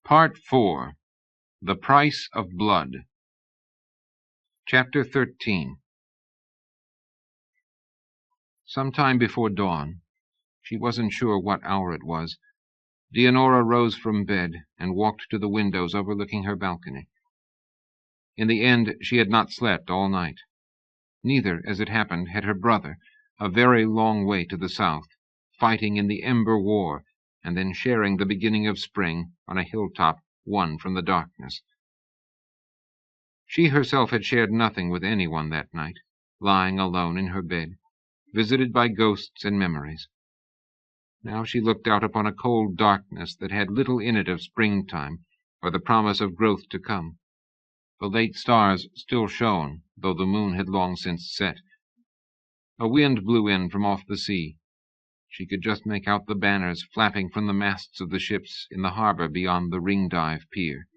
Part 4. The Price of Blood. Chapter 13. Some time before dawn, she wasn't sure what hour it was, Leonora rose from bed and walked to the windows overlooking her balcony. In the end, she had not slept all night. Neither, as it happened, had her brother, a very long way to the south, fighting in the Ember War, and then sharing the beginning of spring on a hilltop won from the darkness. She herself had shared nothing with anyone that night, lying alone in her bed, visited by ghosts and memories. Now she looked out upon a cold darkness that had little in it of springtime or the promise of growth to come. The late stars still shone, though the moon had long since set. A wind blew in from off the sea. She could just make out the banners flapping from the masts of the ships in the harbor beyond the Ringdive pier.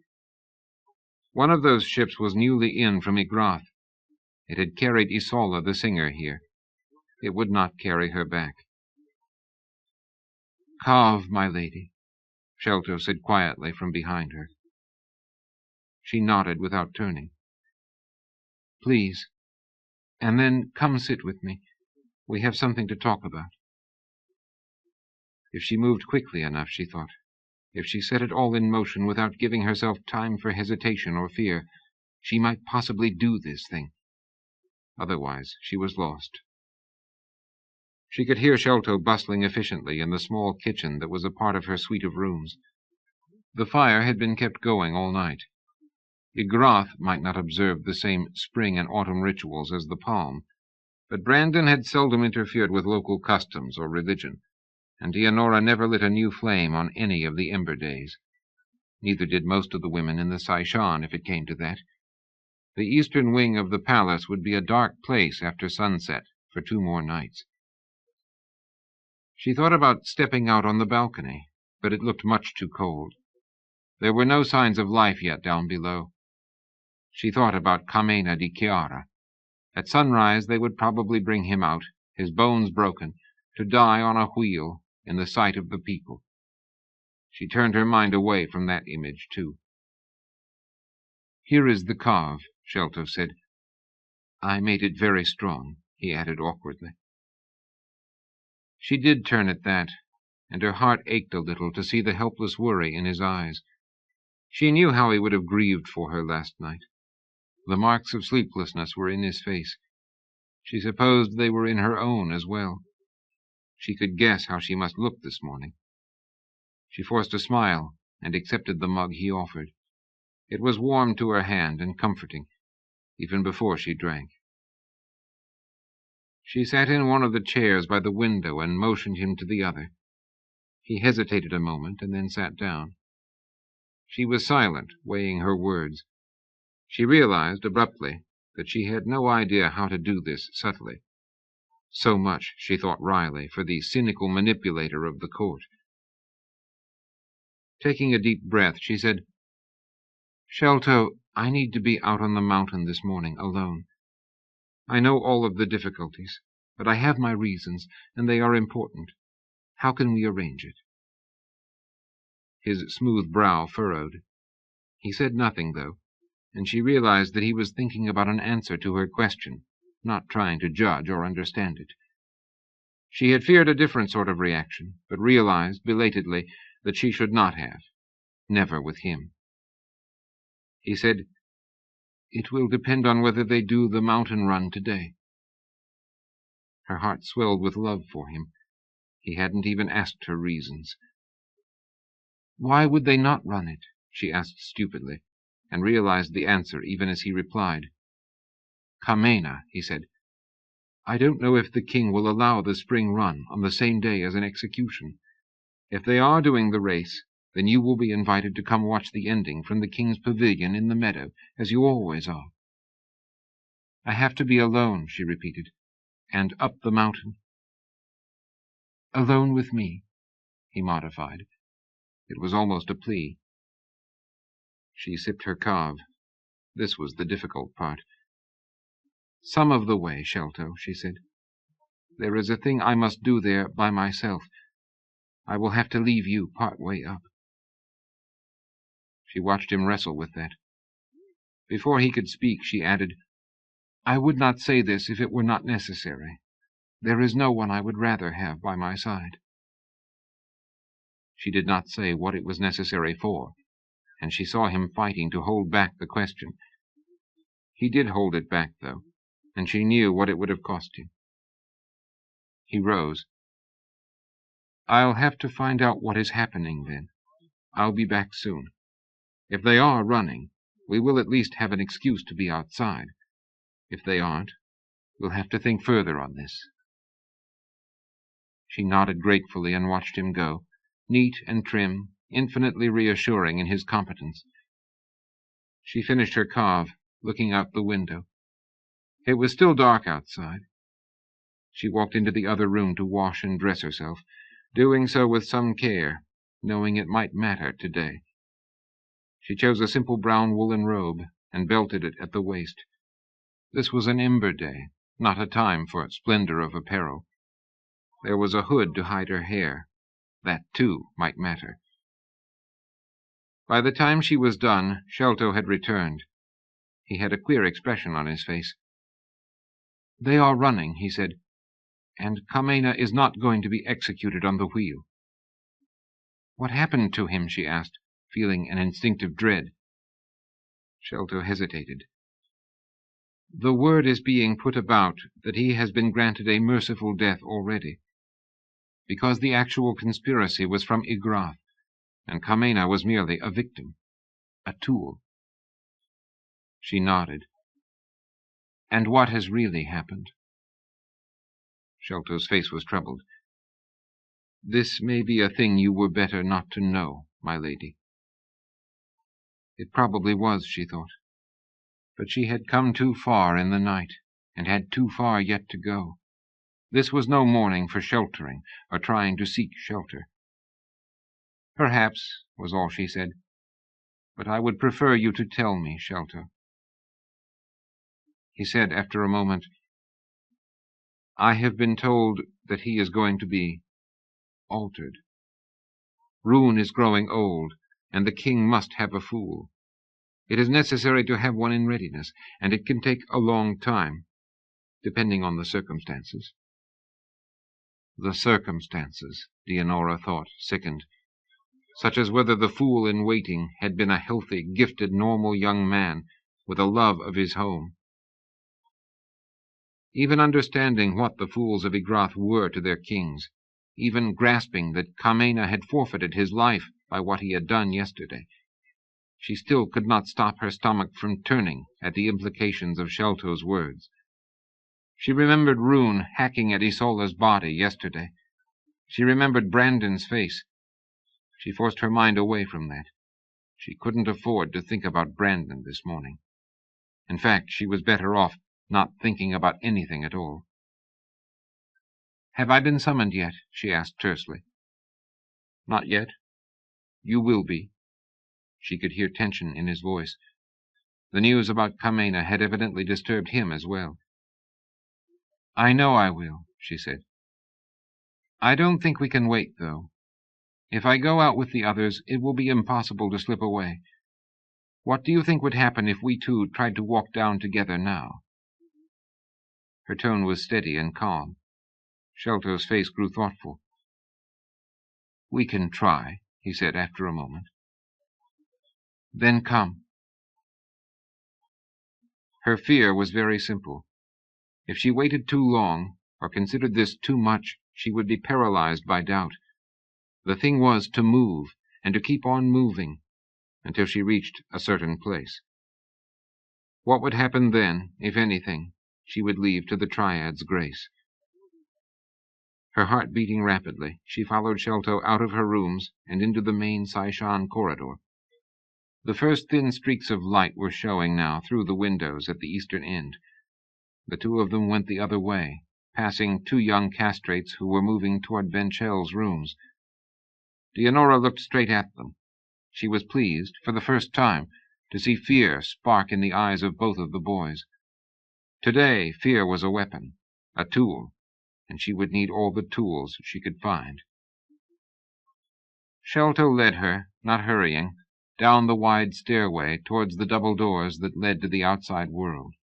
One of those ships was newly in from Ygrath. It had carried Isola the singer here. It would not carry her back. "Cave, my lady," Shelto said quietly from behind her. She nodded without turning. "Please. And then come sit with me. We have something to talk about." If she moved quickly enough, she thought, if she set it all in motion without giving herself time for hesitation or fear, she might possibly do this thing. Otherwise, she was lost. She could hear Shelto bustling efficiently in the small kitchen that was a part of her suite of rooms. The fire had been kept going all night. Ygrath might not observe the same spring and autumn rituals as the Palm, but Brandon had seldom interfered with local customs or religion, and Leonora never lit a new flame on any of the Ember days. Neither did most of the women in the Saishan, if it came to that. The eastern wing of the palace would be a dark place after sunset for 2 more nights. She thought about stepping out on the balcony, but it looked much too cold. There were no signs of life yet down below. She thought about Camena di Chiara. At sunrise they would probably bring him out, his bones broken, to die on a wheel in the sight of the people. She turned her mind away from that image, too. "Here is the cave," Shelto said. "I made it very strong," he added awkwardly. She did turn at that, and her heart ached a little to see the helpless worry in his eyes. She knew how he would have grieved for her last night. The marks of sleeplessness were in his face. She supposed they were in her own as well. She could guess how she must look this morning. She forced a smile and accepted the mug he offered. It was warm to her hand and comforting, even before she drank. She sat in one of the chairs by the window and motioned him to the other. He hesitated a moment and then sat down. She was silent, weighing her words. She realized abruptly that she had no idea how to do this subtly. So much, she thought wryly, for the cynical manipulator of the court. Taking a deep breath, she said, "Shelto, I need to be out on the mountain this morning, alone. I know all of the difficulties, but I have my reasons, and they are important. How can we arrange it?" His smooth brow furrowed. He said nothing, though, and she realized that he was thinking about an answer to her question, not trying to judge or understand it. She had feared a different sort of reaction, but realized, belatedly, that she should not have. Never with him. He said, "It will depend on whether they do the mountain run today." Her heart swelled with love for him. He hadn't even asked her reasons. "Why would they not run it?" she asked stupidly, and realized the answer even as he replied. "Camena," he said. "I don't know if the king will allow the spring run on the same day as an execution. If they are doing the race, then you will be invited to come watch the ending from the king's pavilion in the meadow, as you always are." "I have to be alone," she repeated, "and up the mountain." "Alone with me," he modified. It was almost a plea. She sipped her cave. This was the difficult part. "Some of the way, Shelto," she said. "There is a thing I must do there by myself. I will have to leave you part way up." She watched him wrestle with that. Before he could speak, she added, "I would not say this if it were not necessary. There is no one I would rather have by my side." She did not say what it was necessary for, and she saw him fighting to hold back the question. He did hold it back, though, and she knew what it would have cost him. He rose. "I'll have to find out what is happening then. I'll be back soon. If they are running, we will at least have an excuse to be outside. If they aren't, we'll have to think further on this." She nodded gratefully and watched him go, neat and trim, infinitely reassuring in his competence. She finished her carve, looking out the window. It was still dark outside. She walked into the other room to wash and dress herself, doing so with some care, knowing it might matter today. She chose a simple brown woolen robe and belted it at the waist. This was an ember day, not a time for splendor of apparel. There was a hood to hide her hair. That, too, might matter. By the time she was done, Sholto had returned. He had a queer expression on his face. "They are running," he said, "and Carmena is not going to be executed on the wheel." "What happened to him?" she asked, feeling an instinctive dread. Sholto hesitated. "The word is being put about that he has been granted a merciful death already, because the actual conspiracy was from Igrath, and Carmena was merely a victim, a tool." She nodded. "And what has really happened?" Sholto's face was troubled. "This may be a thing you were better not to know, my lady." It probably was, she thought. But she had come too far in the night, and had too far yet to go. This was no morning for sheltering, or trying to seek shelter. "Perhaps," was all she said. "But I would prefer you to tell me, Sholto." He said after a moment, "I have been told that he is going to be altered. Rune is growing old, and the king must have a fool. It is necessary to have one in readiness, and it can take a long time, depending on the circumstances." The circumstances, Leonora thought, sickened, such as whether the fool in waiting had been a healthy, gifted, normal young man with a love of his home. Even understanding what the fools of Igrath were to their kings, even grasping that Carmena had forfeited his life by what he had done yesterday, she still could not stop her stomach from turning at the implications of Sholto's words. She remembered Rune hacking at Isola's body yesterday. She remembered Brandon's face. She forced her mind away from that. She couldn't afford to think about Brandon this morning. In fact, she was better off not thinking about anything at all. "Have I been summoned yet?" she asked tersely. "Not yet. You will be." She could hear tension in his voice. The news about Carmena had evidently disturbed him as well. "I know I will," she said. "I don't think we can wait, though. If I go out with the others, it will be impossible to slip away. What do you think would happen if we two tried to walk down together now?" Her tone was steady and calm. Sholto's face grew thoughtful. "We can try," he said after a moment. "Then come." Her fear was very simple. If she waited too long, or considered this too much, she would be paralyzed by doubt. The thing was to move, and to keep on moving, until she reached a certain place. What would happen then, if anything, she would leave to the Triad's grace. Her heart beating rapidly, she followed Sholto out of her rooms and into the main Saishan corridor. The first thin streaks of light were showing now through the windows at the eastern end. The two of them went the other way, passing two young castrates who were moving toward Venchel's rooms. Leonora looked straight at them. She was pleased, for the first time, to see fear spark in the eyes of both of the boys. Today, fear was a weapon, a tool, and she would need all the tools she could find. Sholto led her, not hurrying, down the wide stairway towards the double doors that led to the outside world.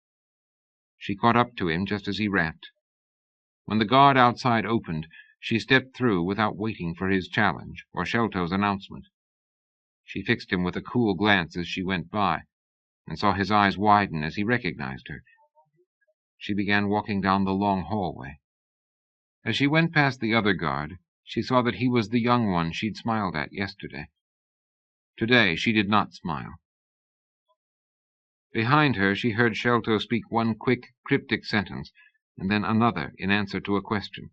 She caught up to him just as he rapped. When the guard outside opened, she stepped through without waiting for his challenge or Shelto's announcement. She fixed him with a cool glance as she went by, and saw his eyes widen as he recognized her. She began walking down the long hallway. As she went past the other guard, she saw that he was the young one she'd smiled at yesterday. Today she did not smile. Behind her she heard Shelto speak one quick, cryptic sentence, and then another in answer to a question.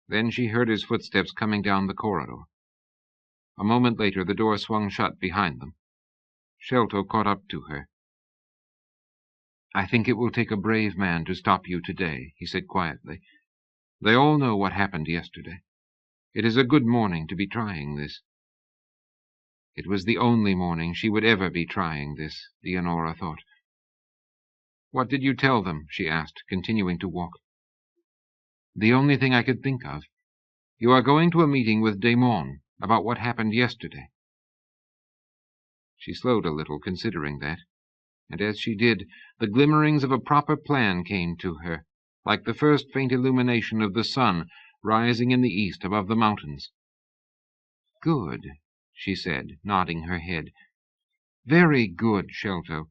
Then she heard his footsteps coming down the corridor. A moment later the door swung shut behind them. Shelto caught up to her. "I think it will take a brave man to stop you today," he said quietly. "They all know what happened yesterday. It is a good morning to be trying this." It was the only morning she would ever be trying this, Leonora thought. "What did you tell them?" she asked, continuing to walk. "The only thing I could think of. You are going to a meeting with Damon about what happened yesterday." She slowed a little, considering that, and as she did, the glimmerings of a proper plan came to her, like the first faint illumination of the sun rising in the east above the mountains. "Good," she said, nodding her head. "Very good, Shelto.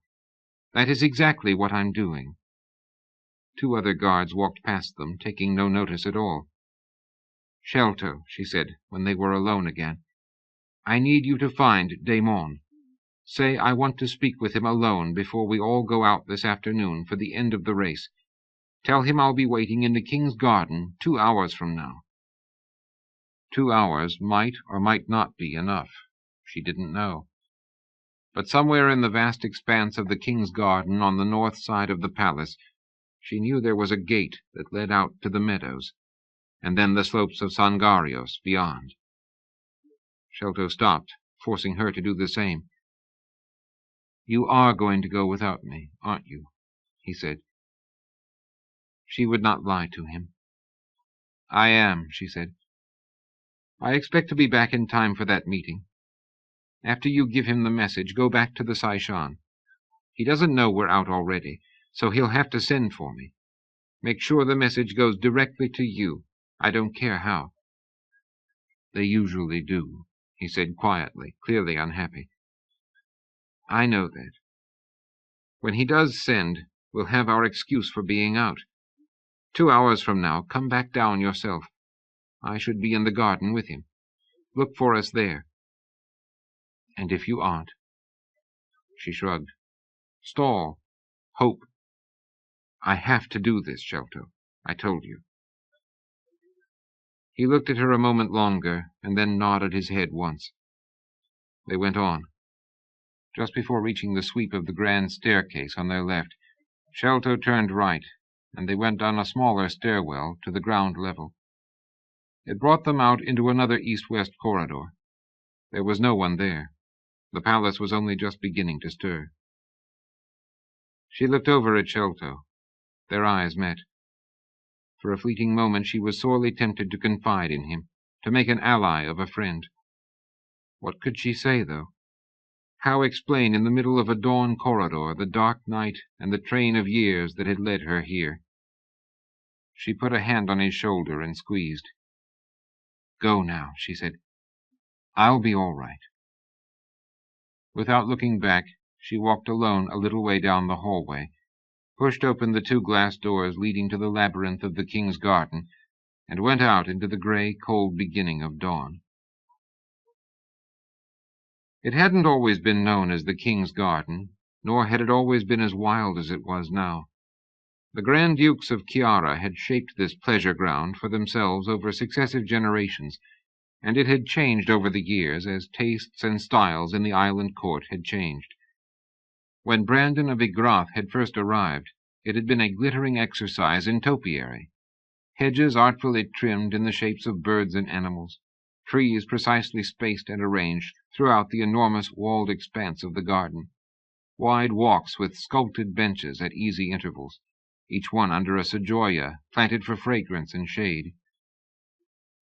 That is exactly what I'm doing." Two other guards walked past them, taking no notice at all. "Shelto," she said, when they were alone again, "I need you to find Damon. Say I want to speak with him alone before we all go out this afternoon for the end of the race. Tell him I'll be waiting in the King's Garden 2 hours from now." 2 hours might or might not be enough. She didn't know. But somewhere in the vast expanse of the King's Garden on the north side of the palace, she knew there was a gate that led out to the meadows, and then the slopes of Sangarios beyond. Shelto stopped, forcing her to do the same. "You are going to go without me, aren't you?" he said. She would not lie to him. "I am," she said. "I expect to be back in time for that meeting. After you give him the message, go back to the Saishan. He doesn't know we're out already, so he'll have to send for me. Make sure the message goes directly to you. I don't care how." "They usually do," he said quietly, clearly unhappy. "I know that. When he does send, we'll have our excuse for being out. 2 hours from now, come back down yourself. I should be in the garden with him. Look for us there. And if you aren't—" She shrugged. "Stall. Hope. I have to do this, Shelto. I told you." He looked at her a moment longer, and then nodded his head once. They went on. Just before reaching the sweep of the grand staircase on their left, Shelto turned right, and they went down a smaller stairwell to the ground level. It brought them out into another east-west corridor. There was no one there. The palace was only just beginning to stir. She looked over at Shelto. Their eyes met. For a fleeting moment she was sorely tempted to confide in him, to make an ally of a friend. What could she say, though? How explain in the middle of a dawn corridor the dark night and the train of years that had led her here? She put a hand on his shoulder and squeezed. "Go now," she said. "I'll be all right." Without looking back, she walked alone a little way down the hallway, pushed open the 2 glass doors leading to the labyrinth of the King's Garden, and went out into the gray, cold beginning of dawn. It hadn't always been known as the King's Garden, nor had it always been as wild as it was now. The Grand Dukes of Chiara had shaped this pleasure ground for themselves over successive generations, and it had changed over the years as tastes and styles in the island court had changed. When Brandon of Ygrath had first arrived, it had been a glittering exercise in topiary. Hedges artfully trimmed in the shapes of birds and animals, trees precisely spaced and arranged throughout the enormous walled expanse of the garden, wide walks with sculpted benches at easy intervals, each one under a sequoia planted for fragrance and shade.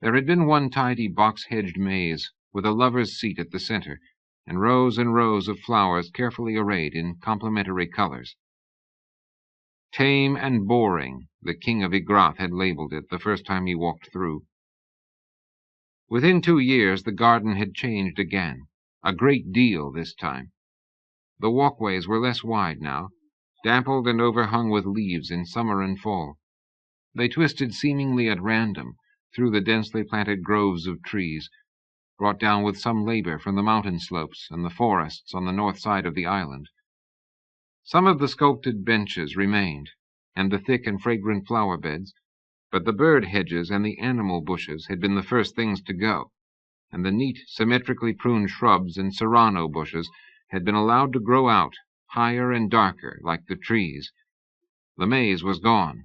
There had been one tidy box-hedged maze, with a lover's seat at the center, and rows of flowers carefully arrayed in complementary colors. Tame and boring, the king of Ygrath had labeled it the first time he walked through. Within 2 years the garden had changed again, a great deal this time. The walkways were less wide now, dappled and overhung with leaves in summer and fall. They twisted seemingly at random through the densely planted groves of trees, brought down with some labor from the mountain slopes and the forests on the north side of the island. Some of the sculpted benches remained, and the thick and fragrant flower beds, but the bird hedges and the animal bushes had been the first things to go, and the neat, symmetrically pruned shrubs and serrano bushes had been allowed to grow out, higher and darker, like the trees. The maze was gone.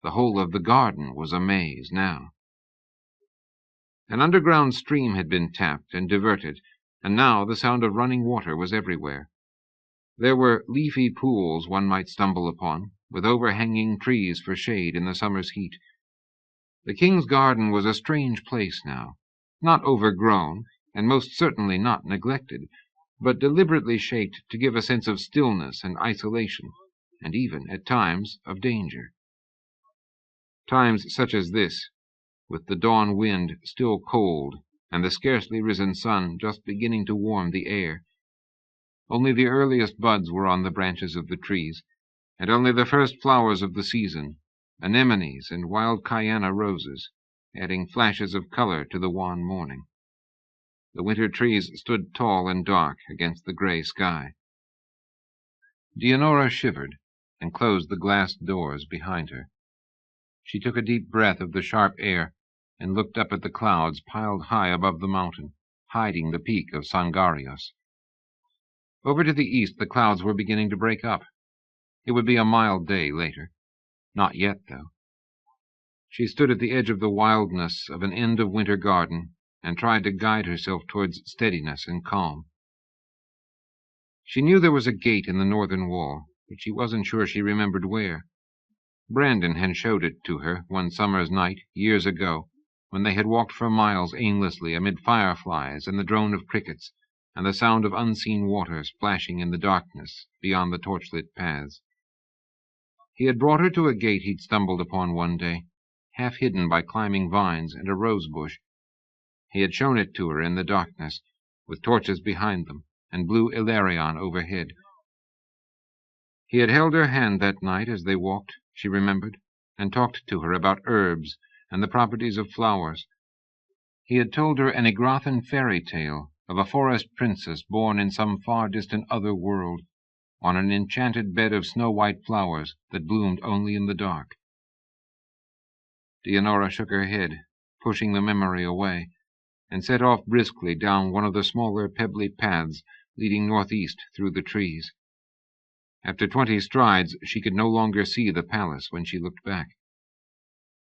The whole of the garden was a maze now. An underground stream had been tapped and diverted, and now the sound of running water was everywhere. There were leafy pools one might stumble upon, with overhanging trees for shade in the summer's heat. The king's garden was a strange place now, not overgrown, and most certainly not neglected, but deliberately shaped to give a sense of stillness and isolation, and even, at times, of danger. Times such as this, with the dawn wind still cold and the scarcely risen sun just beginning to warm the air. Only the earliest buds were on the branches of the trees, and only the first flowers of the season, anemones and wild cayena roses, adding flashes of color to the wan morning. The winter trees stood tall and dark against the gray sky. Dianora shivered and closed the glass doors behind her. She took a deep breath of the sharp air and looked up at the clouds piled high above the mountain, hiding the peak of Sangarios. Over to the east the clouds were beginning to break up. It would be a mild day later. Not yet, though. She stood at the edge of the wildness of an end-of-winter garden and tried to guide herself towards steadiness and calm. She knew there was a gate in the northern wall, but she wasn't sure she remembered where. Brandon had showed it to her one summer's night, years ago, when they had walked for miles aimlessly amid fireflies and the drone of crickets, and the sound of unseen water splashing in the darkness beyond the torchlit paths. He had brought her to a gate he'd stumbled upon one day, half hidden by climbing vines and a rose bush. He had shown it to her in the darkness, with torches behind them and blue Ilarion overhead. He had held her hand that night as they walked, she remembered, and talked to her about herbs and the properties of flowers. He had told her an Ygrathan fairy tale of a forest princess born in some far-distant other world, on an enchanted bed of snow-white flowers that bloomed only in the dark. Dianora shook her head, pushing the memory away, and set off briskly down one of the smaller pebbly paths leading northeast through the trees. After 20 strides, she could no longer see the palace when she looked back.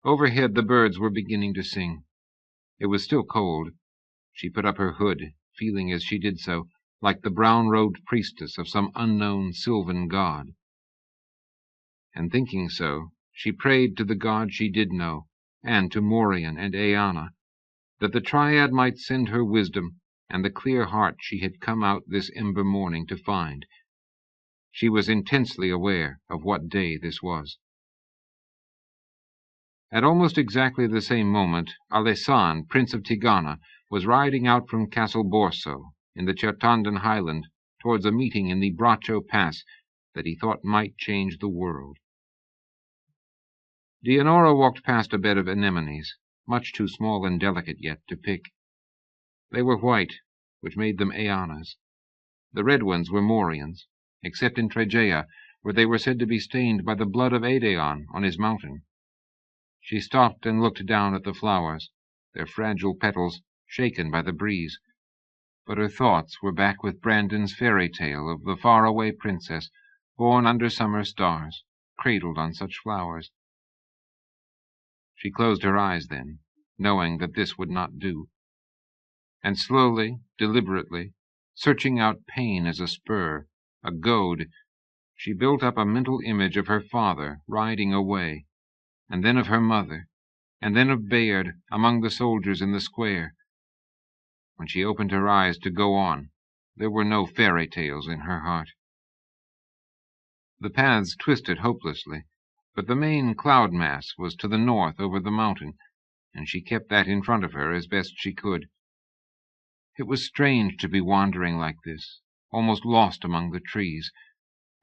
Overhead the birds were beginning to sing. It was still cold. She put up her hood, feeling as she did so like the brown-robed priestess of some unknown sylvan god. And thinking so, she prayed to the god she did know, and to Morian and Aeana, that the Triad might send her wisdom and the clear heart she had come out this ember morning to find. She was intensely aware of what day this was. At almost exactly the same moment, Alessan, Prince of Tigana, was riding out from Castle Borso, in the Chertandan highland, towards a meeting in the Braccio Pass that he thought might change the world. Dianora walked past a bed of anemones, much too small and delicate yet to pick. They were white, which made them Aeanas. The red ones were Morians, except in Tregea, where they were said to be stained by the blood of Aedeon on his mountain. She stopped and looked down at the flowers, their fragile petals shaken by the breeze. But her thoughts were back with Brandon's fairy tale of the faraway princess, born under summer stars, cradled on such flowers. She closed her eyes then, knowing that this would not do. And slowly, deliberately, searching out pain as a spur, a goad, she built up a mental image of her father riding away, and then of her mother, and then of Bayard among the soldiers in the square. When she opened her eyes to go on, There were no fairy tales in her heart. The paths twisted hopelessly, but the main cloud mass was to the north over the mountain, and she kept that in front of her as best she could. It was strange to be wandering like this, almost lost among the trees,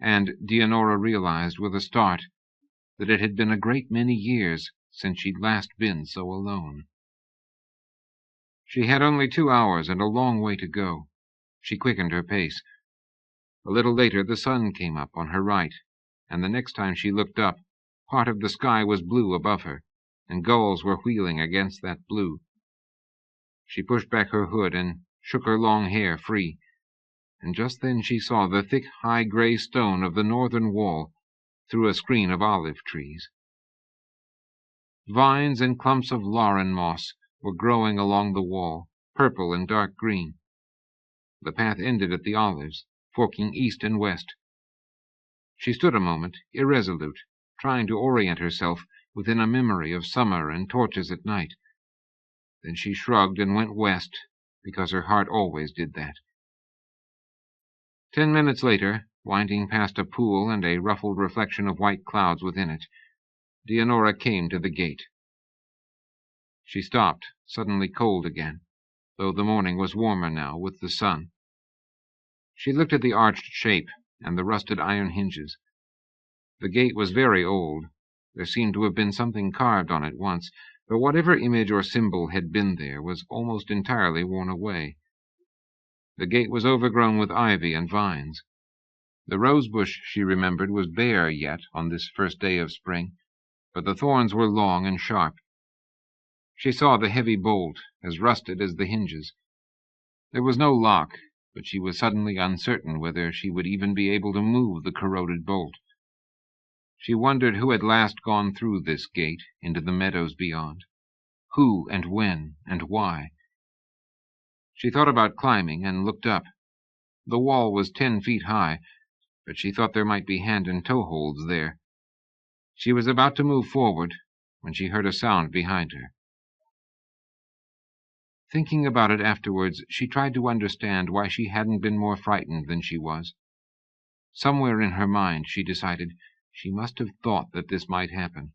and Dianora realized with a start that it had been a great many years since she'd last been so alone. She had only 2 hours and a long way to go. She quickened her pace. A little later the sun came up on her right, and the next time she looked up, part of the sky was blue above her, and gulls were wheeling against that blue. She pushed back her hood and shook her long hair free, and just then she saw the thick, high gray stone of the northern wall through a screen of olive trees. Vines and clumps of lauren moss were growing along the wall, purple and dark green. The path ended at the olives, forking east and west. She stood a moment, irresolute, trying to orient herself within a memory of summer and torches at night. Then she shrugged and went west, because her heart always did that. 10 minutes later, winding past a pool and a ruffled reflection of white clouds within it, Dianora came to the gate. She stopped, suddenly cold again, though the morning was warmer now with the sun. She looked at the arched shape and the rusted iron hinges. The gate was very old. There seemed to have been something carved on it once, but whatever image or symbol had been there was almost entirely worn away. The gate was overgrown with ivy and vines. The rosebush, she remembered, was bare yet on this first day of spring, but the thorns were long and sharp. She saw the heavy bolt, as rusted as the hinges. There was no lock, but she was suddenly uncertain whether she would even be able to move the corroded bolt. She wondered who had last gone through this gate into the meadows beyond. Who and when and why? She thought about climbing and looked up. The wall was 10 feet high, but she thought there might be hand and toe holds there. She was about to move forward when she heard a sound behind her. Thinking about it afterwards, she tried to understand why she hadn't been more frightened than she was. Somewhere in her mind, she decided, she must have thought that this might happen.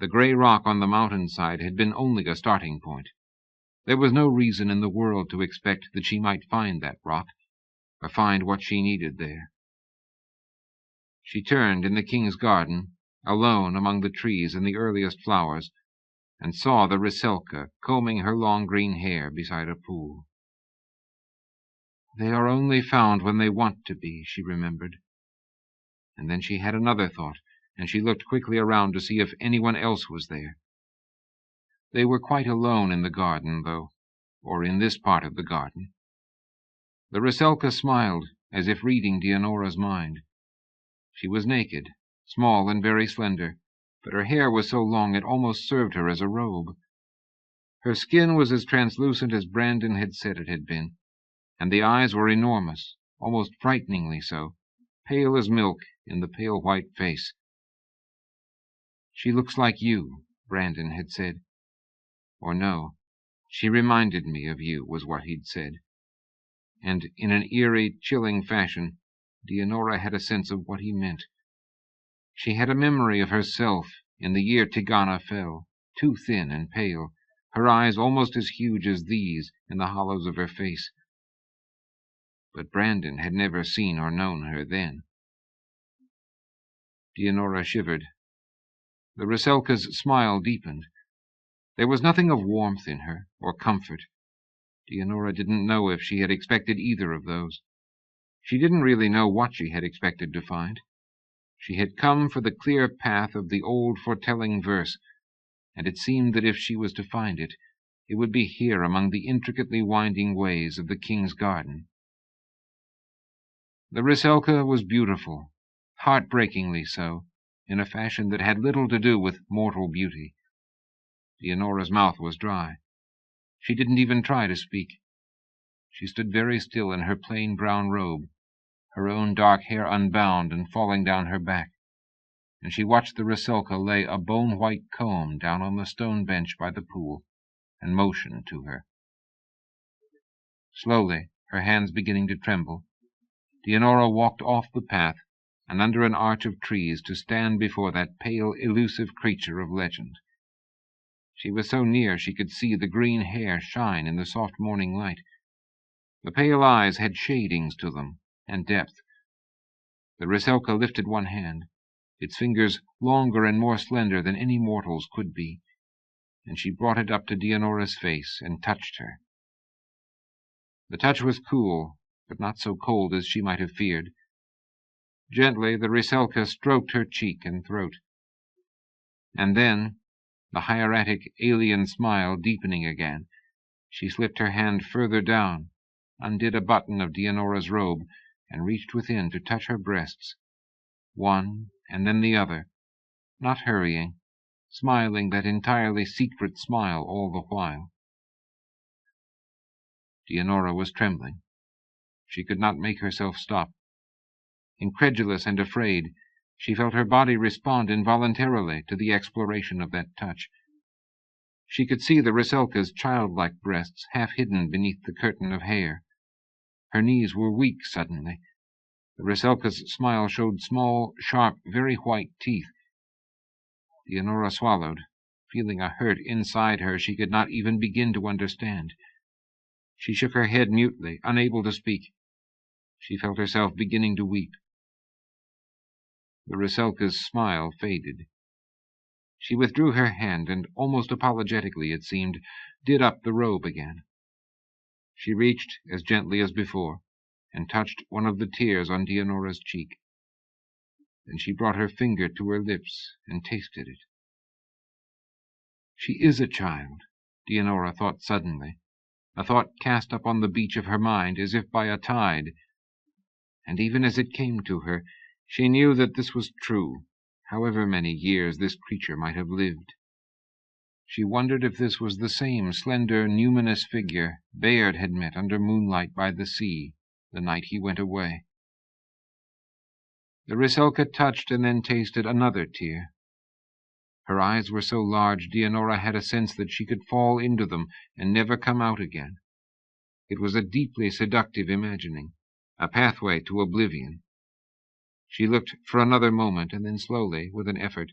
The gray rock on the mountainside had been only a starting point. There was no reason in the world to expect that she might find that rock, or find what she needed there. She turned in the king's garden, alone among the trees and the earliest flowers, and saw the Ruselka combing her long green hair beside a pool. They are only found when they want to be, she remembered. And then she had another thought, and she looked quickly around to see if anyone else was there. They were quite alone in the garden, though, or in this part of the garden. The Ruselka smiled, as if reading Dianora's mind. She was naked, small and very slender, but her hair was so long it almost served her as a robe. Her skin was as translucent as Brandon had said it had been, and the eyes were enormous, almost frighteningly so, pale as milk in the pale white face. "She looks like you," Brandon had said. Or no, "She reminded me of you," was what he'd said. And in an eerie, chilling fashion, Dianora had a sense of what he meant. She had a memory of herself in the year Tigana fell, too thin and pale, her eyes almost as huge as these in the hollows of her face. But Brandon had never seen or known her then. Dianora shivered. The Ruselka's smile deepened. There was nothing of warmth in her, or comfort. Dianora didn't know if she had expected either of those. She didn't really know what she had expected to find. She had come for the clear path of the old foretelling verse, and it seemed that if she was to find it, it would be here among the intricately winding ways of the king's garden. The Ruselka was beautiful, heartbreakingly so, in a fashion that had little to do with mortal beauty. Dianora's mouth was dry. She didn't even try to speak. She stood very still in her plain brown robe, her own dark hair unbound and falling down her back, and she watched the Ruselka lay a bone-white comb down on the stone bench by the pool and motion to her. Slowly, her hands beginning to tremble, Dianora walked off the path and under an arch of trees to stand before that pale, elusive creature of legend. She was so near she could see the green hair shine in the soft morning light. The pale eyes had shadings to them, and depth. The Rusalka lifted one hand, its fingers longer and more slender than any mortal's could be, and she brought it up to Dianora's face and touched her. The touch was cool, but not so cold as she might have feared. Gently the Rusalka stroked her cheek and throat. And then, the hieratic alien smile deepening again, she slipped her hand further down, undid a button of Dianora's robe, and reached within to touch her breasts, one and then the other, not hurrying, smiling that entirely secret smile all the while. Dianora was trembling. She could not make herself stop. Incredulous and afraid, she felt her body respond involuntarily to the exploration of that touch. She could see the Rusalka's childlike breasts half hidden beneath the curtain of hair. Her knees were weak suddenly. The Rusalka's smile showed small, sharp, very white teeth. Dianora swallowed, feeling a hurt inside her she could not even begin to understand. She shook her head mutely, unable to speak. She felt herself beginning to weep. The Rusalka's smile faded. She withdrew her hand and, almost apologetically it seemed, did up the robe again. She reached, as gently as before, and touched one of the tears on Dianora's cheek. Then she brought her finger to her lips and tasted it. She is a child, Dianora thought suddenly, a thought cast up on the beach of her mind as if by a tide. And even as it came to her, she knew that this was true, however many years this creature might have lived. She wondered if this was the same slender, numinous figure Bayard had met under moonlight by the sea the night he went away. The Rusalka touched and then tasted another tear. Her eyes were so large Dianora had a sense that she could fall into them and never come out again. It was a deeply seductive imagining, a pathway to oblivion. She looked for another moment and then slowly, with an effort,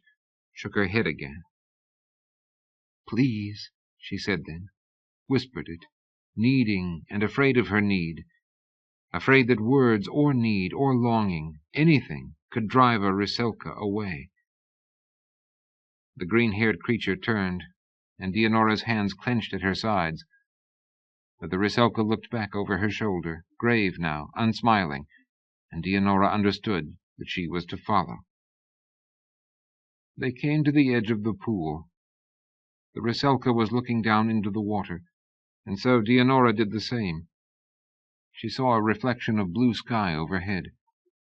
shook her head again. "Please," she said then, whispered it, needing and afraid of her need, afraid that words or need or longing, anything, could drive a Rusalka away. The green-haired creature turned, and Dianora's hands clenched at her sides. But the Rusalka looked back over her shoulder, grave now, unsmiling, and Dianora understood that she was to follow. They came to the edge of the pool. The Rusalka was looking down into the water, and so Dianora did the same. She saw a reflection of blue sky overhead,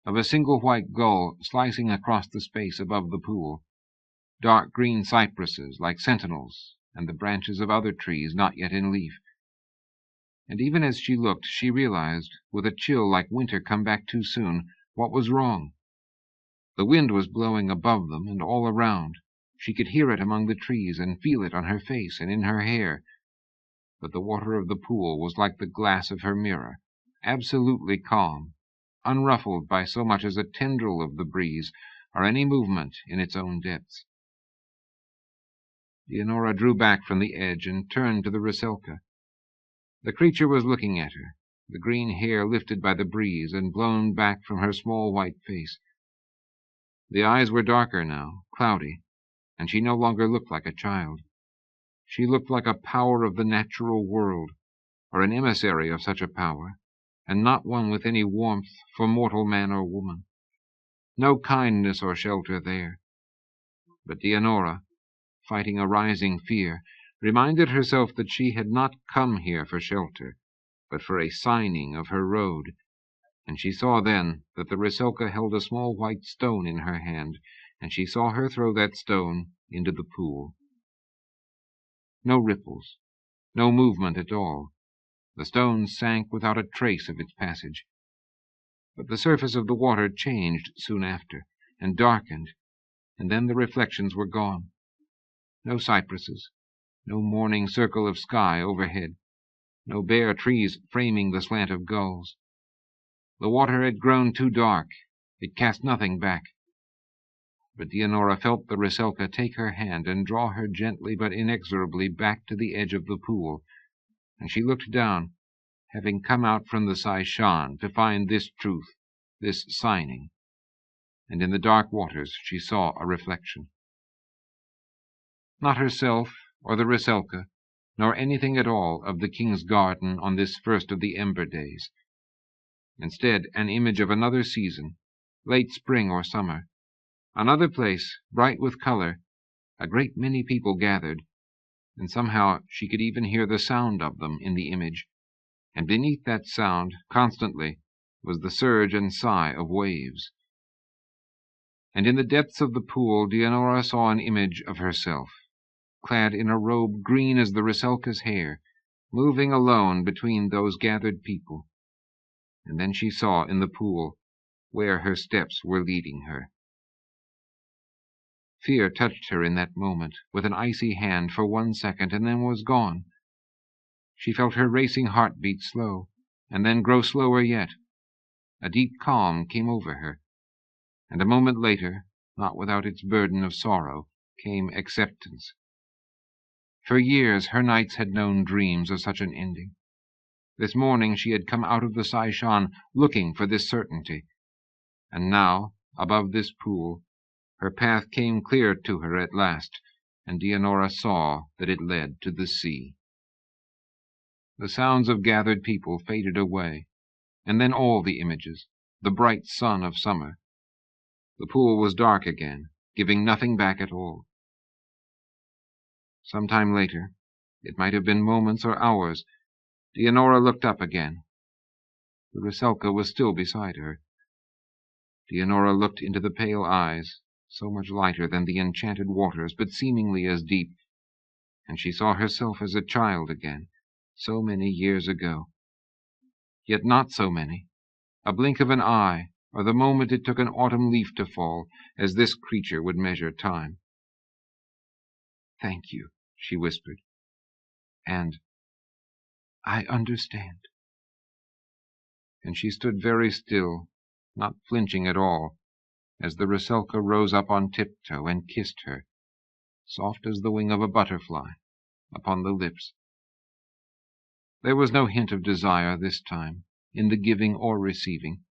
of a single white gull slicing across the space above the pool, dark green cypresses like sentinels, and the branches of other trees not yet in leaf. And even as she looked, she realized, with a chill like winter come back too soon, what was wrong. The wind was blowing above them and all around. She could hear it among the trees and feel it on her face and in her hair. But the water of the pool was like the glass of her mirror, absolutely calm, unruffled by so much as a tendril of the breeze or any movement in its own depths. Dianora drew back from the edge and turned to the Rusalka. The creature was looking at her, the green hair lifted by the breeze and blown back from her small white face. The eyes were darker now, cloudy, and she no longer looked like a child. She looked like a power of the natural world, or an emissary of such a power, and not one with any warmth for mortal man or woman. No kindness or shelter there. But Dianora, fighting a rising fear, reminded herself that she had not come here for shelter, but for a signing of her road, and she saw then that the Rusalka held a small white stone in her hand, and she saw her throw that stone into the pool. No ripples, no movement at all. The stone sank without a trace of its passage. But the surface of the water changed soon after, and darkened, and then the reflections were gone. No cypresses, no morning circle of sky overhead. no bare trees framing the slant of gulls. The water had grown too dark. It cast nothing back. But Leonora felt the Rusalka take her hand and draw her gently but inexorably back to the edge of the pool, and she looked down, having come out from the Sai-Shan to find this truth, this signing, and in the dark waters she saw a reflection. Not herself or the Rusalka, nor anything at all of the king's garden on this first of the ember days. Instead, an image of another season, late spring or summer, another place, bright with color, a great many people gathered, and somehow she could even hear the sound of them in the image, and beneath that sound, constantly, was the surge and sigh of waves. And in the depths of the pool, Leonora saw an image of herself, clad in a robe green as the Rusalka's hair, moving alone between those gathered people. And then she saw in the pool where her steps were leading her. Fear touched her in that moment with an icy hand for 1 second, and then was gone. She felt her racing heart beat slow, and then grow slower yet. A deep calm came over her, and a moment later, not without its burden of sorrow, came acceptance. For years her nights had known dreams of such an ending. This morning she had come out of the Sai-Shan looking for this certainty, and now, above this pool, her path came clear to her at last, and Leonora saw that it led to the sea. The sounds of gathered people faded away, and then all the images, the bright sun of summer. The pool was dark again, giving nothing back at all. Some time later, it might have been moments or hours, Leonora looked up again. The Rusalka was still beside her. Leonora looked into the pale eyes, so much lighter than the enchanted waters, but seemingly as deep, and she saw herself as a child again, so many years ago. Yet not so many. A blink of an eye, or the moment it took an autumn leaf to fall, as this creature would measure time. "Thank you," she whispered, and "I understand." And she stood very still, not flinching at all, as the Rusalka rose up on tiptoe and kissed her, soft as the wing of a butterfly, upon the lips. There was no hint of desire this time, in the giving or receiving.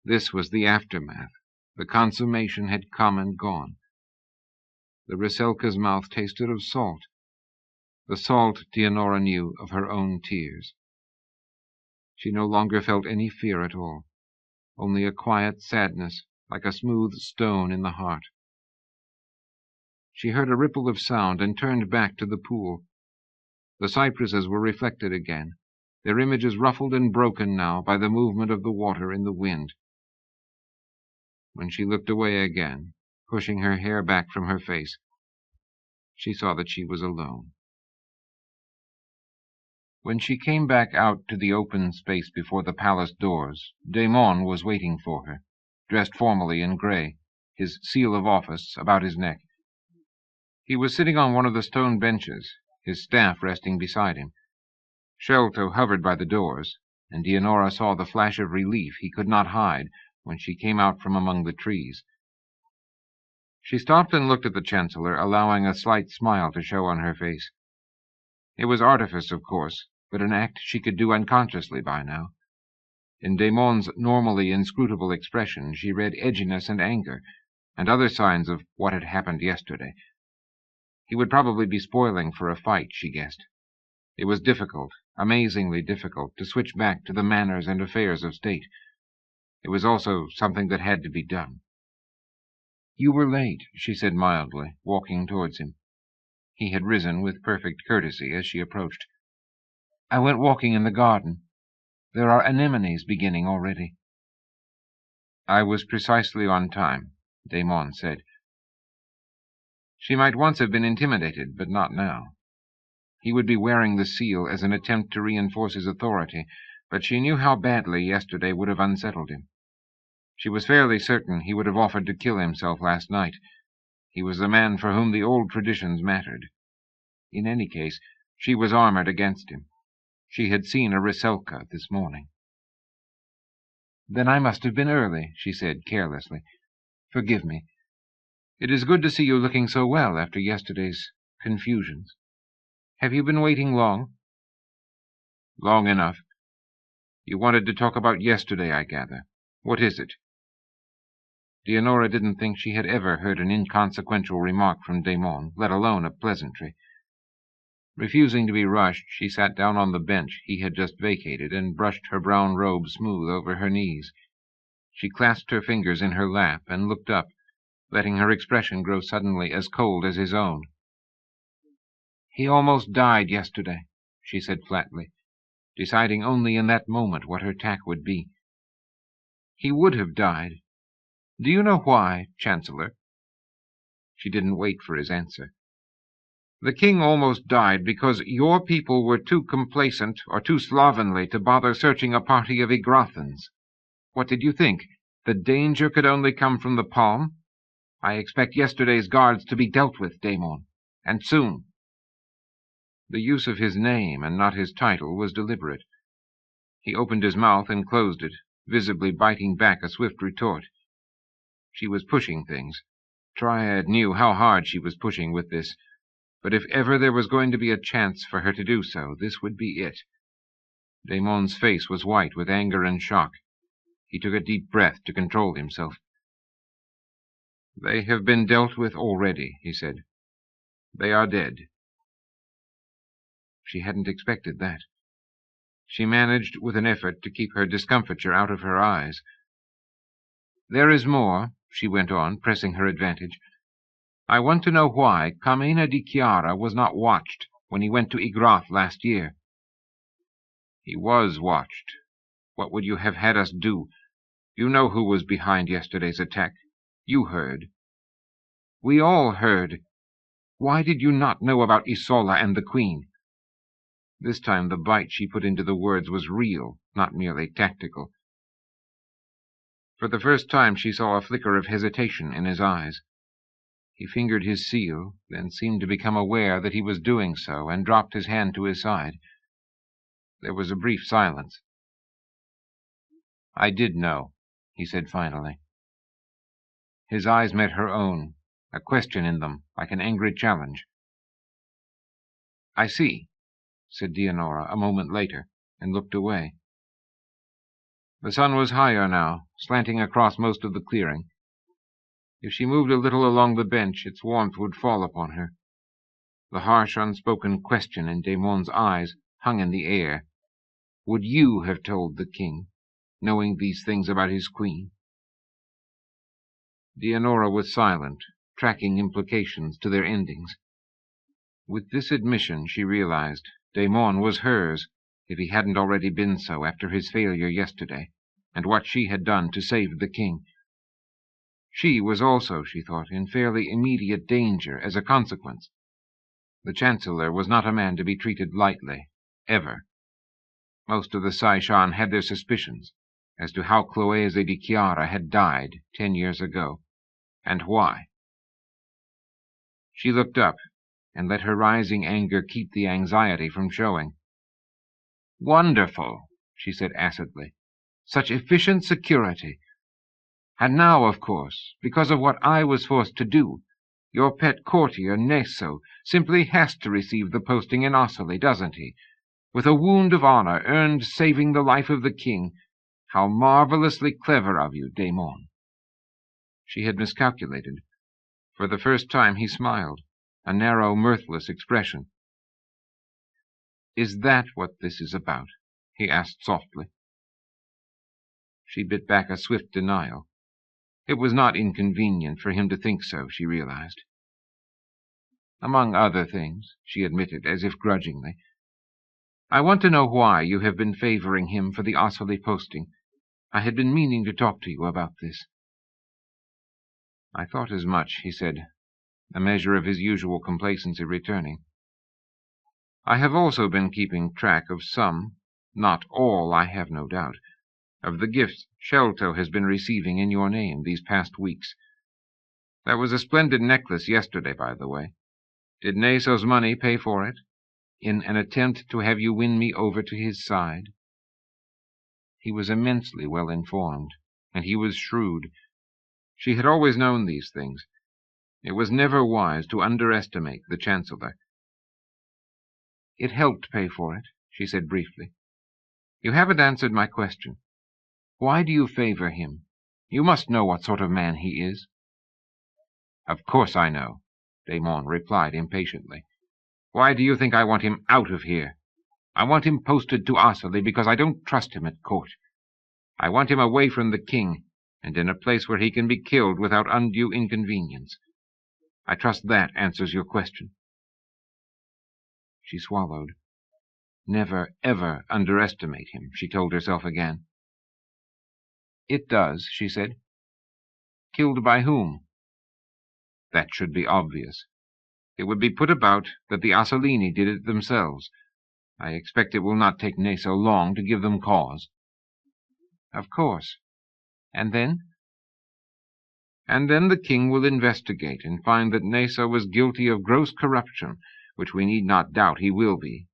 This was the aftermath. The consummation had come and gone. The Rusalka's mouth tasted of salt. The salt, Leonora knew, of her own tears. She no longer felt any fear at all, only a quiet sadness, like a smooth stone in the heart. She heard a ripple of sound and turned back to the pool. The cypresses were reflected again, their images ruffled and broken now by the movement of the water in the wind. When she looked away again, pushing her hair back from her face, she saw that she was alone. When she came back out to the open space before the palace doors, Damon was waiting for her, dressed formally in grey, his seal of office about his neck. He was sitting on one of the stone benches, his staff resting beside him. Sholto hovered by the doors, and Leonora saw the flash of relief he could not hide when she came out from among the trees. She stopped and looked at the Chancellor, allowing a slight smile to show on her face. It was artifice, of course, but an act she could do unconsciously by now. In Damon's normally inscrutable expression she read edginess and anger, and other signs of what had happened yesterday. He would probably be spoiling for a fight, she guessed. It was difficult, amazingly difficult, to switch back to the manners and affairs of state. It was also something that had to be done. "You were late," she said mildly, walking towards him. He had risen with perfect courtesy as she approached. "I went walking in the garden. There are anemones beginning already." "I was precisely on time," Damon said. She might once have been intimidated, but not now. He would be wearing the seal as an attempt to reinforce his authority, but she knew how badly yesterday would have unsettled him. She was fairly certain he would have offered to kill himself last night. He was the man for whom the old traditions mattered. In any case, she was armored against him. She had seen a Riselka this morning. "Then I must have been early," she said carelessly. "Forgive me. It is good to see you looking so well after yesterday's confusions. Have you been waiting long?" "Long enough. You wanted to talk about yesterday, I gather. What is it?" Leonora didn't think she had ever heard an inconsequential remark from Damon, let alone a pleasantry. Refusing to be rushed, she sat down on the bench he had just vacated and brushed her brown robe smooth over her knees. She clasped her fingers in her lap and looked up, letting her expression grow suddenly as cold as his own. "He almost died yesterday," she said flatly, deciding only in that moment what her tack would be. "He would have died. Do you know why, Chancellor?" She didn't wait for his answer. "The king almost died because your people were too complacent or too slovenly to bother searching a party of Igrathans. What did you think? The danger could only come from the palm? I expect yesterday's guards to be dealt with, Damon, and soon." The use of his name and not his title was deliberate. He opened his mouth and closed it, visibly biting back a swift retort. She was pushing things. Triad knew how hard she was pushing with this, but if ever there was going to be a chance for her to do so, this would be it. Damon's face was white with anger and shock. He took a deep breath to control himself. "They have been dealt with already," he said. "They are dead." She hadn't expected that. She managed with an effort to keep her discomfiture out of her eyes. "There is more," she went on, pressing her advantage. "I want to know why Kamena di Chiara was not watched when he went to Igrath last year." "He was watched. What would you have had us do? You know who was behind yesterday's attack. You heard." "We all heard. Why did you not know about Isola and the Queen?" This time the bite she put into the words was real, not merely tactical. For the first time she saw a flicker of hesitation in his eyes. He fingered his seal, then seemed to become aware that he was doing so, and dropped his hand to his side. There was a brief silence. "I did know," he said finally. His eyes met her own, a question in them, like an angry challenge. "I see," said Leonora a moment later, and looked away. The sun was higher now, slanting across most of the clearing. If she moved a little along the bench, its warmth would fall upon her. The harsh, unspoken question in Damon's eyes hung in the air. Would you have told the king, knowing these things about his queen? Leonora was silent, tracking implications to their endings. With this admission, she realized, Damon was hers, if he hadn't already been so after his failure yesterday, and what she had done to save the king. She was also, she thought, in fairly immediate danger as a consequence. The Chancellor was not a man to be treated lightly, ever. Most of the Saishan had their suspicions as to how Cloese di Chiara had died 10 years ago, and why. She looked up, and let her rising anger keep the anxiety from showing. "Wonderful," she said acidly. "Such efficient security. And now, of course, because of what I was forced to do, your pet courtier, Neso, simply has to receive the posting in Ossory, doesn't he? With a wound of honor earned saving the life of the king. How marvelously clever of you, Damon." She had miscalculated. For the first time he smiled, a narrow, mirthless expression. "Is that what this is about?" he asked softly. She bit back a swift denial. It was not inconvenient for him to think so, she realized. "Among other things," she admitted, as if grudgingly. "I want to know why you have been favoring him for the Ossory posting. I had been meaning to talk to you about this." "I thought as much," he said, a measure of his usual complacency returning. "I have also been keeping track of some, not all, I have no doubt, of the gifts Sholto has been receiving in your name these past weeks. That was a splendid necklace yesterday, by the way. Did Neso's money pay for it?" in an attempt to have you win me over to his side? He was immensely well informed, and he was shrewd. She had always known these things. It was never wise to underestimate the Chancellor. It helped pay for it, she said briefly. You haven't answered my question. Why do you favor him? You must know what sort of man he is. Of course I know, Damon replied impatiently. Why do you think I want him out of here? I want him posted to Ossory because I don't trust him at court. I want him away from the king, and in a place where he can be killed without undue inconvenience. I trust that answers your question. She swallowed. Never, ever underestimate him, she told herself again. It does, she said. Killed by whom? That should be obvious. It would be put about that the Assolini did it themselves. I expect it will not take Naso long to give them cause. Of course. And then? And then the king will investigate and find that Naso was guilty of gross corruption, which we need not doubt he will be.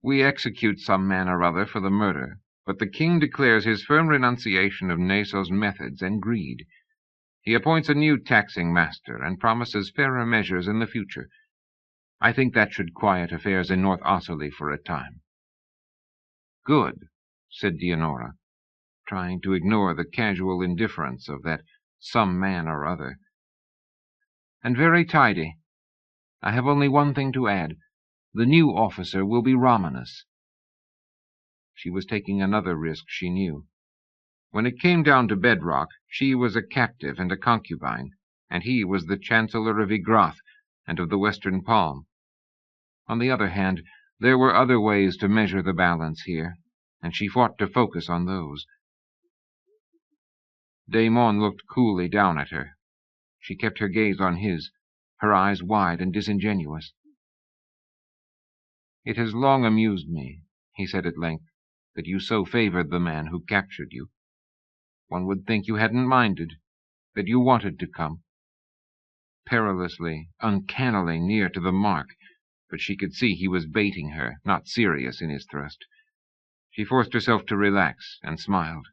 We execute some man or other for the murder, but the king declares his firm renunciation of Naso's methods and greed. He appoints a new taxing master and promises fairer measures in the future. I think that should quiet affairs in North Ossory for a time. Good, said Dianora, trying to ignore the casual indifference of that some man or other. And very tidy. I have only one thing to add. The new officer will be Romanus. She was taking another risk, she knew. When it came down to bedrock, she was a captive and a concubine, and he was the Chancellor of Ygrath and of the Western Palm. On the other hand, there were other ways to measure the balance here, and she fought to focus on those. Damon looked coolly down at her. She kept her gaze on his, her eyes wide and disingenuous. It has long amused me, he said at length, that you so favored the man who captured you. One would think you hadn't minded, that you wanted to come. Perilously, uncannily near to the mark, but she could see he was baiting her, not serious in his thrust. She forced herself to relax and smiled.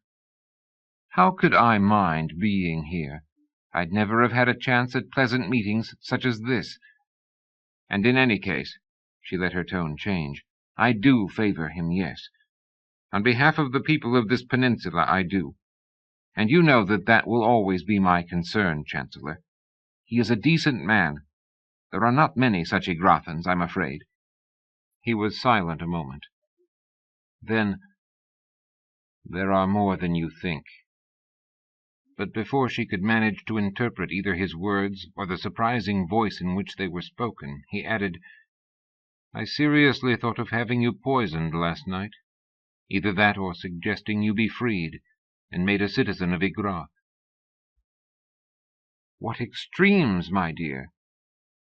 How could I mind being here? I'd never have had a chance at pleasant meetings such as this. And in any case, she let her tone change, I do favor him, yes. On behalf of the people of this peninsula, I do. And you know that that will always be my concern, Chancellor. He is a decent man. There are not many such Ygrathans, I'm afraid. He was silent a moment. Then, there are more than you think. But before she could manage to interpret either his words or the surprising voice in which they were spoken, he added, I seriously thought of having you poisoned last night. Either that or suggesting you be freed and made a citizen of Ygrath. What extremes, my dear!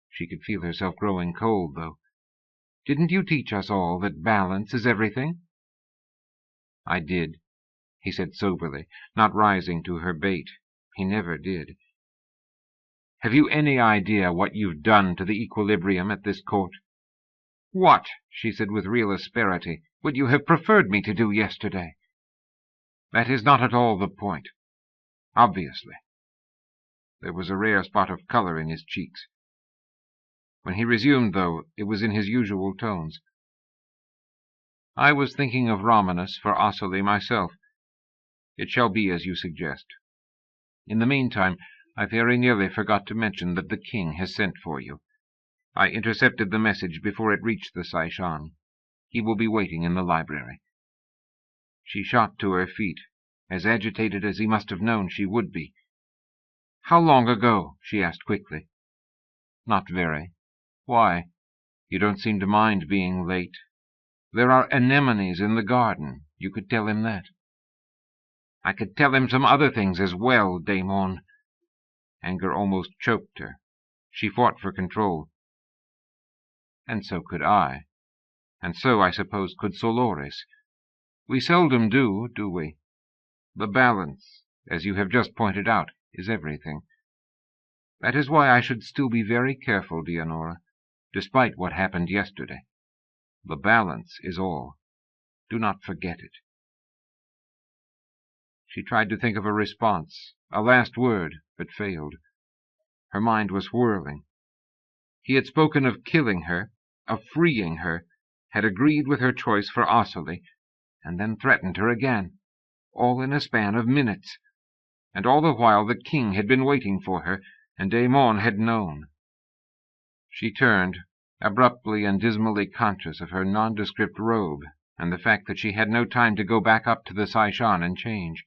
She could feel herself growing cold, though. Didn't you teach us all that balance is everything? I did, he said soberly, not rising to her bait. He never did. Have you any idea what you've done to the equilibrium at this court? What, she said with real asperity, would you have preferred me to do yesterday? That is not at all the point. Obviously. There was a rare spot of color in his cheeks. When he resumed, though, it was in his usual tones. I was thinking of Romanus for Ossory myself. It shall be as you suggest. In the meantime, I very nearly forgot to mention that the king has sent for you. I intercepted the message before it reached the Saishan. He will be waiting in the library. She shot to her feet, as agitated as he must have known she would be. How long ago? She asked quickly. Not very. Why? You don't seem to mind being late. There are anemones in the garden. You could tell him that. I could tell him some other things as well, Damon. Anger almost choked her. She fought for control. And so could I. And so, I suppose, could Soloris. We seldom do we? The balance, as you have just pointed out, is everything. That is why I should still be very careful, Dianora, despite what happened yesterday. The balance is all. Do not forget it." She tried to think of a response, a last word, but failed. Her mind was whirling. He had spoken of killing her, of freeing her, had agreed with her choice for Ossoli, and then threatened her again, all in a span of minutes. And all the while the king had been waiting for her, and Daimon had known. She turned, abruptly and dismally conscious of her nondescript robe, and the fact that she had no time to go back up to the Saishan and change.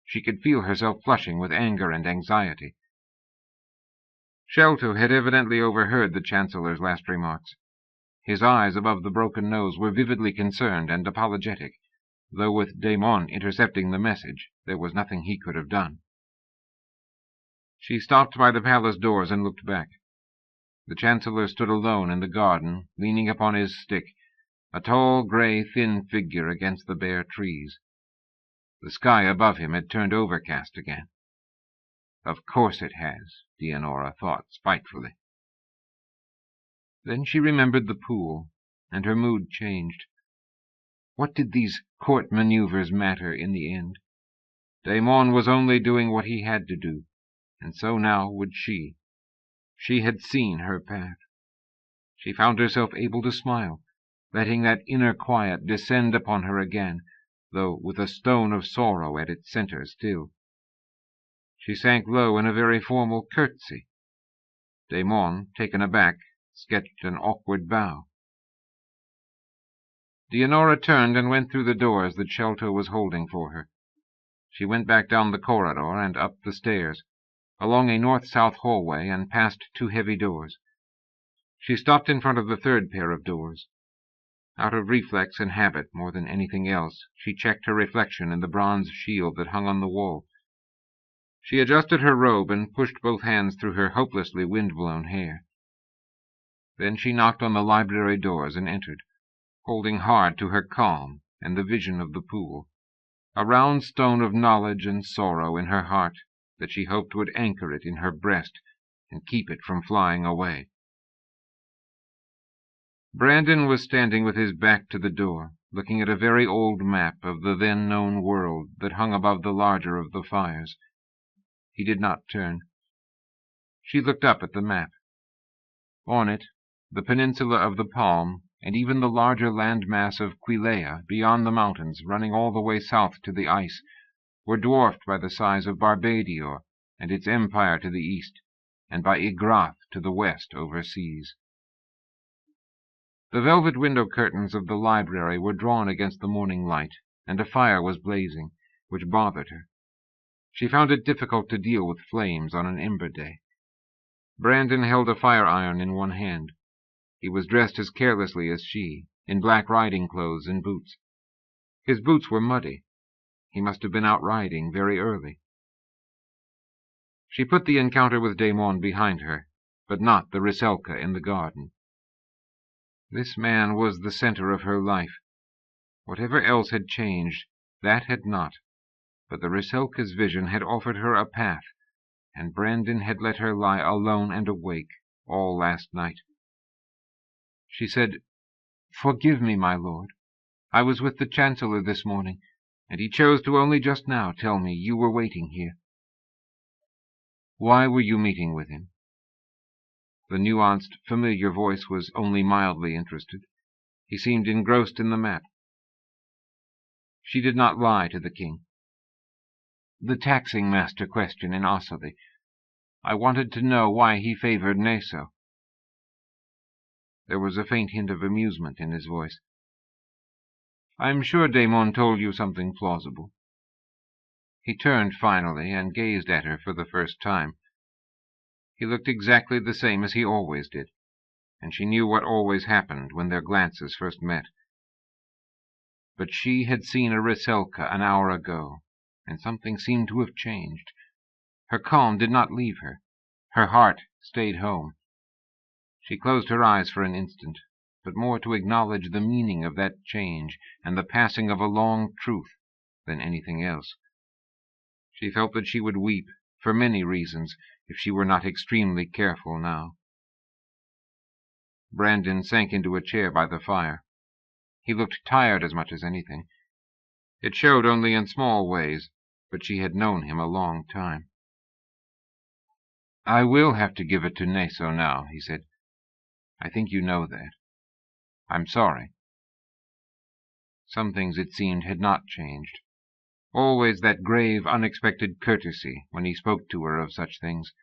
She could feel herself flushing with anger and anxiety. Sholto had evidently overheard the Chancellor's last remarks. His eyes above the broken nose were vividly concerned and apologetic, though with Daimon intercepting the message, there was nothing he could have done. She stopped by the palace doors and looked back. The Chancellor stood alone in the garden, leaning upon his stick, a tall, grey, thin figure against the bare trees. The sky above him had turned overcast again. Of course it has, Dianora thought spitefully. Then she remembered the pool, and her mood changed. What did these court maneuvers matter in the end? Daimon was only doing what he had to do, and so now would she. She had seen her path. She found herself able to smile, letting that inner quiet descend upon her again, though with a stone of sorrow at its center still. She sank low in a very formal curtsy. Daimon, taken aback, sketched an awkward bow. Dianora turned and went through the doors that Sholto was holding for her. She went back down the corridor and up the stairs, along a north-south hallway and past two heavy doors. She stopped in front of the third pair of doors. Out of reflex and habit more than anything else, she checked her reflection in the bronze shield that hung on the wall. She adjusted her robe and pushed both hands through her hopelessly wind-blown hair. Then she knocked on the library doors and entered, holding hard to her calm and the vision of the pool, a round stone of knowledge and sorrow in her heart that she hoped would anchor it in her breast and keep it from flying away. Brandon was standing with his back to the door, looking at a very old map of the then-known world that hung above the larger of the fires. He did not turn. She looked up at the map. On it, the peninsula of the Palm, and even the larger landmass of Quilea beyond the mountains running all the way south to the ice, were dwarfed by the size of Barbadior and its empire to the east, and by Ygrath to the west overseas. The velvet window curtains of the library were drawn against the morning light, and a fire was blazing, which bothered her. She found it difficult to deal with flames on an ember day. Brandon held a fire-iron in one hand. He was dressed as carelessly as she, in black riding clothes and boots. His boots were muddy. He must have been out riding very early. She put the encounter with Daimon behind her, but not the Riselka in the garden. This man was the center of her life. Whatever else had changed, that had not. But the Riselka's vision had offered her a path, and Brandon had let her lie alone and awake all last night. She said, "Forgive me, my lord. I was with the Chancellor this morning, and he chose to only just now tell me you were waiting here." "Why were you meeting with him?" The nuanced, familiar voice was only mildly interested. He seemed engrossed in the map. She did not lie to the king. "The taxing master question in Ossoli. I wanted to know why he favored Neso." There was a faint hint of amusement in his voice. "I'm sure Daimon told you something plausible." He turned finally and gazed at her for the first time. He looked exactly the same as he always did, and she knew what always happened when their glances first met. But she had seen a Riselka an hour ago, and something seemed to have changed. Her calm did not leave her. Her heart stayed home. She closed her eyes for an instant, but more to acknowledge the meaning of that change and the passing of a long truth than anything else. She felt that she would weep, for many reasons, if she were not extremely careful now. Brandon sank into a chair by the fire. He looked tired as much as anything. It showed only in small ways, but she had known him a long time. "I will have to give it to Neso now," he said. "I think you know that. I'm sorry." Some things, it seemed, had not changed. Always that grave, unexpected courtesy when he spoke to her of such things.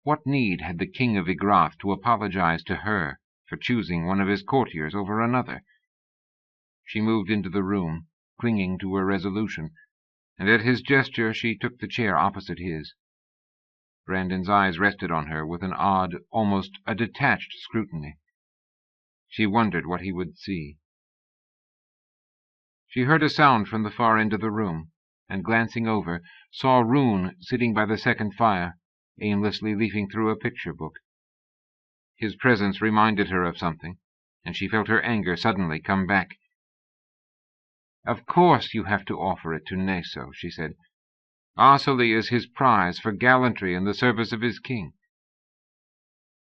What need had the king of Igrath to apologize to her for choosing one of his courtiers over another? She moved into the room, clinging to her resolution, and at his gesture she took the chair opposite his. Brandon's eyes rested on her with an odd, almost a detached scrutiny. She wondered what he would see. She heard a sound from the far end of the room, and glancing over, saw Rune sitting by the second fire, aimlessly leafing through a picture book. His presence reminded her of something, and she felt her anger suddenly come back. "Of course you have to offer it to Neso," she said. "Arsely is his prize for gallantry in the service of his king."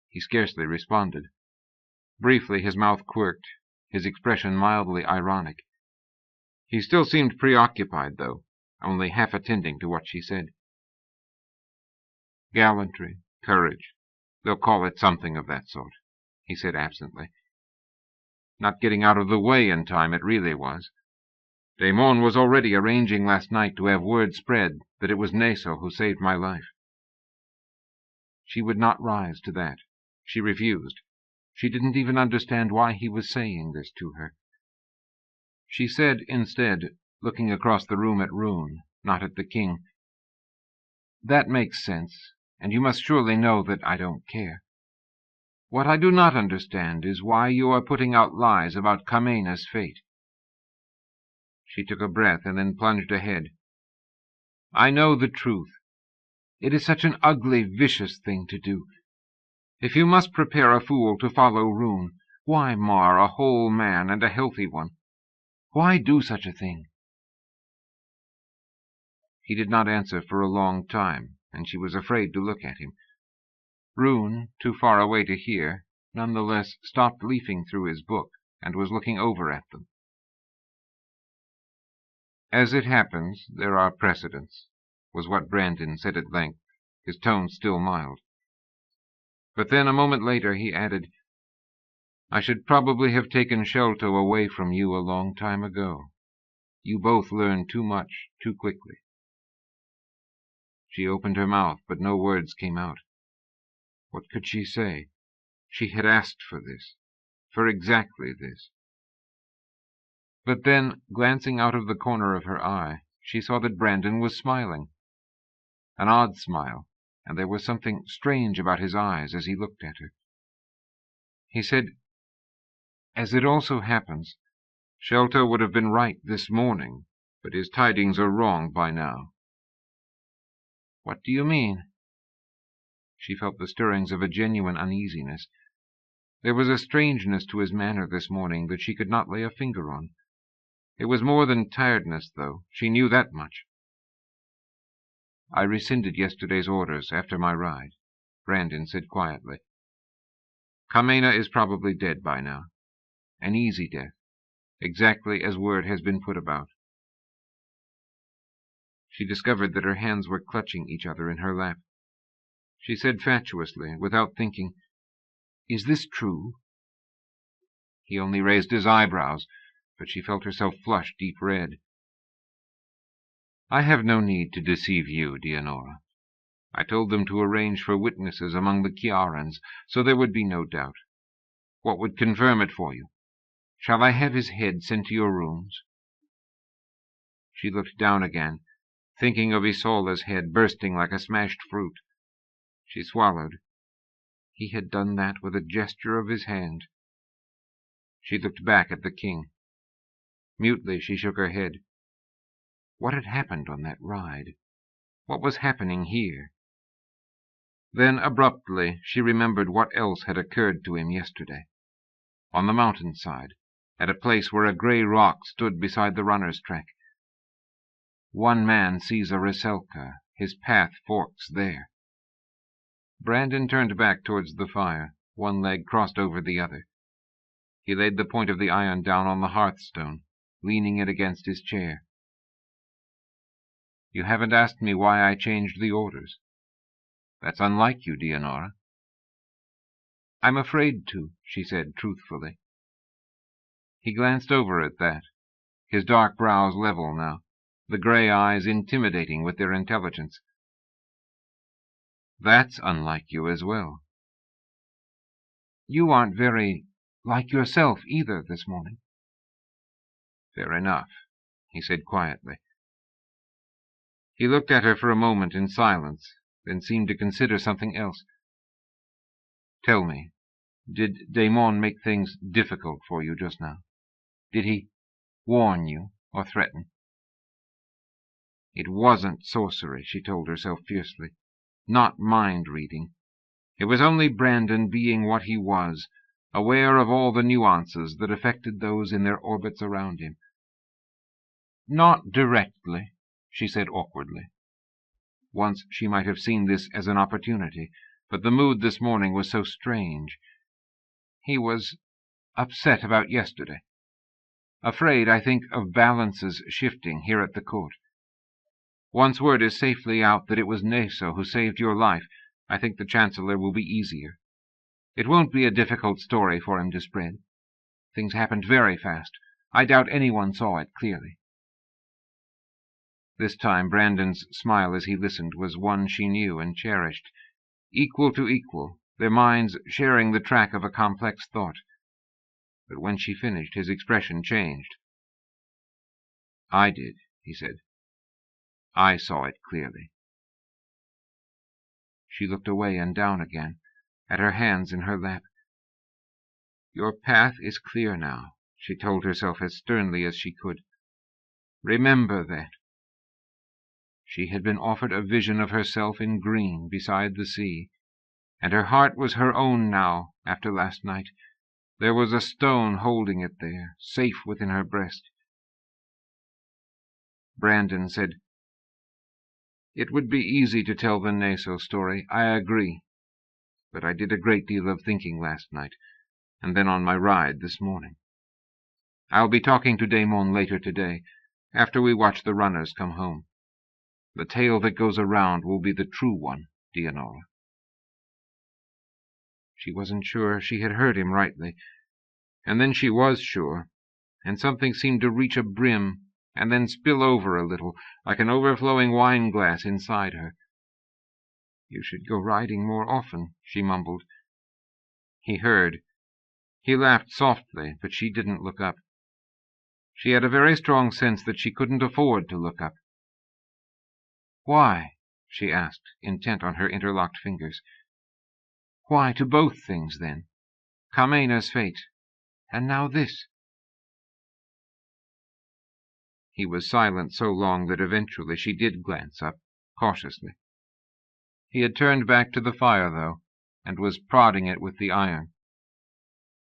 He scarcely responded. Briefly his mouth quirked, his expression mildly ironic. He still seemed preoccupied, though, only half attending to what she said. "Gallantry, courage, they'll call it something of that sort," he said absently. "Not getting out of the way in time, it really was. Daemon was already arranging last night to have word spread that it was Neso who saved my life." She would not rise to that. She refused. She didn't even understand why he was saying this to her. She said, instead, looking across the room at Rune, not at the king, "That makes sense, and you must surely know that I don't care. What I do not understand is why you are putting out lies about Kamena's fate." She took a breath and then plunged ahead. "I know the truth. It is such an ugly, vicious thing to do. If you must prepare a fool to follow Rune, why mar a whole man and a healthy one? Why do such a thing?" He did not answer for a long time, and she was afraid to look at him. Rune, too far away to hear, none the less stopped leafing through his book and was looking over at them. "As it happens, there are precedents," was what Brandon said at length, his tone still mild. But then, a moment later, he added, "I should probably have taken Sholto away from you a long time ago. You both learn too much too quickly." She opened her mouth, but no words came out. What could she say? She had asked for this, for exactly this. But then, glancing out of the corner of her eye, she saw that Brandon was smiling. An odd smile, and there was something strange about his eyes as he looked at her. He said, "As it also happens, Sholto would have been right this morning, but his tidings are wrong by now." "What do you mean?" She felt the stirrings of a genuine uneasiness. There was a strangeness to his manner this morning that she could not lay a finger on. It was more than tiredness, though. She knew that much. "I rescinded yesterday's orders after my ride," Brandon said quietly. "Kamena is probably dead by now. An easy death, exactly as word has been put about." She discovered that her hands were clutching each other in her lap. She said fatuously, without thinking, "Is this true?" He only raised his eyebrows, but she felt herself flush deep red. "I have no need to deceive you, Dianora. I told them to arrange for witnesses among the Chiarans, so there would be no doubt. What would confirm it for you? Shall I have his head sent to your rooms?" She looked down again, thinking of Isola's head bursting like a smashed fruit. She swallowed. He had done that with a gesture of his hand. She looked back at the king. Mutely she shook her head. What had happened on that ride? What was happening here? Then, abruptly, she remembered what else had occurred to him yesterday. On the mountainside, at a place where a grey rock stood beside the runner's track. One man sees a Rusalka. His path forks there. Brandon turned back towards the fire, one leg crossed over the other. He laid the point of the iron down on the hearthstone, leaning it against his chair. "You haven't asked me why I changed the orders. That's unlike you, Dianora." "I'm afraid to," she said truthfully. He glanced over at that, his dark brows level now, the grey eyes intimidating with their intelligence. "That's unlike you as well." "You aren't very like yourself either this morning." "Fair enough," he said quietly. He looked at her for a moment in silence, then seemed to consider something else. "Tell me, did Damon make things difficult for you just now? Did he warn you or threaten?" It wasn't sorcery, she told herself fiercely. Not mind-reading. It was only Brandon being what he was, aware of all the nuances that affected those in their orbits around him. "Not directly," she said awkwardly. Once she might have seen this as an opportunity, but the mood this morning was so strange. "He was upset about yesterday. Afraid, I think, of balances shifting here at the court. Once word is safely out that it was Naso who saved your life, I think the Chancellor will be easier. It won't be a difficult story for him to spread. Things happened very fast. I doubt anyone saw it clearly." This time Brandon's smile as he listened was one she knew and cherished. Equal to equal, their minds sharing the track of a complex thought. But when she finished, his expression changed. "I did," he said. "I saw it clearly." She looked away and down again, at her hands in her lap. "Your path is clear now," she told herself as sternly as she could. "Remember that." She had been offered a vision of herself in green beside the sea, and her heart was her own now after last night. There was a stone holding it there, safe within her breast. Brandon said, "It would be easy to tell the Naso story, I agree, but I did a great deal of thinking last night, and then on my ride this morning. I'll be talking to Damon later today, after we watch the runners come home. The tale that goes around will be the true one, Dianora." She wasn't sure she had heard him rightly, and then she was sure, and something seemed to reach a brim and then spill over a little, like an overflowing wine-glass inside her. "You should go riding more often," she mumbled. He heard. He laughed softly, but she didn't look up. She had a very strong sense that she couldn't afford to look up. "Why?" she asked, intent on her interlocked fingers. "Why to both things, then? Carmena's fate, and now this?" He was silent so long that eventually she did glance up, cautiously. He had turned back to the fire, though, and was prodding it with the iron.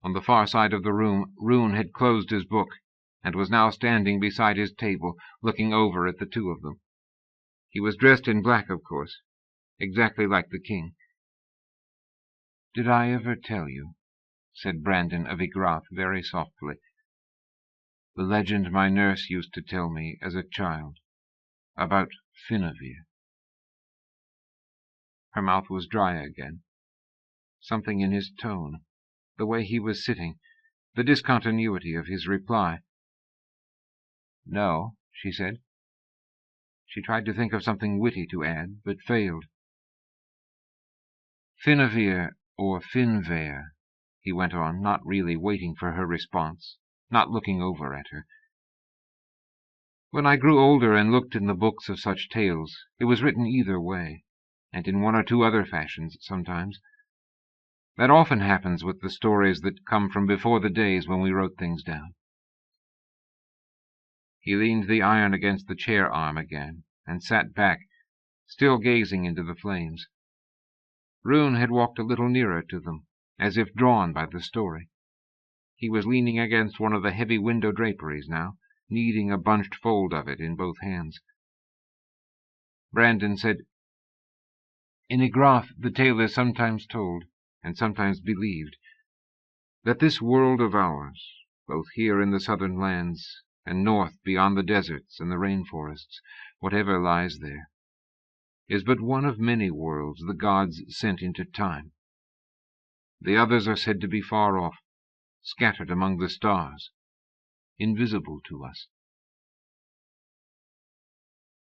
On the far side of the room, Rune had closed his book, and was now standing beside his table, looking over at the two of them. He was dressed in black, of course, exactly like the king. "Did I ever tell you," said Brandon of Ygrath very softly, "the legend my nurse used to tell me as a child, about Finavir?" Her mouth was dry again. Something in his tone, the way he was sitting, the discontinuity of his reply. "No," she said. She tried to think of something witty to add, but failed. "Finavir, or Finvair," he went on, not really waiting for her response, not looking over at her. "When I grew older and looked in the books of such tales, it was written either way, and in one or two other fashions sometimes. That often happens with the stories that come from before the days when we wrote things down." He leaned the iron against the chair arm again, and sat back, still gazing into the flames. Rune had walked a little nearer to them, as if drawn by the story. He was leaning against one of the heavy window draperies now, kneading a bunched fold of it in both hands. Brandon said, "In Ygrath the tale is sometimes told, and sometimes believed. that this world of ours, both here in the southern lands and north beyond the deserts and the rainforests, whatever lies there, is but one of many worlds the gods sent into time. The others are said to be far off, scattered among the stars, invisible to us.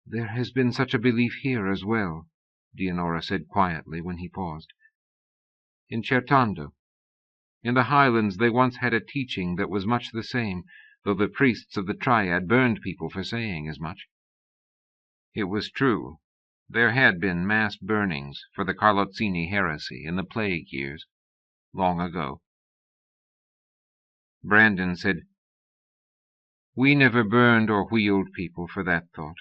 There has been such a belief here as well, Dianora said quietly when he paused. In Certando, in the highlands, they once had a teaching that was much the same, though the priests of the Triad burned people for saying as much. It was true. There had been mass burnings for the Carlozzini heresy in the plague years, long ago. Brandon said, "We never burned or wheeled people for that thought.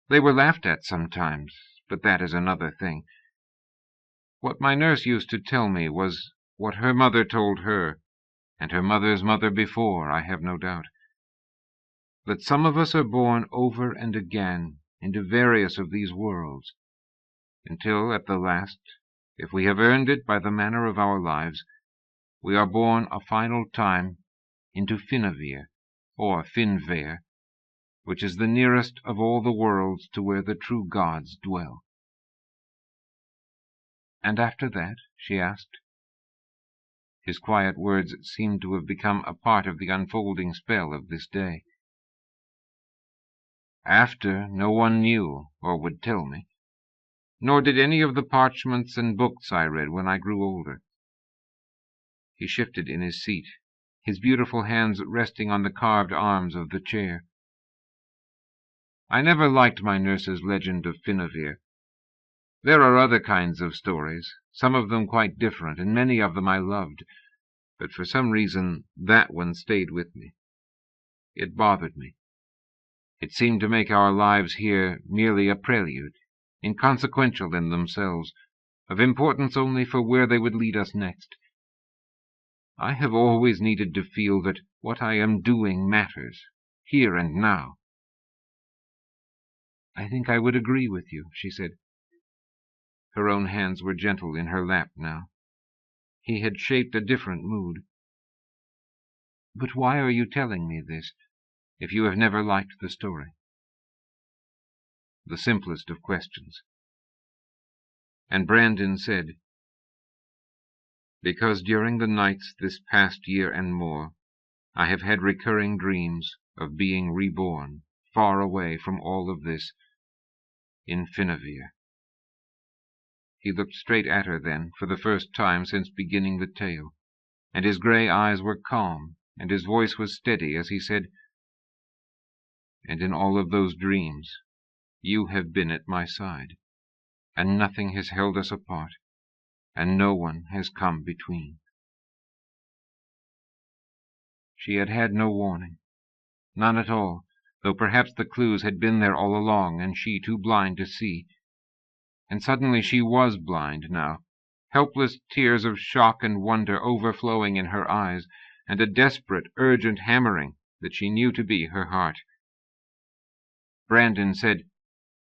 They were laughed at sometimes, but that is another thing. What my nurse used to tell me was what her mother told her, and her mother's mother before, I have no doubt. That some of us are born over and again into various of these worlds, until at the last, if we have earned it by the manner of our lives, we are born a final time into Finnavir, or Finver, which is the nearest of all the worlds to where the true gods dwell." "And after that?" she asked. His quiet words seemed to have become a part of the unfolding spell of this day. "After, no one knew or would tell me, nor did any of the parchments and books I read when I grew older." He shifted in his seat, his beautiful hands resting on the carved arms of the chair. "I never liked my nurse's legend of Finnavir. There are other kinds of stories, some of them quite different, and many of them I loved, but for some reason that one stayed with me. It bothered me. It seemed to make our lives here merely a prelude, inconsequential in themselves, of importance only for where they would lead us next. I have always needed to feel that what I am doing matters, here and now." "I think I would agree with you," she said. Her own hands were gentle in her lap now. He had shaped a different mood. "But why are you telling me this, if you have never liked the story?" The simplest of questions. And Brandon said, "Because during the nights this past year and more, I have had recurring dreams of being reborn, far away from all of this, in Finnavir." He looked straight at her then, for the first time since beginning the tale, and his grey eyes were calm, and his voice was steady as he said, "And in all of those dreams, you have been at my side, and nothing has held us apart, and no one has come between." She had had no warning, none at all, though perhaps the clues had been there all along, and she too blind to see. And suddenly she was blind now, helpless tears of shock and wonder overflowing in her eyes, and a desperate, urgent hammering that she knew to be her heart. Brandon said,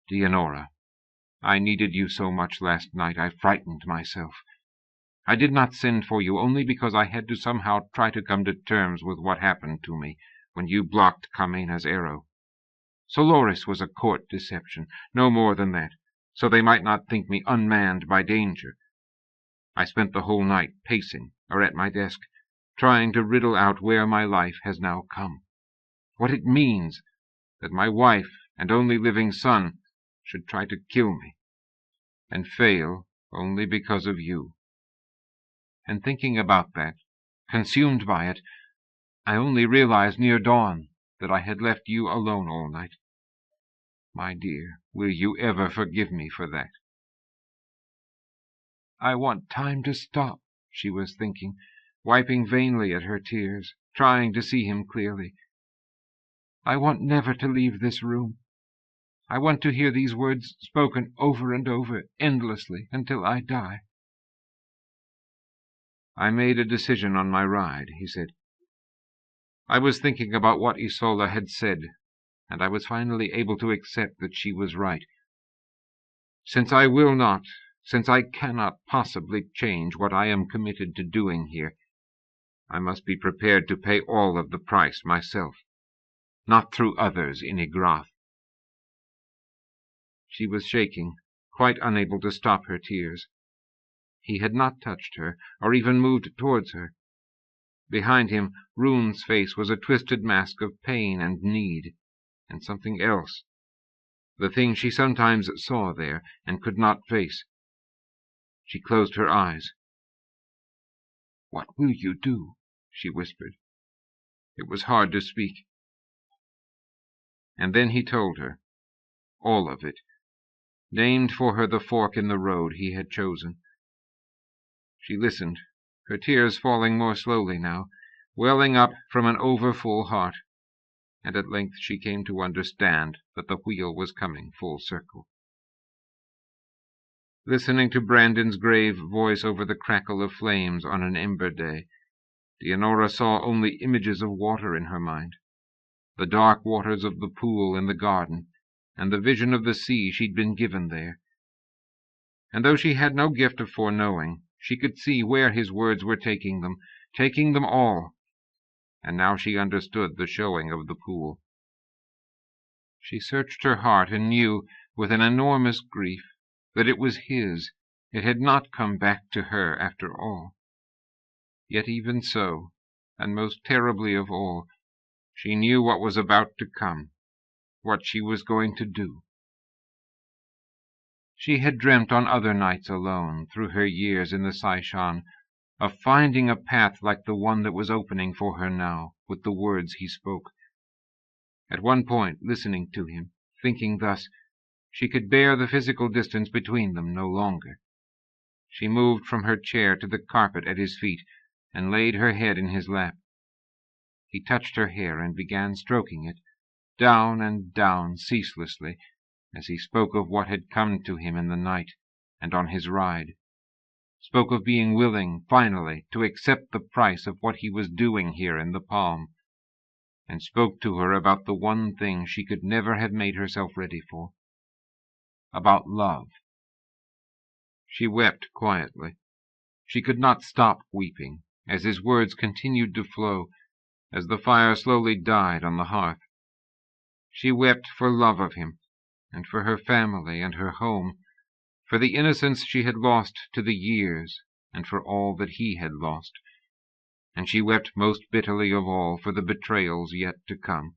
"Dianora, I needed you so much last night I frightened myself. I did not send for you only because I had to somehow try to come to terms with what happened to me when you blocked Carmena's arrow. Soloris was a court deception, no more than that, so they might not think me unmanned by danger. I spent the whole night pacing, or at my desk, trying to riddle out where my life has now come. What it means that my wife and only living son should try to kill me, and fail only because of you. And thinking about that, consumed by it, I only realized near dawn that I had left you alone all night. My dear, will you ever forgive me for that?" "I want time to stop," she was thinking, wiping vainly at her tears, trying to see him clearly. "I want never to leave this room. I want to hear these words spoken over and over, endlessly, until I die." "I made a decision on my ride," he said. "I was thinking about what Isola had said, and I was finally able to accept that she was right. Since I will not, since I cannot possibly change what I am committed to doing here, I must be prepared to pay all of the price myself, not through others in Igrath." She was shaking, quite unable to stop her tears. He had not touched her, or even moved towards her. Behind him, Rune's face was a twisted mask of pain and need, and something else, the thing she sometimes saw there and could not face. She closed her eyes. "What will you do?" she whispered. It was hard to speak. And then he told her, all of it, named for her the fork in the road he had chosen. She listened, her tears falling more slowly now, welling up from an over-full heart, and at length she came to understand that the wheel was coming full circle. Listening to Brandon's grave voice over the crackle of flames on an ember day, Leonora saw only images of water in her mind, the dark waters of the pool in the garden, and the vision of the sea she'd been given there. And though she had no gift of foreknowing, she could see where his words were taking them all, and now she understood the showing of the pool. She searched her heart and knew, with an enormous grief, that it was his. It had not come back to her after all. Yet even so, and most terribly of all, she knew what was about to come, what she was going to do. She had dreamt on other nights alone, through her years in the Saishan, of finding a path like the one that was opening for her now, with the words he spoke. At one point, listening to him, thinking thus, she could bear the physical distance between them no longer. She moved from her chair to the carpet at his feet, and laid her head in his lap. He touched her hair and began stroking it, down and down ceaselessly, as he spoke of what had come to him in the night and on his ride, spoke of being willing, finally, to accept the price of what he was doing here in the palm, and spoke to her about the one thing she could never have made herself ready for, about love. She wept quietly. She could not stop weeping, as his words continued to flow, as the fire slowly died on the hearth. She wept for love of him, and for her family and her home, for the innocence she had lost to the years, and for all that he had lost. And she wept most bitterly of all for the betrayals yet to come,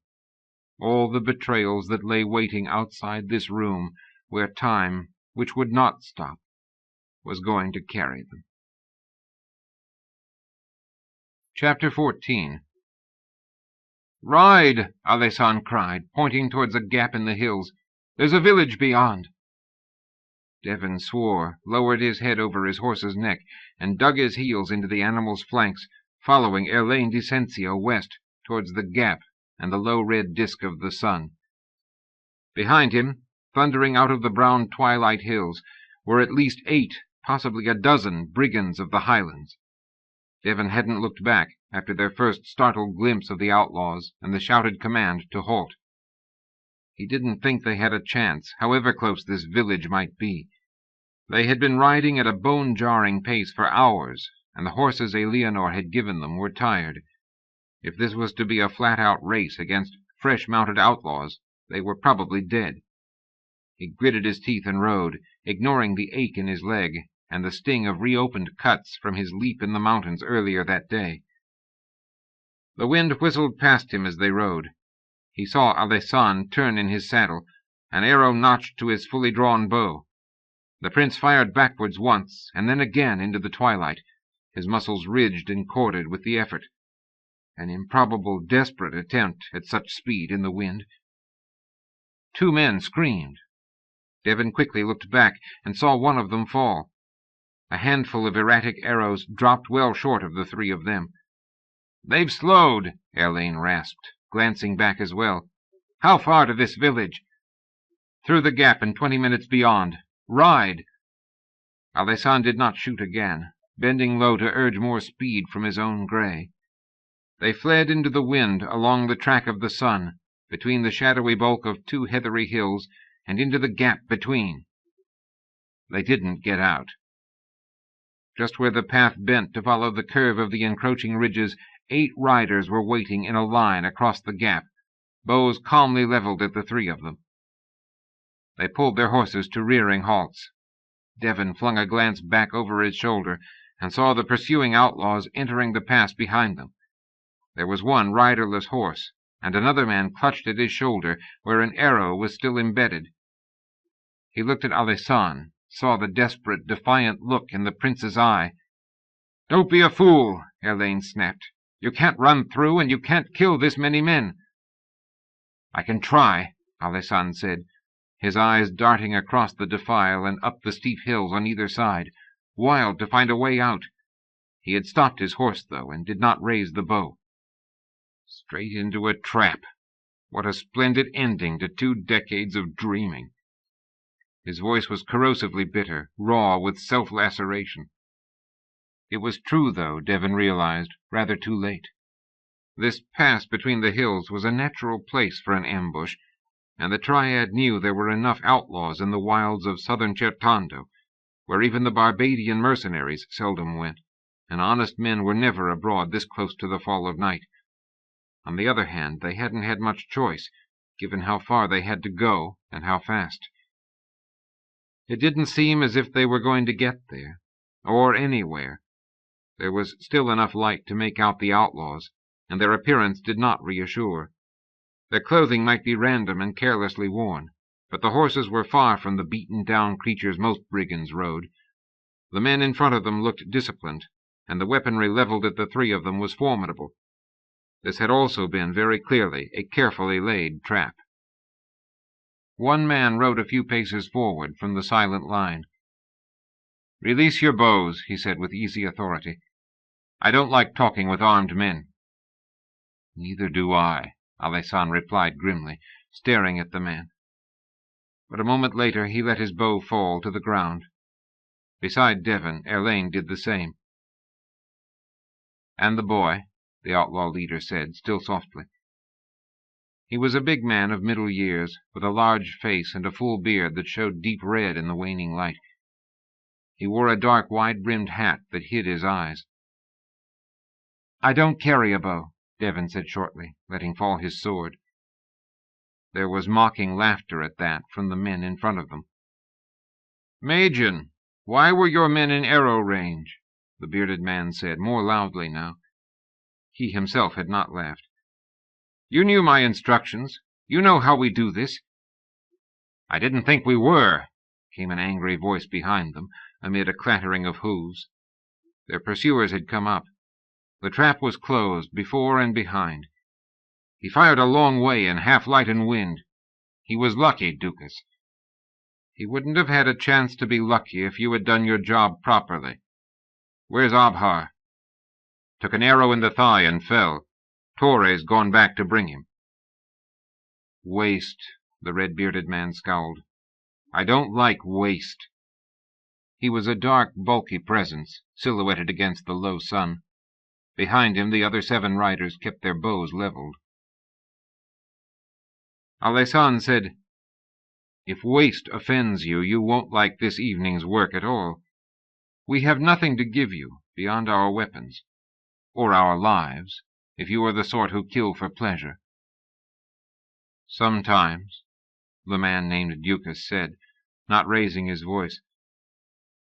all the betrayals that lay waiting outside this room, where time, which would not stop, was going to carry them. Chapter 14. "Ride!" Alessan cried, pointing towards a gap in the hills. "There's a village beyond." Devon swore, lowered his head over his horse's neck, and dug his heels into the animal's flanks, following Erlaine Dicencio west, towards the gap and the low red disk of the sun. Behind him, thundering out of the brown twilight hills, were at least 8, possibly a dozen, brigands of the Highlands. Devon hadn't looked back after their first startled glimpse of the outlaws and the shouted command to halt. He didn't think they had a chance, however close this village might be. They had been riding at a bone-jarring pace for hours, and the horses Eleanor had given them were tired. If this was to be a flat-out race against fresh-mounted outlaws, they were probably dead. He gritted his teeth and rode, ignoring the ache in his leg and the sting of reopened cuts from his leap in the mountains earlier that day. The wind whistled past him as they rode. He saw Alessan turn in his saddle, an arrow notched to his fully drawn bow. The prince fired backwards once, and then again into the twilight, his muscles ridged and corded with the effort. An improbable, desperate attempt at such speed in the wind. 2 men screamed. Devon quickly looked back and saw one of them fall. A handful of erratic arrows dropped well short of the 3 of them. "They've slowed," Erlaine rasped, glancing back as well. "How far to this village?" "Through the gap and 20 minutes beyond. Ride!" Alessan did not shoot again, bending low to urge more speed from his own grey. They fled into the wind along the track of the sun, between the shadowy bulk of 2 heathery hills, and into the gap between. They didn't get out. Just where the path bent to follow the curve of the encroaching ridges, 8 riders were waiting in a line across the gap, bows calmly leveled at the 3 of them. They pulled their horses to rearing halts. Devon flung a glance back over his shoulder and saw the pursuing outlaws entering the pass behind them. There was one riderless horse, and another man clutched at his shoulder where an arrow was still embedded. He looked at Alessan, saw the desperate, defiant look in the prince's eye. "Don't be a fool," Erlaine snapped. "You can't run through, and you can't kill this many men." "I can try," Alessan said, his eyes darting across the defile and up the steep hills on either side, wild to find a way out. He had stopped his horse, though, and did not raise the bow. Straight into a trap. What a splendid ending to 2 decades of dreaming. His voice was corrosively bitter, raw with self-laceration. It was true, though, Devon realized, rather too late. This pass between the hills was a natural place for an ambush, and the Triad knew there were enough outlaws in the wilds of southern Certando, where even the Barbadian mercenaries seldom went, and honest men were never abroad this close to the fall of night. On the other hand, they hadn't had much choice, given how far they had to go and how fast. It didn't seem as if they were going to get there, or anywhere. There was still enough light to make out the outlaws, and their appearance did not reassure. Their clothing might be random and carelessly worn, but the horses were far from the beaten-down creatures most brigands rode. The men in front of them looked disciplined, and the weaponry leveled at the 3 of them was formidable. This had also been, very clearly, a carefully laid trap. One man rode a few paces forward from the silent line. "Release your bows," he said with easy authority. "I don't like talking with armed men." "Neither do I," Alessan replied grimly, staring at the man. But a moment later he let his bow fall to the ground. Beside Devon, Erlaine did the same. "And the boy," the outlaw leader said, still softly. He was a big man of middle years, with a large face and a full beard that showed deep red in the waning light. He wore a dark, wide-brimmed hat that hid his eyes. "I don't carry a bow," Devon said shortly, letting fall his sword. There was mocking laughter at that from the men in front of them. "Magian, why were your men in arrow range?" the bearded man said, more loudly now. He himself had not laughed. "You knew my instructions. You know how we do this." "I didn't think we were," came an angry voice behind them, amid a clattering of hooves. Their pursuers had come up. The trap was closed, before and behind. "He fired a long way in half-light and wind. He was lucky, Dukas." "He wouldn't have had a chance to be lucky if you had done your job properly. Where's Abhar?" "Took an arrow in the thigh and fell. Torre's gone back to bring him." "Waste," the red-bearded man scowled. "I don't like waste." He was a dark, bulky presence, silhouetted against the low sun. Behind him, the other 7 riders kept their bows leveled. Alessan said, "If waste offends you, you won't like this evening's work at all. We have nothing to give you beyond our weapons, or our lives, if you are the sort who kill for pleasure." "Sometimes," the man named Dukas said, not raising his voice.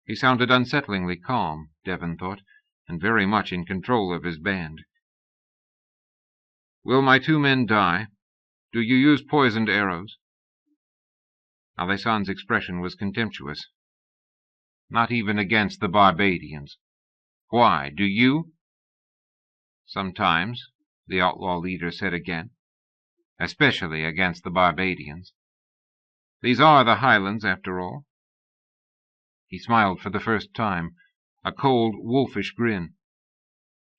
He sounded unsettlingly calm, Devon thought, and very much in control of his band. "Will my 2 men die? Do you use poisoned arrows?" Alessan's expression was contemptuous. "Not even against the Barbadians. Why, do you?" "Sometimes," the outlaw leader said again. "Especially against the Barbadians. These are the Highlands, after all." He smiled for the first time, a cold, wolfish grin.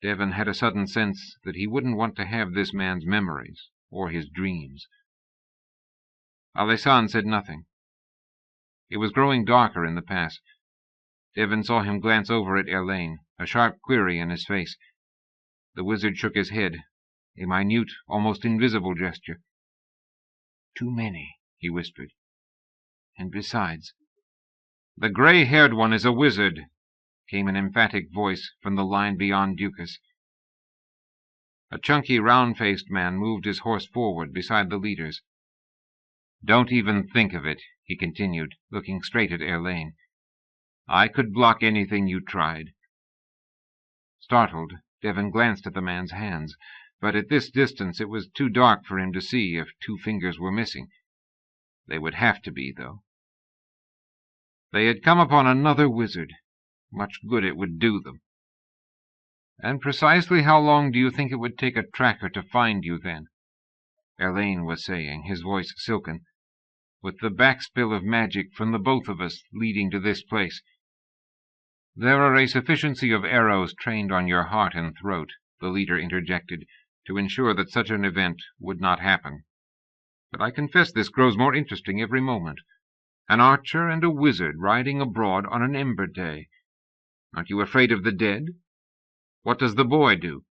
Devon had a sudden sense that he wouldn't want to have this man's memories, or his dreams. Alessan said nothing. It was growing darker in the pass. Devon saw him glance over at Erlaine, a sharp query in his face. The wizard shook his head, a minute, almost invisible gesture. "Too many," he whispered. "And besides—" "The gray-haired one is a wizard," came an emphatic voice from the line beyond Ducas. A chunky, round-faced man moved his horse forward beside the leaders. "Don't even think of it," he continued, looking straight at Erlaine. "I could block anything you tried." Startled, Devon glanced at the man's hands, but at this distance it was too dark for him to see if 2 fingers were missing. They would have to be, though. They had come upon another wizard. Much good it would do them. "And precisely how long do you think it would take a tracker to find you, then?" Erlaine was saying, his voice silken. "With the backspill of magic from the both of us leading to this place." "There are a sufficiency of arrows trained on your heart and throat," the leader interjected, to ensure that such an event would not happen. "But I confess this grows more interesting every moment. An archer and a wizard riding abroad on an ember day. Aren't you afraid of the dead? What does the boy do?"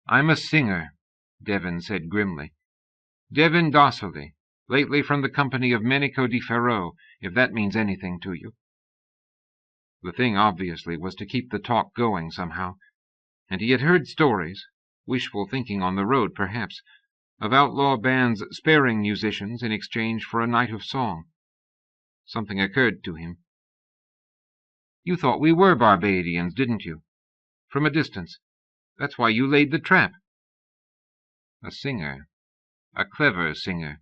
"I'm a singer," Devon said grimly. "Devon Dociley, lately from the company of Menico di Ferro, if that means anything to you." The thing, obviously, was to keep the talk going somehow, and he had heard stories, wishful thinking on the road perhaps, of outlaw bands sparing musicians in exchange for a night of song. Something occurred to him. "You thought we were Barbadians, didn't you? From a distance. That's why you laid the trap." "A singer. A clever singer,"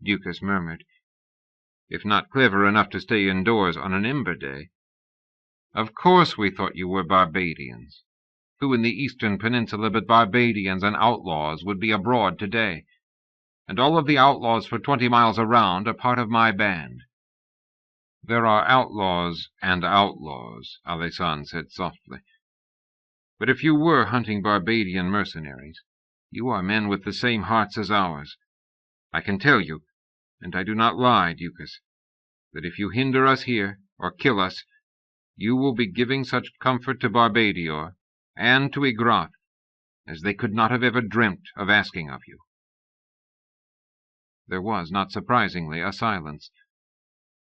Ducas murmured. "If not clever enough to stay indoors on an ember day. Of course we thought you were Barbadians. Who in the eastern peninsula but Barbadians and outlaws would be abroad today? And all of the outlaws for 20 miles around are part of my band." "There are outlaws and outlaws," Alessandro said softly. "But if you were hunting Barbadian mercenaries, you are men with the same hearts as ours. I can tell you, and I do not lie, Ducas, that if you hinder us here, or kill us, you will be giving such comfort to Barbadior and to Igrath as they could not have ever dreamt of asking of you." There was, not surprisingly, a silence.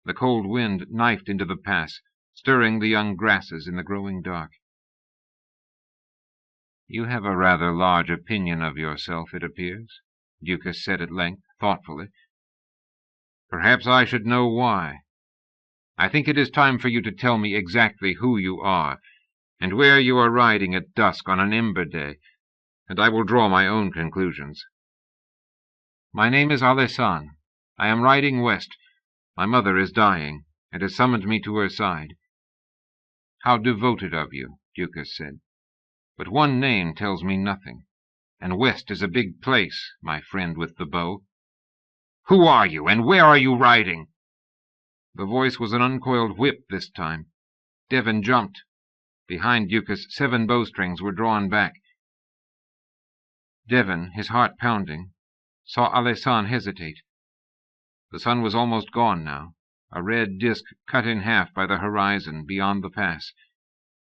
The cold wind knifed into the pass, stirring the young grasses in the growing dark. "You have a rather large opinion of yourself, it appears," Ducas said at length, thoughtfully. "Perhaps I should know why. I think it is time for you to tell me exactly who you are, and where you are riding at dusk on an ember day, and I will draw my own conclusions." "My name is Alessandro. I am riding west. My mother is dying, and has summoned me to her side." "How devoted of you," Ducas said. "But one name tells me nothing, and west is a big place, my friend with the bow." "Who are you, and where are you riding?" The voice was an uncoiled whip this time. Devon jumped. Behind Ducas, 7 bowstrings were drawn back. Devon, his heart pounding, saw Alessandro hesitate. The sun was almost gone now, a red disk cut in half by the horizon beyond the pass.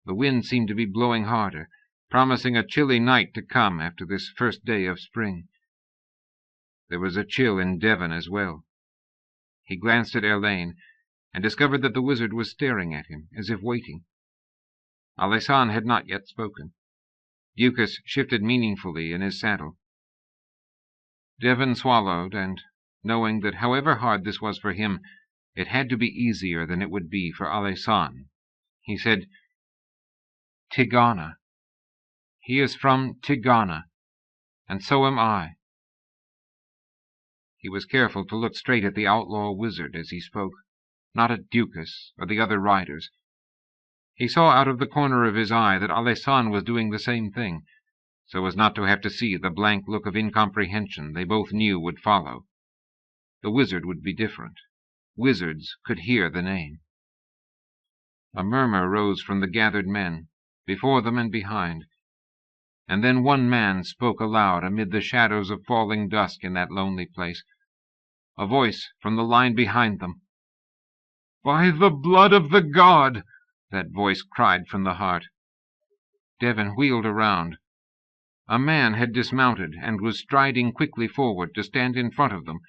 The wind seemed to be blowing harder, promising a chilly night to come after this first day of spring. There was a chill in Devon as well. He glanced at Erlaine, and discovered that the wizard was staring at him, as if waiting. Alessandro had not yet spoken. Ducas shifted meaningfully in his saddle. Devon swallowed, and, knowing that however hard this was for him, it had to be easier than it would be for Alessandro, he said, "Tigana. He is from Tigana, and so am I." He was careful to look straight at the outlaw wizard as he spoke, not at Ducas or the other riders. He saw out of the corner of his eye that Alessandro was doing the same thing, so as not to have to see the blank look of incomprehension they both knew would follow. The wizard would be different. Wizards could hear the name. A murmur rose from the gathered men, before them and behind, and then one man spoke aloud amid the shadows of falling dusk in that lonely place. A voice from the line behind them. "By the blood of the god!" that voice cried from the heart. Devon wheeled around. A man had dismounted and was striding quickly forward to stand in front of them.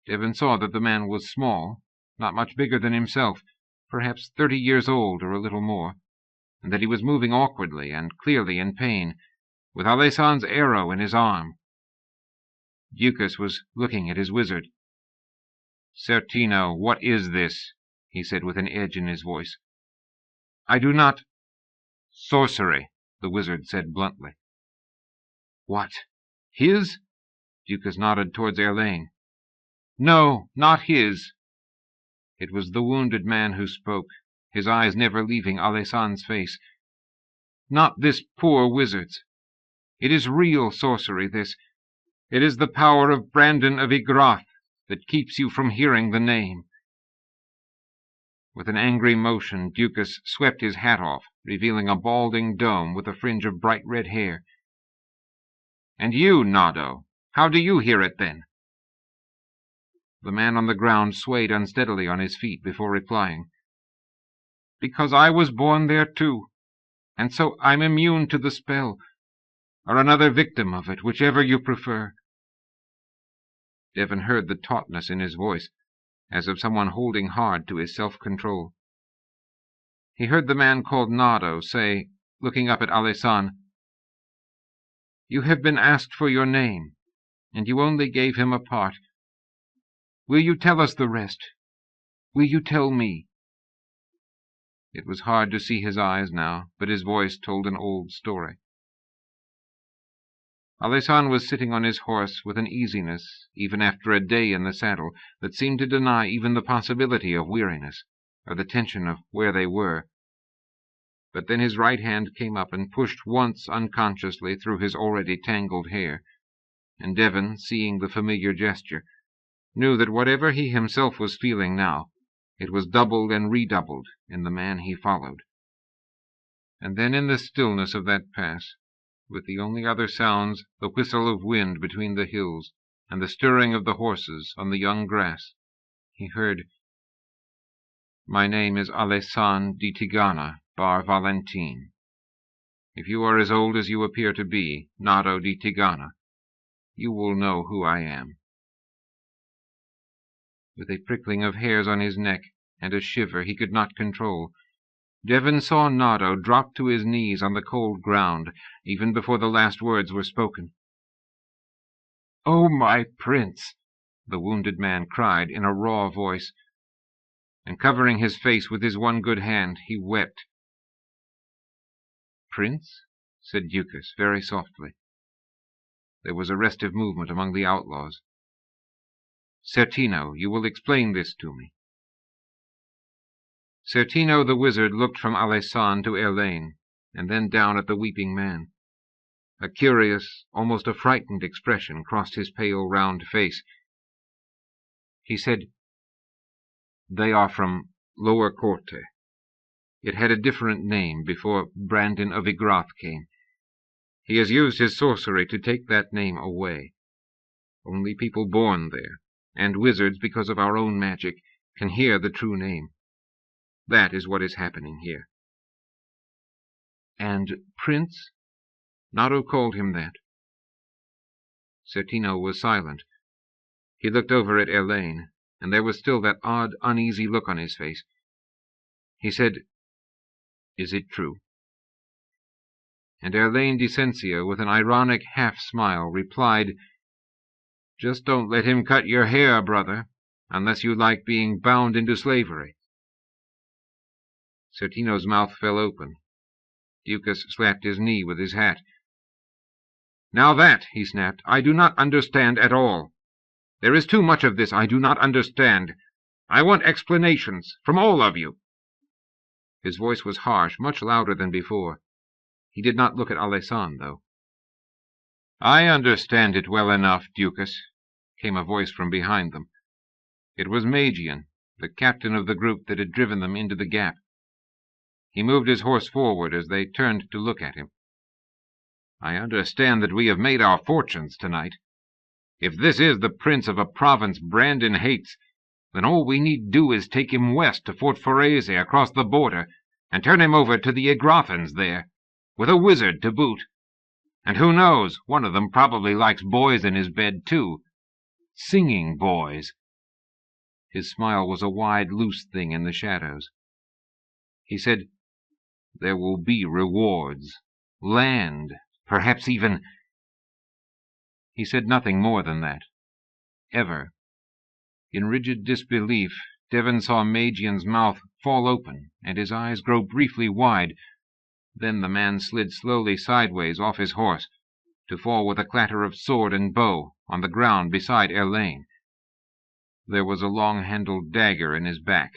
Devon saw that the man was small, not much bigger than himself, perhaps 30 years old or a little more, and that he was moving awkwardly and clearly in pain, with Alessand's arrow in his arm. Ducas was looking at his wizard. "Certino, what is this?" he said with an edge in his voice. "I do not—" "Sorcery," the wizard said bluntly. "What? His?" Ducas nodded towards Erlaine. "No, not his." It was the wounded man who spoke, his eyes never leaving Alessand's face. "Not this poor wizard's. It is real sorcery, this. It is the power of Brandon of Ygrath that keeps you from hearing the name." With an angry motion, Ducas swept his hat off, revealing a balding dome with a fringe of bright red hair. "And you, Nado, how do you hear it, then?" The man on the ground swayed unsteadily on his feet before replying. "Because I was born there too, and so I'm immune to the spell, or another victim of it, whichever you prefer." Devon heard the tautness in his voice, as of someone holding hard to his self-control. He heard the man called Nado say, looking up at Alessand, "You have been asked for your name, and you only gave him a part. Will you tell us the rest? Will you tell me?" It was hard to see his eyes now, but his voice told an old story. Alessand was sitting on his horse with an easiness, even after a day in the saddle, that seemed to deny even the possibility of weariness, or the tension of where they were. But then his right hand came up and pushed once unconsciously through his already tangled hair, and Devon, seeing the familiar gesture, knew that whatever he himself was feeling now, it was doubled and redoubled in the man he followed. And then in the stillness of that pass, with the only other sounds the whistle of wind between the hills and the stirring of the horses on the young grass, he heard, "My name is Alessand di Tigana, bar Valentine. If you are as old as you appear to be, Nado di Tigana, you will know who I am." With a prickling of hairs on his neck and a shiver he could not control, Devon saw Nado drop to his knees on the cold ground even before the last words were spoken. "Oh, my prince!" the wounded man cried in a raw voice, and covering his face with his one good hand, he wept. "Prince?" said Ducas very softly. There was a restive movement among the outlaws. "Certino, you will explain this to me." Certino the wizard looked from Alessand to Erlaine, and then down at the weeping man. A curious, almost a frightened expression crossed his pale, round face. He said, "They are from Lower Corte. It had a different name before Brandon of Ygrath came. He has used his sorcery to take that name away. Only people born there, and wizards, because of our own magic, can hear the true name. That is what is happening here." "And Prince?" Nado called him that. Certino was silent. He looked over at Erlaine, and there was still that odd, uneasy look on his face. He said, "Is it true?" And Erlaine Dicensio, with an ironic half-smile, replied, "Just don't let him cut your hair, brother, unless you like being bound into slavery." Certino's mouth fell open. Ducas slapped his knee with his hat. "Now that," he snapped, "I do not understand at all. There is too much of this I do not understand. I want explanations from all of you." His voice was harsh, much louder than before. He did not look at Alessand, though. "I understand it well enough, Ducas," came a voice from behind them. It was Magian, the captain of the group that had driven them into the gap. He moved his horse forward as they turned to look at him. "I understand that we have made our fortunes tonight. If this is the prince of a province Brandon hates, then all we need do is take him west to Fort Forese across the border, and turn him over to the Ygrathans there, with a wizard to boot. And who knows, one of them probably likes boys in his bed too. Singing boys." His smile was a wide, loose thing in the shadows. He said, "There will be rewards. Land. Perhaps even—" He said nothing more than that. Ever. In rigid disbelief, Devon saw Magian's mouth fall open and his eyes grow briefly wide. Then the man slid slowly sideways off his horse, to fall with a clatter of sword and bow on the ground beside Erlaine. There was a long-handled dagger in his back.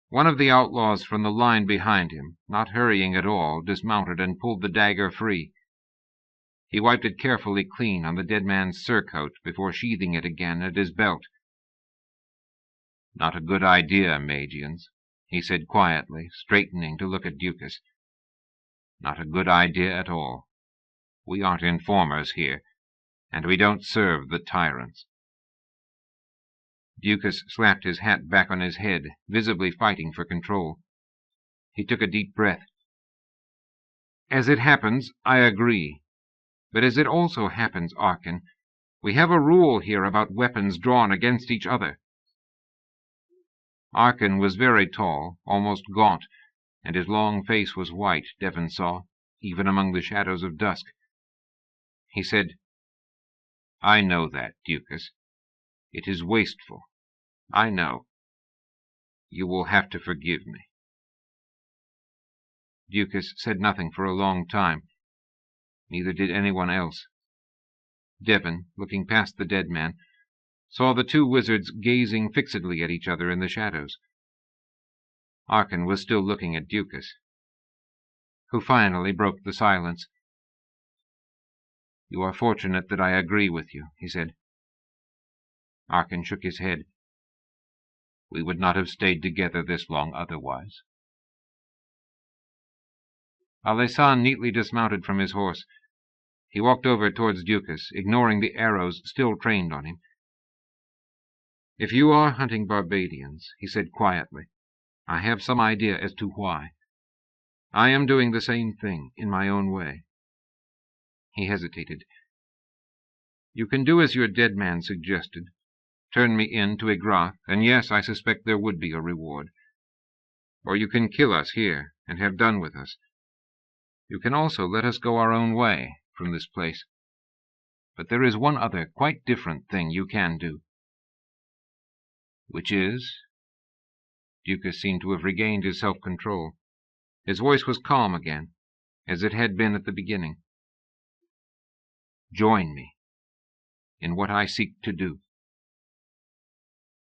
One of the outlaws from the line behind him, not hurrying at all, dismounted and pulled the dagger free. He wiped it carefully clean on the dead man's surcoat before sheathing it again at his belt. "Not a good idea, Magians," he said quietly, straightening to look at Ducas. "Not a good idea at all. We aren't informers here, and we don't serve the tyrants." Ducas slapped his hat back on his head, visibly fighting for control. He took a deep breath. "As it happens, I agree. But as it also happens, Arkin, we have a rule here about weapons drawn against each other." Arkin was very tall, almost gaunt, and his long face was white, Devon saw, even among the shadows of dusk. He said, "I know that, Ducas. It is wasteful. I know. You will have to forgive me." Ducas said nothing for a long time. Neither did anyone else. Devon, looking past the dead man, saw the two wizards gazing fixedly at each other in the shadows. Arkin was still looking at Ducas, who finally broke the silence. "You are fortunate that I agree with you," he said. Arkin shook his head. "We would not have stayed together this long otherwise." Alessan neatly dismounted from his horse. He walked over towards Ducas, ignoring the arrows still trained on him. "If you are hunting Barbadians," he said quietly, "I have some idea as to why. I am doing the same thing in my own way." He hesitated. "You can do as your dead man suggested. Turn me in to Igrath, and yes, I suspect there would be a reward. Or you can kill us here and have done with us. You can also let us go our own way from this place. But there is one other quite different thing you can do." "Which is?" Ducas seemed to have regained his self-control. His voice was calm again, as it had been at the beginning. "Join me in what I seek to do.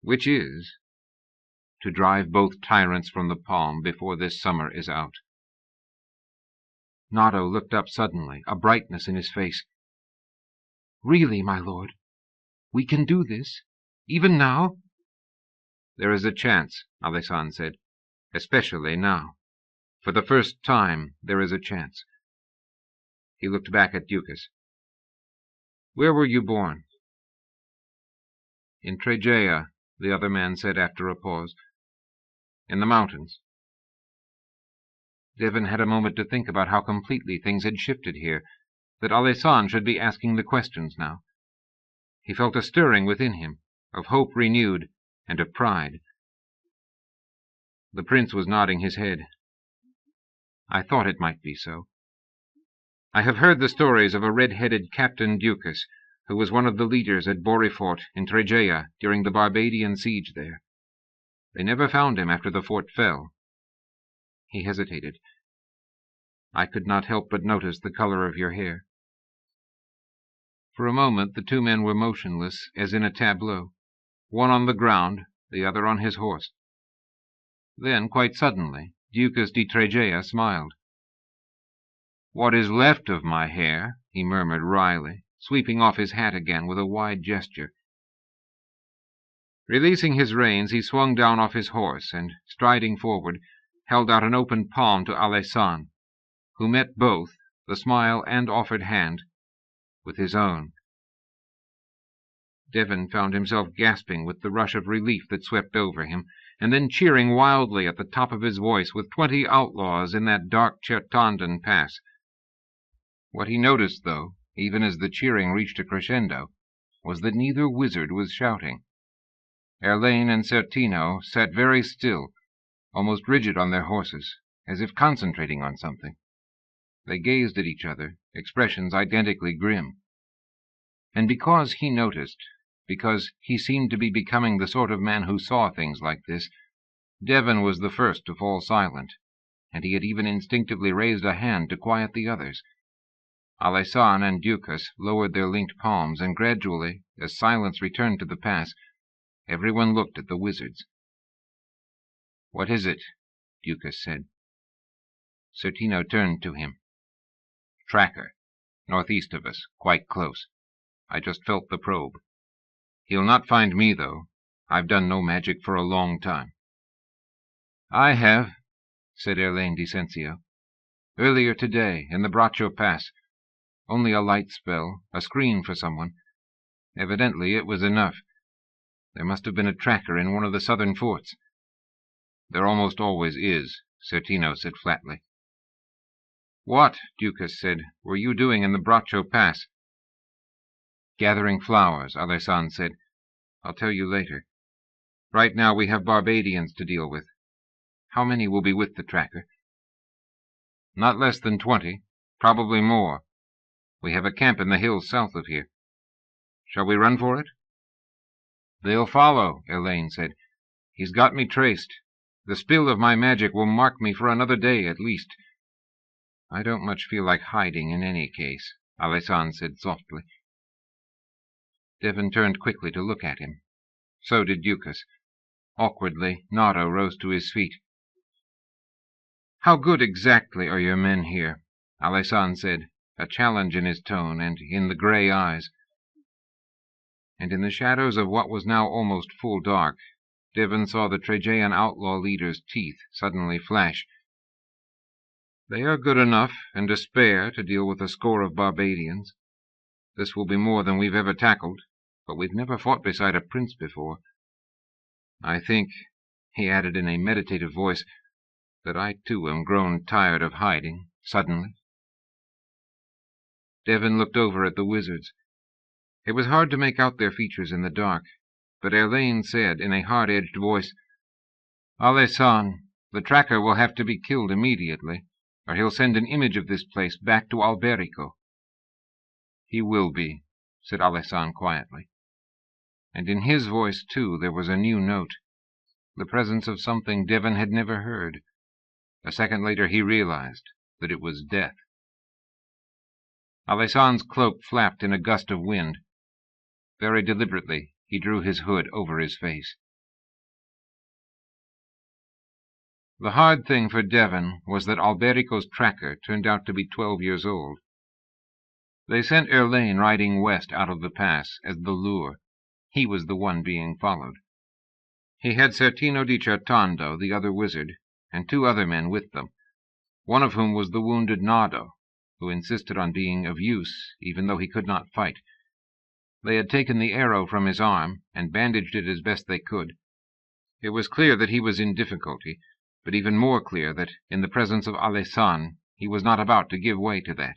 Which is to drive both tyrants from the palm before this summer is out." Nado looked up suddenly, a brightness in his face. "Really, my lord? We can do this? Even now?" "There is a chance," Alessan said. "Especially now. For the first time, there is a chance." He looked back at Ducas. "Where were you born?" "In Tregea," the other man said after a pause. "In the mountains." Devon had a moment to think about how completely things had shifted here, that Alessan should be asking the questions now. He felt a stirring within him, of hope renewed, and of pride. The prince was nodding his head. "I thought it might be so. I have heard the stories of a red-headed Captain Ducas, who was one of the leaders at Borifort in Tregea during the Barbadian siege there. They never found him after the fort fell." He hesitated. "I could not help but notice the color of your hair." For a moment the two men were motionless, as in a tableau, one on the ground, the other on his horse. Then, quite suddenly, Ducas de Tregea smiled. "What is left of my hair," he murmured wryly, sweeping off his hat again with a wide gesture. Releasing his reins, he swung down off his horse, and, striding forward, held out an open palm to Alessan, who met both, the smile and offered hand, with his own. Devon found himself gasping with the rush of relief that swept over him, and then cheering wildly at the top of his voice with 20 outlaws in that dark Chertandan pass. What he noticed, though, even as the cheering reached a crescendo, was that neither wizard was shouting. Erlaine and Certino sat very still, almost rigid on their horses, as if concentrating on something. They gazed at each other, expressions identically grim. And because he noticed, because he seemed to be becoming the sort of man who saw things like this, Devon was the first to fall silent, and he had even instinctively raised a hand to quiet the others. Alessan and Ducas lowered their linked palms, and gradually, as silence returned to the pass, everyone looked at the wizards. "What is it?" Ducas said. Certino turned to him. "Tracker. Northeast of us, quite close. I just felt the probe. He'll not find me, though. I've done no magic for a long time." "I have," said Erlaine Dicencio. "Earlier today, in the Braccio Pass. Only a light spell, a screen for someone. Evidently it was enough. There must have been a tracker in one of the southern forts." "There almost always is," Certino said flatly. "What," Ducas said, "were you doing in the Braccio Pass?" "Gathering flowers," Alessan said. "I'll tell you later. Right now we have Barbadians to deal with. How many will be with the tracker?" "Not less than 20, probably more. We have a camp in the hills south of here. Shall we run for it?" "They'll follow," Erlaine said. "He's got me traced. The spill of my magic will mark me for another day at least." "I don't much feel like hiding in any case," Alessan said softly. Devon turned quickly to look at him. So did Ducas. Awkwardly, Nardo rose to his feet. "How good exactly are your men here?" Alessan said, a challenge in his tone and in the grey eyes. And in the shadows of what was now almost full dark, Devon saw the Trajan outlaw leader's teeth suddenly flash. "They are good enough and to spare to deal with a score of Barbadians. This will be more than we've ever tackled, but we've never fought beside a prince before. I think," he added in a meditative voice, "that I too am grown tired of hiding, suddenly." Devon looked over at the wizards. It was hard to make out their features in the dark, but Erlaine said in a hard-edged voice, "Alessan, the tracker will have to be killed immediately, or he'll send an image of this place back to Alberico." "He will be," said Alessan quietly. And in his voice, too, there was a new note, the presence of something Devon had never heard. A second later he realized that it was death. Alessan's cloak flapped in a gust of wind. Very deliberately he drew his hood over his face. The hard thing for Devon was that Alberico's tracker turned out to be 12 years old. They sent Erlaine riding west out of the pass as the lure. He was the one being followed. He had Certino di Certando, the other wizard, and 2 other men with them, one of whom was the wounded Nardo, who insisted on being of use even though he could not fight. They had taken the arrow from his arm and bandaged it as best they could. It was clear that he was in difficulty, but even more clear that, in the presence of Alessan, he was not about to give way to that.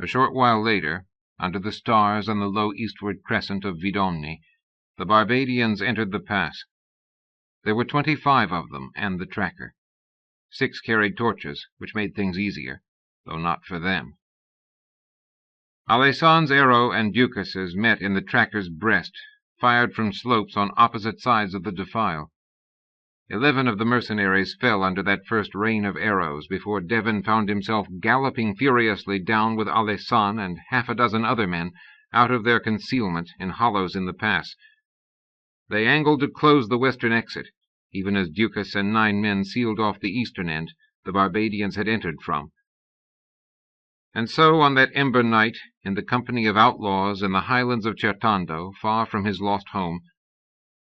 A short while later, under the stars on the low eastward crescent of Vidomni, the Barbadians entered the pass. There were 25 of them and the tracker. 6 carried torches, which made things easier, though not for them. Alessan's arrow and Ducas's met in the tracker's breast, fired from slopes on opposite sides of the defile. 11 of the mercenaries fell under that first rain of arrows before Devon found himself galloping furiously down with Alessan and half a dozen other men out of their concealment in hollows in the pass. They angled to close the western exit, even as Ducas and 9 men sealed off the eastern end the Barbadians had entered from. And so, on that ember night, in the company of outlaws in the highlands of Certando, far from his lost home,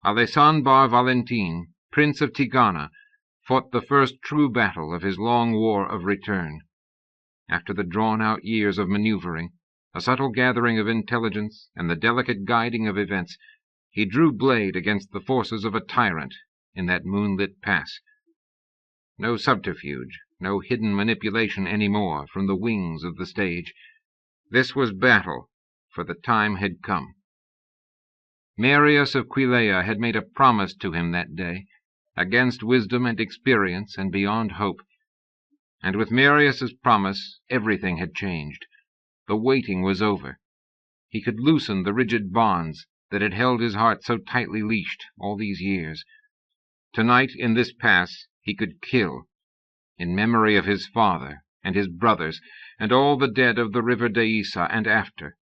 Alessan Bar Valentin, Prince of Tigana, fought the first true battle of his long war of return. After the drawn-out years of maneuvering, a subtle gathering of intelligence, and the delicate guiding of events, he drew blade against the forces of a tyrant in that moonlit pass. No subterfuge, no hidden manipulation any more from the wings of the stage. This was battle, for the time had come. Marius of Quilea had made a promise to him that day, against wisdom and experience and beyond hope. And with Marius's promise, everything had changed. The waiting was over. He could loosen the rigid bonds that had held his heart so tightly leashed all these years. Tonight, in this pass, he could kill, in memory of his father and his brothers and all the dead of the river Deisa, and after,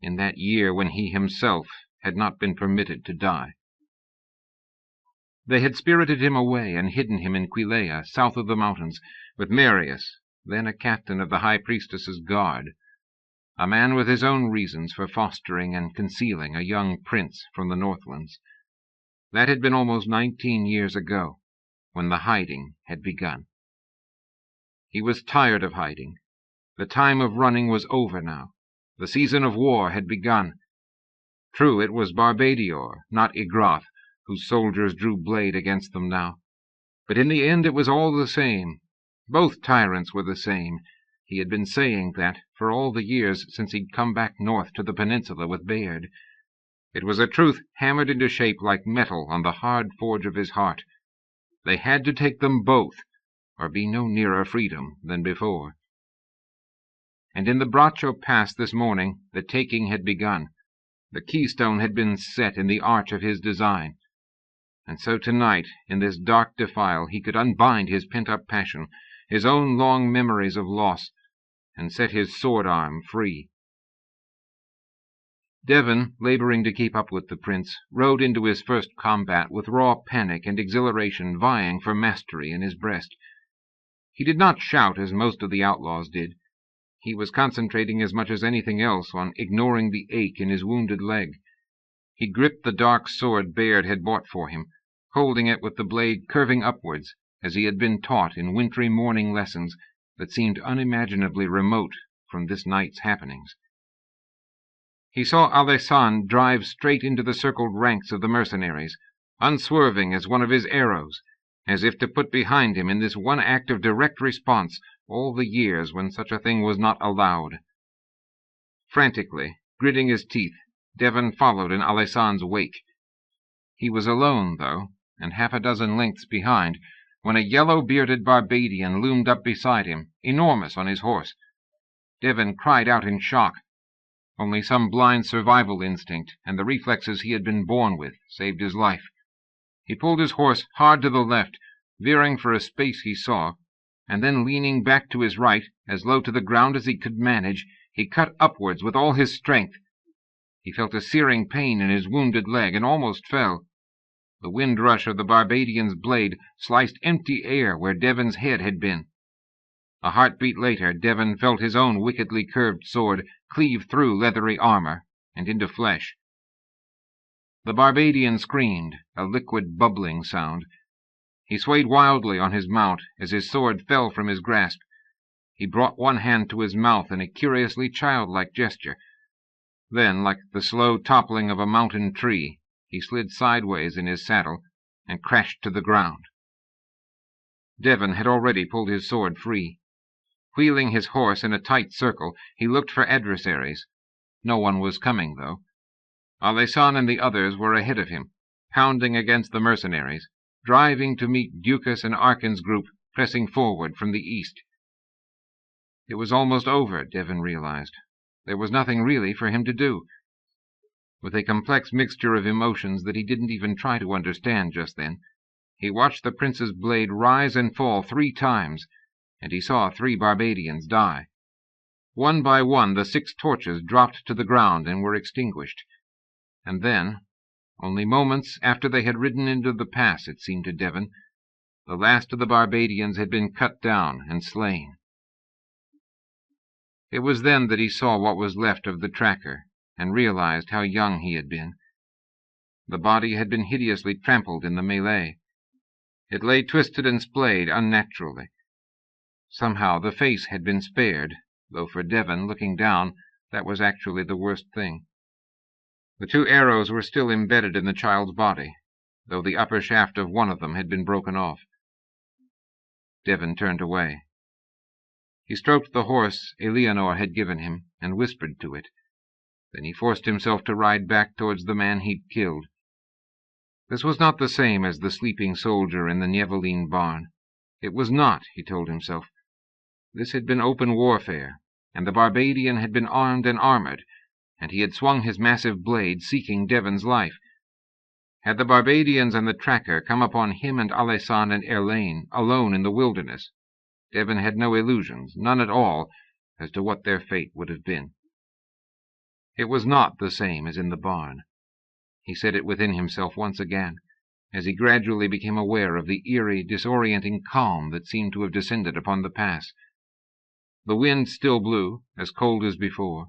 in that year when he himself had not been permitted to die. They had spirited him away and hidden him in Quilea, south of the mountains, with Marius, then a captain of the high priestess's guard, a man with his own reasons for fostering and concealing a young prince from the Northlands. That had been almost 19 years ago, when the hiding had begun. He was tired of hiding. The time of running was over now. The season of war had begun. True, it was Barbadior, not Igrath, whose soldiers drew blade against them now. But in the end it was all the same. Both tyrants were the same. He had been saying that for all the years since he'd come back north to the peninsula with Bayard. It was a truth hammered into shape like metal on the hard forge of his heart. They had to take them both, or be no nearer freedom than before. And in the Braccio Pass this morning the taking had begun. The keystone had been set in the arch of his design. And so tonight, in this dark defile, he could unbind his pent-up passion, his own long memories of loss, and set his sword-arm free. Devon, laboring to keep up with the prince, rode into his first combat with raw panic and exhilaration vying for mastery in his breast. He did not shout as most of the outlaws did. He was concentrating as much as anything else on ignoring the ache in his wounded leg. He gripped the dark sword Bayard had bought for him, holding it with the blade curving upwards, as he had been taught in wintry morning lessons that seemed unimaginably remote from this night's happenings. He saw Alessandre drive straight into the circled ranks of the mercenaries, unswerving as one of his arrows, as if to put behind him in this one act of direct response all the years when such a thing was not allowed. Frantically, gritting his teeth, Devon followed in Alessandre's wake. He was alone, though, and half a dozen lengths behind, when a yellow-bearded Barbadian loomed up beside him, enormous on his horse. Devon cried out in shock. Only some blind survival instinct and the reflexes he had been born with saved his life. He pulled his horse hard to the left, veering for a space he saw, and then leaning back to his right, as low to the ground as he could manage, he cut upwards with all his strength. He felt a searing pain in his wounded leg and almost fell. The wind-rush of the Barbadian's blade sliced empty air where Devon's head had been. A heartbeat later, Devon felt his own wickedly curved sword cleave through leathery armor and into flesh. The Barbadian screamed, a liquid bubbling sound. He swayed wildly on his mount as his sword fell from his grasp. He brought one hand to his mouth in a curiously childlike gesture. Then, like the slow toppling of a mountain tree, he slid sideways in his saddle and crashed to the ground. Devon had already pulled his sword free. Wheeling his horse in a tight circle, he looked for adversaries. No one was coming, though. Alessandre and the others were ahead of him, pounding against the mercenaries, driving to meet Ducas and Arkin's group pressing forward from the east. It was almost over, Devon realized. There was nothing really for him to do. With a complex mixture of emotions that he didn't even try to understand just then, he watched the prince's blade rise and fall 3 times, and he saw 3 Barbadians die. One by one the 6 torches dropped to the ground and were extinguished. And then, only moments after they had ridden into the pass, it seemed to Devon, the last of the Barbadians had been cut down and slain. It was then that he saw what was left of the tracker, and realized how young he had been. The body had been hideously trampled in the melee. It lay twisted and splayed unnaturally. Somehow the face had been spared, though for Devon, looking down, that was actually the worst thing. The 2 arrows were still embedded in the child's body, though the upper shaft of one of them had been broken off. Devon turned away. He stroked the horse Eleanor had given him and whispered to it. Then he forced himself to ride back towards the man he'd killed. This was not the same as the sleeping soldier in the Nieveline barn. It was not, he told himself. This had been open warfare, and the Barbadian had been armed and armored, and he had swung his massive blade, seeking Devon's life. Had the Barbadians and the tracker come upon him and Alessan and Erlaine alone in the wilderness, Devon had no illusions, none at all, as to what their fate would have been. It was not the same as in the barn. He said it within himself once again, as he gradually became aware of the eerie, disorienting calm that seemed to have descended upon the pass. The wind still blew, as cold as before.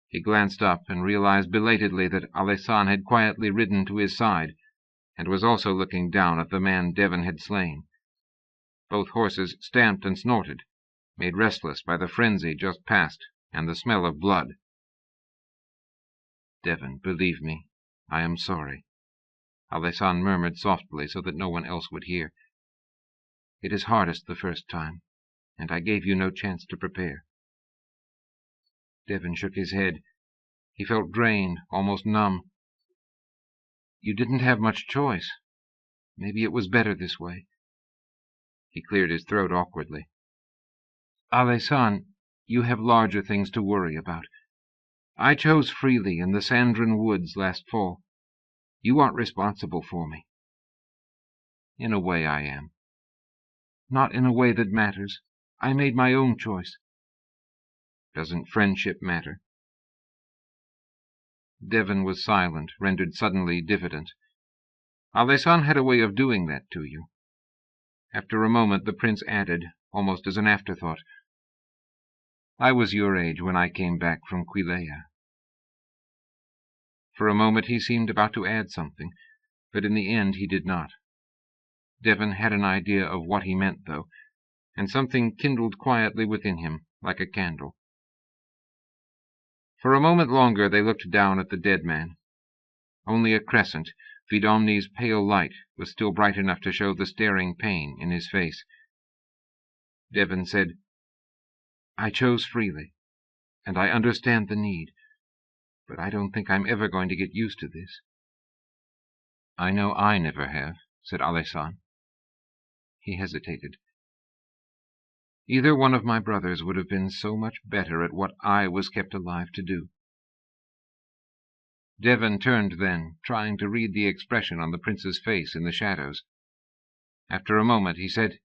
He glanced up and realized belatedly that Alessan had quietly ridden to his side, and was also looking down at the man Devon had slain. Both horses stamped and snorted, made restless by the frenzy just past and the smell of blood. "Devon, believe me, I am sorry," Alessan murmured softly so that no one else would hear. "It is hardest the first time, and I gave you no chance to prepare." Devon shook his head. He felt drained, almost numb. "You didn't have much choice. Maybe it was better this way." He cleared his throat awkwardly. "Alessan, you have larger things to worry about. I chose freely in the Sandrin woods last fall. You aren't responsible for me." "In a way I am." "Not in a way that matters. I made my own choice." "Doesn't friendship matter?" Devon was silent, rendered suddenly diffident. "Alessan had a way of doing that to you." After a moment the prince added, almost as an afterthought, "I was your age when I came back from Quilea." For a moment he seemed about to add something, but in the end he did not. Devon had an idea of what he meant, though, and something kindled quietly within him, like a candle. For a moment longer they looked down at the dead man. Only a crescent, Vidomni's pale light, was still bright enough to show the staring pain in his face. Devon said, "I chose freely, and I understand the need, but I don't think I'm ever going to get used to this." "I know I never have," said Alessan. He hesitated. "Either one of my brothers would have been so much better at what I was kept alive to do." Devon turned then, trying to read the expression on the prince's face in the shadows. After a moment he said,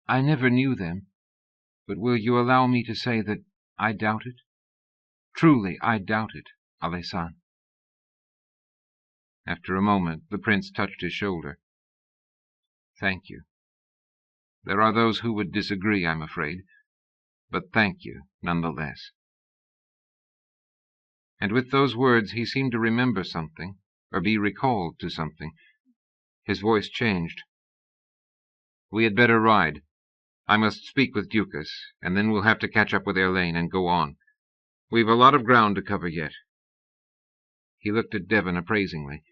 "I never knew them, but will you allow me to say that I doubt it? Truly, I doubt it, Alessan." After a moment the prince touched his shoulder. "Thank you. There are those who would disagree, I'm afraid, but thank you nonetheless." And with those words he seemed to remember something, or be recalled to something. His voice changed. "We had better ride. I must speak with Ducas, and then we'll have to catch up with Erlaine and go on. We've a lot of ground to cover yet." He looked at Devon appraisingly.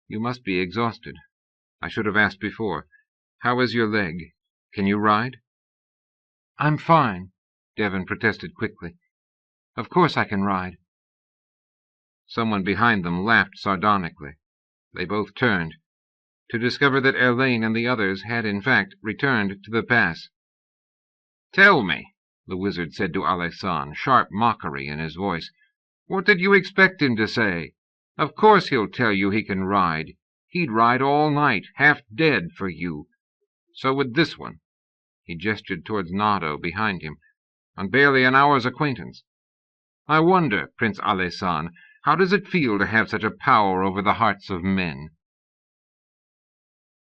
"You must be exhausted. I should have asked before. How is your leg? Can you ride?" "I'm fine," Devon protested quickly. "Of course I can ride." Someone behind them laughed sardonically. They both turned, to discover that Erlaine and the others had in fact returned to the pass. "Tell me," the wizard said to Alessan, sharp mockery in his voice, "what did you expect him to say? Of course he'll tell you he can ride. He'd ride all night, half dead, for you. So would this one." He gestured towards Nado behind him, "on barely an hour's acquaintance. I wonder, Prince Alessan, how does it feel to have such a power over the hearts of men?"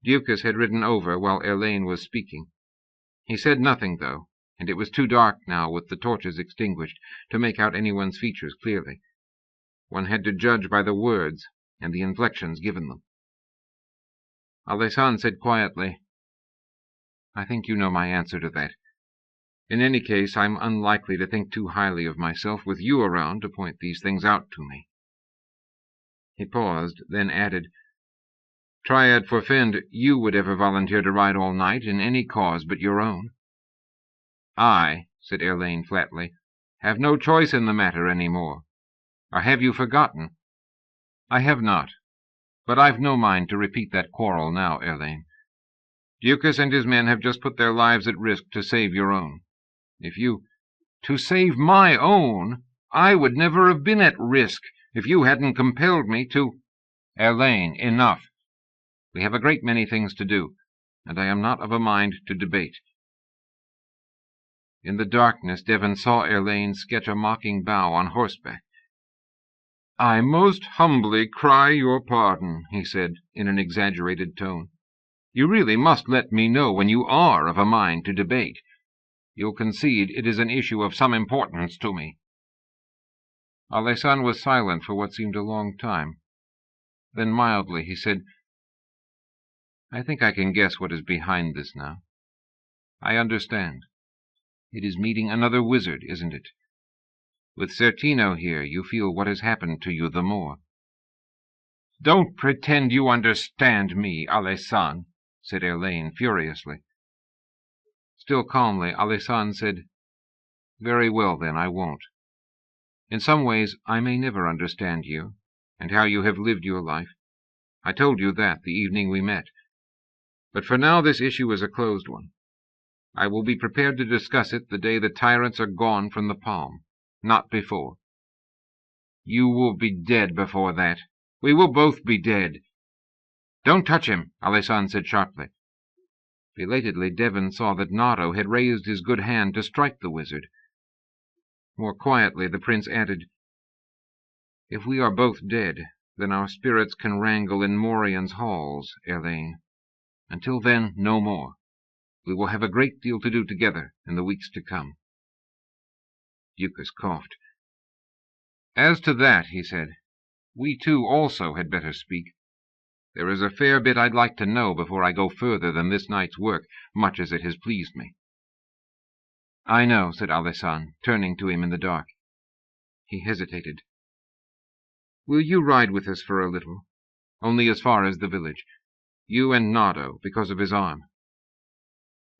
Ducas had ridden over while Erlaine was speaking. He said nothing, though, and it was too dark now with the torches extinguished to make out anyone's features clearly. One had to judge by the words and the inflections given them. Alessan said quietly, "I think you know my answer to that. In any case, I'm unlikely to think too highly of myself with you around to point these things out to me." He paused, then added, "Triad forfend, you would ever volunteer to ride all night in any cause but your own?" "I," said Erlaine flatly, "have no choice in the matter any more. Or have you forgotten?" "I have not," But I've no mind to repeat that quarrel now, Erlaine. Ducas and his men have just put their lives at risk to save your own. If you— To save my own? I would never have been at risk if you hadn't compelled me to— Erlaine, enough. We have a great many things to do, and I am not of a mind to debate. In the darkness, Devon saw Erlaine sketch a mocking bow on horseback. "I most humbly cry your pardon," he said, in an exaggerated tone. "You really must let me know when you are of a mind to debate. You'll concede it is an issue of some importance to me." Alessan was silent for what seemed a long time. Then mildly he said, "I think I can guess what is behind this now. I understand. It is meeting another wizard, isn't it? With Certino here, you feel what has happened to you the more." "Don't pretend you understand me, Alessan," said Erlaine furiously. Still calmly, Alessan said, "Very well, then, I won't. In some ways, I may never understand you, and how you have lived your life. I told you that the evening we met. But for now this issue is a closed one. I will be prepared to discuss it the day the tyrants are gone from the palm, not before." "You will be dead before that. We will both be dead." "Don't touch him," Alessan said sharply. Belatedly, Devon saw that Nato had raised his good hand to strike the wizard. More quietly, the prince added, "If we are both dead, then our spirits can wrangle in Morian's halls, Erlaine. Until then, no more. We will have a great deal to do together in the weeks to come." Ducas coughed. "As to that," he said, "we two also had better speak. There is a fair bit I'd like to know before I go further than this night's work, much as it has pleased me." "I know," said Alessan, turning to him in the dark. He hesitated. "Will you ride with us for a little? Only as far as the village. You and Nardo, because of his arm."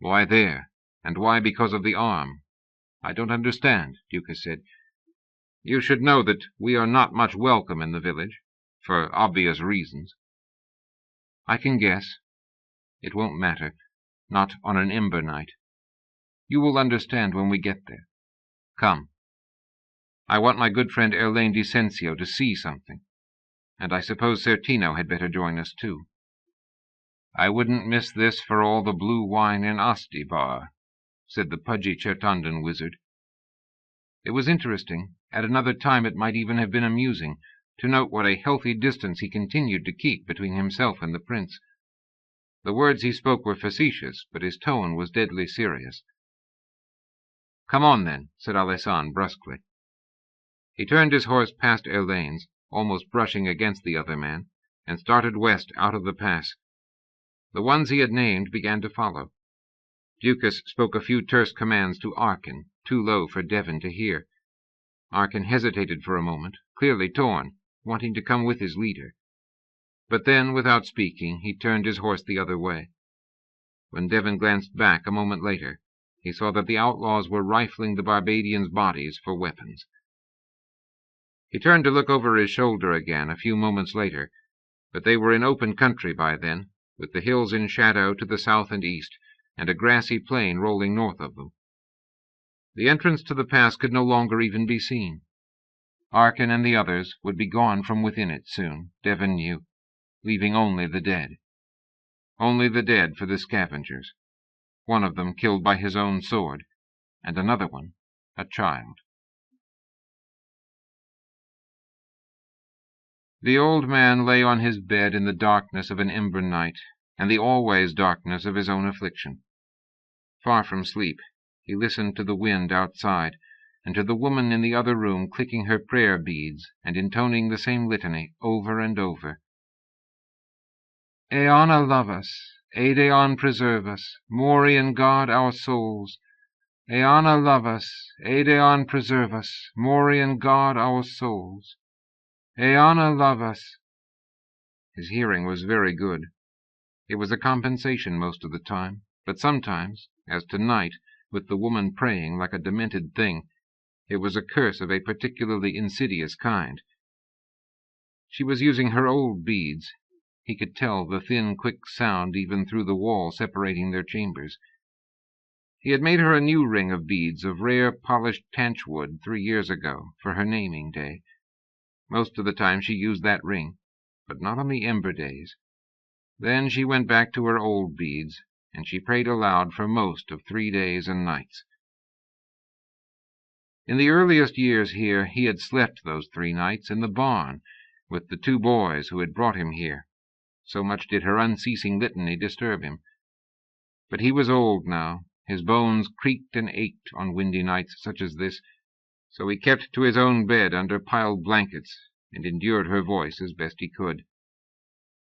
"Why there? And why because of the arm? I don't understand," Ducas said. "You should know that we are not much welcome in the village, for obvious reasons." "I can guess. It won't matter. Not on an ember night. You will understand when we get there. Come. I want my good friend Erlaine Dicensio to see something, and I suppose Certino had better join us too." "I wouldn't miss this for all the blue wine in Asti bar," said the pudgy Chertondan wizard. It was interesting, at another time it might even have been amusing, to note what a healthy distance he continued to keep between himself and the prince. The words he spoke were facetious, but his tone was deadly serious. "Come on, then," said Alessan brusquely. He turned his horse past Erlaine's, almost brushing against the other man, and started west out of the pass. The ones he had named began to follow. Ducas spoke a few terse commands to Arkin, too low for Devon to hear. Arkin hesitated for a moment, clearly torn, wanting to come with his leader. But then, without speaking, he turned his horse the other way. When Devon glanced back a moment later, he saw that the outlaws were rifling the Barbadians' bodies for weapons. He turned to look over his shoulder again a few moments later, but they were in open country by then, with the hills in shadow to the south and east, and a grassy plain rolling north of them. The entrance to the pass could no longer even be seen. Arkin and the others would be gone from within it soon, Devon knew, leaving only the dead. Only the dead for the scavengers, one of them killed by his own sword, and another one a child. The old man lay on his bed in the darkness of an ember night, and the always darkness of his own affliction. Far from sleep, he listened to the wind outside, and to the woman in the other room clicking her prayer beads and intoning the same litany over and over. Eana love us, Aedeon preserve us, Morian guard our souls. Eana love us, Aedeon preserve us, Morian guard our souls. Eana love us. His hearing was very good. It was a compensation most of the time, but sometimes, as tonight, with the woman praying like a demented thing, it was a curse of a particularly insidious kind. She was using her old beads, He could tell the thin, quick sound even through the wall separating their chambers. He had made her a new ring of beads of rare polished tanchwood 3 years ago for her naming day. Most of the time she used that ring, but not on the ember days. Then she went back to her old beads, and she prayed aloud for most of 3 days and nights. In the earliest years here he had slept those 3 nights in the barn with the 2 boys who had brought him here. So much did her unceasing litany disturb him. But he was old now. His bones creaked and ached on windy nights such as this, so he kept to his own bed under piled blankets and endured her voice as best he could.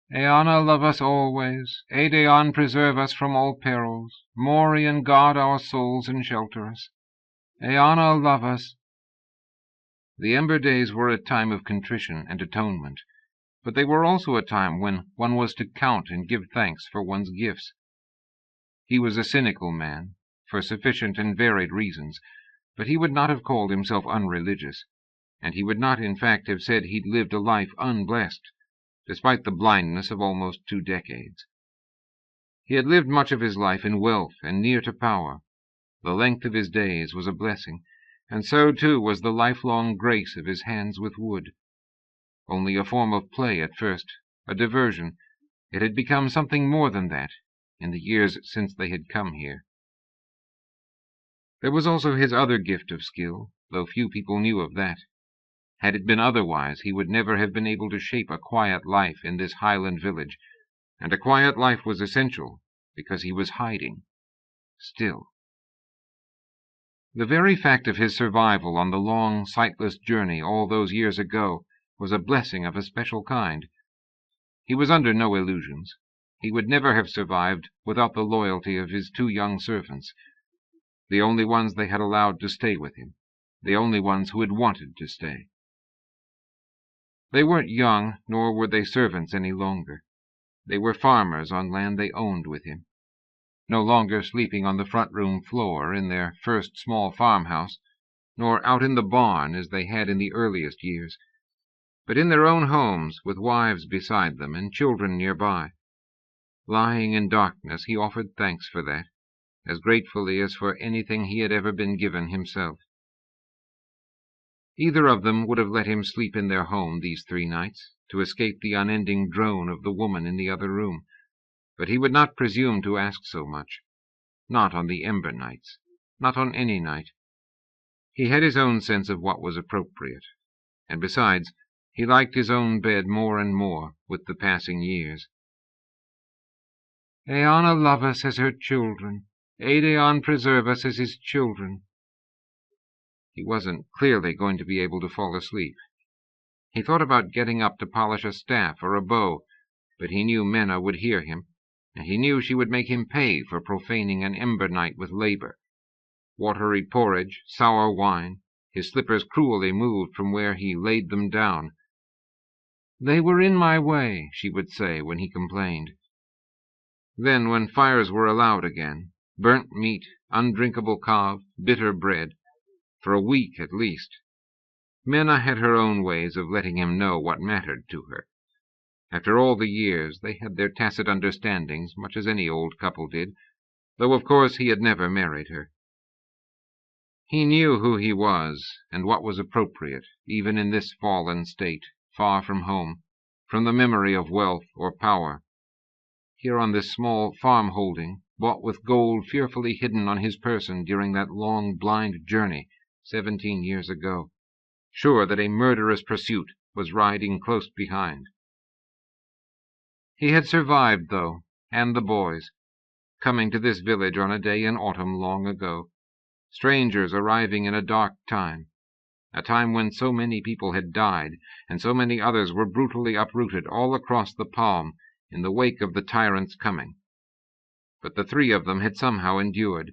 Eanna love us always, Edeon preserve us from all perils, Morian guard our souls and shelter us. Eanna love us. The ember days were a time of contrition and atonement, but they were also a time when one was to count and give thanks for one's gifts. He was a cynical man, for sufficient and varied reasons, but he would not have called himself unreligious, and he would not in fact have said he'd lived a life unblessed, despite the blindness of almost 2 decades. He had lived much of his life in wealth and near to power. The length of his days was a blessing, and so too was the lifelong grace of his hands with wood. Only a form of play at first, a diversion, it had become something more than that in the years since they had come here. There was also his other gift of skill, though few people knew of that. Had it been otherwise, he would never have been able to shape a quiet life in this highland village, and a quiet life was essential, because he was hiding. Still. The very fact of his survival on the long, sightless journey all those years ago was a blessing of a special kind. He was under no illusions. He would never have survived without the loyalty of his 2 young servants, the only ones they had allowed to stay with him, the only ones who had wanted to stay. They weren't young, nor were they servants any longer. They were farmers on land they owned with him, no longer sleeping on the front-room floor in their first small farmhouse, nor out in the barn as they had in the earliest years, but in their own homes with wives beside them and children nearby. Lying in darkness, he offered thanks for that, as gratefully as for anything he had ever been given himself. Either of them would have let him sleep in their home these 3 nights, to escape the unending drone of the woman in the other room, but he would not presume to ask so much. Not on the ember nights, not on any night. He had his own sense of what was appropriate, and besides, he liked his own bed more and more with the passing years. Eanna love us as her children, Edeon preserve us as his children. He wasn't clearly going to be able to fall asleep. He thought about getting up to polish a staff or a bow, but he knew Menna would hear him, and he knew she would make him pay for profaning an ember night with labor. Watery porridge, sour wine, his slippers cruelly moved from where he laid them down. They were in my way, she would say when he complained. Then, when fires were allowed again, burnt meat, undrinkable cove, bitter bread, for a week at least, Menna had her own ways of letting him know what mattered to her. After all the years, they had their tacit understandings, much as any old couple did, though of course he had never married her. He knew who he was, and what was appropriate, even in this fallen state, far from home, from the memory of wealth or power. Here on this small farm holding, bought with gold fearfully hidden on his person during that long blind journey 17 years ago, sure that a murderous pursuit was riding close behind. He had survived, though, and the boys, coming to this village on a day in autumn long ago, strangers arriving in a dark time, a time when so many people had died, and so many others were brutally uprooted all across the palm in the wake of the tyrant's coming. But the 3 of them had somehow endured,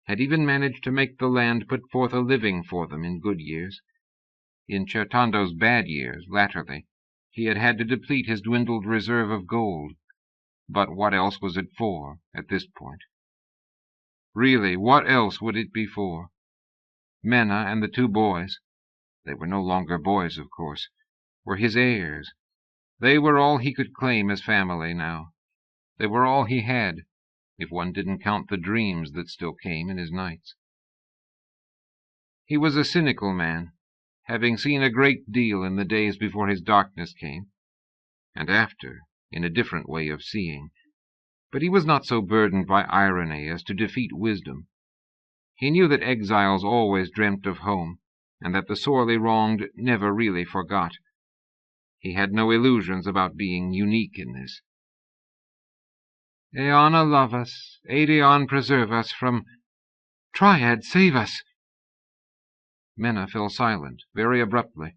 had even managed to make the land put forth a living for them in good years. In Chertando's bad years, latterly, he had had to deplete his dwindled reserve of gold. But what else was it for, at this point? Really, what else would it be for? Menna and the 2 boys, they were no longer boys, of course, were his heirs. They were all he could claim as family now. They were all he had, if one didn't count the dreams that still came in his nights. He was a cynical man, having seen a great deal in the days before his darkness came, and after, in a different way of seeing. But he was not so burdened by irony as to defeat wisdom. He knew that exiles always dreamt of home, and that the sorely wronged never really forgot. He had no illusions about being unique in this. Eana love us, Aedeon preserve us from... Triad save us! Menna fell silent, very abruptly,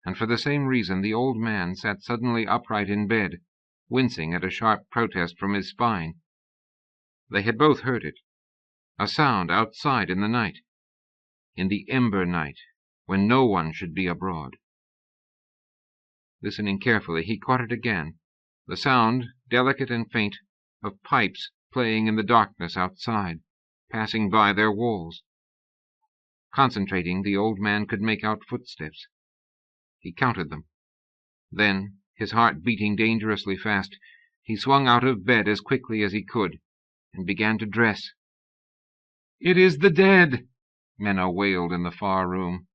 and for the same reason the old man sat suddenly upright in bed, wincing at a sharp protest from his spine. They had both heard it, a sound outside in the night, in the ember night, when no one should be abroad. Listening carefully, he caught it again, the sound, delicate and faint, of pipes playing in the darkness outside, passing by their walls. Concentrating, the old man could make out footsteps. He counted them. Then, his heart beating dangerously fast, he swung out of bed as quickly as he could, and began to dress. "It is the dead!" Menna wailed in the far room.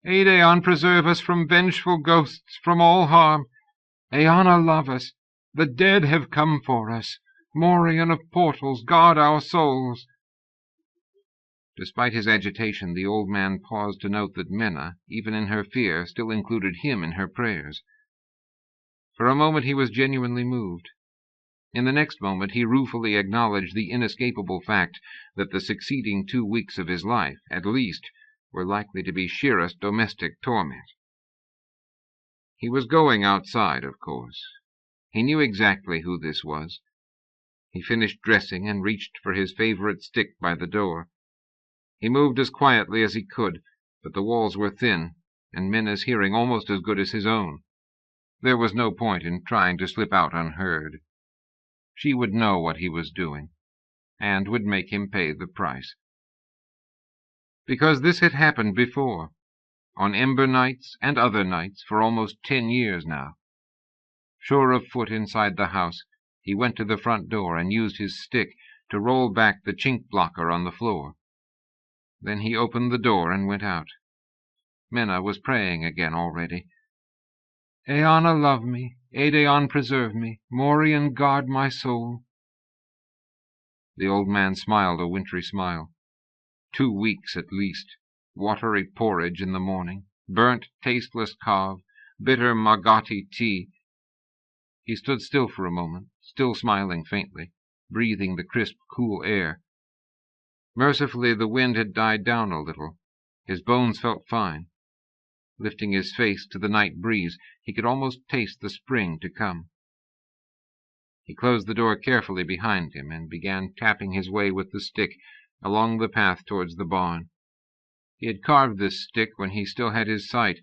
"Aedeon preserve us from vengeful ghosts, from all harm. Eana love us. The dead have come for us. Morion of portals, guard our souls." Despite his agitation, the old man paused to note that Menna, even in her fear, still included him in her prayers. For a moment he was genuinely moved. In the next moment he ruefully acknowledged the inescapable fact that the succeeding 2 weeks of his life, at least, were likely to be sheerest domestic torment. He was going outside, of course. He knew exactly who this was. He finished dressing and reached for his favorite stick by the door. He moved as quietly as he could, but the walls were thin, and Menna's hearing almost as good as his own. There was no point in trying to slip out unheard. She would know what he was doing, and would make him pay the price. Because this had happened before, on ember nights and other nights for almost 10 years now. Sure of foot inside the house, he went to the front door and used his stick to roll back the chink blocker on the floor. Then he opened the door and went out. Menna was praying again already. "Eana love me, Aedeon preserve me, Morion guard my soul." The old man smiled a wintry smile. 2 weeks at least, watery porridge in the morning, burnt, tasteless carve, bitter Magati tea. He stood still for a moment, still smiling faintly, breathing the crisp, cool air. Mercifully, the wind had died down a little. His bones felt fine. Lifting his face to the night breeze, he could almost taste the spring to come. He closed the door carefully behind him and began tapping his way with the stick along the path towards the barn. He had carved this stick when he still had his sight.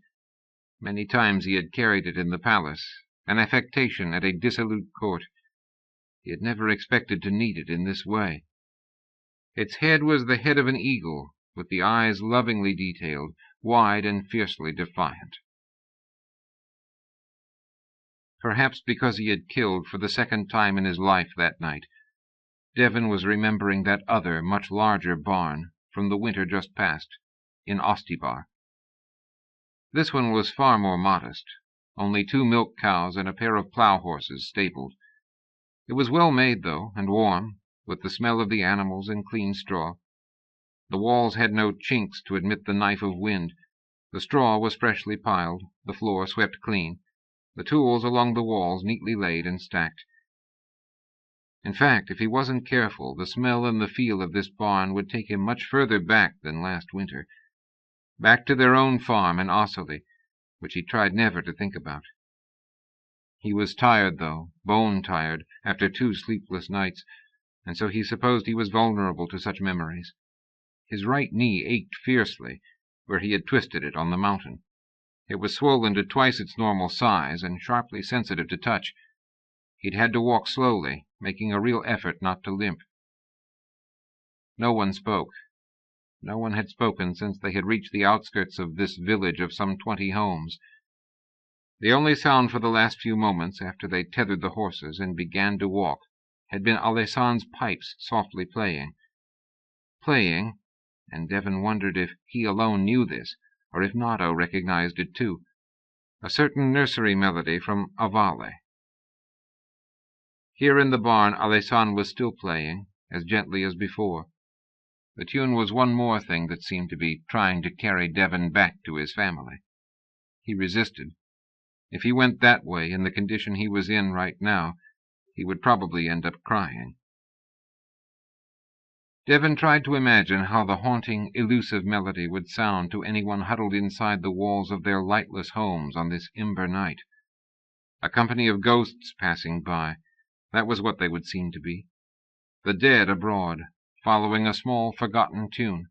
Many times he had carried it in the palace, an affectation at a dissolute court. He had never expected to need it in this way. Its head was the head of an eagle, with the eyes lovingly detailed, wide and fiercely defiant. Perhaps because he had killed for the second time in his life that night, Devon was remembering that other, much larger barn from the winter just past, in Ostibar. This one was far more modest, only 2 milk cows and a pair of plough horses stabled. It was well made, though, and warm, with the smell of the animals and clean straw. The walls had no chinks to admit the knife of wind. The straw was freshly piled, the floor swept clean, the tools along the walls neatly laid and stacked. In fact, if he wasn't careful, the smell and the feel of this barn would take him much further back than last winter, back to their own farm in Ossoli, which he tried never to think about. He was tired, though, bone-tired, after 2 sleepless nights, and so he supposed he was vulnerable to such memories. His right knee ached fiercely, where he had twisted it on the mountain. It was swollen to twice its normal size and sharply sensitive to touch. He'd had to walk slowly, making a real effort not to limp. No one spoke. No one had spoken since they had reached the outskirts of this village of some 20 homes. The only sound for the last few moments after they tethered the horses and began to walk had been Alessand's pipes softly playing. Playing, and Devon wondered if he alone knew this, or if Nato recognized it too, a certain nursery melody from Avale. Here in the barn, Alessand was still playing, as gently as before. The tune was one more thing that seemed to be trying to carry Devon back to his family. He resisted. If he went that way, in the condition he was in right now, he would probably end up crying. Devon tried to imagine how the haunting, elusive melody would sound to anyone huddled inside the walls of their lightless homes on this ember night. A company of ghosts passing by, that was what they would seem to be. The dead abroad, following a small, forgotten tune.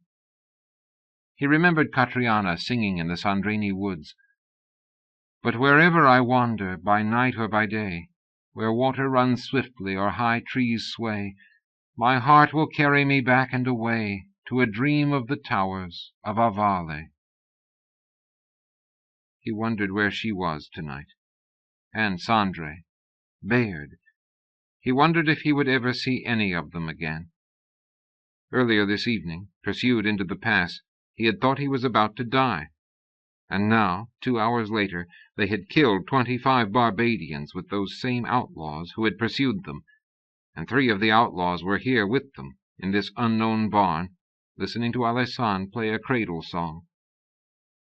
He remembered Catriana singing in the Sandrini woods. But wherever I wander, by night or by day, where water runs swiftly or high trees sway, my heart will carry me back and away to a dream of the towers of Avale. He wondered where she was tonight. And Sandre, Bayard. He wondered if he would ever see any of them again. Earlier this evening, pursued into the pass, he had thought he was about to die. And now, 2 hours later, they had killed 25 Barbadians with those same outlaws who had pursued them, and 3 of the outlaws were here with them, in this unknown barn, listening to Alessand play a cradle song.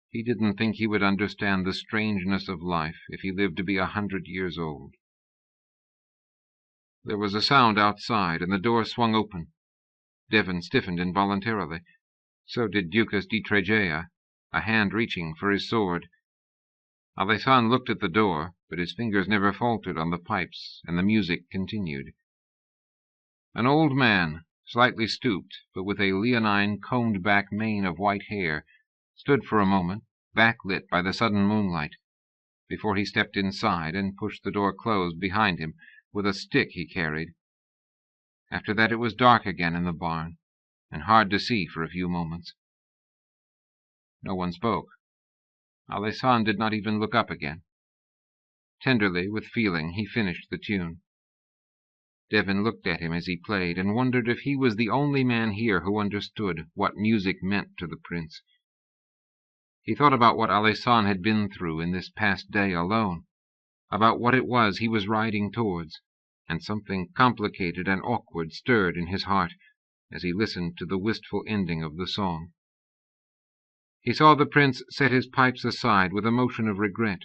He didn't think he would understand the strangeness of life if he lived to be 100 years old. There was a sound outside, and the door swung open. Devon stiffened involuntarily. So did Ducas di Tregea, a hand reaching for his sword. Alessand looked at the door, but his fingers never faltered on the pipes, and the music continued. An old man, slightly stooped, but with a leonine, combed-back mane of white hair, stood for a moment, backlit by the sudden moonlight, before he stepped inside and pushed the door closed behind him with a stick he carried. After that it was dark again in the barn, and hard to see for a few moments. No one spoke. Alessand did not even look up again. Tenderly, with feeling, he finished the tune. Devon looked at him as he played, and wondered if he was the only man here who understood what music meant to the prince. He thought about what Alessand had been through in this past day alone, about what it was he was riding towards, and something complicated and awkward stirred in his heart as he listened to the wistful ending of the song. He saw the prince set his pipes aside with a motion of regret,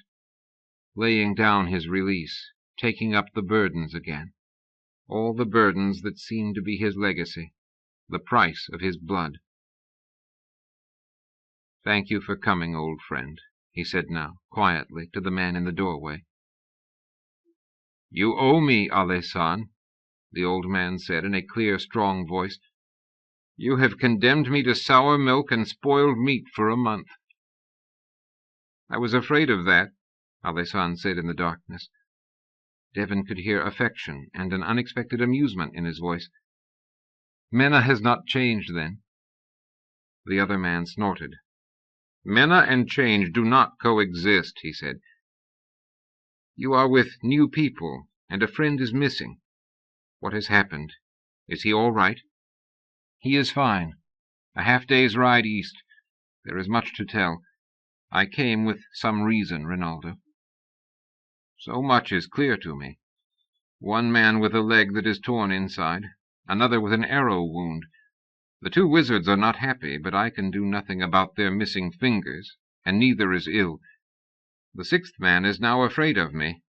laying down his release, taking up the burdens again, all the burdens that seemed to be his legacy, the price of his blood. "Thank you for coming, old friend," he said now, quietly, to the man in the doorway. "You owe me, Alessand," the old man said in a clear, strong voice. "You have condemned me to sour milk and spoiled meat for a month." "I was afraid of that," Alessand said in the darkness. Devon could hear affection and an unexpected amusement in his voice. "Menna has not changed, then?" The other man snorted. "Menna and change do not coexist," he said. "You are with new people, and a friend is missing. What has happened? Is he all right?" "He is fine. A half-day's ride east. There is much to tell. I came with some reason, Rinaldo." "So much is clear to me. One man with a leg that is torn inside, another with an arrow wound. The 2 wizards are not happy, but I can do nothing about their missing fingers, and neither is ill. The 6th man is now afraid of me,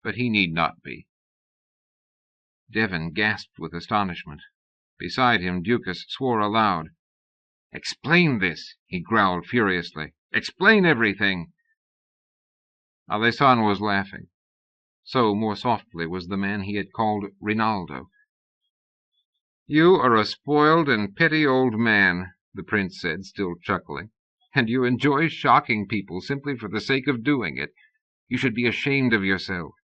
but he need not be." Devon gasped with astonishment. Beside him, Ducas swore aloud. "Explain this," he growled furiously. "Explain everything." Alessand was laughing. So, more softly, was the man he had called Rinaldo. "You are a spoiled and petty old man," the prince said, still chuckling, "and you enjoy shocking people simply for the sake of doing it. You should be ashamed of yourself."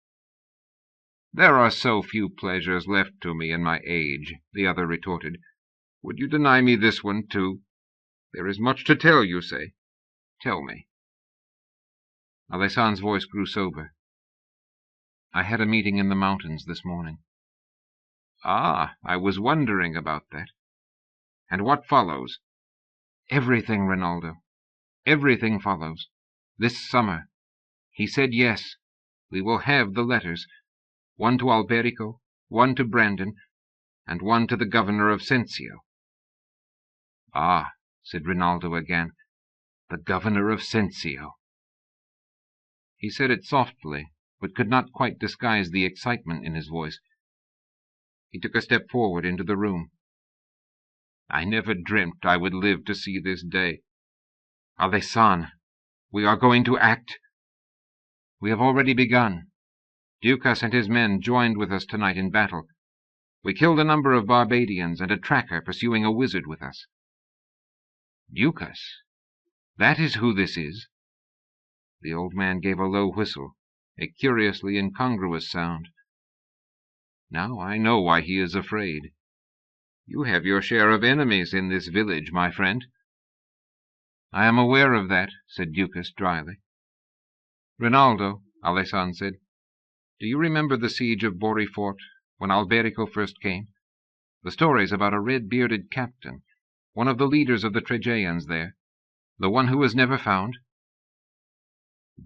"There are so few pleasures left to me in my age," the other retorted. "Would you deny me this one, too? There is much to tell, you say. Tell me." Alessan's voice grew sober. "I had a meeting in the mountains this morning." "Ah, I was wondering about that. And what follows?" "Everything, Rinaldo. Everything follows. This summer. He said yes. We will have the letters. One to Alberico, one to Brandon, and one to the governor of Sensio." "Ah," said Rinaldo again. "The governor of Sensio." He said it softly, but could not quite disguise the excitement in his voice. He took a step forward into the room. "I never dreamt I would live to see this day. Alessan, we are going to act." "We have already begun. Ducas and his men joined with us tonight in battle. We killed a number of Barbadians and a tracker pursuing a wizard with us." "Ducas? That is who this is?" The old man gave a low whistle, a curiously incongruous sound. "Now I know why he is afraid. You have your share of enemies in this village, my friend." "I am aware of that," said Ducas dryly. "Rinaldo," Alessan said, "do you remember the siege of Borifort when Alberico first came? The stories about a red-bearded captain, one of the leaders of the Tregeans there, the one who was never found?"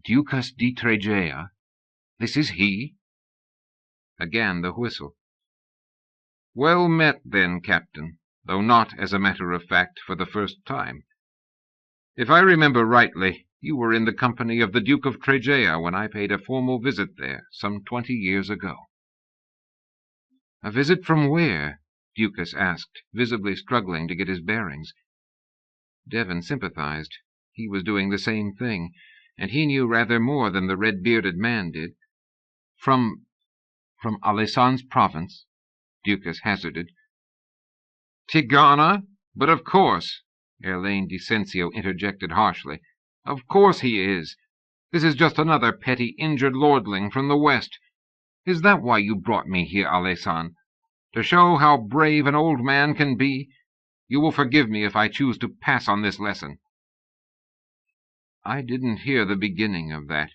"Ducas di Tregea? This is he?" Again the whistle. "Well met, then, Captain, though not, as a matter of fact, for the first time. If I remember rightly, you were in the company of the Duke of Tregea when I paid a formal visit there some 20 years ago." "A visit from where?" Ducas asked, visibly struggling to get his bearings. Devon sympathized. He was doing the same thing, and he knew rather more than the red-bearded man did. From Alessan's province," Ducas hazarded. "Tigana? But of course," Erlaine di Sensio interjected harshly. "Of course he is. This is just another petty injured lordling from the west. Is that why you brought me here, Alessan? To show how brave an old man can be? You will forgive me if I choose to pass on this lesson." "I didn't hear the beginning of that."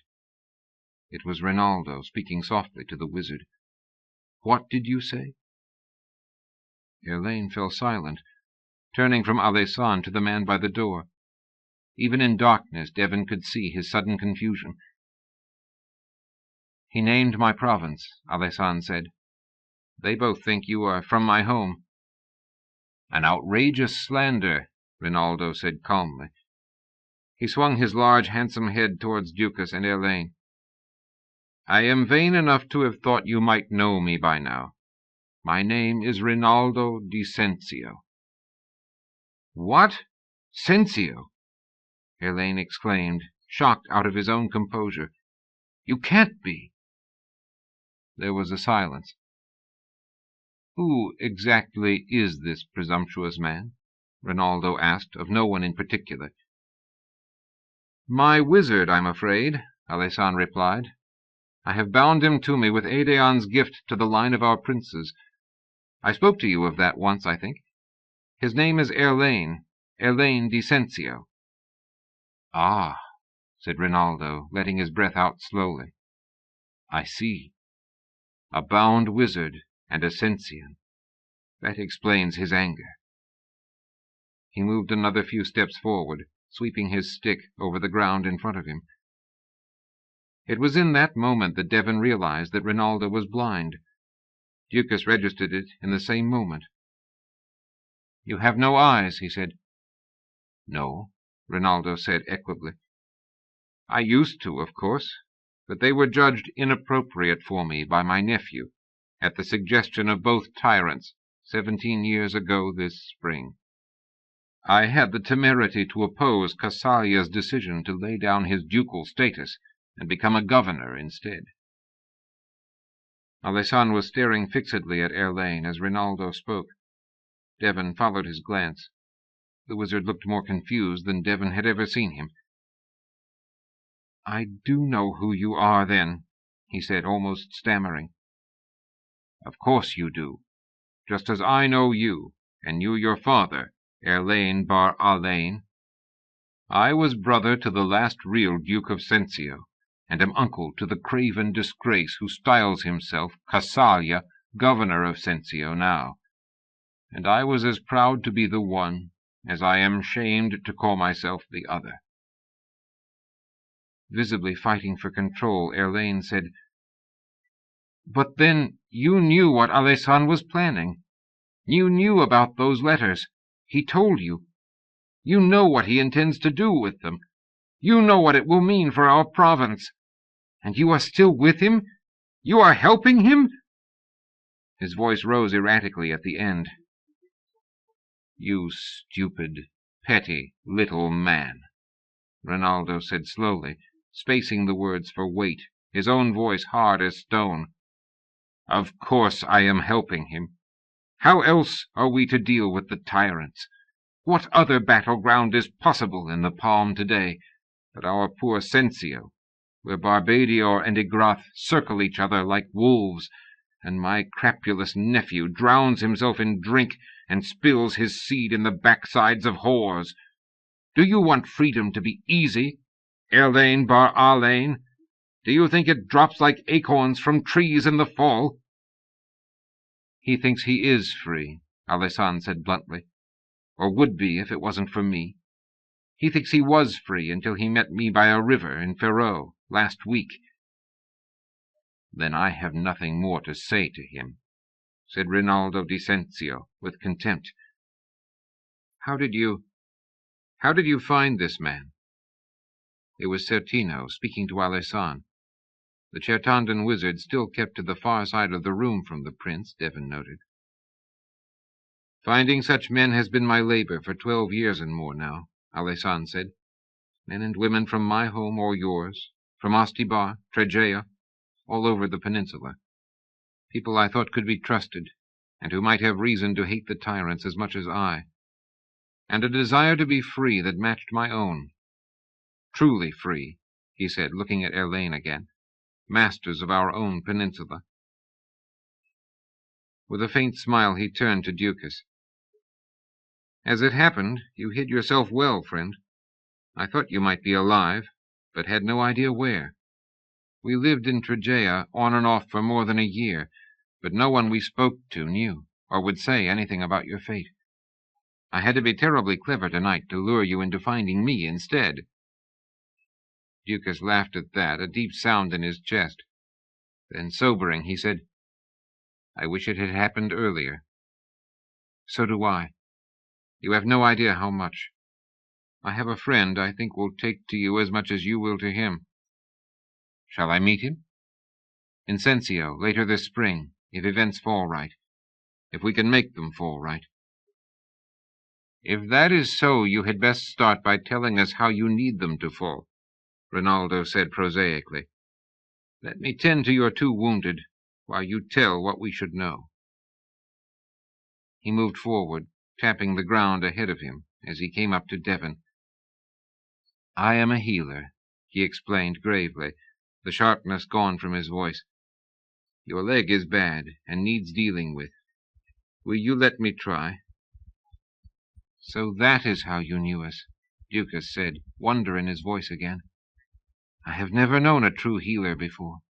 It was Rinaldo speaking softly to the wizard. "What did you say?" Erlaine fell silent, turning from Alessan to the man by the door. Even in darkness, Devon could see his sudden confusion. "He named my province," Alessan said. "They both think you are from my home." "An outrageous slander," Rinaldo said calmly. He swung his large, handsome head towards Ducas and Erlaine. "I am vain enough to have thought you might know me by now. My name is Rinaldo di Sensio." "What? Sensio?" Erlaine exclaimed, shocked out of his own composure. "You can't be." There was a silence. "Who exactly is this presumptuous man?" Rinaldo asked of no one in particular. "My wizard, I'm afraid," Alessan replied. "I have bound him to me with Aedeon's gift to the line of our princes. I spoke to you of that once, I think. His name is Erlaine di Sensio." "Ah," said Rinaldo, letting his breath out slowly. "I see. A bound wizard and a Sensian. That explains his anger." He moved another few steps forward, sweeping his stick over the ground in front of him. It was in that moment that Devon realized that Rinaldo was blind. Ducas registered it in the same moment. "You have no eyes," he said. "No," Rinaldo said equably. "I used to, of course, but they were judged inappropriate for me by my nephew, at the suggestion of both tyrants, 17 years ago this spring. I had the temerity to oppose Cassalia's decision to lay down his ducal status and become a governor instead." Alessan was staring fixedly at Erlaine as Rinaldo spoke. Devon followed his glance. The wizard looked more confused than Devon had ever seen him. "I do know who you are, then," he said, almost stammering. "Of course you do, just as I know you, and knew your father, Erlaine bar Alain. I was brother to the last real Duke of Sensio, and am uncle to the craven disgrace who styles himself Cassalia, governor of Sensio now. And I was as proud to be the one as I am shamed to call myself the other." Visibly fighting for control, Erlaine said, "But then you knew what Alessan was planning. You knew about those letters. He told you. You know what he intends to do with them. You know what it will mean for our province. And you are still with him? You are helping him?" His voice rose erratically at the end. "You stupid, petty little man," Rinaldo said slowly, spacing the words for weight, his own voice hard as stone. "Of course I am helping him. How else are we to deal with the tyrants? What other battleground is possible in the Palm today but our poor Sensio, where Barbadior and Igrath circle each other like wolves, and my crapulous nephew drowns himself in drink and spills his seed in the backsides of whores? Do you want freedom to be easy, Erlaine Bar Alain? Do you think it drops like acorns from trees in the fall?" "He thinks he is free," Alessan said bluntly, "or would be if it wasn't for me. He thinks he was free until he met me by a river in Ferrot last week." "Then I have nothing more to say to him," said Rinaldo di Sensio with contempt. How did you find this man?" It was Certino speaking to Alessan. The Chertandan wizard still kept to the far side of the room from the prince, Devon noted. "Finding such men has been my labor for 12 years and more now," Alessan said. "Men and women from my home or yours, from Ostibar, Tregea, all over the peninsula. People I thought could be trusted, and who might have reason to hate the tyrants as much as I. And a desire to be free that matched my own. Truly free," he said, looking at Erlaine again. "Masters of our own peninsula." With a faint smile he turned to Ducas. "As it happened, you hid yourself well, friend. I thought you might be alive, but had no idea where. We lived in Tregea on and off for more than a year, but no one we spoke to knew, or would say anything about your fate. I had to be terribly clever tonight to lure you into finding me instead." Ducas laughed at that, a deep sound in his chest. Then, sobering, he said, "I wish it had happened earlier." "So do I. You have no idea how much. I have a friend I think will take to you as much as you will to him." "Shall I meet him?" "In Sensio, later this spring, if events fall right. If we can make them fall right." "If that is so, you had best start by telling us how you need them to fall," Rinaldo said prosaically. "Let me tend to your 2 wounded, while you tell what we should know." He moved forward, tapping the ground ahead of him as he came up to Devon. "I am a healer," he explained gravely, the sharpness gone from his voice. "Your leg is bad and needs dealing with. Will you let me try?" "So that is how you knew us," Ducas said, wonder in his voice again. "I have never known a true healer before."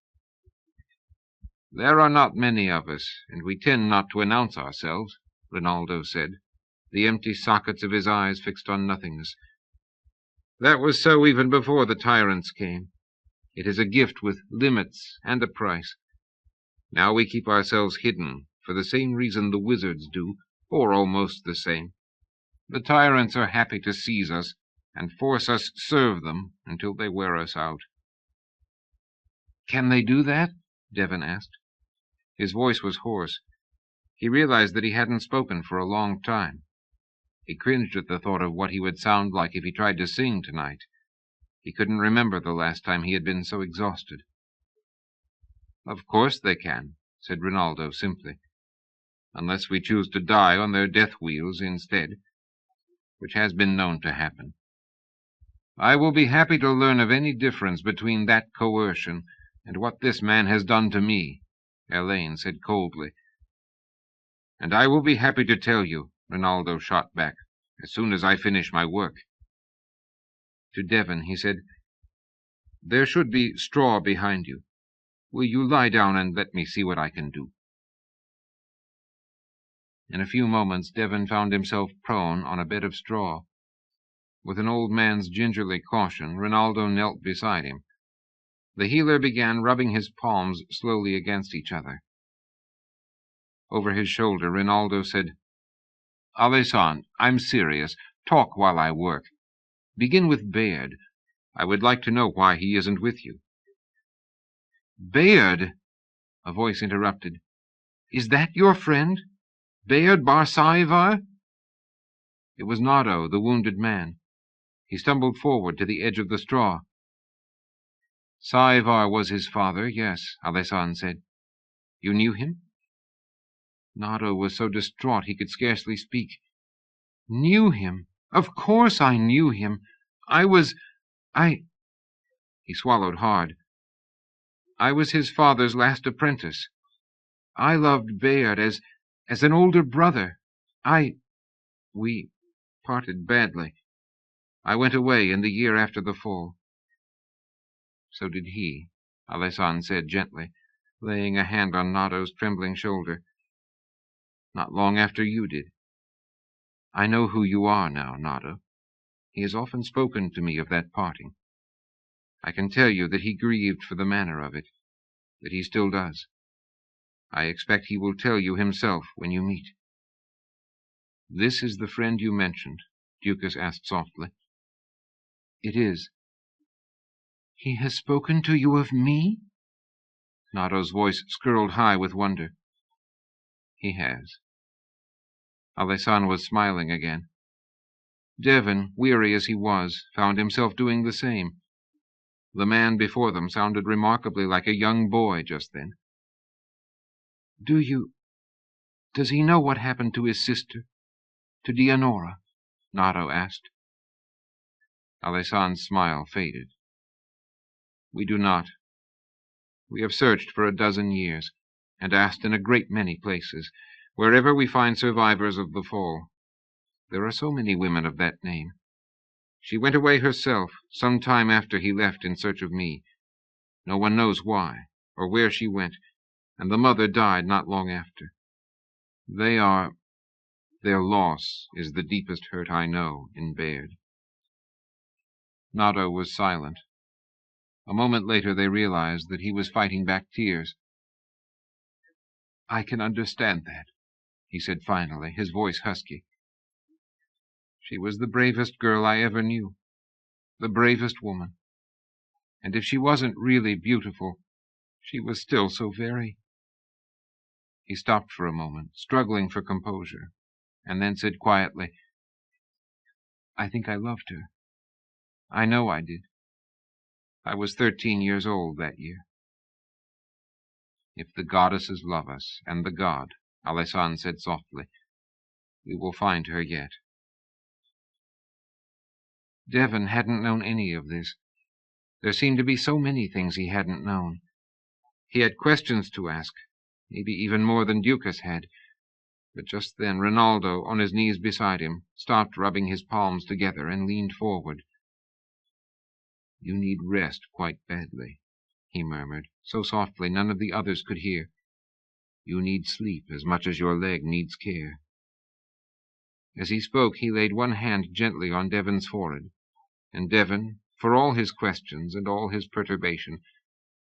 "There are not many of us, and we tend not to announce ourselves," Rinaldo said, the empty sockets of his eyes fixed on nothingness. "That was so even before the tyrants came. It is a gift with limits and a price. Now we keep ourselves hidden for the same reason the wizards do, or almost the same. The tyrants are happy to seize us and force us serve them until they wear us out." "Can they do that?" Devon asked. His voice was hoarse. He realized that he hadn't spoken for a long time. He cringed at the thought of what he would sound like if he tried to sing tonight. He couldn't remember the last time he had been so exhausted. "Of course they can," said Rinaldo simply, "unless we choose to die on their death wheels instead, which has been known to happen. I will be happy to learn of any difference between that coercion and what this man has done to me," Erlaine said coldly. "And I will be happy to tell you," Rinaldo shot back, "as soon as I finish my work." To Devon he said, There should be straw behind you. Will you lie down and let me see what I can do?" In a few moments Devon found himself prone on a bed of straw. With an old man's gingerly caution, Rinaldo knelt beside him. The healer began rubbing his palms slowly against each other. Over his shoulder, Rinaldo said, "Alessan, I'm serious. Talk while I work. Begin with Bayard. I would like to know why he isn't with you." "Bayard?" a voice interrupted. "Is that your friend? Bayard Bar Sa'ivar?" It was Nado, the wounded man. He stumbled forward to the edge of the straw. "Sa'ivar was his father, yes," Alessan said. "You knew him?" Nado was so distraught he could scarcely speak. "Knew him? Of course I knew him. He swallowed hard. "I was his father's last apprentice. I loved Bayard as an older brother. We parted badly. I went away in the year after the fall." "So did he," Alessan said gently, laying a hand on Nado's trembling shoulder. "Not long after you did. I know who you are now, Nado. He has often spoken to me of that parting. I can tell you that he grieved for the manner of it, that he still does. I expect he will tell you himself when you meet." "This is the friend you mentioned?" Ducas asked softly. "It is." "He has spoken to you of me?" Nado's voice skirled high with wonder. "He has." Alessan was smiling again. Devon, weary as he was, found himself doing the same. The man before them sounded remarkably like a young boy just then. Does he know what happened to his sister, to Dianora?" Nado asked. Alessan's smile faded. "We do not. We have searched for 12 years, and asked in a great many places, wherever we find survivors of the fall. There are so many women of that name. She went away herself some time after he left in search of me. No one knows why, or where she went, and the mother died not long after. Their loss is the deepest hurt I know in Bayard." Nado was silent. A moment later they realized that he was fighting back tears. "I can understand that," he said finally, his voice husky. "She was the bravest girl I ever knew, the bravest woman. And if she wasn't really beautiful, she was still so very—" He stopped for a moment, struggling for composure, and then said quietly, "I think I loved her. I know I did. I was 13 years old that year." "If the goddesses love us, and the god," Alessan said softly, "we will find her yet." Devon hadn't known any of this. There seemed to be so many things he hadn't known. He had questions to ask, maybe even more than Ducas had. But just then Rinaldo, on his knees beside him, stopped rubbing his palms together and leaned forward. "You need rest quite badly," he murmured, so softly none of the others could hear. "You need sleep as much as your leg needs care." As he spoke, he laid one hand gently on Devon's forehead, and Devon, for all his questions and all his perturbation,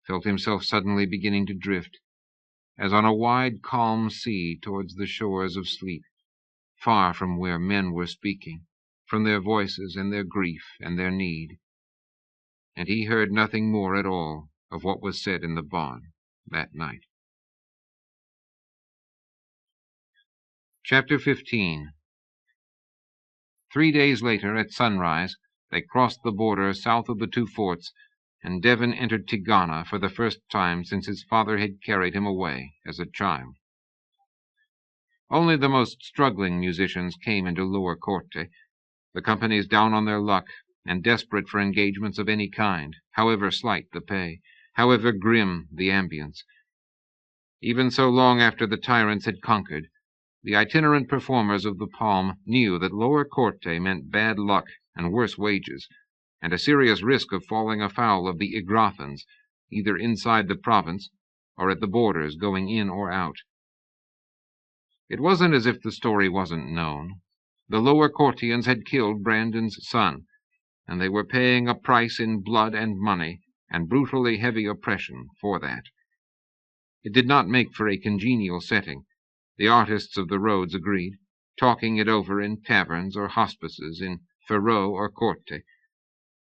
felt himself suddenly beginning to drift, as on a wide, calm sea towards the shores of sleep, far from where men were speaking, from their voices and their grief and their need. And he heard nothing more at all of what was said in the barn that night. Chapter 15. 3 days later, at sunrise, they crossed the border south of the two forts, and Devon entered Tigana for the first time since his father had carried him away as a child. Only the most struggling musicians came into Lower Corte, the companies down on their luck and desperate for engagements of any kind, however slight the pay, however grim the ambience. Even so long after the tyrants had conquered, the itinerant performers of the palm knew that Lower Corte meant bad luck and worse wages, and a serious risk of falling afoul of the Igrathans, either inside the province or at the borders going in or out. It wasn't as if the story wasn't known. The lower Courtians had killed Brandon's son, and they were paying a price in blood and money and brutally heavy oppression for that. It did not make for a congenial setting, the artists of the roads agreed, talking it over in taverns or hospices in Ferrot or Corte.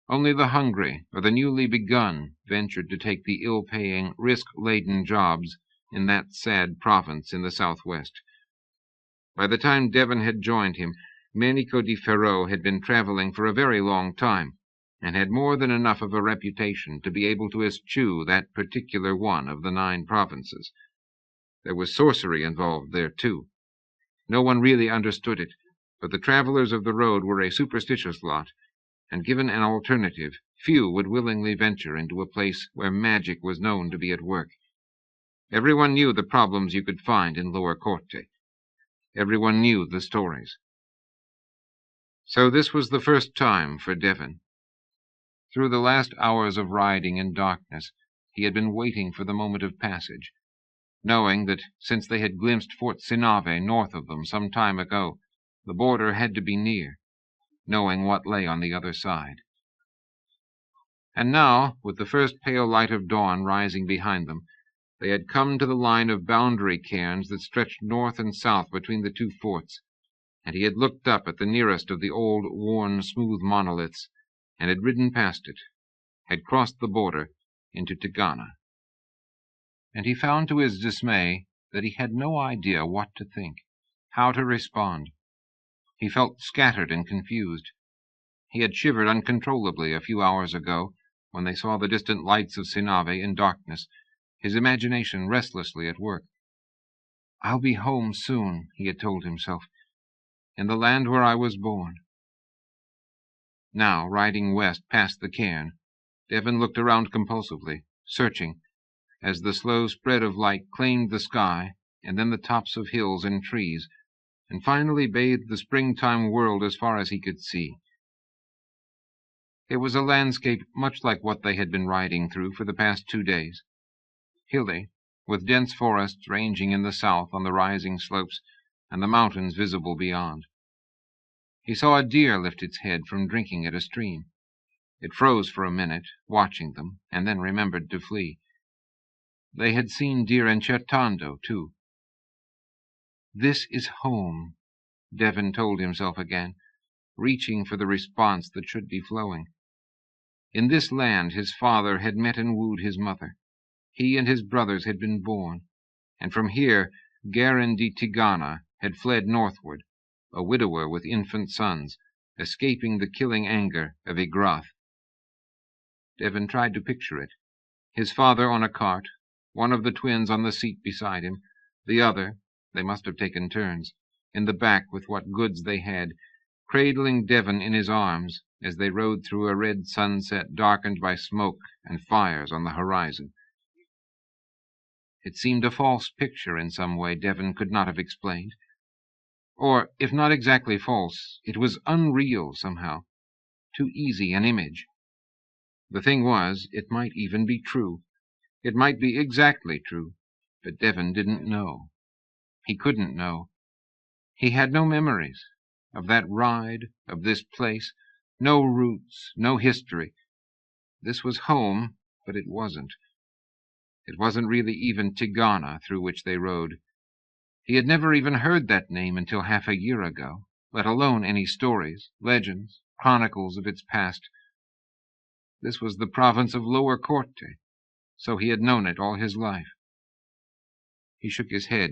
Only the hungry or the newly begun ventured to take the ill-paying, risk-laden jobs in that sad province in the southwest. By the time Devon had joined him, Manico di Ferrot had been traveling for a very long time, and had more than enough of a reputation to be able to eschew that particular one of the 9 provinces. There was sorcery involved there, too. No one really understood it, but the travelers of the road were a superstitious lot, and given an alternative, few would willingly venture into a place where magic was known to be at work. Everyone knew the problems you could find in Lower Corte. Everyone knew the stories. So this was the first time for Devon. Through the last hours of riding in darkness, he had been waiting for the moment of passage, knowing that since they had glimpsed Fort Sinave north of them some time ago, the border had to be near, knowing what lay on the other side. And now, with the first pale light of dawn rising behind them, they had come to the line of boundary cairns that stretched north and south between the 2 forts, and he had looked up at the nearest of the old, worn, smooth monoliths, and had ridden past it, had crossed the border into Tigana. And he found to his dismay that he had no idea what to think, how to respond. He felt scattered and confused. He had shivered uncontrollably a few hours ago, when they saw the distant lights of Sinave in darkness, his imagination restlessly at work. "I'll be home soon," he had told himself, "in the land where I was born." Now, riding west past the cairn, Devon looked around compulsively, searching, as the slow spread of light claimed the sky, and then the tops of hills and trees, and finally bathed the springtime world as far as he could see. It was a landscape much like what they had been riding through for the past 2 days. Hilly, with dense forests ranging in the south on the rising slopes, and the mountains visible beyond. He saw a deer lift its head from drinking at a stream. It froze for a minute, watching them, and then remembered to flee. They had seen deer in Certando, too. "This is home," Devon told himself again, reaching for the response that should be flowing. In this land his father had met and wooed his mother. He and his brothers had been born, and from here Garin di Tigana had fled northward, a widower with infant sons, escaping the killing anger of Igrath. Devon tried to picture it. His father on a cart, one of the twins on the seat beside him, the other, they must have taken turns, in the back with what goods they had, cradling Devon in his arms as they rode through a red sunset darkened by smoke and fires on the horizon. It seemed a false picture in some way Devon could not have explained. Or, if not exactly false, it was unreal somehow, too easy an image. The thing was, it might even be true. It might be exactly true, but Devon didn't know. He couldn't know. He had no memories of that ride, of this place, no roots, no history. This was home, but it wasn't. It wasn't really even Tigana through which they rode. He had never even heard that name until half a year ago, let alone any stories, legends, chronicles of its past. This was the province of Lower Corte, so he had known it all his life. He shook his head,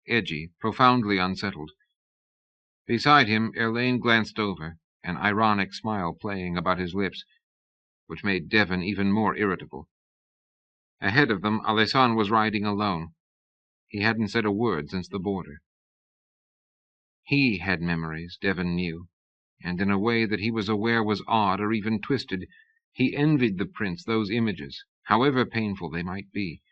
edgy, profoundly unsettled. Beside him, Erlaine glanced over, an ironic smile playing about his lips, which made Devon even more irritable. Ahead of them, Alessan was riding alone. He hadn't said a word since the border. He had memories, Devon knew, and in a way that he was aware was odd or even twisted, he envied the prince those images, however painful they might be.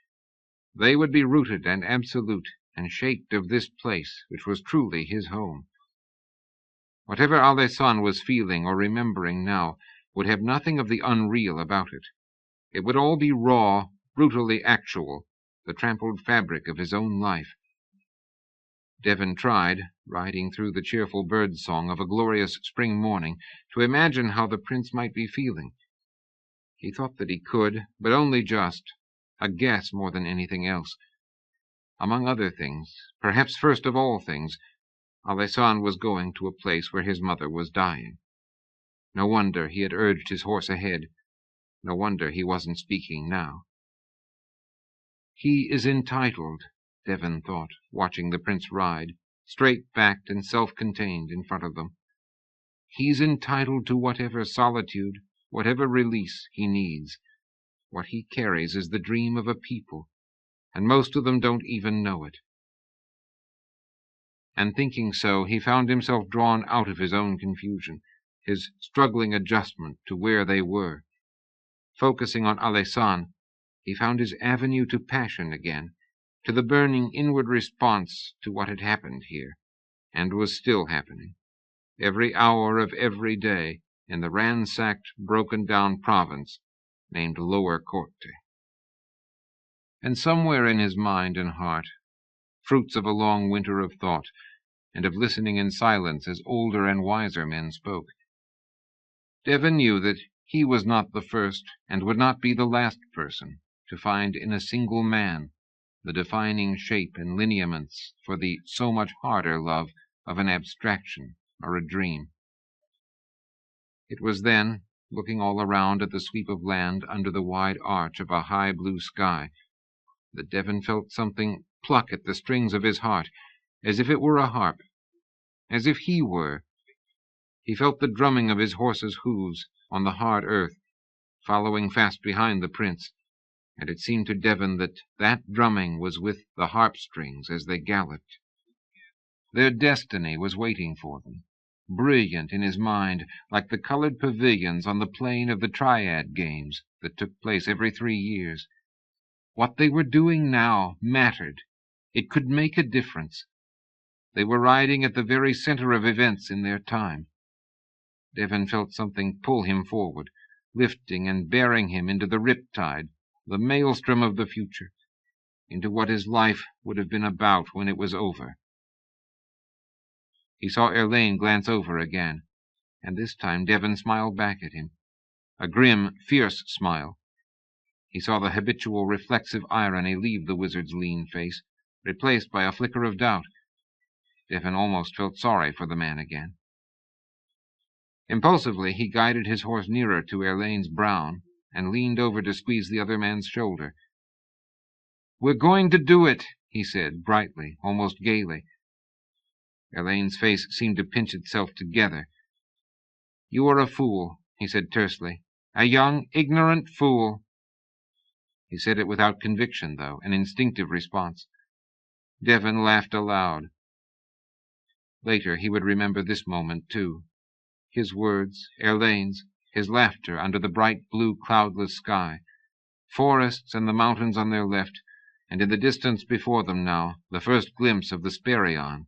They would be rooted and absolute, and shaped of this place, which was truly his home. Whatever Alessan was feeling or remembering now, would have nothing of the unreal about it. It would all be raw, brutally actual, the trampled fabric of his own life. Devon tried, riding through the cheerful bird-song of a glorious spring morning, to imagine how the prince might be feeling. He thought that he could, but only just, a guess more than anything else. Among other things, perhaps first of all things, Alessan was going to a place where his mother was dying. No wonder he had urged his horse ahead. No wonder he wasn't speaking now. He is entitled, Devon thought, watching the prince ride, straight-backed and self-contained in front of them. He's entitled to whatever solitude, whatever release he needs. What he carries is the dream of a people, and most of them don't even know it. And thinking so, he found himself drawn out of his own confusion, his struggling adjustment to where they were. Focusing on Alessan, he found his avenue to passion again, to the burning inward response to what had happened here, and was still happening, every hour of every day in the ransacked, broken-down province named Lower Corte. And somewhere in his mind and heart, fruits of a long winter of thought, and of listening in silence as older and wiser men spoke, Devon knew that he was not the first, and would not be the last person, to find in a single man the defining shape and lineaments for the so much harder love of an abstraction or a dream. It was then, looking all around at the sweep of land under the wide arch of a high blue sky, that Devon felt something pluck at the strings of his heart, as if it were a harp, as if he were. He felt the drumming of his horse's hoofs on the hard earth, following fast behind the prince, and it seemed to Devon that that drumming was with the harp strings as they galloped. Their destiny was waiting for them, brilliant in his mind like the colored pavilions on the plain of the Triad Games that took place every 3 years. What they were doing now mattered. It could make a difference. They were riding at the very center of events in their time. Devon felt something pull him forward, lifting and bearing him into the riptide, the maelstrom of the future, into what his life would have been about when it was over. He saw Erlaine glance over again, and this time Devon smiled back at him, a grim, fierce smile. He saw the habitual reflexive irony leave the wizard's lean face, replaced by a flicker of doubt. Devon almost felt sorry for the man again. Impulsively, he guided his horse nearer to Erlaine's brown and leaned over to squeeze the other man's shoulder. "We're going to do it," he said, brightly, almost gaily. Erlaine's face seemed to pinch itself together. "You are a fool," he said tersely. "A young, ignorant fool." He said it without conviction, though, an instinctive response. Devon laughed aloud. Later he would remember this moment, too. His words, Erlaine's, his laughter under the bright blue cloudless sky, forests and the mountains on their left, and in the distance before them now, the first glimpse of the Sperion,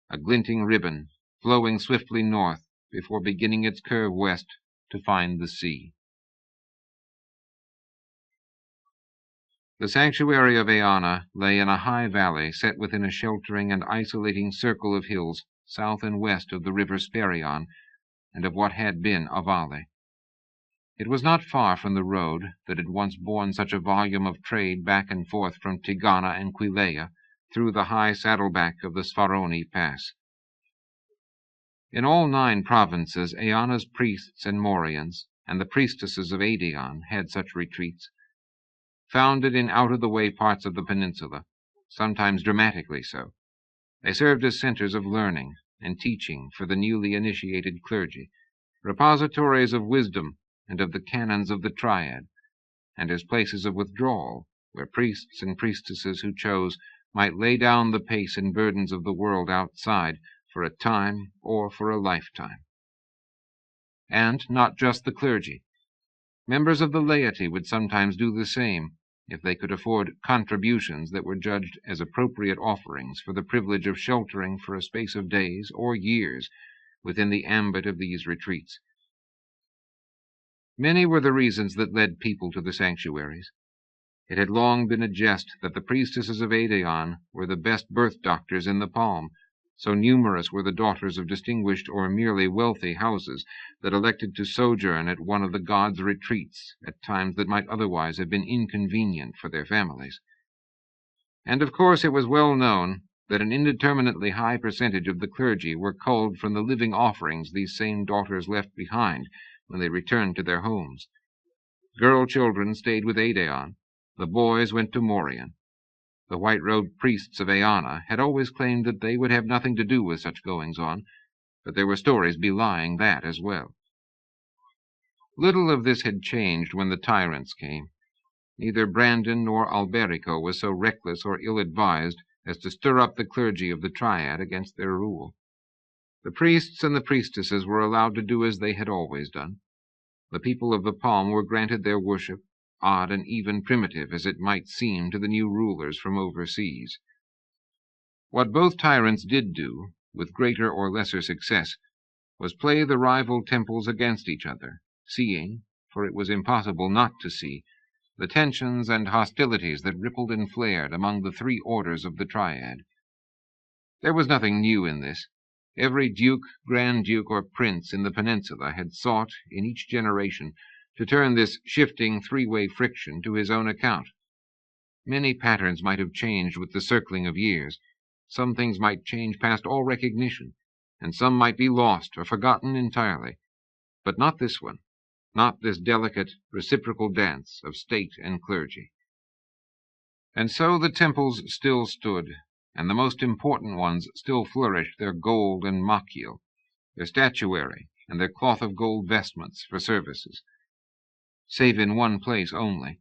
a glinting ribbon, flowing swiftly north before beginning its curve west to find the sea. The sanctuary of Eana lay in a high valley set within a sheltering and isolating circle of hills south and west of the river Sperion and of what had been Avale. It was not far from the road that had once borne such a volume of trade back and forth from Tigana and Quilea through the high saddleback of the Sfaroni Pass. In all 9 provinces, Eana's priests and Morians, and the priestesses of Aedion, had such retreats, founded in out-of-the-way parts of the peninsula, sometimes dramatically so. They served as centers of learning and teaching for the newly initiated clergy, repositories of wisdom and of the canons of the Triad, and as places of withdrawal, where priests and priestesses who chose might lay down the pace and burdens of the world outside for a time or for a lifetime. And not just the clergy. Members of the laity would sometimes do the same, if they could afford contributions that were judged as appropriate offerings for the privilege of sheltering for a space of days or years within the ambit of these retreats. Many were the reasons that led people to the sanctuaries. It had long been a jest that the priestesses of Aedeon were the best birth doctors in the palm, so numerous were the daughters of distinguished or merely wealthy houses that elected to sojourn at one of the gods' retreats at times that might otherwise have been inconvenient for their families. And of course it was well known that an indeterminately high percentage of the clergy were culled from the living offerings these same daughters left behind when they returned to their homes. Girl children stayed with Aedeon. The boys went to Morion. The white-robed priests of Eanna had always claimed that they would have nothing to do with such goings-on, but there were stories belying that as well. Little of this had changed when the tyrants came. Neither Brandon nor Alberico was so reckless or ill-advised as to stir up the clergy of the Triad against their rule. The priests and the priestesses were allowed to do as they had always done. The people of the Palm were granted their worship, odd and even primitive as it might seem to the new rulers from overseas. What both tyrants did do, with greater or lesser success, was play the rival temples against each other, seeing, for it was impossible not to see, the tensions and hostilities that rippled and flared among the three orders of the Triad. There was nothing new in this. Every duke, grand duke, or prince in the peninsula had sought, in each generation, to turn this shifting three-way friction to his own account. Many patterns might have changed with the circling of years. Some things might change past all recognition, and some might be lost or forgotten entirely. But not this one, not this delicate, reciprocal dance of state and clergy. And so the temples still stood, and the most important ones still flourished their gold and machil, their statuary, and their cloth of gold vestments for services. Save in one place only,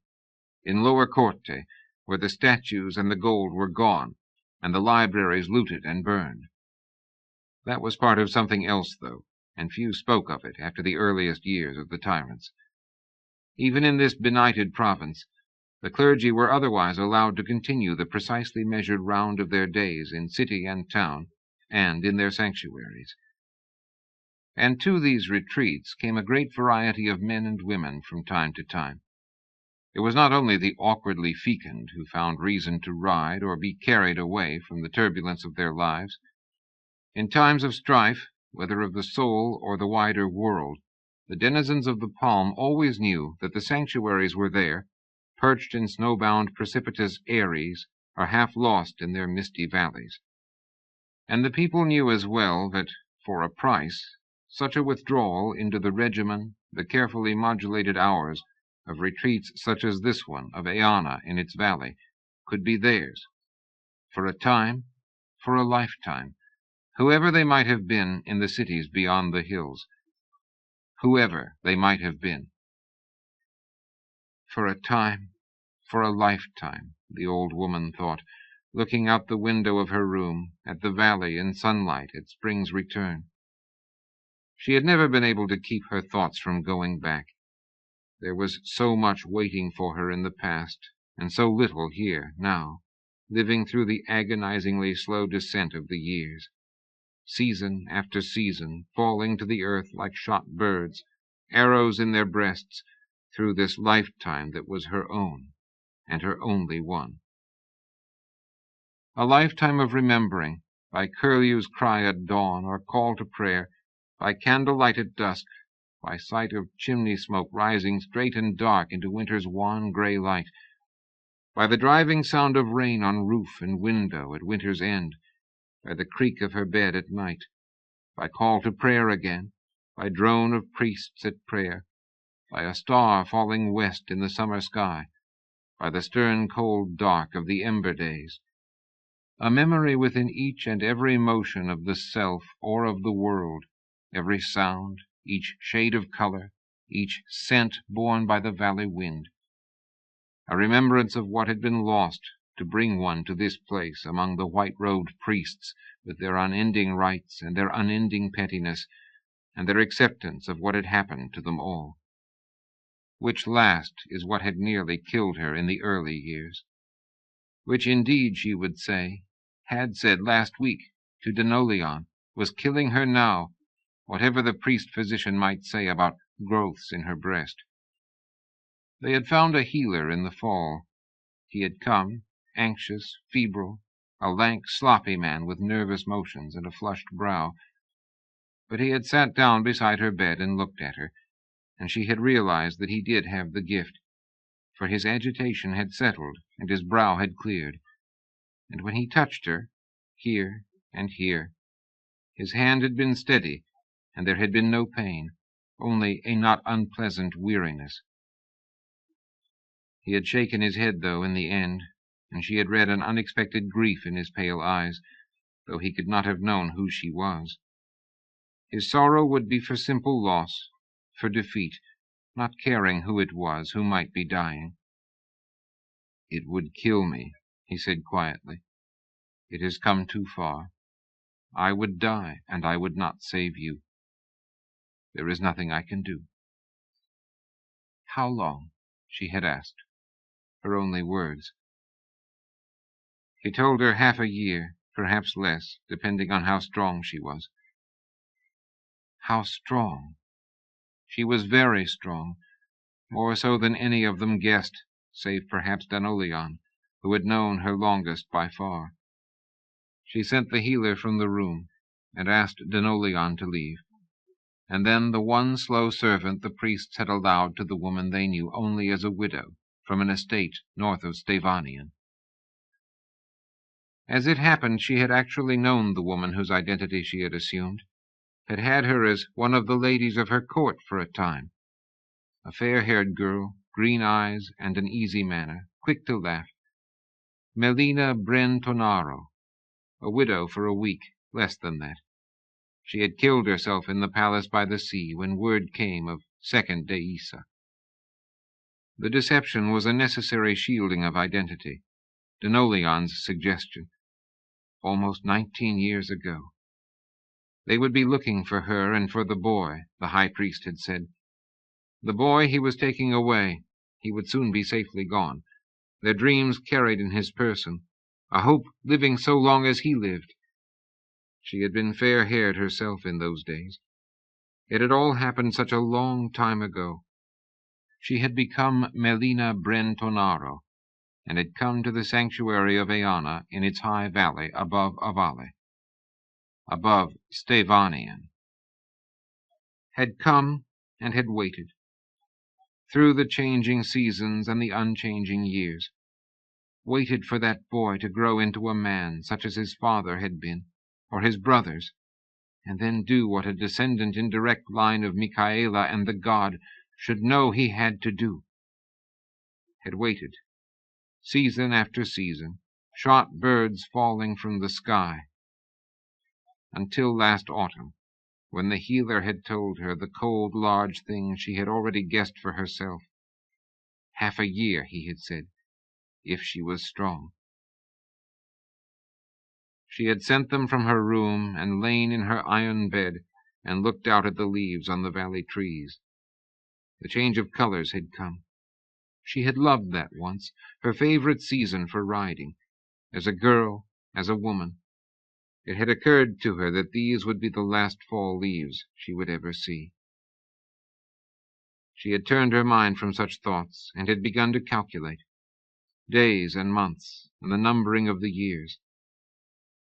in Lower Corte, where the statues and the gold were gone, and the libraries looted and burned. That was part of something else, though, and few spoke of it after the earliest years of the tyrants. Even in this benighted province, the clergy were otherwise allowed to continue the precisely measured round of their days in city and town, and in their sanctuaries. And to these retreats came a great variety of men and women from time to time. It was not only the awkwardly fecund who found reason to ride or be carried away from the turbulence of their lives. In times of strife, whether of the soul or the wider world, the denizens of the Palm always knew that the sanctuaries were there, perched in snowbound precipitous eyries, or half lost in their misty valleys. And the people knew as well that, for a price, such a withdrawal into the regimen, the carefully modulated hours, of retreats such as this one of Eanna in its valley, could be theirs, for a time, for a lifetime, whoever they might have been in the cities beyond the hills, whoever they might have been. For a time, for a lifetime, the old woman thought, looking out the window of her room at the valley in sunlight at spring's return. She had never been able to keep her thoughts from going back. There was so much waiting for her in the past, and so little here, now, living through the agonizingly slow descent of the years. Season after season, falling to the earth like shot birds, arrows in their breasts, through this lifetime that was her own, and her only one. A lifetime of remembering, by curlew's cry at dawn or call to prayer, by candlelight at dusk, by sight of chimney smoke rising straight and dark into winter's wan grey light, by the driving sound of rain on roof and window at winter's end, by the creak of her bed at night, by call to prayer again, by drone of priests at prayer, by a star falling west in the summer sky, by the stern cold dark of the ember days. A memory within each and every motion of the self or of the world, every sound, each shade of color, each scent borne by the valley wind. A remembrance of what had been lost to bring one to this place among the white-robed priests with their unending rites and their unending pettiness, and their acceptance of what had happened to them all. Which last is what had nearly killed her in the early years. Which indeed, she would say, had said last week to DeLotel, was killing her now, whatever the priest-physician might say about growths in her breast. They had found a healer in the fall. He had come, anxious, febrile, a lank, sloppy man with nervous motions and a flushed brow. But he had sat down beside her bed and looked at her, and she had realized that he did have the gift, for his agitation had settled and his brow had cleared. And when he touched her, here and here, his hand had been steady, and there had been no pain, only a not unpleasant weariness. He had shaken his head, though, in the end, and she had read an unexpected grief in his pale eyes, though he could not have known who she was. His sorrow would be for simple loss, for defeat, not caring who it was who might be dying. "It would kill me," he said quietly. "It has come too far. I would die, and I would not save you. There is nothing I can do." "How long?" she had asked, her only words. He told her half a year, perhaps less, depending on how strong she was. How strong! She was very strong, more so than any of them guessed, save perhaps DeLotel, who had known her longest by far. She sent the healer from the room, and asked DeLotel to leave. And then the one slow servant the priests had allowed to the woman they knew only as a widow, from an estate north of Stevanian. As it happened, she had actually known the woman whose identity she had assumed, had had her as one of the ladies of her court for a time. A fair-haired girl, green eyes and an easy manner, quick to laugh. Melina Brentonaro, a widow for a week, less than that. She had killed herself in the palace by the sea when word came of second Deisa. The deception was a necessary shielding of identity, DeLotel's suggestion. Almost 19 years ago. They would be looking for her and for the boy, the high priest had said. The boy he was taking away. He would soon be safely gone. Their dreams carried in his person, a hope living so long as he lived. She had been fair-haired herself in those days. It had all happened such a long time ago. She had become Melina Brentonaro, and had come to the sanctuary of Eana in its high valley above Avale, above Stevanian. Had come and had waited, through the changing seasons and the unchanging years, waited for that boy to grow into a man such as his father had been, or his brothers, and then do what a descendant in direct line of Michaela and the god should know he had to do. Had waited, season after season, shot birds falling from the sky, until last autumn, when the healer had told her the cold, large thing she had already guessed for herself. Half a year, he had said, if she was strong. She had sent them from her room and lain in her iron bed and looked out at the leaves on the valley trees. The change of colors had come. She had loved that once, her favorite season for riding, as a girl, as a woman. It had occurred to her that these would be the last fall leaves she would ever see. She had turned her mind from such thoughts and had begun to calculate days and months and the numbering of the years.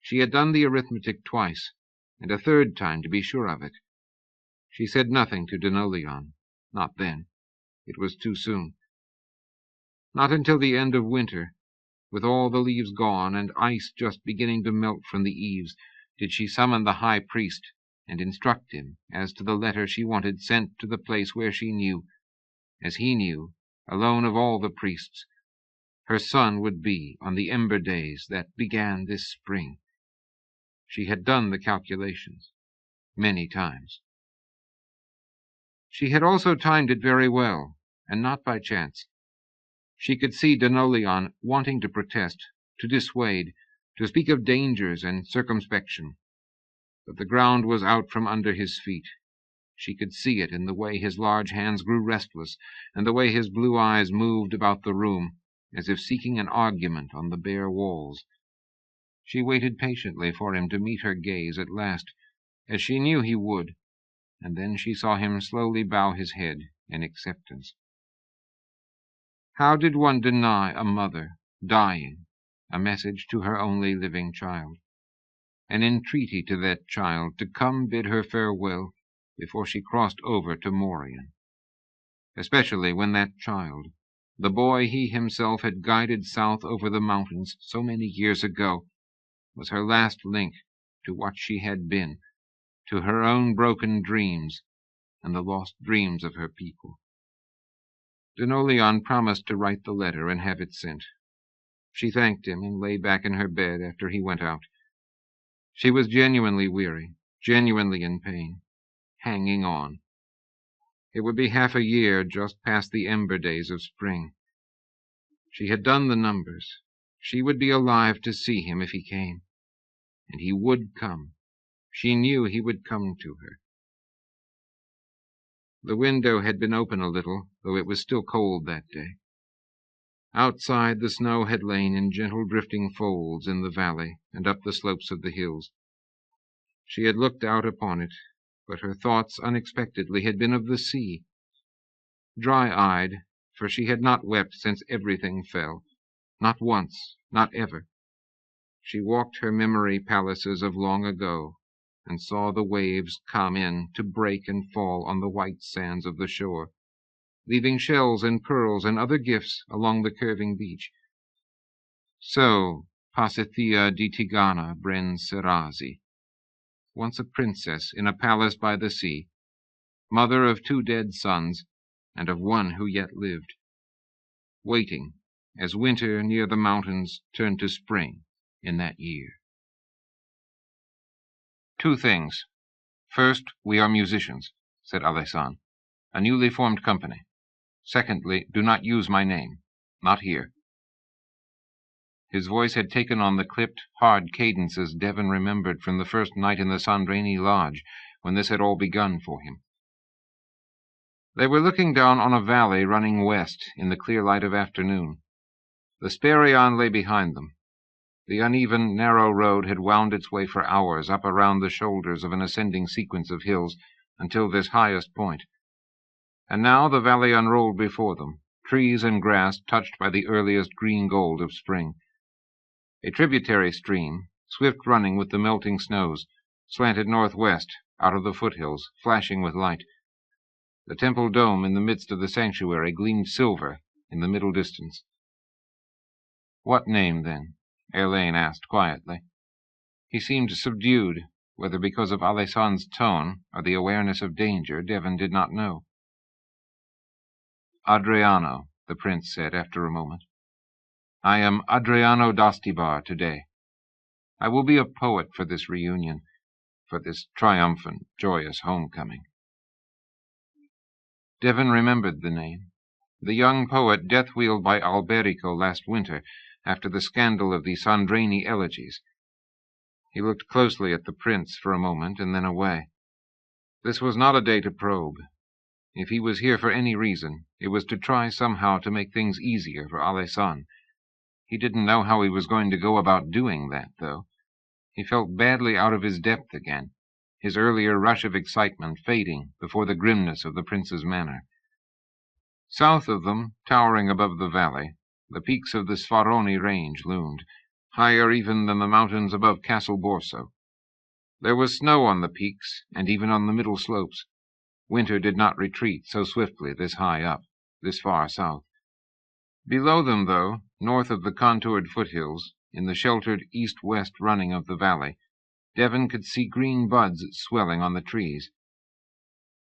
She had done the arithmetic twice, and a third time to be sure of it. She said nothing to DeLotel, not then. It was too soon. Not until the end of winter, with all the leaves gone and ice just beginning to melt from the eaves, did she summon the high priest and instruct him as to the letter she wanted sent to the place where she knew, as he knew, alone of all the priests, her son would be on the ember days that began this spring. She had done the calculations many times. She had also timed it very well, and not by chance. She could see DeLotel wanting to protest, to dissuade, to speak of dangers and circumspection. But the ground was out from under his feet. She could see it in the way his large hands grew restless, and the way his blue eyes moved about the room, as if seeking an argument on the bare walls. She waited patiently for him to meet her gaze at last, as she knew he would, and then she saw him slowly bow his head in acceptance. How did one deny a mother, dying, a message to her only living child, an entreaty to that child to come bid her farewell before she crossed over to Morian? Especially when that child, the boy he himself had guided south over the mountains so many years ago, was her last link to what she had been, to her own broken dreams and the lost dreams of her people. DeLotel promised to write the letter and have it sent. She thanked him and lay back in her bed after he went out. She was genuinely weary, genuinely in pain, hanging on. It would be half a year just past the ember days of spring. She had done the numbers. She would be alive to see him if he came. And he would come. She knew he would come to her. The window had been open a little, though it was still cold that day. Outside, the snow had lain in gentle drifting folds in the valley and up the slopes of the hills. She had looked out upon it, but her thoughts unexpectedly had been of the sea. Dry-eyed, for she had not wept since everything fell, not once, not ever. She walked her memory palaces of long ago, and saw the waves come in to break and fall on the white sands of the shore, leaving shells and pearls and other gifts along the curving beach. So, Pasithea di Tigana Bren Serazi, once a princess in a palace by the sea, mother of 2 dead sons and of 1 who yet lived, waiting as winter near the mountains turned to spring in that year. 2 things. First, we are musicians, said Alessan, a newly formed company. Secondly, do not use my name. Not here. His voice had taken on the clipped, hard cadences Devon remembered from the first night in the Sandreni lodge, when this had all begun for him. They were looking down on a valley running west in the clear light of afternoon. The Sperion lay behind them. The uneven, narrow road had wound its way for hours up around the shoulders of an ascending sequence of hills until this highest point. And now the valley unrolled before them, trees and grass touched by the earliest green gold of spring. A tributary stream, swift running with the melting snows, slanted northwest out of the foothills, flashing with light. The temple dome in the midst of the sanctuary gleamed silver in the middle distance. What name, then? Erlaine asked quietly. He seemed subdued, whether because of Alessan's tone or the awareness of danger, Devon did not know. Adriano, the prince said after a moment. I am Adriano d'Astibar today. I will be a poet for this reunion, for this triumphant, joyous homecoming. Devon remembered the name. The young poet death-wheeled by Alberico last winter, after the scandal of the Sandreni elegies. He looked closely at the prince for a moment and then away. This was not a day to probe. If he was here for any reason, it was to try somehow to make things easier for Alessan. He didn't know how he was going to go about doing that, though. He felt badly out of his depth again, his earlier rush of excitement fading before the grimness of the prince's manner. South of them, towering above the valley, the peaks of the Sfaroni range loomed, higher even than the mountains above Castle Borso. There was snow on the peaks, and even on the middle slopes. Winter did not retreat so swiftly this high up, this far south. Below them, though, north of the contoured foothills, in the sheltered east-west running of the valley, Devon could see green buds swelling on the trees.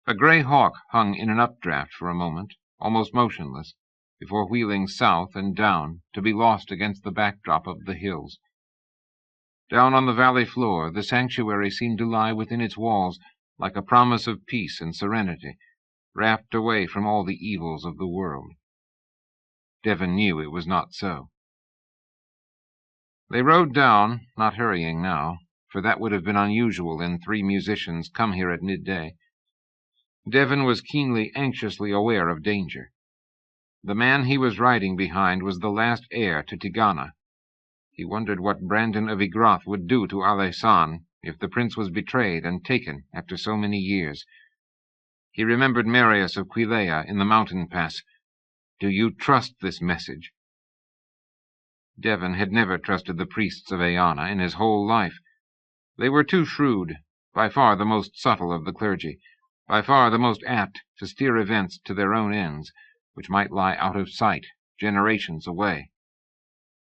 A gray hawk hung in an updraft for a moment, almost motionless, before wheeling south and down to be lost against the backdrop of the hills. Down on the valley floor, the sanctuary seemed to lie within its walls like a promise of peace and serenity, wrapped away from all the evils of the world. Devon knew it was not so. They rode down, not hurrying now, for that would have been unusual in 3 musicians come here at midday. Devon was keenly, anxiously aware of danger. The man he was riding behind was the last heir to Tigana. He wondered what Brandon of Igrath would do to Alessan if the prince was betrayed and taken after so many years. He remembered Marius of Quilea in the mountain pass. "Do you trust this message?" Devon had never trusted the priests of Eanna in his whole life. They were too shrewd, by far the most subtle of the clergy, by far the most apt to steer events to their own ends, which might lie out of sight, generations away.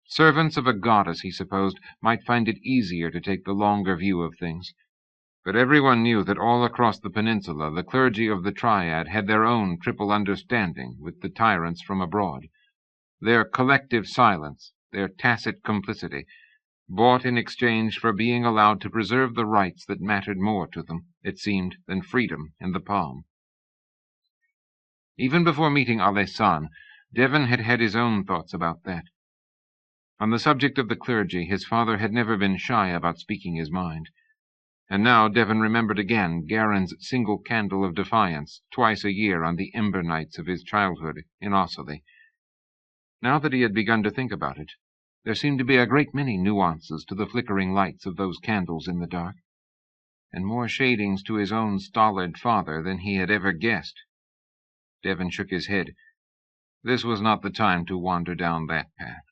Servants of a goddess, he supposed, might find it easier to take the longer view of things. But everyone knew that all across the peninsula the clergy of the Triad had their own triple understanding with the tyrants from abroad. Their collective silence, their tacit complicity, bought in exchange for being allowed to preserve the rights that mattered more to them, it seemed, than freedom in the palm. Even before meeting Alessan, Devon had had his own thoughts about that. On the subject of the clergy, his father had never been shy about speaking his mind. And now Devon remembered again Garen's single candle of defiance twice a year on the ember nights of his childhood in Ossoli. Now that he had begun to think about it, there seemed to be a great many nuances to the flickering lights of those candles in the dark, and more shadings to his own stolid father than he had ever guessed. Devon shook his head. This was not the time to wander down that path.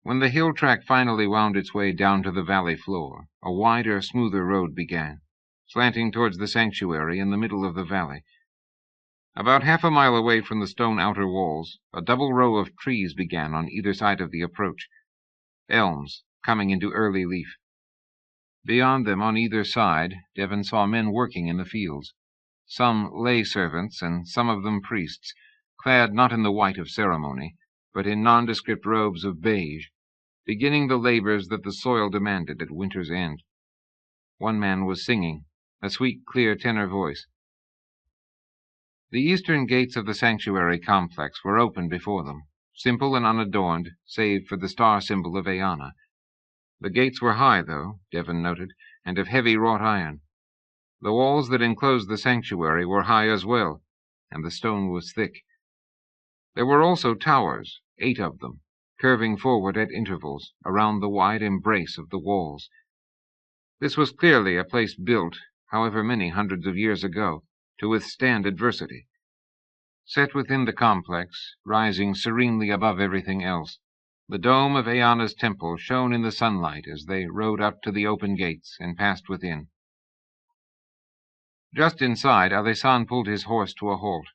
When the hill track finally wound its way down to the valley floor, a wider, smoother road began, slanting towards the sanctuary in the middle of the valley. About half a mile away from the stone outer walls, a double row of trees began on either side of the approach, elms coming into early leaf. Beyond them, on either side, Devon saw men working in the fields, some lay servants and some of them priests, clad not in the white of ceremony, but in nondescript robes of beige, beginning the labors that the soil demanded at winter's end. One man was singing, a sweet, clear tenor voice. The eastern gates of the sanctuary complex were open before them, simple and unadorned, save for the star symbol of Eanna. The gates were high, though, Devon noted, and of heavy wrought iron. The walls that enclosed the sanctuary were high as well, and the stone was thick. There were also towers, 8 of them, curving forward at intervals around the wide embrace of the walls. This was clearly a place built, however many hundreds of years ago, to withstand adversity. Set within the complex, rising serenely above everything else, the dome of Eanna's temple shone in the sunlight as they rode up to the open gates and passed within. Just inside, Alessan pulled his horse to a halt.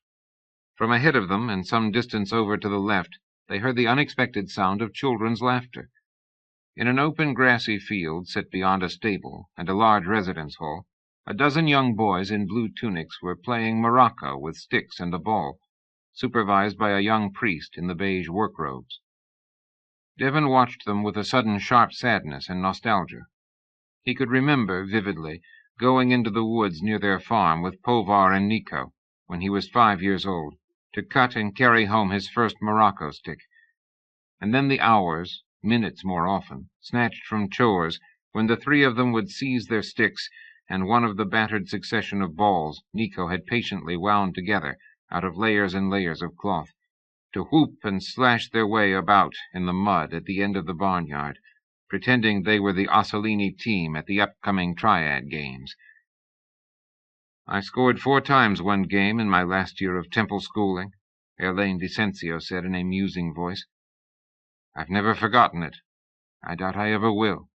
From ahead of them, and some distance over to the left, they heard the unexpected sound of children's laughter. In an open grassy field set beyond a stable and a large residence hall, a dozen young boys in blue tunics were playing Morocco with sticks and a ball, supervised by a young priest in the beige workrobes. Devon watched them with a sudden sharp sadness and nostalgia. He could remember vividly going into the woods near their farm with Povar and Nico when he was 5 years old, to cut and carry home his first Morocco stick. And then the hours, minutes more often, snatched from chores, when the 3 of them would seize their sticks and one of the battered succession of balls Nico had patiently wound together out of layers and layers of cloth, to whoop and slash their way about in the mud at the end of the barnyard, pretending they were the Ossolini team at the upcoming Triad games. "I scored 4 times one game in my last year of temple schooling," Erlane Dicensio said in a musing voice. "I've never forgotten it. I doubt I ever will."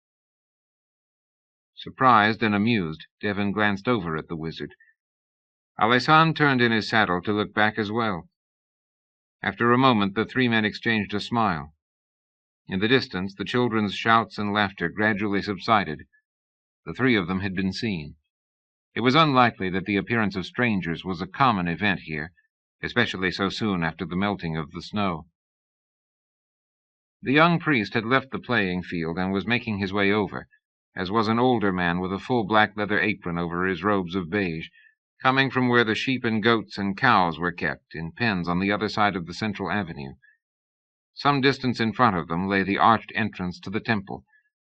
Surprised and amused, Devon glanced over at the wizard. Alessan turned in his saddle to look back as well. After a moment, the 3 men exchanged a smile. In the distance, the children's shouts and laughter gradually subsided. The 3 of them had been seen. It was unlikely that the appearance of strangers was a common event here, especially so soon after the melting of the snow. The young priest had left the playing field and was making his way over, as was an older man with a full black leather apron over his robes of beige, coming from where the sheep and goats and cows were kept in pens on the other side of the central avenue. Some distance in front of them lay the arched entrance to the temple,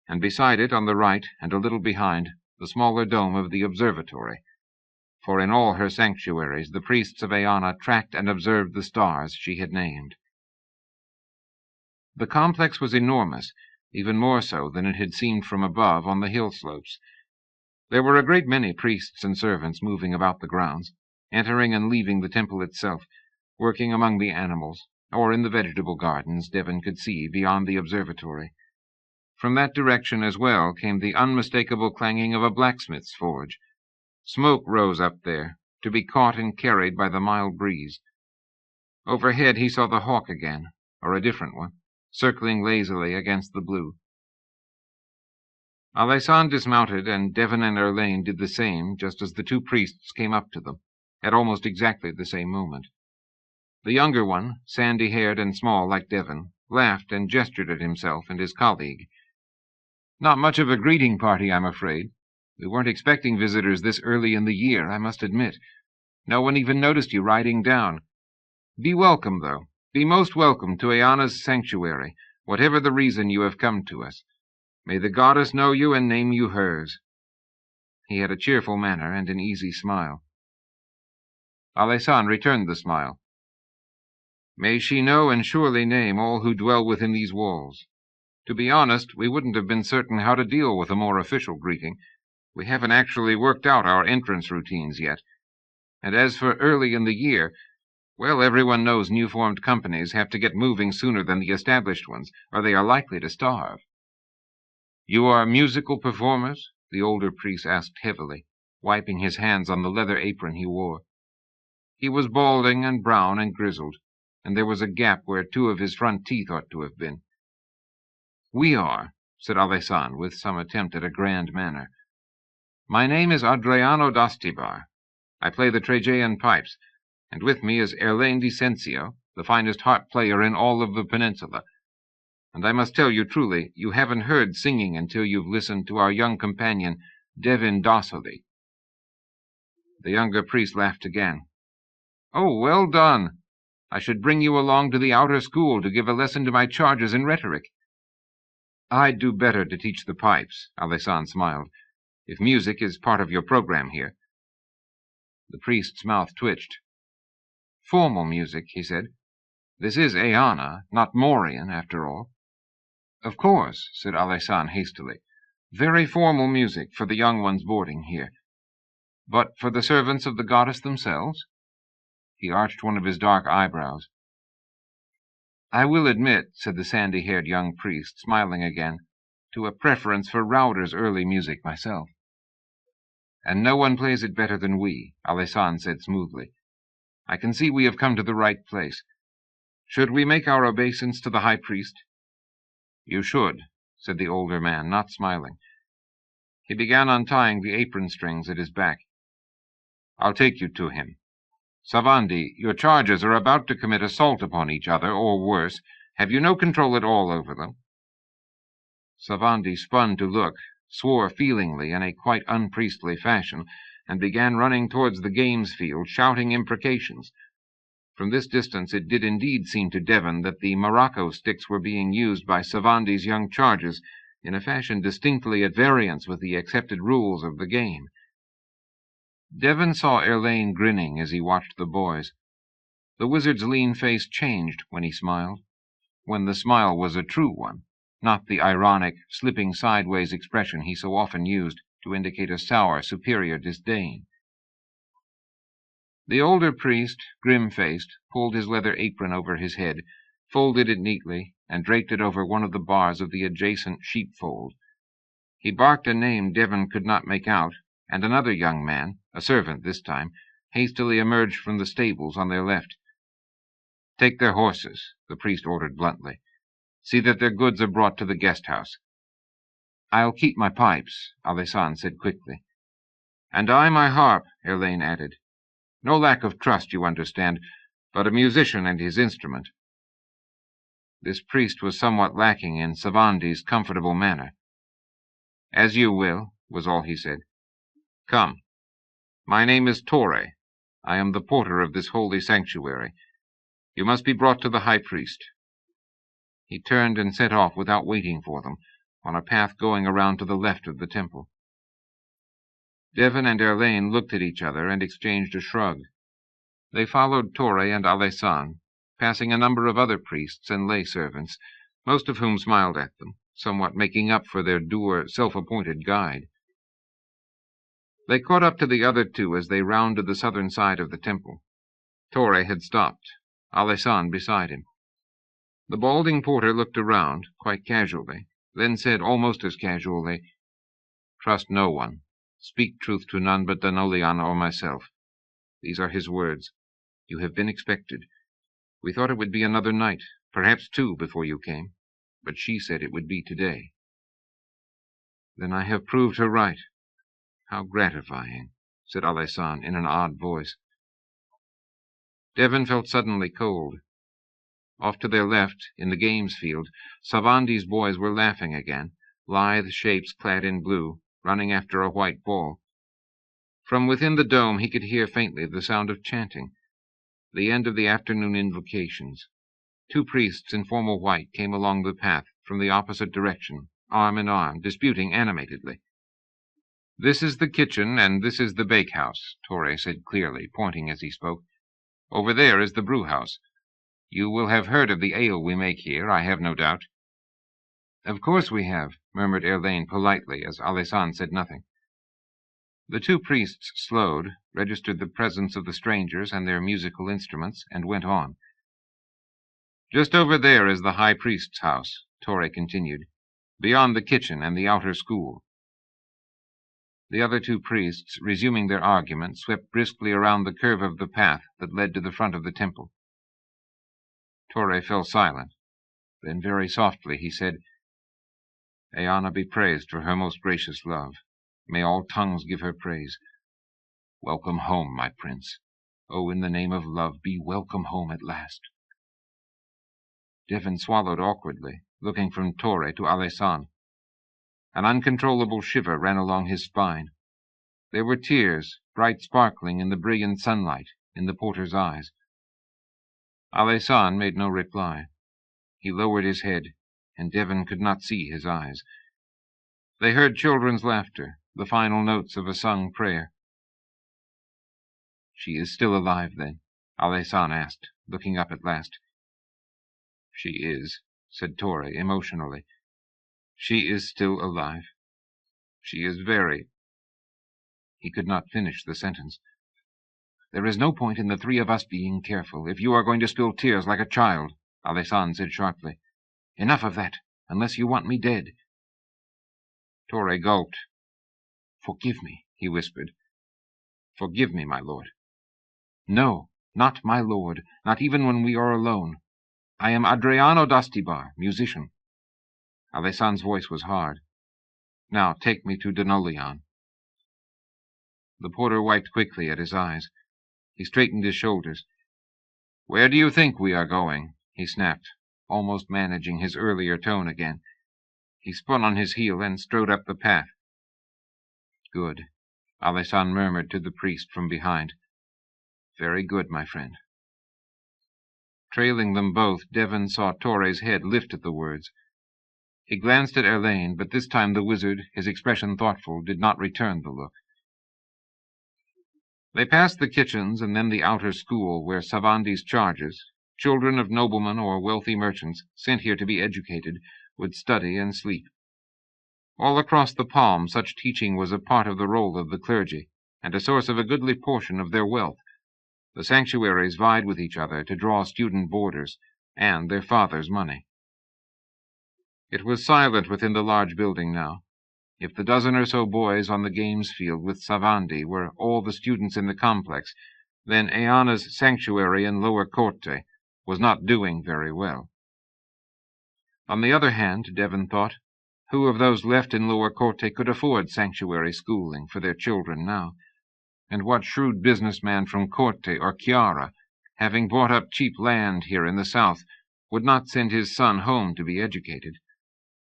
and beside it, on the right and a little behind, the smaller dome of the observatory. For in all her sanctuaries the priests of Eanna tracked and observed the stars she had named. The complex was enormous, even more so than it had seemed from above on the hill slopes. There were a great many priests and servants moving about the grounds, entering and leaving the temple itself, working among the animals, or in the vegetable gardens Devon could see beyond the observatory. From that direction as well came the unmistakable clanging of a blacksmith's forge. Smoke rose up there, to be caught and carried by the mild breeze. Overhead he saw the hawk again, or a different one, circling lazily against the blue. Alessandre dismounted, and Devon and Erlaine did the same just as the two priests came up to them, at almost exactly the same moment. The younger one, sandy-haired and small like Devon, laughed and gestured at himself and his colleague. "Not much of a greeting party, I'm afraid. We weren't expecting visitors this early in the year, I must admit. No one even noticed you riding down. Be welcome, though. Be most welcome to Eanna's sanctuary, whatever the reason you have come to us. May the goddess know you and name you hers." He had a cheerful manner and an easy smile. Alessandre returned the smile. "May she know and surely name all who dwell within these walls. To be honest, we wouldn't have been certain how to deal with a more official greeting. We haven't actually worked out our entrance routines yet. And as for early in the year, well, everyone knows new-formed companies have to get moving sooner than the established ones, or they are likely to starve." "You are musical performers?" the older priest asked heavily, wiping his hands on the leather apron he wore. He was balding and brown and grizzled, and there was a gap where two of his front teeth ought to have been. "We are," said Alessandre, with some attempt at a grand manner. "My name is Adriano d'Astibar. I play the Trajan pipes, and with me is Erlaine Dicensio, the finest harp player in all of the peninsula. And I must tell you truly, you haven't heard singing until you've listened to our young companion, Devin Dossoli." The younger priest laughed again. "Oh, well done! I should bring you along to the outer school to give a lesson to my charges in rhetoric." "I'd do better to teach the pipes," Alessandre smiled, "if music is part of your program here." The priest's mouth twitched. "Formal music," he said. "This is Eanna, not Maureen, after all." "Of course," said Alessandre hastily. "Very formal music for the young ones boarding here. But for the servants of the goddess themselves?" He arched one of his dark eyebrows. "I will admit," said the sandy-haired young priest, smiling again, "to a preference for Rauder's early music myself." "And no one plays it better than we," Alessandre said smoothly. "I can see we have come to the right place. Should we make our obeisance to the high priest?" "You should," said the older man, not smiling. He began untying the apron strings at his back. "I'll take you to him. Savandi, your charges are about to commit assault upon each other, or worse. Have you no control at all over them?" Savandi spun to look, swore feelingly in a quite unpriestly fashion, and began running towards the games field, shouting imprecations. From this distance it did indeed seem to Devon that the Morocco sticks were being used by Savandi's young charges in a fashion distinctly at variance with the accepted rules of the game. Devon saw Erlaine grinning as he watched the boys. The wizard's lean face changed when he smiled, when the smile was a true one, not the ironic, slipping sideways expression he so often used to indicate a sour, superior disdain. The older priest, grim-faced, pulled his leather apron over his head, folded it neatly, and draped it over one of the bars of the adjacent sheepfold. He barked a name Devon could not make out, and another young man, a servant this time, hastily emerged from the stables on their left. "Take their horses," the priest ordered bluntly. "See that their goods are brought to the guest-house." "I'll keep my pipes," Alessandre said quickly. "And I my harp," Erlaine added. "No lack of trust, you understand, but a musician and his instrument." This priest was somewhat lacking in Savandi's comfortable manner. "As you will," was all he said. "Come. My name is Torre. I am the porter of this holy sanctuary. You must be brought to the high priest." He turned and set off without waiting for them, on a path going around to the left of the temple. Devon and Erlaine looked at each other and exchanged a shrug. They followed Torre and Alessandre, passing a number of other priests and lay servants, most of whom smiled at them, somewhat making up for their dour, self-appointed guide. They caught up to the other two as they rounded the southern side of the temple. Torre had stopped, Alessan beside him. The balding porter looked around, quite casually, then said almost as casually, "Trust no one. Speak truth to none but DeLotel or myself. These are his words. You have been expected. We thought it would be another night, perhaps 2 before you came, but she said it would be today." "Then I have proved her right. How gratifying," said Alessan in an odd voice. Devon felt suddenly cold. Off to their left, in the games field, Savandi's boys were laughing again, lithe shapes clad in blue, running after a white ball. From within the dome he could hear faintly the sound of chanting, the end of the afternoon invocations. 2 priests in formal white came along the path from the opposite direction, arm in arm, disputing animatedly. "This is the kitchen, and this is the bakehouse," Torre said clearly, pointing as he spoke. "Over there is the brewhouse. You will have heard of the ale we make here, I have no doubt." "Of course we have," murmured Erlaine politely, as Alessan said nothing. The 2 priests slowed, registered the presence of the strangers and their musical instruments, and went on. "Just over there is the high priest's house," Torre continued, "beyond the kitchen and the outer school." The other 2 priests, resuming their argument, swept briskly around the curve of the path that led to the front of the temple. Torre fell silent. Then very softly he said, "Eanna be praised for her most gracious love. May all tongues give her praise. Welcome home, my prince. Oh, in the name of love, be welcome home at last." Devon swallowed awkwardly, looking from Torre to Alessan. An uncontrollable shiver ran along his spine. There were tears, bright sparkling in the brilliant sunlight, in the porter's eyes. Alessan made no reply. He lowered his head, and Devon could not see his eyes. They heard children's laughter, the final notes of a sung prayer. "She is still alive, then?" Alessan asked, looking up at last. "She is," said Torre emotionally. "She is still alive. She is very—" He could not finish the sentence. "There is no point in the 3 of us being careful, if you are going to spill tears like a child," Alessan said sharply. "Enough of that, unless you want me dead." Torre gulped. "Forgive me," he whispered. "Forgive me, my lord." "No, not my lord, not even when we are alone. I am Adriano d'Astibar, musician." Alessan's voice was hard. "Now take me to DeLotel." The porter wiped quickly at his eyes. He straightened his shoulders. "Where do you think we are going?" he snapped, almost managing his earlier tone again. He spun on his heel and strode up the path. "Good," Alessan murmured to the priest from behind. "Very good, my friend." Trailing them both, Devon saw Torre's head lift at the words. He glanced at Erlaine, but this time the wizard, his expression thoughtful, did not return the look. They passed the kitchens and then the outer school, where Savandi's charges, children of noblemen or wealthy merchants, sent here to be educated, would study and sleep. All across the palm such teaching was a part of the role of the clergy, and a source of a goodly portion of their wealth. The sanctuaries vied with each other to draw student boarders, and their fathers' money. It was silent within the large building now. If the dozen or so boys on the games field with Savandi were all the students in the complex, then Eanna's sanctuary in Lower Corte was not doing very well. On the other hand, Devon thought, who of those left in Lower Corte could afford sanctuary schooling for their children now? And what shrewd businessman from Corte or Chiara, having bought up cheap land here in the south, would not send his son home to be educated?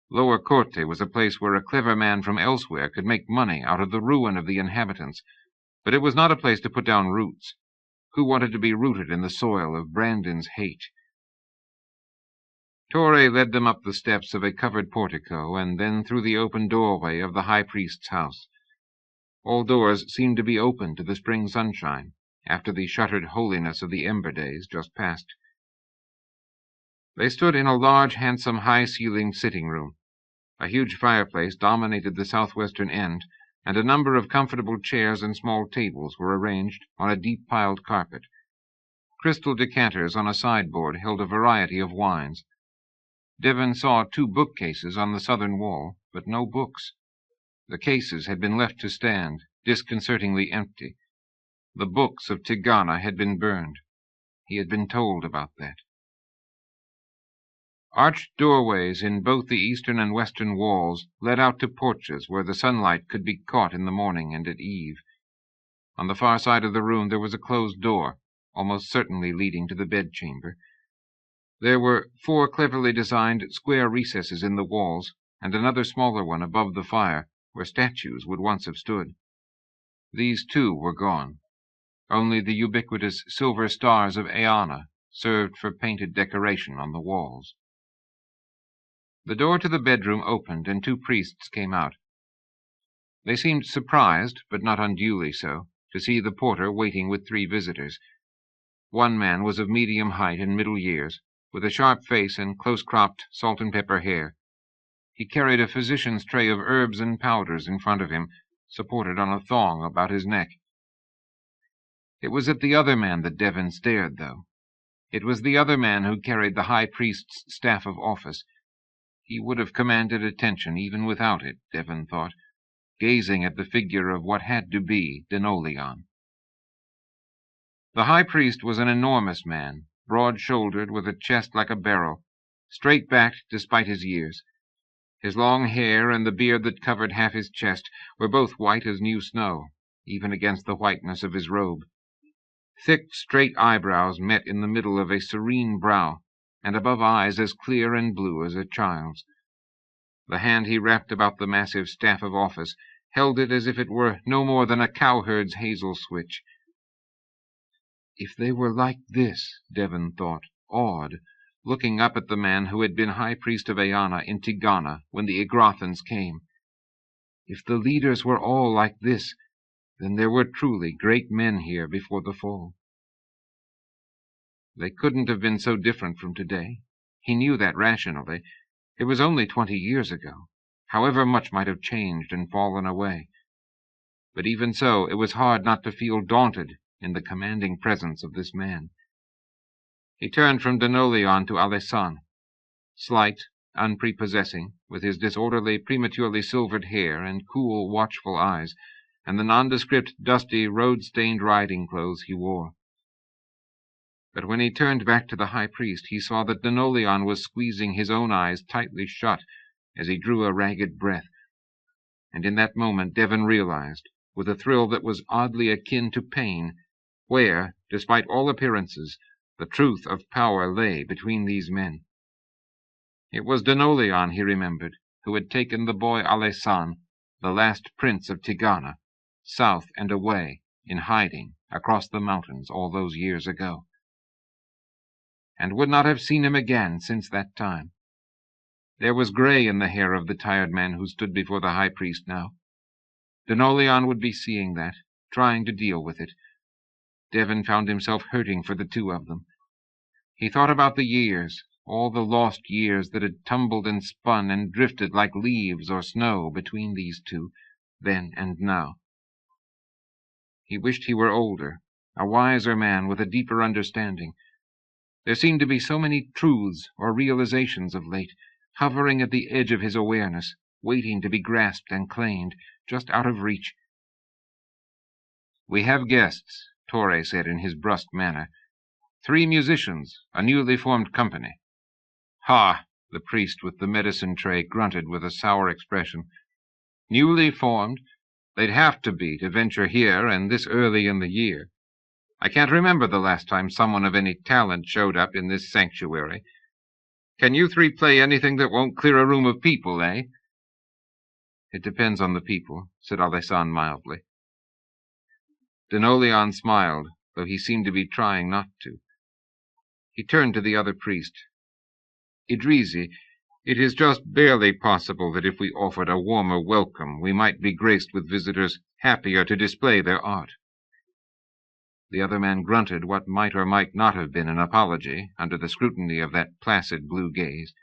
Lower Corte was a place where a clever man from elsewhere could make money out of the ruin of the inhabitants, but it was not a place to put down roots. Who wanted to be rooted in the soil of Brandon's hate? Torre led them up the steps of a covered portico, and then through the open doorway of the high priest's house. All doors seemed to be open to the spring sunshine, after the shuttered holiness of the ember days just past. They stood in a large, handsome, high-ceilinged sitting room. A huge fireplace dominated the southwestern end, and a number of comfortable chairs and small tables were arranged on a deep-piled carpet. Crystal decanters on a sideboard held a variety of wines. Devon saw 2 bookcases on the southern wall, but no books. The cases had been left to stand, disconcertingly empty. The books of Tigana had been burned. He had been told about that. Arched doorways in both the eastern and western walls led out to porches where the sunlight could be caught in the morning and at eve. On the far side of the room there was a closed door, almost certainly leading to the bedchamber. There were 4 cleverly designed square recesses in the walls, and another smaller one above the fire, where statues would once have stood. These, too, were gone. Only the ubiquitous silver stars of Eana served for painted decoration on the walls. The door to the bedroom opened, and 2 priests came out. They seemed surprised, but not unduly so, to see the porter waiting with 3 visitors. One man was of medium height and middle years, with a sharp face and close-cropped salt-and-pepper hair. He carried a physician's tray of herbs and powders in front of him, supported on a thong about his neck. It was at the other man that Devon stared, though. It was the other man who carried the high priest's staff of office. He would have commanded attention even without it, Devon thought, gazing at the figure of what had to be DeLotel. The high priest was an enormous man, broad-shouldered, with a chest like a barrel, straight-backed despite his years. His long hair and the beard that covered half his chest were both white as new snow, even against the whiteness of his robe. Thick, straight eyebrows met in the middle of a serene brow, and above eyes as clear and blue as a child's. The hand he wrapped about the massive staff of office held it as if it were no more than a cowherd's hazel switch. If they were like this, Devon thought, awed, looking up at the man who had been high priest of Eana in Tigana when the Igrathans came. If the leaders were all like this, then there were truly great men here before the fall. They couldn't have been so different from today. He knew that rationally. It was only 20 years ago. However much might have changed and fallen away. But even so, it was hard not to feel daunted in the commanding presence of this man. He turned from DeLotel to Alessan, slight, unprepossessing, with his disorderly, prematurely silvered hair and cool, watchful eyes, and the nondescript, dusty, road-stained riding clothes he wore. But when he turned back to the high priest, he saw that DeLotel was squeezing his own eyes tightly shut as he drew a ragged breath, and in that moment Devon realized, with a thrill that was oddly akin to pain, where, despite all appearances, the truth of power lay between these men. It was DeLotel, he remembered, who had taken the boy Alessan, the last prince of Tigana, south and away, in hiding, across the mountains all those years ago, and would not have seen him again since that time. There was gray in the hair of the tired man who stood before the high priest now. DeLotel would be seeing that, trying to deal with it. Devon found himself hurting for the 2 of them. He thought about the years, all the lost years that had tumbled and spun and drifted like leaves or snow between these 2, then and now. He wished he were older, a wiser man with a deeper understanding. There seemed to be so many truths or realizations of late, hovering at the edge of his awareness, waiting to be grasped and claimed, just out of reach. "We have guests," Torre said in his brusque manner. 3 musicians, a newly formed company. "Ha!" the priest with the medicine tray grunted with a sour expression. "Newly formed? They'd have to be to venture here and this early in the year. I can't remember the last time someone of any talent showed up in this sanctuary. Can you 3 play anything that won't clear a room of people, eh?" "It depends on the people," said Alessan mildly. DeLotel smiled, though he seemed to be trying not to. He turned to the other priest. "Idrisi, it is just barely possible that if we offered a warmer welcome, we might be graced with visitors happier to display their art." The other man grunted what might or might not have been an apology under the scrutiny of that placid blue gaze.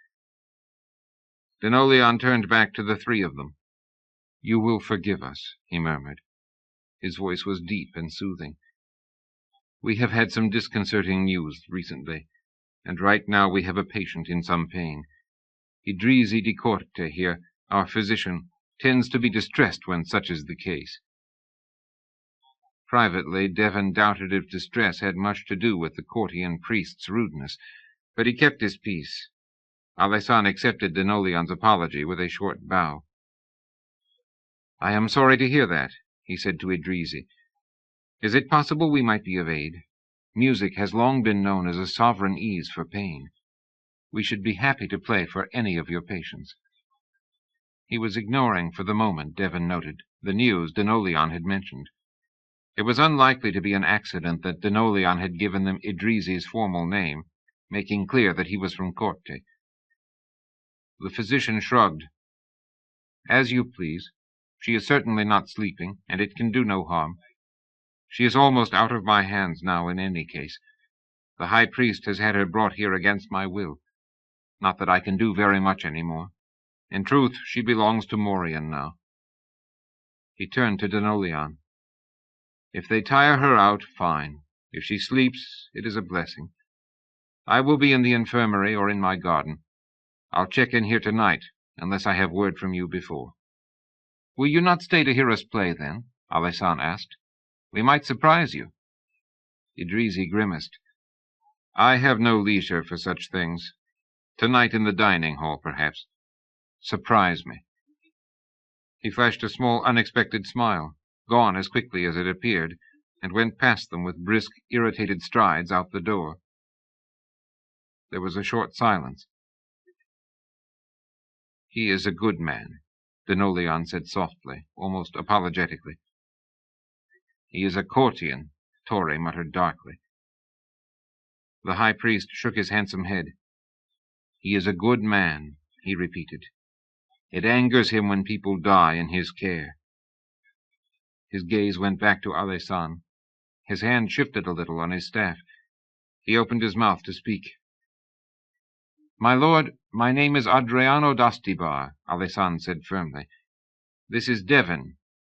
DeLotel turned back to the 3 of them. You will forgive us, he murmured. His voice was deep and soothing. We have had some disconcerting news recently, and right now we have a patient in some pain. Idrisi di Corte here, our physician, tends to be distressed when such is the case. Privately, Devon doubted if distress had much to do with the courtier priest's rudeness, but he kept his peace. Alessan accepted DeLotel's apology with a short bow. I am sorry to hear that, he said to Idrisi. Is it possible we might be of aid? Music has long been known as a sovereign ease for pain. We should be happy to play for any of your patients. He was ignoring, for the moment, Devon noted, the news DeLotel had mentioned. It was unlikely to be an accident that DeLotel had given them Idrisi's formal name, making clear that he was from Corte. The physician shrugged. As you please. She is certainly not sleeping, and it can do no harm. She is almost out of my hands now in any case. The high priest has had her brought here against my will. Not that I can do very much any more. In truth, she belongs to Morian now. He turned to DeLotel. If they tire her out, fine. If she sleeps, it is a blessing. I will be in the infirmary or in my garden. I'll check in here tonight, unless I have word from you before. Will you not stay to hear us play, then? Alessan asked. We might surprise you. Idrisi grimaced. I have no leisure for such things. Tonight in the dining hall, perhaps. Surprise me. He flashed a small, unexpected smile, gone as quickly as it appeared, and went past them with brisk, irritated strides out the door. There was a short silence. He is a good man, DeLotel said softly, almost apologetically. He is a courtier, Torre muttered darkly. The high priest shook his handsome head. He is a good man, he repeated. It angers him when people die in his care. His gaze went back to Alessan. His hand shifted a little on his staff. He opened his mouth to speak. My lord, my name is Adriano d'Astibar, Alessan said firmly. This is Devon,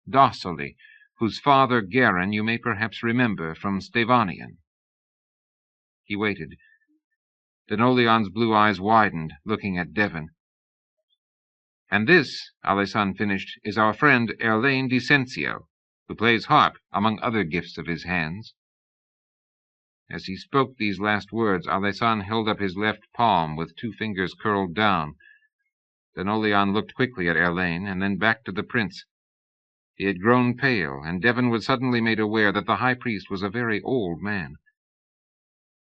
docilely, whose father, Garin, you may perhaps remember from Stevanian. He waited. DeLotel's blue eyes widened, looking at Devon. And this, Alessan finished, is our friend Erlaine Dicensio, who plays harp, among other gifts of his hands. As he spoke these last words, Alessan held up his left palm with 2 fingers curled down. DeLotel looked quickly at Erlaine, and then back to the prince. He had grown pale, and Devon was suddenly made aware that the high priest was a very old man.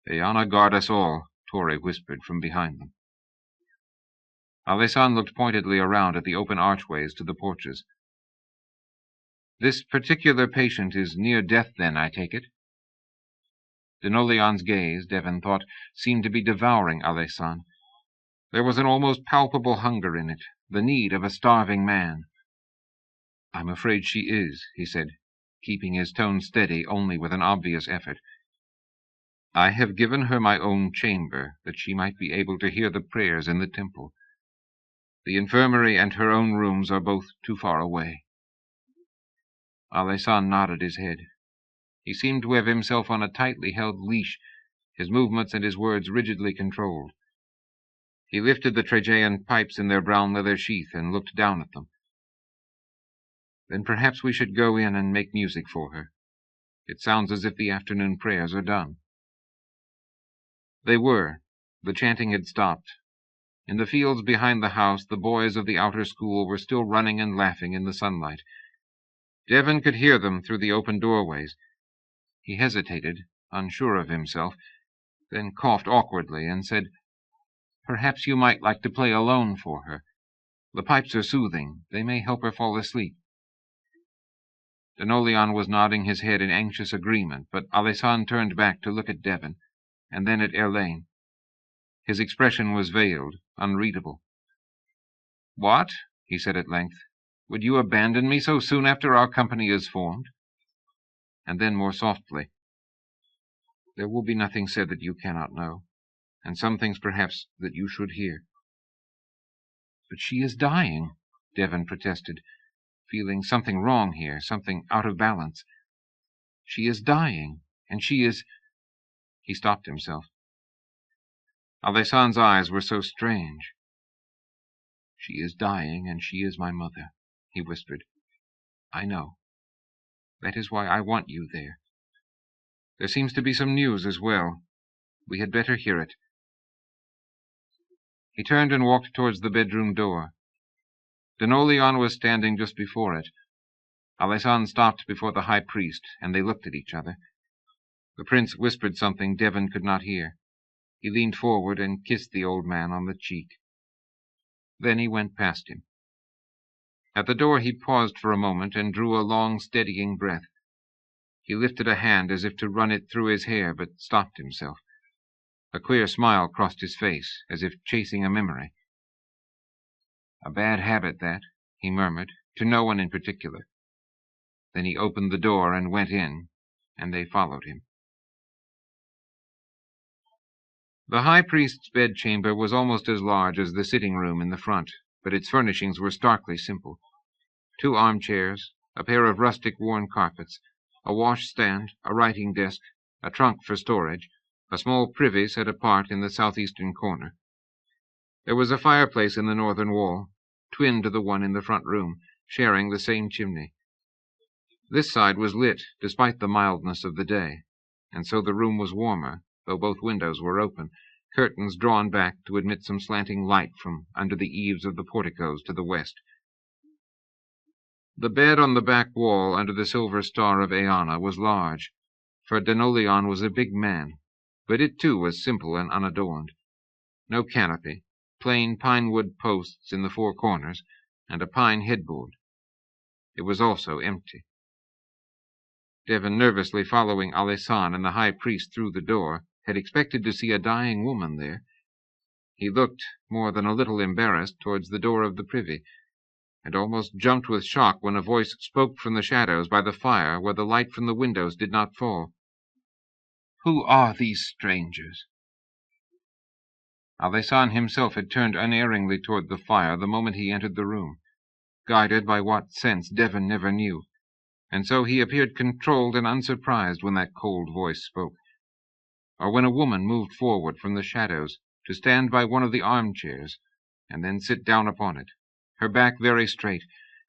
Eanna guard us all, Torre whispered from behind them. Alessan looked pointedly around at the open archways to the porches. This particular patient is near death, then, I take it? DeLotel's gaze, Devon thought, seemed to be devouring Alessan. There was an almost palpable hunger in it, the need of a starving man. I'm afraid she is, he said, keeping his tone steady only with an obvious effort. I have given her my own chamber, that she might be able to hear the prayers in the temple. The infirmary and her own rooms are both too far away. Alessan nodded his head. He seemed to have himself on a tightly held leash, his movements and his words rigidly controlled. He lifted the Trajan pipes in their brown leather sheath and looked down at them. Then perhaps we should go in and make music for her. It sounds as if the afternoon prayers are done. They were. The chanting had stopped. In the fields behind the house, the boys of the outer school were still running and laughing in the sunlight. Devon could hear them through the open doorways. He hesitated, unsure of himself, then coughed awkwardly and said, Perhaps you might like to play alone for her. The pipes are soothing. They may help her fall asleep. DeLotel was nodding his head in anxious agreement, but Alessan turned back to look at Devon, and then at Erlaine. His expression was veiled, unreadable. What? He said at length. Would you abandon me so soon after our company is formed? And then more softly. There will be nothing said that you cannot know, and some things perhaps that you should hear. But she is dying, Devon protested, feeling something wrong here, something out of balance. She is dying, and she is... He stopped himself. Alessan's eyes were so strange. She is dying, and she is my mother, he whispered. I know. That is why I want you there. There seems to be some news as well. We had better hear it. He turned and walked towards the bedroom door. DeLotel was standing just before it. Alessan stopped before the high priest, and they looked at each other. The prince whispered something Devon could not hear. He leaned forward and kissed the old man on the cheek. Then he went past him. At the door he paused for a moment and drew a long, steadying breath. He lifted a hand as if to run it through his hair, but stopped himself. A queer smile crossed his face, as if chasing a memory. A bad habit, that, he murmured, to no one in particular. Then he opened the door and went in, and they followed him. The high priest's bedchamber was almost as large as the sitting-room in the front, but its furnishings were starkly simple. 2 armchairs, a pair of rustic worn carpets, a washstand, a writing desk, a trunk for storage, a small privy set apart in the southeastern corner. There was a fireplace in the northern wall, twin to the one in the front room, sharing the same chimney. This side was lit, despite the mildness of the day, and so the room was warmer, though both windows were open, curtains drawn back to admit some slanting light from under the eaves of the porticos to the west. The bed on the back wall under the silver star of Eanna was large, for DeLotel was a big man, but it too was simple and unadorned. No canopy, plain pine-wood posts in the 4 corners, and a pine headboard. It was also empty. Devon, nervously following Alessan and the high priest through the door, had expected to see a dying woman there. He looked, more than a little embarrassed, towards the door of the privy, and almost jumped with shock when a voice spoke from the shadows by the fire where the light from the windows did not fall. Who are these strangers? Alessan himself had turned unerringly toward the fire the moment he entered the room, guided by what sense Devon never knew, and so he appeared controlled and unsurprised when that cold voice spoke, or when a woman moved forward from the shadows to stand by one of the armchairs, and then sit down upon it, her back very straight,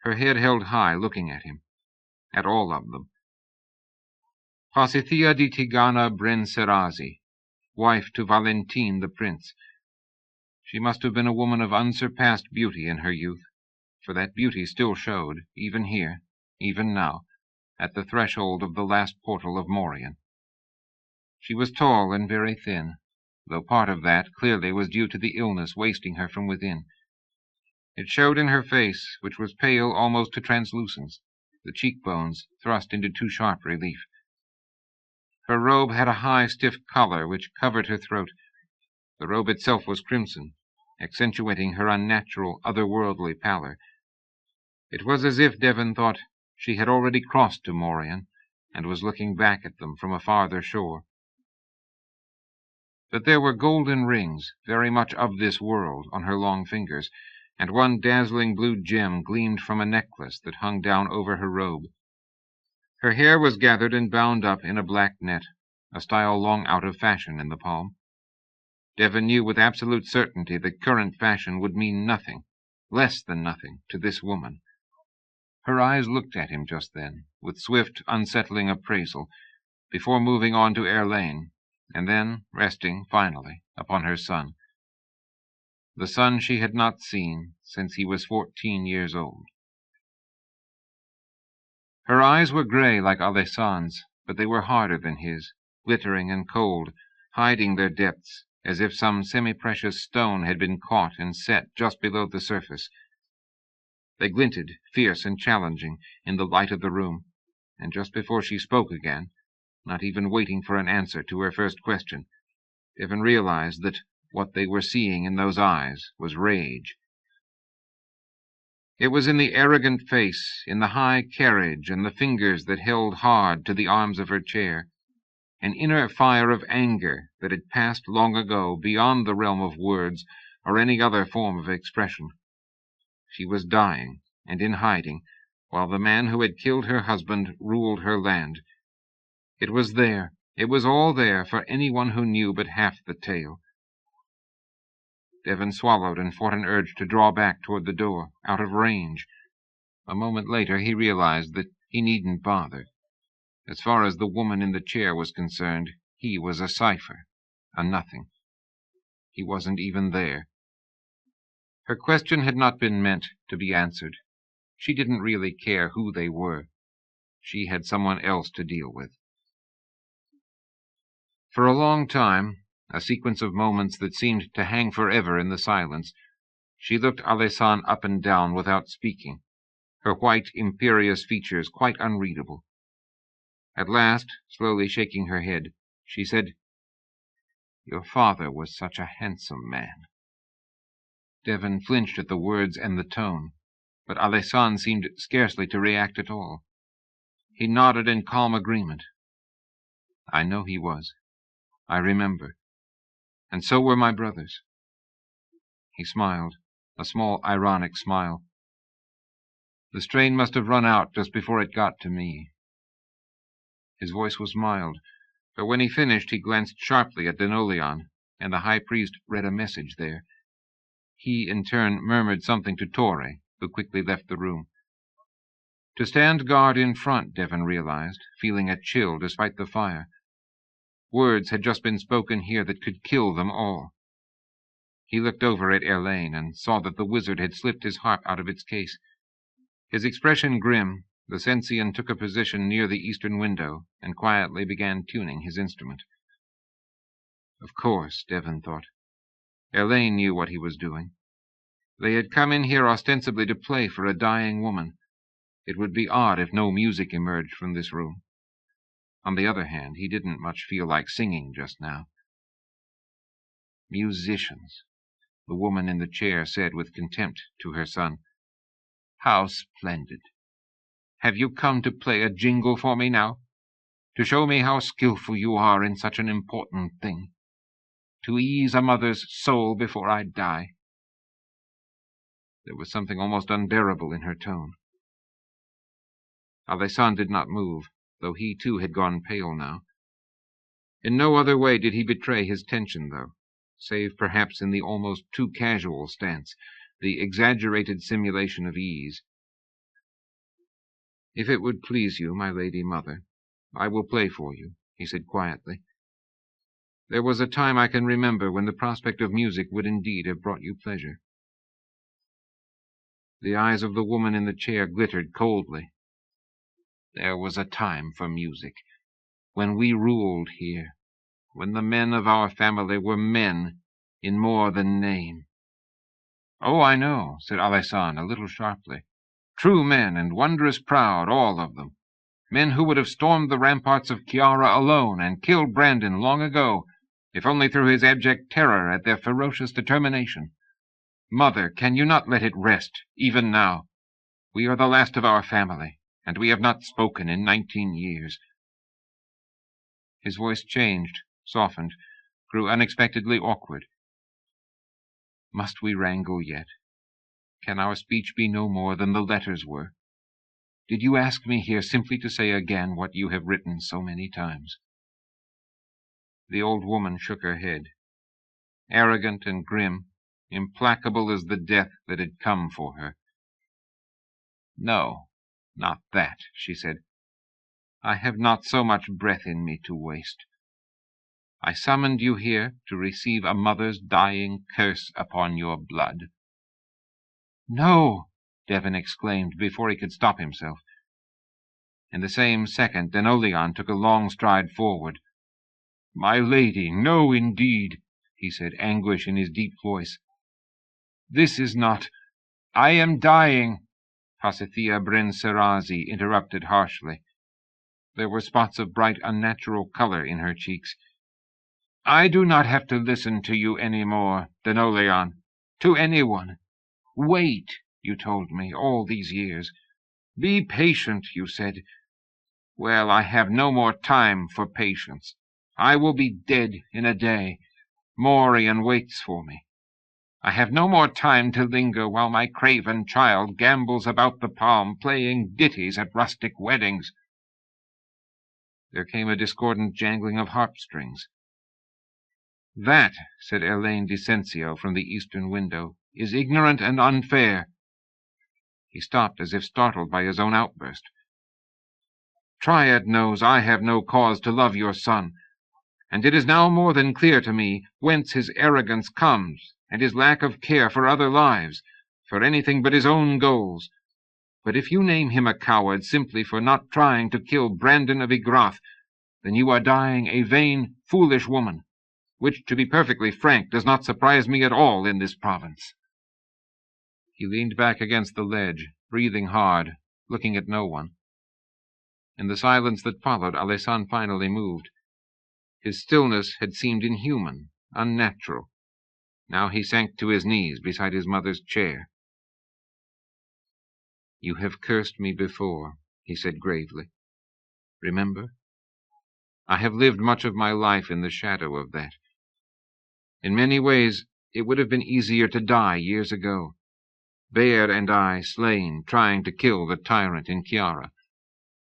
her head held high, looking at him, at all of them. Pasithia di Tigana Brenserazi, wife to Valentin the prince. She must have been a woman of unsurpassed beauty in her youth, for that beauty still showed, even here, even now, at the threshold of the last portal of Morian. She was tall and very thin, though part of that clearly was due to the illness wasting her from within. It showed in her face, which was pale almost to translucence, the cheekbones thrust into too sharp relief. Her robe had a high, stiff collar which covered her throat. The robe itself was crimson, accentuating her unnatural, otherworldly pallor. It was as if Devon thought she had already crossed to Morian, and was looking back at them from a farther shore. But there were golden rings, very much of this world, on her long fingers, and one dazzling blue gem gleamed from a necklace that hung down over her robe. Her hair was gathered and bound up in a black net, a style long out of fashion in the palm. Devon knew with absolute certainty that current fashion would mean nothing, less than nothing, to this woman. Her eyes looked at him just then, with swift, unsettling appraisal, before moving on to Erlaine, and then resting, finally, upon her son. The son she had not seen since he was 14 years old. Her eyes were grey like Alessan's, but they were harder than his, glittering and cold, hiding their depths, as if some semi-precious stone had been caught and set just below the surface. They glinted, fierce and challenging, in the light of the room, and just before she spoke again, not even waiting for an answer to her first question, Devon realized that what they were seeing in those eyes was rage. It was in the arrogant face, in the high carriage, and the fingers that held hard to the arms of her chair, an inner fire of anger that had passed long ago beyond the realm of words or any other form of expression. She was dying, and in hiding, while the man who had killed her husband ruled her land. It was there, it was all there for anyone who knew but half the tale. Devon swallowed and fought an urge to draw back toward the door, out of range. A moment later he realized that he needn't bother. As far as the woman in the chair was concerned, he was a cipher, a nothing. He wasn't even there. Her question had not been meant to be answered. She didn't really care who they were. She had someone else to deal with. For a long time, a sequence of moments that seemed to hang forever in the silence, she looked Alessandre up and down without speaking, her white, imperious features quite unreadable. At last, slowly shaking her head, she said, "Your father was such a handsome man." Devon flinched at the words and the tone, but Alessandre seemed scarcely to react at all. He nodded in calm agreement. "I know he was. I remember. And so were my brothers." He smiled, a small ironic smile. "The strain must have run out just before it got to me." His voice was mild, but when he finished he glanced sharply at DeLotel, and the high priest read a message there. He, in turn, murmured something to Torre, who quickly left the room. To stand guard in front, Devon realized, feeling a chill despite the fire. Words had just been spoken here that could kill them all. He looked over at Elaine and saw that the wizard had slipped his harp out of its case. His expression grim, the Sensian took a position near the eastern window and quietly began tuning his instrument. Of course, Devon thought. Elaine knew what he was doing. They had come in here ostensibly to play for a dying woman. It would be odd if no music emerged from this room. On the other hand, he didn't much feel like singing just now. "Musicians," the woman in the chair said with contempt to her son. "How splendid. Have you come to play a jingle for me now? To show me how skillful you are in such an important thing? To ease a mother's soul before I die?" There was something almost unbearable in her tone. Alessandre did not move, though he too had gone pale now. In no other way did he betray his tension, though, save perhaps in the almost too casual stance, the exaggerated simulation of ease. "If it would please you, my lady mother, I will play for you," he said quietly. "There was a time I can remember when the prospect of music would indeed have brought you pleasure." The eyes of the woman in the chair glittered coldly. "There was a time for music, when we ruled here, when the men of our family were men in more than name." "Oh, I know," said Alessandre a little sharply. "True men and wondrous proud, all of them. Men who would have stormed the ramparts of Chiara alone and killed Brandon long ago, if only through his abject terror at their ferocious determination. Mother, can you not let it rest, even now? We are the last of our family, and we have not spoken in 19 years. His voice changed, softened, grew unexpectedly awkward. "Must we wrangle yet? Can our speech be no more than the letters were? Did you ask me here simply to say again what you have written so many times?" The old woman shook her head. Arrogant and grim, implacable as the death that had come for her. "No, not that," she said. "I have not so much breath in me to waste. I summoned you here to receive a mother's dying curse upon your blood." "No!" Devon exclaimed before he could stop himself. In the same second, DeLotel took a long stride forward. "My lady, no indeed," he said, anguish in his deep voice. "This is not... I am dying," Pasithea Bryn Serazi interrupted harshly. There were spots of bright, unnatural color in her cheeks. "I do not have to listen to you any more, DeLotel, to anyone. Wait, you told me, all these years. Be patient, you said. Well, I have no more time for patience. I will be dead in a day. Morian waits for me. I have no more time to linger while my craven child gambols about the palm, playing ditties at rustic weddings." There came a discordant jangling of harp-strings. "That," said Elaine Dicensio from the eastern window, "is ignorant and unfair." He stopped as if startled by his own outburst. "Triad knows I have no cause to love your son, and it is now more than clear to me whence his arrogance comes, and his lack of care for other lives, for anything but his own goals. But if you name him a coward simply for not trying to kill Brandon of Igrath, then you are dying a vain, foolish woman, which, to be perfectly frank, does not surprise me at all in this province." He leaned back against the ledge, breathing hard, looking at no one. In the silence that followed, Alessandro finally moved. His stillness had seemed inhuman, unnatural. Now he sank to his knees beside his mother's chair. "You have cursed me before," he said gravely. "Remember? I have lived much of my life in the shadow of that. In many ways, it would have been easier to die years ago. Bear and I slain, trying to kill the tyrant in Chiara,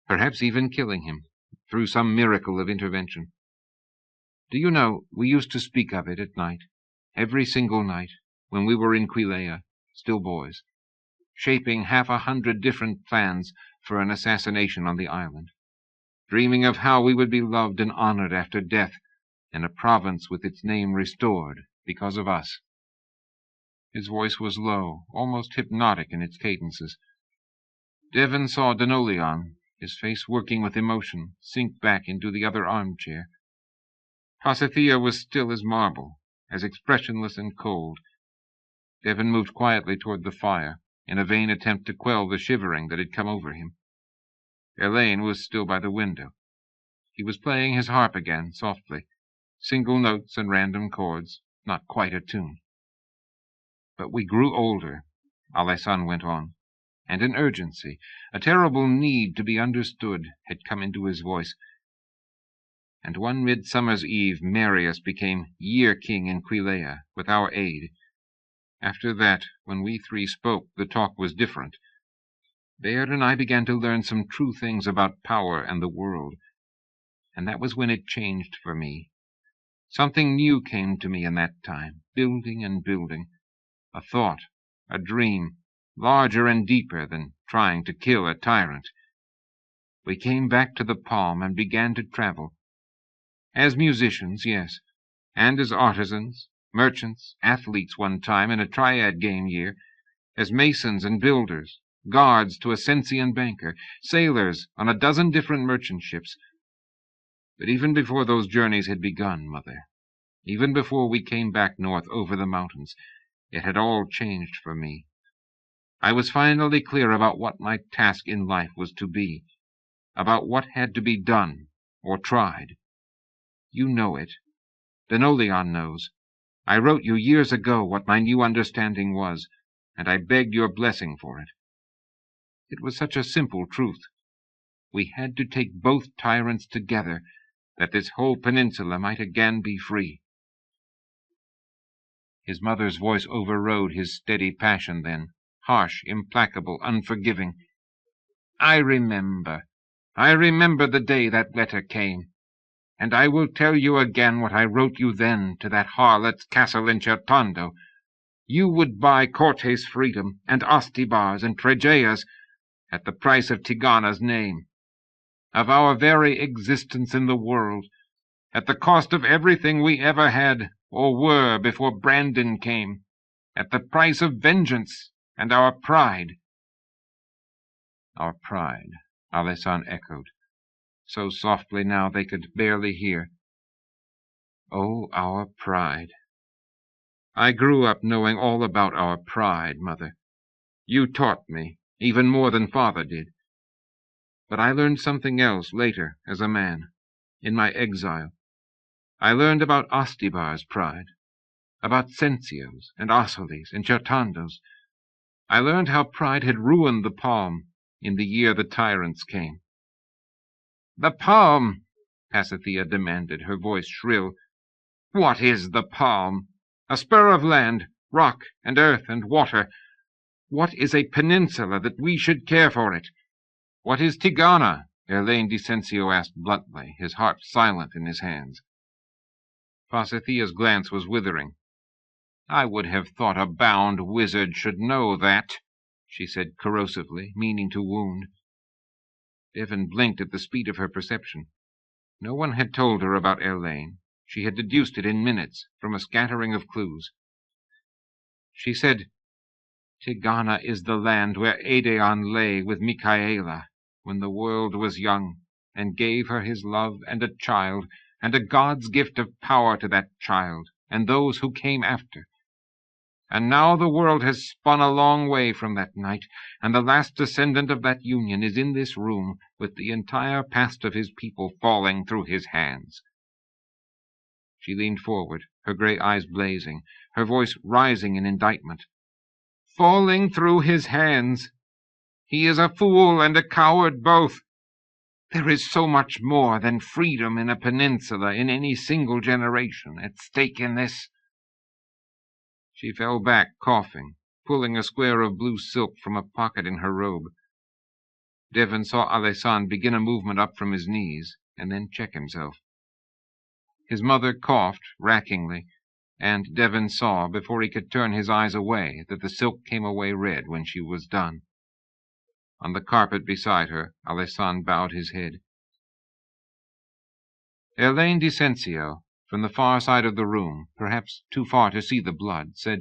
perhaps even killing him, through some miracle of intervention. Do you know, we used to speak of it at night, every single night, when we were in Quilea, still boys, shaping 100 different plans for an assassination on the island, dreaming of how we would be loved and honored after death, and a province with its name restored because of us." His voice was low, almost hypnotic in its cadences. Devon saw DeLotel, his face working with emotion, sink back into the other armchair. Pasithea was still as marble, as expressionless and cold. Devon moved quietly toward the fire, in a vain attempt to quell the shivering that had come over him. Elaine was still by the window. He was playing his harp again, softly, single notes and random chords, not quite a tune. "But we grew older," Alessandro went on, and an urgency, a terrible need to be understood, had come into his voice. "And one midsummer's eve Marius became year-king in Quilea, with our aid. After that, when we three spoke, the talk was different. Baird and I began to learn some true things about power and the world, and that was when it changed for me. Something new came to me in that time, building and building. A thought, a dream, larger and deeper than trying to kill a tyrant. We came back to the Palm and began to travel. As musicians, yes, and as artisans, merchants, athletes one time in a triad game year, as masons and builders, guards to a Sensian banker, sailors on a dozen different merchant ships. But even before those journeys had begun, Mother, even before we came back north over the mountains, it had all changed for me. I was finally clear about what my task in life was to be, about what had to be done or tried. You know it. DeLotel knows. I wrote you years ago what my new understanding was, and I begged your blessing for it. It was such a simple truth. We had to take both tyrants together, that this whole peninsula might again be free." His mother's voice overrode his steady passion then, harsh, implacable, unforgiving. I remember the day that letter came, and I will tell you again what I wrote you then to that harlot's castle in Certondo. You would buy Cortes' freedom, and Ostibar's and Tregea's, at the price of Tigana's name, of our very existence in the world, at the cost of everything we ever had or were before Brandon came, at the price of vengeance and our pride." "Our pride," Alessandro echoed, so softly now they could barely hear. "Oh, our pride. I grew up knowing all about our pride, Mother. You taught me, even more than Father did. But I learned something else later as a man, in my exile. I learned about Ostibar's pride, about Sensio's and Ossoly's and Certondo's. I learned how pride had ruined the Palm in the year the tyrants came." "The Palm?" Pasithea demanded, her voice shrill. "What is the Palm? A spur of land, rock and earth and water. What is a peninsula that we should care for it? What is Tigana? Elaine Dicensio asked bluntly, his heart silent in his hands. Pasithia's glance was withering. I would have thought a bound wizard should know that, she said corrosively, meaning to wound. Devon blinked at the speed of her perception. No one had told her about Elaine. She had deduced it in minutes from a scattering of clues. She said, Tigana is the land where Aedeon lay with Michaela when the world was young, and gave her his love and a child, and a god's gift of power to that child, and those who came after. And now the world has spun a long way from that night, and the last descendant of that union is in this room, with the entire past of his people falling through his hands. She leaned forward, her gray eyes blazing, her voice rising in indictment. Falling through his hands! He is a fool and a coward both. There is so much more than freedom in a peninsula in any single generation at stake in this. She fell back, coughing, pulling a square of blue silk from a pocket in her robe. Devon saw Alessandro begin a movement up from his knees, and then check himself. His mother coughed rackingly, and Devon saw, before he could turn his eyes away, that the silk came away red when she was done. On the carpet beside her, Alessandro bowed his head. Elaine Dicensio, from the far side of the room, perhaps too far to see the blood, said,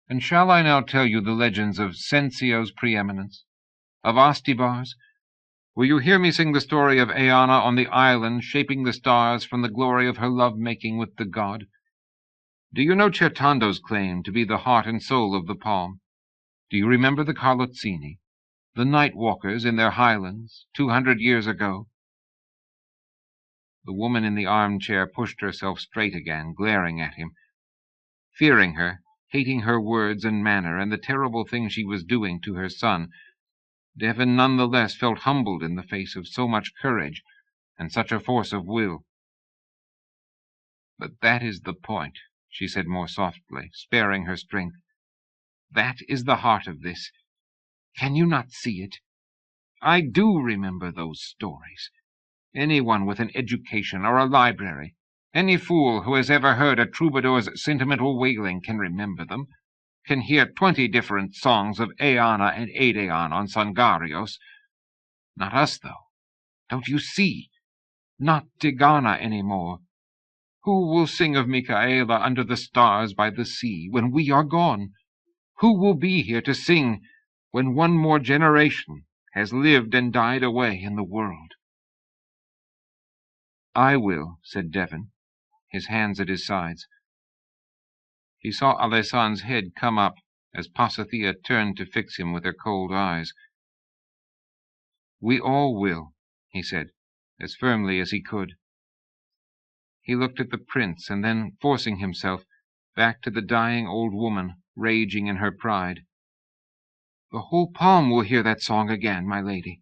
And shall I now tell you the legends of Censio's preeminence, of Ostibar's? Will you hear me sing the story of Eanna on the island shaping the stars from the glory of her love-making with the god? Do you know Certando's claim to be the heart and soul of the palm? Do you remember the Carlozzini, the night-walkers in their highlands 200 years ago? The woman in the armchair pushed herself straight again, glaring at him. Fearing her, hating her words and manner and the terrible thing she was doing to her son, Devon none the less felt humbled in the face of so much courage and such a force of will. But that is the point, she said more softly, sparing her strength. That is the heart of this. Can you not see it? I do remember those stories. Anyone with an education or a library, any fool who has ever heard a troubadour's sentimental wailing can remember them, can hear 20 different songs of Eanna and Aedeon on Sangarios. Not us, though. Don't you see? Not Tigana any more. Who will sing of Michaela under the stars by the sea when we are gone? Who will be here to sing when one more generation has lived and died away in the world? I will, said Devon, his hands at his sides. He saw Alessandro's head come up as Pasithea turned to fix him with her cold eyes. We all will, he said, as firmly as he could. He looked at the prince, and then, forcing himself, back to the dying old woman, raging in her pride. The whole palm will hear that song again, my lady,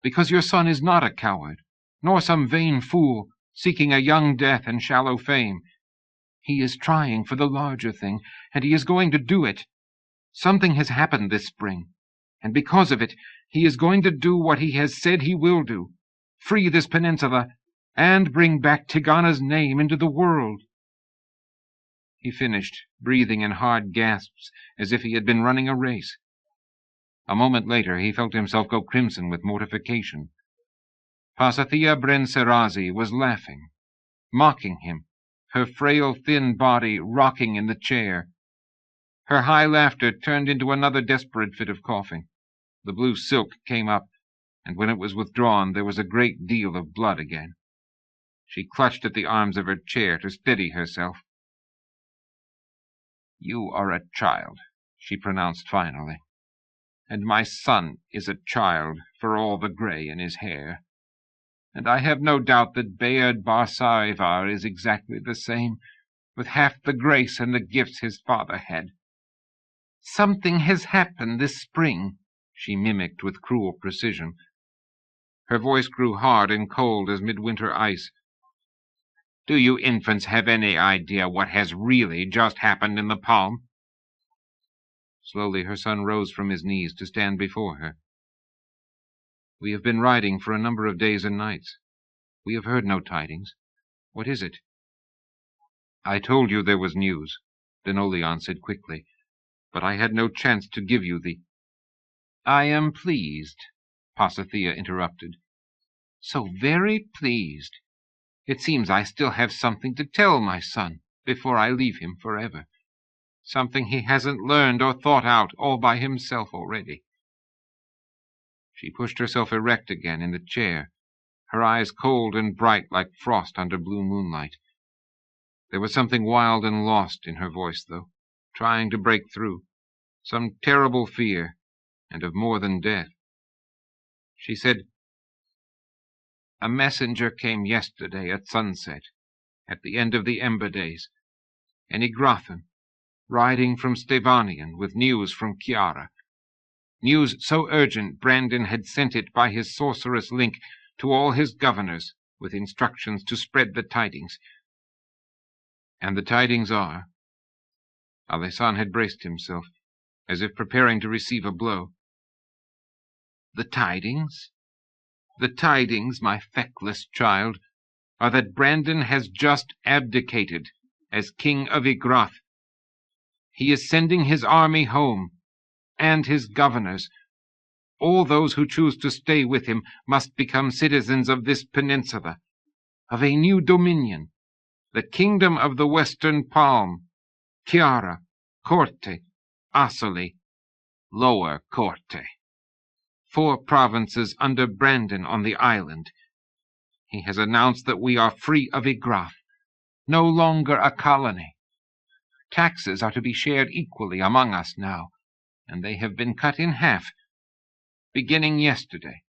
because your son is not a coward, nor some vain fool, seeking a young death and shallow fame. He is trying for the larger thing, and he is going to do it. Something has happened this spring, and because of it, he is going to do what he has said he will do, free this peninsula, and bring back Tigana's name into the world. He finished, breathing in hard gasps, as if he had been running a race. A moment later, he felt himself go crimson with mortification. Pasithea Brenserazi was laughing, mocking him, her frail, thin body rocking in the chair. Her high laughter turned into another desperate fit of coughing. The blue silk came up, and when it was withdrawn, there was a great deal of blood again. She clutched at the arms of her chair to steady herself. You are a child, she pronounced finally, and my son is a child for all the grey in his hair. And I have no doubt that Bayard Barsarivar is exactly the same, with half the grace and the gifts his father had. Something has happened this spring, she mimicked with cruel precision. Her voice grew hard and cold as midwinter ice. Do you infants have any idea what has really just happened in the palm?" Slowly her son rose from his knees to stand before her. "We have been riding for a number of days and nights. We have heard no tidings. What is it?" "I told you there was news," DeLotel said quickly, "but I had no chance to give you the—" "I am pleased," Pasithea interrupted. "So very pleased. It seems I still have something to tell my son before I leave him forever. Something he hasn't learned or thought out all by himself already." She pushed herself erect again in the chair, her eyes cold and bright like frost under blue moonlight. There was something wild and lost in her voice, though, trying to break through, some terrible fear, and of more than death. She said, "A messenger came yesterday at sunset, at the end of the Ember Days, an Igrathan, riding from Stevanian with news from Chiara. News so urgent Brandon had sent it by his sorceress link to all his governors, with instructions to spread the tidings. And the tidings are—" Alessan had braced himself, as if preparing to receive a blow. "The tidings? The tidings, my feckless child, are that Brandon has just abdicated as king of Igrath. He is sending his army home, and his governors. All those who choose to stay with him must become citizens of this peninsula, of a new dominion, the kingdom of the Western Palm, Chiara, Corte, Asoli, Lower Corte. 4 provinces under Brandon on the island. He has announced that we are free of Igrath, no longer a colony. Taxes are to be shared equally among us now, and they have been cut in half, beginning yesterday.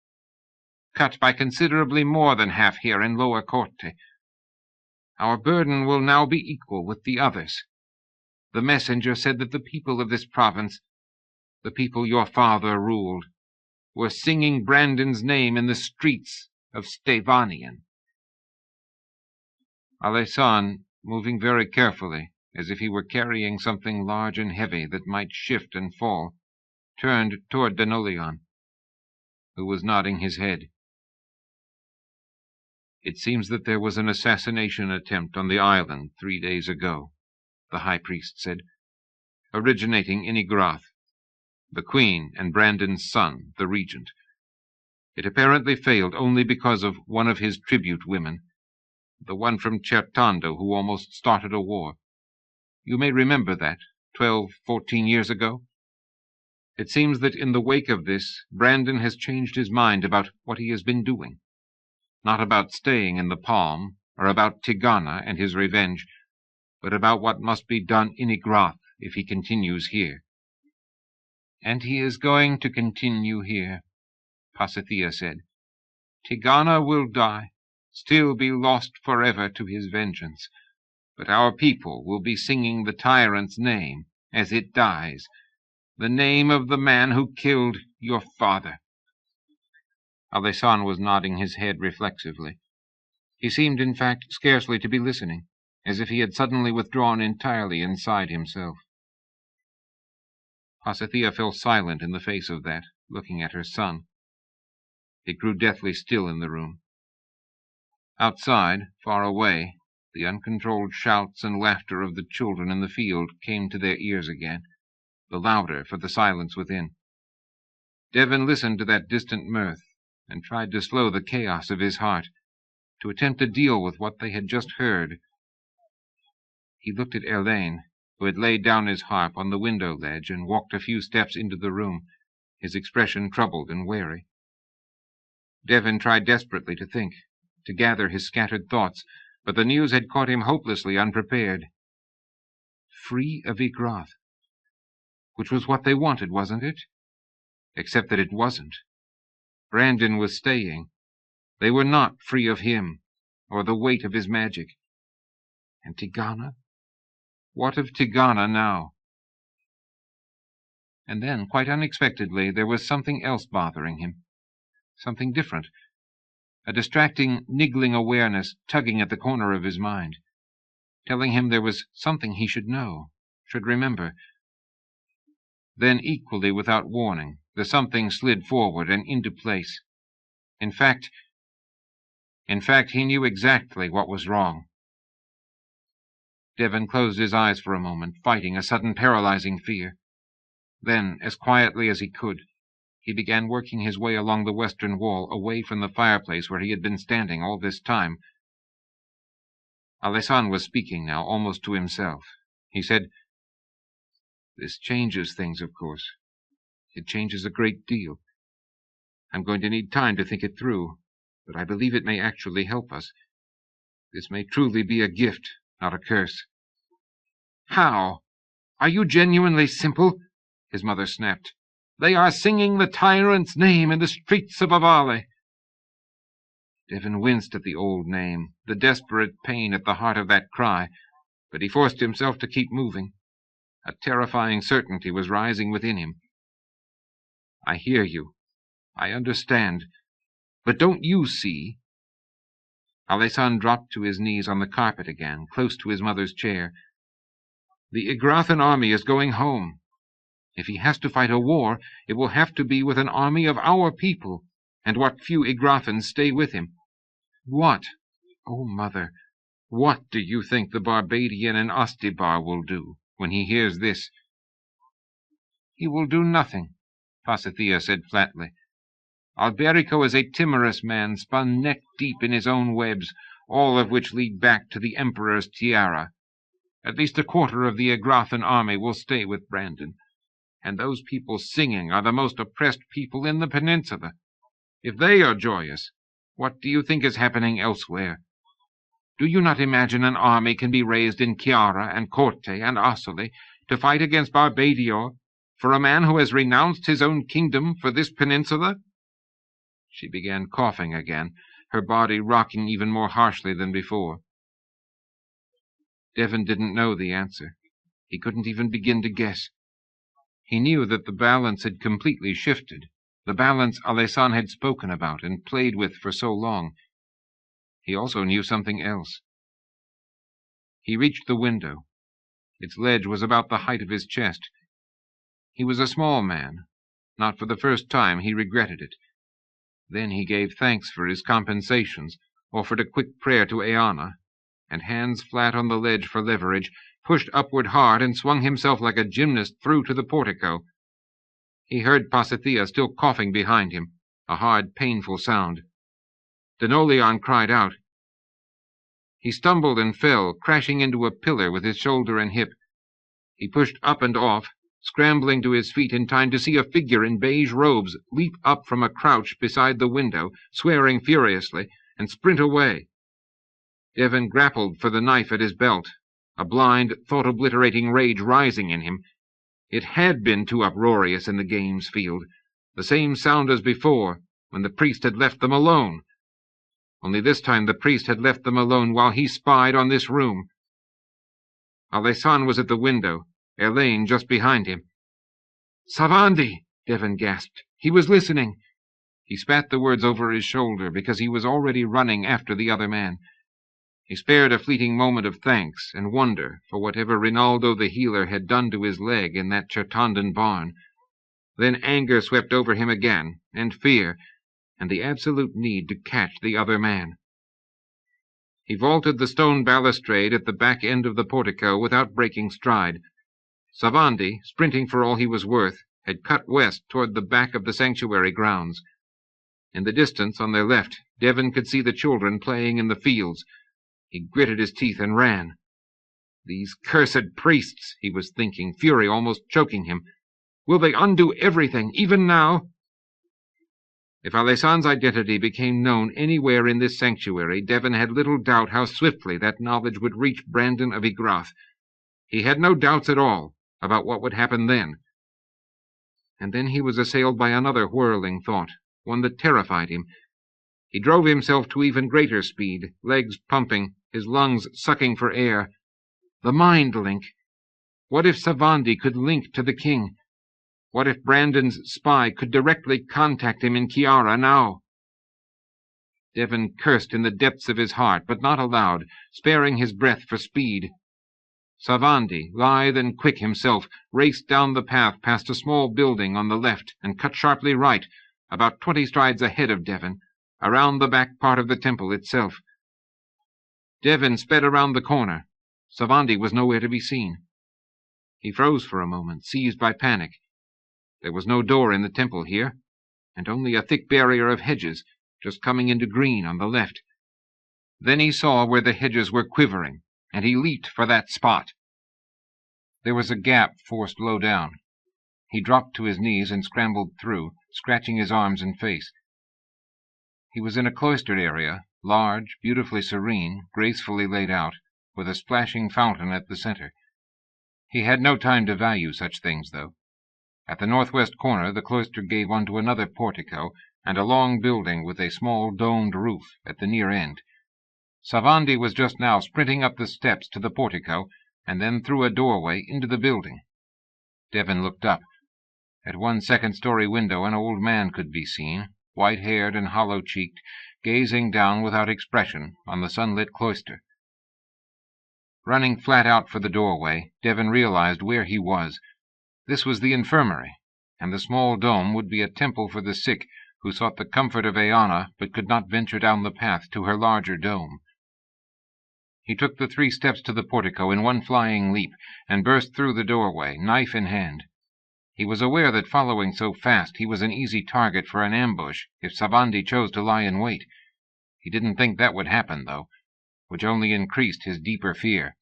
Cut by considerably more than half here in Lower Corte. Our burden will now be equal with the others. The messenger said that the people of this province, the people your father ruled, were singing Brandon's name in the streets of Stevanian." Alessan, moving very carefully, as if he were carrying something large and heavy that might shift and fall, turned toward DeLotel, who was nodding his head. "It seems that there was an assassination attempt on the island 3 days ago," the high priest said, "originating in Igrath, the queen and Brandon's son, the regent. It apparently failed only because of one of his tribute women, the one from Certando who almost started a war. You may remember that, 12, 14 years ago. It seems that in the wake of this, Brandon has changed his mind about what he has been doing. Not about staying in the Palm, or about Tigana and his revenge, but about what must be done in Igrath if he continues here." "And he is going to continue here," Pasithea said. "Tigana will die, still be lost forever to his vengeance, but our people will be singing the tyrant's name as it dies, the name of the man who killed your father." Alessan was nodding his head reflexively. He seemed, in fact, scarcely to be listening, as if he had suddenly withdrawn entirely inside himself. Pasithea fell silent in the face of that, looking at her son. It grew deathly still in the room. Outside, far away, the uncontrolled shouts and laughter of the children in the field came to their ears again, the louder for the silence within. Devon listened to that distant mirth, and tried to slow the chaos of his heart, to attempt to deal with what they had just heard. He looked at Elaine, who had laid down his harp on the window ledge and walked a few steps into the room, his expression troubled and wary. Devon tried desperately to think, to gather his scattered thoughts, but the news had caught him hopelessly unprepared. Free of Igrath, which was what they wanted, wasn't it? Except that it wasn't. Brandon was staying. They were not free of him, or the weight of his magic. And Tigana? What of Tigana now? And then, quite unexpectedly, there was something else bothering him. Something different. a distracting, niggling awareness tugging at the corner of his mind, telling him there was something he should know, should remember. Then, equally without warning, the something slid forward and into place. In fact, he knew exactly what was wrong. Devon closed his eyes for a moment, fighting a sudden paralyzing fear. Then, as quietly as he could, he began working his way along the western wall, away from the fireplace where he had been standing all this time. Alessandro was speaking now, almost to himself. He said, "This changes things, of course. It changes a great deal. I'm going to need time to think it through, but I believe it may actually help us. This may truly be a gift, not a curse." "How? Are you genuinely simple?" his mother snapped. "They are singing the tyrant's name in the streets of Avale." Devon winced at the old name, the desperate pain at the heart of that cry, but he forced himself to keep moving. A terrifying certainty was rising within him. "I hear you. I understand. But don't you see?" Alessandro dropped to his knees on the carpet again, close to his mother's chair. "The Igrathan army is going home. If he has to fight a war, it will have to be with an army of our people, and what few Igrathans stay with him. What, oh mother, what do you think the Barbadian in Ostibar will do when he hears this?" "He will do nothing," Pasithea said flatly. "Alberico is a timorous man, spun neck-deep in his own webs, all of which lead back to the Emperor's tiara. At least a quarter of the Igrathan army will stay with Brandon. And those people singing are the most oppressed people in the peninsula. If they are joyous, what do you think is happening elsewhere? Do you not imagine an army can be raised in Chiara and Corte and Asoli to fight against Barbadior, for a man who has renounced his own kingdom for this peninsula?" She began coughing again, her body rocking even more harshly than before. Devon didn't know the answer. He couldn't even begin to guess. He knew that the balance had completely shifted, the balance Alessandro had spoken about and played with for so long. He also knew something else. He reached the window. Its ledge was about the height of his chest. He was a small man. Not for the first time he regretted it. Then he gave thanks for his compensations, offered a quick prayer to Eanna, and, hands flat on the ledge for leverage, pushed upward hard and swung himself like a gymnast through to the portico. He heard Pasithea still coughing behind him, a hard, painful sound. Denolion cried out. He stumbled and fell, crashing into a pillar with his shoulder and hip. He pushed up and off, scrambling to his feet in time to see a figure in beige robes leap up from a crouch beside the window, swearing furiously, and sprint away. Devon grappled for the knife at his belt, a blind, thought-obliterating rage rising in him. It had been too uproarious in the games field, the same sound as before, when the priest had left them alone. Only this time the priest had left them alone while he spied on this room. Alessandro was at the window, Elaine just behind him. "Savandi!" Devon gasped. He was listening. He spat the words over his shoulder because he was already running after the other man. He spared a fleeting moment of thanks and wonder for whatever Rinaldo the healer had done to his leg in that Chertondan barn. Then anger swept over him again, and fear, and the absolute need to catch the other man. He vaulted the stone balustrade at the back end of the portico without breaking stride. Savandi, sprinting for all he was worth, had cut west toward the back of the sanctuary grounds. In the distance, on their left, Devon could see the children playing in the fields. He gritted his teeth and ran. "These cursed priests," he was thinking, fury almost choking him. "Will they undo everything, even now?" If Alessandro's identity became known anywhere in this sanctuary, Devon had little doubt how swiftly that knowledge would reach Brandon of Igrath. He had no doubts at all about what would happen then. And then he was assailed by another whirling thought, one that terrified him. He drove himself to even greater speed, legs pumping, his lungs sucking for air. The mind link. What if Savandi could link to the king? What if Brandon's spy could directly contact him in Chiara now? Devon cursed in the depths of his heart, but not aloud, sparing his breath for speed. Savandi, lithe and quick himself, raced down the path past a small building on the left and cut sharply right, about 20 strides ahead of Devon, around the back part of the temple itself. Devon sped around the corner. Savandi was nowhere to be seen. He froze for a moment, seized by panic. There was no door in the temple here, and only a thick barrier of hedges, just coming into green on the left. Then he saw where the hedges were quivering, and he leaped for that spot. There was a gap forced low down. He dropped to his knees and scrambled through, scratching his arms and face. He was in a cloistered area, large, beautifully serene, gracefully laid out, with a splashing fountain at the center. He had no time to value such things, though. At the northwest corner the cloister gave onto another portico and a long building with a small domed roof at the near end. Savandi was just now sprinting up the steps to the portico and then through a doorway into the building. Devon looked up. At one second-story window an old man could be seen, white-haired and hollow-cheeked, gazing down without expression on the sunlit cloister. Running flat out for the doorway, Devon realized where he was. This was the infirmary, and the small dome would be a temple for the sick who sought the comfort of Eanna but could not venture down the path to her larger dome. He took the 3 steps to the portico in one flying leap and burst through the doorway, knife in hand. He was aware that following so fast he was an easy target for an ambush if Savandi chose to lie in wait. He didn't think that would happen, though, which only increased his deeper fear.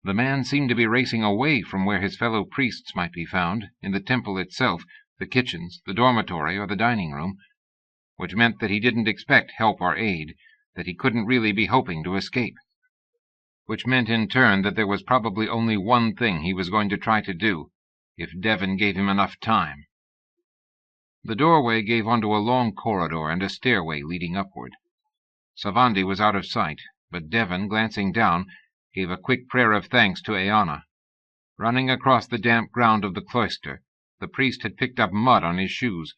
The man seemed to be racing away from where his fellow priests might be found, in the temple itself, the kitchens, the dormitory, or the dining room, which meant that he didn't expect help or aid, that he couldn't really be hoping to escape. Which meant in turn that there was probably only one thing he was going to try to do, if Devon gave him enough time. The doorway gave onto a long corridor and a stairway leading upward. Savandi was out of sight, but Devon, glancing down, gave a quick prayer of thanks to Eanna. Running across the damp ground of the cloister, the priest had picked up mud on his shoes.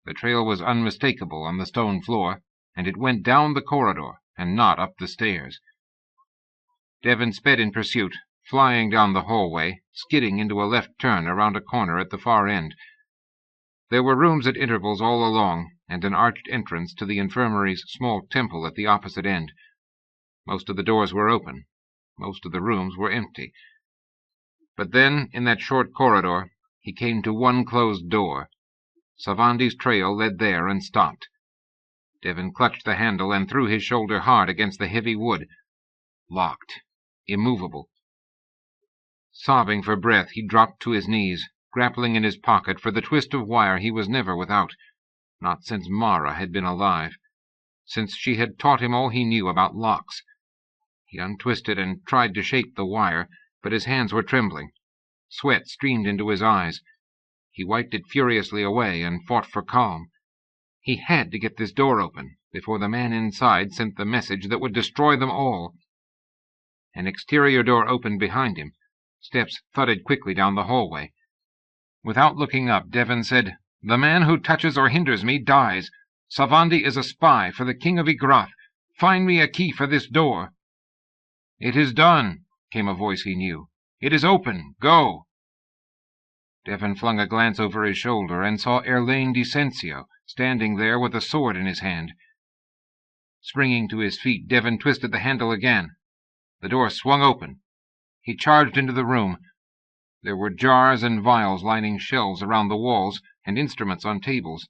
The trail was unmistakable on the stone floor, and it went down the corridor and not up the stairs. Devon sped in pursuit, flying down the hallway, skidding into a left turn around a corner at the far end. There were rooms at intervals all along, and an arched entrance to the infirmary's small temple at the opposite end. Most of the doors were open. Most of the rooms were empty. But then, in that short corridor, he came to one closed door. Savandi's trail led there and stopped. Devon clutched the handle and threw his shoulder hard against the heavy wood. Locked. Immovable. Sobbing for breath, he dropped to his knees, grappling in his pocket for the twist of wire he was never without, not since Mara had been alive, since she had taught him all he knew about locks. He untwisted and tried to shape the wire, but his hands were trembling. Sweat streamed into his eyes. He wiped it furiously away and fought for calm. He had to get this door open before the man inside sent the message that would destroy them all. An exterior door opened behind him. Steps thudded quickly down the hallway. Without looking up, Devon said, "The man who touches or hinders me dies. Savandi is a spy for the king of Igrath. Find me a key for this door." "It is done," came a voice he knew. "It is open. Go." Devon flung a glance over his shoulder and saw Erlaine Decensio standing there with a sword in his hand. Springing to his feet, Devon twisted the handle again. The door swung open. He charged into the room. There were jars and vials lining shelves around the walls, and instruments on tables.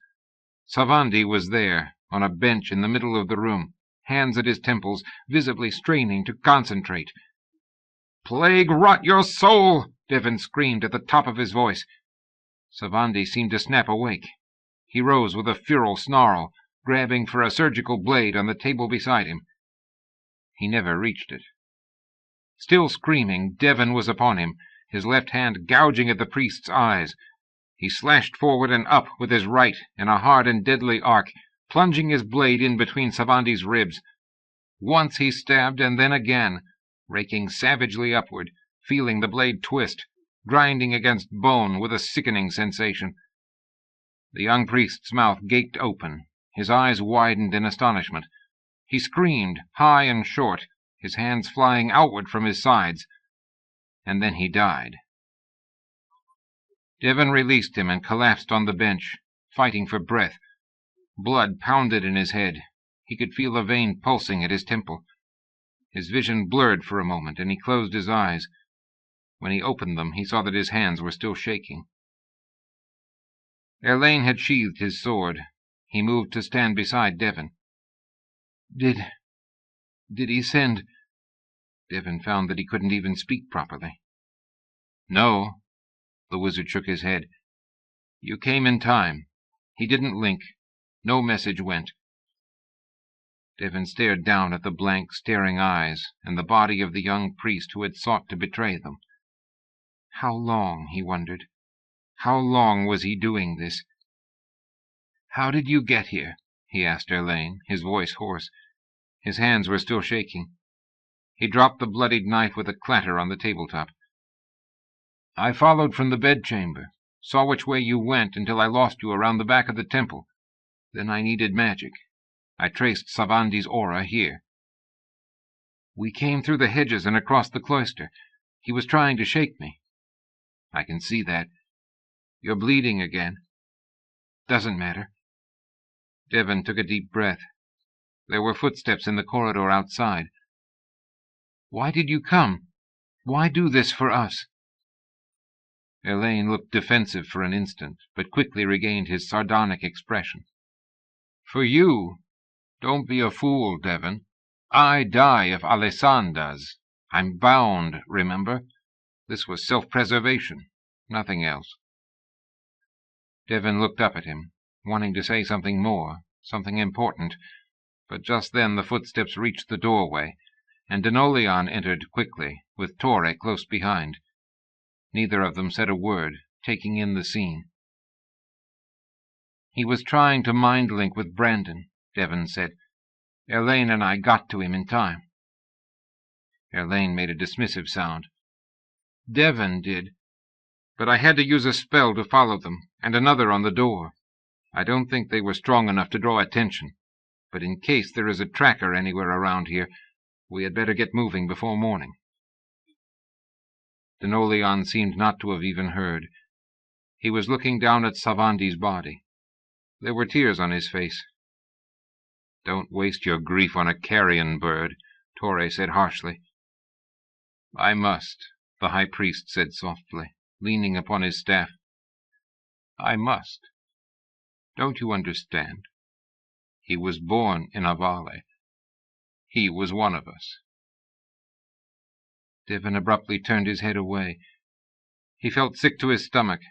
Savandi was there, on a bench in the middle of the room, hands at his temples, visibly straining to concentrate. "Plague rot your soul!" Devon screamed at the top of his voice. Savandi seemed to snap awake. He rose with a feral snarl, grabbing for a surgical blade on the table beside him. He never reached it. Still screaming, Devon was upon him, his left hand gouging at the priest's eyes. He slashed forward and up with his right in a hard and deadly arc, plunging his blade in between Savandi's ribs. Once he stabbed, and then again, raking savagely upward, feeling the blade twist, grinding against bone with a sickening sensation. The young priest's mouth gaped open, His eyes widened in astonishment. He screamed, high and short, his hands flying outward from his sides, and then he died. Devon released him and collapsed on the bench, fighting for breath. Blood pounded in his head. He could feel a vein pulsing at his temple. His vision blurred for a moment, and he closed his eyes. When he opened them, he saw that his hands were still shaking. Elaine had sheathed his sword. He moved to stand beside Devon. Did he send—" Devon found that he couldn't even speak properly. "No." The wizard shook his head. "You came in time. He didn't link. No message went." Devon stared down at the blank, staring eyes and the body of the young priest who had sought to betray them. How long, he wondered. How long was he doing this? "How did you get here?" he asked Elaine, his voice hoarse. His hands were still shaking. He dropped the bloodied knife with a clatter on the tabletop. "I followed from the bedchamber, saw which way you went until I lost you around the back of the temple. Then I needed magic. I traced Savandi's aura here. We came through the hedges and across the cloister. He was trying to shake me." "I can see that. You're bleeding again." "Doesn't matter." Devon took a deep breath. There were footsteps in the corridor outside. "Why did you come? Why do this for us?" Elaine looked defensive for an instant, but quickly regained his sardonic expression. "For you? Don't be a fool, Devon. I die if Alessandro does. I'm bound, remember? This was self-preservation, nothing else." Devon looked up at him, wanting to say something more, something important, but just then the footsteps reached the doorway, and DeLotel entered quickly, with Torre close behind. Neither of them said a word, taking in the scene. "He was trying to mind-link with Brandon," Devon said. "Elaine and I got to him in time." Elaine made a dismissive sound. "Devon did. But I had to use a spell to follow them, and another on the door. I don't think they were strong enough to draw attention, but in case there is a tracker anywhere around here, we had better get moving before morning." DeLotel seemed not to have even heard. He was looking down at Savandi's body. There were tears on his face. "Don't waste your grief on a carrion bird," Torre said harshly. "I must," the high priest said softly, leaning upon his staff. "I must. Don't you understand? He was born in Avale. He was one of us." Devon abruptly turned his head away. He felt sick to his stomach,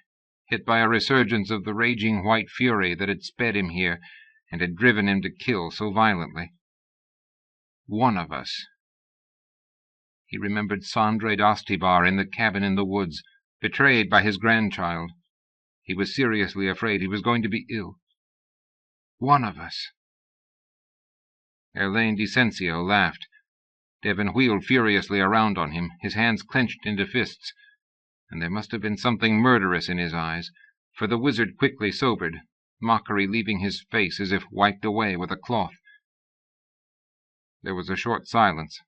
hit by a resurgence of the raging white fury that had sped him here and had driven him to kill so violently. One of us. He remembered Sandre d'Astibar in the cabin in the woods, betrayed by his grandchild. He was seriously afraid he was going to be ill. One of us. Elaine Dicensio laughed. Devon wheeled furiously around on him, his hands clenched into fists, and there must have been something murderous in his eyes, for the wizard quickly sobered, mockery leaving his face as if wiped away with a cloth. There was a short silence.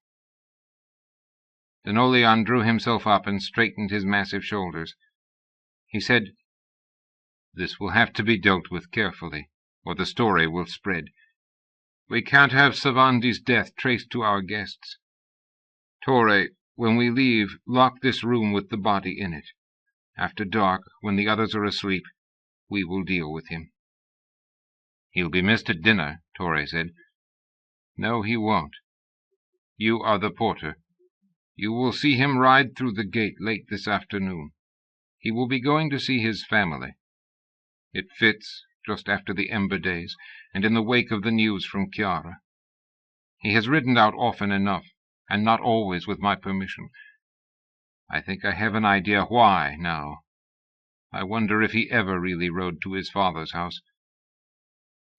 DeLotel drew himself up and straightened his massive shoulders. He said, "This will have to be dealt with carefully, or the story will spread. We can't have Savandi's death traced to our guests. Torre, when we leave, lock this room with the body in it. After dark, when the others are asleep, we will deal with him." "He'll be missed at dinner," Torre said. "No, he won't. You are the porter. You will see him ride through the gate late this afternoon. He will be going to see his family. It fits, just after the Ember Days, and in the wake of the news from Chiara. He has ridden out often enough, and not always with my permission. I think I have an idea why, now. I wonder if he ever really rode to his father's house.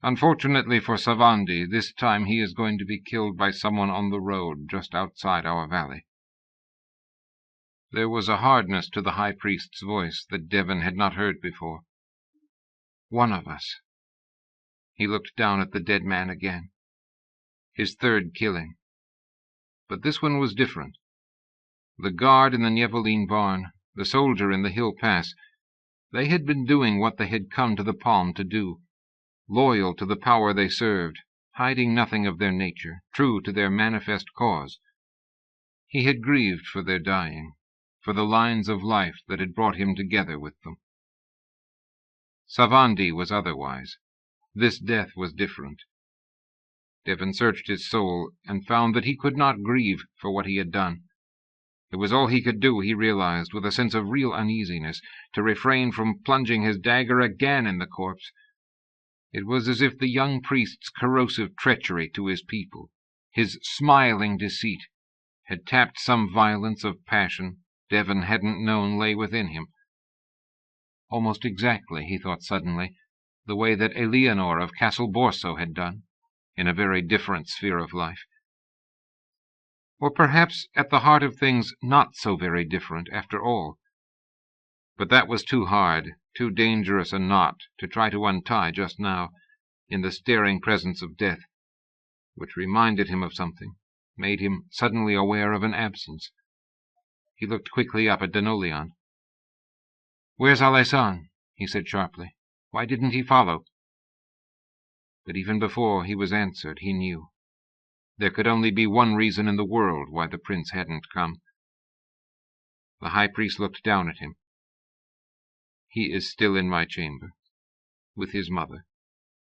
Unfortunately for Savandi, this time he is going to be killed by someone on the road just outside our valley." There was a hardness to the high priest's voice that Devon had not heard before. One of us. He looked down at the dead man again. His third killing. But this one was different. The guard in the Nieveline barn, the soldier in the hill pass, they had been doing what they had come to the Palm to do, loyal to the power they served, hiding nothing of their nature, true to their manifest cause. He had grieved for their dying, for the lines of life that had brought him together with them. Savandi was otherwise. This death was different. Devon searched his soul and found that he could not grieve for what he had done. It was all he could do, he realized, with a sense of real uneasiness, to refrain from plunging his dagger again in the corpse. It was as if the young priest's corrosive treachery to his people, his smiling deceit, had tapped some violence of passion Devon hadn't known lay within him. Almost exactly, he thought suddenly, the way that Eleanor of Castle Borso had done, in a very different sphere of life. Or perhaps at the heart of things not so very different after all. But that was too hard, too dangerous a knot to try to untie just now, in the staring presence of death, which reminded him of something, made him suddenly aware of an absence. He looked quickly up at DeLotel. "Where's Alessan?" he said sharply. "Why didn't he follow?" But even before he was answered, he knew. There could only be one reason in the world why the prince hadn't come. The high priest looked down at him. "He is still in my chamber, with his mother,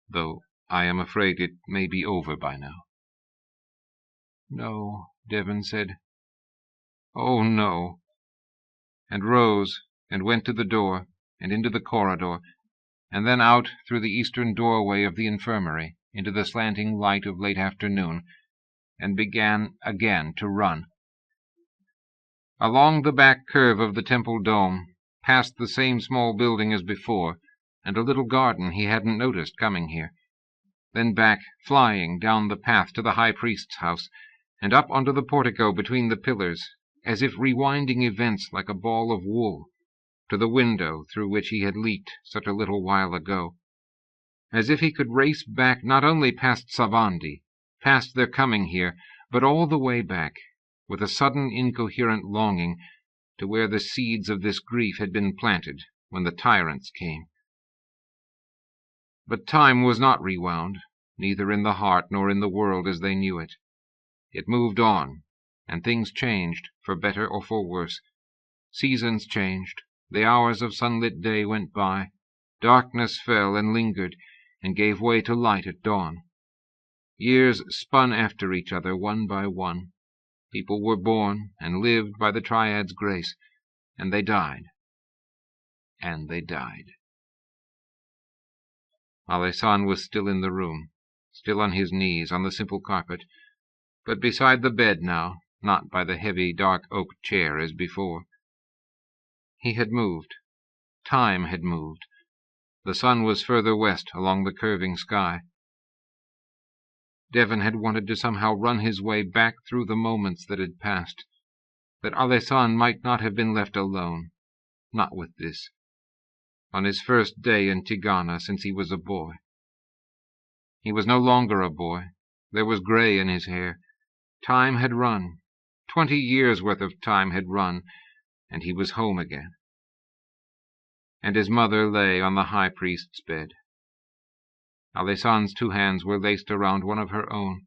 though I am afraid it may be over by now." "No," Devon said. "Oh, no," and rose and went to the door and into the corridor, and then out through the eastern doorway of the infirmary into the slanting light of late afternoon, and began again to run. Along the back curve of the temple dome, past the same small building as before, and a little garden he hadn't noticed coming here. Then back, flying down the path to the high priest's house, and up onto the portico between the pillars, as if rewinding events like a ball of wool, to the window through which he had leaped such a little while ago. As if he could race back not only past Savandi, past their coming here, but all the way back, with a sudden incoherent longing, to where the seeds of this grief had been planted when the tyrants came. But time was not rewound, neither in the heart nor in the world as they knew it. It moved on, and things changed, for better or for worse. Seasons changed, the hours of sunlit day went by, darkness fell and lingered, and gave way to light at dawn. Years spun after each other, one by one. People were born and lived by the Triad's grace, and they died. And they died. Alessan was still in the room, still on his knees on the simple carpet, but beside the bed now, not by the heavy dark oak chair as before. He had moved. Time had moved. The sun was further west along the curving sky. Devon had wanted to somehow run his way back through the moments that had passed, that Alessan might not have been left alone, not with this, on his first day in Tigana since he was a boy. He was no longer a boy. There was gray in his hair. Time had run. 20 years' worth of time had run, and he was home again. And his mother lay on the high priest's bed. Alessan's 2 hands were laced around one of her own,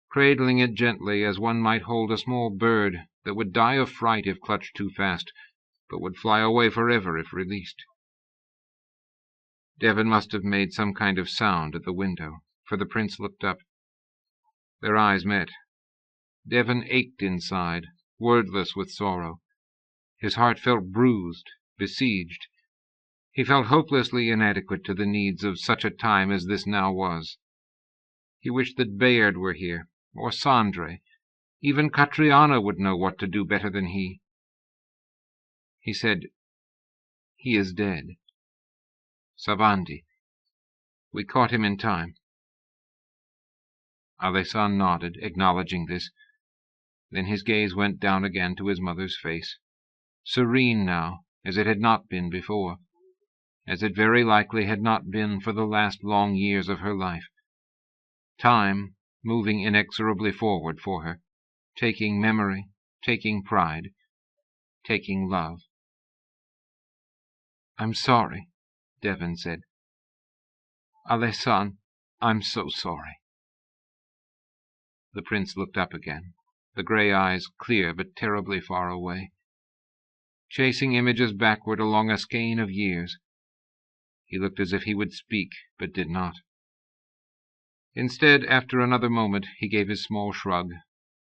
cradling it gently as one might hold a small bird that would die of fright if clutched too fast, but would fly away forever if released. Devon must have made some kind of sound at the window, for the prince looked up. Their eyes met. Devon ached inside, wordless with sorrow. His heart felt bruised, besieged. He felt hopelessly inadequate to the needs of such a time as this now was. He wished that Bayard were here, or Sandre. Even Catriana would know what to do better than he. He said, "He is dead. Savandi. We caught him in time." Alessan nodded, acknowledging this. Then his gaze went down again to his mother's face, serene now, as it had not been before. as it very likely had not been for the last long years of her life. Time moving inexorably forward for her, taking memory, taking pride, taking love. "I'm sorry," Devon said. "Alessan, I'm so sorry." The prince looked up again, the grey eyes clear but terribly far away, chasing images backward along a skein of years. He looked as if he would speak, but did not. Instead, after another moment, he gave his small shrug,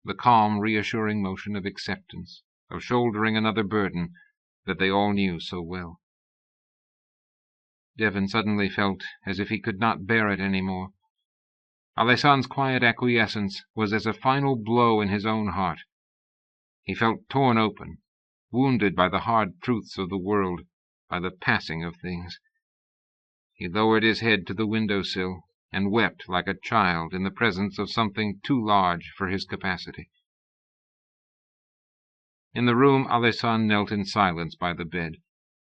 the calm, reassuring motion of acceptance, of shouldering another burden that they all knew so well. Devon suddenly felt as if he could not bear it any more. Alessan's quiet acquiescence was as a final blow in his own heart. He felt torn open, wounded by the hard truths of the world, by the passing of things. He lowered his head to the window-sill and wept like a child in the presence of something too large for his capacity. In the room, Alessan knelt in silence by the bed,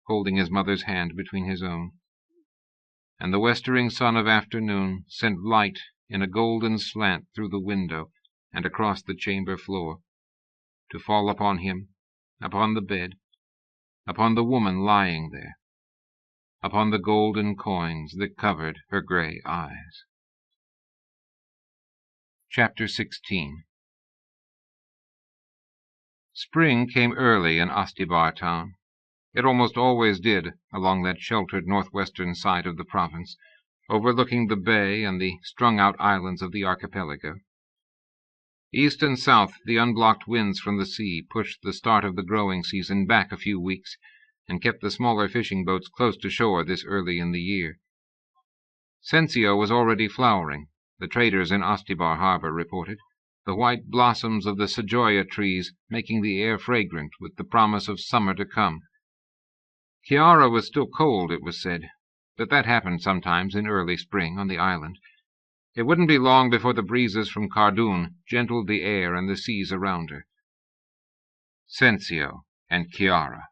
holding his mother's hand between his own. And the westering sun of afternoon sent light in a golden slant through the window and across the chamber floor, to fall upon him, upon the bed, upon the woman lying there, upon the golden coins that covered her grey eyes. Chapter 16. Spring came early in Ostibar town. It almost always did along that sheltered northwestern side of the province, overlooking the bay and the strung-out islands of the archipelago. East and south, the unblocked winds from the sea pushed the start of the growing season back a few weeks, and kept the smaller fishing boats close to shore this early in the year. Sensio was already flowering, the traders in Ostibar harbor reported, the white blossoms of the sejoya trees making the air fragrant with the promise of summer to come. Chiara was still cold, it was said, but that happened sometimes in early spring on the island. It wouldn't be long before the breezes from Kardun gentled the air and the seas around her. Sensio and Chiara.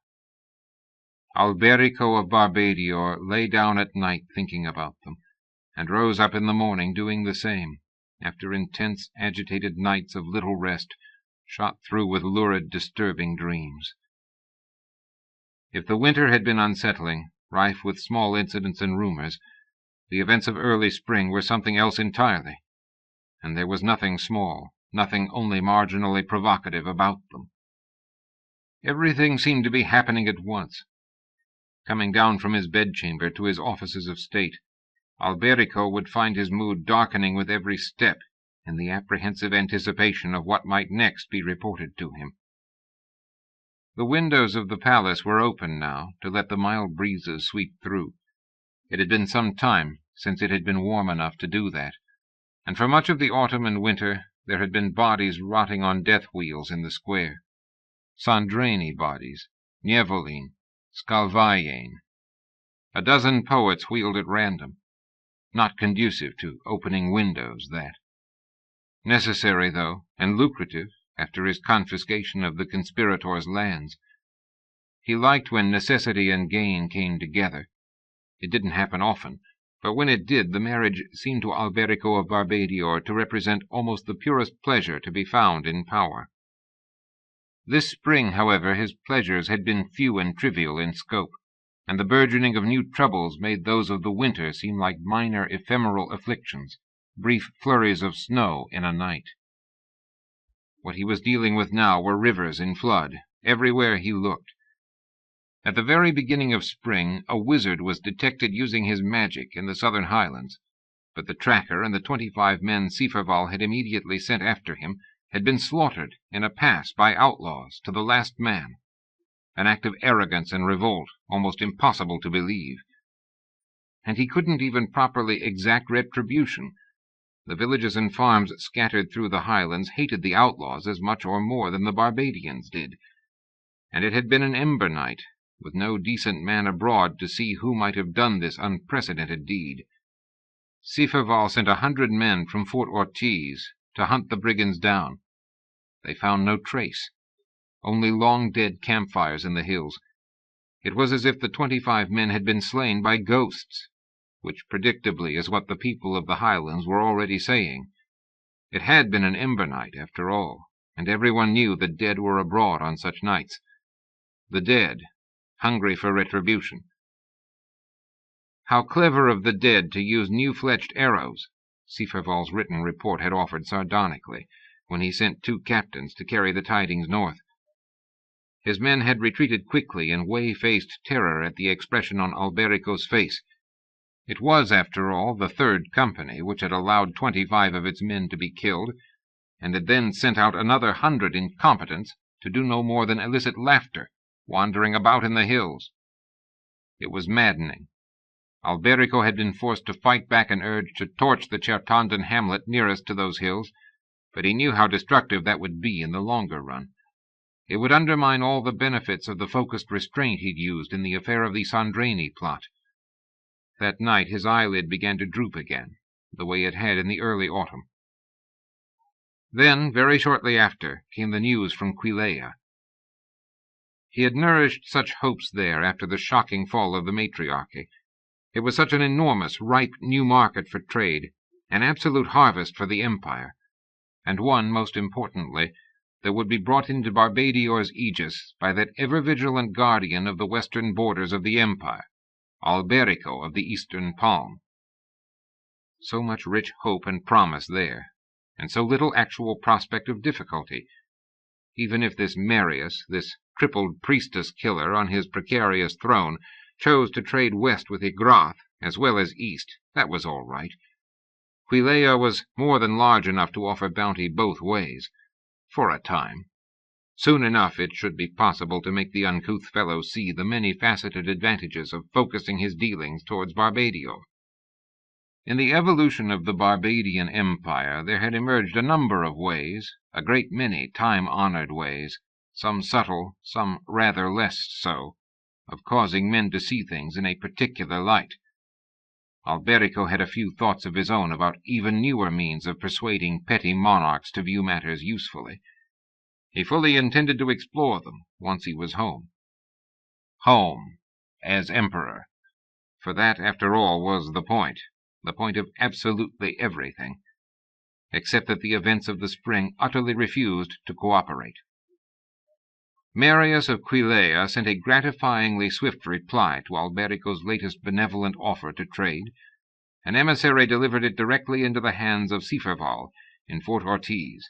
Alberico of Barbadior lay down at night thinking about them, and rose up in the morning doing the same, after intense, agitated nights of little rest, shot through with lurid, disturbing dreams. If the winter had been unsettling, rife with small incidents and rumors, the events of early spring were something else entirely, and there was nothing small, nothing only marginally provocative about them. Everything seemed to be happening at once. Coming down from his bedchamber to his offices of state, Alberico would find his mood darkening with every step in the apprehensive anticipation of what might next be reported to him. The windows of the palace were open now to let the mild breezes sweep through. It had been some time since it had been warm enough to do that, and for much of the autumn and winter there had been bodies rotting on death wheels in the square. Sandreni bodies, Nievolin, Scalvaien. A dozen poets wheeled at random. Not conducive to opening windows, that. Necessary, though, and lucrative, after his confiscation of the conspirators' lands. He liked when necessity and gain came together. It didn't happen often, but when it did, the marriage seemed to Alberico of Barbadior to represent almost the purest pleasure to be found in power. This spring, however, his pleasures had been few and trivial in scope, and the burgeoning of new troubles made those of the winter seem like minor ephemeral afflictions, brief flurries of snow in a night. What he was dealing with now were rivers in flood, everywhere he looked. At the very beginning of spring, a wizard was detected using his magic in the southern highlands, but the tracker and the 25 men Siferval had immediately sent after him had been slaughtered in a pass by outlaws to the last man, an act of arrogance and revolt almost impossible to believe. And he couldn't even properly exact retribution. The villages and farms scattered through the highlands hated the outlaws as much or more than the Barbadians did, and it had been an ember night, with no decent man abroad to see who might have done this unprecedented deed. Siferval sent 100 men from Fort Ortiz to hunt the brigands down. They found no trace, only long-dead campfires in the hills. It was as if the 25 men had been slain by ghosts, which predictably is what the people of the Highlands were already saying. It had been an ember night, after all, and everyone knew the dead were abroad on such nights. The dead, hungry for retribution. How clever of the dead to use new-fletched arrows, Sieferval's written report had offered sardonically, when he sent 2 captains to carry the tidings north. His men had retreated quickly in way-faced terror at the expression on Alberico's face. It was, after all, the 3rd Company which had allowed 25 of its men to be killed, and had then sent out another 100 incompetents to do no more than elicit laughter, wandering about in the hills. It was maddening. Alberico had been forced to fight back an urge to torch the Chertanden hamlet nearest to those hills, but he knew how destructive that would be in the longer run. It would undermine all the benefits of the focused restraint he'd used in the affair of the Sandreni plot. That night his eyelid began to droop again, the way it had in the early autumn. Then, very shortly after, came the news from Quilea. He had nourished such hopes there after the shocking fall of the matriarchy. It was such an enormous, ripe new market for trade, an absolute harvest for the empire, and one, most importantly, that would be brought into Barbadior's aegis by that ever-vigilant guardian of the western borders of the empire, Alberico of the Eastern Palm. So much rich hope and promise there, and so little actual prospect of difficulty. Even if this Marius, this crippled priestess-killer on his precarious throne, chose to trade west with Ygrath as well as east, that was all right. Quilea was more than large enough to offer bounty both ways, for a time. Soon enough it should be possible to make the uncouth fellow see the many-faceted advantages of focusing his dealings towards Barbadior. In the evolution of the Barbadian Empire there had emerged a number of ways, a great many time-honored ways, some subtle, some rather less so, of causing men to see things in a particular light. Alberico had a few thoughts of his own about even newer means of persuading petty monarchs to view matters usefully. He fully intended to explore them once he was home. Home, as emperor. For that, after all, was the point of absolutely everything, except that the events of the spring utterly refused to cooperate. Marius of Quilea sent a gratifyingly swift reply to Alberico's latest benevolent offer to trade. An emissary delivered it directly into the hands of Sieferval in Fort Ortiz.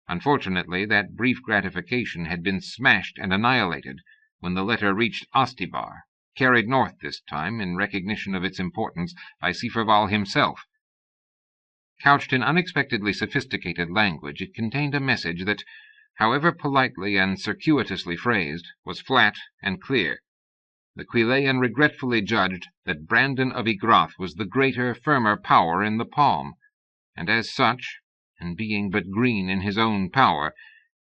Unfortunately, that brief gratification had been smashed and annihilated when the letter reached Ostibar, carried north this time in recognition of its importance by Sieferval himself. Couched in unexpectedly sophisticated language, it contained a message that, however politely and circuitously phrased, was flat and clear. The Quilean regretfully judged that Brandon of Ygrath was the greater, firmer power in the palm, and as such, and being but green in his own power,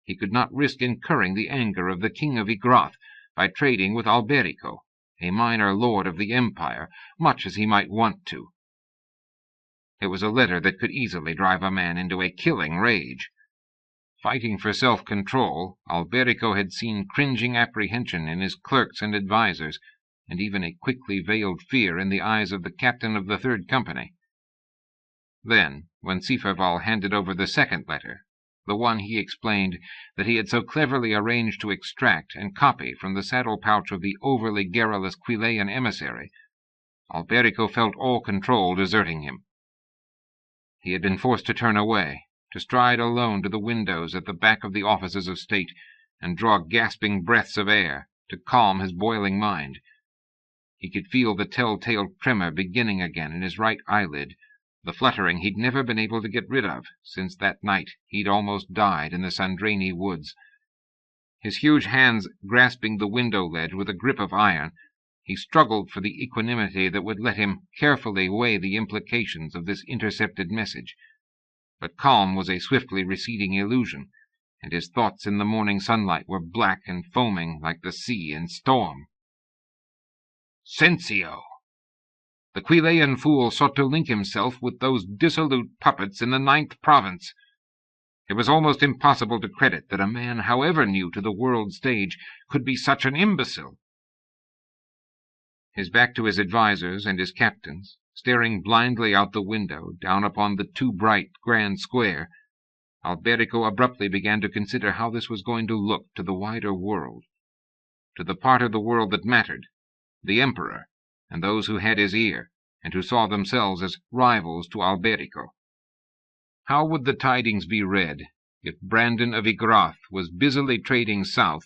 he could not risk incurring the anger of the king of Ygrath by trading with Alberico, a minor lord of the empire, much as he might want to. It was a letter that could easily drive a man into a killing rage. Fighting for self-control, Alberico had seen cringing apprehension in his clerks and advisers, and even a quickly veiled fear in the eyes of the captain of the 3rd Company. Then, when Sieferval handed over the second letter, the one he explained that he had so cleverly arranged to extract and copy from the saddle-pouch of the overly garrulous Quilean emissary, Alberico felt all control deserting him. He had been forced to turn away, to stride alone to the windows at the back of the offices of state, and draw gasping breaths of air to calm his boiling mind. He could feel the telltale tremor beginning again in his right eyelid, the fluttering he'd never been able to get rid of since that night he'd almost died in the Sandreni woods. His huge hands grasping the window ledge with a grip of iron, he struggled for the equanimity that would let him carefully weigh the implications of this intercepted message. But calm was a swiftly receding illusion, and his thoughts in the morning sunlight were black and foaming like the sea in storm. Sensio! The Quilean fool sought to link himself with those dissolute puppets in the 9th province. It was almost impossible to credit that a man, however new to the world stage, could be such an imbecile. his back to his advisers and his captains, staring blindly out the window down upon the too bright grand square, Alberico abruptly began to consider how this was going to look to the wider world, to the part of the world that mattered, the emperor, and those who had his ear, and who saw themselves as rivals to Alberico. How would the tidings be read if Brandon of Igrath was busily trading south,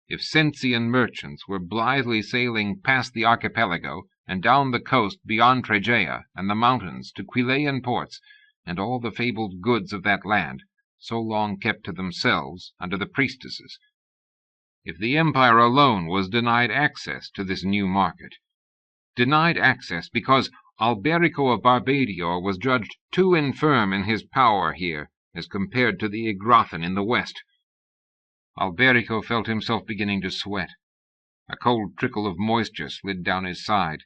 if Cencian merchants were blithely sailing past the archipelago and down the coast beyond Tregea and the mountains to Quilean ports and all the fabled goods of that land, so long kept to themselves under the priestesses? If the empire alone was denied access to this new market, denied access because Alberico of Barbadia was judged too infirm in his power here as compared to the Igrathan in the west. Alberico felt himself beginning to sweat. A cold trickle of moisture slid down his side.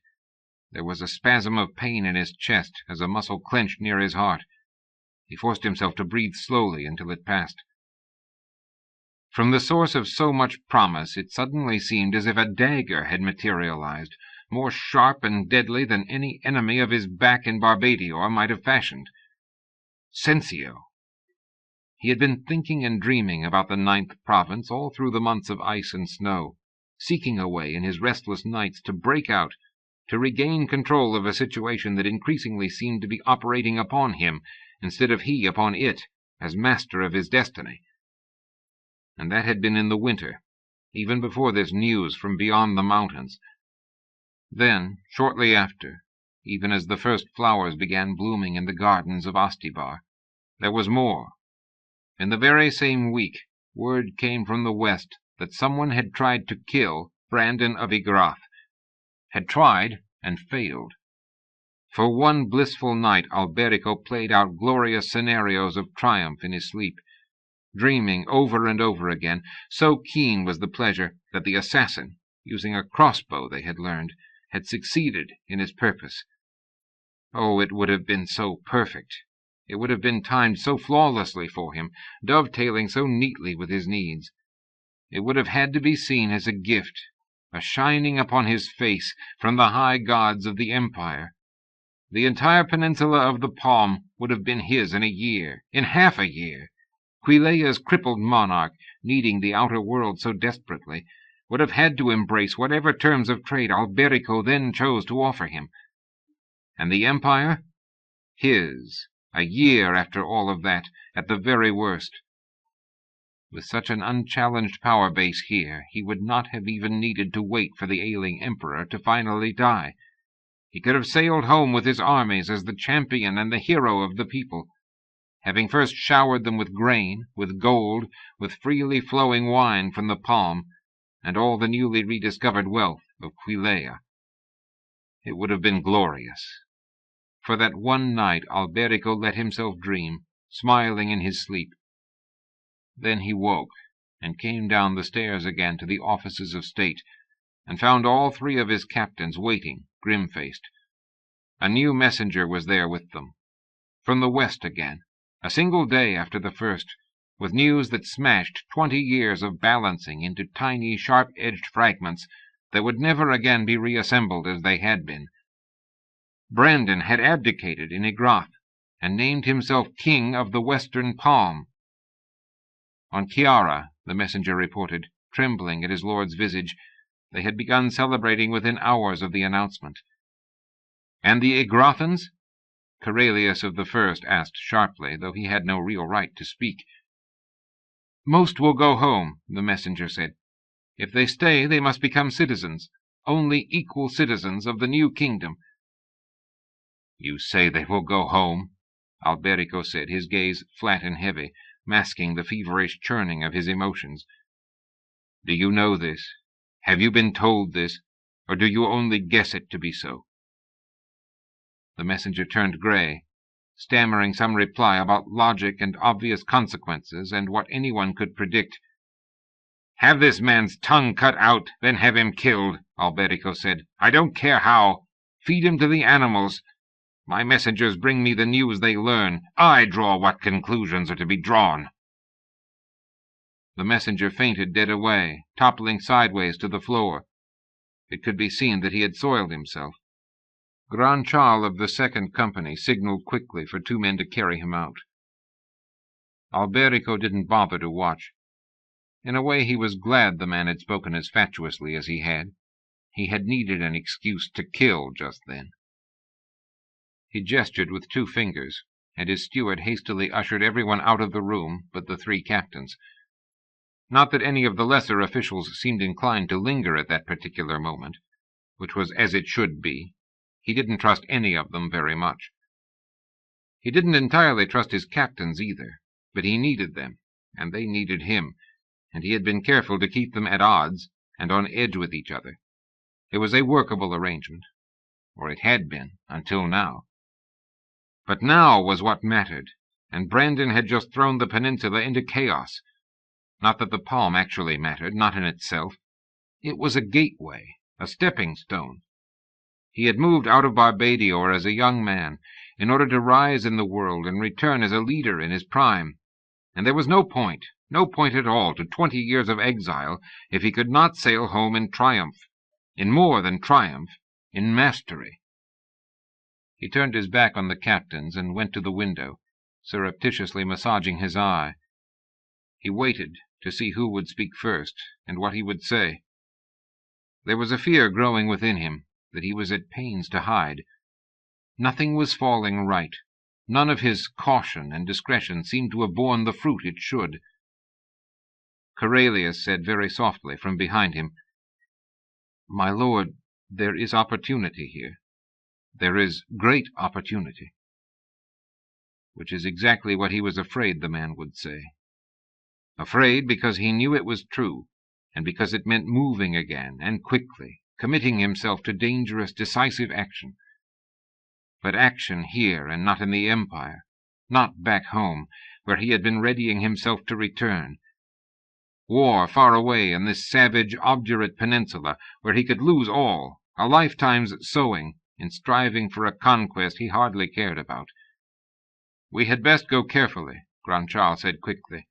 There was a spasm of pain in his chest as a muscle clenched near his heart. He forced himself to breathe slowly until it passed. From the source of so much promise, it suddenly seemed as if a dagger had materialized, more sharp and deadly than any enemy of his back in Barbadia might have fashioned. Cencio. He had been thinking and dreaming about the 9th province all through the months of ice and snow, seeking a way in his restless nights to break out, to regain control of a situation that increasingly seemed to be operating upon him, instead of he upon it, as master of his destiny. And that had been in the winter, even before this news from beyond the mountains. Then, shortly after, even as the first flowers began blooming in the gardens of Ostibar, there was more. In the very same week, word came from the west that someone had tried to kill Brandon of Igrath, had tried and failed. For one blissful night, Alberico played out glorious scenarios of triumph in his sleep, dreaming over and over again. So keen was the pleasure that the assassin, using a crossbow they had learned, had succeeded in his purpose. Oh, it would have been so perfect. It would have been timed so flawlessly for him, dovetailing so neatly with his needs. It would have had to be seen as a gift, a shining upon his face from the high gods of the empire. The entire peninsula of the Palm would have been his in a year, in half a year. Quilea's crippled monarch, needing the outer world so desperately, would have had to embrace whatever terms of trade Alberico then chose to offer him. And the empire? His, a year after all of that, at the very worst. With such an unchallenged power base here, he would not have even needed to wait for the ailing emperor to finally die. He could have sailed home with his armies as the champion and the hero of the people, having first showered them with grain, with gold, with freely flowing wine from the palm, and all the newly rediscovered wealth of Quilea. It would have been glorious. For that one night Alberico let himself dream, smiling in his sleep. Then he woke, and came down the stairs again to the offices of state, and found all 3 of his captains waiting, grim-faced. A new messenger was there with them, from the west again, a single day after the first, with news that smashed 20 years of balancing into tiny, sharp-edged fragments that would never again be reassembled as they had been. Brandon had abdicated in Igrath, and named himself King of the Western Palm. On Chiara, the messenger reported, trembling at his lord's visage, they had begun celebrating within hours of the announcement. And the Igrathans? Corellius of the First asked sharply, though he had no real right to speak. Most will go home, the messenger said. If they stay, they must become citizens, only equal citizens of the new kingdom. You say they will go home, Alberico said, his gaze flat and heavy, masking the feverish churning of his emotions. Do you know this? Have you been told this? Or do you only guess it to be so? The messenger turned grey, stammering some reply about logic and obvious consequences and what anyone could predict. Have this man's tongue cut out, then have him killed, Alberico said. I don't care how. Feed him to the animals. My messengers bring me the news they learn. I draw what conclusions are to be drawn. The messenger fainted dead away, toppling sideways to the floor. It could be seen that he had soiled himself. Granchal of the 2nd Company signaled quickly for 2 men to carry him out. Alberico didn't bother to watch. In a way, he was glad the man had spoken as fatuously as he had. He had needed an excuse to kill just then. He gestured with 2 fingers, and his steward hastily ushered everyone out of the room but the 3 captains. Not that any of the lesser officials seemed inclined to linger at that particular moment, which was as it should be. He didn't trust any of them very much. He didn't entirely trust his captains either, but he needed them, and they needed him, and he had been careful to keep them at odds and on edge with each other. It was a workable arrangement, or it had been until now. But now was what mattered, and Brandon had just thrown the peninsula into chaos. Not that the palm actually mattered, not in itself. It was a gateway, a stepping stone. He had moved out of Barbadior as a young man, in order to rise in the world and return as a leader in his prime, and there was no point at all to 20 years of exile if he could not sail home in triumph, in more than triumph, in mastery. He turned his back on the captains and went to the window, surreptitiously massaging his eye. He waited to see who would speak first and what he would say. There was a fear growing within him that he was at pains to hide. Nothing was falling right. None of his caution and discretion seemed to have borne the fruit it should. Corellius said very softly from behind him, "My lord, there is opportunity here. There is great opportunity." Which is exactly what he was afraid the man would say. Afraid because he knew it was true, and because it meant moving again, and quickly, committing himself to dangerous, decisive action. But action here and not in the Empire, not back home, where he had been readying himself to return. War far away in this savage, obdurate peninsula, where he could lose all, a lifetime's sowing, in striving for a conquest he hardly cared about. "We had best go carefully," Granchal said quickly,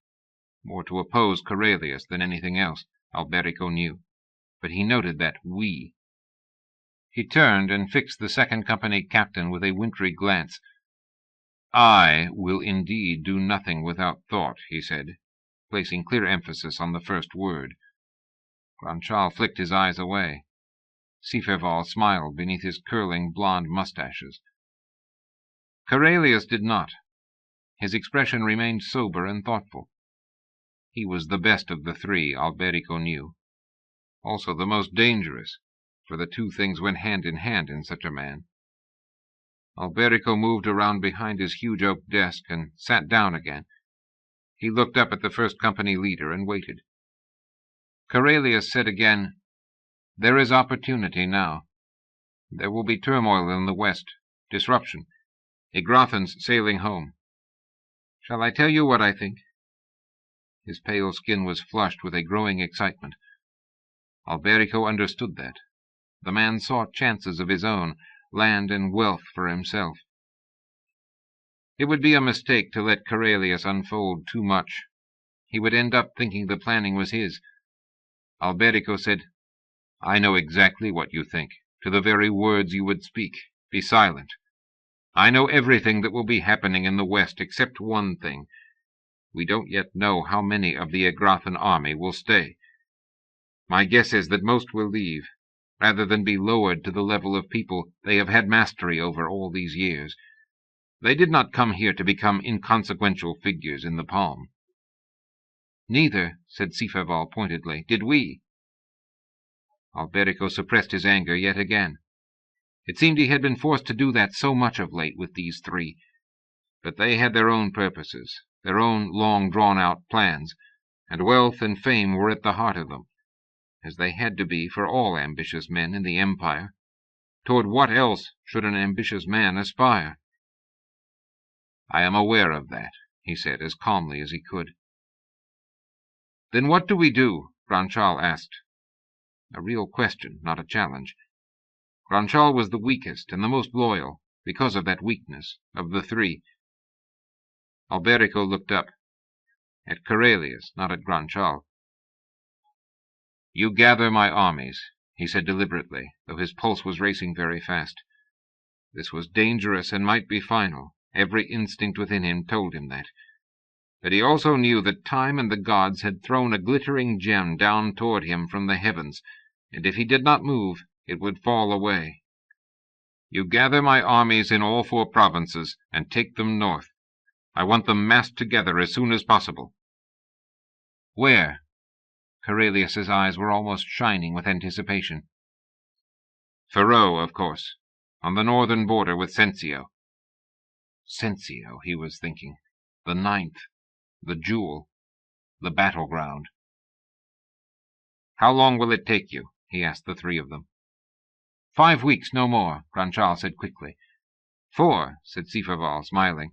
more to oppose Corellius than anything else, Alberico knew, but he noted that "we." He turned and fixed the 2nd Company captain with a wintry glance. "I will indeed do nothing without thought," he said, placing clear emphasis on the first word. Granchal flicked his eyes away. Sifeval smiled beneath his curling blonde mustaches. Corellius did not. His expression remained sober and thoughtful. He was the best of the 3, Alberico knew. Also the most dangerous, for the 2 things went hand in hand in such a man. Alberico moved around behind his huge oak desk and sat down again. He looked up at the 1st Company leader and waited. Corellius said again, "There is opportunity now. There will be turmoil in the west, disruption, Igrathans sailing home. Shall I tell you what I think?" His pale skin was flushed with a growing excitement. Alberico understood that. The man saw chances of his own, land and wealth for himself. It would be a mistake to let Corellius unfold too much. He would end up thinking the planning was his. Alberico said, "I know exactly what you think, to the very words you would speak. Be silent. I know everything that will be happening in the west except one thing. We don't yet know how many of the Igrathan army will stay. My guess is that most will leave, rather than be lowered to the level of people they have had mastery over all these years. They did not come here to become inconsequential figures in the palm." "Neither," said Sifeval pointedly, "did we." Alberico suppressed his anger yet again. It seemed he had been forced to do that so much of late with these 3. But they had their own purposes, their own long-drawn-out plans, and wealth and fame were at the heart of them, as they had to be for all ambitious men in the Empire. Toward what else should an ambitious man aspire? "I am aware of that," he said, as calmly as he could. "Then what do we do?" Granchal asked. A real question, not a challenge. Granchal was the weakest and the most loyal, because of that weakness, of the 3. Alberico looked up, at Corellius, not at Granchal. "You gather my armies," he said deliberately, though his pulse was racing very fast. This was dangerous and might be final. Every instinct within him told him that. But he also knew that time and the gods had thrown a glittering gem down toward him from the heavens, and if he did not move, it would fall away. "You gather my armies in all 4 provinces, and take them north. I want them massed together as soon as possible." "Where?" Corellius's eyes were almost shining with anticipation. "Ferrau, of course, on the northern border with Sensio." Sensio, he was thinking. The 9th. The jewel. The battleground. "How long will it take you?" he asked the 3 of them. 5 weeks, no more, Granchal said quickly. 4, said Sifeval, smiling.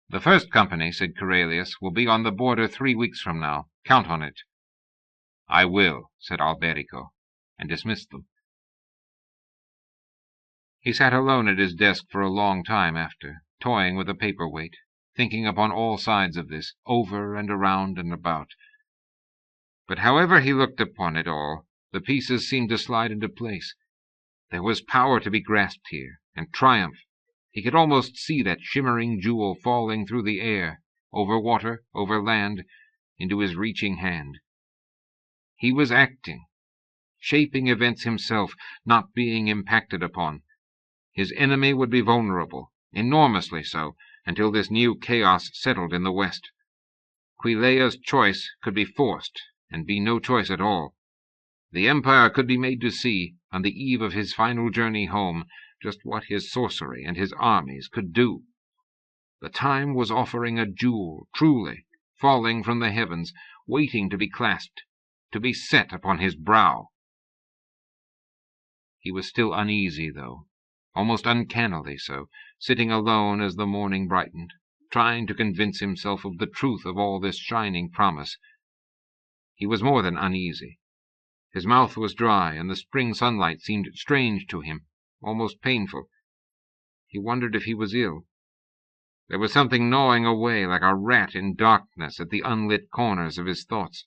"The first company," said Corellius, "will be on the border 3 weeks from now. Count on it." "I will," said Alberico, and dismissed them. He sat alone at his desk for a long time after, toying with a paperweight, thinking upon all sides of this, over and around and about. But however he looked upon it all, the pieces seemed to slide into place. There was power to be grasped here, and triumph. He could almost see that shimmering jewel falling through the air, over water, over land, into his reaching hand. He was acting, shaping events himself, not being impacted upon. His enemy would be vulnerable, enormously so, until this new chaos settled in the west. Quilea's choice could be forced, and be no choice at all. The Empire could be made to see, on the eve of his final journey home, just what his sorcery and his armies could do. The time was offering a jewel, truly, falling from the heavens, waiting to be clasped, to be set upon his brow. He was still uneasy, though, almost uncannily so, sitting alone as the morning brightened, trying to convince himself of the truth of all this shining promise. He was more than uneasy. His mouth was dry, and the spring sunlight seemed strange to him, almost painful. He wondered if he was ill. There was something gnawing away like a rat in darkness at the unlit corners of his thoughts.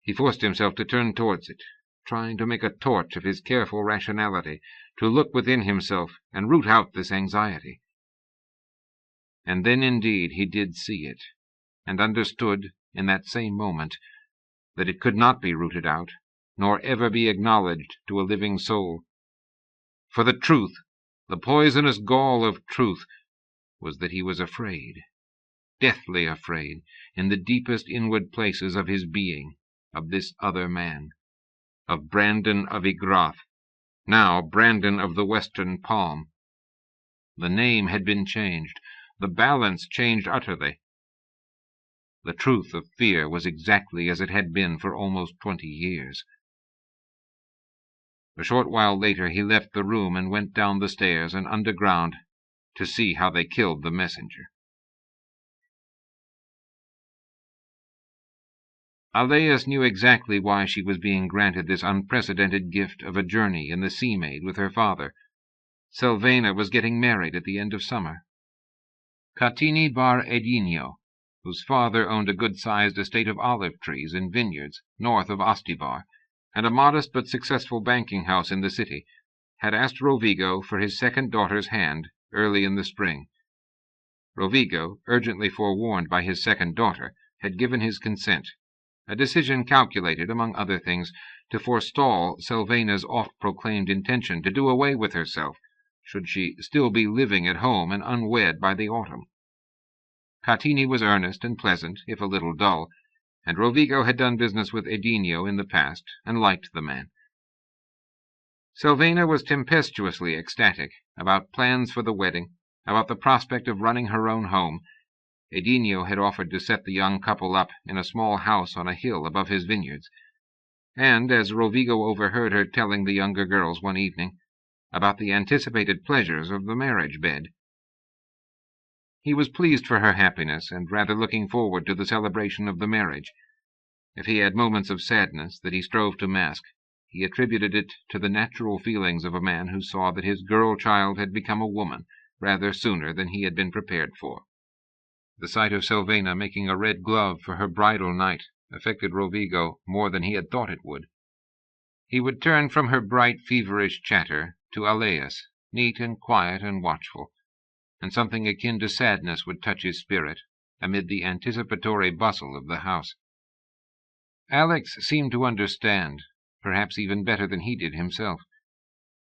He forced himself to turn towards it, trying to make a torch of his careful rationality, to look within himself and root out this anxiety. And then indeed he did see it, and understood, in that same moment, that it could not be rooted out, nor ever be acknowledged to a living soul. For the truth, the poisonous gall of truth, was that he was afraid, deathly afraid, in the deepest inward places of his being, of this other man, of Brandon of Ygrath, now Brandon of the Western Palm. The name had been changed, the balance changed utterly. The truth of fear was exactly as it had been for almost 20 years. A short while later he left the room and went down the stairs and underground to see how they killed the messenger. Alais knew exactly why she was being granted this unprecedented gift of a journey in the Sea Maid with her father. Selvena was getting married at the end of summer. Catini bar Edinio, whose father owned a good-sized estate of olive trees and vineyards north of Ostivar, and a modest but successful banking house in the city, had asked Rovigo for his second daughter's hand early in the spring. Rovigo, urgently forewarned by his second daughter, had given his consent, a decision calculated, among other things, to forestall Selvena's oft-proclaimed intention to do away with herself, should she still be living at home and unwed by the autumn. Catini was earnest and pleasant, if a little dull, and Rovigo had done business with Edinio in the past, and liked the man. Selvena was tempestuously ecstatic about plans for the wedding, about the prospect of running her own home. Edinio had offered to set the young couple up in a small house on a hill above his vineyards, and, as Rovigo overheard her telling the younger girls one evening, about the anticipated pleasures of the marriage bed. He was pleased for her happiness, and rather looking forward to the celebration of the marriage. If he had moments of sadness that he strove to mask, he attributed it to the natural feelings of a man who saw that his girl-child had become a woman rather sooner than he had been prepared for. The sight of Selvena making a red glove for her bridal night affected Rovigo more than he had thought it would. He would turn from her bright, feverish chatter to Aleus, neat and quiet and watchful, and something akin to sadness would touch his spirit amid the anticipatory bustle of the house. Alex seemed to understand, perhaps even better than he did himself.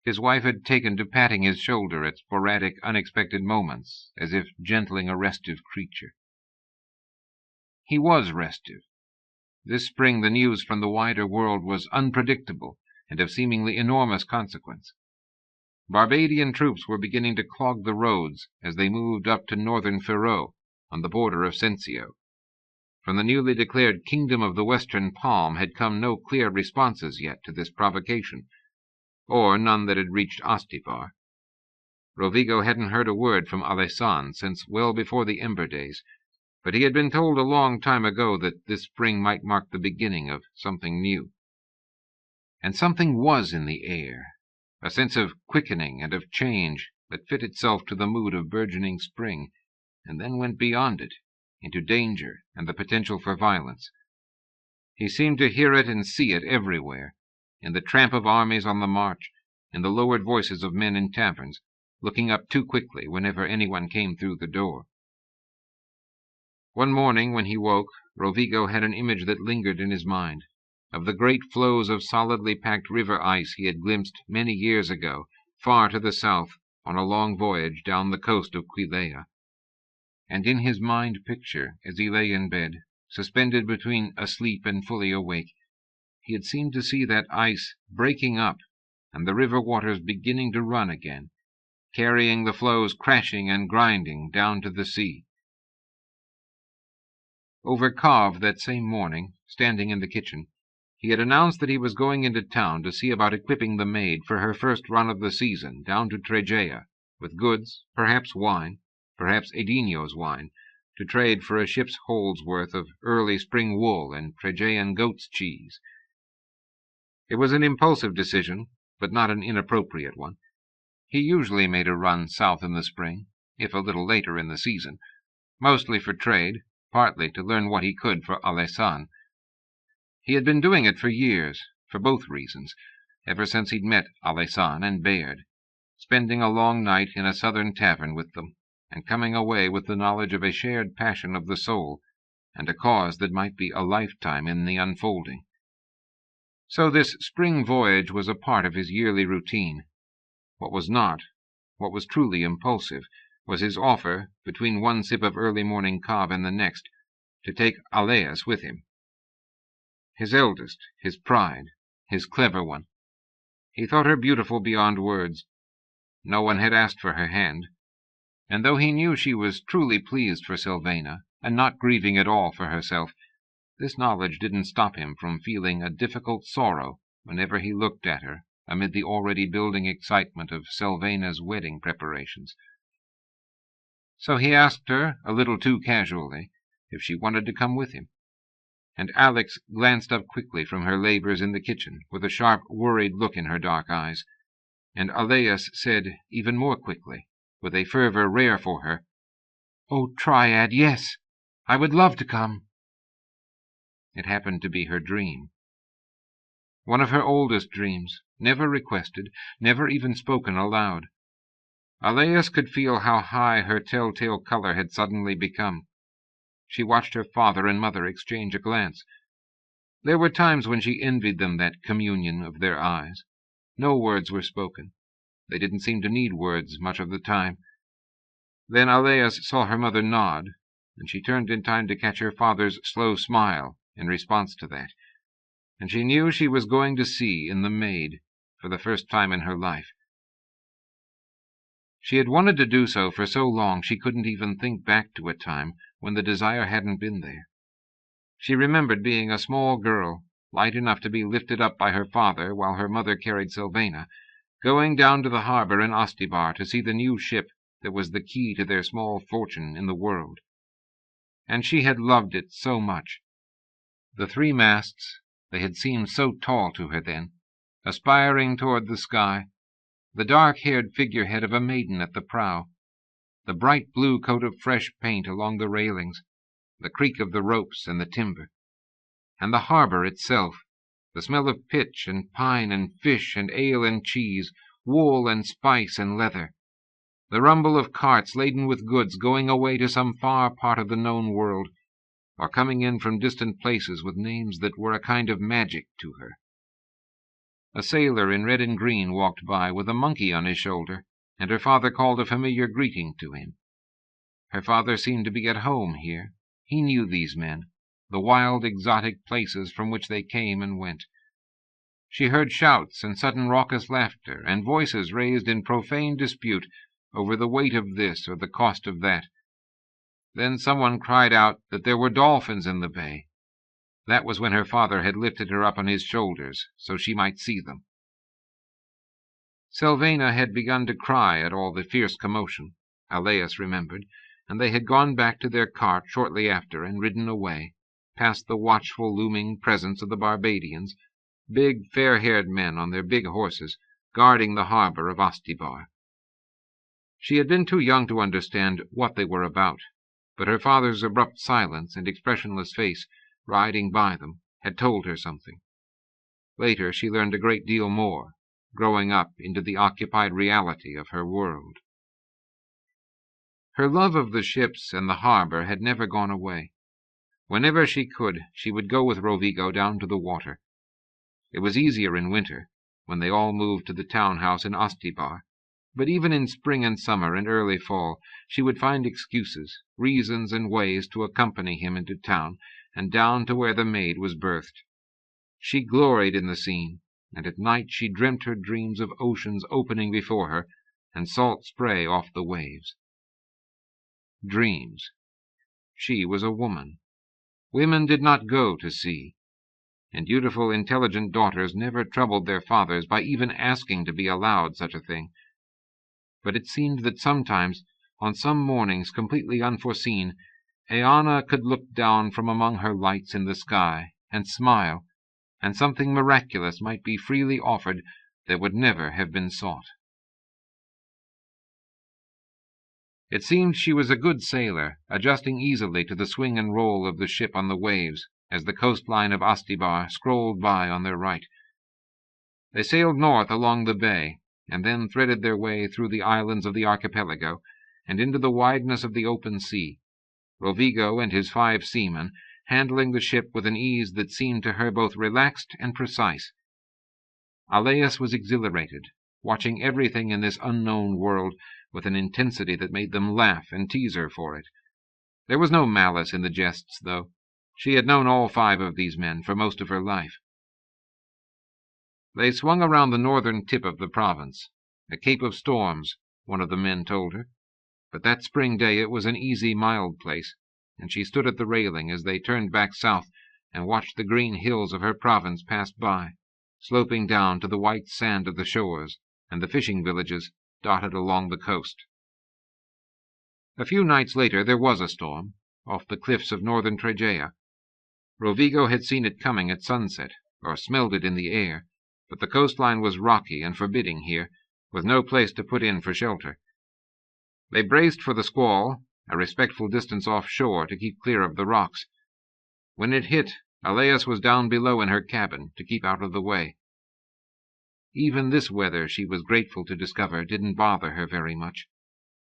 His wife had taken to patting his shoulder at sporadic, unexpected moments, as if gentling a restive creature. He was restive. This spring the news from the wider world was unpredictable and of seemingly enormous consequence. Barbadian troops were beginning to clog the roads as they moved up to northern Ferrot, on the border of Sensio. From the newly declared Kingdom of the Western Palm had come no clear responses yet to this provocation, or none that had reached Ostibar. Rovigo hadn't heard a word from Alessan since well before the Ember Days, but he had been told a long time ago that this spring might mark the beginning of something new. And something was in the air, a sense of quickening and of change that fit itself to the mood of burgeoning spring, and then went beyond it, into danger and the potential for violence. He seemed to hear it and see it everywhere, in the tramp of armies on the march, in the lowered voices of men in taverns, looking up too quickly whenever anyone came through the door. One morning when he woke, Rovigo had an image that lingered in his mind, of the great floes of solidly packed river ice he had glimpsed many years ago, far to the south, on a long voyage down the coast of Quilea. And in his mind picture, as he lay in bed, suspended between asleep and fully awake, he had seemed to see that ice breaking up and the river waters beginning to run again, carrying the floes crashing and grinding down to the sea. Over Cove that same morning, standing in the kitchen, he had announced that he was going into town to see about equipping the maid for her first run of the season down to Tregea, with goods, perhaps wine, perhaps Edinho's wine, to trade for a ship's hold's worth of early spring wool and Tregean goat's cheese. It was an impulsive decision, but not an inappropriate one. He usually made a run south in the spring, if a little later in the season, mostly for trade, partly to learn what he could for Alessan. He had been doing it for years, for both reasons, ever since he'd met Alessan and Baird, spending a long night in a southern tavern with them, and coming away with the knowledge of a shared passion of the soul, and a cause that might be a lifetime in the unfolding. So this spring voyage was a part of his yearly routine. What was not, what was truly impulsive, was his offer, between one sip of early morning Cave and the next, to take Aleus with him. His eldest, his pride, his clever one. He thought her beautiful beyond words. No one had asked for her hand, and though he knew she was truly pleased for Sylvana, and not grieving at all for herself, this knowledge didn't stop him from feeling a difficult sorrow whenever he looked at her amid the already building excitement of Sylvana's wedding preparations. So he asked her, a little too casually, if she wanted to come with him, and Alex glanced up quickly from her labors in the kitchen with a sharp, worried look in her dark eyes, and Aleus said even more quickly, with a fervor rare for her, "Oh, Triad, yes, I would love to come." It happened to be her dream. One of her oldest dreams, never requested, never even spoken aloud. Aleus could feel how high her telltale color had suddenly become. She watched her father and mother exchange a glance. There were times when she envied them that communion of their eyes. No words were spoken. They didn't seem to need words much of the time. Then Aleus saw her mother nod, and she turned in time to catch her father's slow smile in response to that, and she knew she was going to see in the maid for the first time in her life. She had wanted to do so for so long she couldn't even think back to a time when the desire hadn't been there. She remembered being a small girl, light enough to be lifted up by her father while her mother carried Sylvana, going down to the harbor in Ostibar to see the new ship that was the key to their small fortune in the world. And she had loved it so much. The three masts, they had seemed so tall to her then, aspiring toward the sky, the dark-haired figurehead of a maiden at the prow, the bright blue coat of fresh paint along the railings, the creak of the ropes and the timber, and the harbor itself, The smell of pitch and pine and fish and ale and cheese, wool and spice and leather. The rumble of carts laden with goods going away to some far part of the known world, or coming in from distant places with names that were a kind of magic to her. A sailor in red and green walked by with a monkey on his shoulder, and her father called a familiar greeting to him. Her father seemed to be at home here. He knew these men, the wild, exotic places from which they came and went. She heard shouts and sudden raucous laughter, and voices raised in profane dispute over the weight of this or the cost of that. Then someone cried out that there were dolphins in the bay. That was when her father had lifted her up on his shoulders so she might see them. Sylvana had begun to cry at all the fierce commotion, Alais remembered, and they had gone back to their cart shortly after and ridden away, past the watchful, looming presence of the Barbadians, big, fair-haired men on their big horses, guarding the harbor of Ostibar. She had been too young to understand what they were about, but her father's abrupt silence and expressionless face, riding by them, had told her something. Later she learned a great deal more, growing up into the occupied reality of her world. Her love of the ships and the harbor had never gone away. Whenever she could, she would go with Rovigo down to the water. It was easier in winter, when they all moved to the town-house in Ostibar, but even in spring and summer and early fall she would find excuses, reasons, and ways to accompany him into town and down to where the maid was berthed. She gloried in the scene, and at night she dreamt her dreams of oceans opening before her and salt spray off the waves. Dreams. She was a woman. Women did not go to sea, and dutiful, intelligent daughters never troubled their fathers by even asking to be allowed such a thing. But it seemed that sometimes, on some mornings completely unforeseen, Eanna could look down from among her lights in the sky and smile, and something miraculous might be freely offered that would never have been sought. It seemed she was a good sailor, adjusting easily to the swing and roll of the ship on the waves as the coastline of Ostibar scrolled by on their right. They sailed north along the bay, and then threaded their way through the islands of the archipelago and into the wideness of the open sea, Rovigo and his 5 seamen handling the ship with an ease that seemed to her both relaxed and precise. Alais was exhilarated, watching everything in this unknown world with an intensity that made them laugh and tease her for it. There was no malice in the jests, though. She had known all 5 of these men for most of her life. They swung around the northern tip of the province, a cape of storms, one of the men told her, but that spring day it was an easy, mild place, and she stood at the railing as they turned back south and watched the green hills of her province pass by, sloping down to the white sand of the shores and the fishing villages dotted along the coast. A few nights later there was a storm, off the cliffs of northern Tregea. Rovigo had seen it coming at sunset, or smelled it in the air, but the coastline was rocky and forbidding here, with no place to put in for shelter. They braced for the squall, a respectful distance offshore to keep clear of the rocks. When it hit, Alais was down below in her cabin to keep out of the way. Even this weather, she was grateful to discover, didn't bother her very much.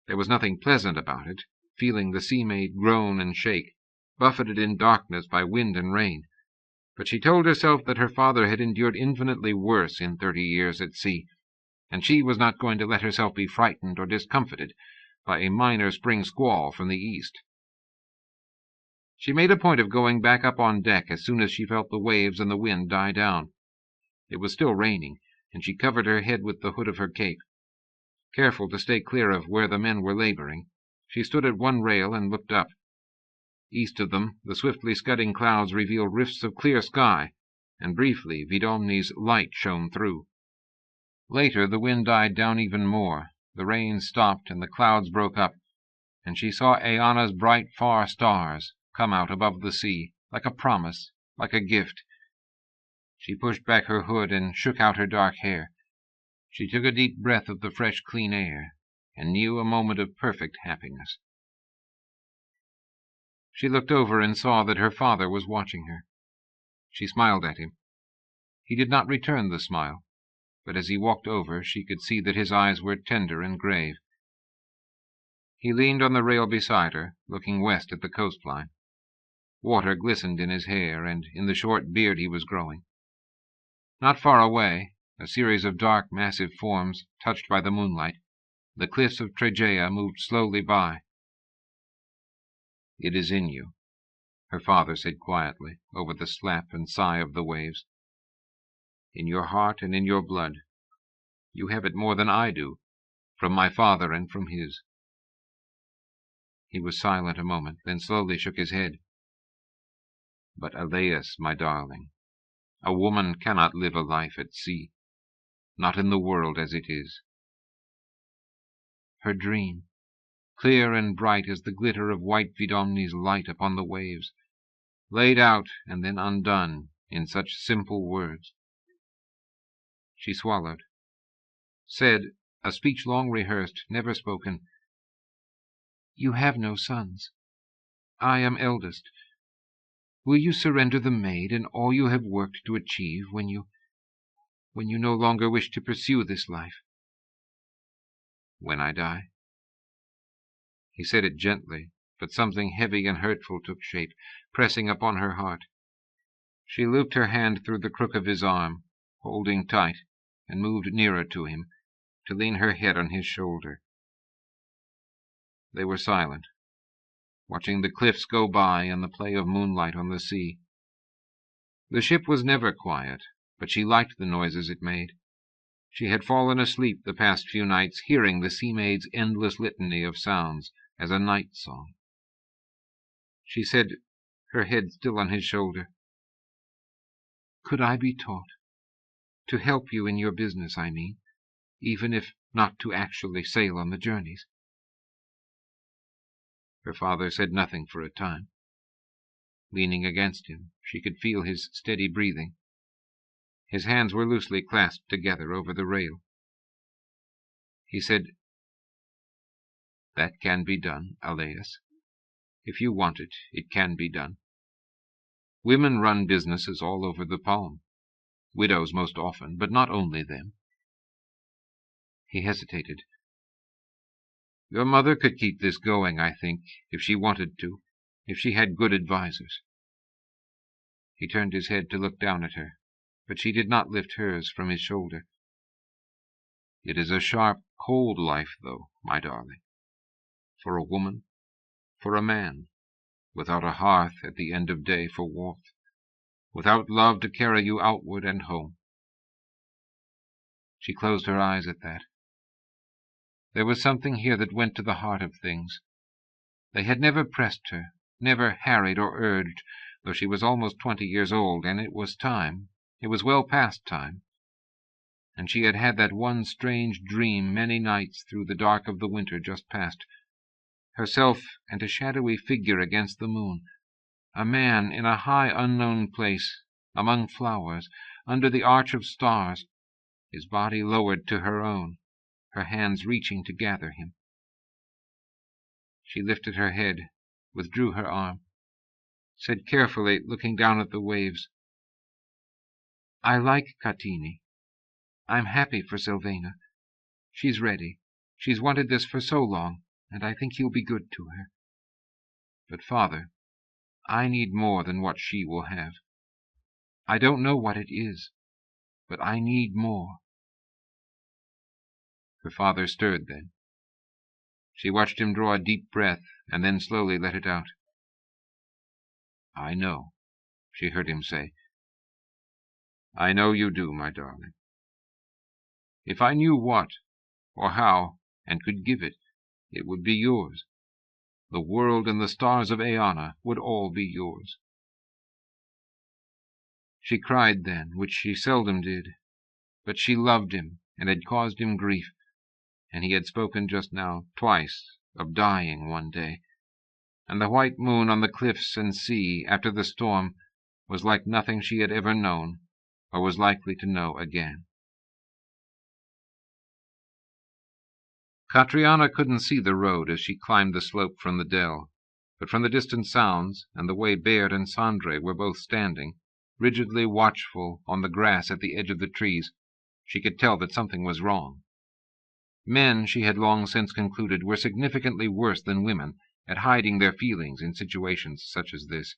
There was nothing pleasant about it, feeling the sea-maid groan and shake, buffeted in darkness by wind and rain. But she told herself that her father had endured infinitely worse in 30 years at sea, and she was not going to let herself be frightened or discomfited by a minor spring squall from the east. She made a point of going back up on deck as soon as she felt the waves and the wind die down. It was still raining, and she covered her head with the hood of her cape. Careful to stay clear of where the men were laboring, she stood at one rail and looked up. East of them, the swiftly scudding clouds revealed rifts of clear sky, and briefly Vidomni's light shone through. Later the wind died down even more, the rain stopped, and the clouds broke up, and she saw Eanna's bright far stars come out above the sea, like a promise, like a gift. She pushed back her hood and shook out her dark hair. She took a deep breath of the fresh, clean air, and knew a moment of perfect happiness. She looked over and saw that her father was watching her. She smiled at him. He did not return the smile, but as he walked over, she could see that his eyes were tender and grave. He leaned on the rail beside her, looking west at the coastline. Water glistened in his hair and in the short beard he was growing. Not far away, a series of dark, massive forms, touched by the moonlight, the cliffs of Tregea moved slowly by. "It is in you," her father said quietly, over the slap and sigh of the waves. "In your heart and in your blood. You have it more than I do, from my father and from his." He was silent a moment, then slowly shook his head. "But Elias, my darling, a woman cannot live a life at sea, not in the world as it is." Her dream, clear and bright as the glitter of White Vidomni's light upon the waves, laid out and then undone in such simple words. She swallowed, said, a speech long rehearsed, never spoken, "You have no sons. I am eldest. Will you surrender the maid and all you have worked to achieve when you no longer wish to pursue this life?" "When I die?" He said it gently, but something heavy and hurtful took shape, pressing upon her heart. She looped her hand through the crook of his arm, holding tight, and moved nearer to him, to lean her head on his shoulder. They were silent, watching the cliffs go by and the play of moonlight on the sea. The ship was never quiet, but she liked the noises it made. She had fallen asleep the past few nights, hearing the sea-maid's endless litany of sounds as a night song. She said, her head still on his shoulder, "Could I be taught? To help you in your business, I mean, even if not to actually sail on the journeys." Her father said nothing for a time. Leaning against him, she could feel his steady breathing. His hands were loosely clasped together over the rail. He said, "That can be done, Elias. If you want it, it can be done. Women run businesses all over the palm. Widows most often, but not only them." He hesitated. "Your mother could keep this going, I think, if she wanted to, if she had good advisers." He turned his head to look down at her, but she did not lift hers from his shoulder. "It is a sharp, cold life, though, my darling. For a woman, for a man, without a hearth at the end of day for warmth, without love to carry you outward and home." She closed her eyes at that. There was something here that went to the heart of things. They had never pressed her, never harried or urged, though she was almost 20 years old, and it was time, it was well past time. And she had had that one strange dream many nights through the dark of the winter just past, herself and a shadowy figure against the moon, a man in a high unknown place, among flowers, under the arch of stars, his body lowered to her own, her hands reaching to gather him. She lifted her head, withdrew her arm, said carefully, looking down at the waves, "I like Catini. I'm happy for Sylvana. She's ready. She's wanted this for so long, and I think he'll be good to her. But, Father, I need more than what she will have. I don't know what it is, but I need more." Her father stirred then. She watched him draw a deep breath and then slowly let it out. "I know," she heard him say. "I know you do, my darling. If I knew what, or how, and could give it, it would be yours. The world and the stars of Eanna would all be yours." She cried then, which she seldom did, but she loved him and had caused him grief, and he had spoken just now, twice, of dying one day, and the white moon on the cliffs and sea after the storm was like nothing she had ever known, or was likely to know again. Catriona couldn't see the road as she climbed the slope from the dell, but from the distant sounds, and the way Baird and Sandre were both standing, rigidly watchful on the grass at the edge of the trees, she could tell that something was wrong. Men, she had long since concluded, were significantly worse than women at hiding their feelings in situations such as this.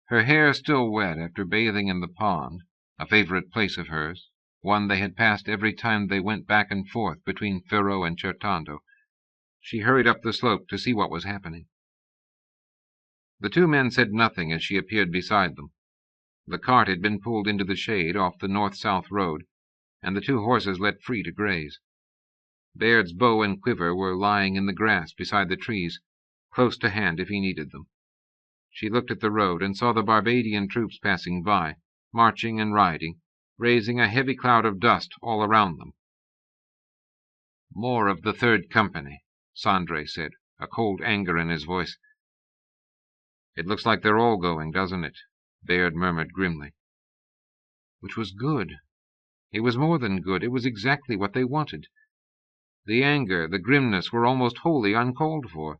Her hair still wet after bathing in the pond, a favorite place of hers, one they had passed every time they went back and forth between Ferro and Certando, she hurried up the slope to see what was happening. The two men said nothing as she appeared beside them. The cart had been pulled into the shade off the north-south road, and the two horses let free to graze. Baird's bow and quiver were lying in the grass beside the trees, close to hand if he needed them. She looked at the road and saw the Barbadian troops passing by, marching and riding, raising a heavy cloud of dust all around them. "More of the Third Company," Sandre said, a cold anger in his voice. "It looks like they're all going, doesn't it?" Baird murmured grimly. Which was good. It was more than good. It was exactly what they wanted. The anger, the grimness were almost wholly uncalled for.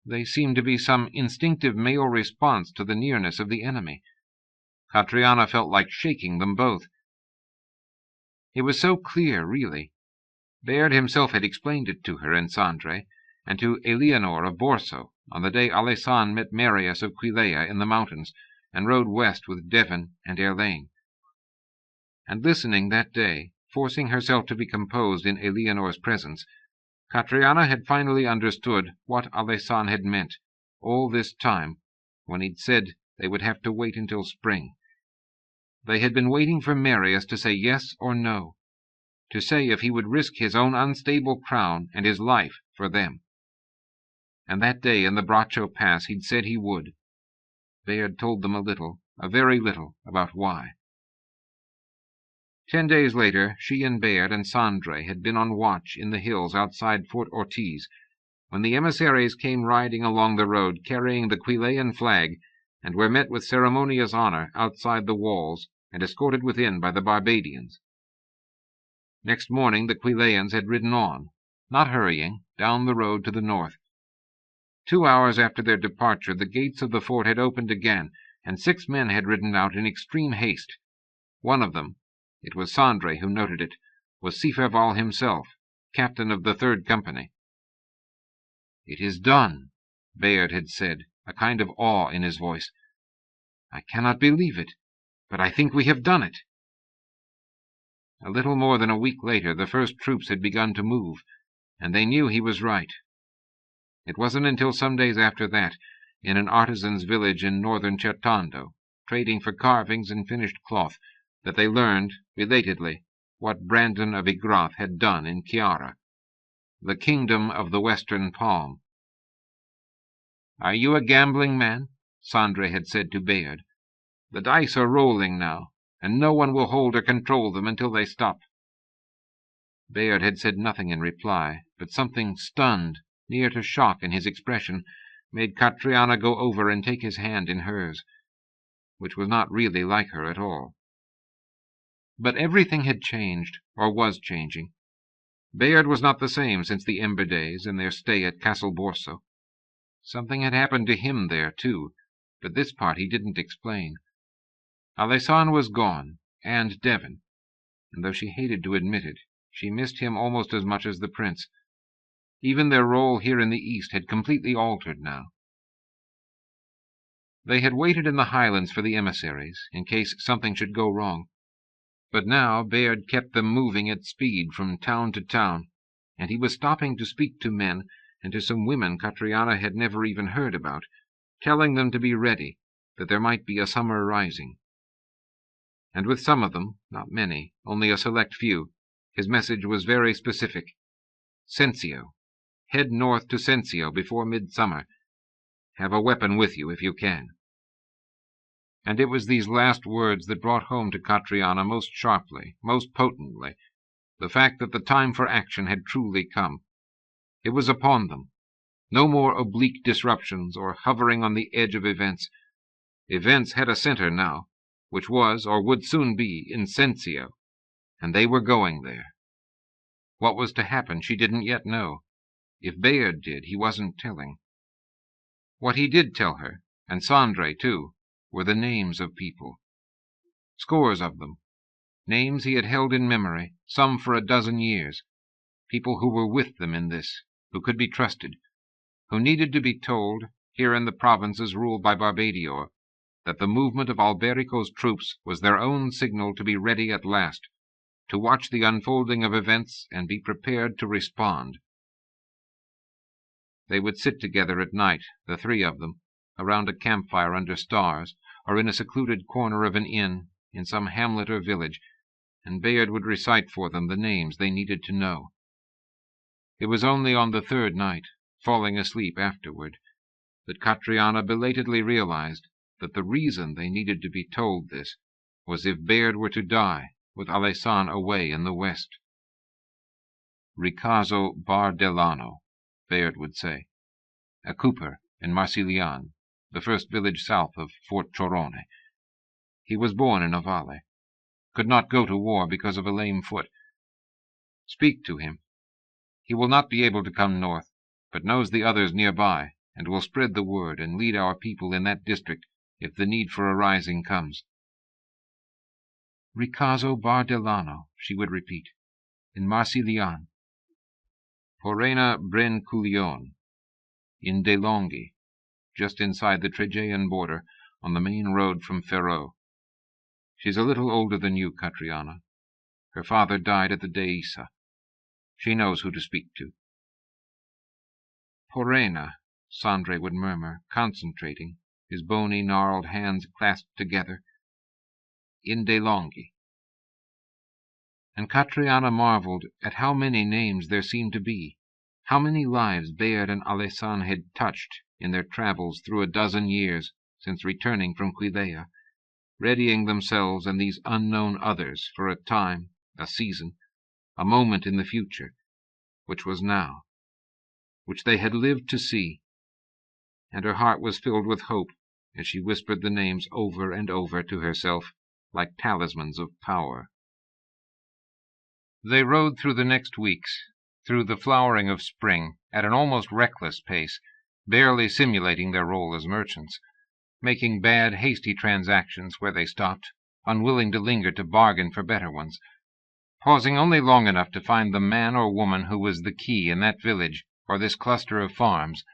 They seemed to be some instinctive male response to the nearness of the enemy. Catriana felt like shaking them both. It was so clear, really. Baird himself had explained it to her and Sandre, and to Eleanor of Borso, on the day Alessan met Marius of Quilea in the mountains, and rode west with Devon and Erlaine. And listening that day, forcing herself to be composed in Eleanor's presence, Catriana had finally understood what Alessan had meant all this time, when he'd said they would have to wait until spring. They had been waiting for Marius to say yes or no, to say if he would risk his own unstable crown and his life for them. And that day in the Braccio Pass he'd said he would. Baird told them a little, a very little, about why. 10 days later, she and Baird and Sandre had been on watch in the hills outside Fort Ortiz, when the emissaries came riding along the road carrying the Quilean flag, and were met with ceremonious honor outside the walls and escorted within by the Barbadians. Next morning the Quileans had ridden on, not hurrying, down the road to the north. 2 hours after their departure, the gates of the fort had opened again, and 6 men had ridden out in extreme haste. One of them, it was Sandre who noted it, was Siferval himself, captain of the Third Company. "It is done," Baird had said, a kind of awe in his voice. "I cannot believe it, but I think we have done it." A little more than a week later, the first troops had begun to move, and they knew he was right. It wasn't until some days after that, in an artisan's village in northern Certando, trading for carvings and finished cloth, that they learned, belatedly, what Brandon of Igrath had done in Chiara, the kingdom of the Western Palm. "Are you a gambling man?" Sandre had said to Baird. "The dice are rolling now, and no one will hold or control them until they stop." Baird had said nothing in reply, but something stunned, near to shock in his expression, made Catriana go over and take his hand in hers, which was not really like her at all. But everything had changed, or was changing. Baird was not the same since the Ember days and their stay at Castle Borso. Something had happened to him there, too, but this part he didn't explain. Alessan was gone, and Devon, and though she hated to admit it, she missed him almost as much as the prince. Even their role here in the East had completely altered now. They had waited in the highlands for the emissaries, in case something should go wrong. But now Baird kept them moving at speed from town to town, and he was stopping to speak to men and to some women Catriana had never even heard about, telling them to be ready, that there might be a summer rising. And with some of them, not many, only a select few, his message was very specific. Sensio. Head north to Sensio before midsummer. Have a weapon with you if you can. And it was these last words that brought home to Catriana most sharply, most potently, the fact that the time for action had truly come. It was upon them. No more oblique disruptions or hovering on the edge of events. Events had a center now, which was, or would soon be, in Sensio, and they were going there. What was to happen she didn't yet know. If Baird did, he wasn't telling. What he did tell her, and Sandre too, were the names of people. Scores of them. Names he had held in memory, some for a dozen years. People who were with them in this, who could be trusted, who needed to be told, here in the provinces ruled by Barbadior, that the movement of Alberico's troops was their own signal to be ready at last, to watch the unfolding of events and be prepared to respond. They would sit together at night, the three of them, around a campfire under stars, or in a secluded corner of an inn, in some hamlet or village, and Bayard would recite for them the names they needed to know. It was only on the third night, falling asleep afterward, that Catriana belatedly realized that the reason they needed to be told this was if Bayard were to die with Alessan away in the west. Ricaso Bardelano, Bayard would say, a cooper in Marsiglian, the first village south of Fort Chorone. He was born in Novale, could not go to war because of a lame foot. Speak to him. He will not be able to come north, but knows the others nearby, and will spread the word and lead our people in that district if the need for a rising comes. Ricaso Bardelano, she would repeat, in Marsiglian. Porena Brenculion, in DeLonghi, just inside the Tregean border, on the main road from Ferrau. She's a little older than you, Catriana. Her father died at the Deissa. She knows who to speak to. Porena, Sandre would murmur, concentrating, his bony, gnarled hands clasped together. In DeLonghi. And Catriana marveled at how many names there seemed to be, how many lives Bayard and Alessan had touched in their travels through a dozen years since returning from Quilea, readying themselves and these unknown others for a time, a season, a moment in the future, which was now, which they had lived to see. And her heart was filled with hope as she whispered the names over and over to herself like talismans of power. They rode through the next weeks, through the flowering of spring, at an almost reckless pace, barely simulating their role as merchants, making bad, hasty transactions where they stopped, unwilling to linger to bargain for better ones, pausing only long enough to find the man or woman who was the key in that village or this cluster of farms,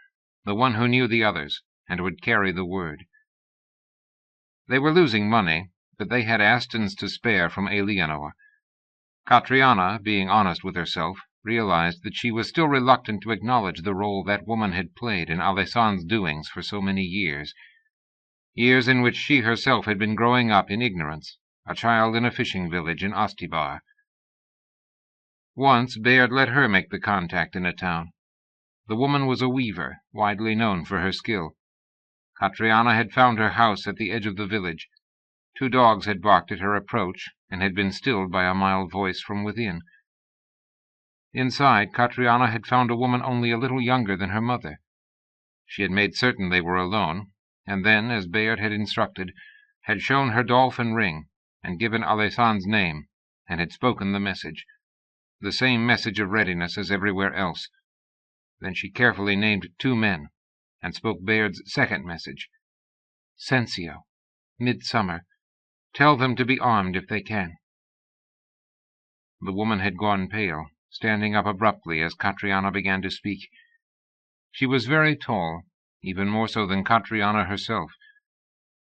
the one who knew the others and would carry the word. They were losing money, but they had Astons to spare from Eleanor. Catriana, being honest with herself, realized that she was still reluctant to acknowledge the role that woman had played in Alessan's doings for so many years, years in which she herself had been growing up in ignorance, a child in a fishing village in Ostibar. Once Bayard let her make the contact in a town. The woman was a weaver, widely known for her skill. Catriana had found her house at the edge of the village. 2 dogs had barked at her approach, and had been stilled by a mild voice from within. Inside, Catriana had found a woman only a little younger than her mother. She had made certain they were alone, and then, as Bayard had instructed, had shown her dolphin ring, and given Alessan's name, and had spoken the message, the same message of readiness as everywhere else. Then she carefully named 2 men, and spoke Bayard's second message. Sensio, midsummer. Tell them to be armed if they can. The woman had gone pale, standing up abruptly as Catriana began to speak. She was very tall, even more so than Catriana herself.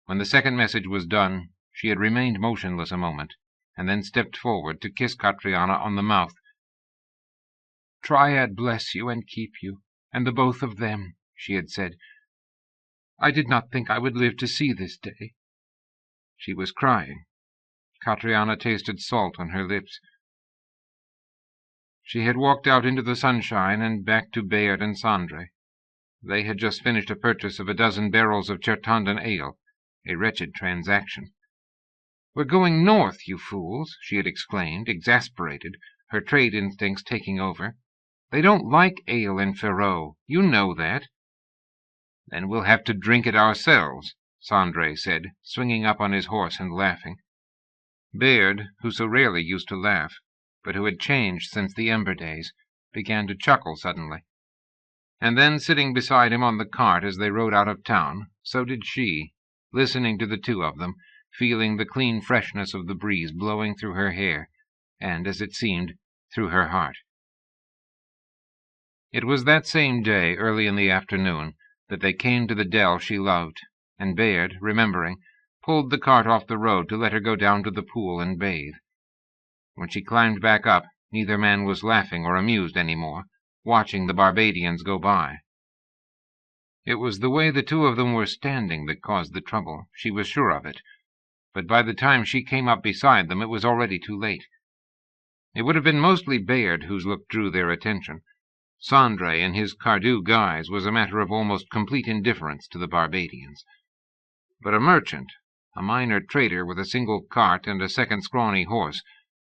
When the second message was done, she had remained motionless a moment, and then stepped forward to kiss Catriana on the mouth. Triad bless you and keep you, and the both of them, she had said. I did not think I would live to see this day. She was crying. Catriana tasted salt on her lips. She had walked out into the sunshine and back to Bayard and Sandre. They had just finished a purchase of 12 barrels of Chertandan ale, a wretched transaction. We're going north, you fools, she had exclaimed, exasperated, her trade instincts taking over. They don't like ale in Ferrau. You know that. Then we'll have to drink it ourselves, Sandre said, swinging up on his horse and laughing. Bayard, who so rarely used to laugh, but who had changed since the Ember days, began to chuckle suddenly. And then, sitting beside him on the cart as they rode out of town, so did she, listening to the two of them, feeling the clean freshness of the breeze blowing through her hair, and, as it seemed, through her heart. It was that same day, early in the afternoon, that they came to the dell she loved, and Bayard, remembering, pulled the cart off the road to let her go down to the pool and bathe. When she climbed back up, neither man was laughing or amused any more, watching the Barbadians go by. It was the way the two of them were standing that caused the trouble, she was sure of it, but by the time she came up beside them it was already too late. It would have been mostly Bayard whose look drew their attention. Sandre, in his Cardew guise, was a matter of almost complete indifference to the Barbadians. But a merchant, a minor trader with a single cart and a second scrawny horse,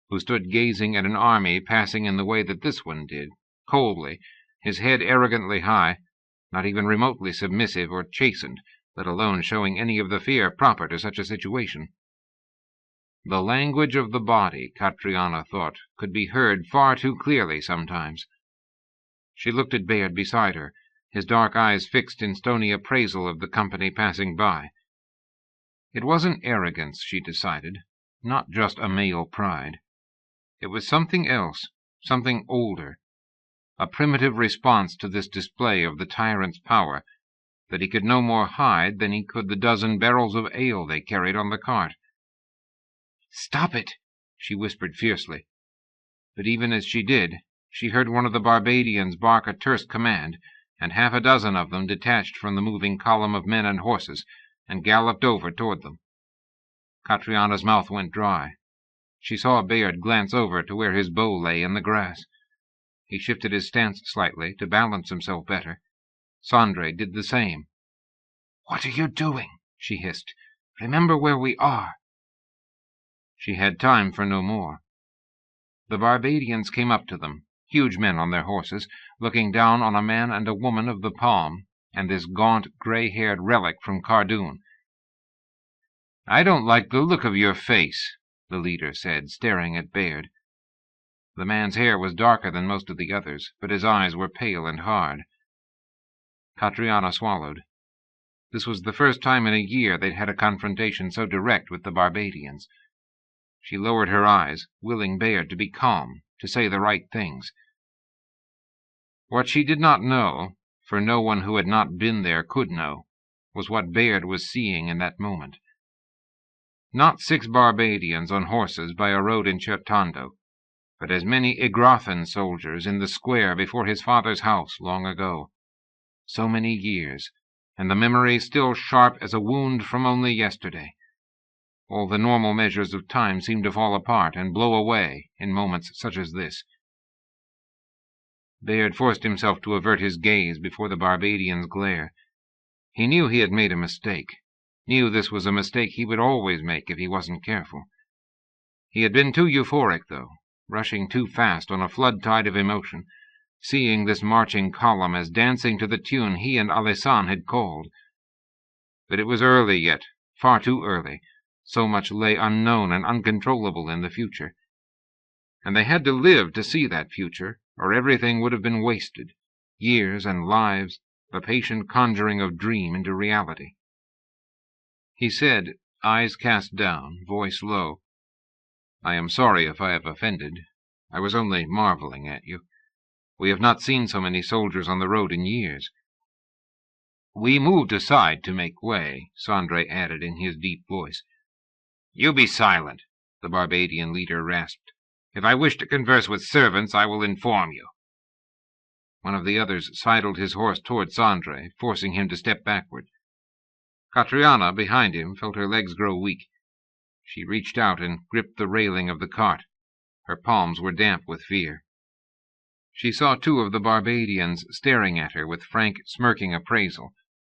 who stood gazing at an army passing in the way that this one did, coldly, his head arrogantly high, not even remotely submissive or chastened, let alone showing any of the fear proper to such a situation. The language of the body, Catriona thought, could be heard far too clearly sometimes. She looked at Bayard beside her, his dark eyes fixed in stony appraisal of the company passing by. It wasn't arrogance, she decided, not just a male pride. It was something else, something older, a primitive response to this display of the tyrant's power, that he could no more hide than he could the dozen barrels of ale they carried on the cart. "Stop it!" she whispered fiercely. But even as she did, she heard one of the Barbadians bark a terse command, and half a dozen of them detached from the moving column of men and horses, and galloped over toward them. Catriona's mouth went dry. She saw Bayard glance over to where his bow lay in the grass. He shifted his stance slightly to balance himself better. Sandre did the same. "What are you doing?" she hissed. "Remember where we are." She had time for no more. The Barbadians came up to them, huge men on their horses, looking down on a man and a woman of the palm, and this gaunt, grey-haired relic from Cardoon. "I don't like the look of your face," the leader said, staring at Bayard. The man's hair was darker than most of the others, but his eyes were pale and hard. Catriona swallowed. This was the first time in a year they'd had a confrontation so direct with the Barbadians. She lowered her eyes, willing Bayard to be calm, to say the right things. What she did not know, for no one who had not been there could know, was what Bayard was seeing in that moment. Not 6 Barbadians on horses by a road in Certando, but as many Igrothan soldiers in the square before his father's house long ago. So many years, and the memory still sharp as a wound from only yesterday. All the normal measures of time seemed to fall apart and blow away in moments such as this. Bayard forced himself to avert his gaze before the Barbadian's glare. He knew he had made a mistake, knew this was a mistake he would always make if he wasn't careful. He had been too euphoric, though, rushing too fast on a flood tide of emotion, seeing this marching column as dancing to the tune he and Alessan had called. But it was early yet, far too early. So much lay unknown and uncontrollable in the future. And they had to live to see that future, or everything would have been wasted. Years and lives, the patient conjuring of dream into reality. He said, eyes cast down, voice low, "I am sorry if I have offended. I was only marveling at you. We have not seen so many soldiers on the road in years." "We moved aside to make way," Sandre added in his deep voice. "You be silent," the Barbadian leader rasped. "If I wish to converse with servants, I will inform you." One of the others sidled his horse toward Sandre, forcing him to step backward. Catriona, behind him, felt her legs grow weak. She reached out and gripped the railing of the cart. Her palms were damp with fear. She saw 2 of the Barbadians staring at her with frank, smirking appraisal,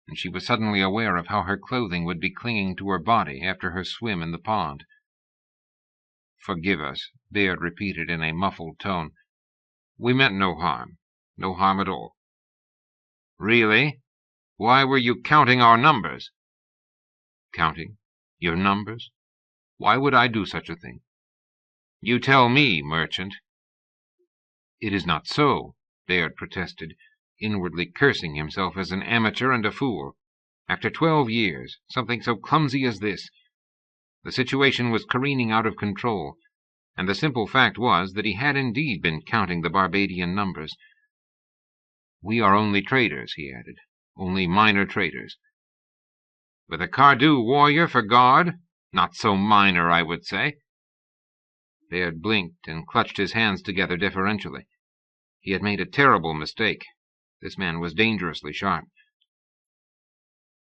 and she was suddenly aware of how her clothing would be clinging to her body after her swim in the pond. "Forgive us," Bayard repeated in a muffled tone. "We meant no harm at all." "Really? Why were you counting our numbers?" "Counting? Your numbers? Why would I do such a thing?" "You tell me, merchant." "It is not so," Bayard protested, inwardly cursing himself as an amateur and a fool. After 12 years, something so clumsy as this. The situation was careening out of control, and the simple fact was that he had indeed been counting the Barbadian numbers. "We are only traders," he added. "Only minor traders." "With a Cardew warrior for guard? Not so minor, I would say." Baird blinked and clutched his hands together deferentially. He had made a terrible mistake. This man was dangerously sharp.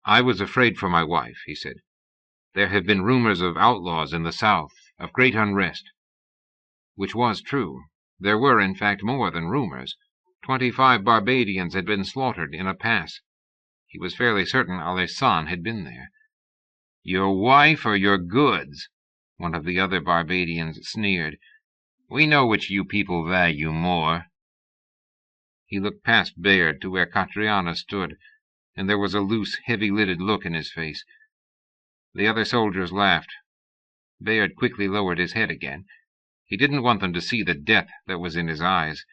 "I was afraid for my wife," he said. "There have been rumors of outlaws in the south, of great unrest." Which was true. There were, in fact, more than rumors. 25 Barbadians had been slaughtered in a pass. He was fairly certain Alessan had been there. "Your wife or your goods?" one of the other Barbadians sneered. "We know which you people value more." He looked past Baird to where Catriona stood, and there was a loose, heavy-lidded look in his face. The other soldiers laughed. Baird quickly lowered his head again. He didn't want them to see the death that was in his eyes.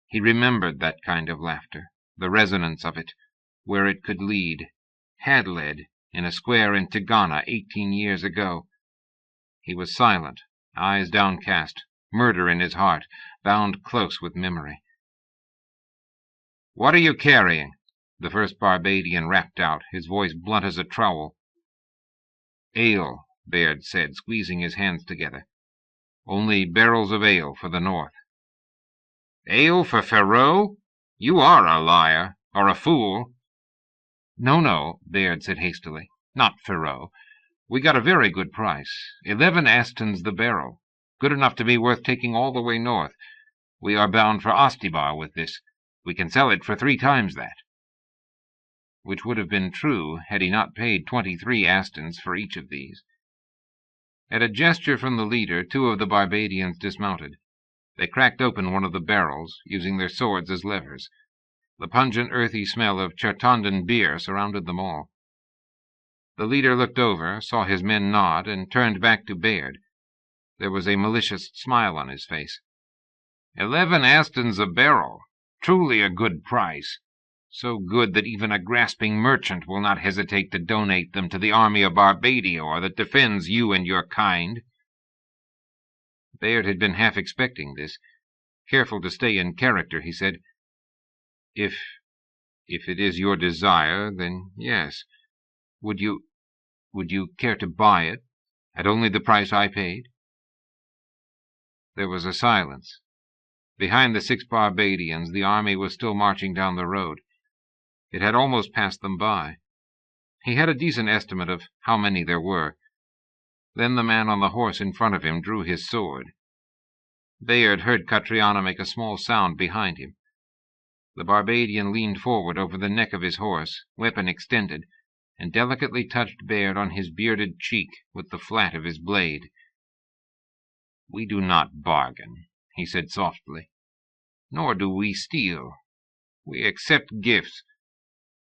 He remembered that kind of laughter, the resonance of it, where it could lead, had led, in a square in Tigana 18 years ago. He was silent, eyes downcast, murder in his heart, bound close with memory. "What are you carrying?" the first Barbadian rapped out, his voice blunt as a trowel. "Ale," Baird said, squeezing his hands together. "Only barrels of ale for the north." "Ale for Ferrot? You are a liar, or a fool." No, Baird said hastily. "Not Ferrot. We got a very good price. 11 Astons the barrel. Good enough to be worth taking all the way north. We are bound for Ostibar with this. We can sell it for 3 times that." Which would have been true had he not paid 23 Astons for each of these. At a gesture from the leader, 2 of the Barbadians dismounted. They cracked open one of the barrels, using their swords as levers. The pungent, earthy smell of Chertondan beer surrounded them all. The leader looked over, saw his men nod, and turned back to Baird. There was a malicious smile on his face. 11 Astons a barrel. Truly a good price. So good that even a grasping merchant will not hesitate to donate them to the army of Barbadior that defends you and your kind." Baird had been half expecting this. Careful to stay in character, he said, If it is your desire, then yes. Would you care to buy it, at only the price I paid?" There was a silence. Behind the 6 Barbadians, the army was still marching down the road. It had almost passed them by. He had a decent estimate of how many there were. Then the man on the horse in front of him drew his sword. Baird heard Catriona make a small sound behind him. The Barbadian leaned forward over the neck of his horse, weapon extended, and delicately touched Baird on his bearded cheek with the flat of his blade. "We do not bargain," he said softly. "Nor do we steal. We accept gifts.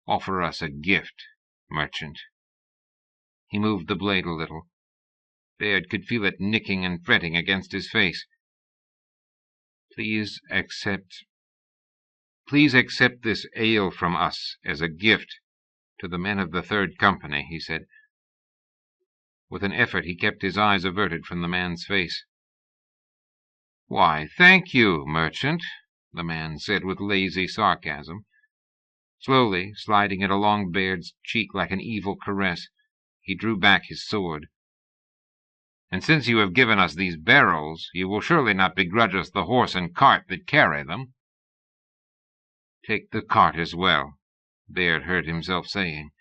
Offer us a gift, merchant." He moved the blade a little. Baird could feel it nicking and fretting against his face. Please accept this ale from us as a gift to the men of the 3rd Company," he said. With an effort he kept his eyes averted from the man's face. "Why, thank you, merchant," the man said with lazy sarcasm. Slowly, sliding it along Baird's cheek like an evil caress, he drew back his sword. "And since you have given us these barrels, you will surely not begrudge us the horse and cart that carry them." "Take the cart as well," Baird heard himself saying.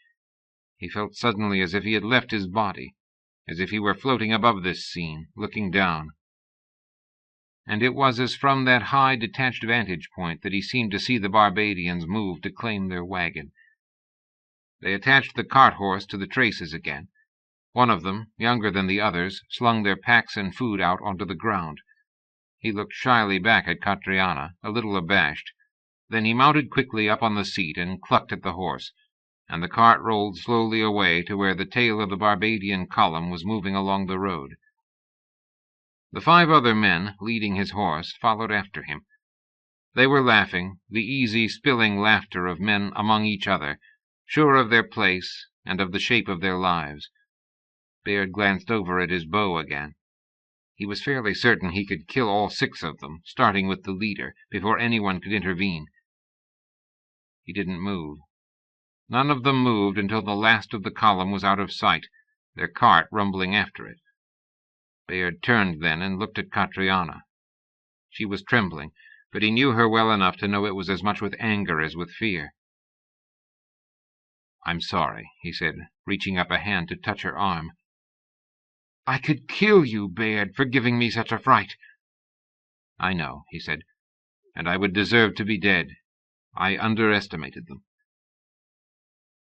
He felt suddenly as if he had left his body, as if he were floating above this scene, looking down. And it was as from that high, detached vantage point that he seemed to see the Barbadians move to claim their wagon. They attached the cart horse to the traces again. One of them, younger than the others, slung their packs and food out onto the ground. He looked shyly back at Catriona, a little abashed. Then he mounted quickly up on the seat and clucked at the horse, and the cart rolled slowly away to where the tail of the Barbadian column was moving along the road. The 5 other men, leading his horse, followed after him. They were laughing, the easy, spilling laughter of men among each other, sure of their place and of the shape of their lives. Bayard glanced over at his bow again. He was fairly certain he could kill all 6 of them, starting with the leader, before anyone could intervene. He didn't move. None of them moved until the last of the column was out of sight, their cart rumbling after it. Bayard turned then and looked at Catriona. She was trembling, but he knew her well enough to know it was as much with anger as with fear. "I'm sorry," he said, reaching up a hand to touch her arm. "I could kill you, Bayard, for giving me such a fright." "I know," he said, "and I would deserve to be dead. I underestimated them."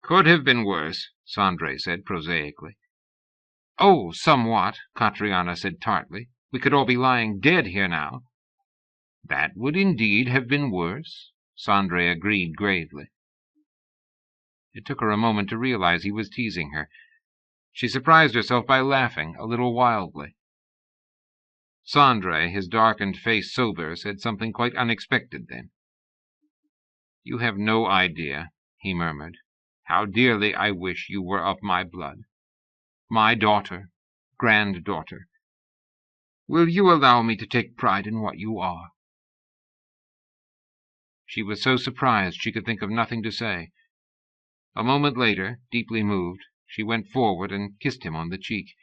"Could have been worse," Sandre said prosaically. "Oh, somewhat," Catriona said tartly. "We could all be lying dead here now." "That would indeed have been worse," Sandre agreed gravely. It took her a moment to realize he was teasing her. She surprised herself by laughing, a little wildly. Sandre, his darkened face sober, said something quite unexpected then. "You have no idea," he murmured, "how dearly I wish you were of my blood. My daughter, granddaughter. Will you allow me to take pride in what you are?" She was so surprised she could think of nothing to say. A moment later, deeply moved, she went forward and kissed him on the cheek.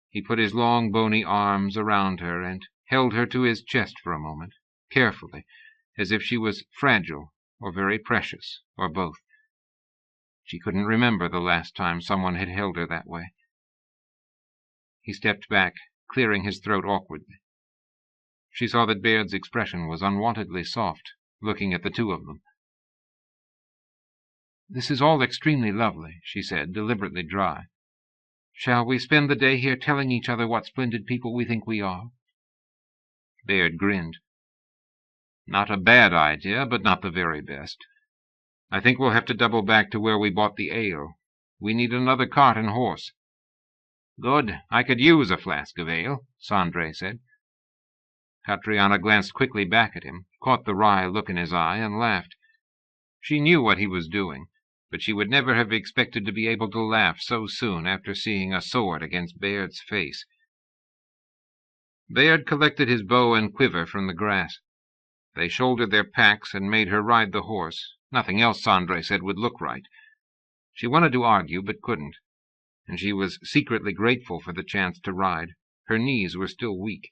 He put his long bony arms around her and held her to his chest for a moment, carefully, as if she was fragile or very precious, or both. She couldn't remember the last time someone had held her that way. He stepped back, clearing his throat awkwardly. She saw that Bayard's expression was unwontedly soft, looking at the 2 of them. "This is all extremely lovely," she said, deliberately dry. "Shall we spend the day here telling each other what splendid people we think we are?" Bayard grinned. "Not a bad idea, but not the very best. I think we'll have to double back to where we bought the ale. We need another cart and horse." "Good. I could use a flask of ale," Sandre said. Catriona glanced quickly back at him, caught the wry look in his eye, and laughed. She knew what he was doing, but she would never have expected to be able to laugh so soon after seeing a sword against Bayard's face. Bayard collected his bow and quiver from the grass. They shouldered their packs and made her ride the horse. Nothing else, Sandre said, would look right. She wanted to argue, but couldn't, and she was secretly grateful for the chance to ride. Her knees were still weak.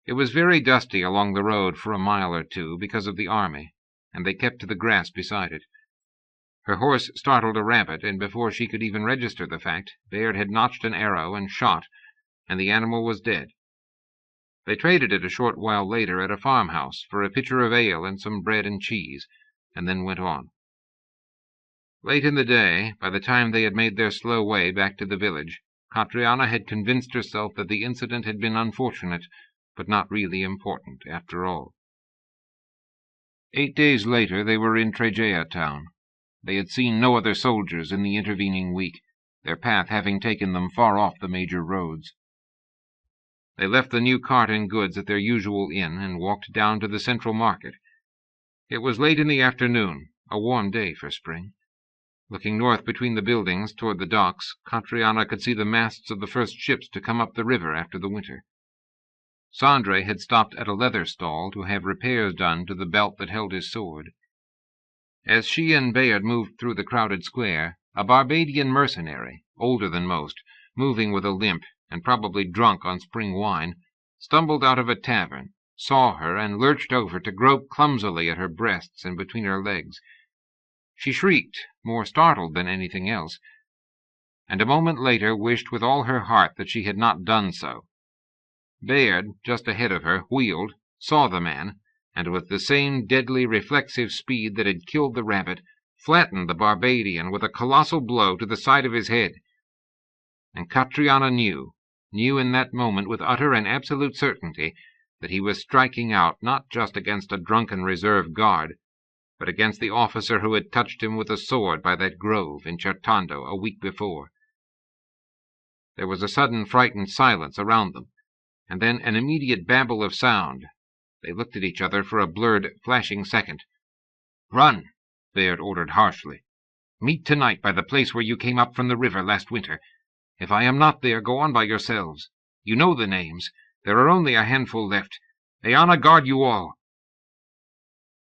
It was very dusty along the road for a mile or 2 because of the army, and they kept to the grass beside it. Her horse startled a rabbit, and before she could even register the fact, Bayard had notched an arrow and shot, and the animal was dead. They traded it a short while later at a farmhouse for a pitcher of ale and some bread and cheese, and then went on. Late in the day, by the time they had made their slow way back to the village, Catriona had convinced herself that the incident had been unfortunate, but not really important after all. 8 days later they were in Tregea town. They had seen no other soldiers in the intervening week, their path having taken them far off the major roads. They left the new cart and goods at their usual inn and walked down to the central market. It was late in the afternoon, a warm day for spring. Looking north between the buildings toward the docks, Catriona could see the masts of the first ships to come up the river after the winter. Sandre had stopped at a leather stall to have repairs done to the belt that held his sword. As she and Bayard moved through the crowded square, a Barbadian mercenary, older than most, moving with a limp and probably drunk on spring wine, stumbled out of a tavern, saw her, and lurched over to grope clumsily at her breasts and between her legs. She shrieked, more startled than anything else, and a moment later wished with all her heart that she had not done so. Bayard, just ahead of her, wheeled, saw the man, and with the same deadly reflexive speed that had killed the rabbit, flattened the Barbadian with a colossal blow to the side of his head. And Catriona knew in that moment with utter and absolute certainty, that he was striking out not just against a drunken reserve guard, but against the officer who had touched him with a sword by that grove in Certando a week before. There was a sudden frightened silence around them, and then an immediate babble of sound. They looked at each other for a blurred, flashing second. "Run!" Bayard ordered harshly. "Meet tonight by the place where you came up from the river last winter. If I am not there, go on by yourselves. You know the names. There are only a handful left. Ayana guard you all."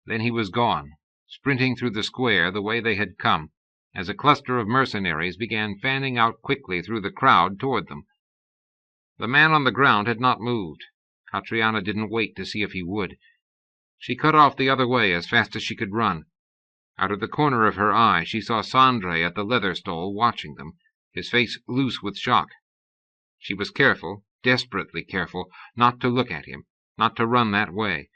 Then he was gone, sprinting through the square the way they had come, as a cluster of mercenaries began fanning out quickly through the crowd toward them. The man on the ground had not moved. Catriona didn't wait to see if he would. She cut off the other way as fast as she could run. Out of the corner of her eye she saw Sandre at the leather stall watching them, his face loose with shock. She was careful, desperately careful, not to look at him, not to run that way.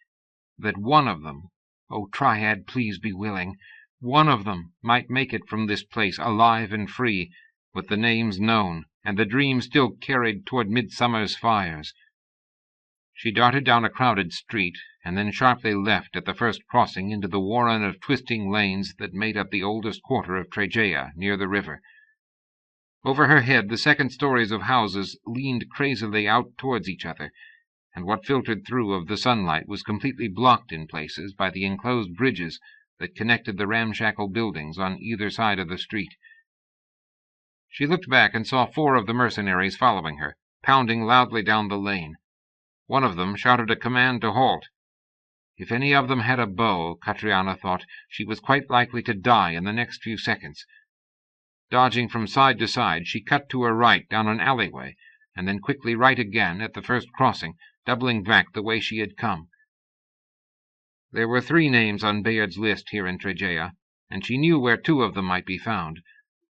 That one of them, oh, Triad, please be willing, one of them might make it from this place alive and free, with the names known, and the dream still carried toward midsummer's fires. She darted down a crowded street, and then sharply left at the first crossing into the warren of twisting lanes that made up the oldest quarter of Tregea, near the river. Over her head the second stories of houses leaned crazily out towards each other, and what filtered through of the sunlight was completely blocked in places by the enclosed bridges that connected the ramshackle buildings on either side of the street. She looked back and saw 4 of the mercenaries following her, pounding loudly down the lane. One of them shouted a command to halt. If any of them had a bow, Catriona thought, she was quite likely to die in the next few seconds. Dodging from side to side, she cut to her right down an alleyway, and then quickly right again at the first crossing, doubling back the way she had come. There were 3 names on Bayard's list here in Tregea, and she knew where 2 of them might be found,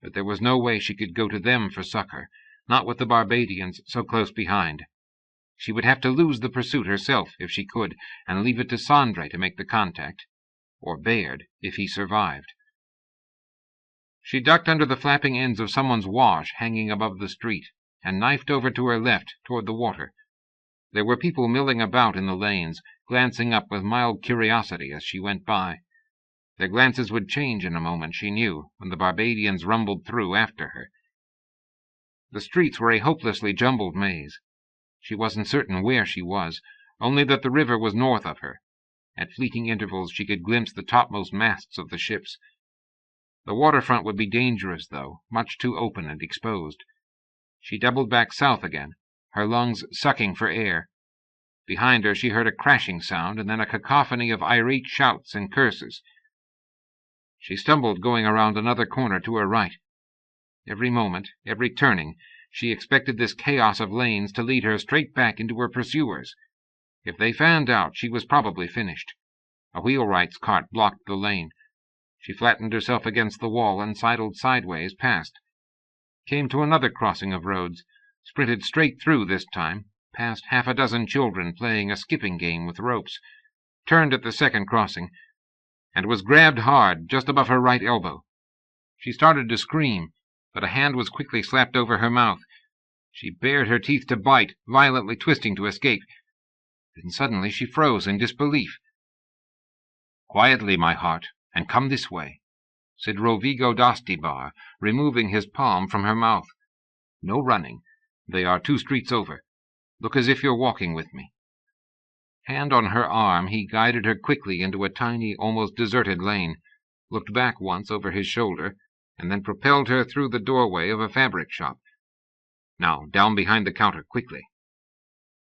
but there was no way she could go to them for succor, not with the Barbadians so close behind. She would have to lose the pursuit herself if she could, and leave it to Sandre to make the contact, or Bayard if he survived. She ducked under the flapping ends of someone's wash hanging above the street, and knifed over to her left toward the water. There were people milling about in the lanes, glancing up with mild curiosity as she went by. Their glances would change in a moment, she knew, when the Barbadians rumbled through after her. The streets were a hopelessly jumbled maze. She wasn't certain where she was, only that the river was north of her. At fleeting intervals she could glimpse the topmost masts of the ships. The waterfront would be dangerous, though, much too open and exposed. She doubled back south again, her lungs sucking for air. Behind her she heard a crashing sound, and then a cacophony of irate shouts and curses. She stumbled going around another corner to her right. Every moment, every turning, she expected this chaos of lanes to lead her straight back into her pursuers. If they fanned out, she was probably finished. A wheelwright's cart blocked the lane. She flattened herself against the wall and sidled sideways past. Came to another crossing of roads, sprinted straight through this time, past 6 children playing a skipping game with ropes, turned at the second crossing, and was grabbed hard just above her right elbow. She started to scream, but a hand was quickly slapped over her mouth. She bared her teeth to bite, violently twisting to escape. Then suddenly she froze in disbelief. "Quietly, my heart, and come this way," said Rovigo d'Astibar, removing his palm from her mouth. "No running. They are 2 streets over. Look as if you're walking with me." Hand on her arm, he guided her quickly into a tiny, almost deserted lane, looked back once over his shoulder, and then propelled her through the doorway of a fabric shop. "Now, down behind the counter, quickly."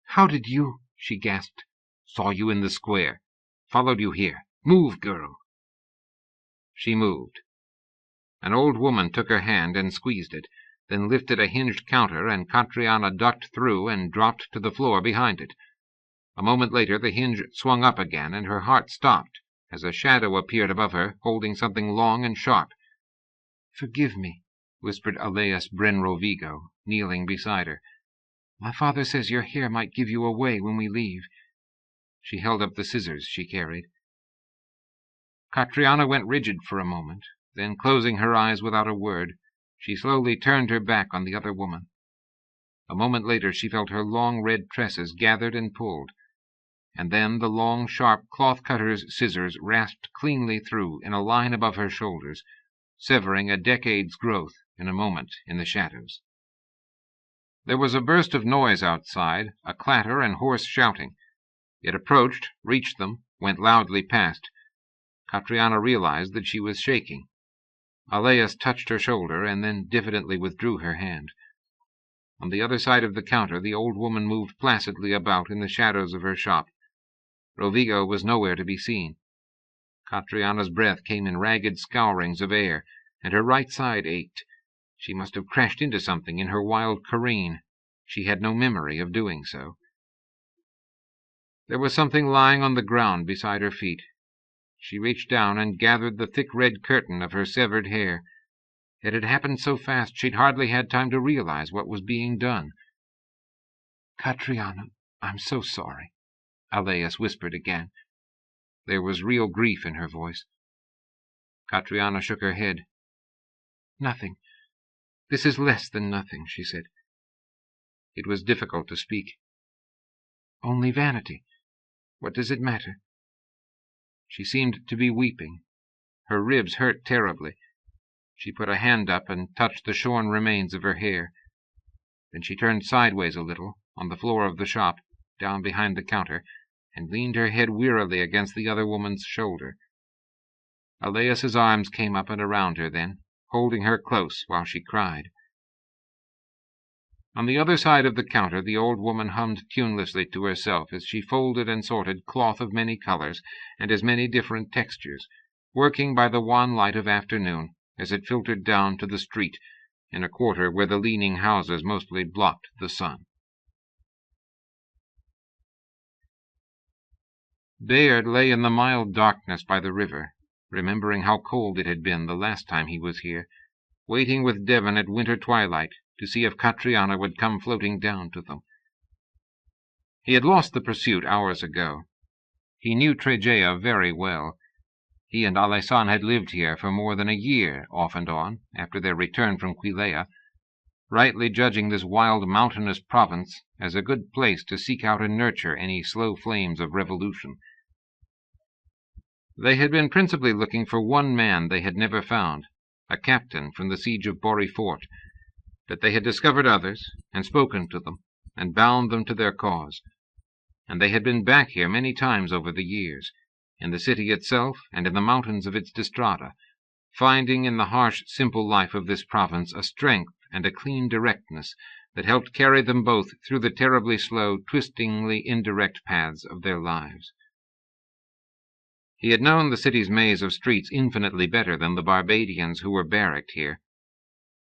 "How did you—" she gasped. "Saw you in the square. Followed you here. Move, girl." She moved. An old woman took her hand and squeezed it, then lifted a hinged counter, and Catriona ducked through and dropped to the floor behind it. A moment later the hinge swung up again, and her heart stopped as a shadow appeared above her, holding something long and sharp. "Forgive me," whispered Aleas Bryn Rovigo, kneeling beside her. "My father says your hair might give you away when we leave." She held up the scissors she carried. Catriona went rigid for a moment, then, closing her eyes without a word, she slowly turned her back on the other woman. A moment later she felt her long red tresses gathered and pulled, and then the long, sharp cloth-cutter's scissors rasped cleanly through in a line above her shoulders, severing a decade's growth in a moment in the shadows. There was a burst of noise outside, a clatter and hoarse shouting. It approached, reached them, went loudly past. Catriona realized that she was shaking. Alais touched her shoulder and then diffidently withdrew her hand. On the other side of the counter, the old woman moved placidly about in the shadows of her shop. Rovigo was nowhere to be seen. Catriana's breath came in ragged scourings of air, and her right side ached. She must have crashed into something in her wild careen. She had no memory of doing so. There was something lying on the ground beside her feet. She reached down and gathered the thick red curtain of her severed hair. It had happened so fast she'd hardly had time to realize what was being done. "Catriona, I'm so sorry," Alais whispered again. There was real grief in her voice. Catriona shook her head. "Nothing. This is less than nothing," she said. It was difficult to speak. "Only vanity. What does it matter?" She seemed to be weeping. Her ribs hurt terribly. She put a hand up and touched the shorn remains of her hair. Then she turned sideways a little, on the floor of the shop, down behind the counter, and leaned her head wearily against the other woman's shoulder. Alais's arms came up and around her then, holding her close while she cried. On the other side of the counter, the old woman hummed tunelessly to herself as she folded and sorted cloth of many colors and as many different textures, working by the wan light of afternoon as it filtered down to the street in a quarter where the leaning houses mostly blocked the sun. Bayard lay in the mild darkness by the river, remembering how cold it had been the last time he was here, waiting with Devon at winter twilight to see if Catriona would come floating down to them. He had lost the pursuit hours ago. He knew Tregea very well. He and Alaisan had lived here for more than a year, off and on, after their return from Quilea, rightly judging this wild mountainous province as a good place to seek out and nurture any slow flames of revolution. They had been principally looking for one man they had never found, a captain from the siege of Bori Fort, but they had discovered others, and spoken to them, and bound them to their cause. And they had been back here many times over the years, in the city itself and in the mountains of its distrata, finding in the harsh, simple life of this province a strength and a clean directness that helped carry them both through the terribly slow, twistingly indirect paths of their lives. He had known the city's maze of streets infinitely better than the Barbadians who were barracked here,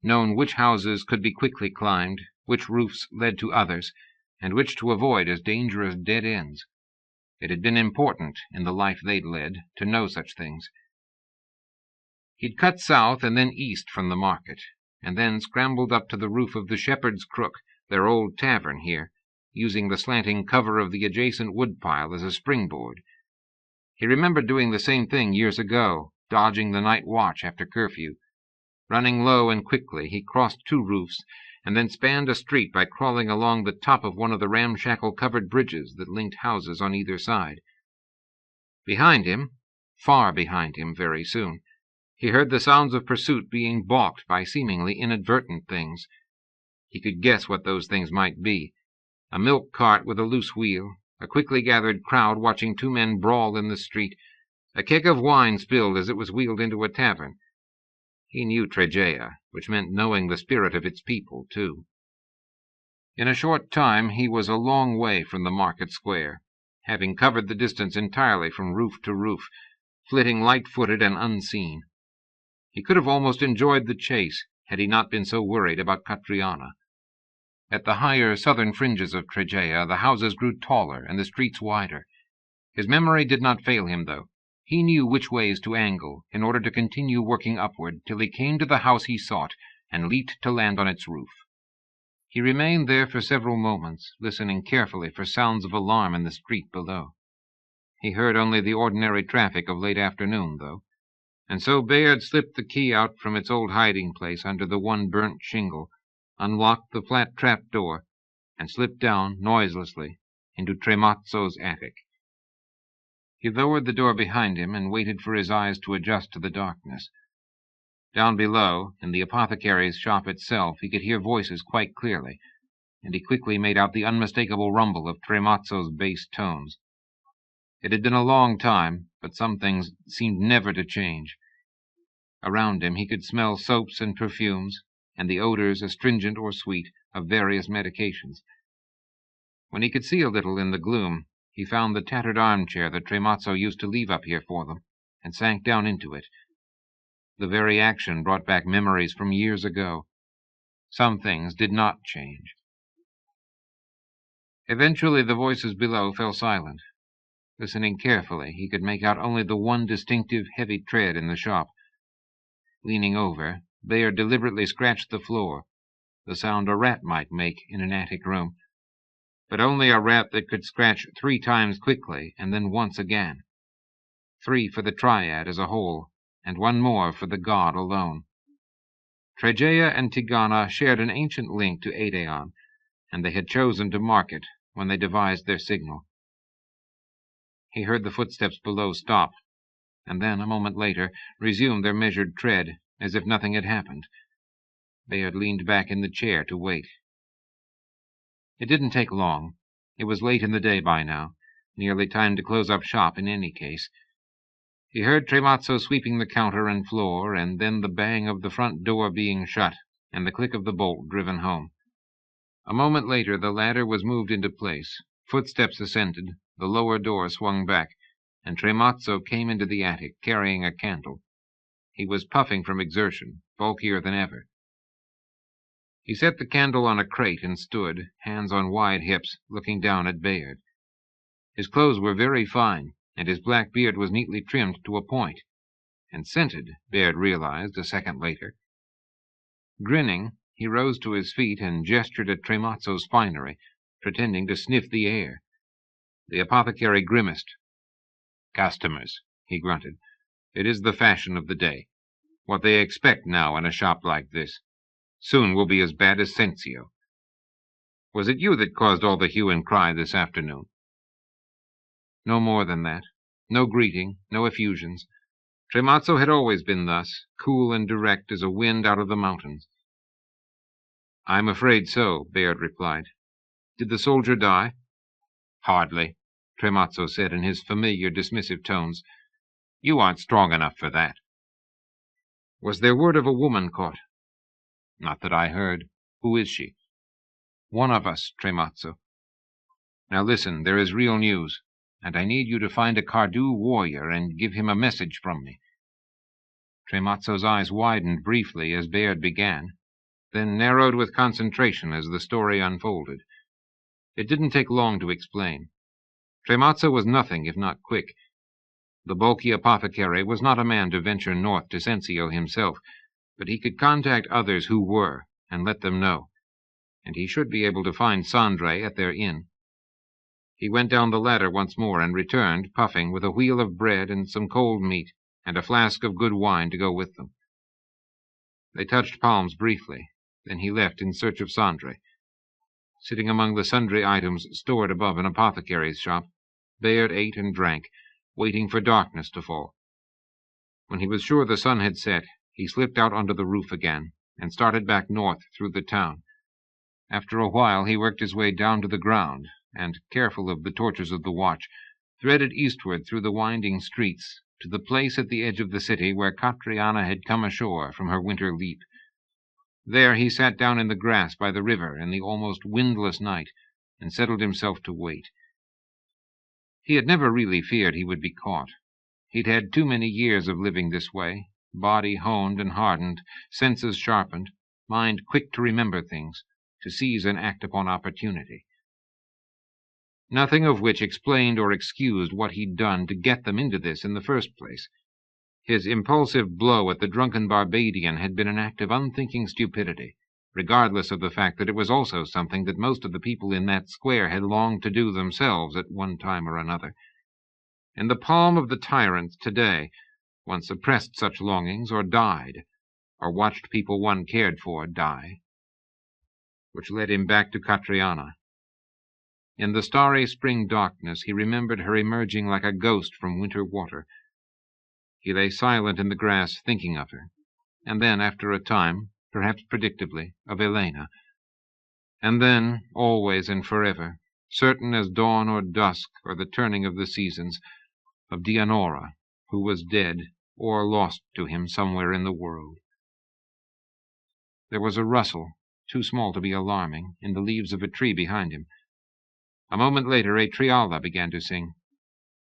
known which houses could be quickly climbed, which roofs led to others, and which to avoid as dangerous dead ends. It had been important, in the life they'd led, to know such things. He'd cut south and then east from the market, and then scrambled up to the roof of the Shepherd's Crook, their old tavern here, using the slanting cover of the adjacent woodpile as a springboard. He remembered doing the same thing years ago, dodging the night watch after curfew. Running low and quickly, he crossed 2 roofs, and then spanned a street by crawling along the top of one of the ramshackle-covered bridges that linked houses on either side. Behind him, far behind him very soon, he heard the sounds of pursuit being balked by seemingly inadvertent things. He could guess what those things might be. A milk cart with a loose wheel, a quickly gathered crowd watching 2 men brawl in the street, a keg of wine spilled as it was wheeled into a tavern. He knew Tregea, which meant knowing the spirit of its people, too. In a short time he was a long way from the market square, having covered the distance entirely from roof to roof, flitting light-footed and unseen. He could have almost enjoyed the chase, had he not been so worried about Catriona. At the higher southern fringes of Tregea, the houses grew taller and the streets wider. His memory did not fail him, though. He knew which ways to angle in order to continue working upward till he came to the house he sought and leaped to land on its roof. He remained there for several moments, listening carefully for sounds of alarm in the street below. He heard only the ordinary traffic of late afternoon, though, and so Bayard slipped the key out from its old hiding-place under the one burnt shingle, unlocked the flat trap-door, and slipped down noiselessly into Tremazzo's attic. He lowered the door behind him and waited for his eyes to adjust to the darkness. Down below, in the apothecary's shop itself, he could hear voices quite clearly, and he quickly made out the unmistakable rumble of Tremazzo's bass tones. It had been a long time, but some things seemed never to change. Around him he could smell soaps and perfumes, and the odors, astringent or sweet, of various medications. When he could see a little in the gloom, he found the tattered armchair that Tremazzo used to leave up here for them, and sank down into it. The very action brought back memories from years ago. Some things did not change. Eventually the voices below fell silent. Listening carefully, he could make out only the one distinctive heavy tread in the shop. Leaning over, Bayard deliberately scratched the floor, the sound a rat might make in an attic room, but only a rat that could scratch 3 times quickly and then once again. 3 for the triad as a whole, and 1 more for the god alone. Tregea and Tigana shared an ancient link to Aedeon, and they had chosen to mark it when they devised their signal. He heard the footsteps below stop, and then, a moment later, resume their measured tread, as if nothing had happened. Bayard leaned back in the chair to wait. It didn't take long. It was late in the day by now, nearly time to close up shop in any case. He heard Tremazzo sweeping the counter and floor, and then the bang of the front door being shut, and the click of the bolt driven home. A moment later the ladder was moved into place, footsteps ascended, the lower door swung back, and Tremazzo came into the attic, carrying a candle. He was puffing from exertion, bulkier than ever. He set the candle on a crate and stood, hands on wide hips, looking down at Bayard. His clothes were very fine, and his black beard was neatly trimmed to a point, and scented, Bayard realized a second later. Grinning, he rose to his feet and gestured at Tremazzo's finery, pretending to sniff the air. The apothecary grimaced. "Customers," he grunted. "It is the fashion of the day. What they expect now in a shop like this. Soon we'll be as bad as Sensio. Was it you that caused all the hue and cry this afternoon?" No more than that. No greeting, no effusions. Tremazzo had always been thus, cool and direct as a wind out of the mountains. "I'm afraid so," Bayard replied. "Did the soldier die?" "Hardly," Tremazzo said in his familiar, dismissive tones. "You aren't strong enough for that." "Was there word of a woman caught?" "Not that I heard. Who is she?" "One of us, Tremazzo. Now listen, there is real news, and I need you to find a Cardew warrior and give him a message from me." Tremazzo's eyes widened briefly as Bayard began, then narrowed with concentration as the story unfolded. It didn't take long to explain. Tremazzo was nothing if not quick. The bulky apothecary was not a man to venture north to Sensio himself, but he could contact others who were, and let them know, and he should be able to find Sandre at their inn. He went down the ladder once more and returned, puffing, with a wheel of bread and some cold meat, and a flask of good wine to go with them. They touched palms briefly, then he left in search of Sandre. Sitting among the sundry items stored above an apothecary's shop, Bayard ate and drank, waiting for darkness to fall. When he was sure the sun had set, he slipped out onto the roof again, and started back north through the town. After a while he worked his way down to the ground, and, careful of the torches of the watch, threaded eastward through the winding streets, to the place at the edge of the city where Catriana had come ashore from her winter leap. There he sat down in the grass by the river in the almost windless night, and settled himself to wait. He had never really feared he would be caught. He'd had too many years of living this way, body honed and hardened, senses sharpened, mind quick to remember things, to seize and act upon opportunity. Nothing of which explained or excused what he'd done to get them into this in the first place. His impulsive blow at the drunken Barbadian had been an act of unthinking stupidity, regardless of the fact that it was also something that most of the people in that square had longed to do themselves at one time or another. In the palm of the tyrant today, one suppressed such longings or died, or watched people one cared for die. Which led him back to Catriana. In the starry spring darkness he remembered her emerging like a ghost from winter water. He lay silent in the grass thinking of her, and then, after a time, perhaps predictably, of Elena. And then, always and forever, certain as dawn or dusk or the turning of the seasons, of Dianora, who was dead or lost to him somewhere in the world. There was a rustle, too small to be alarming, in the leaves of a tree behind him. A moment later a triala began to sing.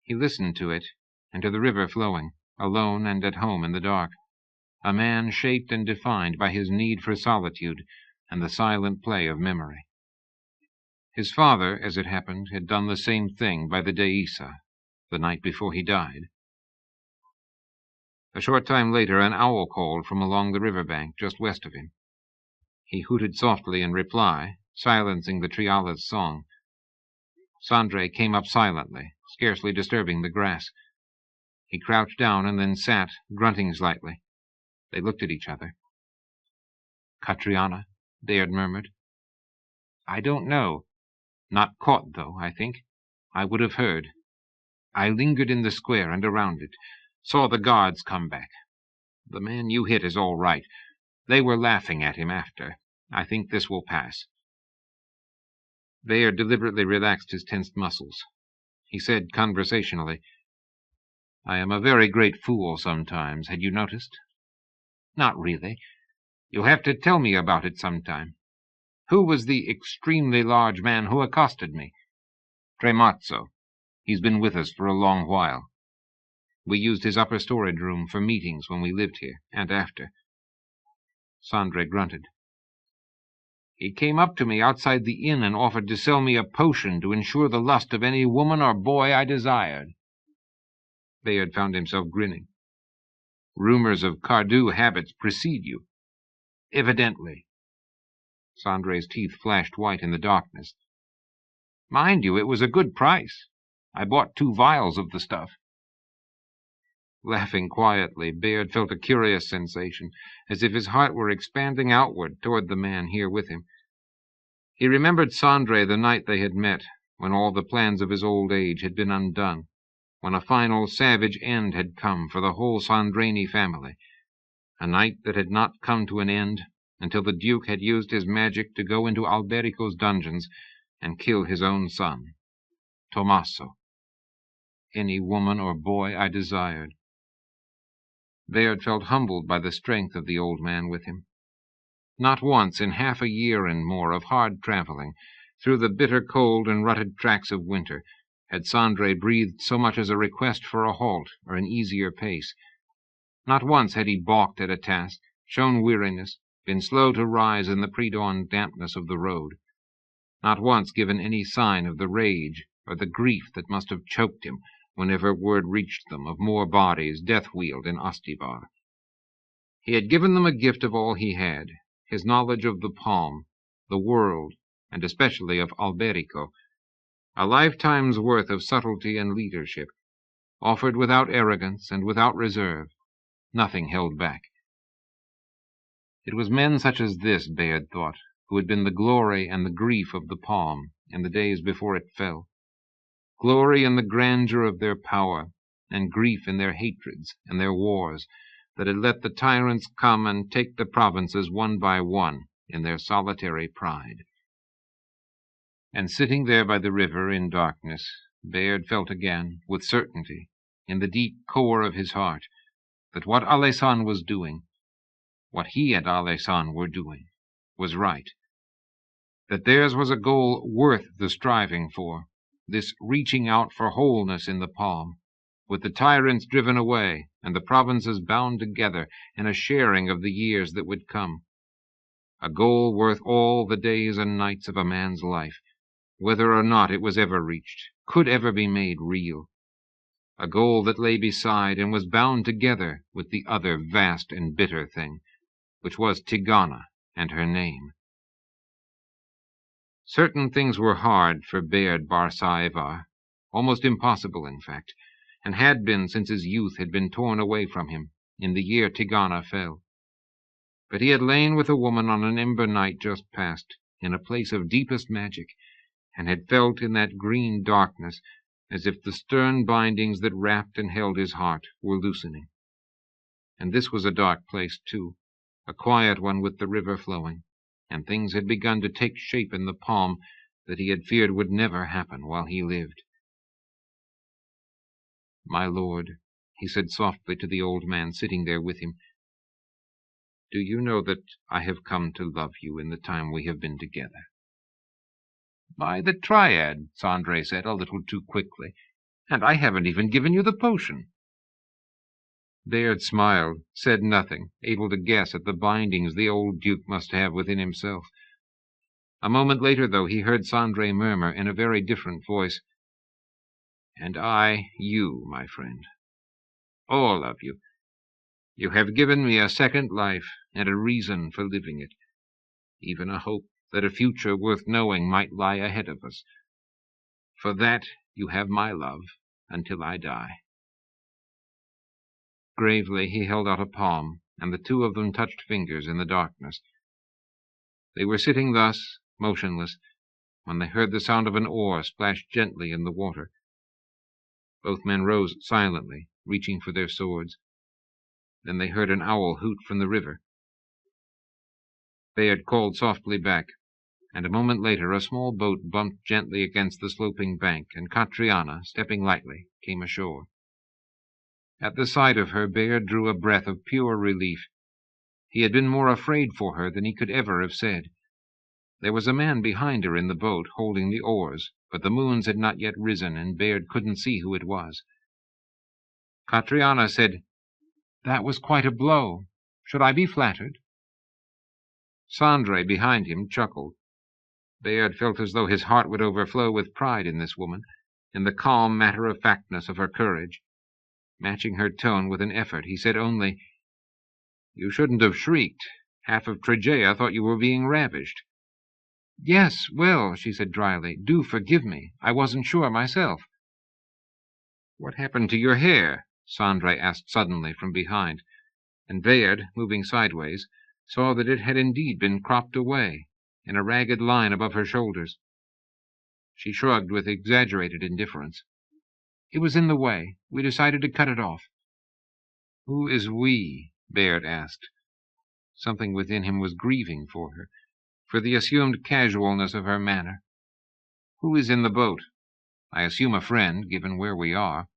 He listened to it, and to the river flowing, alone and at home in the dark, a man shaped and defined by his need for solitude and the silent play of memory. His father, as it happened, had done the same thing by the Deisa, the night before he died. A short time later an owl called from along the river bank just west of him. He hooted softly in reply, silencing the triala's song. Sandre came up silently, scarcely disturbing the grass. He crouched down and then sat, grunting slightly. They looked at each other. "Catriona," Bayard murmured. "I don't know. Not caught, though, I think. I would have heard. I lingered in the square and around it. Saw the guards come back. The man you hit is all right. They were laughing at him after. I think this will pass." Bayard deliberately relaxed his tensed muscles. He said conversationally, "I am a very great fool sometimes. Had you noticed?" "Not really. You'll have to tell me about it sometime. Who was the extremely large man who accosted me?" "Tremazzo. He's been with us for a long while. We used his upper storage room for meetings when we lived here, and after." Sandre grunted. "He came up to me outside the inn and offered to sell me a potion to ensure the lust of any woman or boy I desired." Bayard found himself grinning. "Rumors of Cardew habits precede you." "Evidently." Sandre's teeth flashed white in the darkness. "Mind you, it was a good price. I bought 2 vials of the stuff." Laughing quietly, Bayard felt a curious sensation, as if his heart were expanding outward toward the man here with him. He remembered Sandre the night they had met, when all the plans of his old age had been undone, when a final savage end had come for the whole Sandreni family, a night that had not come to an end until the Duke had used his magic to go into Alberico's dungeons and kill his own son, Tommaso. Any woman or boy I desired. Bayard felt humbled by the strength of the old man with him. Not once in half a year and more of hard traveling, through the bitter cold and rutted tracks of winter, had Sandre breathed so much as a request for a halt or an easier pace. Not once had he balked at a task, shown weariness, been slow to rise in the pre-dawn dampness of the road. Not once given any sign of the rage or the grief that must have choked him whenever word reached them of more bodies death-wheeled in Ostibar. He had given them a gift of all he had, his knowledge of the palm, the world, and especially of Alberico, a lifetime's worth of subtlety and leadership, offered without arrogance and without reserve, nothing held back. It was men such as this, Bayard thought, who had been the glory and the grief of the palm in the days before it fell. Glory in the grandeur of their power, and grief in their hatreds and their wars, that had let the tyrants come and take the provinces one by one in their solitary pride. And sitting there by the river in darkness, Bayard felt again, with certainty, in the deep core of his heart, that what Alessan was doing, what he and Alessan were doing, was right. That theirs was a goal worth the striving for, this reaching out for wholeness in the palm, with the tyrants driven away and the provinces bound together in a sharing of the years that would come. A goal worth all the days and nights of a man's life, whether or not it was ever reached, could ever be made real. A goal that lay beside and was bound together with the other vast and bitter thing, which was Tigana and her name. Certain things were hard for Bayard Bar Saevar, almost impossible, in fact, and had been since his youth had been torn away from him in the year Tigana fell. But he had lain with a woman on an ember night just past, in a place of deepest magic, and had felt in that green darkness as if the stern bindings that wrapped and held his heart were loosening. And this was a dark place, too, a quiet one with the river flowing, and things had begun to take shape in the palm that he had feared would never happen while he lived. "My lord," he said softly to the old man sitting there with him, "do you know that I have come to love you in the time we have been together?" "By the Triad," Sandre said, a little too quickly, "and I haven't even given you the potion." Bayard smiled, said nothing, able to guess at the bindings the old duke must have within himself. A moment later, though, he heard Sandre murmur in a very different voice, "And I, you, my friend. All of you. You have given me a second life and a reason for living it, even a hope that a future worth knowing might lie ahead of us. For that you have my love until I die." Gravely he held out a palm, and the two of them touched fingers in the darkness. They were sitting thus, motionless, when they heard the sound of an oar splash gently in the water. Both men rose silently, reaching for their swords. Then they heard an owl hoot from the river. Bayard called softly back, and a moment later a small boat bumped gently against the sloping bank, and Catriana, stepping lightly, came ashore. At the sight of her, Bayard drew a breath of pure relief. He had been more afraid for her than he could ever have said. There was a man behind her in the boat, holding the oars, but the moons had not yet risen, and Bayard couldn't see who it was. Catriana said, "That was quite a blow. Should I be flattered?" Sandre, behind him, chuckled. Bayard felt as though his heart would overflow with pride in this woman, in the calm matter-of-factness of her courage. Matching her tone with an effort, he said only, "You shouldn't have shrieked. Half of Tregea thought you were being ravished." "Yes, well," she said dryly, "do forgive me. I wasn't sure myself." "What happened to your hair?" Sandre asked suddenly from behind, and Bayard, moving sideways, saw that it had indeed been cropped away, in a ragged line above her shoulders. She shrugged with exaggerated indifference. "It was in the way. We decided to cut it off." "Who is we?" Bayard asked. Something within him was grieving for her, for the assumed casualness of her manner. "Who is in the boat? I assume a friend, given where we are."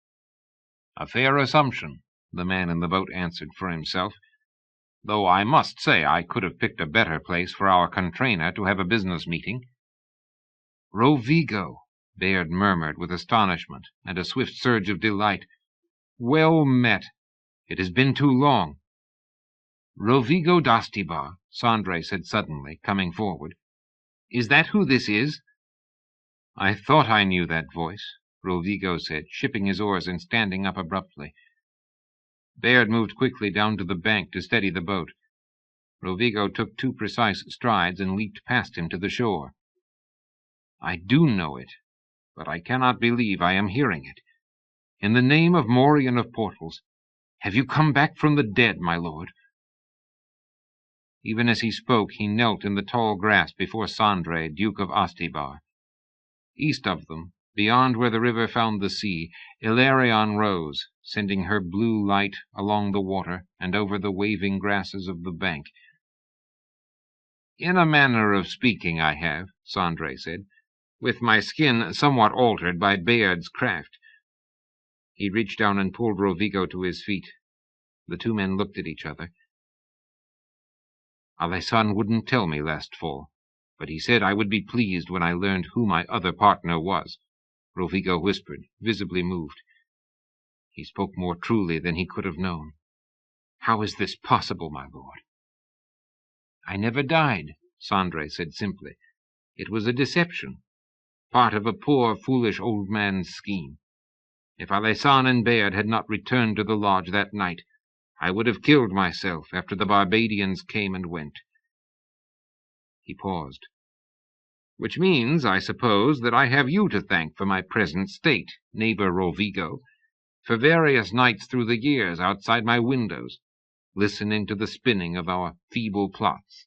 "A fair assumption," the man in the boat answered for himself, "though I must say I could have picked a better place for our contrainer to have a business meeting." "Rovigo," Bayard murmured with astonishment and a swift surge of delight. "Well met. It has been too long." "Rovigo d'Astibar," Sandre said suddenly, coming forward. "Is that who this is?" "I thought I knew that voice," Rovigo said, shipping his oars and standing up abruptly. Bayard moved quickly down to the bank to steady the boat. Rovigo took 2 precise strides and leaped past him to the shore. "I do know it, but I cannot believe I am hearing it. In the name of Morion of Portals, have you come back from the dead, my lord?" Even as he spoke, he knelt in the tall grass before Sandre, Duke of Astibar. East of them, beyond where the river found the sea, Ilarion rose, sending her blue light along the water and over the waving grasses of the bank. "In a manner of speaking I have," Sandre said, "with my skin somewhat altered by Bayard's craft." He reached down and pulled Rovigo to his feet. The 2 men looked at each other. "Alessan wouldn't tell me last fall, but he said I would be pleased when I learned who my other partner was," Rovigo whispered, visibly moved. He spoke more truly than he could have known. "How is this possible, my lord?" "I never died," Sandre said simply. "It was a deception, part of a poor, foolish old man's scheme. If Alessan and Bayard had not returned to the lodge that night, I would have killed myself after the Barbadians came and went." He paused. "Which means, I suppose, that I have you to thank for my present state, neighbor Rovigo, for various nights through the years outside my windows, listening to the spinning of our feeble plots."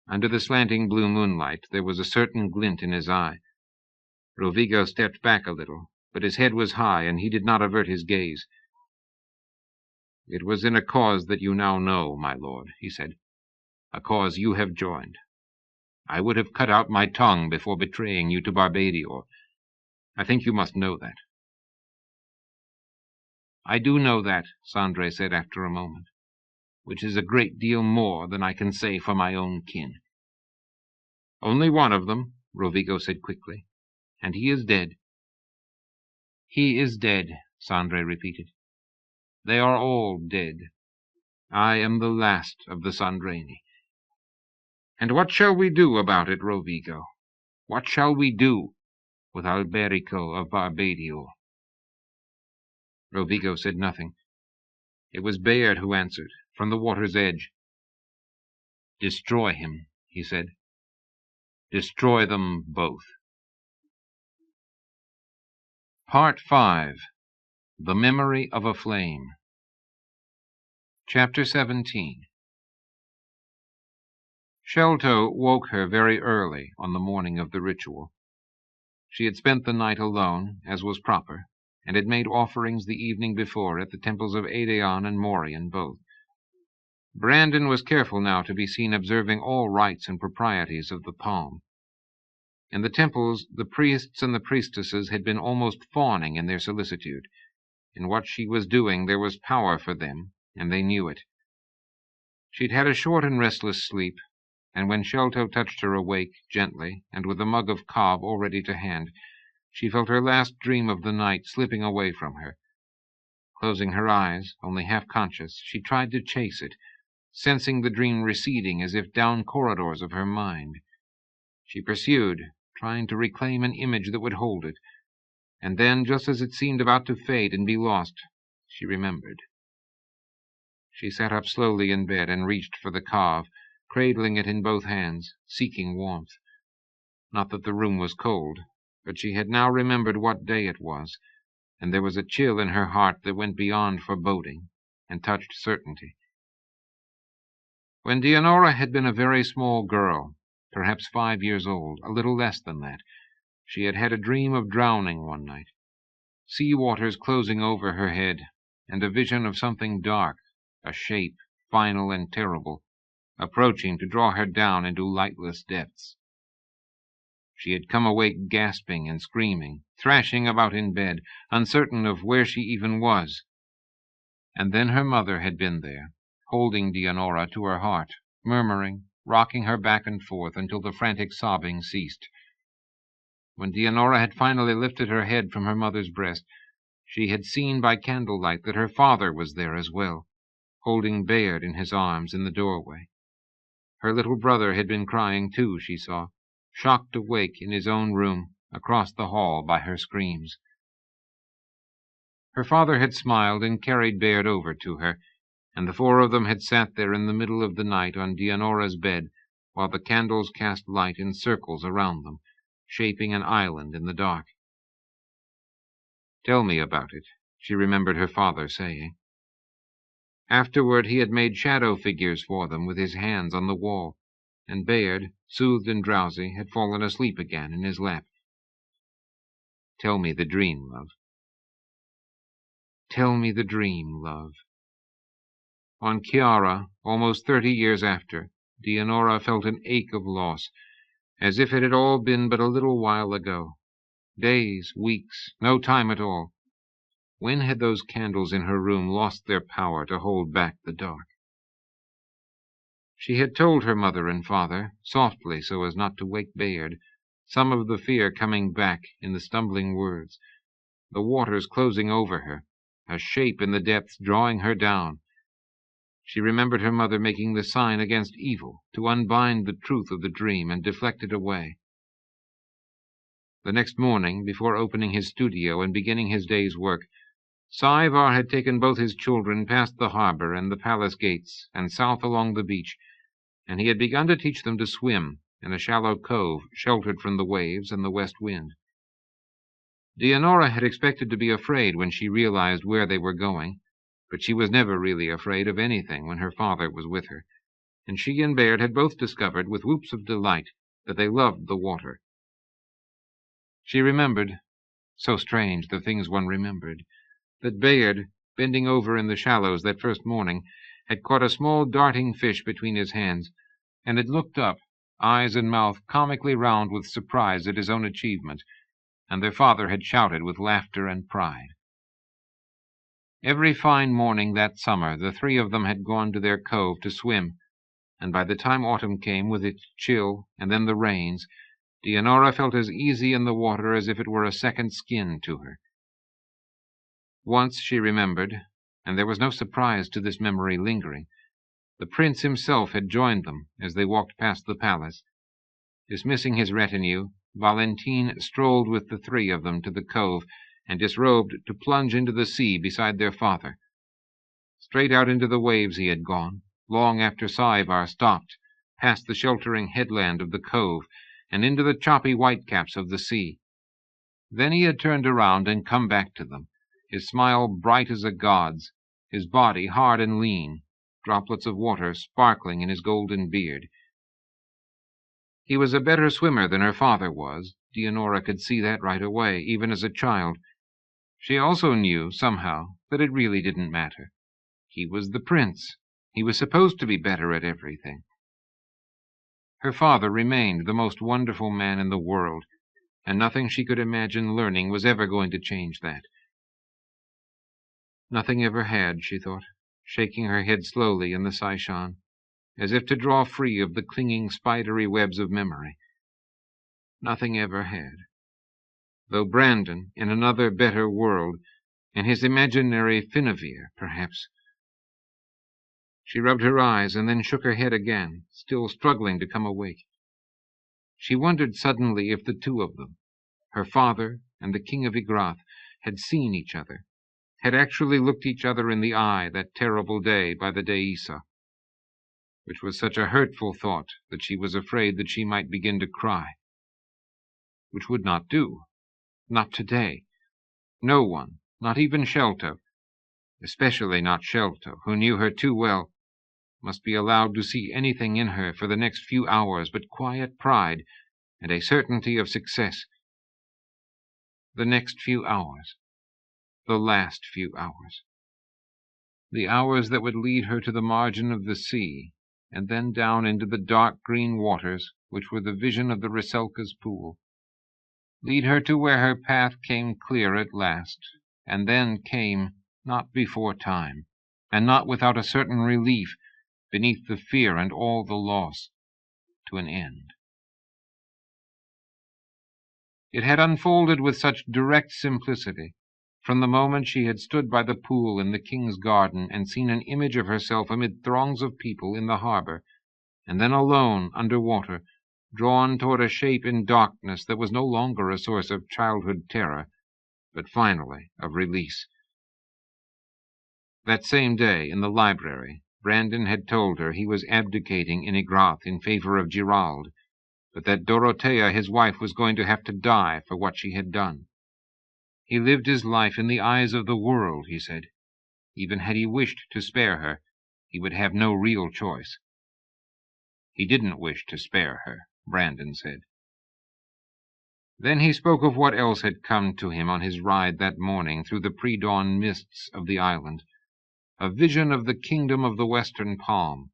Under the slanting blue moonlight, there was a certain glint in his eye. Rovigo stepped back a little, but his head was high, and he did not avert his gaze. "It was in a cause that you now know, my lord," he said. "A cause you have joined. I would have cut out my tongue before betraying you to Barbadior. I think you must know that. "I do know that," Sandre said after a moment, "which is a great deal more than I can say for my own kin." "Only one of them," Rovigo said quickly, "and he is dead." "He is dead," Sandre repeated. "They are all dead. I am the last of the Sandreni." "And what shall we do about it, Rovigo? What shall we do with Alberico of Barbadio?" Rovigo said nothing. It was Bayard who answered, from the water's edge. "Destroy him," he said. "Destroy them both." Part 5. The Memory of a Flame. Chapter 17. Sholto woke her very early on the morning of the ritual. She had spent the night alone, as was proper, and had made offerings the evening before at the temples of Adeon and Morion both. Brandon was careful now to be seen observing all rites and proprieties of the palm. In the temples, the priests and the priestesses had been almost fawning in their solicitude. In what she was doing there was power for them, and they knew it. She'd had a short and restless sleep, and when Sholto touched her awake, gently, and with a mug of cob already to hand, she felt her last dream of the night slipping away from her. Closing her eyes, only half conscious, she tried to chase it, sensing the dream receding as if down corridors of her mind. She pursued, trying to reclaim an image that would hold it, and then, just as it seemed about to fade and be lost, she remembered. She sat up slowly in bed and reached for the cob, cradling it in both hands, seeking warmth. Not that the room was cold, but she had now remembered what day it was, and there was a chill in her heart that went beyond foreboding and touched certainty. When Dianora had been a very small girl, perhaps 5 years old, a little less than that, she had had a dream of drowning one night, sea waters closing over her head, and a vision of something dark, a shape, final and terrible, approaching to draw her down into lightless depths. She had come awake gasping and screaming, thrashing about in bed, uncertain of where she even was. And then her mother had been there, holding Dianora to her heart, murmuring, rocking her back and forth until the frantic sobbing ceased. When Dianora had finally lifted her head from her mother's breast, she had seen by candlelight that her father was there as well, holding Bayard in his arms in the doorway. Her little brother had been crying too, she saw, shocked awake in his own room, across the hall by her screams. Her father had smiled and carried Bayard over to her, and the four of them had sat there in the middle of the night on Dianora's bed, while the candles cast light in circles around them, shaping an island in the dark. "Tell me about it," she remembered her father saying. Afterward he had made shadow figures for them with his hands on the wall, and Bayard, soothed and drowsy, had fallen asleep again in his lap. "Tell me the dream, love." "Tell me the dream, love." On Chiara, almost 30 years after, Dianora felt an ache of loss, as if it had all been but a little while ago. Days, weeks, no time at all. When had those candles in her room lost their power to hold back the dark? She had told her mother and father, softly so as not to wake Bayard, some of the fear coming back in the stumbling words, the waters closing over her, a shape in the depths drawing her down. She remembered her mother making the sign against evil, to unbind the truth of the dream and deflect it away. The next morning, before opening his studio and beginning his day's work, Saevar had taken both his children past the harbor and the palace gates and south along the beach, and he had begun to teach them to swim in a shallow cove sheltered from the waves and the west wind. Dianora had expected to be afraid when she realized where they were going, but she was never really afraid of anything when her father was with her, and she and Bayard had both discovered with whoops of delight that they loved the water. She remembered, so strange the things one remembered, that Bayard, bending over in the shallows that first morning, had caught a small darting fish between his hands, and had looked up, eyes and mouth comically round with surprise at his own achievement, and their father had shouted with laughter and pride. Every fine morning that summer the three of them had gone to their cove to swim, and by the time autumn came with its chill and then the rains, Dianora felt as easy in the water as if it were a second skin to her. Once she remembered, and there was no surprise to this memory lingering, the prince himself had joined them as they walked past the palace. Dismissing his retinue, Valentine strolled with the three of them to the cove and disrobed to plunge into the sea beside their father. Straight out into the waves he had gone, long after Saïvar stopped, past the sheltering headland of the cove, and into the choppy whitecaps of the sea. Then he had turned around and come back to them, his smile bright as a god's, his body hard and lean, droplets of water sparkling in his golden beard. He was a better swimmer than her father was. Dianora could see that right away, even as a child. She also knew, somehow, that it really didn't matter. He was the prince. He was supposed to be better at everything. Her father remained the most wonderful man in the world, and nothing she could imagine learning was ever going to change that. Nothing ever had, she thought, shaking her head slowly in the Saishan, as if to draw free of the clinging spidery webs of memory. Nothing ever had. Though Brandon, in another better world, in his imaginary Finavir, perhaps. She rubbed her eyes and then shook her head again, still struggling to come awake. She wondered suddenly if the two of them, her father and the King of Ygrath, had seen each other, had actually looked each other in the eye that terrible day by the Deisa, which was such a hurtful thought that she was afraid that she might begin to cry. Which would not do. Not today. No one, not even Shelto, especially not Shelto, who knew her too well, must be allowed to see anything in her for the next few hours but quiet pride and a certainty of success. The next few hours. The last few hours. The hours that would lead her to the margin of the sea, and then down into the dark green waters which were the vision of the Rusalka's pool. Lead her to where her path came clear at last, and then came, not before time, and not without a certain relief, beneath the fear and all the loss, to an end. It had unfolded with such direct simplicity, from the moment she had stood by the pool in the king's garden and seen an image of herself amid throngs of people in the harbor, and then alone under water, drawn toward a shape in darkness that was no longer a source of childhood terror, but finally of release. That same day, in the library, Brandon had told her he was abdicating in Ygrath in favor of Gerald, but that Dorothea, his wife, was going to have to die for what she had done. He lived his life in the eyes of the world, he said. Even had he wished to spare her, he would have no real choice. He didn't wish to spare her, Brandon said. Then he spoke of what else had come to him on his ride that morning through the pre-dawn mists of the island. A vision of the kingdom of the Western Palm.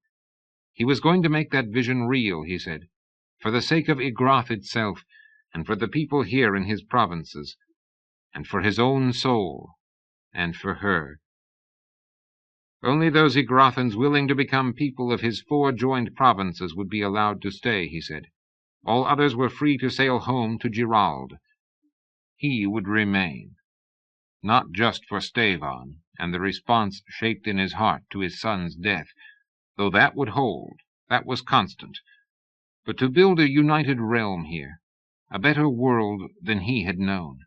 He was going to make that vision real, he said, for the sake of Ygrath itself, and for the people here in his provinces, and for his own soul, and for her. Only those Ygrathans willing to become people of his 4 joined provinces would be allowed to stay, he said. All others were free to sail home to Gerald. He would remain. Not just for Stevan, and the response shaped in his heart to his son's death, though that would hold, that was constant, but to build a united realm here, a better world than he had known.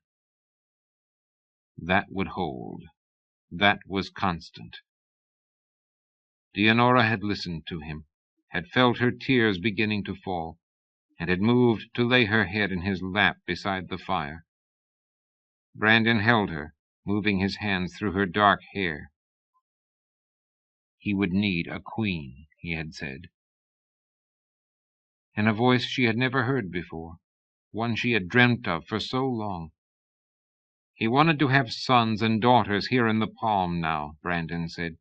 That would hold. That was constant. Dianora had listened to him, had felt her tears beginning to fall, and had moved to lay her head in his lap beside the fire. Brandon held her, moving his hands through her dark hair. He would need a queen, he had said. In a voice she had never heard before, one she had dreamt of for so long. He wanted to have sons and daughters here in the Palm now, Brandon said,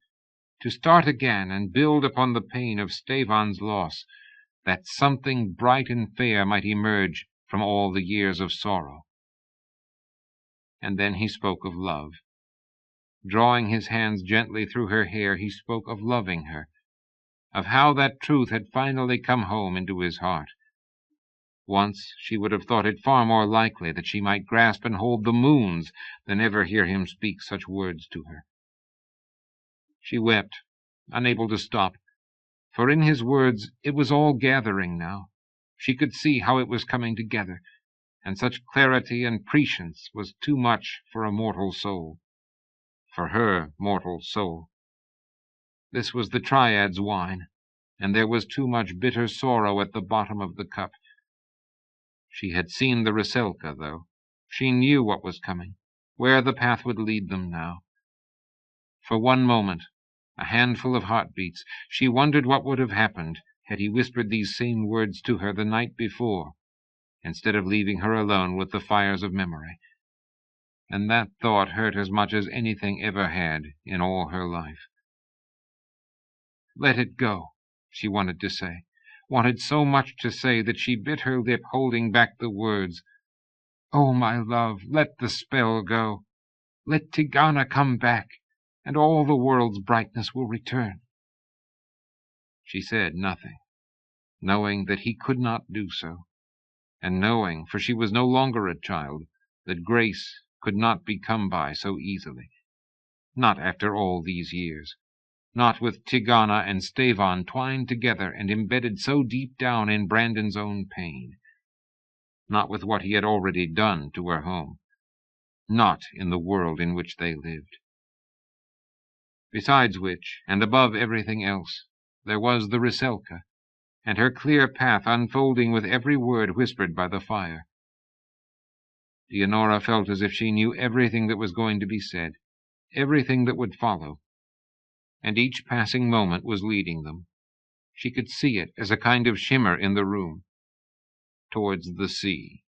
to start again and build upon the pain of Stevan's loss, that something bright and fair might emerge from all the years of sorrow. And then he spoke of love. Drawing his hands gently through her hair, he spoke of loving her, of how that truth had finally come home into his heart. Once she would have thought it far more likely that she might grasp and hold the moons than ever hear him speak such words to her. She wept, unable to stop, for in his words it was all gathering now. She could see how it was coming together, and such clarity and prescience was too much for a mortal soul. For her mortal soul. This was the Triad's wine, and there was too much bitter sorrow at the bottom of the cup. She had seen the Rusalka, though. She knew what was coming, where the path would lead them now. For one moment, a handful of heartbeats, she wondered what would have happened had he whispered these same words to her the night before, instead of leaving her alone with the fires of memory. And that thought hurt as much as anything ever had in all her life. Let it go, she wanted to say, wanted so much to say that she bit her lip, holding back the words. Oh, my love, let the spell go. Let Tigana come back, and all the world's brightness will return. She said nothing, knowing that he could not do so, and knowing, for she was no longer a child, that grace could not be come by so easily. Not after all these years. Not with Tigana and Stavon twined together and embedded so deep down in Brandon's own pain. Not with what he had already done to her home. Not in the world in which they lived. Besides which, and above everything else, there was the Rusalka, and her clear path unfolding with every word whispered by the fire. Leonora felt as if she knew everything that was going to be said, everything that would follow, and each passing moment was leading them. She could see it as a kind of shimmer in the room, towards the sea.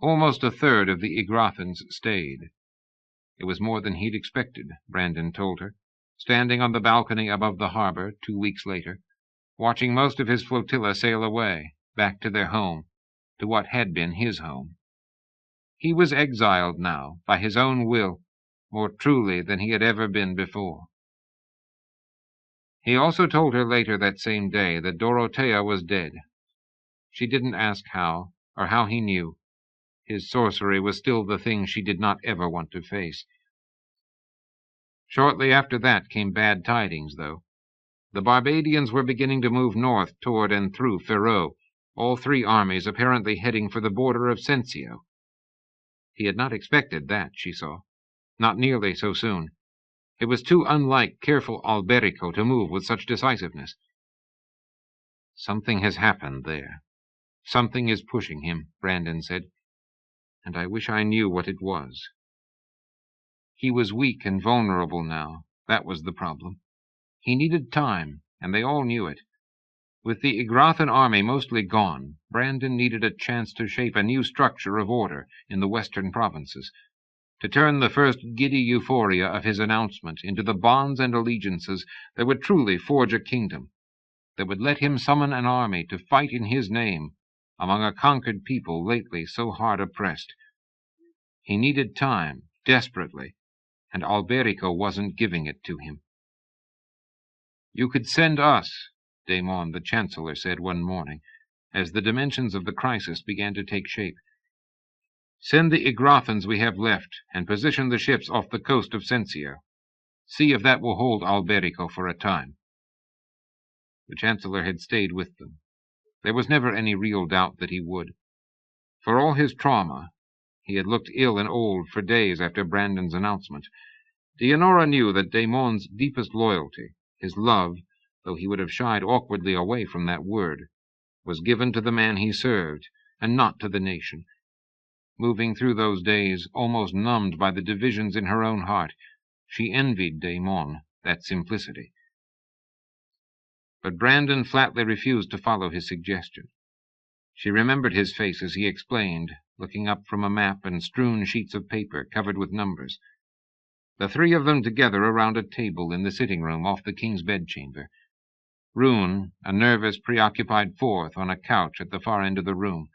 Almost a third of the Igrathans stayed. It was more than he'd expected, Brandon told her, standing on the balcony above the harbor 2 weeks later, watching most of his flotilla sail away, back to their home, to what had been his home. He was exiled now, by his own will, more truly than he had ever been before. He also told her later that same day that Dorothea was dead. She didn't ask how, or how he knew. His sorcery was still the thing she did not ever want to face. Shortly after that came bad tidings, though. The Barbadians were beginning to move north toward and through Ferrot, all 3 armies apparently heading for the border of Sensio. He had not expected that, she saw. Not nearly so soon. It was too unlike careful Alberico to move with such decisiveness. Something has happened there. Something is pushing him, Brandon said, and I wish I knew what it was. He was weak and vulnerable now. That was the problem. He needed time, and they all knew it. With the Igrathan army mostly gone, Brandon needed a chance to shape a new structure of order in the western provinces, to turn the first giddy euphoria of his announcement into the bonds and allegiances that would truly forge a kingdom, that would let him summon an army to fight in his name among a conquered people lately so hard oppressed. He needed time, desperately, and Alberico wasn't giving it to him. You could send us, Daemon the Chancellor said one morning, as the dimensions of the crisis began to take shape. Send the Igrathans we have left, and position the ships off the coast of Sensio. See if that will hold Alberico for a time. The Chancellor had stayed with them. There was never any real doubt that he would. For all his trauma, he had looked ill and old for days after Brandon's announcement. Leonora knew that Daemon's deepest loyalty, his love, though he would have shied awkwardly away from that word, was given to the man he served, and not to the nation. Moving through those days, almost numbed by the divisions in her own heart, she envied Daemon that simplicity. But Brandon flatly refused to follow his suggestion. She remembered his face as he explained, looking up from a map and strewn sheets of paper covered with numbers. The 3 of them together around a table in the sitting room off the king's bedchamber. Rune, a nervous, preoccupied 4th, on a couch at the far end of the room.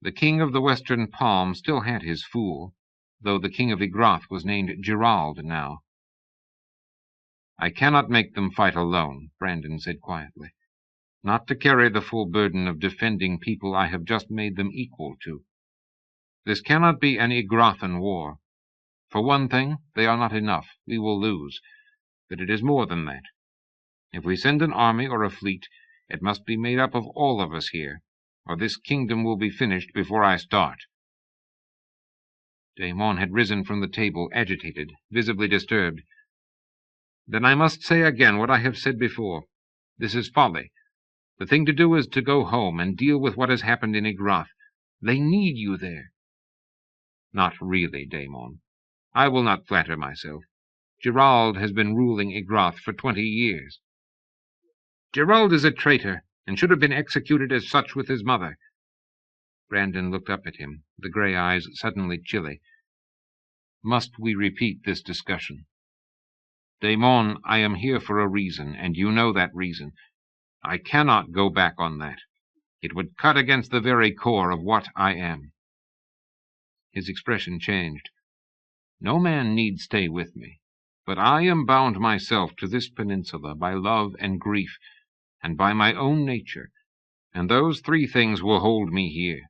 The king of the Western Palm still had his fool, though the king of Igrath was named Gerald now. "I cannot make them fight alone," Brandon said quietly. "Not to carry the full burden of defending people I have just made them equal to. This cannot be an Igrathan war. For one thing, they are not enough. We will lose. But it is more than that. If we send an army or a fleet, it must be made up of all of us here, or this kingdom will be finished before I start." Daemon had risen from the table, agitated, visibly disturbed. "Then I must say again what I have said before. This is folly. The thing to do is to go home and deal with what has happened in Igrath. They need you there." "Not really, Daemon. I will not flatter myself. Gerald has been ruling Igrath for 20 years. "Gerald is a traitor, and should have been executed as such with his mother." Brandon looked up at him, the grey eyes suddenly chilly. "Must we repeat this discussion? Daemon, I am here for a reason, and you know that reason. I cannot go back on that. It would cut against the very core of what I am." His expression changed. "No man need stay with me, but I am bound myself to this peninsula by love and grief, and by my own nature, and those 3 things will hold me here.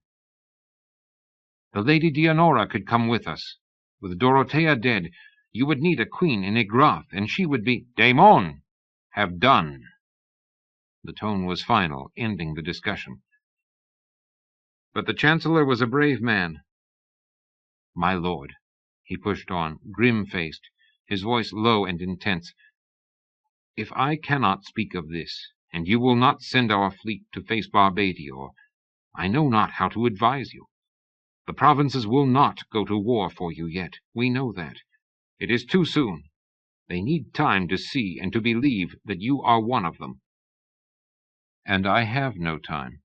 The Lady Dianora could come with us. With Dorothea dead, you would need a queen in Igrath, and she would be—" "Daemon, have done." The tone was final, ending the discussion. But the Chancellor was a brave man. "My lord," he pushed on, grim-faced, his voice low and intense, "if I cannot speak of this, and you will not send our fleet to face Barbadior, I know not how to advise you. The provinces will not go to war for you yet. We know that. It is too soon. They need time to see and to believe that you are one of them." "And I have no time,"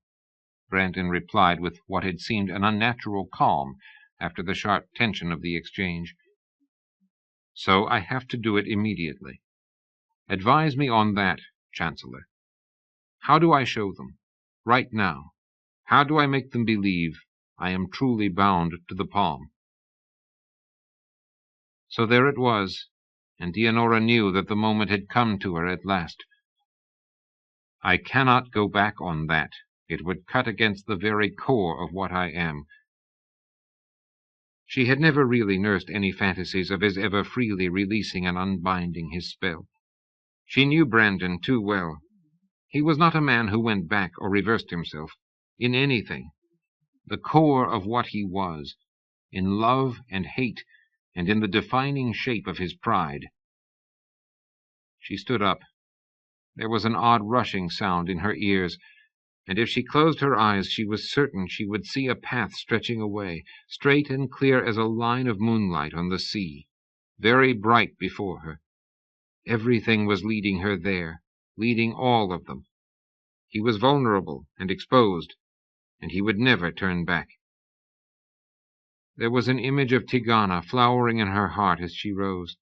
Brandon replied with what had seemed an unnatural calm after the sharp tension of the exchange. "So I have to do it immediately. Advise me on that, Chancellor. How do I show them? Right now, how do I make them believe I am truly bound to the palm?" So there it was, and Dianora knew that the moment had come to her at last. "I cannot go back on that. It would cut against the very core of what I am." She had never really nursed any fantasies of his ever freely releasing and unbinding his spell. She knew Brandon too well. He was not a man who went back or reversed himself, in anything. The core of what he was, in love and hate, and in the defining shape of his pride. She stood up. There was an odd rushing sound in her ears, and if she closed her eyes she was certain she would see a path stretching away, straight and clear as a line of moonlight on the sea, very bright before her. Everything was leading her there, leading all of them. He was vulnerable and exposed, and he would never turn back. There was an image of Tigana flowering in her heart as she rose.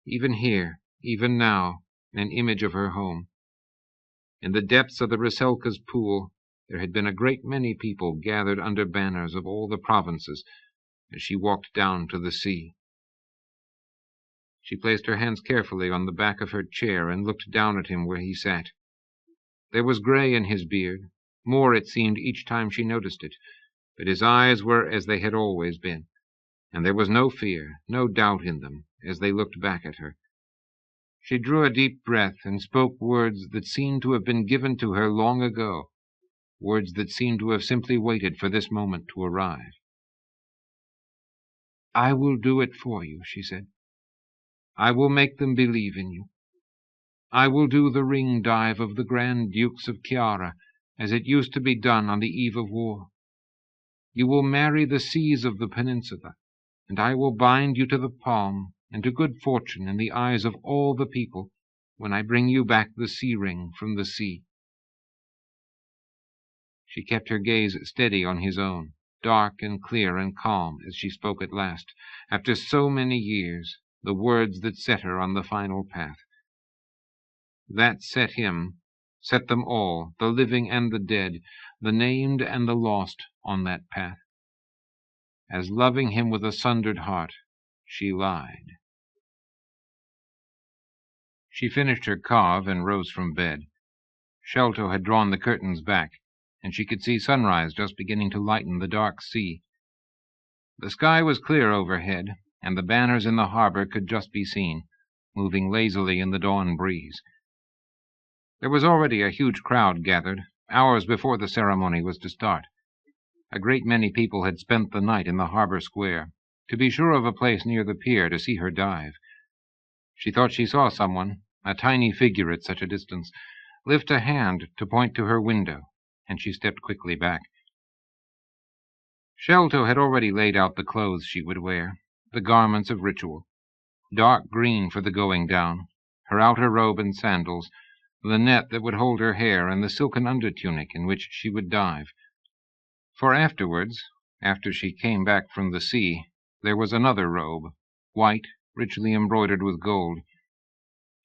Even here, even now, an image of her home. In the depths of the Rusalka's pool, there had been a great many people gathered under banners of all the provinces as she walked down to the sea. She placed her hands carefully on the back of her chair and looked down at him where he sat. There was grey in his beard, more it seemed each time she noticed it, but his eyes were as they had always been, and there was no fear, no doubt in them as they looked back at her. She drew a deep breath and spoke words that seemed to have been given to her long ago, words that seemed to have simply waited for this moment to arrive. "I will do it for you," she said. "I will make them believe in you. I will do the ring dive of the Grand Dukes of Chiara, as it used to be done on the eve of war. You will marry the seas of the peninsula, and I will bind you to the palm and to good fortune in the eyes of all the people when I bring you back the sea ring from the sea." She kept her gaze steady on his own, dark and clear and calm as she spoke at last, after so many years, the words that set her on the final path. That set him, set them all, the living and the dead, the named and the lost, on that path. as loving him with a sundered heart, she lied. She finished her carve and rose from bed. Sholto had drawn the curtains back, and she could see sunrise just beginning to lighten the dark sea. The sky was clear overhead, and the banners in the harbor could just be seen, moving lazily in the dawn breeze. There was already a huge crowd gathered, hours before the ceremony was to start. A great many people had spent the night in the harbor square, to be sure of a place near the pier to see her dive. She thought she saw someone, a tiny figure at such a distance, lift a hand to point to her window, and she stepped quickly back. Sholto had already laid out the clothes she would wear, the garments of ritual. Dark green for the going down, her outer robe and sandals, the net that would hold her hair, and the silken undertunic in which she would dive. For afterwards, after she came back from the sea, there was another robe, white, richly embroidered with gold.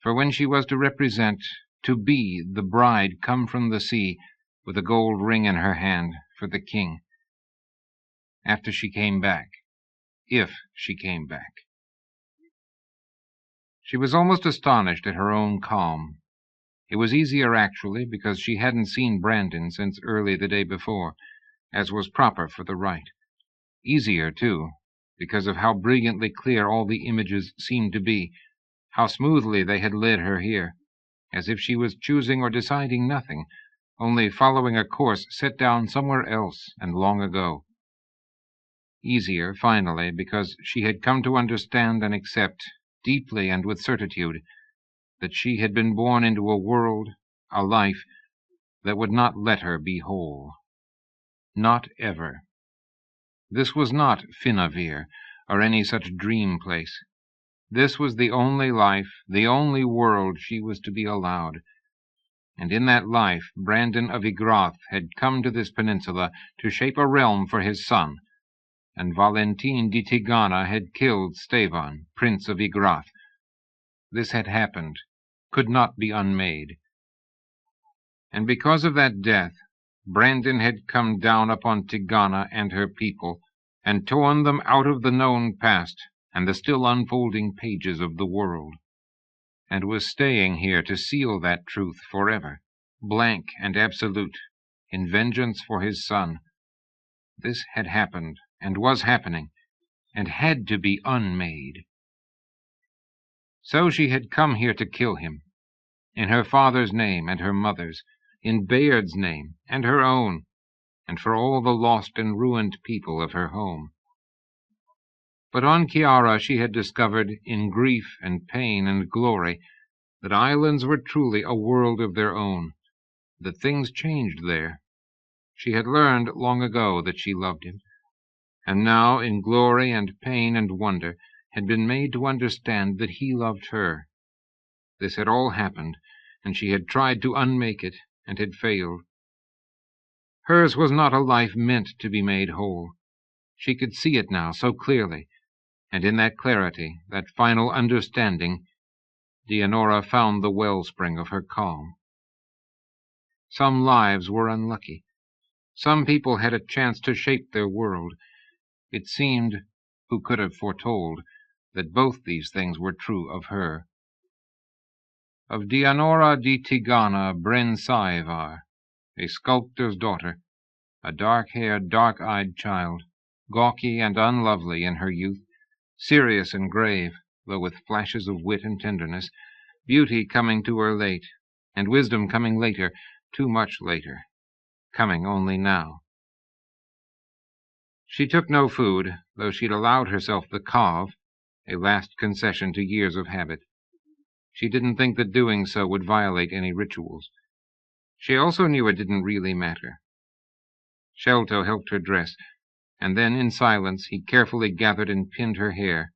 For when she was to represent, to be, the bride come from the sea, with a gold ring in her hand, for the king. After she came back, if she came back. She was almost astonished at her own calm. It was easier, actually, because she hadn't seen Brandon since early the day before, as was proper for the rite. Easier, too, because of how brilliantly clear all the images seemed to be, how smoothly they had led her here, as if she was choosing or deciding nothing, only following a course set down somewhere else and long ago. Easier, finally, because she had come to understand and accept, deeply and with certitude, that she had been born into a world, a life, that would not let her be whole. Not ever. This was not Finavir, or any such dream place. This was the only life, the only world she was to be allowed. And in that life, Brandon of Ygrath had come to this peninsula to shape a realm for his son, and Valentine de Tigana had killed Stevan, Prince of Ygrath. This had happened, could not be unmade. And because of that death, Brandon had come down upon Tigana and her people, and torn them out of the known past and the still unfolding pages of the world, and was staying here to seal that truth forever, blank and absolute, in vengeance for his son. This had happened, and was happening, and had to be unmade. So she had come here to kill him, in her father's name and her mother's, in Bayard's name and her own, and for all the lost and ruined people of her home. But on Chiara she had discovered, in grief and pain and glory, that islands were truly a world of their own, that things changed there. She had learned long ago that she loved him, and now, in glory and pain and wonder, had been made to understand that he loved her. This had all happened, and she had tried to unmake it, and had failed. Hers was not a life meant to be made whole. She could see it now so clearly, and in that clarity, that final understanding, Dianora found the wellspring of her calm. Some lives were unlucky. Some people had a chance to shape their world. It seemed, who could have foretold, that both these things were true of her. Of Dianora di Tigana Bryn Saevar, a sculptor's daughter, a dark-haired, dark-eyed child, gawky and unlovely in her youth, serious and grave, though with flashes of wit and tenderness, beauty coming to her late, and wisdom coming later, too much later, coming only now. She took no food, though she'd allowed herself the carve, a last concession to years of habit. She didn't think that doing so would violate any rituals. She also knew it didn't really matter. Sholto helped her dress, and then, in silence, he carefully gathered and pinned her hair,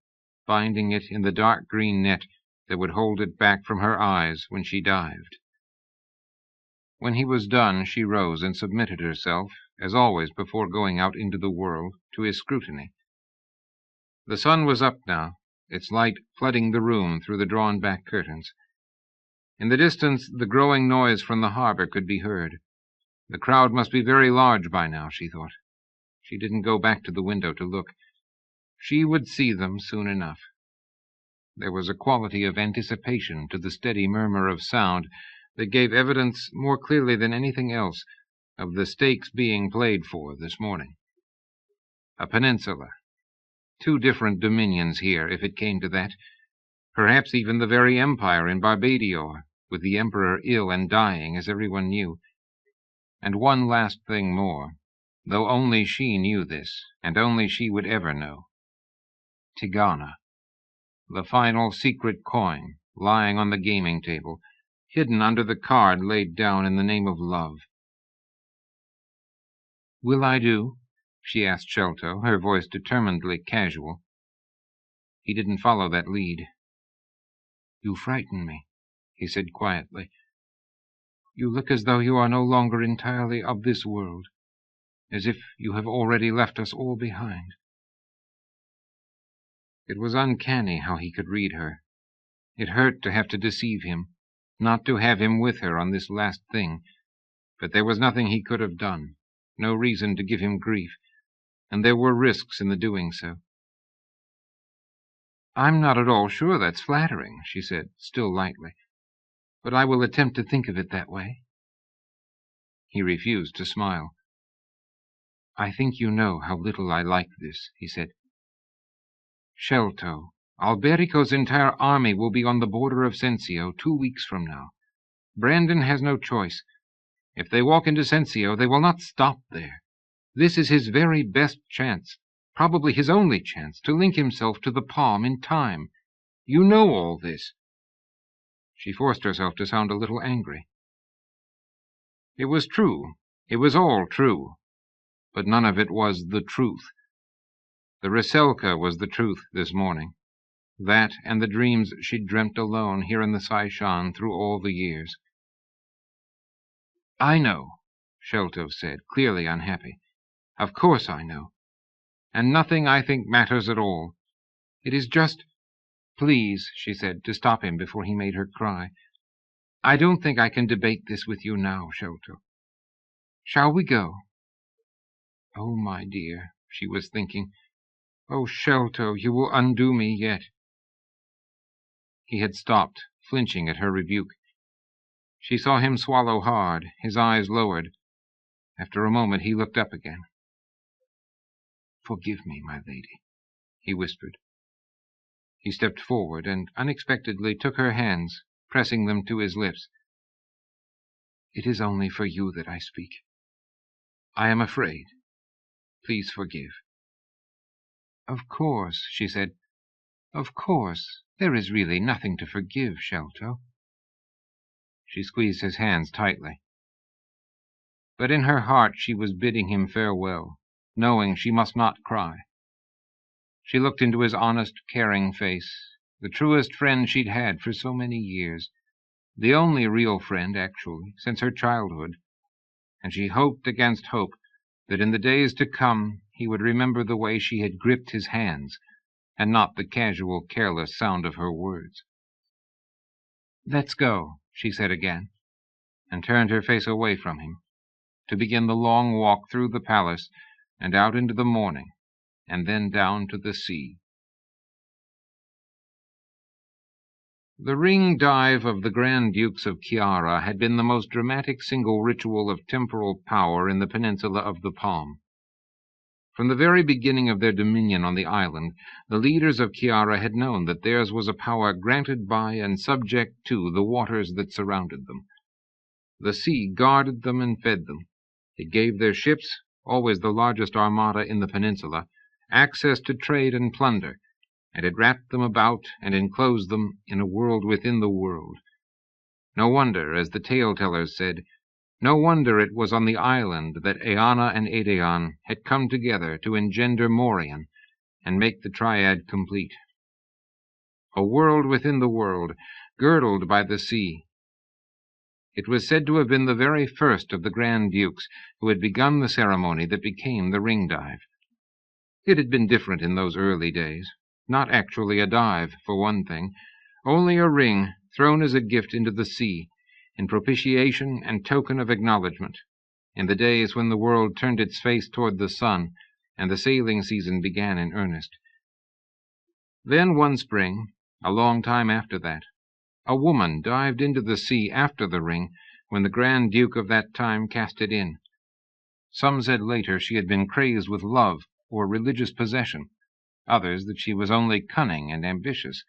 binding it in the dark green net that would hold it back from her eyes when she dived. When he was done, she rose and submitted herself, as always before going out into the world, to his scrutiny. The sun was up now, its light flooding the room through the drawn-back curtains. In the distance, the growing noise from the harbor could be heard. The crowd must be very large by now, she thought. She didn't go back to the window to look. She would see them soon enough. There was a quality of anticipation to the steady murmur of sound that gave evidence more clearly than anything else of the stakes being played for this morning. A peninsula. 2 different dominions here, if it came to that. Perhaps even the very empire in Barbadior, with the emperor ill and dying, as everyone knew. And one last thing more, though only she knew this, and only she would ever know. Tigana. The final secret coin, lying on the gaming table, hidden under the card laid down in the name of love. "Will I do?" she asked Sholto, her voice determinedly casual. He didn't follow that lead. "You frighten me," he said quietly. "You look as though you are no longer entirely of this world, as if you have already left us all behind." It was uncanny how he could read her. It hurt to have to deceive him, not to have him with her on this last thing, but there was nothing he could have done, no reason to give him grief, and there were risks in the doing so. "I'm not at all sure that's flattering," she said, still lightly, "but I will attempt to think of it that way." He refused to smile. "I think you know how little I like this," he said. "Sholto, Alberico's entire army will be on the border of Sensio 2 weeks from now. Brandon has no choice. If they walk into Sensio, they will not stop there. This is his very best chance, probably his only chance, to link himself to the palm in time. You know all this." She forced herself to sound a little angry. It was true. It was all true. But none of it was the truth. The Rusalka was the truth this morning. That and the dreams she'd dreamt alone here in the Saishan through all the years. "I know," Sholto said, clearly unhappy. "Of course I know. And nothing, I think, matters at all. It is just—" "Please," she said, to stop him before he made her cry. "I don't think I can debate this with you now, Sholto. Shall we go?" "Oh, my dear," she was thinking. "Oh, Sholto, you will undo me yet." He had stopped, flinching at her rebuke. She saw him swallow hard, his eyes lowered. After a moment he looked up again. "Forgive me, my lady," he whispered. He stepped forward and unexpectedly took her hands, pressing them to his lips. "It is only for you that I speak. I am afraid. Please forgive." "Of course," she said. "Of course. There is really nothing to forgive, Sholto." She squeezed his hands tightly. But in her heart she was bidding him farewell, knowing she must not cry. She looked into his honest, caring face, the truest friend she'd had for so many years, the only real friend, actually, since her childhood, and she hoped against hope that in the days to come he would remember the way she had gripped his hands, and not the casual, careless sound of her words. "Let's go," she said again, and turned her face away from him, to begin the long walk through the palace and out into the morning, and then down to the sea. The ring dive of the Grand Dukes of Chiara had been the most dramatic single ritual of temporal power in the peninsula of the Palm. From the very beginning of their dominion on the island, the leaders of Chiara had known that theirs was a power granted by and subject to the waters that surrounded them. The sea guarded them and fed them. It gave their ships, always the largest armada in the peninsula, access to trade and plunder, and it wrapped them about and enclosed them in a world within the world. No wonder, as the tale-tellers said, no wonder it was on the island that Eanna and Edeon had come together to engender Morion and make the triad complete. A world within the world, girdled by the sea. It was said to have been the very first of the Grand Dukes who had begun the ceremony that became the ring dive. It had been different in those early days. Not actually a dive, for one thing, only a ring thrown as a gift into the sea, in propitiation and token of acknowledgment, in the days when the world turned its face toward the sun, and the sailing season began in earnest. Then one spring, a long time after that, a woman dived into the sea after the ring when the Grand Duke of that time cast it in. Some said later she had been crazed with love or religious possession, others that she was only cunning and ambitious.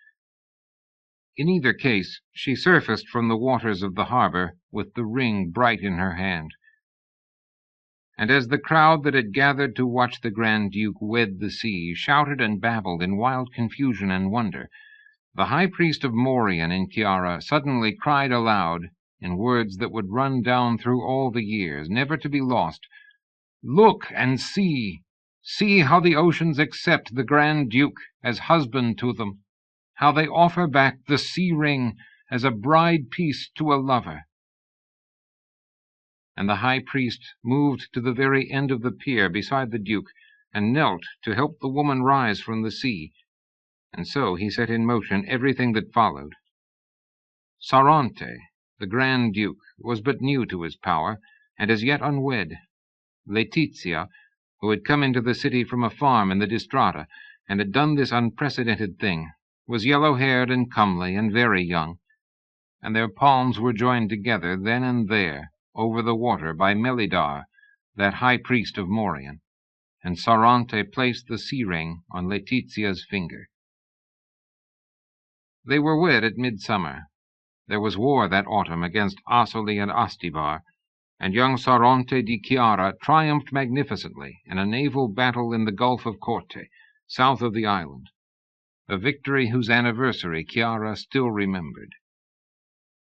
In either case, she surfaced from the waters of the harbor with the ring bright in her hand. And as the crowd that had gathered to watch the Grand Duke wed the sea shouted and babbled in wild confusion and wonder, the high priest of Morian in Chiara suddenly cried aloud, in words that would run down through all the years, never to be lost, "Look and see! See how the oceans accept the Grand Duke as husband to them, how they offer back the sea ring as a bride piece to a lover." And the high priest moved to the very end of the pier beside the Duke, and knelt to help the woman rise from the sea, and so he set in motion everything that followed. Saronte, the Grand Duke, was but new to his power, and as yet unwed. Letizia, who had come into the city from a farm in the Distrata, and had done this unprecedented thing, was yellow-haired and comely and very young, and their palms were joined together then and there, over the water, by Melidar, that high priest of Morian, and Saronte placed the sea ring on Letizia's finger. They were wed at midsummer. There was war that autumn against Asoli and Astibar, and young Saronte di Chiara triumphed magnificently in a naval battle in the Gulf of Corte, south of the island, a victory whose anniversary Chiara still remembered.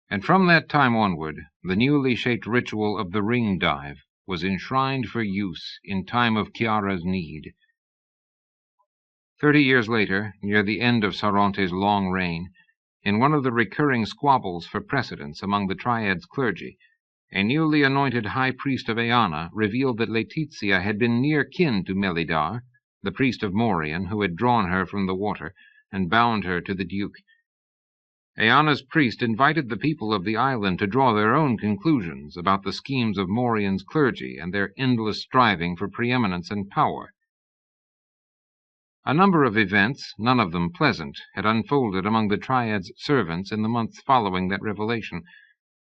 And from that time onward, the newly shaped ritual of the ring dive was enshrined for use in time of Chiara's need. 30 years later, near the end of Saronte's long reign, in one of the recurring squabbles for precedence among the Triad's clergy, a newly anointed high priest of Eana revealed that Letizia had been near kin to Melidar, the priest of Morian, who had drawn her from the water and bound her to the Duke. Eana's priest invited the people of the island to draw their own conclusions about the schemes of Morian's clergy and their endless striving for preeminence and power. A number of events, none of them pleasant, had unfolded among the Triad's servants in the months following that revelation,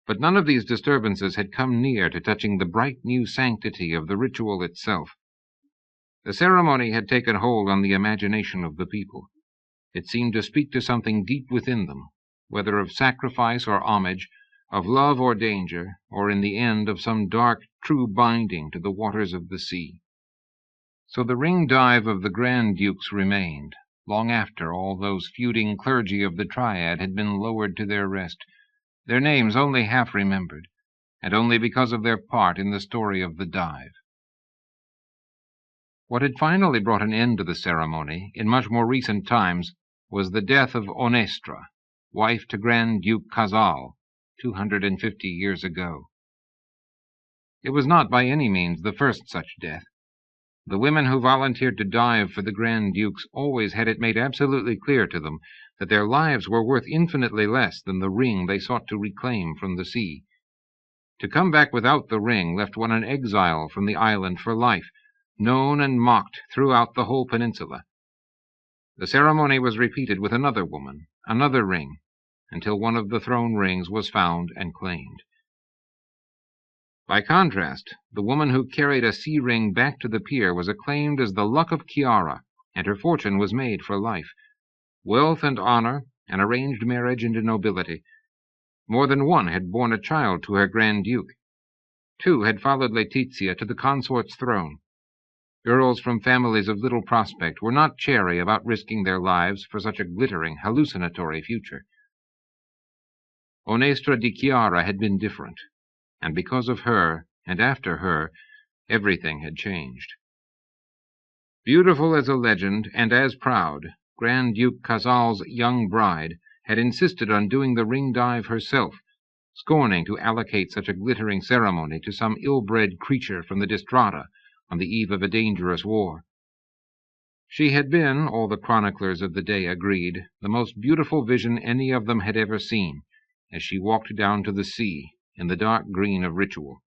but none of these disturbances had come near to touching the bright new sanctity of the ritual itself. The ceremony had taken hold on the imagination of the people. It seemed to speak to something deep within them, whether of sacrifice or homage, of love or danger, or in the end of some dark, true binding to the waters of the sea. So the ring dive of the Grand Dukes remained, long after all those feuding clergy of the Triad had been lowered to their rest, their names only half remembered, and only because of their part in the story of the dive. What had finally brought an end to the ceremony, in much more recent times, was the death of Onestra, wife to Grand Duke Casal, 250 years ago. It was not by any means the first such death. The women who volunteered to dive for the Grand Dukes always had it made absolutely clear to them that their lives were worth infinitely less than the ring they sought to reclaim from the sea. To come back without the ring left one an exile from the island for life, known and mocked throughout the whole peninsula. The ceremony was repeated with another woman, another ring, until one of the throne rings was found and claimed. By contrast, the woman who carried a sea ring back to the pier was acclaimed as the luck of Chiara, and her fortune was made for life. Wealth and honor, an arranged marriage into nobility. More than one had borne a child to her Grand Duke. 2 had followed Letizia to the consort's throne. Girls from families of little prospect were not chary about risking their lives for such a glittering, hallucinatory future. Onestra di Chiara had been different, and because of her, and after her, everything had changed. Beautiful as a legend, and as proud, Grand Duke Casal's young bride had insisted on doing the ring dive herself, scorning to allocate such a glittering ceremony to some ill-bred creature from the Distrata on the eve of a dangerous war. She had been, all the chroniclers of the day agreed, the most beautiful vision any of them had ever seen, as she walked down to the sea in the dark green of ritual.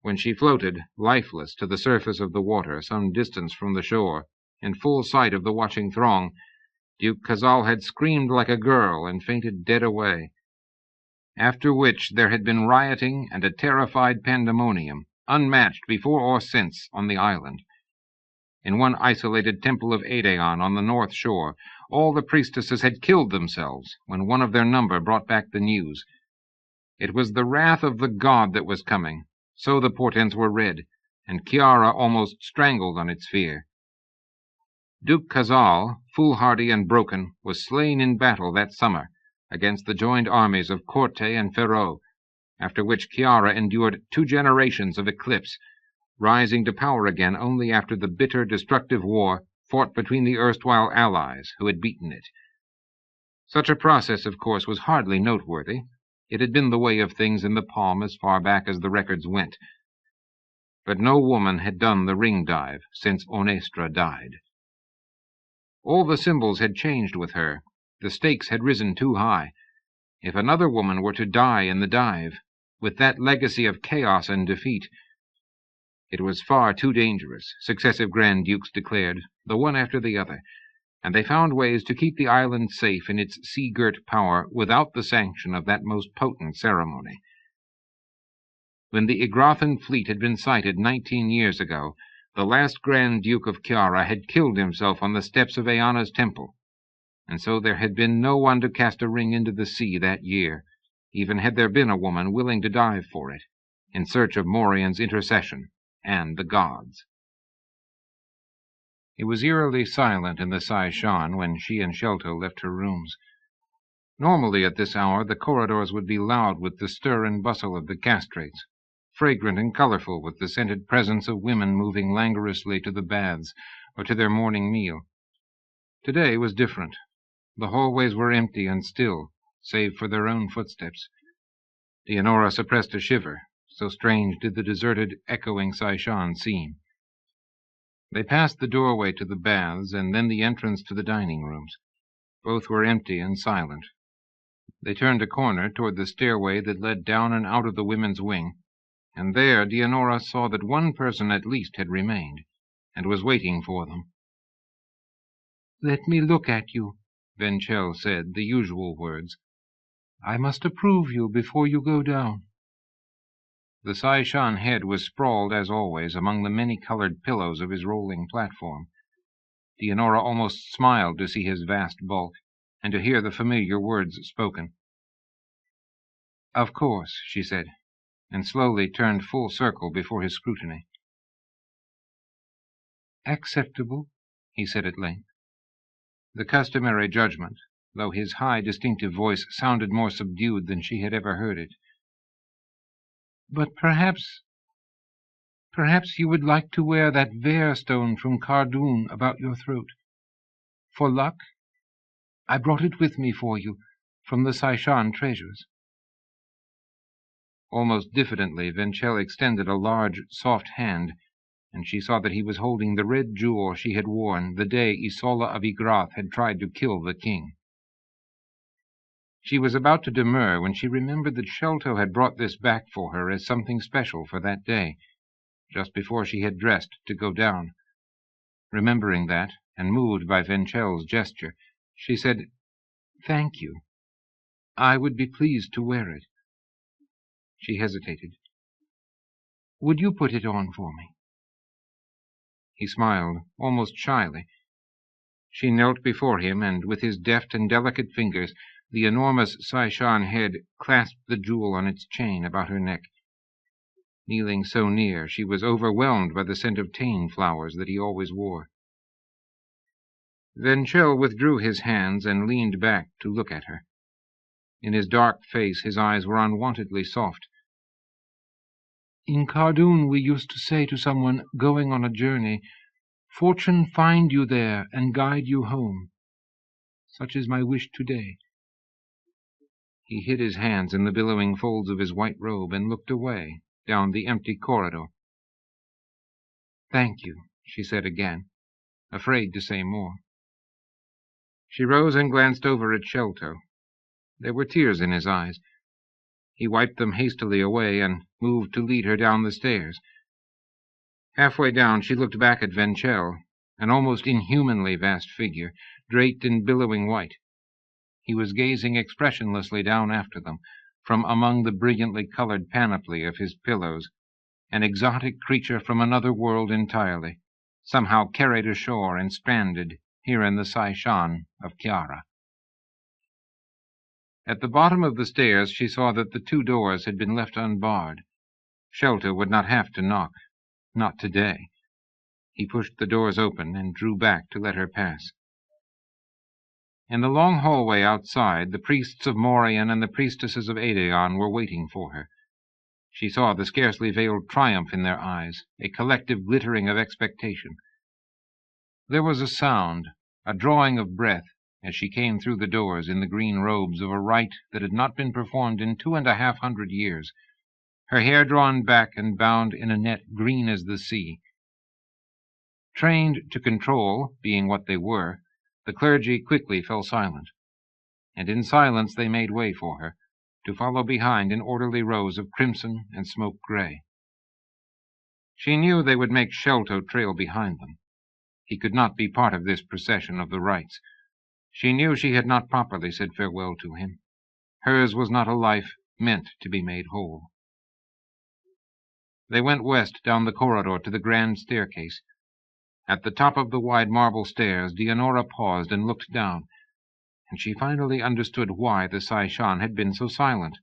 when she floated, lifeless, to the surface of the water some distance from the shore, in full sight of the watching throng, Duke Cazal had screamed like a girl and fainted dead away. After which there had been rioting and a terrified pandemonium, unmatched before or since on the island. In one isolated temple of Adeon on the north shore, all the priestesses had killed themselves when one of their number brought back the news. It was the wrath of the god that was coming, so the portents were read, and Chiara almost strangled on its fear. Duke Cazal, foolhardy and broken, was slain in battle that summer against the joined armies of Corte and Ferrau, after which Chiara endured 2 generations of eclipse, rising to power again only after the bitter, destructive war fought between the erstwhile allies who had beaten it. Such a process, of course, was hardly noteworthy. It had been the way of things in the palm as far back as the records went. But no woman had done the ring dive since Onestra died. All the symbols had changed with her. The stakes had risen too high. If another woman were to die in the dive, with that legacy of chaos and defeat, it was far too dangerous, successive Grand Dukes declared, the one after the other, and they found ways to keep the island safe in its sea-girt power without the sanction of that most potent ceremony. When the Igrothan fleet had been sighted 19 years ago, the last Grand Duke of Chiara had killed himself on the steps of Eanna's temple, and so there had been no one to cast a ring into the sea that year, even had there been a woman willing to dive for it, in search of Morian's intercession and the gods. It was eerily silent in the Sai-Shan when she and Shelto left her rooms. Normally at this hour the corridors would be loud with the stir and bustle of the castrates, fragrant and colorful with the scented presence of women moving languorously to the baths or to their morning meal. Today was different. The hallways were empty and still, save for their own footsteps. Leonora suppressed a shiver, so strange did the deserted, echoing Sai-Shan seem. They passed the doorway to the baths and then the entrance to the dining rooms. Both were empty and silent. They turned a corner toward the stairway that led down and out of the women's wing, and there Leonora saw that one person at least had remained, and was waiting for them. "Let me look at you," Venchel said, the usual words. "I must approve you before you go down." The Sai-Shan head was sprawled, as always, among the many-colored pillows of his rolling platform. Leonora almost smiled to see his vast bulk, and to hear the familiar words spoken. "Of course," she said, and slowly turned full circle before his scrutiny. "Acceptable," he said at length. The customary judgment, though his high, distinctive voice sounded more subdued than she had ever heard it. "But perhaps you would like to wear that Vare stone from Cardoon about your throat. For luck? I brought it with me for you, from the Sai-Shan treasures." Almost diffidently, Venchel extended a large, soft hand, and she saw that he was holding the red jewel she had worn the day Isola of Igrath had tried to kill the king. She was about to demur when she remembered that Shelto had brought this back for her as something special for that day, just before she had dressed to go down. Remembering that, and moved by Venchel's gesture, she said, "Thank you. I would be pleased to wear it." She hesitated. "Would you put it on for me?" He smiled, almost shyly. She knelt before him, and with his deft and delicate fingers, the enormous Sai-Shan head clasped the jewel on its chain about her neck. Kneeling so near, she was overwhelmed by the scent of tane flowers that he always wore. Venchel withdrew his hands and leaned back to look at her. In his dark face his eyes were unwontedly soft. "In Cardoon we used to say to someone going on a journey, 'Fortune find you there and guide you home.' Such is my wish today." He hid his hands in the billowing folds of his white robe and looked away, down the empty corridor. "Thank you," she said again, afraid to say more. She rose and glanced over at Shelto. There were tears in his eyes. He wiped them hastily away and moved to lead her down the stairs. Halfway down, she looked back at Venchel, an almost inhumanly vast figure, draped in billowing white. He was gazing expressionlessly down after them, from among the brilliantly colored panoply of his pillows, an exotic creature from another world entirely, somehow carried ashore and stranded here in the Saishan of Chiara. At the bottom of the stairs she saw that the 2 doors had been left unbarred. Shelter would not have to knock. Not today. He pushed the doors open and drew back to let her pass. In the long hallway outside, the priests of Morian and the priestesses of Aedeon were waiting for her. She saw the scarcely veiled triumph in their eyes, a collective glittering of expectation. There was a sound, a drawing of breath, as she came through the doors in the green robes of a rite that had not been performed in 250 years, her hair drawn back and bound in a net green as the sea. Trained to control, being what they were, the clergy quickly fell silent, and in silence they made way for her, to follow behind in orderly rows of crimson and smoke-gray. She knew they would make Shelto trail behind them. He could not be part of this procession of the rites. She knew she had not properly said farewell to him. Hers was not a life meant to be made whole. They went west down the corridor to the grand staircase. At the top of the wide marble stairs, Dianora paused and looked down, and she finally understood why the Saishan had been so silent.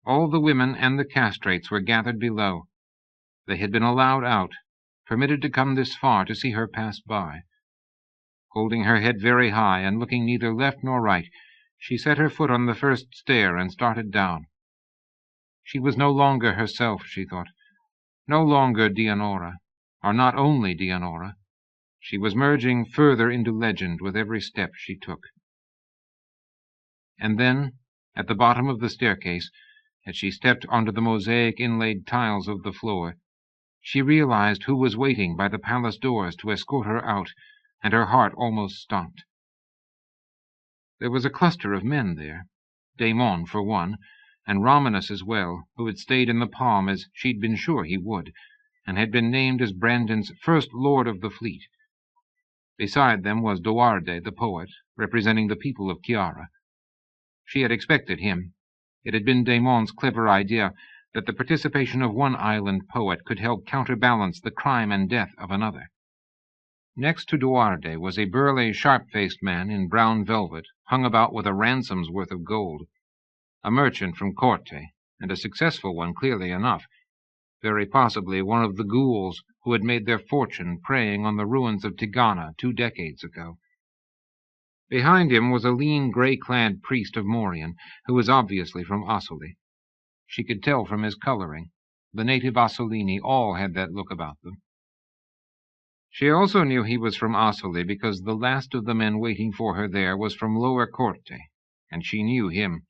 All the women and the castrates were gathered below. They had been allowed out, permitted to come this far to see her pass by. Holding her head very high and looking neither left nor right, she set her foot on the first stair and started down. She was no longer herself, she thought. No longer Dianora, or not only Dianora. She was merging further into legend with every step she took. And then, at the bottom of the staircase, as she stepped onto the mosaic-inlaid tiles of the floor, she realized who was waiting by the palace doors to escort her out, and her heart almost stopped. There was a cluster of men there, Daemon for one, and Romanus as well, who had stayed in the palm as she'd been sure he would, and had been named as Brandon's first lord of the fleet. Beside them was Duarde, the poet, representing the people of Chiara. She had expected him. It had been Daemon's clever idea that the participation of one island poet could help counterbalance the crime and death of another. Next to Duarde was a burly, sharp-faced man in brown velvet, hung about with a ransom's worth of gold. A merchant from Corte, and a successful one clearly enough, very possibly one of the ghouls who had made their fortune preying on the ruins of Tigana 2 decades ago. Behind him was a lean, grey-clad priest of Morian, who was obviously from Asuli. She could tell from his coloring. The native Asolini all had that look about them. She also knew he was from Asuli because the last of the men waiting for her there was from Lower Corte, and she knew him.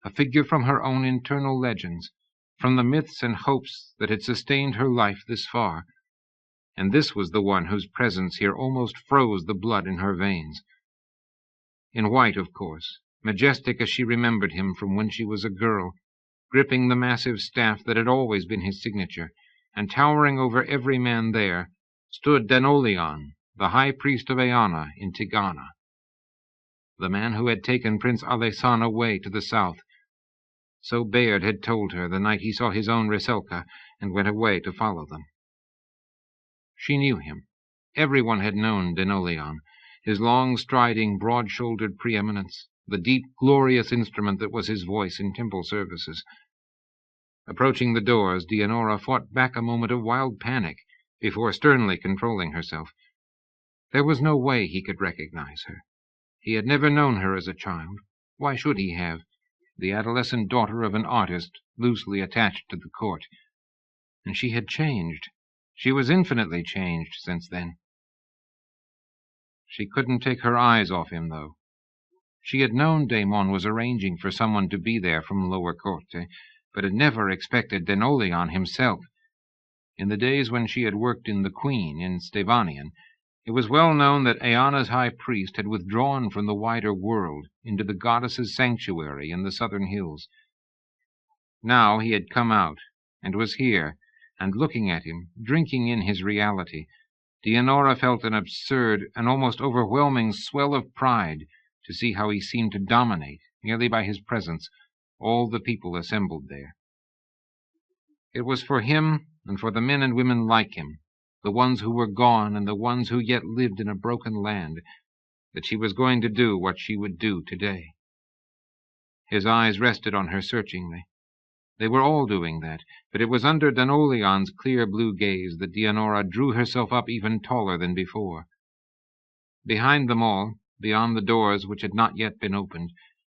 A figure from her own internal legends, from the myths and hopes that had sustained her life this far, and this was the one whose presence here almost froze the blood in her veins. In white, of course, majestic as she remembered him from when she was a girl, gripping the massive staff that had always been his signature, and towering over every man there, stood Denolion, the high priest of Eana in Tigana, the man who had taken Prince Alesan away to the south. So Bayard had told her the night he saw his own Riselka and went away to follow them. She knew him. Everyone had known Denolion, his long-striding, broad-shouldered preeminence, the deep, glorious instrument that was his voice in temple services. Approaching the doors, Dianora fought back a moment of wild panic before sternly controlling herself. There was no way he could recognize her. He had never known her as a child. Why should he have? The adolescent daughter of an artist loosely attached to the court. And she had changed. She was infinitely changed since then. She couldn't take her eyes off him, though. She had known Daemon was arranging for someone to be there from Lower Corte, but had never expected Denolion himself. In the days when she had worked in the Queen in Stevanian, it was well known that Eana's high priest had withdrawn from the wider world into the goddess's sanctuary in the southern hills. Now he had come out, and was here, and looking at him, drinking in his reality. Dianora felt an absurd, an almost overwhelming swell of pride to see how he seemed to dominate, merely by his presence, all the people assembled there. It was for him, and for the men and women like him, the ones who were gone and the ones who yet lived in a broken land, that she was going to do what she would do today. His eyes rested on her searchingly. They were all doing that, but it was under DeLotel's clear blue gaze that Dianora drew herself up even taller than before. Behind them all, beyond the doors which had not yet been opened,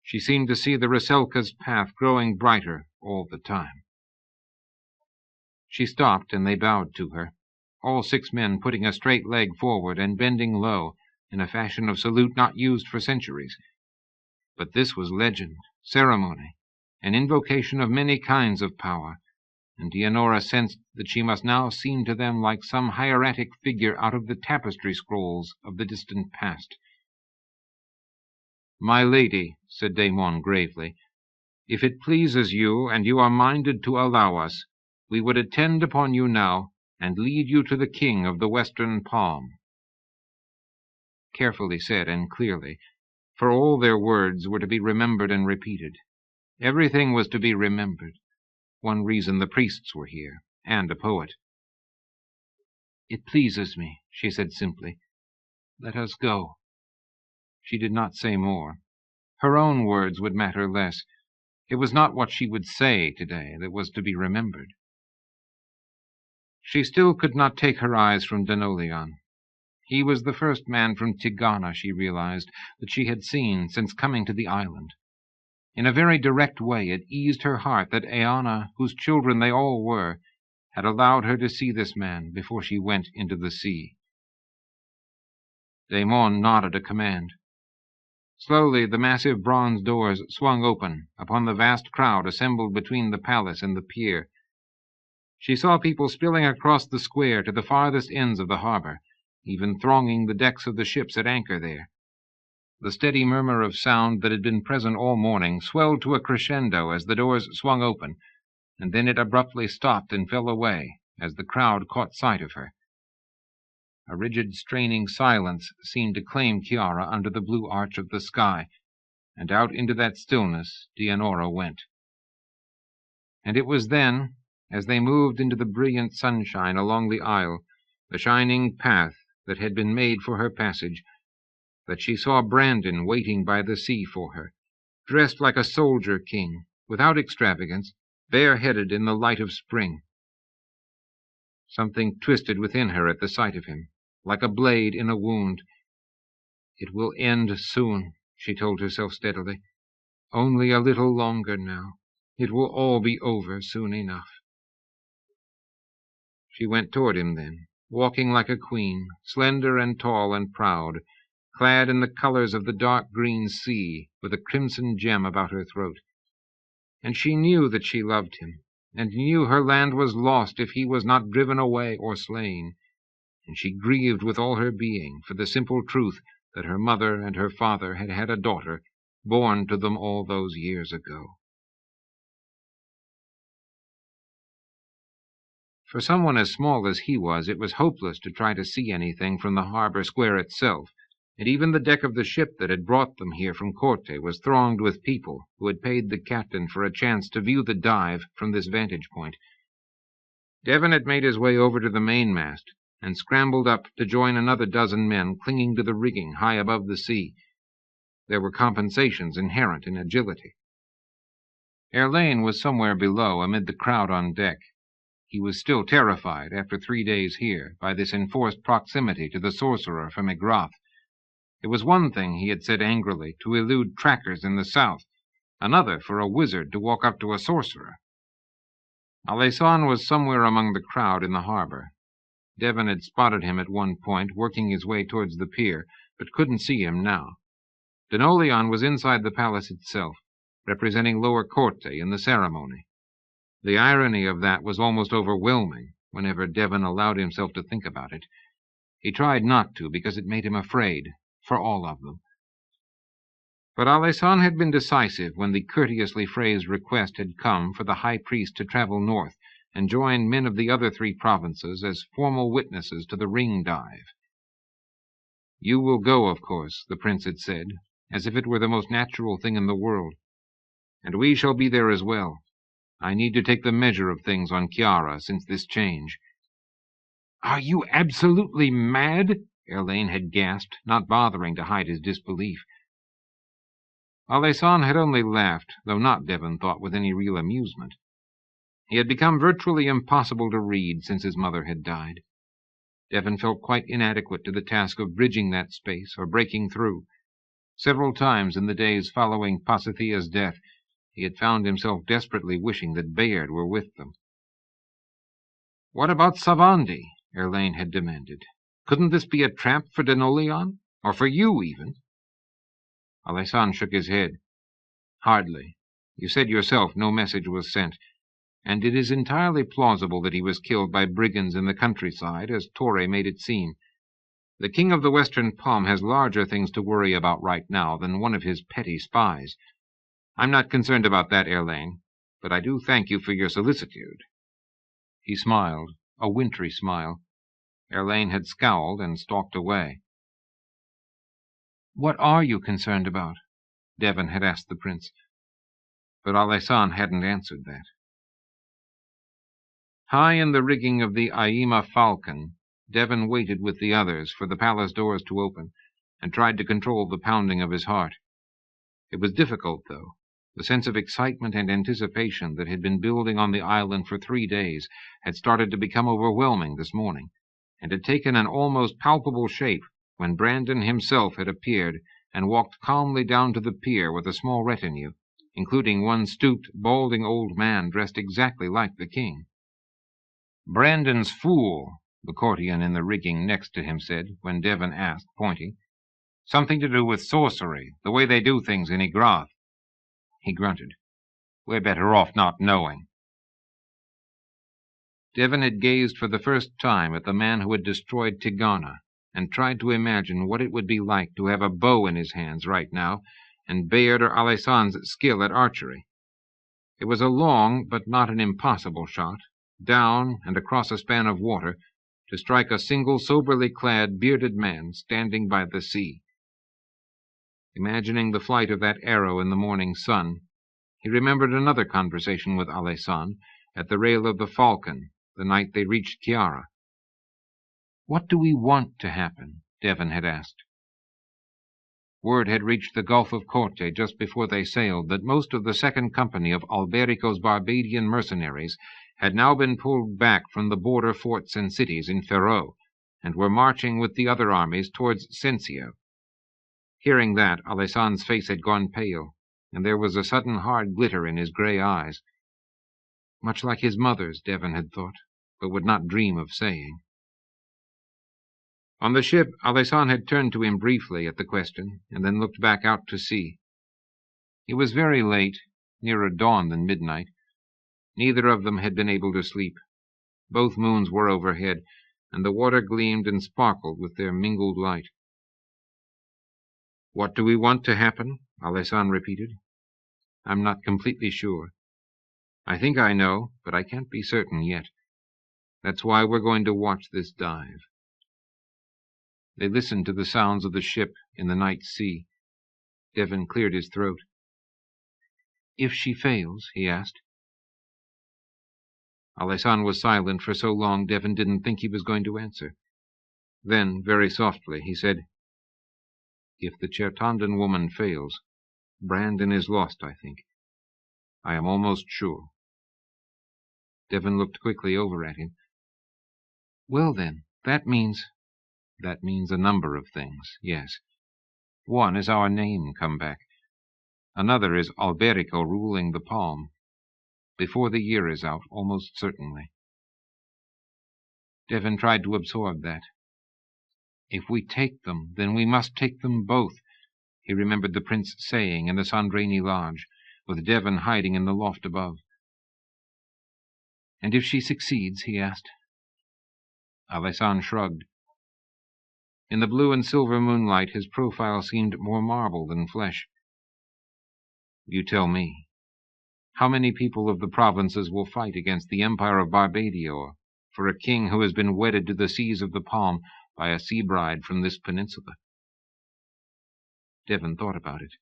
she seemed to see the Rusalka's path growing brighter all the time. She stopped, and they bowed to her, all 6 men putting a straight leg forward and bending low, in a fashion of salute not used for centuries. But this was legend, ceremony, an invocation of many kinds of power, and Dianora sensed that she must now seem to them like some hieratic figure out of the tapestry scrolls of the distant past. "My lady," said Daemon gravely, "if it pleases you, and you are minded to allow us, we would attend upon you now, and lead you to the king of the Western Palm." Carefully said and clearly, for all their words were to be remembered and repeated. Everything was to be remembered. One reason the priests were here, and a poet. "It pleases me," she said simply. "Let us go." She did not say more. Her own words would matter less. It was not what she would say today that was to be remembered. She still could not take her eyes from DeLotel. He was the first man from Tigana, she realized, that she had seen since coming to the island. In a very direct way it eased her heart that Eanna, whose children they all were, had allowed her to see this man before she went into the sea. Daemon nodded a command. Slowly the massive bronze doors swung open upon the vast crowd assembled between the palace and the pier. She saw people spilling across the square to the farthest ends of the harbor, even thronging the decks of the ships at anchor there. The steady murmur of sound that had been present all morning swelled to a crescendo as the doors swung open, and then it abruptly stopped and fell away as the crowd caught sight of her. A rigid, straining silence seemed to claim Chiara under the blue arch of the sky, and out into that stillness Dianora went. And it was then, as they moved into the brilliant sunshine along the aisle, the shining path that had been made for her passage, that she saw Brandon waiting by the sea for her, dressed like a soldier king, without extravagance, bareheaded in the light of spring. Something twisted within her at the sight of him, like a blade in a wound. "It will end soon," she told herself steadily. "Only a little longer now. It will all be over soon enough." She went toward him then, walking like a queen, slender and tall and proud, clad in the colors of the dark green sea, with a crimson gem about her throat. And she knew that she loved him, and knew her land was lost if he was not driven away or slain. And she grieved with all her being for the simple truth that her mother and her father had had a daughter, born to them all those years ago. For someone as small as he was, it was hopeless to try to see anything from the harbor square itself, and even the deck of the ship that had brought them here from Corte was thronged with people who had paid the captain for a chance to view the dive from this vantage point. Devon had made his way over to the mainmast, and scrambled up to join another dozen men clinging to the rigging high above the sea. There were compensations inherent in agility. Erlaine was somewhere below, amid the crowd on deck. He was still terrified, after 3 days here, by this enforced proximity to the sorcerer from Igrath. It was one thing, he had said angrily, to elude trackers in the south, another for a wizard to walk up to a sorcerer. Alessan was somewhere among the crowd in the harbor. Devon had spotted him at one point, working his way towards the pier, but couldn't see him now. DeLotel was inside the palace itself, representing Lower Corte in the ceremony. The irony of that was almost overwhelming whenever Devon allowed himself to think about it. He tried not to, because it made him afraid, for all of them. But Alessan had been decisive when the courteously phrased request had come for the high priest to travel north and join men of the other 3 provinces as formal witnesses to the ring dive. "You will go, of course," the prince had said, as if it were the most natural thing in the world. "And we shall be there as well. I need to take the measure of things on Chiara since this change." "Are you absolutely mad?" Erlaine had gasped, not bothering to hide his disbelief. Alessan had only laughed, though not, Devon thought, with any real amusement. He had become virtually impossible to read since his mother had died. Devon felt quite inadequate to the task of bridging that space or breaking through. Several times in the days following Pasithia's death, he had found himself desperately wishing that Bayard were with them. "What about Savandi?" Erlaine had demanded. "Couldn't this be a trap for DeLotel? Or for you, even?" Alessan shook his head. "Hardly. You said yourself no message was sent, and it is entirely plausible that he was killed by brigands in the countryside, as Torre made it seem. The King of the Western Palm has larger things to worry about right now than one of his petty spies. I'm not concerned about that, Erlaine, but I do thank you for your solicitude." He smiled, a wintry smile. Erlaine had scowled and stalked away. "What are you concerned about?" Devon had asked the prince. But Alessan hadn't answered that. High in the rigging of the Aima Falcon, Devon waited with the others for the palace doors to open, and tried to control the pounding of his heart. It was difficult, though. The sense of excitement and anticipation that had been building on the island for 3 days had started to become overwhelming this morning, and had taken an almost palpable shape when Brandon himself had appeared and walked calmly down to the pier with a small retinue, including one stooped, balding old man dressed exactly like the king. "Brandon's fool," the courtier in the rigging next to him said, when Devon asked, pointing. "Something to do with sorcery, the way they do things in Igrath." He grunted. "We're better off not knowing." Devon had gazed for the first time at the man who had destroyed Tigana, and tried to imagine what it would be like to have a bow in his hands right now, and Bayard or Alessan's skill at archery. It was a long, but not an impossible shot, down and across a span of water, to strike a single soberly clad, bearded man standing by the sea. Imagining the flight of that arrow in the morning sun, he remembered another conversation with Alessan at the rail of the Falcon the night they reached Chiara. "What do we want to happen?" Devon had asked. Word had reached the Gulf of Corte just before they sailed that most of the second company of Alberico's Barbadian mercenaries had now been pulled back from the border forts and cities in Ferrot, and were marching with the other armies towards Sensio. Hearing that, Alessan's face had gone pale, and there was a sudden hard glitter in his grey eyes. Much like his mother's, Devon had thought, but would not dream of saying. On the ship, Alessan had turned to him briefly at the question, and then looked back out to sea. It was very late, nearer dawn than midnight. Neither of them had been able to sleep. Both moons were overhead, and the water gleamed and sparkled with their mingled light. "What do we want to happen?" Alessan repeated. "I'm not completely sure. I think I know, but I can't be certain yet. That's why we're going to watch this dive." They listened to the sounds of the ship in the night sea. Devon cleared his throat. "If she fails?" he asked. Alessan was silent for so long Devon didn't think he was going to answer. Then, very softly, he said, "If the Chertandan woman fails, Brandon is lost, I think. I am almost sure." Devon looked quickly over at him. "Well, then, that means—" "That means a number of things, yes. One is our name come back. Another is Alberico ruling the Palm. Before the year is out, almost certainly." Devon tried to absorb that. "If we take them, then we must take them both," he remembered the prince saying in the Sandrini lodge, with Devon hiding in the loft above. "And if she succeeds?" he asked. Alessan shrugged. In the blue and silver moonlight his profile seemed more marble than flesh. You tell me. How many people of the provinces will fight against the Empire of Barbadia, or for a king who has been wedded to the seas of the palm by a sea bride from this peninsula? Devon thought about it.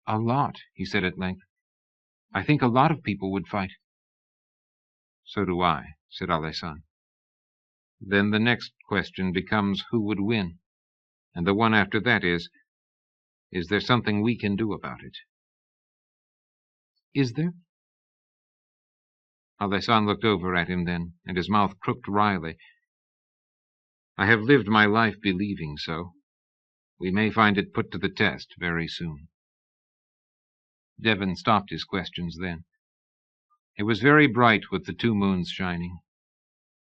A lot, he said at length. I think a lot of people would fight. So do I, said Alessan. Then the next question becomes who would win, and the one after that is there something we can do about it? Is there? Alessan looked over at him then, and his mouth crooked wryly. I have lived my life believing so. We may find it put to the test very soon. Devon stopped his questions then. It was very bright with the 2 moons shining.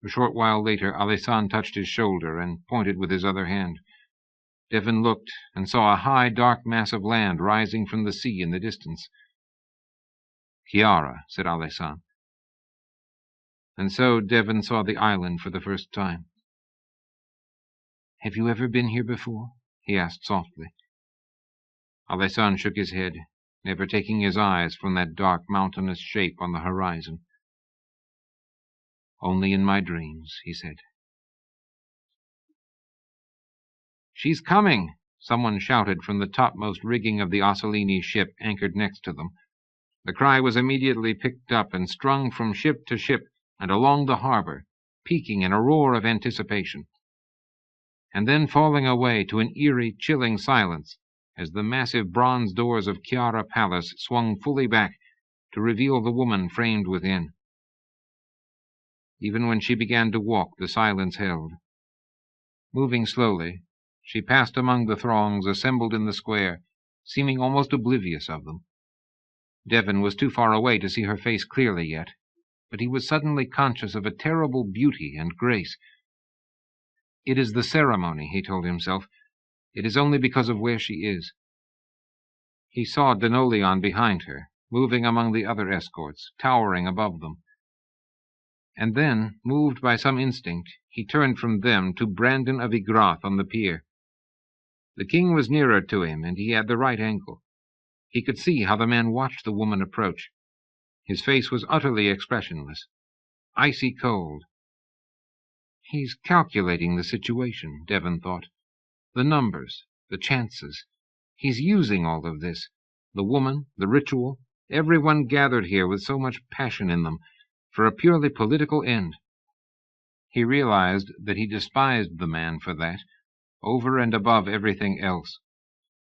A short while later, Alessan touched his shoulder and pointed with his other hand. Devon looked and saw a high, dark mass of land rising from the sea in the distance. Chiara, said Alessan. And so Devon saw the island for the first time. Have you ever been here before? He asked softly. Alessan shook his head, never taking his eyes from that dark mountainous shape on the horizon. Only in my dreams, he said. She's coming, someone shouted from the topmost rigging of the Ossolini ship anchored next to them. The cry was immediately picked up and strung from ship to ship and along the harbor, peaking in a roar of anticipation, and then falling away to an eerie, chilling silence as the massive bronze doors of Chiara Palace swung fully back to reveal the woman framed within. Even when she began to walk, the silence held. Moving slowly, she passed among the throngs assembled in the square, seeming almost oblivious of them. Devon was too far away to see her face clearly yet, but he was suddenly conscious of a terrible beauty and grace. It is the ceremony, he told himself. It is only because of where she is. He saw DeLotel behind her, moving among the other escorts, towering above them. And then, moved by some instinct, he turned from them to Brandon of Ygrath on the pier. The king was nearer to him, and he had the right angle. He could see how the man watched the woman approach. His face was utterly expressionless, icy cold. He's calculating the situation, Devon thought. The numbers, the chances. He's using all of this. The woman, the ritual, everyone gathered here with so much passion in them, for a purely political end. He realized that he despised the man for that, over and above everything else,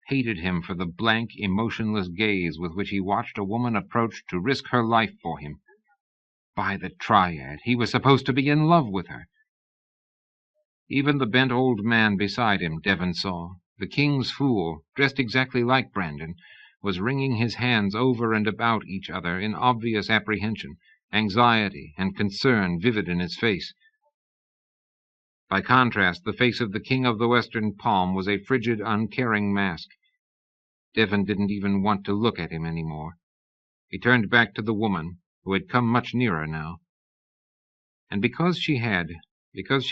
hated him for the blank, emotionless gaze with which he watched a woman approach to risk her life for him. By the Triad, he was supposed to be in love with her. Even the bent old man beside him, Devon saw, the king's fool, dressed exactly like Brandon, was wringing his hands over and about each other in obvious apprehension, anxiety and concern vivid in his face. By contrast, the face of the king of the Western Palm was a frigid, uncaring mask. Devon didn't even want to look at him any more. He turned back to the woman, who had come much nearer now. And because she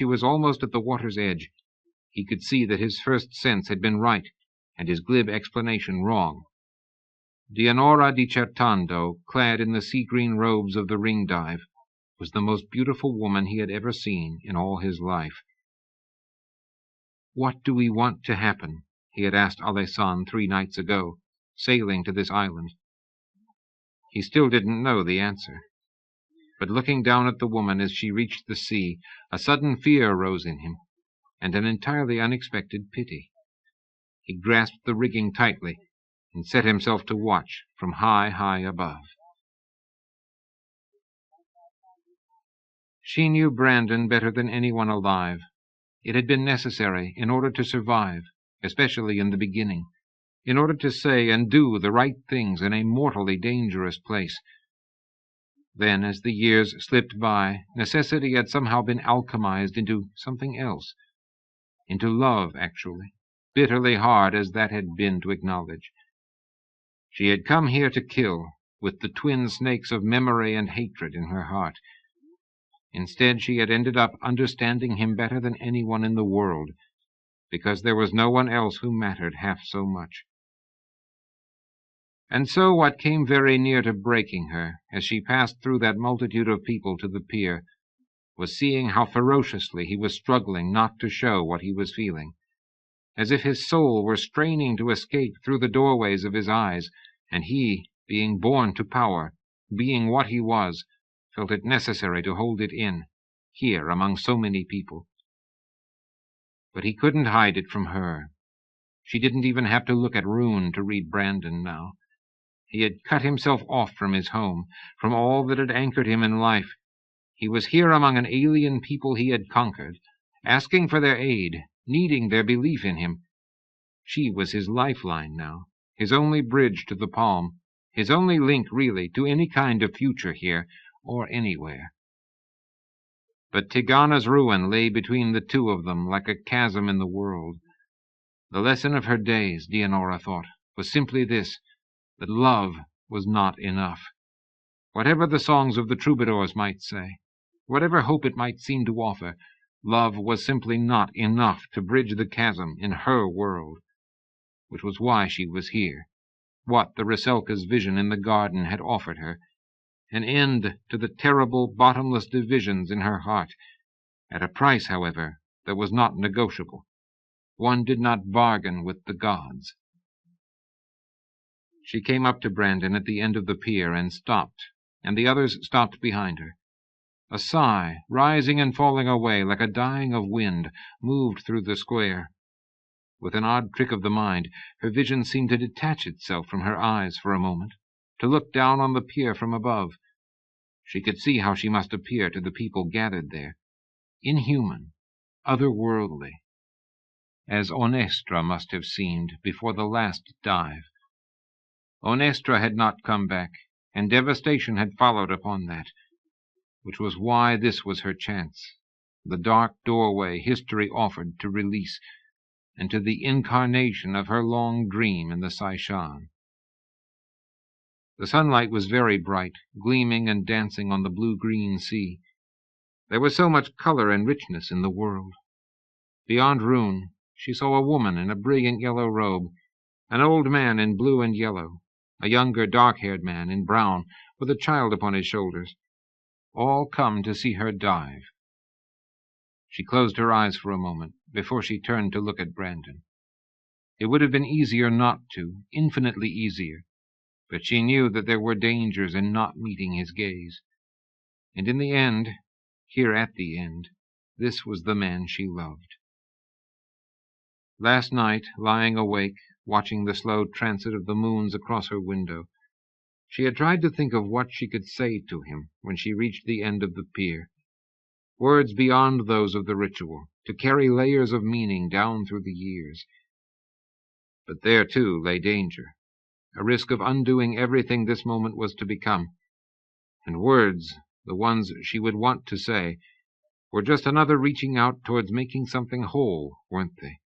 was almost at the water's edge, he could see that his first sense had been right, and his glib explanation wrong. Dianora di Certando, clad in the sea-green robes of the ring-dive, was the most beautiful woman he had ever seen in all his life. What do we want to happen? He had asked Alessan 3 nights ago, sailing to this island. He still didn't know the answer. But looking down at the woman as she reached the sea, a sudden fear rose in him, and an entirely unexpected pity. He grasped the rigging tightly, and set himself to watch from high, high above. She knew Brandon better than anyone alive. It had been necessary in order to survive, especially in the beginning, in order to say and do the right things in a mortally dangerous place. Then, as the years slipped by, necessity had somehow been alchemized into something else, into love, actually, bitterly hard as that had been to acknowledge. She had come here to kill, with the twin snakes of memory and hatred in her heart. Instead, she had ended up understanding him better than anyone in the world, because there was no one else who mattered half so much. And so what came very near to breaking her, as she passed through that multitude of people to the pier, was seeing how ferociously he was struggling not to show what he was feeling, as if his soul were straining to escape through the doorways of his eyes, and he, being born to power, being what he was, felt it necessary to hold it in, here among so many people. But he couldn't hide it from her. She didn't even have to look at Rune to read Brandon now. He had cut himself off from his home, from all that had anchored him in life. He was here among an alien people he had conquered, asking for their aid, needing their belief in him. She was his lifeline now, his only bridge to the Palm, his only link, really, to any kind of future here, or anywhere. But Tigana's ruin lay between the two of them like a chasm in the world. The lesson of her days, Dianora thought, was simply this, that love was not enough. Whatever the songs of the troubadours might say, whatever hope it might seem to offer, love was simply not enough to bridge the chasm in her world, which was why she was here, what the Rusalka's vision in the garden had offered her, an end to the terrible, bottomless divisions in her heart, at a price, however, that was not negotiable. One did not bargain with the gods. She came up to Brandon at the end of the pier and stopped, and the others stopped behind her. A sigh, rising and falling away like a dying of wind, moved through the square. With an odd trick of the mind, her vision seemed to detach itself from her eyes for a moment, to look down on the pier from above. She could see how she must appear to the people gathered there, inhuman, otherworldly, as Onestra must have seemed before the last dive. Onestra had not come back, and devastation had followed upon that, which was why this was her chance, the dark doorway history offered to release, and to the incarnation of her long dream in the Saishan. The sunlight was very bright, gleaming and dancing on the blue-green sea. There was so much color and richness in the world. Beyond Rune, she saw a woman in a brilliant yellow robe, an old man in blue and yellow, a younger dark-haired man in brown with a child upon his shoulders, all come to see her dive. She closed her eyes for a moment before she turned to look at Brandon. It would have been easier not to, infinitely easier, but she knew that there were dangers in not meeting his gaze. And in the end, here at the end, this was the man she loved. Last night, lying awake, watching the slow transit of the moons across her window, she had tried to think of what she could say to him when she reached the end of the pier. Words beyond those of the ritual, to carry layers of meaning down through the years. But there, too, lay danger, a risk of undoing everything this moment was to become. And words, the ones she would want to say, were just another reaching out towards making something whole, weren't they?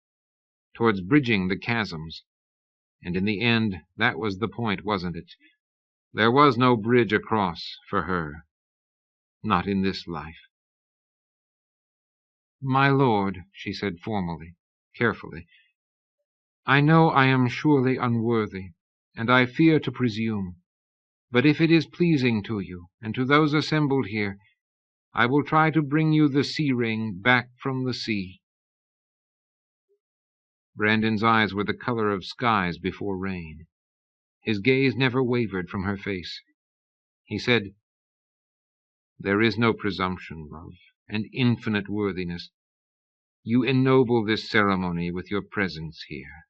Towards bridging the chasms. And in the end, that was the point, wasn't it? There was no bridge across for her. Not in this life. "My lord," she said formally, carefully, "I know I am surely unworthy, and I fear to presume. But if it is pleasing to you, and to those assembled here, I will try to bring you the sea ring back from the sea." Brandon's eyes were the color of skies before rain. His gaze never wavered from her face. He said, "There is no presumption, love, and infinite worthiness. You ennoble this ceremony with your presence here."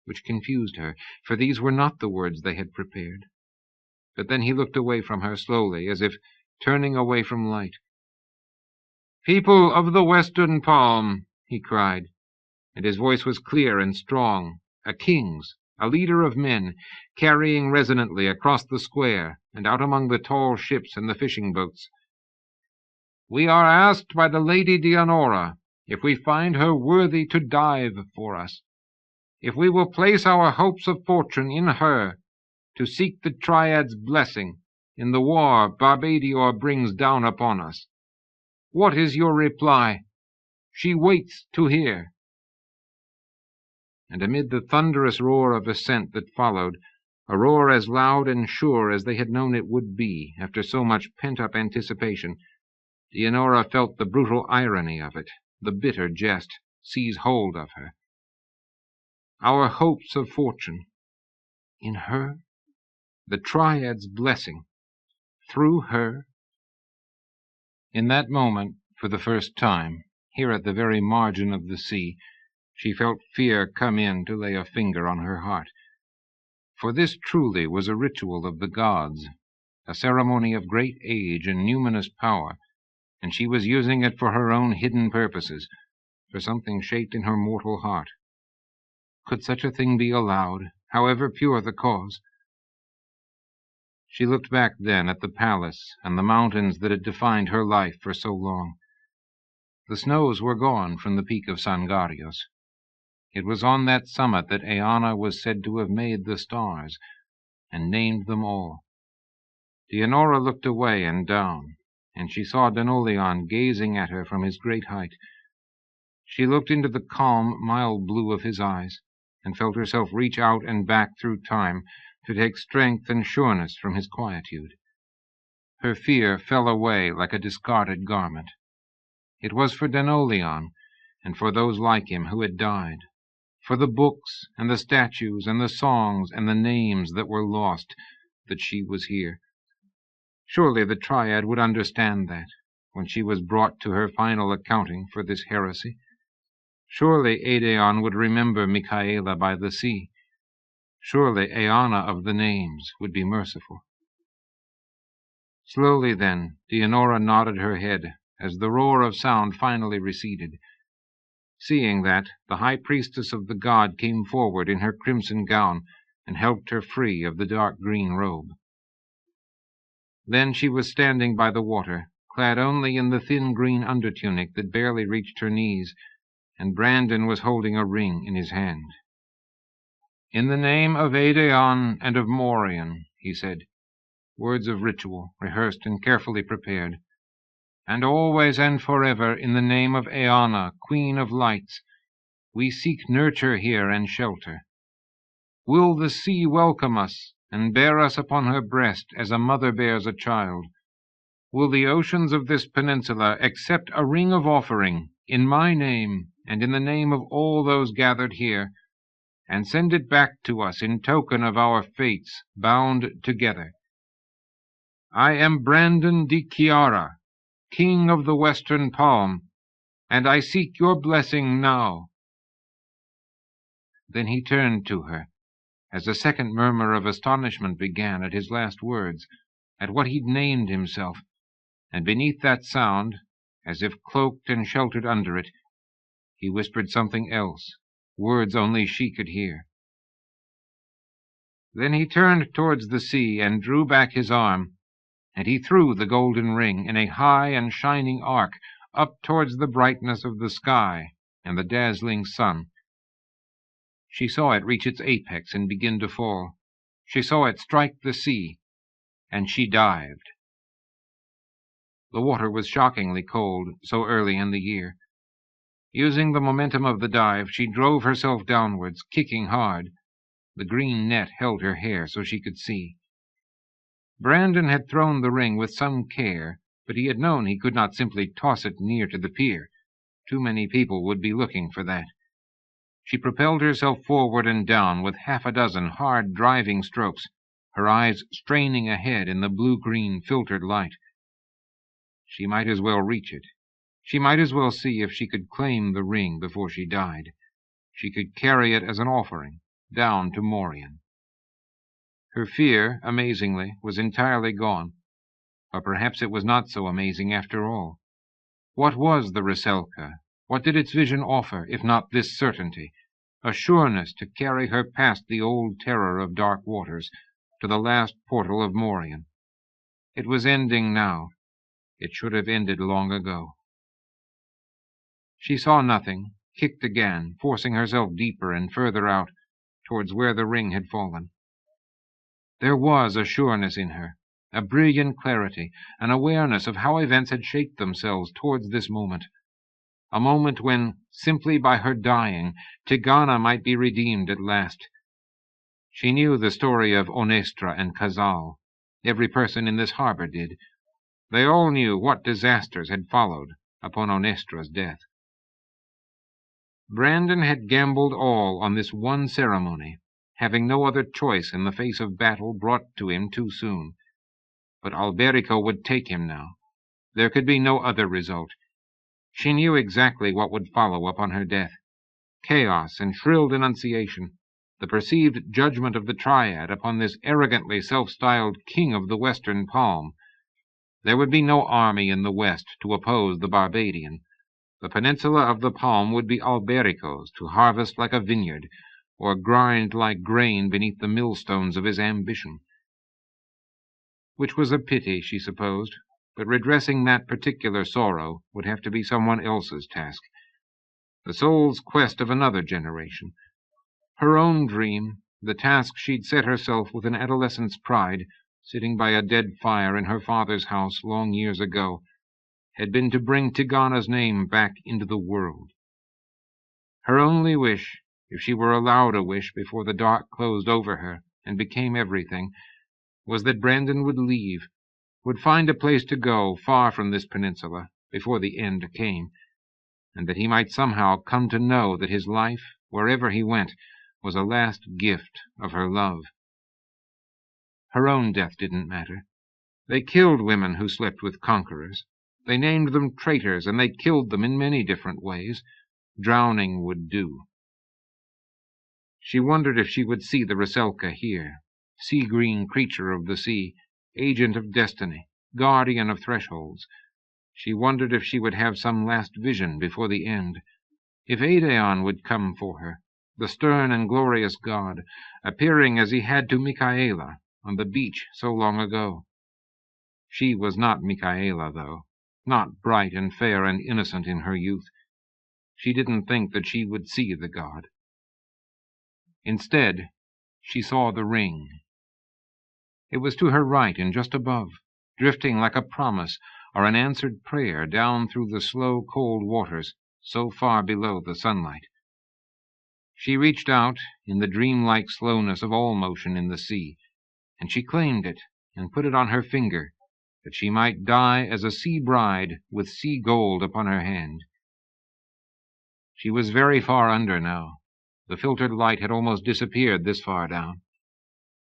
Which confused her, for these were not the words they had prepared. But then he looked away from her slowly, as if turning away from light. "People of the Western Palm," he cried, and his voice was clear and strong, a king's, a leader of men, carrying resonantly across the square and out among the tall ships and the fishing boats. "We are asked by the Lady Dianora if we find her worthy to dive for us, if we will place our hopes of fortune in her, to seek the Triad's blessing in the war Barbadior brings down upon us. What is your reply? She waits to hear." and amid the thunderous roar of ascent that followed, a roar as loud and sure as they had known it would be after so much pent-up anticipation, Leonora felt the brutal irony of it, the bitter jest, seize hold of her. Our hopes of fortune, in her, the Triad's blessing, through her. In that moment, for the first time, here at the very margin of the sea, she felt fear come in to lay a finger on her heart. For this truly was a ritual of the gods, a ceremony of great age and numinous power, and she was using it for her own hidden purposes, for something shaped in her mortal heart. Could such a thing be allowed, however pure the cause? She looked back then at the palace and the mountains that had defined her life for so long. The snows were gone from the peak of Sangarios. It was on that summit that Eanna was said to have made the stars, and named them all. Leonora looked away and down, and she saw DeLotel gazing at her from his great height. She looked into the calm, mild blue of his eyes, and felt herself reach out and back through time to take strength and sureness from his quietude. Her fear fell away like a discarded garment. It was for DeLotel, and for those like him who had died, for the books and the statues and the songs and the names that were lost, that she was here. Surely the Triad would understand that, when she was brought to her final accounting for this heresy. Surely Aedeon would remember Michaela by the sea. Surely Eanna of the names would be merciful. Slowly then, Leonora nodded her head as the roar of sound finally receded. Seeing that, the high priestess of the god came forward in her crimson gown and helped her free of the dark green robe. Then she was standing by the water, clad only in the thin green undertunic that barely reached her knees, and Brandon was holding a ring in his hand. "In the name of Aedeon and of Morian," he said, words of ritual, rehearsed and carefully prepared, "and always and forever in the name of Eanna, Queen of Lights, we seek nurture here and shelter. Will the sea welcome us and bear us upon her breast as a mother bears a child? Will the oceans of this peninsula accept a ring of offering in my name and in the name of all those gathered here, and send it back to us in token of our fates bound together? I am Brandon de Chiara, King of the Western Palm, and I seek your blessing now." Then he turned to her, as a second murmur of astonishment began at his last words, at what he'd named himself, and beneath that sound, as if cloaked and sheltered under it, he whispered something else, words only she could hear. Then he turned towards the sea and drew back his arm, and he threw the golden ring in a high and shining arc up towards the brightness of the sky and the dazzling sun. She saw it reach its apex and begin to fall. She saw it strike the sea, and she dived. The water was shockingly cold so early in the year. Using the momentum of the dive, she drove herself downwards, kicking hard. The green net held her hair so she could see. Brandon had thrown the ring with some care, but he had known he could not simply toss it near to the pier. Too many people would be looking for that. She propelled herself forward and down with half a dozen hard driving strokes, her eyes straining ahead in the blue-green filtered light. She might as well reach it. She might as well see if she could claim the ring before she died. She could carry it as an offering down to Morian. Her fear, amazingly, was entirely gone. Or perhaps it was not so amazing after all. What was the Rusalka? What did its vision offer, if not this certainty, a sureness to carry her past the old terror of dark waters, to the last portal of Morian? It was ending now. It should have ended long ago. She saw nothing, kicked again, forcing herself deeper and further out, towards where the ring had fallen. There was a sureness in her, a brilliant clarity, an awareness of how events had shaped themselves towards this moment. a moment when, simply by her dying, Tigana might be redeemed at last. She knew the story of Onestra and Casal. Every person in this harbor did. They all knew what disasters had followed upon Onestra's death. Brandon had gambled all on this one ceremony, having no other choice in the face of battle brought to him too soon. But Alberico would take him now. There could be no other result. She knew exactly what would follow upon her death. Chaos and shrill denunciation, the perceived judgment of the Triad upon this arrogantly self-styled king of the Western Palm. There would be no army in the west to oppose the Barbadian. The peninsula of the Palm would be Alberico's to harvest like a vineyard, or grind like grain beneath the millstones of his ambition. Which was a pity, she supposed, but redressing that particular sorrow would have to be someone else's task. The soul's quest of another generation. Her own dream, the task she'd set herself with an adolescent's pride, sitting by a dead fire in her father's house long years ago, had been to bring Tigana's name back into the world. Her only wish, if she were allowed a wish before the dark closed over her and became everything, was that Brandon would leave, would find a place to go far from this peninsula before the end came, and that he might somehow come to know that his life, wherever he went, was a last gift of her love. Her own death didn't matter. They killed women who slept with conquerors. They named them traitors, and they killed them in many different ways. Drowning would do. She wondered if she would see the Rusalka here, sea-green creature of the sea, agent of destiny, guardian of thresholds. She wondered if she would have some last vision before the end, if Aedeon would come for her, the stern and glorious god, appearing as he had to Michaela on the beach so long ago. She was not Michaela, though, not bright and fair and innocent in her youth. She didn't think that she would see the god. Instead, she saw the ring. It was to her right and just above, drifting like a promise or an answered prayer down through the slow, cold waters, so far below the sunlight. She reached out in the dreamlike slowness of all motion in the sea, and she claimed it and put it on her finger, that she might die as a sea bride with sea gold upon her hand. She was very far under now. The filtered light had almost disappeared this far down.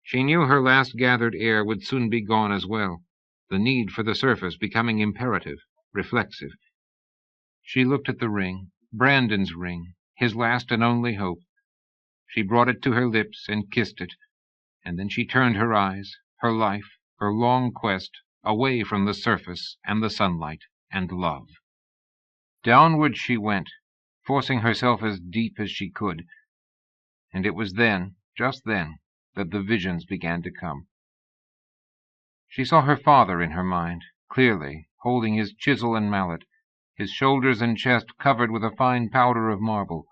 She knew her last gathered air would soon be gone as well, the need for the surface becoming imperative, reflexive. She looked at the ring, Brandon's ring, his last and only hope. She brought it to her lips and kissed it, and then she turned her eyes, her life, her long quest, away from the surface and the sunlight and love. Downward she went, forcing herself as deep as she could, and it was then, just then, that the visions began to come. She saw her father in her mind, clearly, holding his chisel and mallet, his shoulders and chest covered with a fine powder of marble,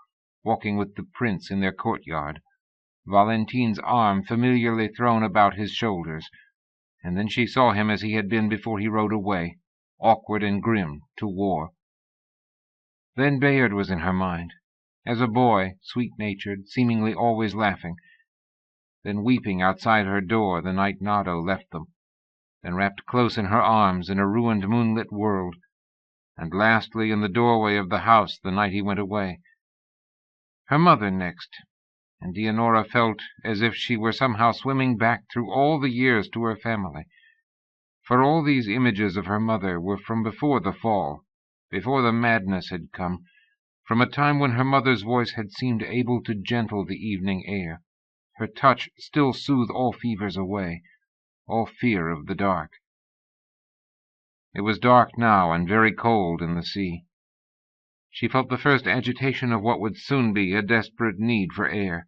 walking with the prince in their courtyard, Valentine's arm familiarly thrown about his shoulders, and then she saw him as he had been before he rode away, awkward and grim, to war. Then Bayard was in her mind, as a boy, sweet-natured, seemingly always laughing, then weeping outside her door the night Nardo left them, then wrapped close in her arms in a ruined moonlit world, and lastly in the doorway of the house the night he went away. Her mother next, and Dianora felt as if she were somehow swimming back through all the years to her family. For all these images of her mother were from before the fall, before the madness had come, from a time when her mother's voice had seemed able to gentle the evening air, her touch still soothed all fevers away, all fear of the dark. It was dark now and very cold in the sea. She felt the first agitation of what would soon be a desperate need for air.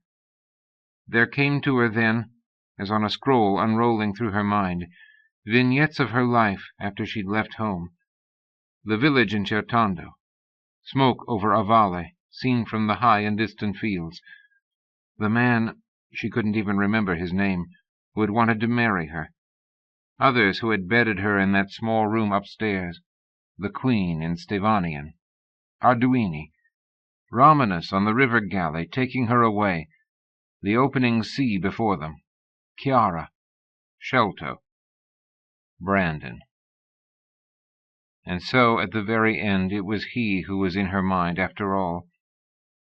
There came to her then, as on a scroll unrolling through her mind, vignettes of her life after she'd left home. The village in Certondo, smoke over a valley, seen from the high and distant fields. The man, she couldn't even remember his name, who had wanted to marry her. Others who had bedded her in that small room upstairs. The Queen in Stevanion. Arduini, Romanus on the river galley taking her away, the opening sea before them, Chiara, Scelto, Brandon. And so, at the very end, it was he who was in her mind, after all.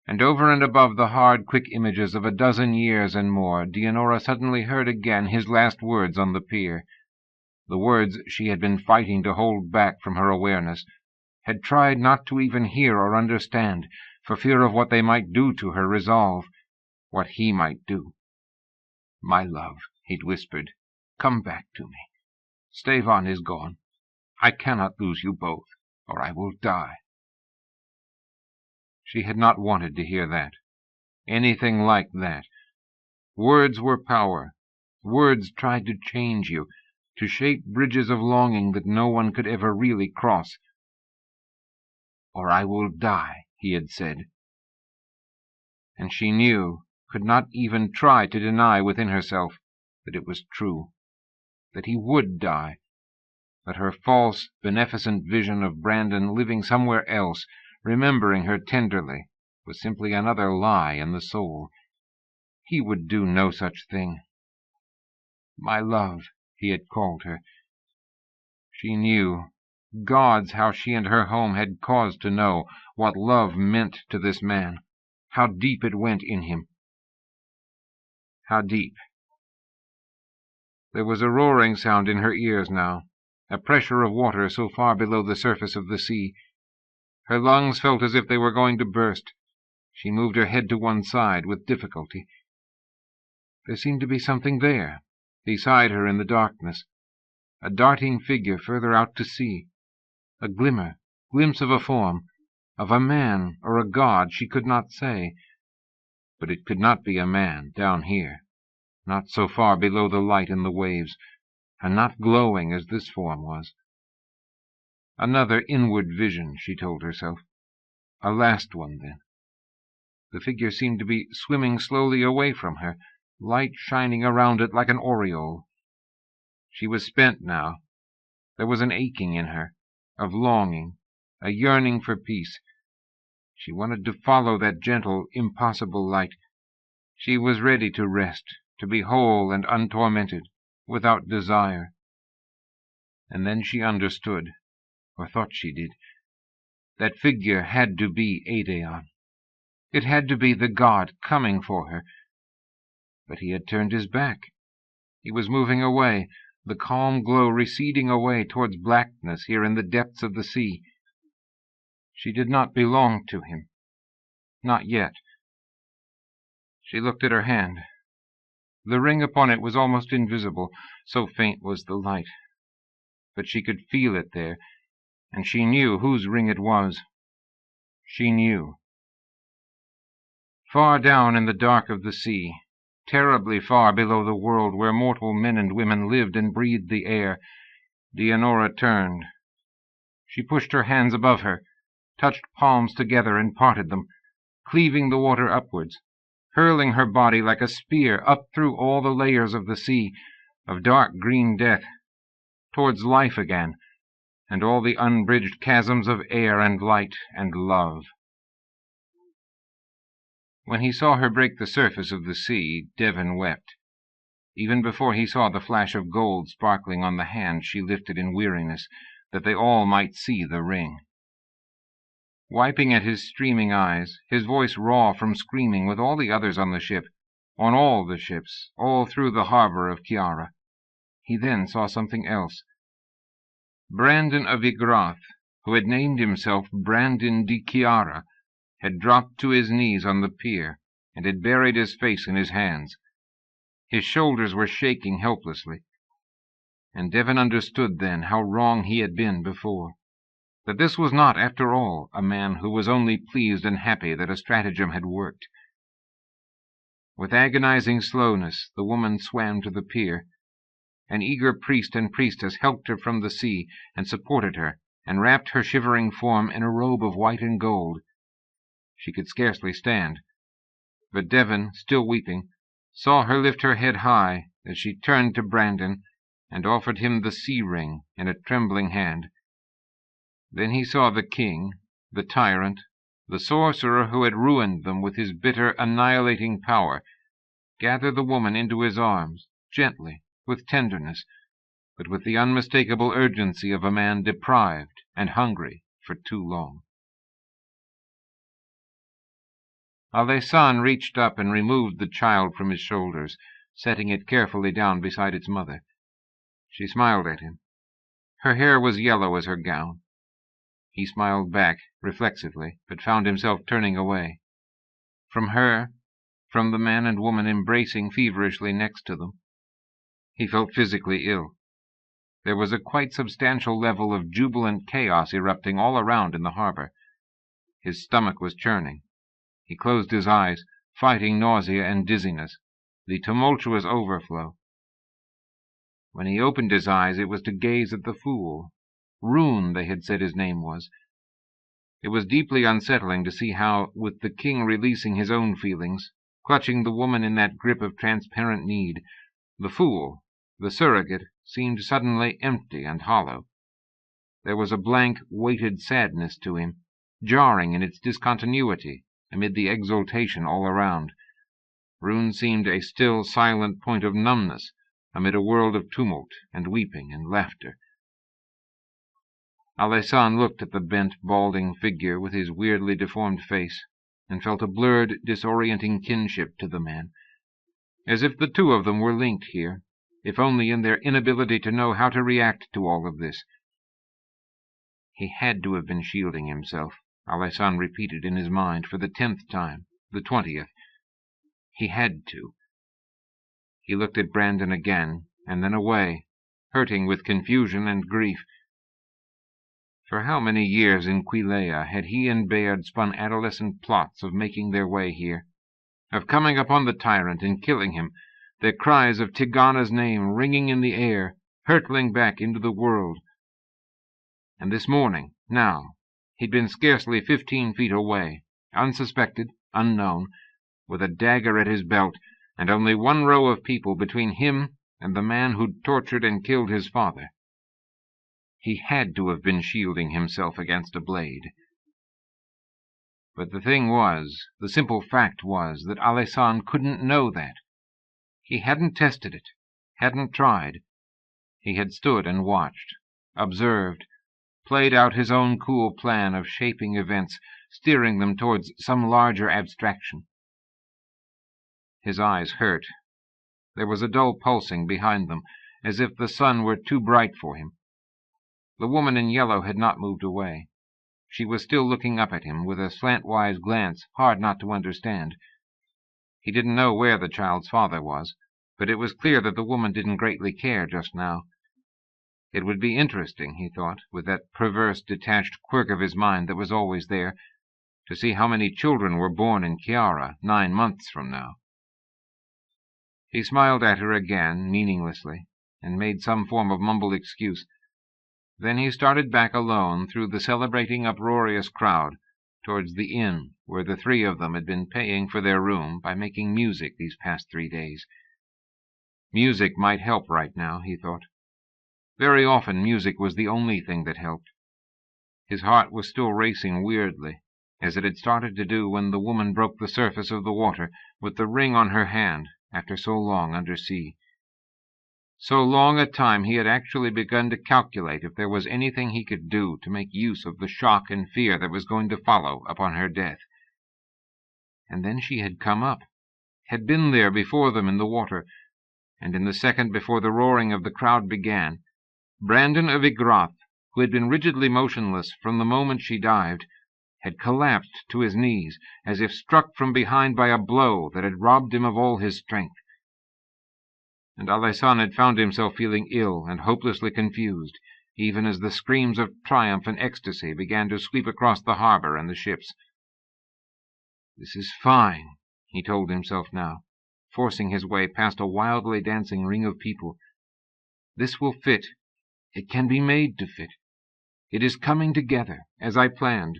And over and above the hard, quick images of a dozen years and more, Dianora suddenly heard again his last words on the pier, the words she had been fighting to hold back from her awareness, had tried not to even hear or understand, for fear of what they might do to her resolve, what he might do. "My love," he'd whispered, "come back to me. Stavon is gone. I cannot lose you both, or I will die." She had not wanted to hear that. Anything like that. Words were power. Words tried to change you, to shape bridges of longing that no one could ever really cross. "Or I will die," he had said. And she knew, could not even try to deny within herself, that it was true, that he would die, that her false, beneficent vision of Brandon living somewhere else, remembering her tenderly, was simply another lie in the soul. He would do no such thing. "My love," he had called her. She knew, gods, how she and her home had cause to know, what love meant to this man, how deep it went in him. How deep. There was a roaring sound in her ears now, a pressure of water so far below the surface of the sea. Her lungs felt as if they were going to burst. She moved her head to one side with difficulty. There seemed to be something there, beside her in the darkness, a darting figure further out to sea, a glimpse of a form, of a man or a god, she could not say. But it could not be a man down here, not so far below the light in the waves, and not glowing as this form was. Another inward vision, she told herself. A last one, then. The figure seemed to be swimming slowly away from her, light shining around it like an aureole. She was spent now. There was an aching in her, of longing, a yearning for peace. She wanted to follow that gentle, impossible light. She was ready to rest, to be whole and untormented, without desire. And then she understood, or thought she did. That figure had to be Aedeon. It had to be the god coming for her. But he had turned his back. He was moving away, the calm glow receding away towards blackness here in the depths of the sea. She did not belong to him. Not yet. She looked at her hand. The ring upon it was almost invisible, so faint was the light. But she could feel it there, and she knew whose ring it was. She knew. Far down in the dark of the sea, terribly far below the world where mortal men and women lived and breathed the air, Dianora turned. She pushed her hands above her, touched palms together and parted them, cleaving the water upwards, hurling her body like a spear up through all the layers of the sea, of dark green death, towards life again, and all the unbridged chasms of air and light and love. When he saw her break the surface of the sea, Devon wept, even before he saw the flash of gold sparkling on the hand she lifted in weariness, that they all might see the ring. Wiping at his streaming eyes, his voice raw from screaming with all the others on the ship, on all the ships, all through the harbor of Chiara, he then saw something else. Brandon of Ygrath, who had named himself Brandon di Chiara, had dropped to his knees on the pier, and had buried his face in his hands. His shoulders were shaking helplessly. And Devon understood then how wrong he had been before, that this was not, after all, a man who was only pleased and happy that a stratagem had worked. With agonizing slowness the woman swam to the pier. An eager priest and priestess helped her from the sea, and supported her, and wrapped her shivering form in a robe of white and gold. She could scarcely stand, but Devon, still weeping, saw her lift her head high as she turned to Brandon and offered him the sea ring in a trembling hand. Then he saw the king, the tyrant, the sorcerer who had ruined them with his bitter, annihilating power, gather the woman into his arms, gently, with tenderness, but with the unmistakable urgency of a man deprived and hungry for too long. Alessan reached up and removed the child from his shoulders, setting it carefully down beside its mother. She smiled at him. Her hair was yellow as her gown. He smiled back, reflexively, but found himself turning away. From her, from the man and woman embracing feverishly next to them, he felt physically ill. There was a quite substantial level of jubilant chaos erupting all around in the harbor. His stomach was churning. He closed his eyes, fighting nausea and dizziness, the tumultuous overflow. When he opened his eyes, it was to gaze at the fool. Rune, they had said his name was. It was deeply unsettling to see how, with the king releasing his own feelings, clutching the woman in that grip of transparent need, the fool, the surrogate, seemed suddenly empty and hollow. There was a blank, weighted sadness to him, jarring in its discontinuity amid the exultation all around. Rune seemed a still, silent point of numbness amid a world of tumult and weeping and laughter. Alessan looked at the bent, balding figure with his weirdly deformed face, and felt a blurred, disorienting kinship to the man, as if the two of them were linked here, if only in their inability to know how to react to all of this. He had to have been shielding himself, Alessan repeated in his mind for the 10th time, the 20th. He had to. He looked at Brandon again, and then away, hurting with confusion and grief. For how many years in Quilea had he and Bayard spun adolescent plots of making their way here, of coming upon the tyrant and killing him, their cries of Tigana's name ringing in the air, hurtling back into the world. And this morning, now, he'd been scarcely 15 feet away, unsuspected, unknown, with a dagger at his belt, and only one row of people between him and the man who'd tortured and killed his father. He had to have been shielding himself against a blade. But the thing was, the simple fact was, that Alessan couldn't know that. He hadn't tested it, hadn't tried. He had stood and watched, observed, played out his own cool plan of shaping events, steering them towards some larger abstraction. His eyes hurt. There was a dull pulsing behind them, as if the sun were too bright for him. The woman in yellow had not moved away. She was still looking up at him with a slantwise glance hard not to understand. He didn't know where the child's father was, but it was clear that the woman didn't greatly care just now. It would be interesting, he thought, with that perverse, detached quirk of his mind that was always there, to see how many children were born in Chiara 9 months from now. He smiled at her again, meaninglessly, and made some form of mumbled excuse. Then he started back alone through the celebrating, uproarious crowd, towards the inn where the 3 of them had been paying for their room by making music these past 3 days. Music might help right now, he thought. Very often music was the only thing that helped. His heart was still racing weirdly, as it had started to do when the woman broke the surface of the water with the ring on her hand after so long under sea. So long a time he had actually begun to calculate if there was anything he could do to make use of the shock and fear that was going to follow upon her death. And then she had come up, had been there before them in the water, and in the second before the roaring of the crowd began, Brandon of Ygrath, who had been rigidly motionless from the moment she dived, had collapsed to his knees, as if struck from behind by a blow that had robbed him of all his strength. And Alessan had found himself feeling ill and hopelessly confused, even as the screams of triumph and ecstasy began to sweep across the harbor and the ships. This is fine, he told himself now, forcing his way past a wildly dancing ring of people. This will fit. It can be made to fit. It is coming together, as I planned.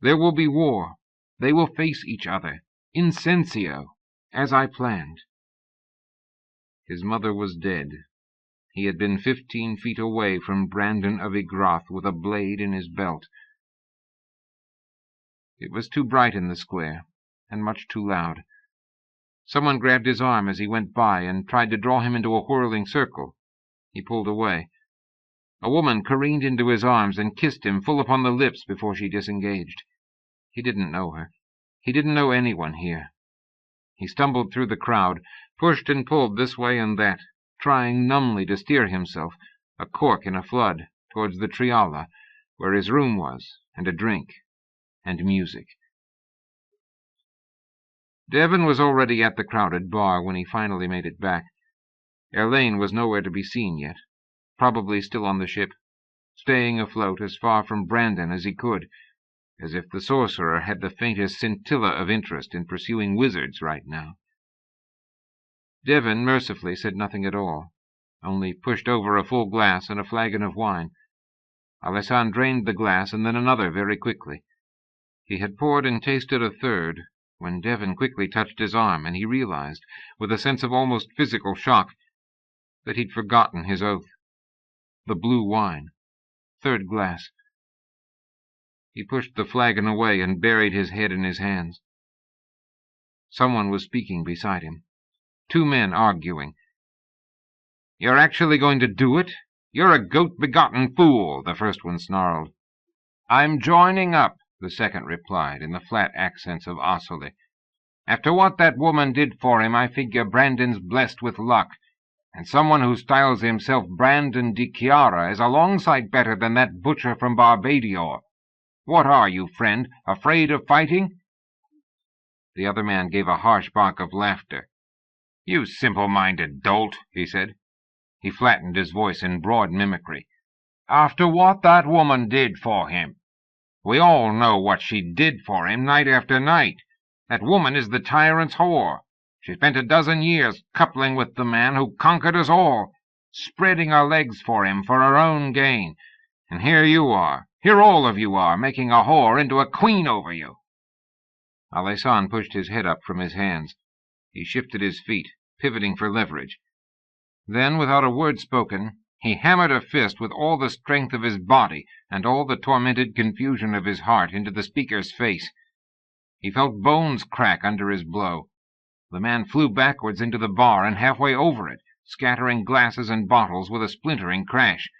There will be war. They will face each other, incensio, as I planned. His mother was dead. He had been 15 feet away from Brandon of Ygrath with a blade in his belt. It was too bright in the square, and much too loud. Someone grabbed his arm as he went by and tried to draw him into a whirling circle. He pulled away. A woman careened into his arms and kissed him full upon the lips before she disengaged. He didn't know her. He didn't know anyone here. He stumbled through the crowd, pushed and pulled this way and that, trying numbly to steer himself, a cork in a flood, towards the Triala, where his room was, and a drink, and music. Devon was already at the crowded bar when he finally made it back. Elaine was nowhere to be seen yet, probably still on the ship, staying afloat as far from Brandon as he could, as if the sorcerer had the faintest scintilla of interest in pursuing wizards right now. Devon mercifully said nothing at all, only pushed over a full glass and a flagon of wine. Alessandro drained the glass and then another very quickly. He had poured and tasted a third when Devon quickly touched his arm, and he realized, with a sense of almost physical shock, that he'd forgotten his oath. The blue wine. Third glass. He pushed the flagon away and buried his head in his hands. Someone was speaking beside him. Two men arguing. "You're actually going to do it? You're a goat-begotten fool," the first one snarled. "I'm joining up," the second replied, in the flat accents of Ossoli. "After what that woman did for him, I figure Brandon's blessed with luck, and someone who styles himself Brandon di Chiara is a long sight better than that butcher from Barbadior. What are you, friend, afraid of fighting?" The other man gave a harsh bark of laughter. "You simple-minded dolt," he said. He flattened his voice in broad mimicry. "After what that woman did for him. We all know what she did for him night after night. That woman is the tyrant's whore. She spent a dozen years coupling with the man who conquered us all, spreading our legs for him for her own gain. And here you are, here all of you are, making a whore into a queen over you." Alessandro pushed his head up from his hands. He shifted his feet, pivoting for leverage. Then, without a word spoken, he hammered a fist with all the strength of his body and all the tormented confusion of his heart into the speaker's face. He felt bones crack under his blow. The man flew backwards into the bar and halfway over it, scattering glasses and bottles with a splintering crash.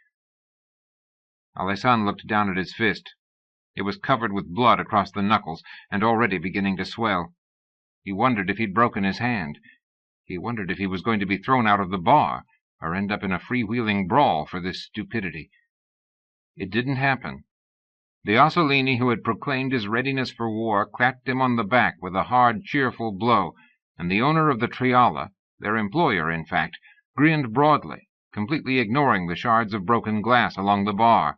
Alessandro looked down at his fist. It was covered with blood across the knuckles and already beginning to swell. He wondered if he'd broken his hand. He wondered if he was going to be thrown out of the bar, or end up in a freewheeling brawl for this stupidity. It didn't happen. The Ossolini who had proclaimed his readiness for war clapped him on the back with a hard, cheerful blow, and the owner of the Triala, their employer in fact, grinned broadly, completely ignoring the shards of broken glass along the bar.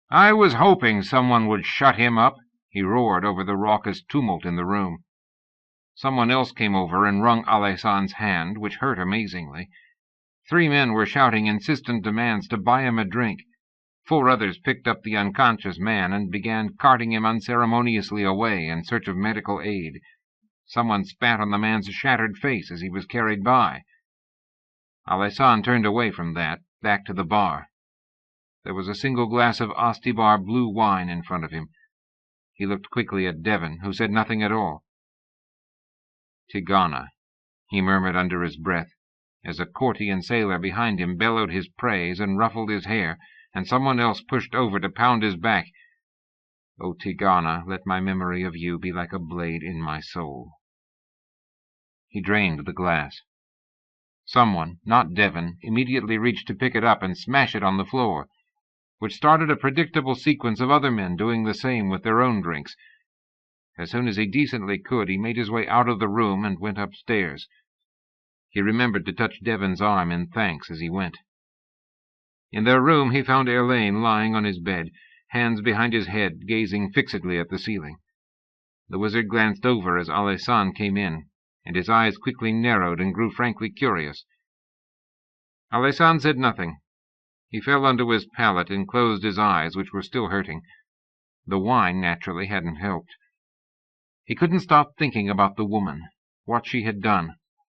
"I was hoping someone would shut him up," he roared over the raucous tumult in the room. Someone else came over and wrung Alessandro's hand, which hurt amazingly. 3 men were shouting insistent demands to buy him a drink. 4 others picked up the unconscious man and began carting him unceremoniously away in search of medical aid. Someone spat on the man's shattered face as he was carried by. Alessandro turned away from that, back to the bar. There was a single glass of Ostibar blue wine in front of him. He looked quickly at Devon, who said nothing at all. "Tigana," he murmured under his breath, as a Cortian sailor behind him bellowed his praise and ruffled his hair, and someone else pushed over to pound his back. "O Tigana, let my memory of you be like a blade in my soul." He drained the glass. Someone, not Devon, immediately reached to pick it up and smash it on the floor, which started a predictable sequence of other men doing the same with their own drinks. As soon as he decently could, he made his way out of the room and went upstairs. He remembered to touch Devon's arm in thanks as he went. In their room he found Elaine lying on his bed, hands behind his head, gazing fixedly at the ceiling. The wizard glanced over as Alessandro came in, and his eyes quickly narrowed and grew frankly curious. Alessandro said nothing. He fell onto his pallet and closed his eyes, which were still hurting. The wine, naturally, hadn't helped. He couldn't stop thinking about the woman, what she had done,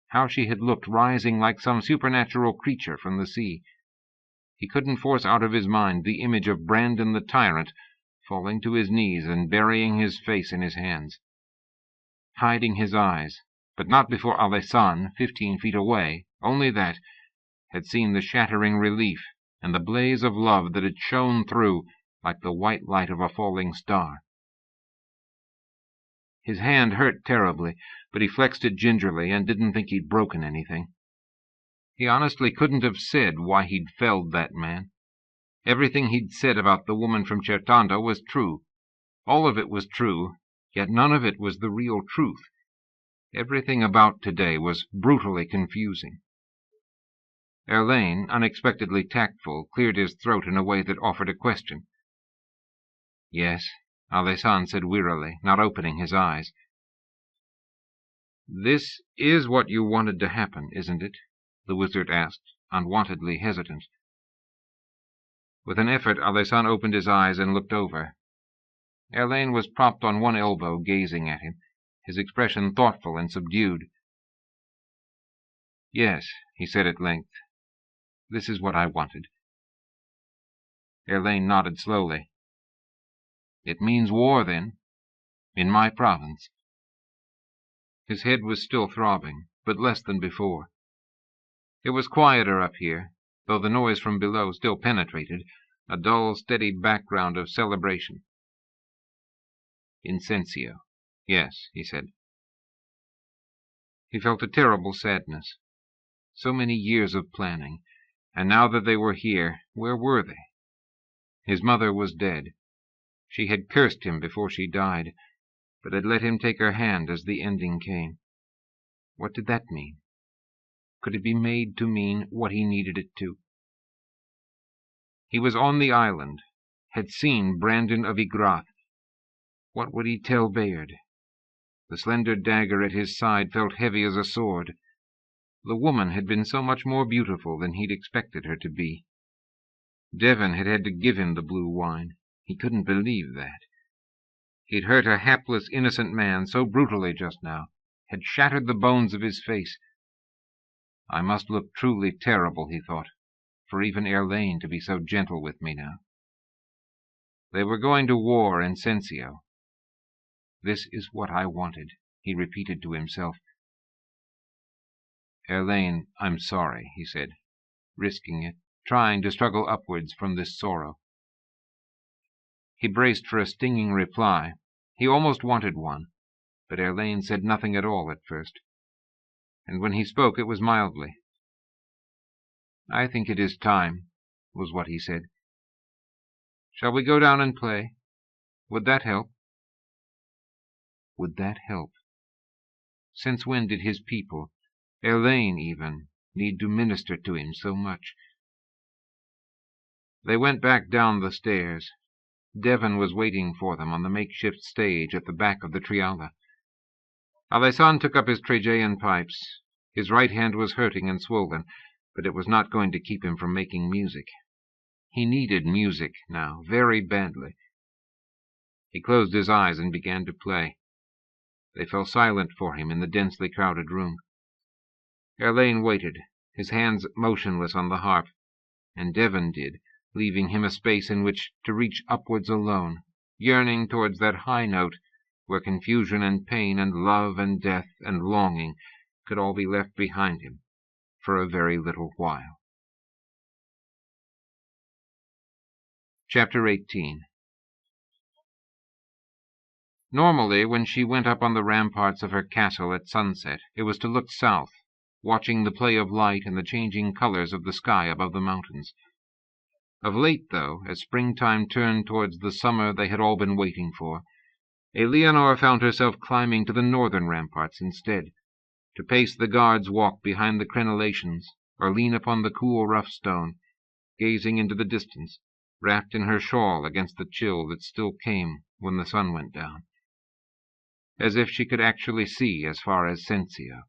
how she had looked rising like some supernatural creature from the sea. He couldn't force out of his mind the image of Brandon the tyrant, falling to his knees and burying his face in his hands, hiding his eyes, but not before Alessan, 15 feet away, only that, had seen the shattering relief and the blaze of love that had shone through like the white light of a falling star. His hand hurt terribly, but he flexed it gingerly and didn't think he'd broken anything. He honestly couldn't have said why he'd felled that man. Everything he'd said about the woman from Certando was true. All of it was true, yet none of it was the real truth. Everything about today was brutally confusing. Erlaine, unexpectedly tactful, cleared his throat in a way that offered a question. "Yes," Alessan said wearily, not opening his eyes. "This is what you wanted to happen, isn't it?" the wizard asked, unwontedly hesitant. With an effort, Alessan opened his eyes and looked over. Erlaine was propped on one elbow, gazing at him, his expression thoughtful and subdued. "Yes," he said at length. "This is what I wanted." Erlaine nodded slowly. "It means war, then? In my province?" His head was still throbbing, but less than before. It was quieter up here, though the noise from below still penetrated, a dull, steady background of celebration. "Incensio. Yes," he said. He felt a terrible sadness. So many years of planning, and now that they were here, where were they? His mother was dead. She had cursed him before she died, but had let him take her hand as the ending came. What did that mean? Could it be made to mean what he needed it to? He was on the island, had seen Brandon of Ygrath. What would he tell Bayard? The slender dagger at his side felt heavy as a sword. The woman had been so much more beautiful than he'd expected her to be. Devon had had to give him the blue wine. He couldn't believe that. He'd hurt a hapless, innocent man so brutally just now, had shattered the bones of his face. I must look truly terrible, he thought, for even Erlaine to be so gentle with me now. They were going to war in Incensio. This is what I wanted, he repeated to himself. "Erlaine, I'm sorry," he said, risking it, trying to struggle upwards from this sorrow. He braced for a stinging reply. He almost wanted one, but Erlaine said nothing at all at first. And when he spoke, it was mildly. "I think it is time," was what he said. "Shall we go down and play? Would that help?" Would that help? Since when did his people, Erlaine even, need to minister to him so much? They went back down the stairs. Devon was waiting for them on the makeshift stage at the back of the Triala. Alessan took up his Trajan pipes. His right hand was hurting and swollen, but it was not going to keep him from making music. He needed music now, very badly. He closed his eyes and began to play. They fell silent for him in the densely crowded room. Erlaine waited, his hands motionless on the harp, and Devon did, leaving him a space in which to reach upwards alone, yearning towards that high note where confusion and pain and love and death and longing could all be left behind him for a very little while. Chapter 18. Normally, when she went up on the ramparts of her castle at sunset, it was to look south, watching the play of light and the changing colors of the sky above the mountains. Of late, though, as springtime turned towards the summer they had all been waiting for, Eleanor found herself climbing to the northern ramparts instead, to pace the guard's walk behind the crenellations, or lean upon the cool rough stone, gazing into the distance, wrapped in her shawl against the chill that still came when the sun went down, as if she could actually see as far as Incensio.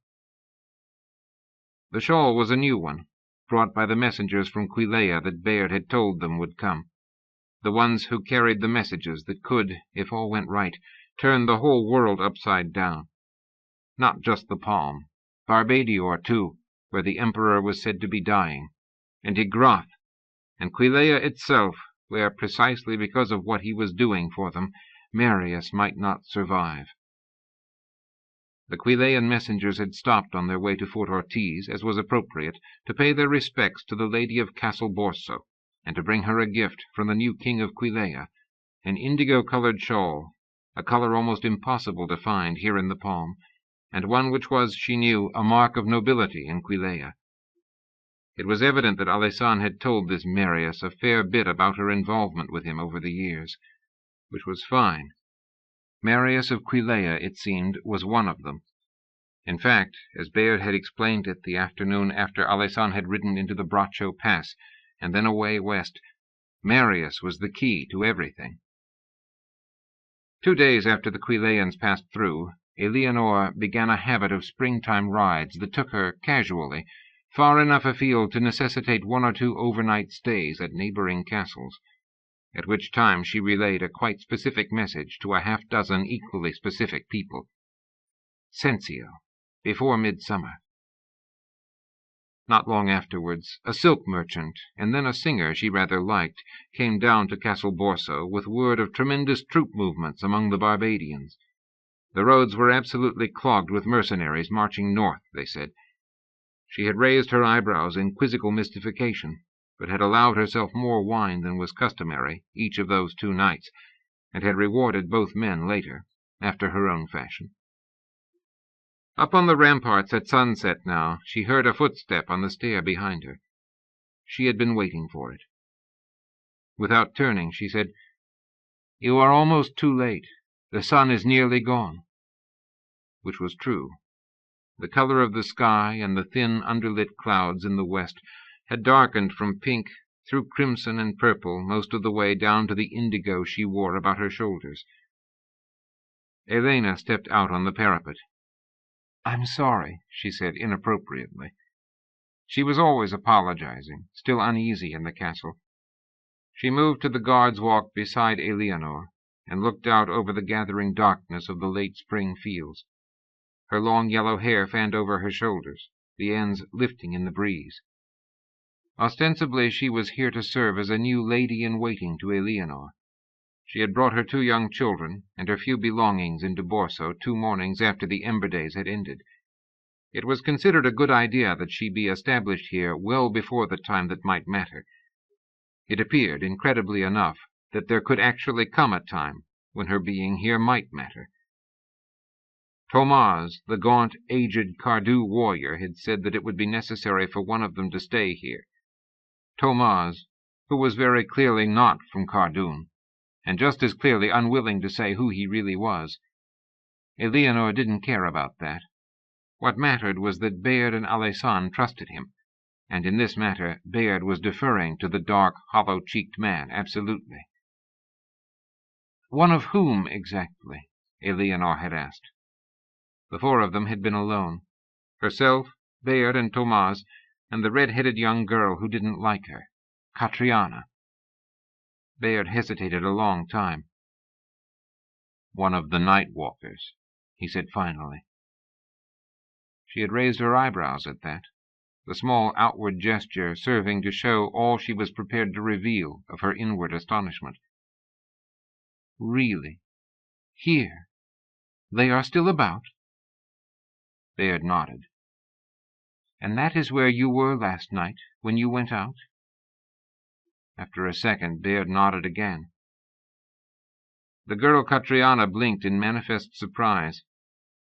The shawl was a new one, brought by the messengers from Quilea that Bayard had told them would come, the ones who carried the messages that could, if all went right, turn the whole world upside down. Not just the Palm, Barbadior too, where the Emperor was said to be dying, and Ygrath, and Quilea itself, where, precisely because of what he was doing for them, Marius might not survive. The Quilean messengers had stopped on their way to Fort Ortiz, as was appropriate, to pay their respects to the lady of Castle Borso, and to bring her a gift from the new king of Quilea, an indigo-colored shawl, a color almost impossible to find here in the palm, and one which was, she knew, a mark of nobility in Quilea. It was evident that Alessan had told this Marius a fair bit about her involvement with him over the years, which was fine. Marius of Quilea, it seemed, was one of them. In fact, as Bayard had explained it the afternoon after Alessan had ridden into the Bracho Pass and then away west, Marius was the key to everything. 2 days after the Quileans passed through, Eleanor began a habit of springtime rides that took her, casually, far enough afield to necessitate 1 or 2 overnight stays at neighboring castles, at which time she relayed a quite specific message to a half-dozen equally specific people. Sensio, before midsummer. Not long afterwards, a silk merchant, and then a singer she rather liked, came down to Castle Borso with word of tremendous troop movements among the Barbadians. The roads were absolutely clogged with mercenaries marching north, they said. She had raised her eyebrows in quizzical mystification, but had allowed herself more wine than was customary each of those 2 nights, and had rewarded both men later, after her own fashion. Up on the ramparts at sunset now, she heard a footstep on the stair behind her. She had been waiting for it. Without turning, she said, "You are almost too late. The sun is nearly gone." Which was true. The color of the sky and the thin underlit clouds in the west had darkened from pink through crimson and purple most of the way down to the indigo she wore about her shoulders. Elena stepped out on the parapet. "I'm sorry," she said inappropriately. She was always apologizing, still uneasy in the castle. She moved to the guard's walk beside Eleanor and looked out over the gathering darkness of the late spring fields. Her long yellow hair fanned over her shoulders, the ends lifting in the breeze. Ostensibly she was here to serve as a new lady-in-waiting to Eleanor. She had brought her 2 young children and her few belongings into Borso 2 mornings after the Ember Days had ended. It was considered a good idea that she be established here well before the time that might matter. It appeared, incredibly enough, that there could actually come a time when her being here might matter. Thomas, the gaunt, aged Cardew warrior, had said that it would be necessary for one of them to stay here. Thomas, who was very clearly not from Cardoon, and just as clearly unwilling to say who he really was. Eleanor didn't care about that. What mattered was that Bayard and Alessan trusted him, and in this matter Bayard was deferring to the dark, hollow-cheeked man, absolutely. "One of whom, exactly?" Eleanor had asked. The 4 of them had been alone. Herself, Bayard, and Thomas, and the red-headed young girl who didn't like her, Catriana. Bayard hesitated a long time. "One of the night walkers," he said finally. She had raised her eyebrows at that, the small outward gesture serving to show all she was prepared to reveal of her inward astonishment. "Really? Here? They are still about?" Bayard nodded. "And that is where you were last night, when you went out?" After a second, Bayard nodded again. The girl Catriana blinked in manifest surprise.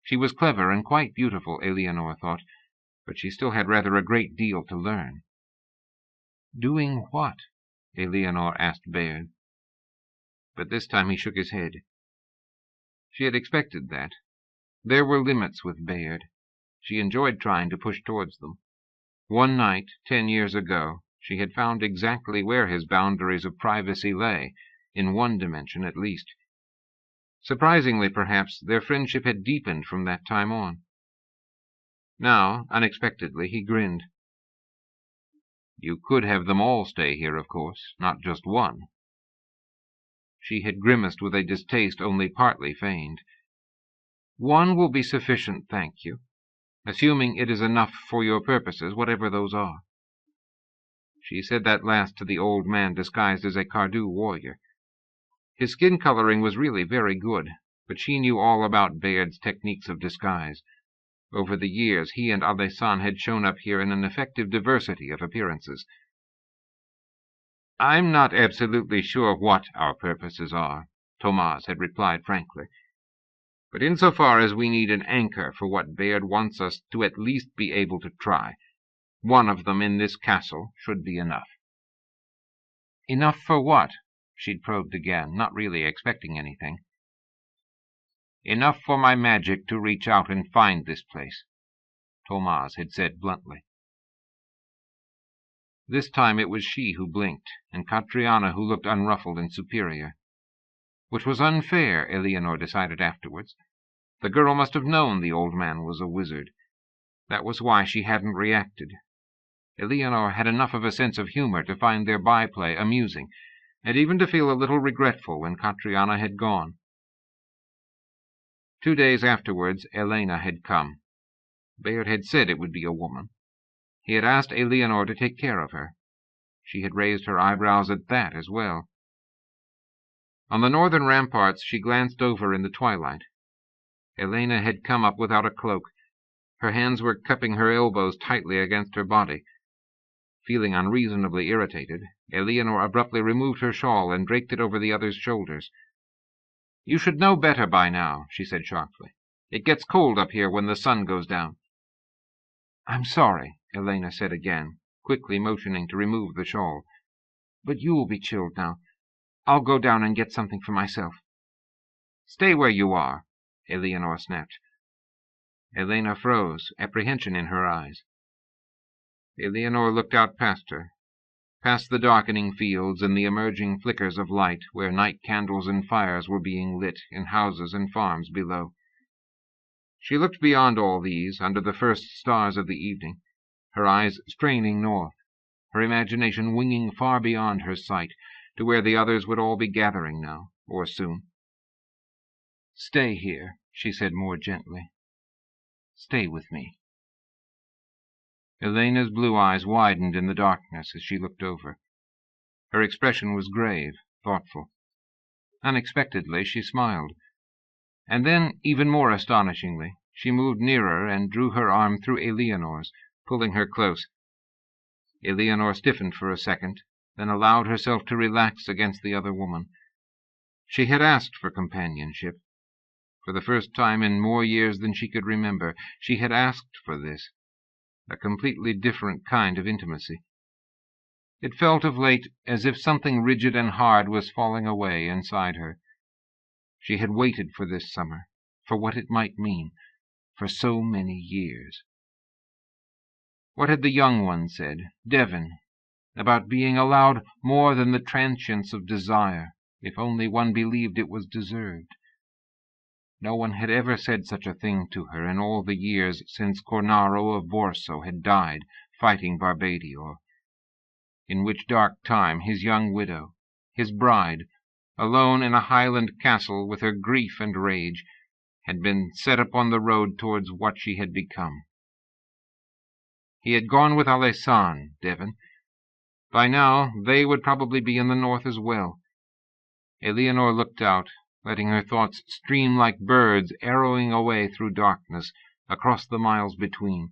She was clever and quite beautiful, Eleanor thought, but she still had rather a great deal to learn. "Doing what?" Eleanor asked Bayard. But this time he shook his head. She had expected that. There were limits with Bayard. She enjoyed trying to push towards them. One night, 10 years ago, she had found exactly where his boundaries of privacy lay, in one dimension at least. Surprisingly, perhaps, their friendship had deepened from that time on. Now, unexpectedly, he grinned. "You could have them all stay here, of course, not just one." She had grimaced with a distaste only partly feigned. "One will be sufficient, thank you, assuming it is enough for your purposes, whatever those are." She said that last to the old man disguised as a Cardew warrior. His skin coloring was really very good, but she knew all about Bayard's techniques of disguise. Over the years, he and Alessan had shown up here in an effective diversity of appearances. "I'm not absolutely sure what our purposes are," Tomas had replied frankly. "But insofar as we need an anchor for what Bayard wants us to at least be able to try, one of them in this castle should be enough." "Enough for what?" She'd probed again, not really expecting anything. "Enough for my magic to reach out and find this place," Tomas had said bluntly. This time it was she who blinked, and Catriona who looked unruffled and superior. Which was unfair, Eleanor decided afterwards. The girl must have known the old man was a wizard. That was why she hadn't reacted. Eleanor had enough of a sense of humor to find their byplay amusing, and even to feel a little regretful when Catriona had gone. 2 days afterwards, Elena had come. Bayard had said it would be a woman. He had asked Eleanor to take care of her. She had raised her eyebrows at that as well. On the northern ramparts she glanced over in the twilight. Elena had come up without a cloak. Her hands were cupping her elbows tightly against her body. Feeling unreasonably irritated, Eleanor abruptly removed her shawl and draped it over the other's shoulders. "You should know better by now," she said sharply. "It gets cold up here when the sun goes down." "I'm sorry," Elena said again, quickly motioning to remove the shawl. "But you will be chilled now. I'll go down and get something for myself." "Stay where you are," Eleanor snapped. Elena froze, apprehension in her eyes. Eleanor looked out past her, past the darkening fields and the emerging flickers of light where night candles and fires were being lit in houses and farms below. She looked beyond all these, under the first stars of the evening, her eyes straining north, her imagination winging far beyond her sight, to where the others would all be gathering now, or soon. "Stay here," she said more gently. "Stay with me." Elena's blue eyes widened in the darkness as she looked over. Her expression was grave, thoughtful. Unexpectedly, she smiled. And then, even more astonishingly, she moved nearer and drew her arm through Eleanor's, pulling her close. Eleanor stiffened for a second, then allowed herself to relax against the other woman. She had asked for companionship. For the first time in more years than she could remember, she had asked for this. A completely different kind of intimacy. It felt of late as if something rigid and hard was falling away inside her. She had waited for this summer, for what it might mean, for so many years. What had the young one said, Devon, about being allowed more than the transience of desire, if only one believed it was deserved? No one had ever said such a thing to her in all the years since Cornaro of Borso had died fighting Barbadior, in which dark time his young widow, his bride, alone in a Highland castle with her grief and rage, had been set upon the road towards what she had become. He had gone with Alessan, Devon. By now they would probably be in the north as well. Eleanor looked out, letting her thoughts stream like birds arrowing away through darkness, across the miles between,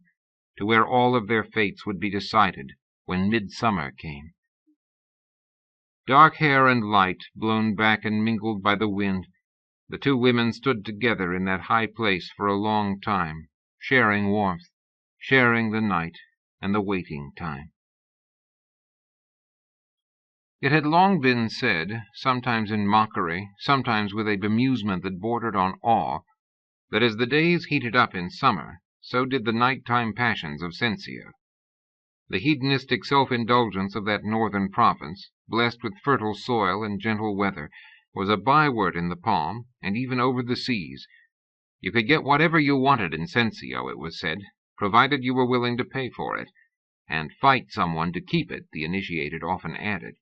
to where all of their fates would be decided when midsummer came. Dark hair and light blown back and mingled by the wind, the two women stood together in that high place for a long time, sharing warmth, sharing the night and the waiting time. It had long been said, sometimes in mockery, sometimes with a bemusement that bordered on awe, that as the days heated up in summer, so did the nighttime passions of Sensio. The hedonistic self-indulgence of that northern province, blessed with fertile soil and gentle weather, was a byword in the palm, and even over the seas. You could get whatever you wanted in Sensio, it was said, provided you were willing to pay for it, and fight someone to keep it, the initiated often added.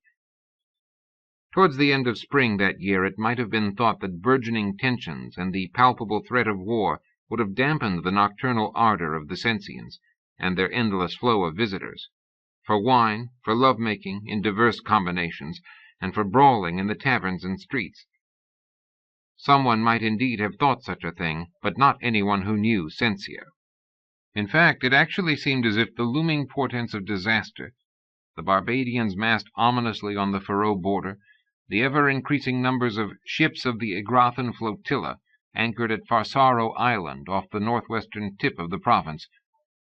Towards the end of spring that year it might have been thought that burgeoning tensions and the palpable threat of war would have dampened the nocturnal ardor of the Sensians, and their endless flow of visitors. for wine, for love-making in diverse combinations, and for brawling in the taverns and streets. Someone might indeed have thought such a thing, but not anyone who knew Sensio. In fact, it actually seemed as if the looming portents of disaster, the Barbadians massed ominously on the Faroe border, the ever-increasing numbers of ships of the Igrathan flotilla anchored at Farsaro Island off the northwestern tip of the province,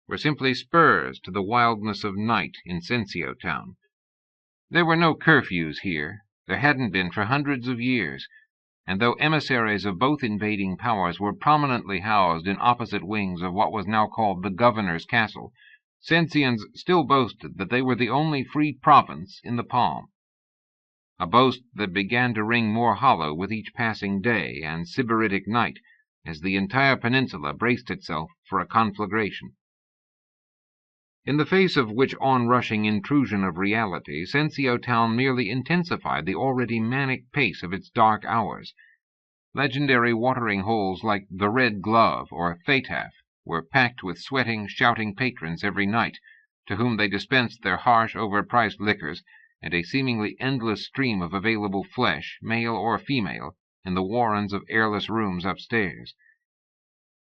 were simply spurs to the wildness of night in Sensio town. There were no curfews here. There hadn't been for hundreds of years, and though emissaries of both invading powers were prominently housed in opposite wings of what was now called the Governor's Castle, Sensians still boasted that they were the only free province in the Palm, a boast that began to ring more hollow with each passing day and sybaritic night as the entire peninsula braced itself for a conflagration. In the face of which onrushing intrusion of reality, Sensio town merely intensified the already manic pace of its dark hours. Legendary watering holes like the Red Glove or Thetaf were packed with sweating, shouting patrons every night, to whom they dispensed their harsh, overpriced liquors and a seemingly endless stream of available flesh, male or female, in the warrens of airless rooms upstairs.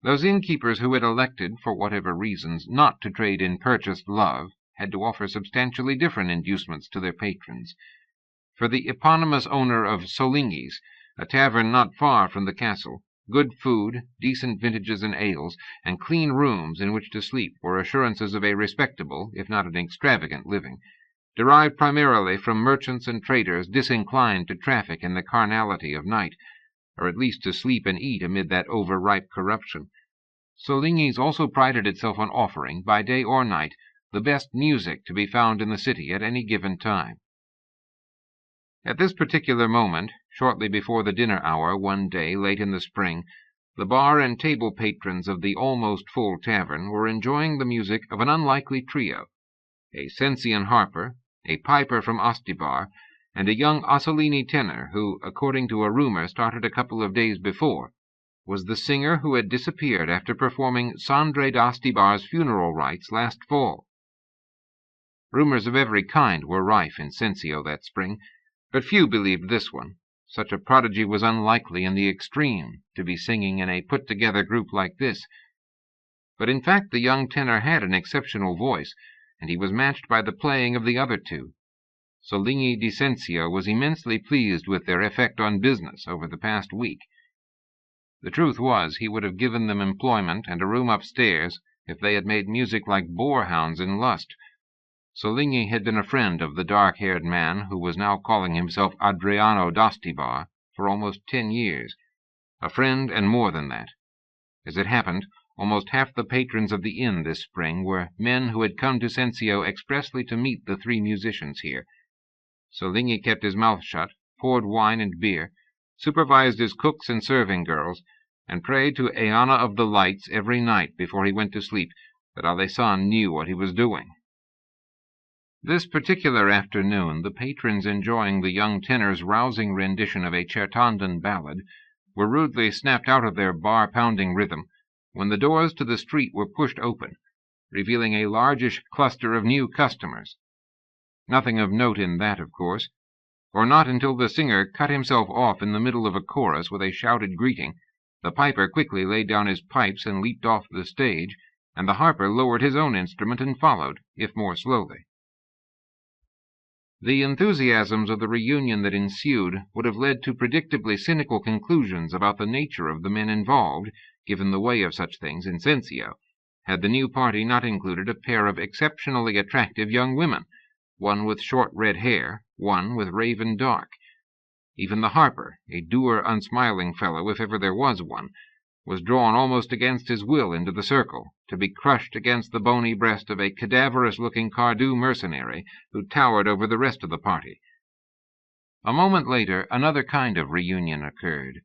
Those innkeepers who had elected, for whatever reasons, not to trade in purchased love, had to offer substantially different inducements to their patrons. For the eponymous owner of Solingi's, a tavern not far from the castle, good food, decent vintages and ales, and clean rooms in which to sleep were assurances of a respectable, if not an extravagant, living, derived primarily from merchants and traders disinclined to traffic in the carnality of night, or at least to sleep and eat amid that overripe corruption. Solingi's also prided itself on offering, by day or night, the best music to be found in the city at any given time. At this particular moment, shortly before the dinner hour one day late in the spring, the bar and table patrons of the almost full tavern were enjoying the music of an unlikely trio, a Sensian harper, a piper from Ostibar, and a young Ossolini tenor who, according to a rumor started a couple of days before, was the singer who had disappeared after performing Sandre d'Ostibar's funeral rites last fall. Rumors of every kind were rife in Sensio that spring, but few believed this one. Such a prodigy was unlikely in the extreme to be singing in a put-together group like this. But in fact the young tenor had an exceptional voice, and he was matched by the playing of the other two. Soligny di Sensio was immensely pleased with their effect on business over the past week. The truth was, he would have given them employment and a room upstairs if they had made music like boarhounds in lust. Soligny had been a friend of the dark-haired man who was now calling himself Adriano d'Ostibar for almost 10 years, a friend and more than that. As it happened, almost half the patrons of the inn this spring were men who had come to Sensio expressly to meet the 3 musicians here. Soligny kept his mouth shut, poured wine and beer, supervised his cooks and serving girls, and prayed to Eanna of the Lights every night before he went to sleep that Alessan knew what he was doing. This particular afternoon, the patrons enjoying the young tenor's rousing rendition of a Chertondan ballad were rudely snapped out of their bar-pounding rhythm when the doors to the street were pushed open, revealing a largish cluster of new customers. Nothing of note in that, of course, for not until the singer cut himself off in the middle of a chorus with a shouted greeting, the piper quickly laid down his pipes and leaped off the stage, and the harper lowered his own instrument and followed, if more slowly. The enthusiasms of the reunion that ensued would have led to predictably cynical conclusions about the nature of the men involved, given the way of such things in Sensio, had the new party not included a pair of exceptionally attractive young women, one with short red hair, one with raven dark. Even the harper, a dour, unsmiling fellow, if ever there was one, was drawn almost against his will into the circle, to be crushed against the bony breast of a cadaverous-looking Cardew mercenary who towered over the rest of the party. A moment later, another kind of reunion occurred,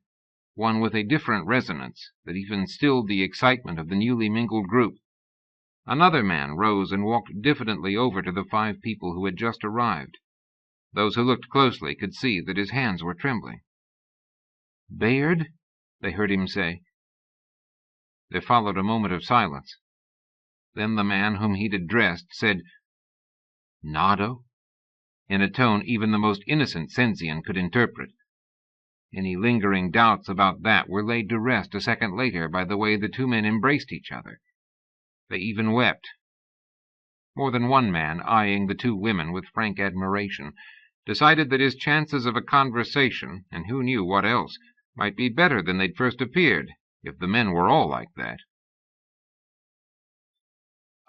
one with a different resonance that even stilled the excitement of the newly mingled group. Another man rose and walked diffidently over to the 5 people who had just arrived. Those who looked closely could see that his hands were trembling. "Bayard?" they heard him say. There followed a moment of silence. Then the man whom he'd addressed said, Nado? In a tone even the most innocent Sensian could interpret. Any lingering doubts about that were laid to rest a second later by the way the two men embraced each other. They even wept. More than one man, eyeing the two women with frank admiration, decided that his chances of a conversation, and who knew what else, might be better than they'd first appeared, if the men were all like that.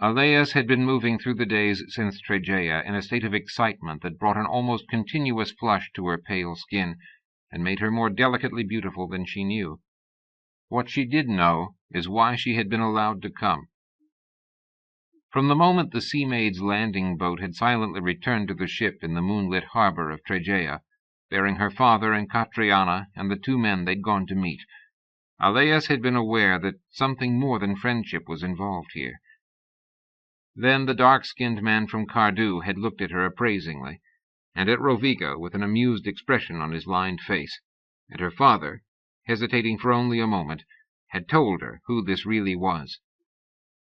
Aleas had been moving through the days since Tregea in a state of excitement that brought an almost continuous flush to her pale skin, and made her more delicately beautiful than she knew. What she did know is why she had been allowed to come. From the moment the sea-maid's landing boat had silently returned to the ship in the moonlit harbor of Tregea, bearing her father and Catriana and the two men they'd gone to meet, Aleas had been aware that something more than friendship was involved here. Then the dark-skinned man from Cardew had looked at her appraisingly, and at Rovigo with an amused expression on his lined face, and her father, hesitating for only a moment, had told her who this really was.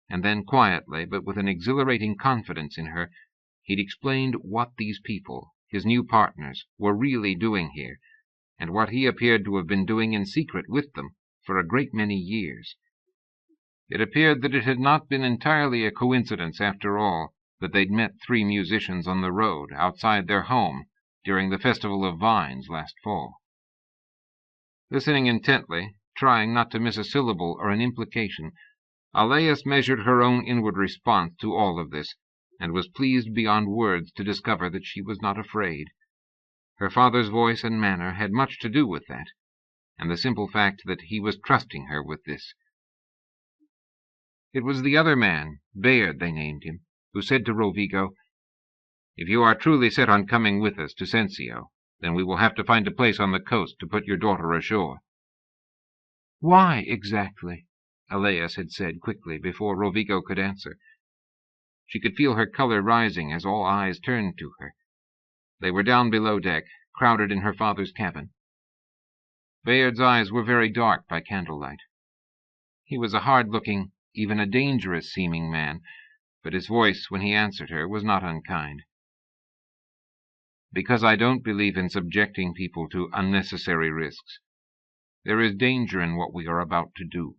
And then quietly, but with an exhilarating confidence in her, he'd explained what these people, his new partners, were really doing here, and what he appeared to have been doing in secret with them for a great many years. It appeared that it had not been entirely a coincidence, after all, that they'd met 3 musicians on the road outside their home during the Festival of Vines last fall. Listening intently, trying not to miss a syllable or an implication, Aleas measured her own inward response to all of this, and was pleased beyond words to discover that she was not afraid. Her father's voice and manner had much to do with that, and the simple fact that he was trusting her with this. It was the other man, Bayard they named him, who said to Rovigo, "If you are truly set on coming with us to Sensio, then we will have to find a place on the coast to put your daughter ashore." "Why, exactly?" Aleas had said quickly before Rovigo could answer. She could feel her color rising as all eyes turned to her. They were down below deck, crowded in her father's cabin. Bayard's eyes were very dark by candlelight. He was a hard-looking, even a dangerous-seeming man, but his voice, when he answered her, was not unkind. "Because I don't believe in subjecting people to unnecessary risks. There is danger in what we are about to do.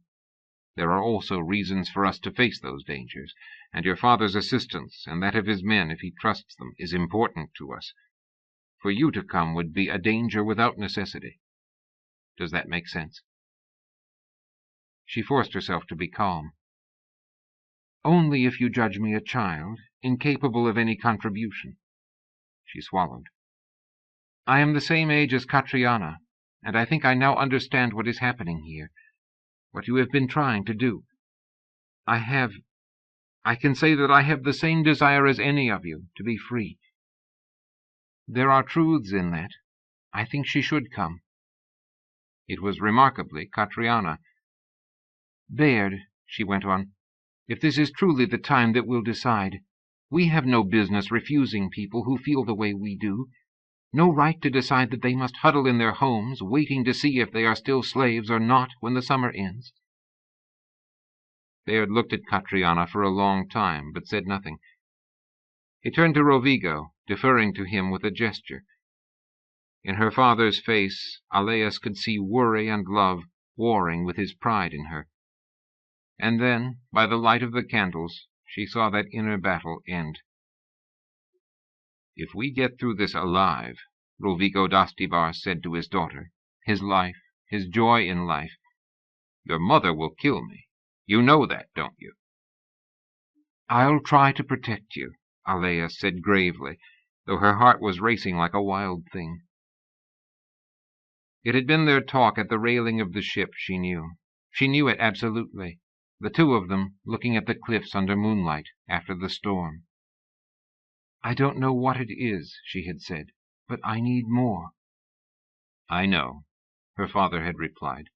There are also reasons for us to face those dangers, and your father's assistance, and that of his men if he trusts them, is important to us. For you to come would be a danger without necessity. Does that make sense?" She forced herself to be calm. "Only if you judge me a child, incapable of any contribution." She swallowed. "I am the same age as Catriana, and I think I now understand what is happening here, what you have been trying to do. I can say that I have the same desire as any of you, to be free. There are truths in that. I think she should come." It was remarkably Catriana. "Bayard," she went on, "if this is truly the time that will decide, we have no business refusing people who feel the way we do, no right to decide that they must huddle in their homes, waiting to see if they are still slaves or not when the summer ends." Bayard looked at Catriana for a long time, but said nothing. He turned to Rovigo, deferring to him with a gesture. In her father's face, Aleas could see worry and love warring with his pride in her. And then, by the light of the candles, she saw that inner battle end. "If we get through this alive," Rovigo d'Astivar said to his daughter, his life, his joy in life, "your mother will kill me. You know that, don't you?" "I'll try to protect you," Aleas said gravely, though her heart was racing like a wild thing. It had been their talk at the railing of the ship, she knew. She knew it absolutely. The two of them, looking at the cliffs under moonlight after the storm. "I don't know what it is," she had said, "but I need more." "I know," her father had replied.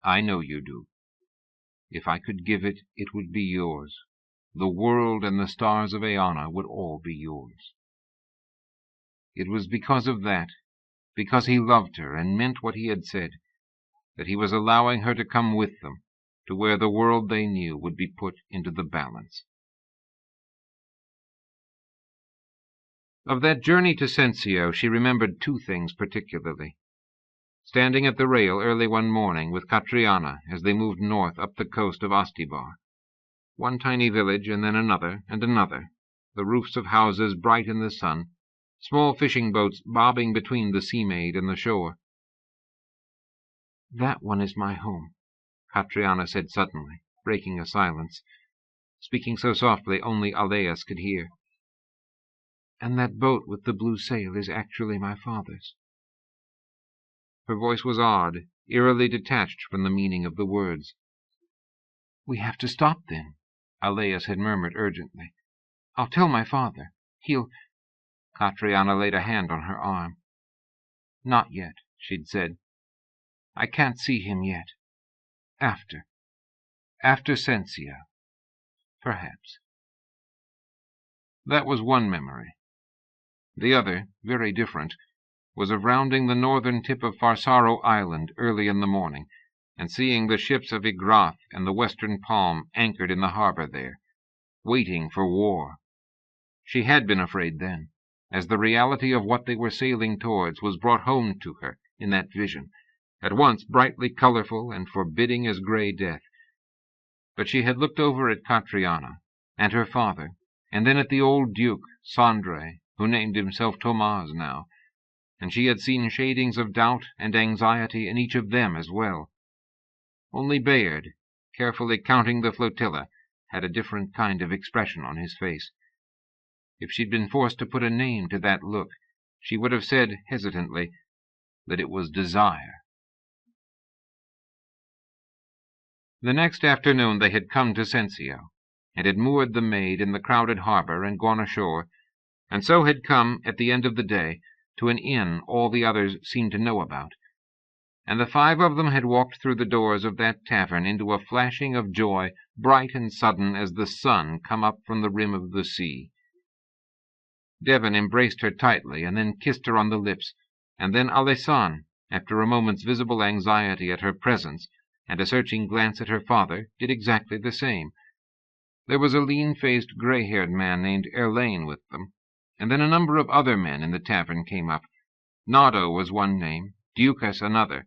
"I know you do. If I could give it, it would be yours. The world and the stars of Aeana would all be yours." It was because of that, because he loved her and meant what he had said, that he was allowing her to come with them, to where the world they knew would be put into the balance. Of that journey to Sensio, she remembered two things particularly. Standing at the rail early one morning with Catriana as they moved north up the coast of Ostibar. One tiny village, and then another and another, the roofs of houses bright in the sun, small fishing boats bobbing between the sea-maid and the shore. "That one is my home," Catriana said suddenly, breaking a silence, speaking so softly only Aleas could hear. "And that boat with the blue sail is actually my father's." Her voice was odd, eerily detached from the meaning of the words. "We have to stop, then," Aleas had murmured urgently. "I'll tell my father. He'll—" Catriana laid a hand on her arm. "Not yet," she'd said. "I can't see him yet. After Sensio. Perhaps." That was one memory. The other, very different, was of rounding the northern tip of Farsaro Island early in the morning, and seeing the ships of Igrath and the Western Palm anchored in the harbor there, waiting for war. She had been afraid then, as the reality of what they were sailing towards was brought home to her in that vision, at once brightly colorful and forbidding as grey death. But she had looked over at Catriana, and her father, and then at the old Duke, Sandre, who named himself Tomaz now, and she had seen shadings of doubt and anxiety in each of them as well. Only Bayard, carefully counting the flotilla, had a different kind of expression on his face. If she'd been forced to put a name to that look, she would have said, hesitantly, that it was desire. The next afternoon they had come to Sensio, and had moored the maid in the crowded harbor and gone ashore, and so had come, at the end of the day, to an inn all the others seemed to know about, and the five of them had walked through the doors of that tavern into a flashing of joy bright and sudden as the sun come up from the rim of the sea. Devon embraced her tightly and then kissed her on the lips, and then Alessan, after a moment's visible anxiety at her presence and a searching glance at her father, did exactly the same. There was a lean-faced, grey-haired man named Erlaine with them, and then a number of other men in the tavern came up. Nado was one name, Ducas another,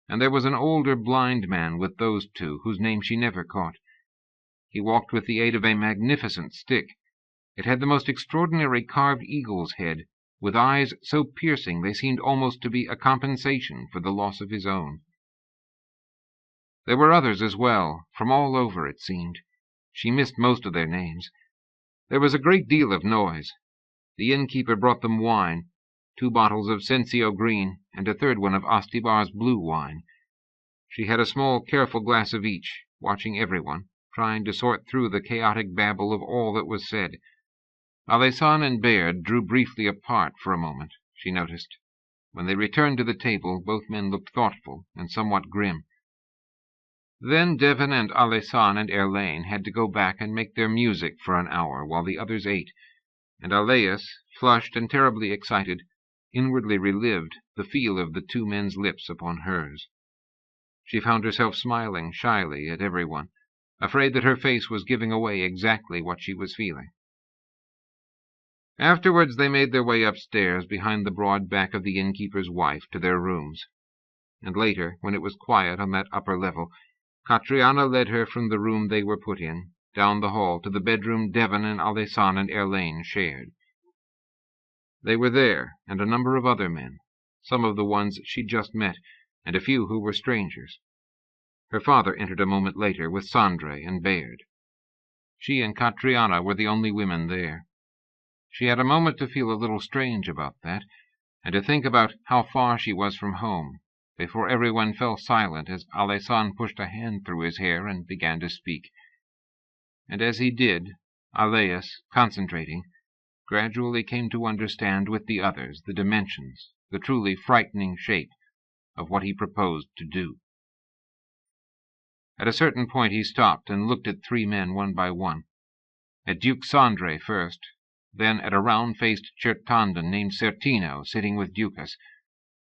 and there was an older blind man with those two, whose name she never caught. He walked with the aid of a magnificent stick. It had the most extraordinary carved eagle's head, with eyes so piercing they seemed almost to be a compensation for the loss of his own. There were others as well, from all over it seemed. She missed most of their names. There was a great deal of noise. The innkeeper brought them wine, 2 bottles of Sensio green, and a third one of Ostibar's blue wine. She had a small, careful glass of each, watching everyone, trying to sort through the chaotic babble of all that was said. Alessan and Bayard drew briefly apart for a moment, she noticed. When they returned to the table, both men looked thoughtful and somewhat grim. Then Devon and Alessan and Erlaine had to go back and make their music for an hour while the others ate, and Aleas, flushed and terribly excited, inwardly relived the feel of the 2 men's lips upon hers. She found herself smiling shyly at everyone, afraid that her face was giving away exactly what she was feeling. Afterwards they made their way upstairs behind the broad back of the innkeeper's wife to their rooms, and later, when it was quiet on that upper level, Catriana led her from the room they were put in, down the hall to the bedroom Devon and Alessan and Erlaine shared. They were there, and a number of other men, some of the ones she'd just met, and a few who were strangers. Her father entered a moment later with Sandre and Bayard. She and Catriana were the only women there. She had a moment to feel a little strange about that, and to think about how far she was from home, before everyone fell silent as Alessan pushed a hand through his hair and began to speak. And as he did, Aleas, concentrating, gradually came to understand with the others the dimensions, the truly frightening shape of what he proposed to do. At a certain point he stopped and looked at 3 men one by one. At Duke Sandre first, then at a round-faced Certandan named Certino sitting with Ducas,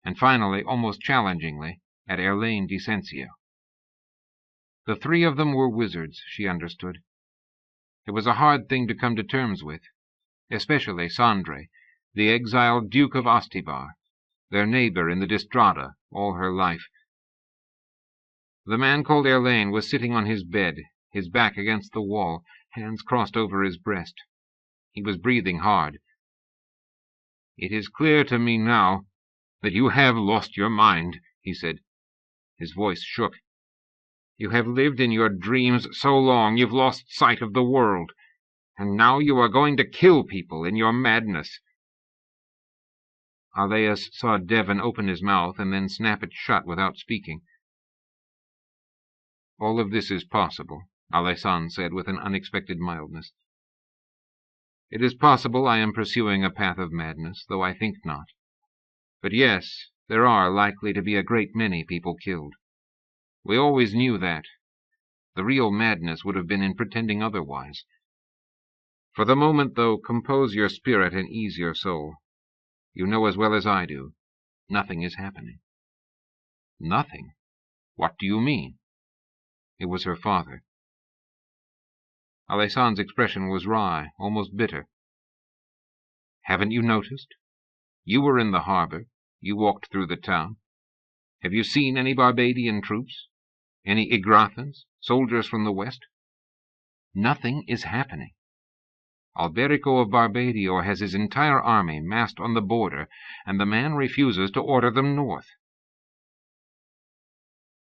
and finally, almost challengingly, at Erlaine di Sensio. The 3 of them were wizards, she understood. It was a hard thing to come to terms with, especially Sandre, the exiled Duke of Ostibar, their neighbor in the Distrada all her life. The man called Erlaine was sitting on his bed, his back against the wall, hands crossed over his breast. He was breathing hard. "It is clear to me now that you have lost your mind," he said. His voice shook. "You have lived in your dreams so long you've lost sight of the world, and now you are going to kill people in your madness." Alais saw Devon open his mouth and then snap it shut without speaking. "All of this is possible," Alais said with an unexpected mildness. "It is possible I am pursuing a path of madness, though I think not. But yes, there are likely to be a great many people killed. We always knew that. The real madness would have been in pretending otherwise. For the moment, though, compose your spirit and ease your soul. You know as well as I do, nothing is happening." "Nothing? What do you mean?" It was her father. Alaison's expression was wry, almost bitter. "Haven't you noticed? You were in the harbor. You walked through the town. Have you seen any Barbadian troops? Any Igrathans? Soldiers from the west? Nothing is happening. Alberico of Barbadior has his entire army massed on the border, and the man refuses to order them north."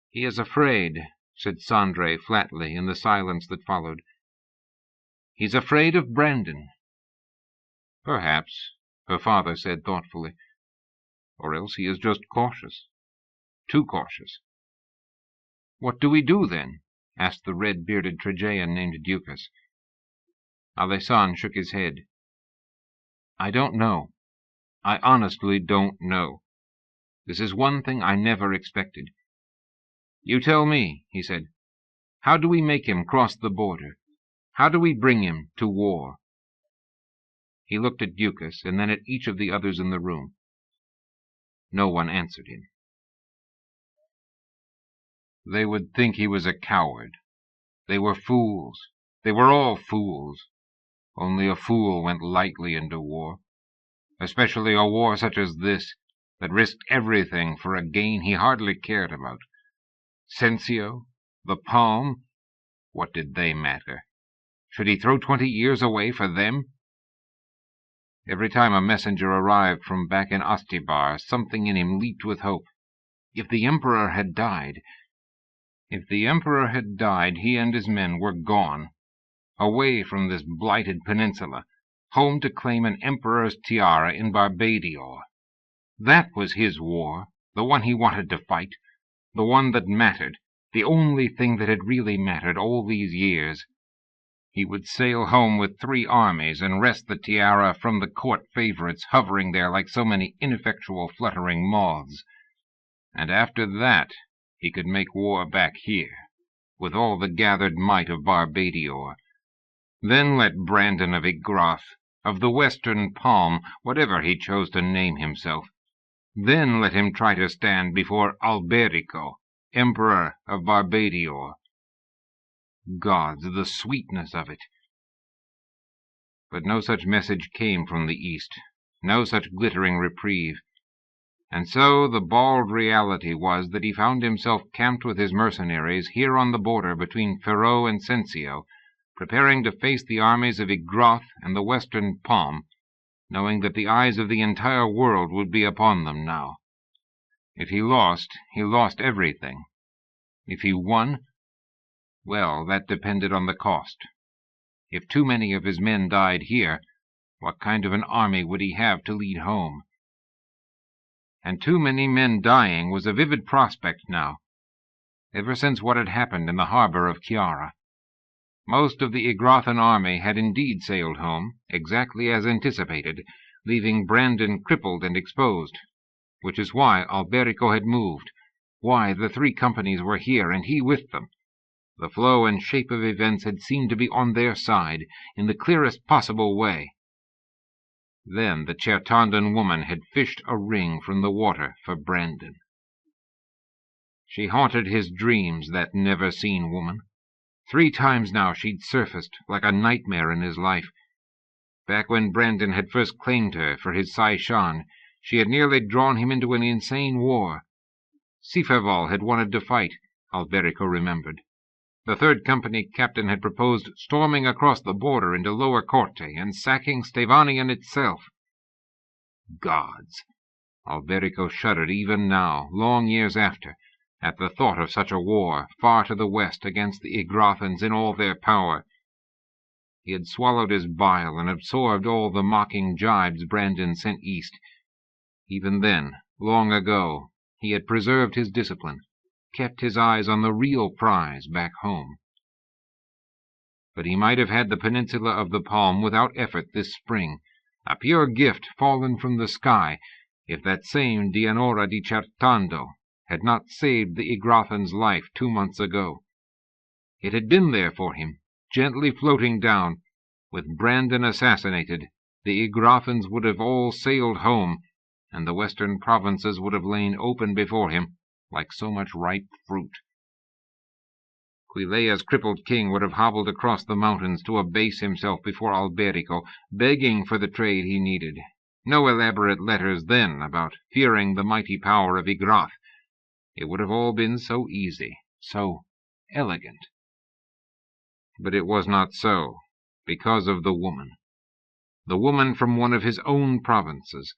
"He is afraid," said Sandre flatly in the silence that followed. "He's afraid of Brandon." "Perhaps," her father said thoughtfully. "Or else he is just cautious. Too cautious." "What do we do, then?" asked the red-bearded Trajan named Ducas. Alaisan shook his head. "I don't know. I honestly don't know. This is one thing I never expected." "You tell me," he said. "How do we make him cross the border? How do we bring him to war?" He looked at Ducas and then at each of the others in the room. No one answered him. "They would think he was a coward. They were fools. They were all fools. Only a fool went lightly into war, especially a war such as this, that risked everything for a gain he hardly cared about. Sensio, the palm, what did they matter? Should he throw 20 years away for them? Every time a messenger arrived from back in Ostibar, something in him leaped with hope. If the Emperor had died, he and his men were gone, away from this blighted peninsula, home to claim an emperor's tiara in Barbadior. That was his war, the one he wanted to fight, the one that mattered, the only thing that had really mattered all these years. He would sail home with 3 armies and wrest the tiara from the court favorites hovering there like so many ineffectual fluttering moths. And after that he could make war back here, with all the gathered might of Barbadior. Then let Brandon of Igrath, of the Western Palm, whatever he chose to name himself, then let him try to stand before Alberico, Emperor of Barbadior. Gods, the sweetness of it! But no such message came from the east, no such glittering reprieve. And so the bald reality was that he found himself camped with his mercenaries here on the border between Ferrot and Sensio, preparing to face the armies of Igrath and the Western Palm, knowing that the eyes of the entire world would be upon them now. If he lost everything. If he won, well, that depended on the cost. If too many of his men died here, what kind of an army would he have to lead home? And too many men dying was a vivid prospect now, ever since what had happened in the harbor of Chiara. Most of the Igrathan army had indeed sailed home, exactly as anticipated, leaving Brandon crippled and exposed, which is why Alberico had moved, why the 3 companies were here and he with them. The flow and shape of events had seemed to be on their side, in the clearest possible way. Then the Chertandan woman had fished a ring from the water for Brandon. She haunted his dreams, that never-seen woman. 3 times now she'd surfaced like a nightmare in his life. Back when Brandon had first claimed her for his Sai-Shan, she had nearly drawn him into an insane war. Sifeval had wanted to fight, Alberico remembered. The 3rd Company captain had proposed storming across the border into Lower Corte and sacking Stevanian itself. Gods! Alberico shuddered even now, long years after, at the thought of such a war, far to the west, against the Igrathans in all their power. He had swallowed his bile and absorbed all the mocking jibes Brandon sent east. Even then, long ago, he had preserved his discipline, kept his eyes on the real prize back home. But he might have had the peninsula of the Palm without effort this spring, a pure gift fallen from the sky, if that same Dianora di Certando had not saved the Igrathan's life 2 months ago. It had been there for him, gently floating down. With Brandon assassinated, the Igrathans would have all sailed home, and the western provinces would have lain open before him like so much ripe fruit. Quilea's crippled king would have hobbled across the mountains to abase himself before Alberico, begging for the trade he needed. No elaborate letters then about fearing the mighty power of Igrath. It would have all been so easy, so elegant. But it was not so, because of the woman. The woman from one of his own provinces.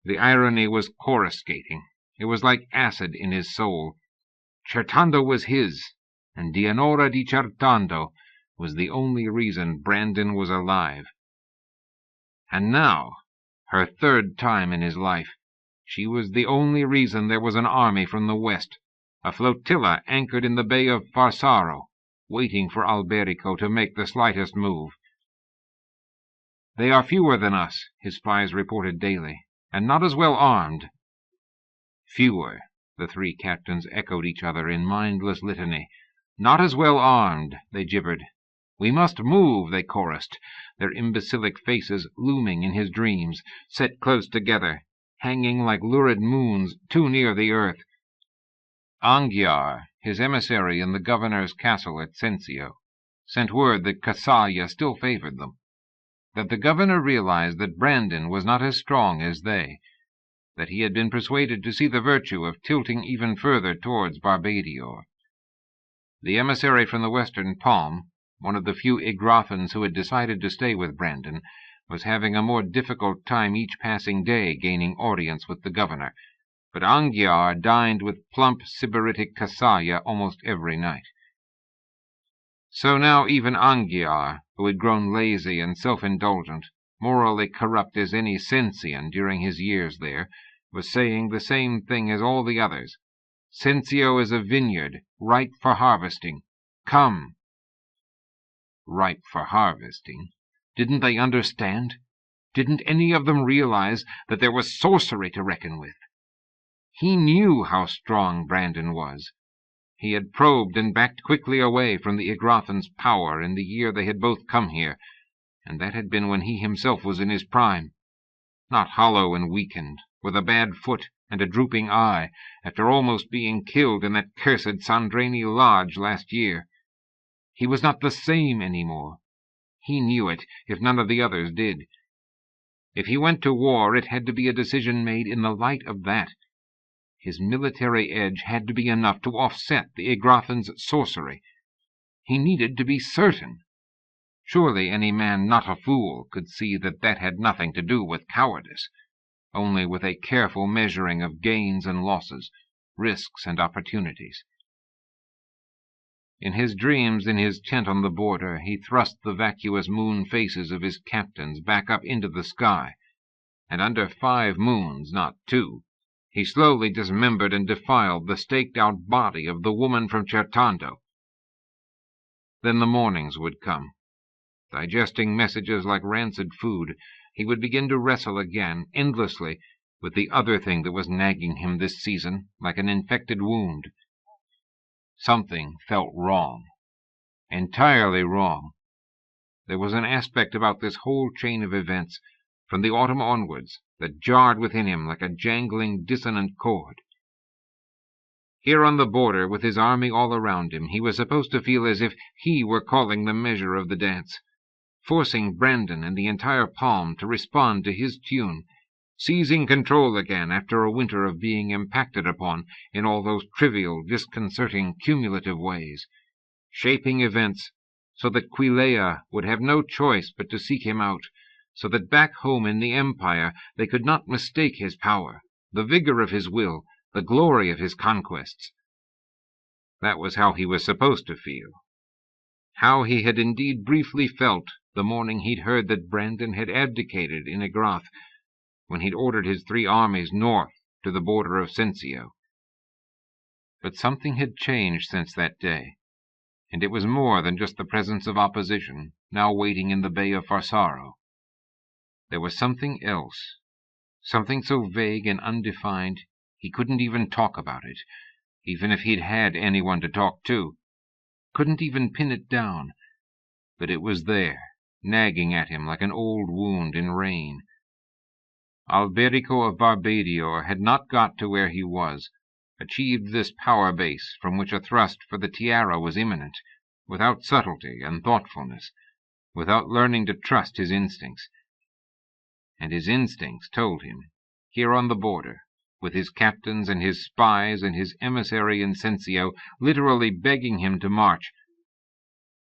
The irony was coruscating. It was like acid in his soul. Certando was his, and Dianora di Certando was the only reason Brandon was alive. And now, her 3rd time in his life, she was the only reason there was an army from the west, a flotilla anchored in the bay of Farsaro, waiting for Alberico to make the slightest move. They are fewer than us, his spies reported daily, and not as well armed. Fewer, the 3 captains echoed each other in mindless litany. Not as well armed, they gibbered. We must move, they chorused, their imbecilic faces looming in his dreams, set close together, hanging like lurid moons too near the earth. Angiar, his emissary in the governor's castle at Sensio, sent word that Kasalia still favored them, that the governor realized that Brandon was not as strong as they, that he had been persuaded to see the virtue of tilting even further towards Barbadior. The emissary from the western palm, one of the few Igrathans who had decided to stay with Brandon, was having a more difficult time each passing day gaining audience with the governor, but Angiar dined with plump Sybaritic Kasalia almost every night. So now even Angiar, who had grown lazy and self-indulgent, morally corrupt as any Sensian during his years there, was saying the same thing as all the others. Sensio is a vineyard, ripe for harvesting. Come. Ripe for harvesting. Didn't they understand? Didn't any of them realize that there was sorcery to reckon with? He knew how strong Brandon was. He had probed and backed quickly away from the Igrathan's power in the year they had both come here, and that had been when he himself was in his prime. Not hollow and weakened, with a bad foot and a drooping eye, after almost being killed in that cursed Sandrani lodge last year. He was not the same any more. He knew it, if none of the others did. If he went to war, it had to be a decision made in the light of that. His military edge had to be enough to offset the Igrathan's sorcery. He needed to be certain. Surely any man not a fool could see that that had nothing to do with cowardice, only with a careful measuring of gains and losses, risks and opportunities. In his dreams, in his tent on the border, he thrust the vacuous moon faces of his captains back up into the sky, and under 5 moons, not 2, he slowly dismembered and defiled the staked-out body of the woman from Certando. Then the mornings would come. Digesting messages like rancid food, he would begin to wrestle again, endlessly, with the other thing that was nagging him this season, like an infected wound. Something felt wrong. Entirely wrong. There was an aspect about this whole chain of events, from the autumn onwards, that jarred within him like a jangling, dissonant chord. Here on the border, with his army all around him, he was supposed to feel as if he were calling the measure of the dance. forcing Brandon and the entire palm to respond to his tune, seizing control again after a winter of being impacted upon in all those trivial, disconcerting, cumulative ways, shaping events so that Quilea would have no choice but to seek him out, so that back home in the Empire they could not mistake his power, the vigor of his will, the glory of his conquests. That was how he was supposed to feel. How he had indeed briefly felt the morning he'd heard that Brandon had abdicated in Igrath, when he'd ordered his 3 armies north to the border of Sensio. But something had changed since that day, and it was more than just the presence of opposition, now waiting in the Bay of Farsaro. There was something else, something so vague and undefined he couldn't even talk about it, even if he'd had anyone to talk to. Couldn't even pin it down, but it was there, nagging at him like an old wound in rain. Alberico of Barbadior had not got to where he was, achieved this power base from which a thrust for the tiara was imminent, without subtlety and thoughtfulness, without learning to trust his instincts. And his instincts told him, here on the border, with his captains and his spies and his emissary in Sensio literally begging him to march,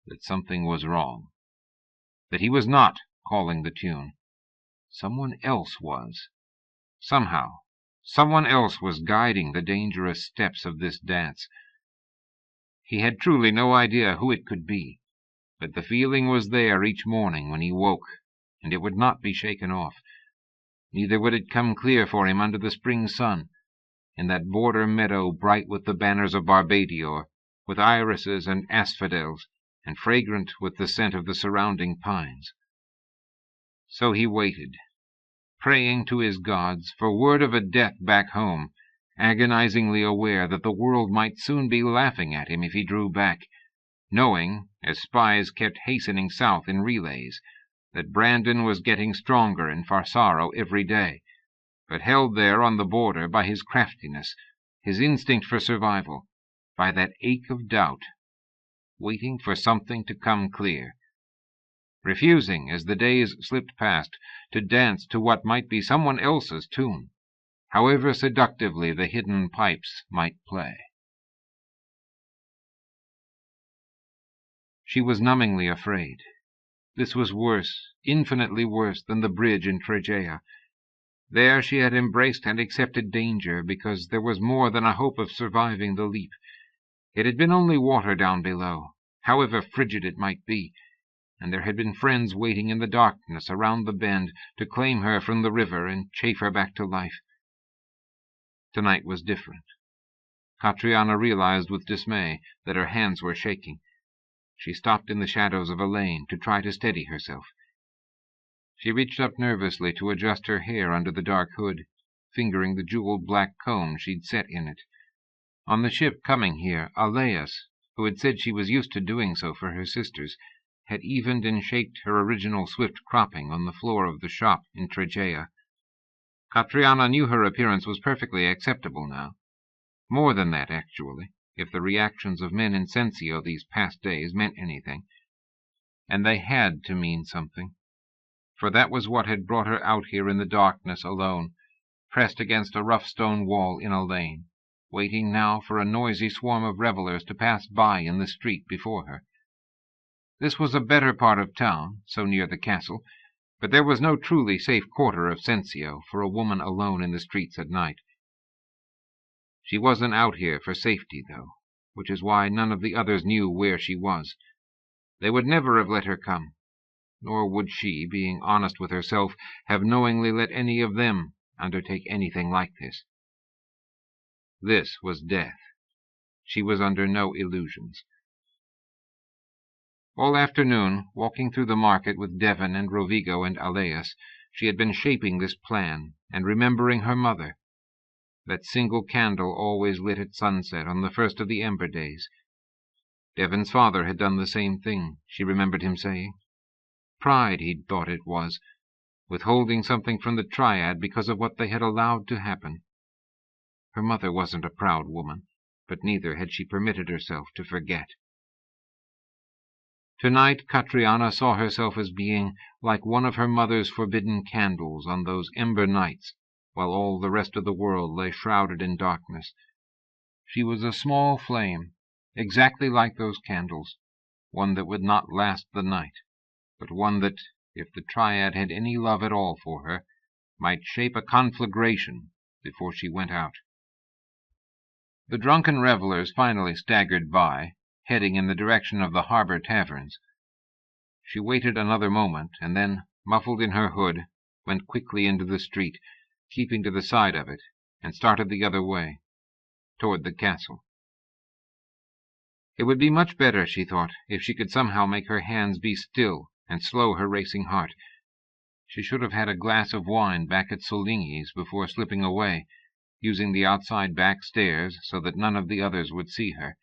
that something was wrong, that he was not calling the tune. Someone else was. Somehow, someone else was guiding the dangerous steps of this dance. He had truly no idea who it could be, but the feeling was there each morning when he woke, and it would not be shaken off. Neither would it come clear for him under the spring sun, in that border meadow bright with the banners of Barbadior, with irises and asphodels, and fragrant with the scent of the surrounding pines. So he waited, praying to his gods for word of a death back home, agonizingly aware that the world might soon be laughing at him if he drew back, knowing, as spies kept hastening south in relays, that Brandon was getting stronger in Farsaro every day, but held there on the border by his craftiness, his instinct for survival, by that ache of doubt, waiting for something to come clear, refusing, as the days slipped past, to dance to what might be someone else's tune, however seductively the hidden pipes might play. She was numbingly afraid. This was worse, infinitely worse than the bridge in Tregea. There she had embraced and accepted danger because there was more than a hope of surviving the leap. It had been only water down below, however frigid it might be, and there had been friends waiting in the darkness around the bend to claim her from the river and chafe her back to life. Tonight was different. Catriona realized with dismay that her hands were shaking. She stopped in the shadows of a lane to try to steady herself. She reached up nervously to adjust her hair under the dark hood, fingering the jeweled black comb she'd set in it. On the ship coming here, Aleus, who had said she was used to doing so for her sisters, had evened and shaped her original swift cropping on the floor of the shop in Tregea. Catriona knew her appearance was perfectly acceptable now. More than that, actually, if the reactions of men in Sensio these past days meant anything. And they had to mean something, for that was what had brought her out here in the darkness alone, pressed against a rough stone wall in a lane, waiting now for a noisy swarm of revelers to pass by in the street before her. This was a better part of town, so near the castle, but there was no truly safe quarter of Sensio for a woman alone in the streets at night. She wasn't out here for safety, though, which is why none of the others knew where she was. They would never have let her come, nor would she, being honest with herself, have knowingly let any of them undertake anything like this. This was death. She was under no illusions. All afternoon, walking through the market with Devon and Rovigo and Aleus, she had been shaping this plan and remembering her mother. That single candle always lit at sunset on the first of the Ember Days. Devon's father had done the same thing, she remembered him saying. Pride, he'd thought it was, withholding something from the Triad because of what they had allowed to happen. Her mother wasn't a proud woman, but neither had she permitted herself to forget. Tonight Catriona saw herself as being like one of her mother's forbidden candles on those ember nights, while all the rest of the world lay shrouded in darkness. She was a small flame, exactly like those candles, one that would not last the night, but one that, if the Triad had any love at all for her, might shape a conflagration before she went out. The drunken revelers finally staggered by, heading in the direction of the harbor taverns. She waited another moment, and then, muffled in her hood, went quickly into the street, keeping to the side of it, and started the other way, toward the castle. It would be much better, she thought, if she could somehow make her hands be still and slow her racing heart. She should have had a glass of wine back at Soligny's before slipping away, using the outside back stairs so that none of the others would see her.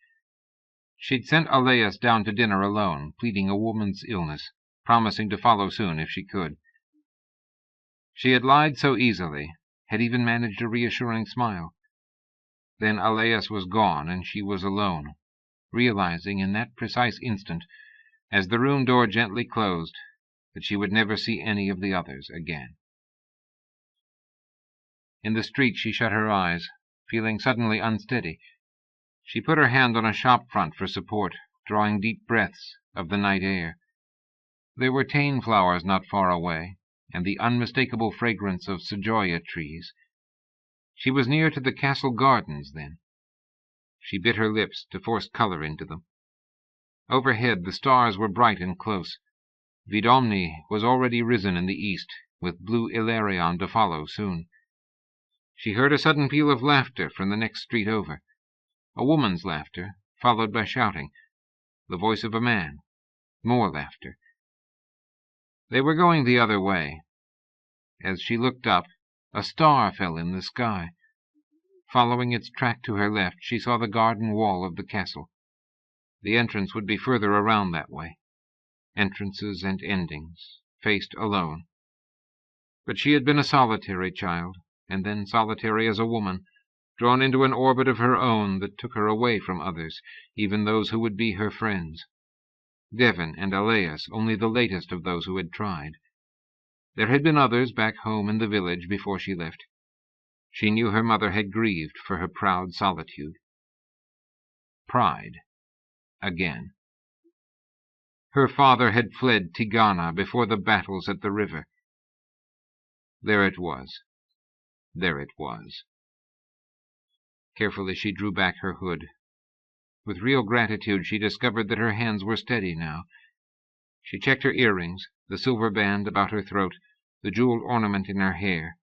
She'd sent Aleas down to dinner alone, pleading a woman's illness, promising to follow soon if she could. She had lied so easily, had even managed a reassuring smile. Then Aleas was gone, and she was alone, realizing in that precise instant, as the room door gently closed, that she would never see any of the others again. In the street she shut her eyes, feeling suddenly unsteady. She put her hand on a shop front for support, drawing deep breaths of the night air. There were tane flowers not far away, and the unmistakable fragrance of sejoya trees. She was near to the castle gardens, then. She bit her lips to force colour into them. Overhead the stars were bright and close. Vidomni was already risen in the east, with blue Ilarion to follow soon. She heard a sudden peal of laughter from the next street over. A woman's laughter, followed by shouting. The voice of a man. More laughter. They were going the other way. As she looked up, a star fell in the sky. Following its track to her left, she saw the garden wall of the castle. The entrance would be further around that way. Entrances and endings, faced alone. But she had been a solitary child, and then solitary as a woman, drawn into an orbit of her own that took her away from others, even those who would be her friends. Devon and Aleas, only the latest of those who had tried. There had been others back home in the village before she left. She knew her mother had grieved for her proud solitude. Pride. Again. Her father had fled Tigana before the battles at the river. There it was. There it was. Carefully she drew back her hood. With real gratitude she discovered that her hands were steady now. She checked her earrings, the silver band about her throat, the jeweled ornament in her hair.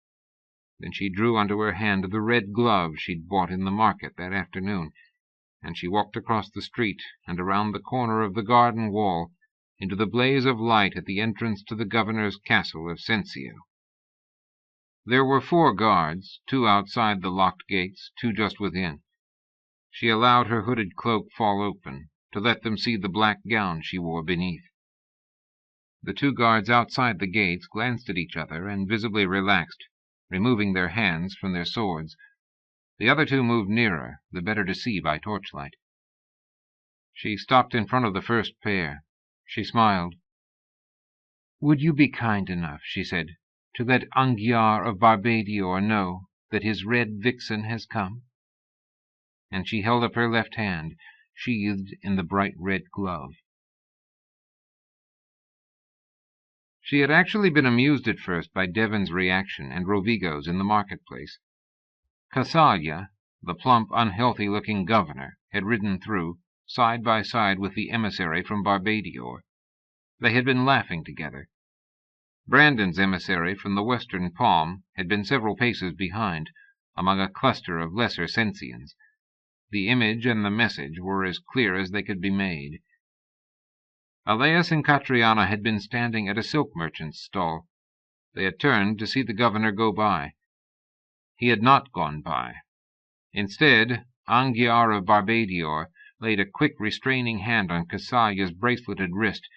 Then she drew onto her hand the red glove she'd bought in the market that afternoon, and she walked across the street and around the corner of the garden wall into the blaze of light at the entrance to the governor's castle of Sensio. There were 4 guards, 2 outside the locked gates, 2 just within. She allowed her hooded cloak fall open, to let them see the black gown she wore beneath. The 2 guards outside the gates glanced at each other and visibly relaxed, removing their hands from their swords. The other 2 moved nearer, the better to see by torchlight. She stopped in front of the first pair. She smiled. "Would you be kind enough," she said, "to let Angiar of Barbadior know that his red vixen has come?" And she held up her left hand, sheathed in the bright red glove. She had actually been amused at first by Devon's reaction and Rovigo's in the marketplace. Cassalia, the plump, unhealthy-looking governor, had ridden through, side by side with the emissary from Barbadior. They had been laughing together. Brandon's emissary from the western palm had been several paces behind, among a cluster of lesser Sensians. The image and the message were as clear as they could be made. Aleas and Catriona had been standing at a silk merchant's stall. They had turned to see the governor go by. He had not gone by. Instead, Angiar of Barbadior laid a quick restraining hand on Cassalia's braceleted wrist,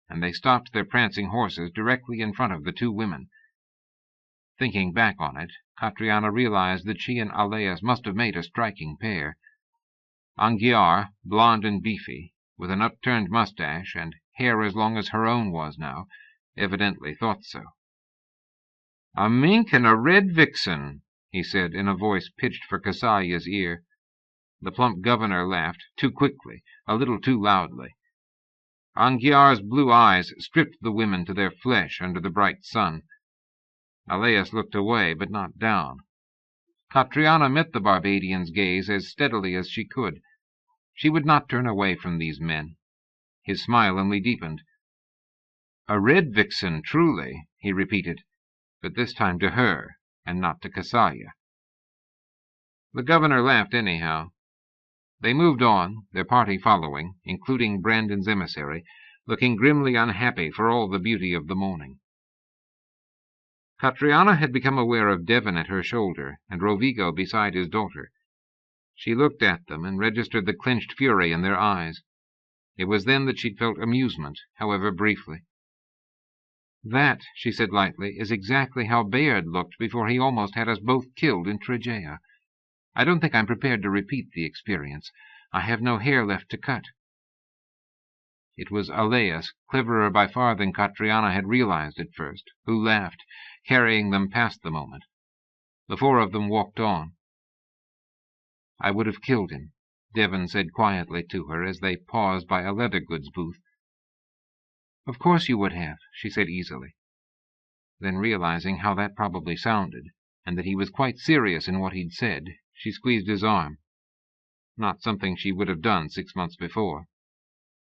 and they stopped their prancing horses directly in front of the 2 women. Thinking back on it, Catriona realized that she and Aleas must have made a striking pair. Angiar, blond and beefy, with an upturned mustache and hair as long as her own was now, evidently thought so. "A mink and a red vixen," he said in a voice pitched for Kasaya's ear. The plump governor laughed, too quickly, a little too loudly. Angiar's blue eyes stripped the women to their flesh under the bright sun. Aleas looked away, but not down. Catriona met the Barbadian's gaze as steadily as she could. She would not turn away from these men. His smile only deepened. "A red vixen, truly," he repeated, but this time to her, and not to Kasaya. The governor laughed anyhow. They moved on, their party following, including Brandon's emissary, looking grimly unhappy for all the beauty of the morning. Catriona had become aware of Devon at her shoulder, and Rovigo beside his daughter. She looked at them and registered the clenched fury in their eyes. It was then that she'd felt amusement, however briefly. "That," she said lightly, "is exactly how Bayard looked before he almost had us both killed in Trigea. I don't think I'm prepared to repeat the experience. I have no hair left to cut." It was Aleas, cleverer by far than Catriona had realized at first, who laughed, carrying them past the moment. The four of them walked on. "I would have killed him," Devon said quietly to her as they paused by a leather goods booth. "Of course you would have," she said easily. Then, realizing how that probably sounded, and that he was quite serious in what he'd said, she squeezed his arm. Not something she would have done 6 months before.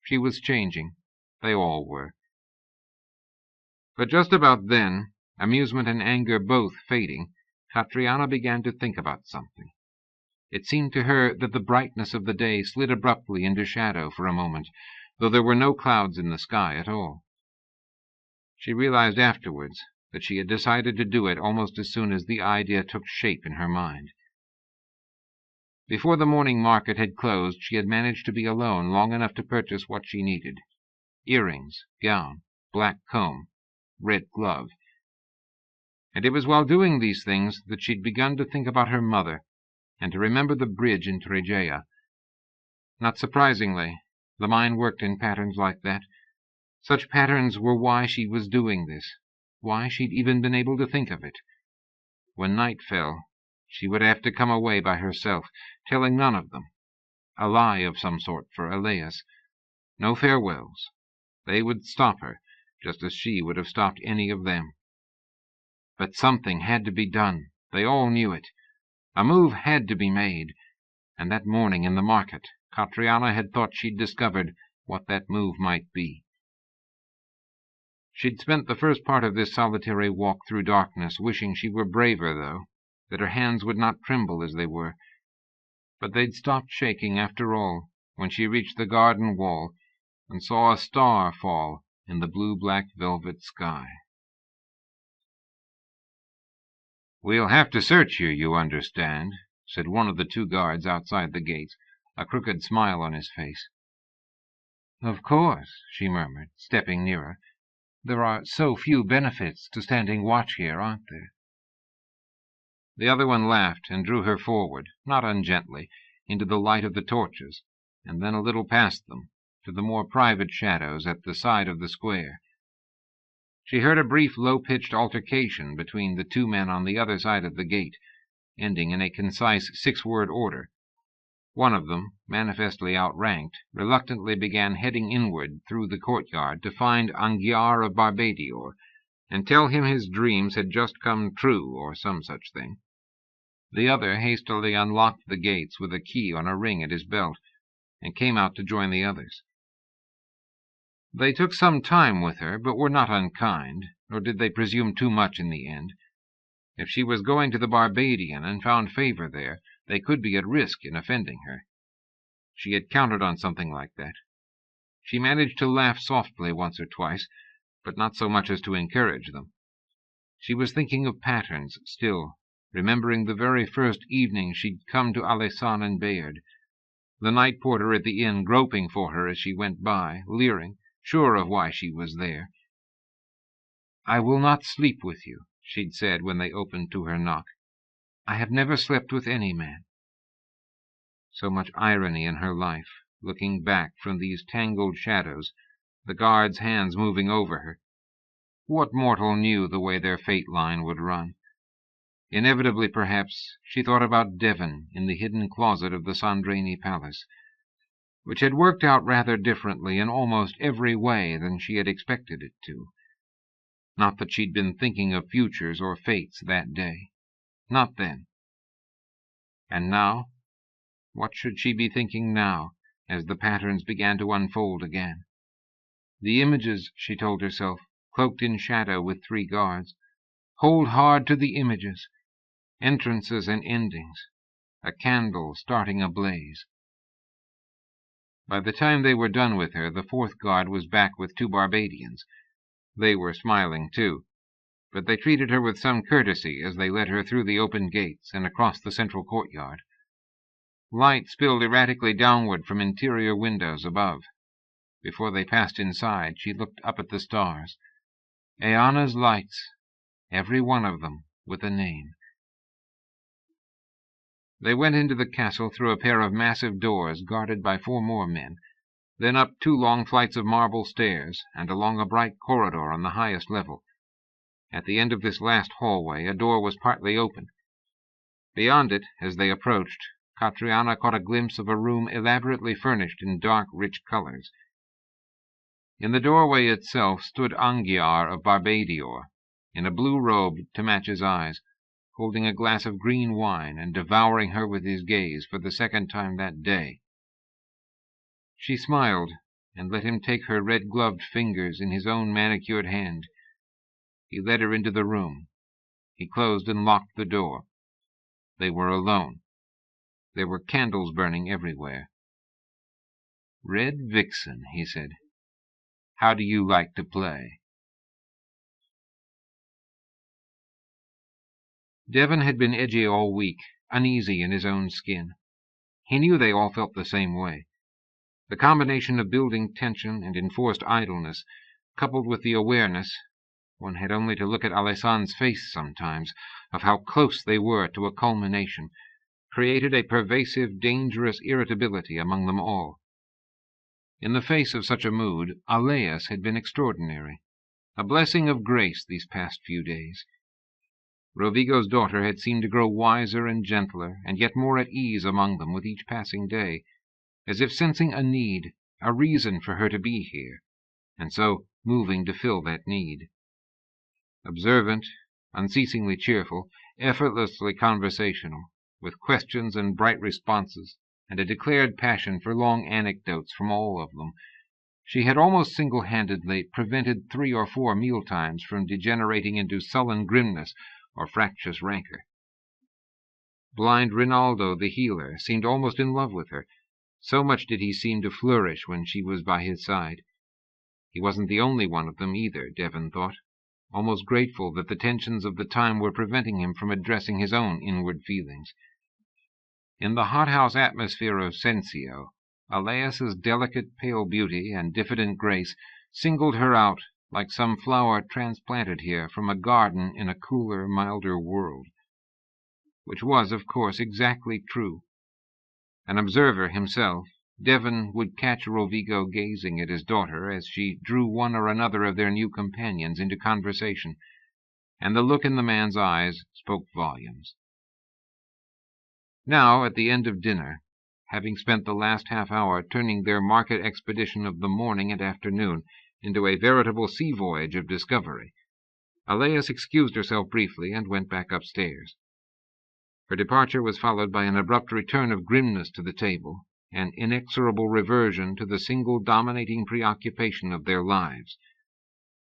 She was changing. They all were. But just about then, amusement and anger both fading, Catriona began to think about something. It seemed to her that the brightness of the day slid abruptly into shadow for a moment, though there were no clouds in the sky at all. She realized afterwards that she had decided to do it almost as soon as the idea took shape in her mind. Before the morning market had closed, she had managed to be alone long enough to purchase what she needed: earrings, gown, black comb, red glove. And it was while doing these things that she'd begun to think about her mother, and to remember the bridge in Trigea. Not surprisingly, the mind worked in patterns like that. Such patterns were why she was doing this, why she'd even been able to think of it. When night fell, she would have to come away by herself, telling none of them. A lie of some sort for Aleas. No farewells. They would stop her, just as she would have stopped any of them. But something had to be done. They all knew it. A move had to be made, and that morning in the market, Catriona had thought she'd discovered what that move might be. She'd spent the first part of this solitary walk through darkness wishing she were braver, though, that her hands would not tremble as they were. But they'd stopped shaking after all, when she reached the garden wall and saw a star fall in the blue-black velvet sky. "We'll have to search you, you understand," said one of the two guards outside the gates, a crooked smile on his face. "Of course," she murmured, stepping nearer. "There are so few benefits to standing watch here, aren't there?" The other one laughed and drew her forward, not ungently, into the light of the torches, and then a little past them, to the more private shadows at the side of the square. She heard a brief, low-pitched altercation between the two men on the other side of the gate, ending in a concise 6-word order. One of them, manifestly outranked, reluctantly began heading inward through the courtyard to find Angiar of Barbadior, and tell him his dreams had just come true, or some such thing. The other hastily unlocked the gates with a key on a ring at his belt, and came out to join the others. They took some time with her, but were not unkind, nor did they presume too much in the end. If she was going to the Barbadian and found favor there, they could be at risk in offending her. She had counted on something like that. She managed to laugh softly once or twice, but not so much as to encourage them. She was thinking of patterns still, remembering the very first evening she'd come to Alessan and Bayard, the night porter at the inn groping for her as she went by, leering, sure of why she was there. "I will not sleep with you," she'd said when they opened to her knock. "I have never slept with any man." So much irony in her life, looking back from these tangled shadows, the guards' hands moving over her. What mortal knew the way their fate line would run? Inevitably, perhaps, she thought about Devon in the hidden closet of the Sandrini Palace, which had worked out rather differently in almost every way than she had expected it to. Not that she'd been thinking of futures or fates that day. Not then. And now? What should she be thinking now, as the patterns began to unfold again? The images, she told herself, cloaked in shadow with 3 guards. Hold hard to the images. Entrances and endings. A candle starting a blaze. By the time they were done with her, the 4th guard was back with 2 Barbadians. They were smiling too, but they treated her with some courtesy as they led her through the open gates and across the central courtyard. Light spilled erratically downward from interior windows above. Before they passed inside, she looked up at the stars. Eanna's lights, every one of them with a name. They went into the castle through a pair of massive doors guarded by 4 more men, then up 2 long flights of marble stairs, and along a bright corridor on the highest level. At the end of this last hallway, a door was partly open. Beyond it, as they approached, Catriona caught a glimpse of a room elaborately furnished in dark, rich colors. In the doorway itself stood Angiar of Barbadior, in a blue robe to match his eyes, holding a glass of green wine and devouring her with his gaze for the 2nd time that day. She smiled and let him take her red-gloved fingers in his own manicured hand. He led her into the room. He closed and locked the door. They were alone. There were candles burning everywhere. "Red Vixen," he said. "How do you like to play?" Devon had been edgy all week, uneasy in his own skin. He knew they all felt the same way. The combination of building tension and enforced idleness, coupled with the awareness, one had only to look at Alessand's face sometimes, of how close they were to a culmination, created a pervasive, dangerous irritability among them all. In the face of such a mood, Aleus had been extraordinary, a blessing of grace these past few days. Rovigo's daughter had seemed to grow wiser and gentler, and yet more at ease among them with each passing day, as if sensing a need, a reason for her to be here, and so moving to fill that need. Observant, unceasingly cheerful, effortlessly conversational, with questions and bright responses, and a declared passion for long anecdotes from all of them, she had almost single-handedly prevented 3 or 4 mealtimes from degenerating into sullen grimness or fractious rancor. Blind Rinaldo, the healer, seemed almost in love with her. So much did he seem to flourish when she was by his side. He wasn't the only one of them either, Devon thought, almost grateful that the tensions of the time were preventing him from addressing his own inward feelings. In the hothouse atmosphere of Sensio, Aleus's delicate pale beauty and diffident grace singled her out like some flower transplanted here from a garden in a cooler, milder world. Which was, of course, exactly true. An observer himself, Devon would catch Rovigo gazing at his daughter as she drew one or another of their new companions into conversation, and the look in the man's eyes spoke volumes. Now, at the end of dinner, having spent the last half-hour turning their market expedition of the morning and afternoon into a veritable sea voyage of discovery, Aleus excused herself briefly and went back upstairs. Her departure was followed by an abrupt return of grimness to the table, an inexorable reversion to the single dominating preoccupation of their lives.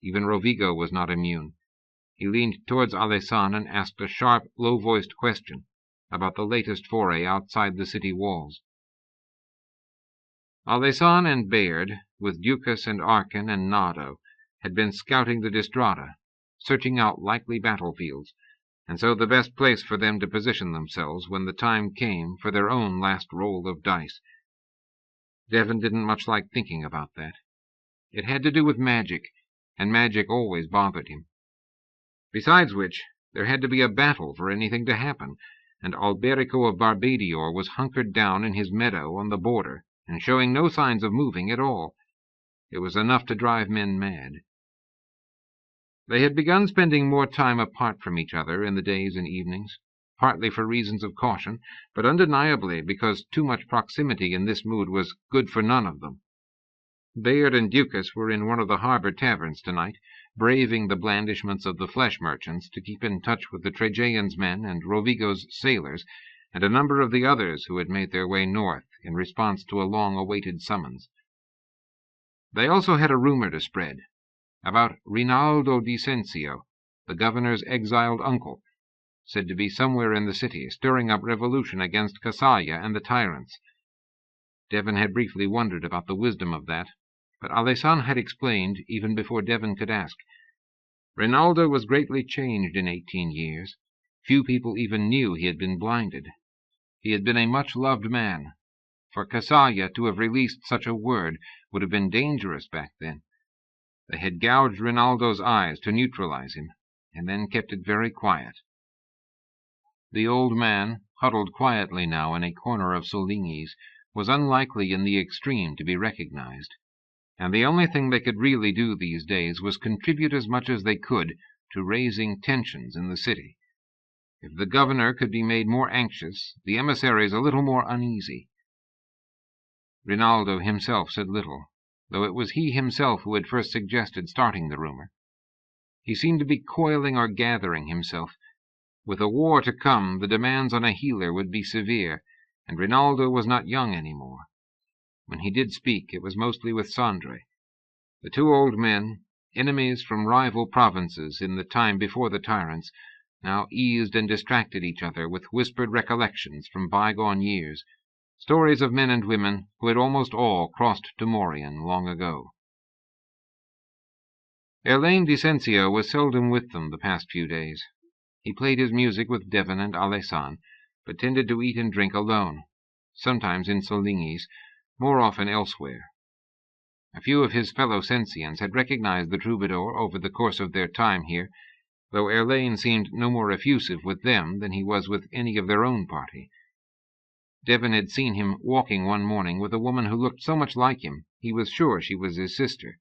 Even Rovigo was not immune. He leaned towards Alessandro and asked a sharp, low-voiced question about the latest foray outside the city walls. Alessandro and Bayard, with Ducas and Arkin and Nardo, had been scouting the Distrata, searching out likely battlefields, and so the best place for them to position themselves when the time came for their own last roll of dice. Devon didn't much like thinking about that. It had to do with magic, and magic always bothered him. Besides which, there had to be a battle for anything to happen, and Alberico of Barbadior was hunkered down in his meadow on the border, and showing no signs of moving at all. It was enough to drive men mad. They had begun spending more time apart from each other in the days and evenings, partly for reasons of caution, but undeniably because too much proximity in this mood was good for none of them. Bayard and Ducas were in one of the harbor taverns tonight, braving the blandishments of the flesh merchants to keep in touch with the Trajan's men and Rovigo's sailors, and a number of the others who had made their way north in response to a long-awaited summons. They also had a rumor to spread about Rinaldo Dicensio, the governor's exiled uncle, said to be somewhere in the city, stirring up revolution against Cassalia and the tyrants. Devon had briefly wondered about the wisdom of that, but Alessan had explained even before Devon could ask. Rinaldo was greatly changed in 18 years. Few people even knew he had been blinded. He had been a much-loved man. For Cassalia to have released such a word would have been dangerous back then. They had gouged Rinaldo's eyes to neutralize him, and then kept it very quiet. The old man, huddled quietly now in a corner of Soligny's, was unlikely in the extreme to be recognized, and the only thing they could really do these days was contribute as much as they could to raising tensions in the city. If the governor could be made more anxious, the emissaries a little more uneasy. Rinaldo himself said little, though it was he himself who had first suggested starting the rumor. He seemed to be coiling or gathering himself. With a war to come, the demands on a healer would be severe, and Rinaldo was not young any more. When he did speak, it was mostly with Sandre. The two old men, enemies from rival provinces in the time before the tyrants, now eased and distracted each other with whispered recollections from bygone years, stories of men and women who had almost all crossed to Morian long ago. Elaine Dicensio was seldom with them the past few days. He played his music with Devon and Alessan, but tended to eat and drink alone, sometimes in Soligny's, more often elsewhere. A few of his fellow Sensians had recognized the troubadour over the course of their time here, though Elaine seemed no more effusive with them than he was with any of their own party. Devon had seen him walking one morning with a woman who looked so much like him he was sure she was his sister.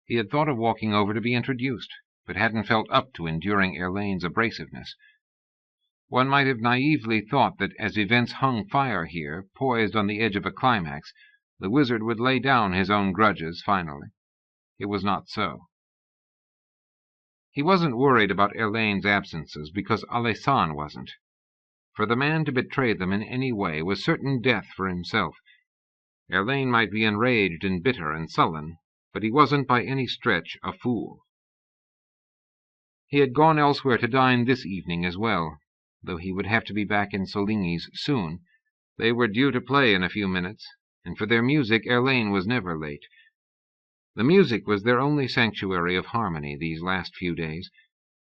He had thought of walking over to be introduced, but hadn't felt up to enduring Elaine's abrasiveness. One might have naively thought that as events hung fire here, poised on the edge of a climax, the wizard would lay down his own grudges finally. It was not so. He wasn't worried about Elaine's absences because Alessan wasn't. For the man to betray them in any way was certain death for himself. Elaine might be enraged and bitter and sullen, but he wasn't by any stretch a fool. He had gone elsewhere to dine this evening as well, though he would have to be back in Soligny's soon. They were due to play in a few minutes, and for their music Elaine was never late. The music was their only sanctuary of harmony these last few days,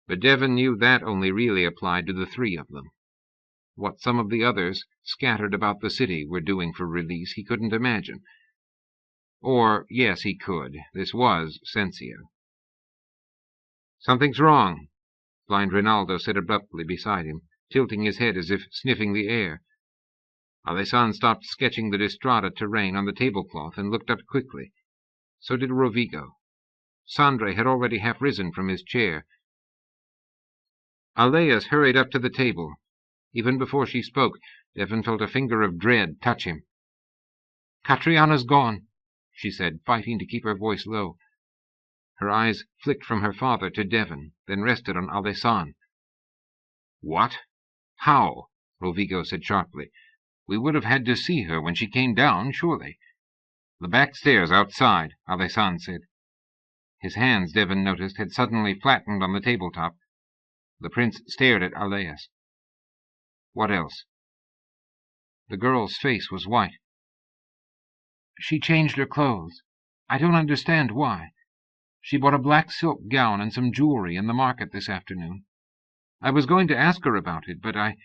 but Devon knew that only really applied to the three of them. What some of the others, scattered about the city, were doing for release he couldn't imagine. Or, yes, he could. This was Sensio. "Something's wrong," Blind Rinaldo said abruptly beside him, tilting his head as if sniffing the air. Alessan stopped sketching the Distrada terrain on the tablecloth and looked up quickly. So did Rovigo. Sandre had already half risen from his chair. Aleas hurried up to the table. Even before she spoke, Devon felt a finger of dread touch him. "Catriana's gone," she said, fighting to keep her voice low. Her eyes flicked from her father to Devon, then rested on Alessan. "What? How?" Rovigo said sharply. "We would have had to see her when she came down, surely." "The back stairs outside," Alessan said. His hands, Devon noticed, had suddenly flattened on the tabletop. The prince stared at Aleas. "What else?" The girl's face was white. "She changed her clothes. I don't understand why. She bought a black silk gown and some jewelry in the market this afternoon. I was going to ask her about it, but I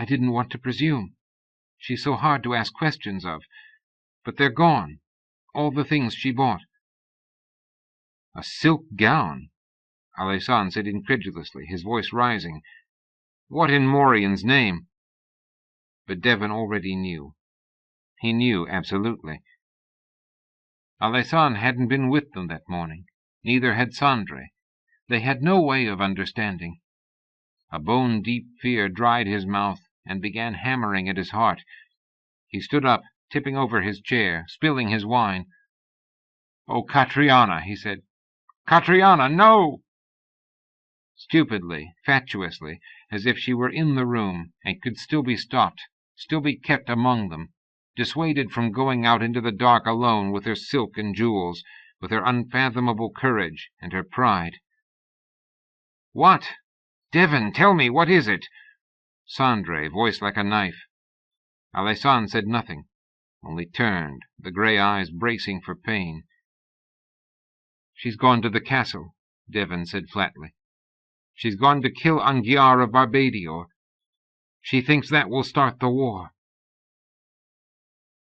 didn't want to presume. She's so hard to ask questions of. But they're gone. All the things she bought." "A silk gown?" Alessan said incredulously, his voice rising. "What in Morian's name?" But Devon already knew. He knew absolutely. Alessandre hadn't been with them that morning. Neither had Sandre. They had no way of understanding. A bone-deep fear dried his mouth and began hammering at his heart. He stood up, tipping over his chair, spilling his wine. "Oh, Catriona," he said. "Catriona, no!" Stupidly, fatuously, as if she were in the room and could still be stopped, still be kept among them, dissuaded from going out into the dark alone with her silk and jewels, with her unfathomable courage and her pride. "What? Devon, tell me, what is it?" Sandre, voice like a knife. Alessandre said nothing, only turned, the grey eyes bracing for pain. "She's gone to the castle," Devon said flatly. "She's gone to kill Anguiar of Barbadior. She thinks that will start the war."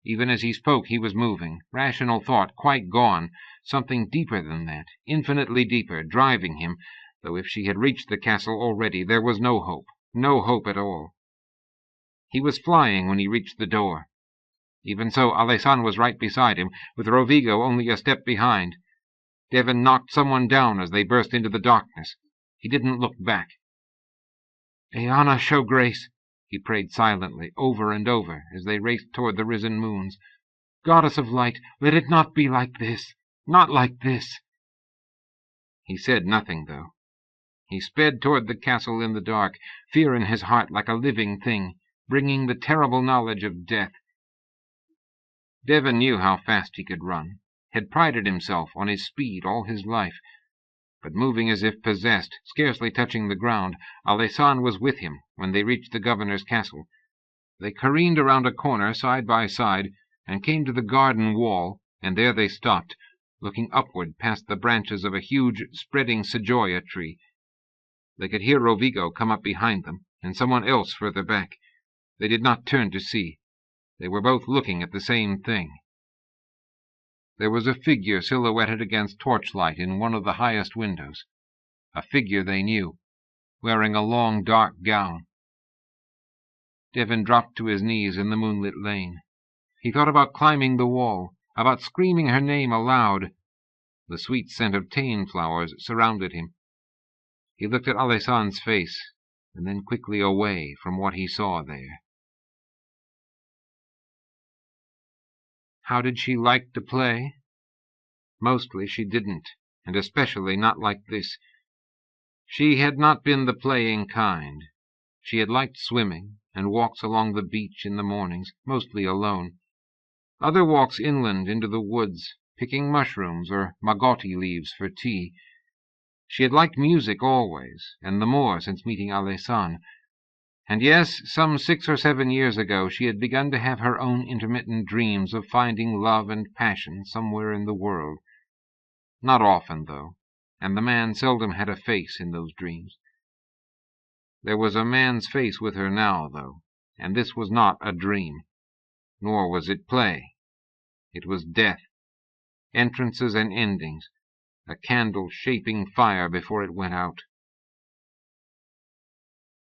Even as he spoke he was moving, rational thought quite gone, something deeper than that, infinitely deeper, driving him, though if she had reached the castle already there was no hope at all. He was flying when he reached the door. Even so, Alessandre was right beside him, with Rovigo only a step behind. Devon knocked someone down as they burst into the darkness. He didn't look back. "Eanna, show grace," he prayed silently, over and over, as they raced toward the risen moons. "Goddess of light, let it not be like this. Not like this." He said nothing, though. He sped toward the castle in the dark, fear in his heart like a living thing, bringing the terrible knowledge of death. Devon knew how fast he could run, had prided himself on his speed all his life. But moving as if possessed, scarcely touching the ground, Alessandre was with him when they reached the governor's castle. They careened around a corner side by side and came to the garden wall, and there they stopped, looking upward past the branches of a huge, spreading sequoia tree. They could hear Rovigo come up behind them, and someone else further back. They did not turn to see. They were both looking at the same thing. There was a figure silhouetted against torchlight in one of the highest windows. A figure they knew, wearing a long dark gown. Devon dropped to his knees in the moonlit lane. He thought about climbing the wall, about screaming her name aloud. The sweet scent of tane flowers surrounded him. He looked at Alessandre's face, and then quickly away from what he saw there. How did she like to play? Mostly she didn't, and especially not like this. She had not been the playing kind. She had liked swimming, and walks along the beach in the mornings, mostly alone. Other walks inland into the woods, picking mushrooms or magotti leaves for tea. She had liked music always, and the more since meeting Alessandre. And yes, some 6 or 7 years ago she had begun to have her own intermittent dreams of finding love and passion somewhere in the world. Not often, though, and the man seldom had a face in those dreams. There was a man's face with her now, though, and this was not a dream. Nor was it play. It was death, entrances and endings, a candle shaping fire before it went out.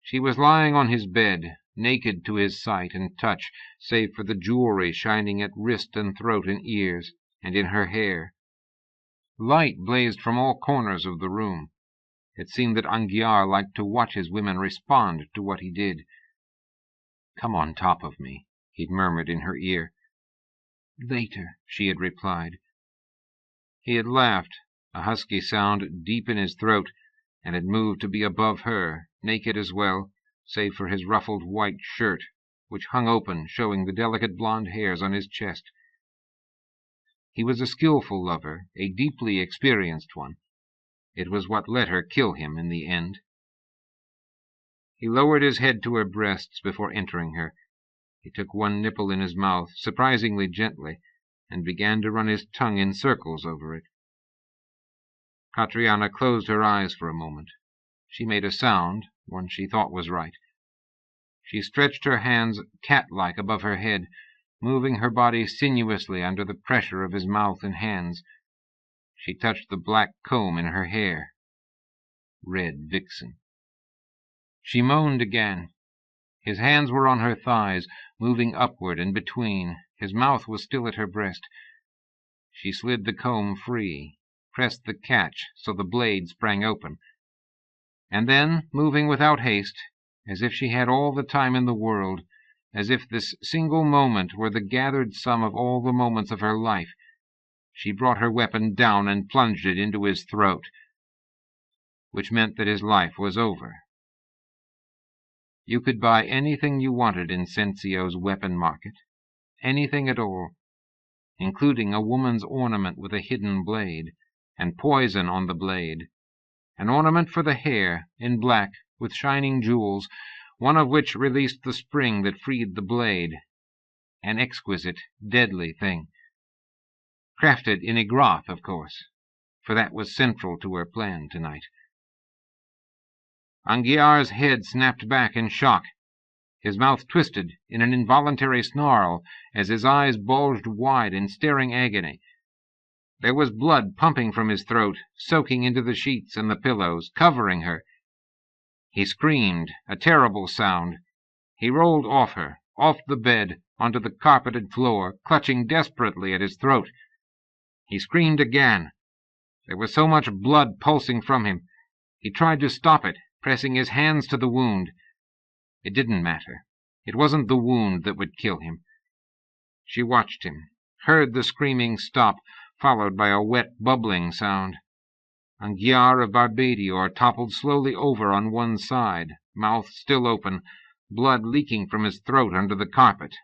She was lying on his bed, naked to his sight and touch, save for the jewelry shining at wrist and throat and ears, and in her hair. Light blazed from all corners of the room. It seemed that Anguiar liked to watch his women respond to what he did. "Come on top of me," he'd murmured in her ear. "Later," she had replied. He had laughed, a husky sound deep in his throat, and had moved to be above her, naked as well, save for his ruffled white shirt, which hung open, showing the delicate blonde hairs on his chest. He was a skillful lover, a deeply experienced one. It was what let her kill him in the end. He lowered his head to her breasts before entering her. He took one nipple in his mouth, surprisingly gently, and began to run his tongue in circles over it. Catriona closed her eyes for a moment. She made a sound, one she thought was right. She stretched her hands cat-like above her head, moving her body sinuously under the pressure of his mouth and hands. She touched the black comb in her hair. Red vixen. She moaned again. His hands were on her thighs, moving upward and between. His mouth was still at her breast. She slid the comb free, pressed the catch so the blade sprang open, and then, moving without haste, as if she had all the time in the world, as if this single moment were the gathered sum of all the moments of her life, she brought her weapon down and plunged it into his throat, which meant that his life was over. You could buy anything you wanted in Sensio's weapon market, anything at all, including a woman's ornament with a hidden blade, and poison on the blade, an ornament for the hair, in black, with shining jewels, one of which released the spring that freed the blade, an exquisite, deadly thing. Crafted in Igrath, of course, for that was central to her plan tonight. Angiar's head snapped back in shock. His mouth twisted in an involuntary snarl as his eyes bulged wide in staring agony. There was blood pumping from his throat, soaking into the sheets and the pillows, covering her. He screamed, a terrible sound. He rolled off her, off the bed, onto the carpeted floor, clutching desperately at his throat. He screamed again. There was so much blood pulsing from him. He tried to stop it, pressing his hands to the wound. It didn't matter. It wasn't the wound that would kill him. She watched him, heard the screaming stop, followed by a wet, bubbling sound. Angiar of Barbadior toppled slowly over on one side, mouth still open, blood leaking from his throat under the carpet.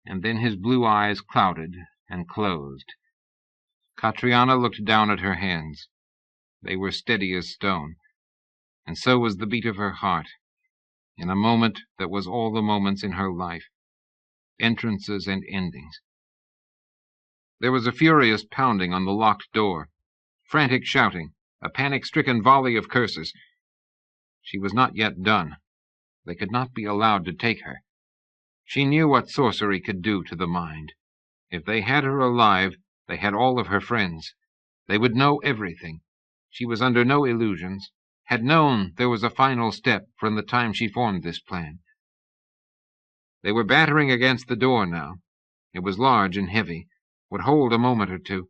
And then his blue eyes clouded and closed. Catriona looked down at her hands. They were steady as stone, and so was the beat of her heart, in a moment that was all the moments in her life, entrances and endings. There was a furious pounding on the locked door, frantic shouting, a panic-stricken volley of curses. She was not yet done. They could not be allowed to take her. She knew what sorcery could do to the mind. If they had her alive, they had all of her friends. They would know everything. She was under no illusions, had known there was a final step from the time she formed this plan. They were battering against the door now. It was large and heavy, would hold a moment or two.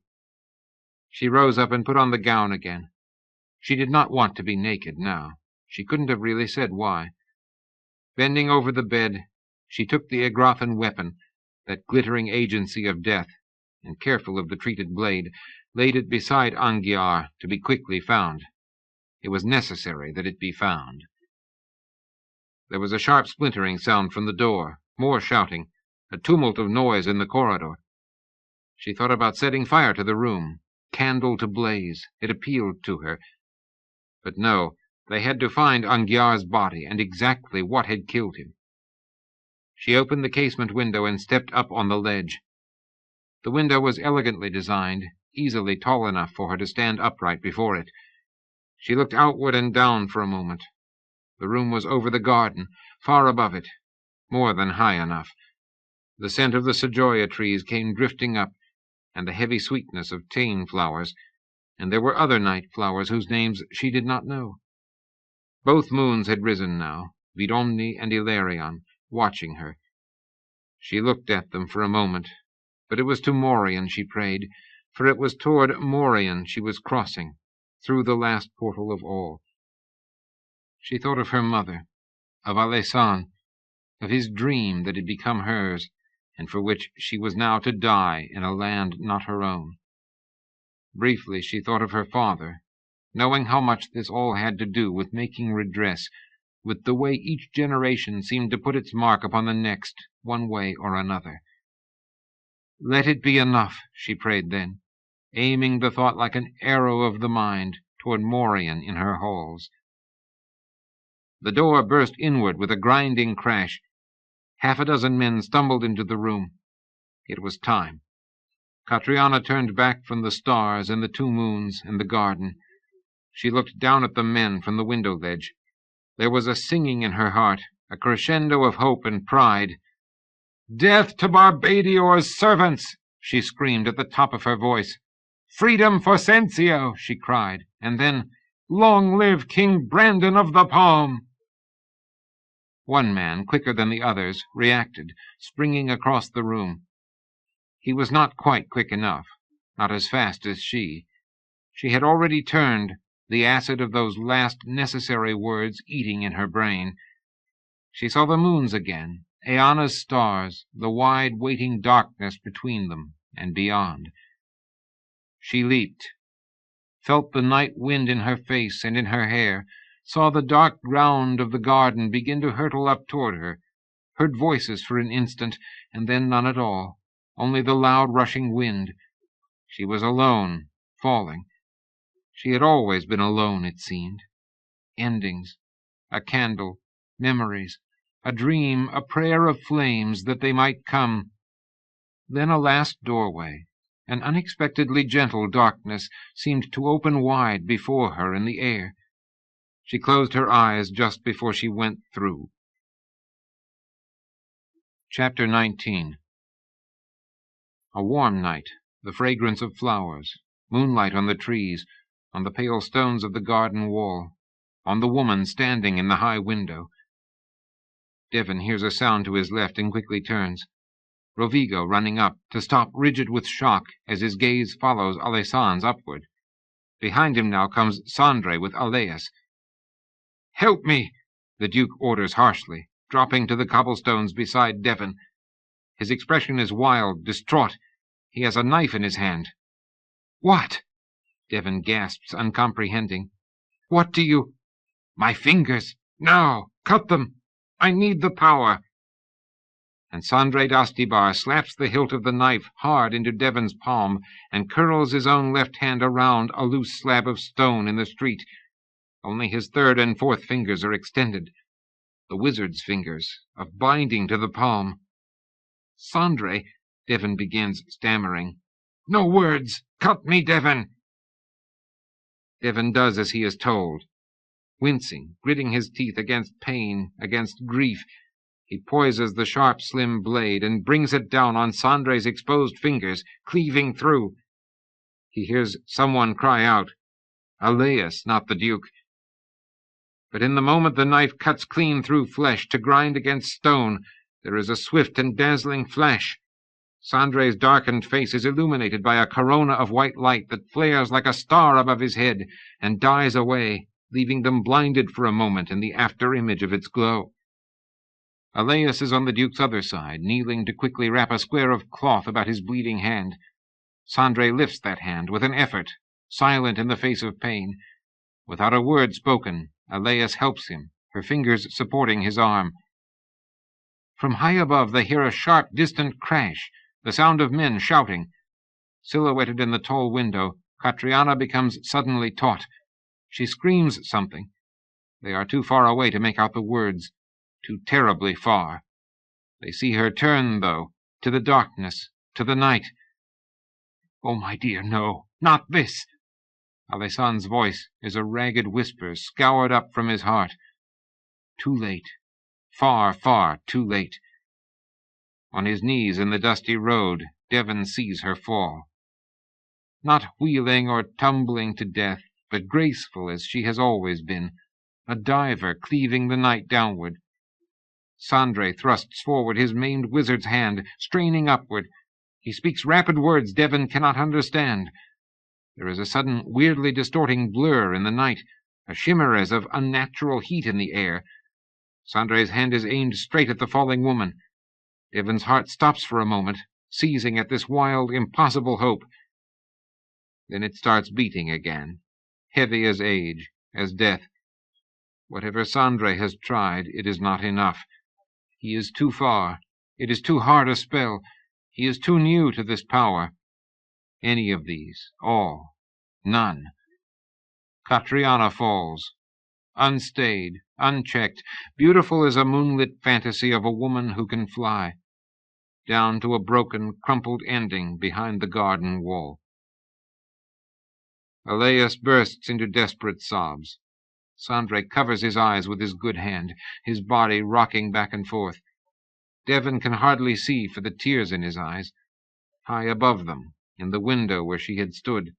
She rose up and put on the gown again. She did not want to be naked now. She couldn't have really said why. Bending over the bed, she took the Agrafan weapon, that glittering agency of death, and, careful of the treated blade, laid it beside Angiar to be quickly found. It was necessary that it be found. There was a sharp splintering sound from the door, more shouting, a tumult of noise in the corridor. She thought about setting fire to the room, candle to blaze. It appealed to her. But no, they had to find Angiar's body and exactly what had killed him. She opened the casement window and stepped up on the ledge. The window was elegantly designed, easily tall enough for her to stand upright before it. She looked outward and down for a moment. The room was over the garden, far above it, more than high enough. The scent of the sejoya trees came drifting up, and the heavy sweetness of tane flowers, and there were other night flowers whose names she did not know. Both moons had risen now, Vidomni and Ilarion, watching her. She looked at them for a moment, but it was to Morian she prayed, for it was toward Morian she was crossing, through the last portal of all. She thought of her mother, of Alessan, of his dream that had become hers, and for which she was now to die in a land not her own. Briefly she thought of her father, knowing how much this all had to do with making redress, with the way each generation seemed to put its mark upon the next, one way or another. Let it be enough, she prayed then, aiming the thought like an arrow of the mind toward Morian in her halls. The door burst inward with a grinding crash. Half a dozen men stumbled into the room. It was time. Catriona turned back from the stars and the two moons and the garden. She looked down at the men from the window ledge. There was a singing in her heart, a crescendo of hope and pride. "Death to Barbadior's servants!" she screamed at the top of her voice. "Freedom for Sensio!" she cried, and then, "Long live King Brandon of the Palm!" One man, quicker than the others, reacted, springing across the room. He was not quite quick enough. not as fast as she. She had already turned, the acid of those last necessary words eating in her brain. She saw the moons again, Eanna's stars, the wide waiting darkness between them and beyond. She leaped, felt the night wind in her face and in her hair, saw the dark ground of the garden begin to hurtle up toward her, heard voices for an instant, and then none at all, only the loud rushing wind. She was alone, falling. She had always been alone, it seemed. Endings, a candle, memories, a dream, a prayer of flames that they might come. Then a last doorway, an unexpectedly gentle darkness, seemed to open wide before her in the air. She closed her eyes just before she went through. Chapter 19. A warm night, the fragrance of flowers, moonlight on the trees, on the pale stones of the garden wall, on the woman standing in the high window. Devon hears a sound to his left and quickly turns. Rovigo running up, to stop rigid with shock as his gaze follows Alessand's upward. Behind him now comes Sandre with Aleas. "Help me!" the Duke orders harshly, dropping to the cobblestones beside Devon. His expression is wild, distraught. He has a knife in his hand. "What?" Devon gasps, uncomprehending. "What do you—" "My fingers! Now! Cut them! I need the power!" And Sandre d'Astibar slaps the hilt of the knife hard into Devon's palm and curls his own left hand around a loose slab of stone in the street. Only his third and fourth fingers are extended, the wizard's fingers, of binding to the palm. "Sandre," Devon begins, stammering. "No words! Cut me, Devon!" Devon does as he is told. Wincing, gritting his teeth against pain, against grief, he poises the sharp, slim blade and brings it down on Sandre's exposed fingers, cleaving through. He hears someone cry out. Aleas, not the Duke. But in the moment the knife cuts clean through flesh to grind against stone, there is a swift and dazzling flash. Sandre's darkened face is illuminated by a corona of white light that flares like a star above his head and dies away, leaving them blinded for a moment in the after-image of its glow. Aleas is on the Duke's other side, kneeling to quickly wrap a square of cloth about his bleeding hand. Sandre lifts that hand with an effort, silent in the face of pain. Without a word spoken, Aleas helps him, her fingers supporting his arm. From high above they hear a sharp, distant crash, the sound of men shouting. Silhouetted in the tall window, Catriana becomes suddenly taut. She screams something. They are too far away to make out the words, too terribly far. They see her turn, though, to the darkness, to the night. "Oh, my dear, no, not this!" Alessand's voice is a ragged whisper scoured up from his heart. Too late. Far, far too late. On his knees in the dusty road, Devon sees her fall. Not wheeling or tumbling to death, but graceful as she has always been, a diver cleaving the night downward. Sandre thrusts forward his maimed wizard's hand, straining upward. He speaks rapid words Devon cannot understand. There is a sudden, weirdly distorting blur in the night, a shimmer as of unnatural heat in the air. Sandre's hand is aimed straight at the falling woman. Devon's heart stops for a moment, seizing at this wild, impossible hope. Then it starts beating again, heavy as age, as death. Whatever Sandre has tried, it is not enough. He is too far. It is too hard a spell. He is too new to this power. Any of these, all, none. Catriana falls, unstayed, unchecked, beautiful as a moonlit fantasy of a woman who can fly, down to a broken, crumpled ending behind the garden wall. Aleas bursts into desperate sobs. Sandre covers his eyes with his good hand, his body rocking back and forth. Devon can hardly see for the tears in his eyes. High above them, in the window where she had stood,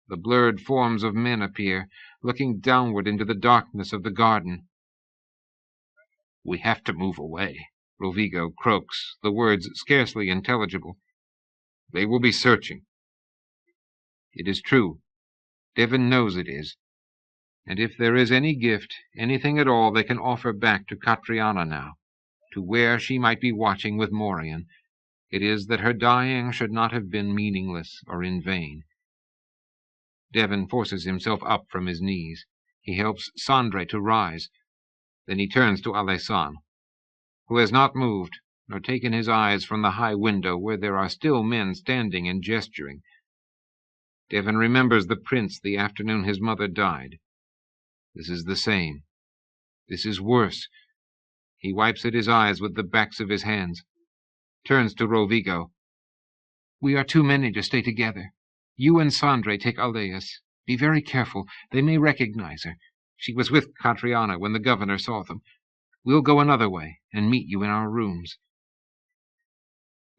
the blurred forms of men appear, looking downward into the darkness of the garden. "We have to move away," Rovigo croaks, the words scarcely intelligible. "They will be searching." It is true. Devon knows it is. And if there is any gift, anything at all they can offer back to Catriona now, to where she might be watching with Morian, it is that her dying should not have been meaningless or in vain. Devon forces himself up from his knees. He helps Sandre to rise. Then he turns to Alessan, who has not moved, nor taken his eyes from the high window where there are still men standing and gesturing. Devon remembers the prince the afternoon his mother died. This is the same. This is worse. He wipes at his eyes with the backs of his hands, turns to Rovigo. We are too many to stay together. You and Sandre take Aleas. Be very careful. They may recognize her. She was with Catriona when the governor saw them. We'll go another way and meet you in our rooms.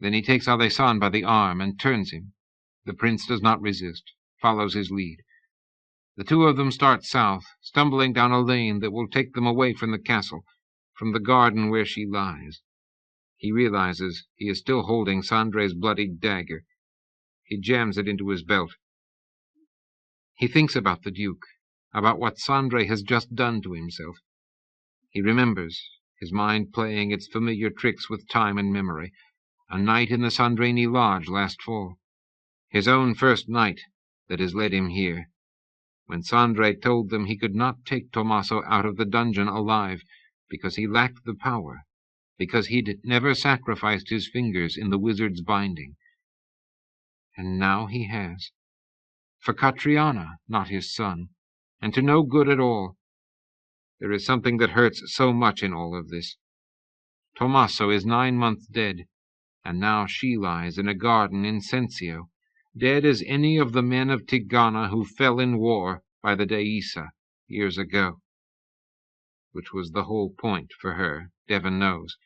Then he takes Alessan by the arm and turns him. The prince does not resist, follows his lead. The two of them start south, stumbling down a lane that will take them away from the castle, from the garden where she lies. He realizes he is still holding Sandre's bloodied dagger. He jams it into his belt. He thinks about the Duke, about what Sandre has just done to himself. He remembers, his mind playing its familiar tricks with time and memory, a night in the Sandreni lodge last fall, his own first night that has led him here, when Sandre told them he could not take Tommaso out of the dungeon alive because he lacked the power, because he'd never sacrificed his fingers in the wizard's binding. And now he has. For Catriona, not his son, and to no good at all. There is something that hurts so much in all of this. Tommaso is 9 months dead, and now she lies in a garden in Sensio, dead as any of the men of Tigana who fell in war by the Deisa years ago. Which was the whole point for her, Devon knows.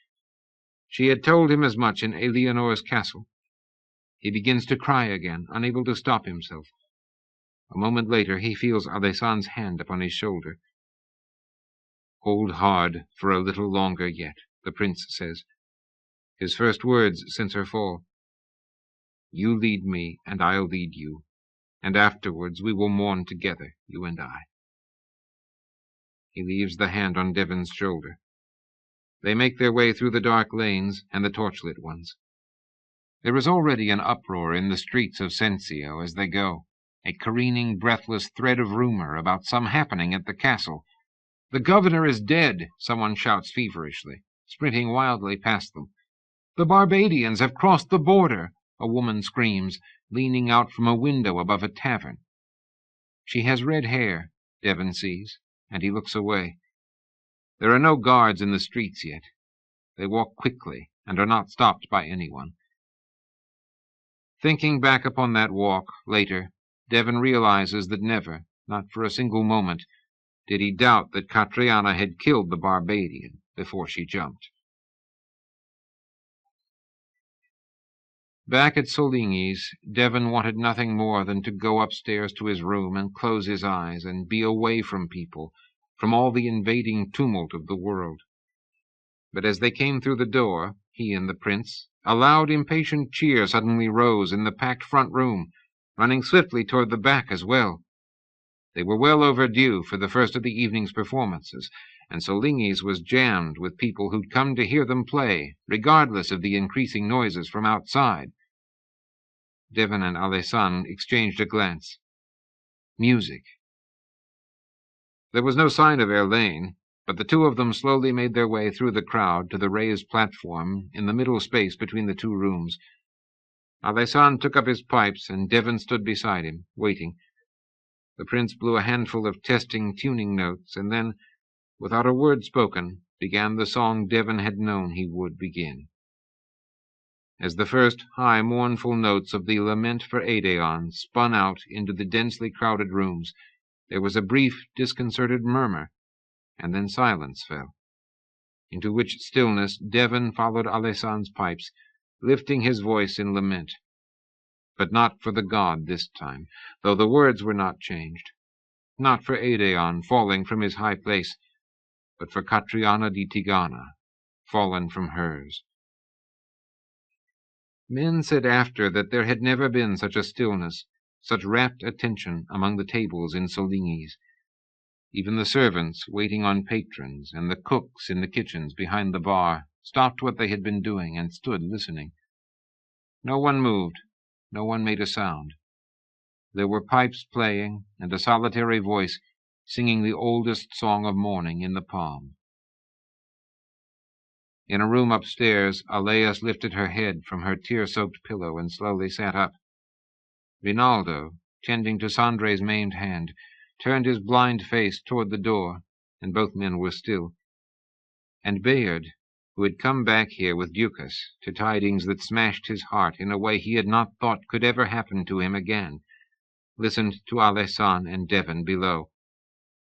She had told him as much in Eleanor's castle. He begins to cry again, unable to stop himself. A moment later he feels Alessan's hand upon his shoulder. Hold hard for a little longer yet, the prince says. His first words since her fall. You lead me, and I'll lead you, and afterwards we will mourn together, you and I. He leaves the hand on Devon's shoulder. They make their way through the dark lanes and the torchlit ones. There is already an uproar in the streets of Sensio as they go, a careening, breathless thread of rumor about some happening at the castle. The governor is dead, someone shouts feverishly, sprinting wildly past them. The Barbadians have crossed the border, a woman screams, leaning out from a window above a tavern. She has red hair, Devon sees, and he looks away. There are no guards in the streets yet. They walk quickly and are not stopped by anyone. Thinking back upon that walk, later, Devon realizes that never, not for a single moment, did he doubt that Catriona had killed the Barbadian before she jumped. Back at Soligny's, Devon wanted nothing more than to go upstairs to his room and close his eyes and be away from people, from all the invading tumult of the world. But as they came through the door, he and the prince, a loud, impatient cheer suddenly rose in the packed front room, running swiftly toward the back as well. They were well overdue for the first of the evening's performances, and Soligny's was jammed with people who'd come to hear them play, regardless of the increasing noises from outside. Devon and Alessan exchanged a glance. Music. There was no sign of Erlaine, but the two of them slowly made their way through the crowd to the raised platform in the middle space between the two rooms. Alessan took up his pipes, and Devon stood beside him, waiting. The prince blew a handful of testing tuning notes, and then, without a word spoken, began the song Devon had known he would begin. As the first high, mournful notes of the Lament for Aedeon spun out into the densely crowded rooms, there was a brief, disconcerted murmur, and then silence fell, into which stillness Devon followed Alessan's pipes, lifting his voice in lament. But not for the god this time, though the words were not changed. Not for Aedeon falling from his high place, but for Catriona di Tigana, fallen from hers. Men said after that there had never been such a stillness, such rapt attention among the tables in Soligny's. Even the servants waiting on patrons and the cooks in the kitchens behind the bar stopped what they had been doing and stood listening. No one moved, no one made a sound. There were pipes playing and a solitary voice singing the oldest song of mourning in the palm. In a room upstairs, Aleas lifted her head from her tear-soaked pillow and slowly sat up. Rinaldo, tending to Sandre's maimed hand, turned his blind face toward the door, and both men were still. And Bayard, who had come back here with Ducas to tidings that smashed his heart in a way he had not thought could ever happen to him again, listened to Alessan and Devon below,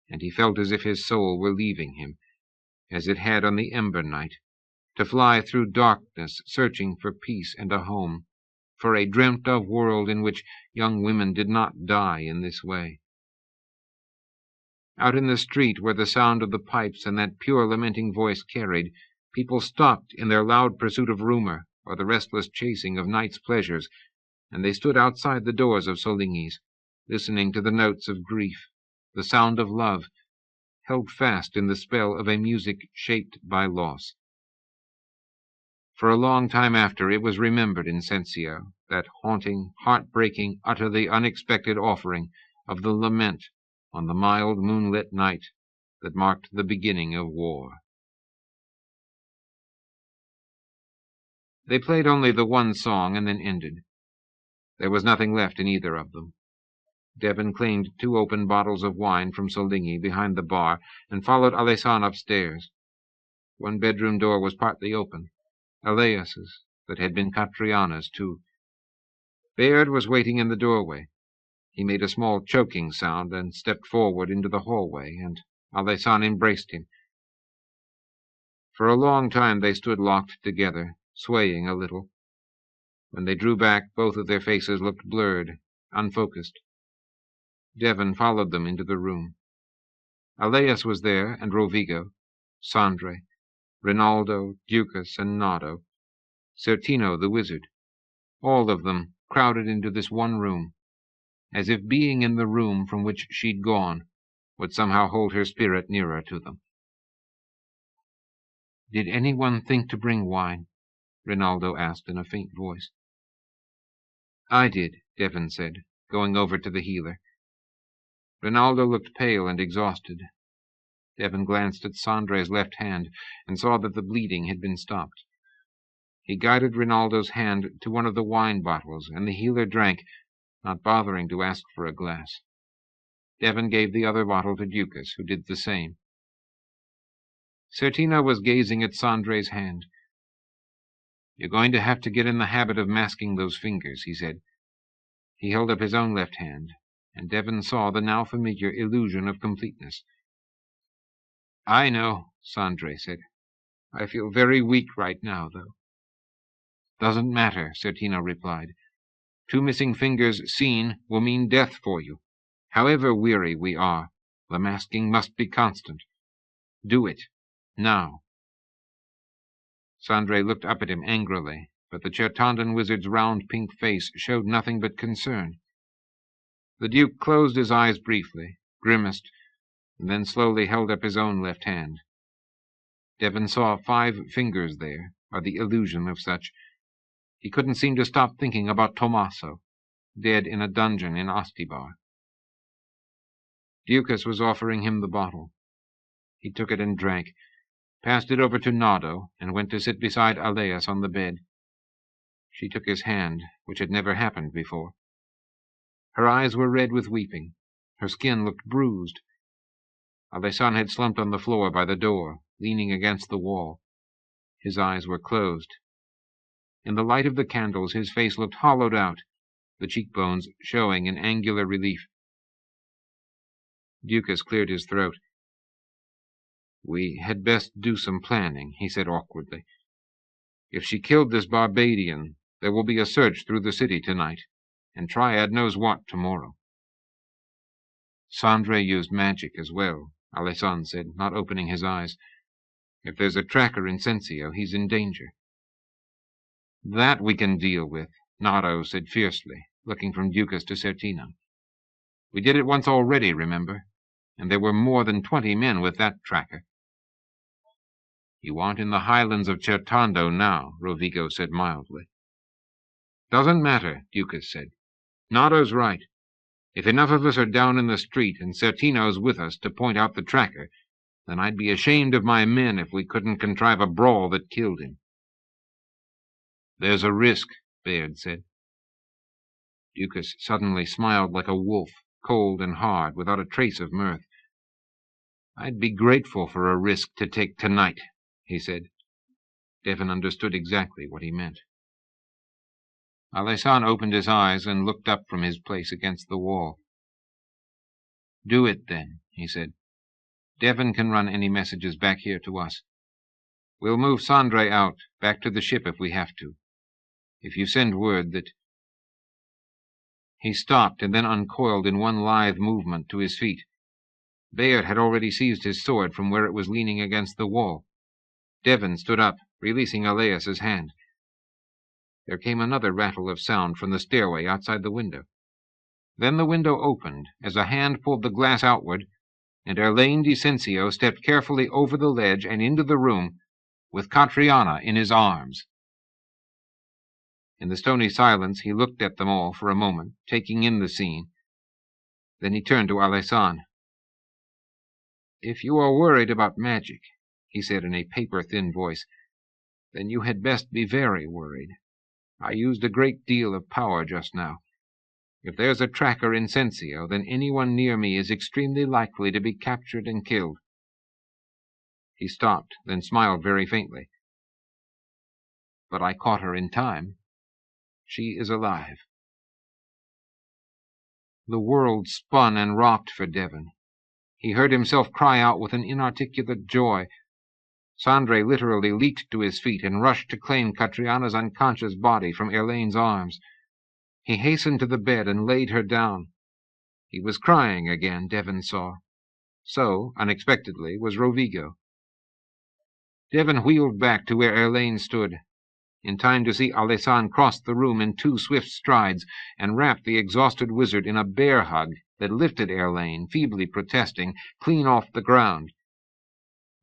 and he felt as if his soul were leaving him, as it had on the ember night, to fly through darkness searching for peace and a home, for a dreamt-of world in which young women did not die in this way. Out in the street where the sound of the pipes and that pure lamenting voice carried, people stopped in their loud pursuit of rumor or the restless chasing of night's pleasures, and they stood outside the doors of Soligny's, listening to the notes of grief, the sound of love, held fast in the spell of a music shaped by loss. For a long time after, it was remembered in Sensio, that haunting, heart-breaking, utterly unexpected offering of the lament on the mild moonlit night that marked the beginning of war. They played only the one song and then ended. There was nothing left in either of them. Devon claimed 2 open bottles of wine from Soligny behind the bar and followed Alessan upstairs. One bedroom door was partly open, Aleas's, that had been Catriana's too. Bayard was waiting in the doorway. He made a small choking sound and stepped forward into the hallway, and Alessan embraced him. For a long time they stood locked together, swaying a little. When they drew back, both of their faces looked blurred, unfocused. Devon followed them into the room. Aleas was there, and Rovigo, Sandre, Rinaldo, Ducas, and Nado, Certino the wizard, all of them crowded into this one room, as if being in the room from which she'd gone would somehow hold her spirit nearer to them. "Did anyone think to bring wine?" Rinaldo asked in a faint voice. "I did," Devon said, going over to the healer. Rinaldo looked pale and exhausted. Devon glanced at Sandre's left hand and saw that the bleeding had been stopped. He guided Rinaldo's hand to one of the wine bottles, and the healer drank, not bothering to ask for a glass. Devon gave the other bottle to Ducas, who did the same. Certino was gazing at Sandre's hand. "You're going to have to get in the habit of masking those fingers," he said. He held up his own left hand, and Devon saw the now familiar illusion of completeness. "I know," Sandre said. "I feel very weak right now, though." "Doesn't matter," Certino replied. 2 missing fingers seen will mean death for you. However weary we are, the masking must be constant. Do it. Now." Sandre looked up at him angrily, but the Chertondan wizard's round pink face showed nothing but concern. The Duke closed his eyes briefly, grimaced, and then slowly held up his own left hand. Devon saw 5 fingers there, or the illusion of such. He couldn't seem to stop thinking about Tommaso, dead in a dungeon in Ostibar. Ducas was offering him the bottle. He took it and drank, passed it over to Nado, and went to sit beside Aleas on the bed. She took his hand, which had never happened before. Her eyes were red with weeping. Her skin looked bruised. Alessan had slumped on the floor by the door, leaning against the wall. His eyes were closed. In the light of the candles, his face looked hollowed out, the cheekbones showing in angular relief. Ducas cleared his throat. "We had best do some planning," he said awkwardly. "If she killed this Barbadian, there will be a search through the city tonight, and Triad knows what tomorrow." "Sandre used magic as well," Alessan said, not opening his eyes. "If there's a tracker in Sensio, he's in danger." "That we can deal with," Nado said fiercely, looking from Ducas to Certina. "We did it once already, remember? And there were more than 20 men with that tracker." "You aren't in the highlands of Certando now," Rovigo said mildly. "Doesn't matter," Ducas said. "Nado's right. If enough of us are down in the street and Certino's with us to point out the tracker, then I'd be ashamed of my men if we couldn't contrive a brawl that killed him." "There's a risk," Bayard said. Ducas suddenly smiled like a wolf, cold and hard, without a trace of mirth. "I'd be grateful for a risk to take tonight," he said. Devon understood exactly what he meant. Alessan opened his eyes and looked up from his place against the wall. "Do it, then," he said. "Devon can run any messages back here to us. We'll move Sandre out, back to the ship if we have to. If you send word that—" He stopped and then uncoiled in one lithe movement to his feet. Bayard had already seized his sword from where it was leaning against the wall. Devon stood up, releasing Aleas's hand. There came another rattle of sound from the stairway outside the window. Then the window opened as a hand pulled the glass outward, and Erlaine Dicencio stepped carefully over the ledge and into the room, with Catriana in his arms. In the stony silence he looked at them all for a moment, taking in the scene. Then he turned to Alessan. "If you are worried about magic," he said in a paper-thin voice, "then you had best be very worried. I used a great deal of power just now. If there's a tracker in Sensio, then anyone near me is extremely likely to be captured and killed." He stopped, then smiled very faintly. "But I caught her in time. She is alive." The world spun and rocked for Devon. He heard himself cry out with an inarticulate joy. Sandre literally leaped to his feet and rushed to claim Catriana's unconscious body from Erlaine's arms. He hastened to the bed and laid her down. He was crying again, Devon saw. So, unexpectedly, was Rovigo. Devon wheeled back to where Erlaine stood, in time to see Alessan cross the room in 2 swift strides and wrap the exhausted wizard in a bear hug that lifted Erlaine, feebly protesting, clean off the ground.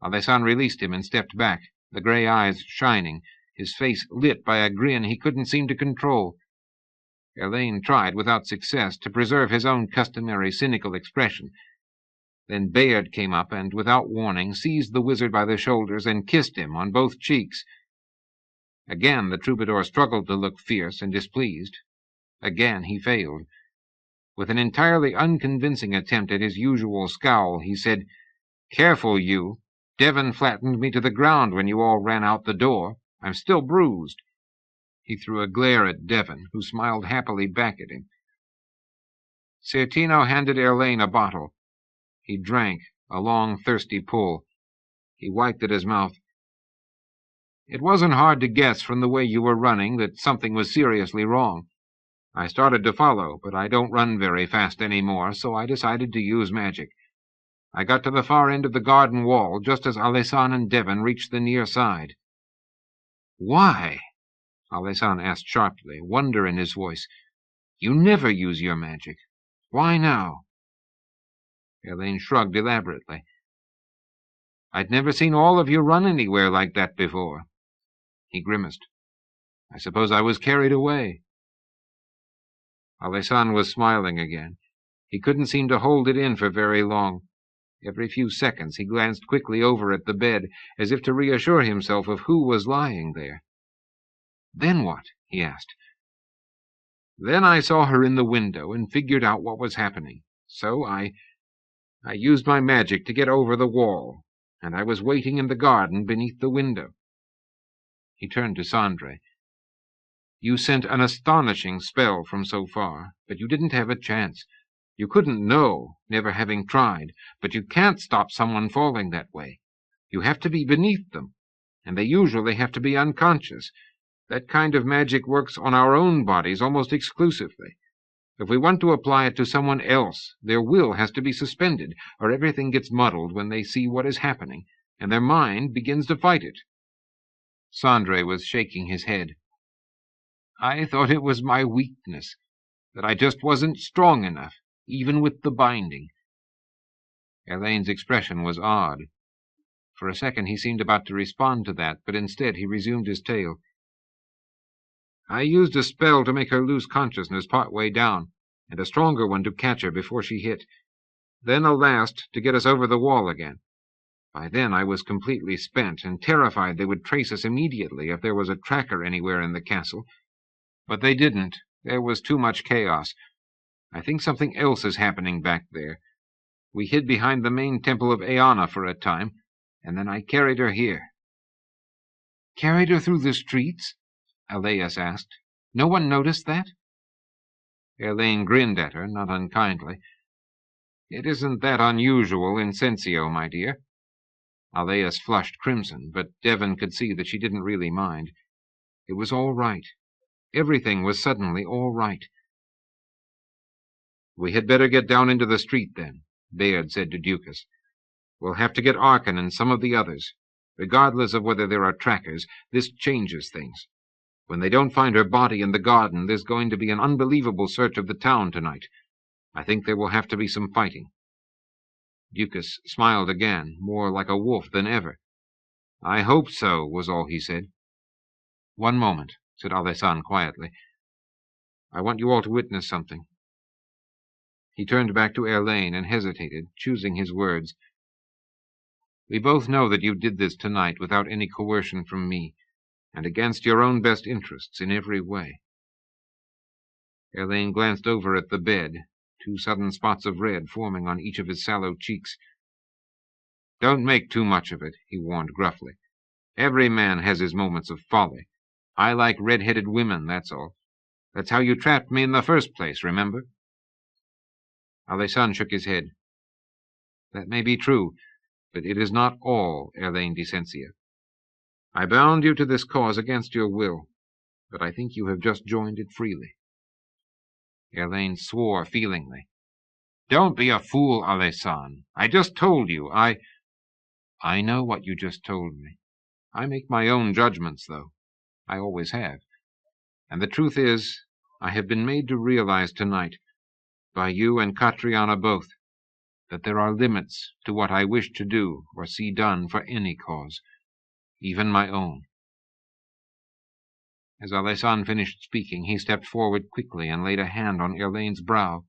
Alessan released him and stepped back, the grey eyes shining, his face lit by a grin he couldn't seem to control. Erlaine tried, without success, to preserve his own customary cynical expression. Then Bayard came up and, without warning, seized the wizard by the shoulders and kissed him on both cheeks. Again the troubadour struggled to look fierce and displeased. Again he failed. With an entirely unconvincing attempt at his usual scowl, he said, "Careful, you. Devon flattened me to the ground when you all ran out the door. I'm still bruised." He threw a glare at Devon, who smiled happily back at him. Certino handed Erlaine a bottle. He drank, a long, thirsty pull. He wiped at his mouth. "It wasn't hard to guess from the way you were running that something was seriously wrong. I started to follow, but I don't run very fast anymore, so I decided to use magic. I got to the far end of the garden wall just as Alessan and Devon reached the near side." "Why?" Alessan asked sharply, wonder in his voice. "You never use your magic. Why now?" Erlaine shrugged elaborately. "I'd never seen all of you run anywhere like that before." He grimaced. "I suppose I was carried away." Alessan was smiling again. He couldn't seem to hold it in for very long. Every few seconds he glanced quickly over at the bed, as if to reassure himself of who was lying there. "Then what?" he asked. "Then I saw her in the window and figured out what was happening. So I used my magic to get over the wall, and I was waiting in the garden beneath the window." He turned to Sandre. "You sent an astonishing spell from so far, but you didn't have a chance. You couldn't know, never having tried, but you can't stop someone falling that way. You have to be beneath them, and they usually have to be unconscious. That kind of magic works on our own bodies almost exclusively. If we want to apply it to someone else, their will has to be suspended, or everything gets muddled when they see what is happening, and their mind begins to fight it." Sandre was shaking his head. "I thought it was my weakness. that I just wasn't strong enough, even with the binding." Elaine's expression was odd. For a second he seemed about to respond to that, but instead he resumed his tale. "I used a spell to make her lose consciousness part way down, and a stronger one to catch her before she hit. Then a last to get us over the wall again. By then I was completely spent and terrified they would trace us immediately if there was a tracker anywhere in the castle. But they didn't. There was too much chaos. I think something else is happening back there. We hid behind the main temple of Eanna for a time, and then I carried her here." "Carried her through the streets?" Elias asked. "No one noticed that?" Elaine grinned at her, not unkindly. "It isn't that unusual in Sensio, my dear." Elias flushed crimson, but Devon could see that she didn't really mind. It was all right. Everything was suddenly all right. "We had better get down into the street, then," Baird said to Ducas. "We'll have to get Arkin and some of the others. Regardless of whether there are trackers, this changes things. When they don't find her body in the garden, there's going to be an unbelievable search of the town tonight. I think there will have to be some fighting." Ducas smiled again, more like a wolf than ever. "I hope so," was all he said. "One moment," said Alessan quietly. "I want you all to witness something." He turned back to Elaine and hesitated, choosing his words. "We both know that you did this tonight without any coercion from me, and against your own best interests in every way." Elaine glanced over at the bed, two sudden spots of red forming on each of his sallow cheeks. "Don't make too much of it," he warned gruffly. "Every man has his moments of folly. I like red-headed women, that's all. That's how you trapped me in the first place, remember?" Alessan shook his head. "That may be true, but it is not all, Elaine Dicensia. I bound you to this cause against your will, but I think you have just joined it freely." Elaine swore feelingly. "Don't be a fool, Alessan. I just told you, I know what you just told me. I make my own judgments, though. I always have. And the truth is, I have been made to realize tonight, by you and Catriona both, that there are limits to what I wish to do or see done for any cause, even my own." As Alessan finished speaking, he stepped forward quickly and laid a hand on Elaine's brow.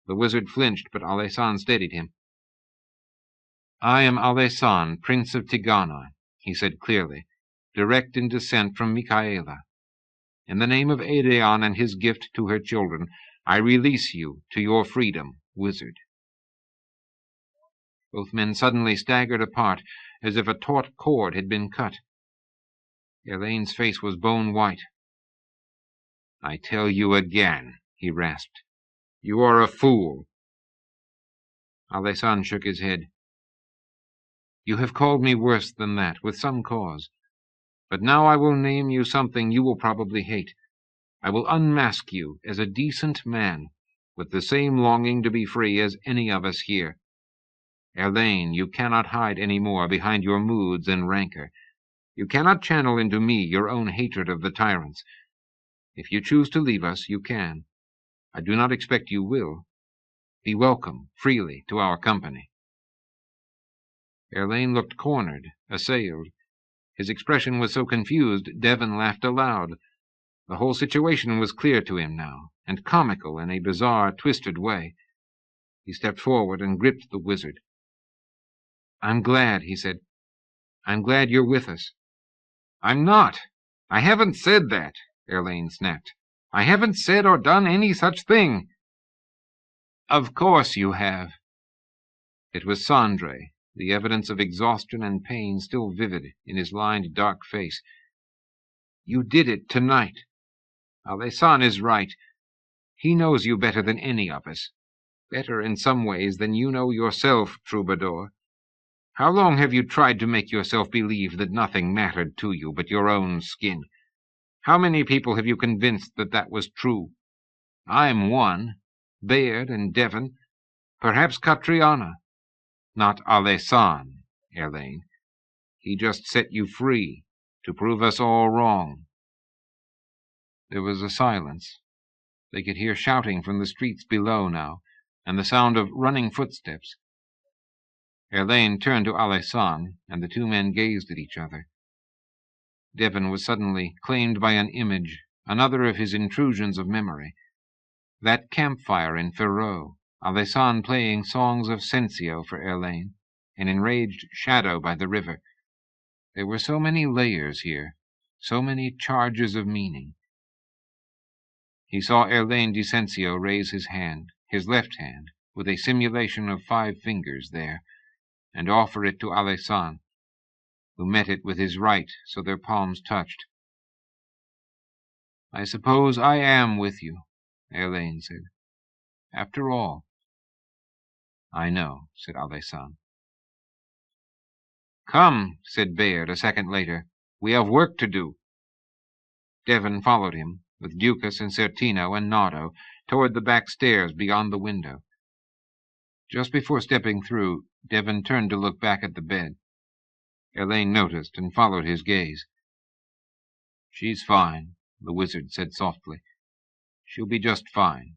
The wizard flinched, but Alessan steadied him. "I am Alessan, Prince of Tigana," he said clearly, "direct in descent from Michaela. In the name of Aedeon and his gift to her children, I release you to your freedom, wizard." Both men suddenly staggered apart, as if a taut cord had been cut. Elaine's face was bone white. "I tell you again," he rasped, "you are a fool." Alessan shook his head. "You have called me worse than that, with some cause. But now I will name you something you will probably hate. I will unmask you as a decent man, with the same longing to be free as any of us here. Elaine, you cannot hide any more behind your moods and rancor. You cannot channel into me your own hatred of the tyrants. If you choose to leave us, you can. I do not expect you will. Be welcome, freely, to our company." Elaine looked cornered, assailed. His expression was so confused, Devon laughed aloud. The whole situation was clear to him now, and comical in a bizarre, twisted way. He stepped forward and gripped the wizard. "I'm glad," he said. "I'm glad you're with us." "I'm not. I haven't said that," Elaine snapped. "I haven't said or done any such thing." "Of course you have." It was Sandre, the evidence of exhaustion and pain still vivid in his lined, dark face. "You did it tonight. Alessan is right. He knows you better than any of us. Better in some ways than you know yourself, Troubadour. How long have you tried to make yourself believe that nothing mattered to you but your own skin? How many people have you convinced that that was true? I'm one. Baird and Devon. Perhaps Catriona. Not Alessan, Elaine. He just set you free to prove us all wrong." There was a silence. They could hear shouting from the streets below now, and the sound of running footsteps. Elaine turned to Alessandre, and the two men gazed at each other. Devon was suddenly claimed by an image, another of his intrusions of memory. That campfire in Ferrot, Alessandre playing songs of Sensio for Elaine, an enraged shadow by the river. There were so many layers here, so many charges of meaning. He saw Elaine di Sensio raise his hand, his left hand, with a simulation of 5 fingers there, and offer it to Alessandre, who met it with his right so their palms touched. "I suppose I am with you," Elaine said. "After all." "I know," said Alessandre. "Come," said Bayard a second later. "We have work to do." Devon followed him, with Ducas and Certino and Nardo, toward the back stairs beyond the window. Just before stepping through, Devon turned to look back at the bed. Elaine noticed and followed his gaze. "She's fine," the wizard said softly. "She'll be just fine.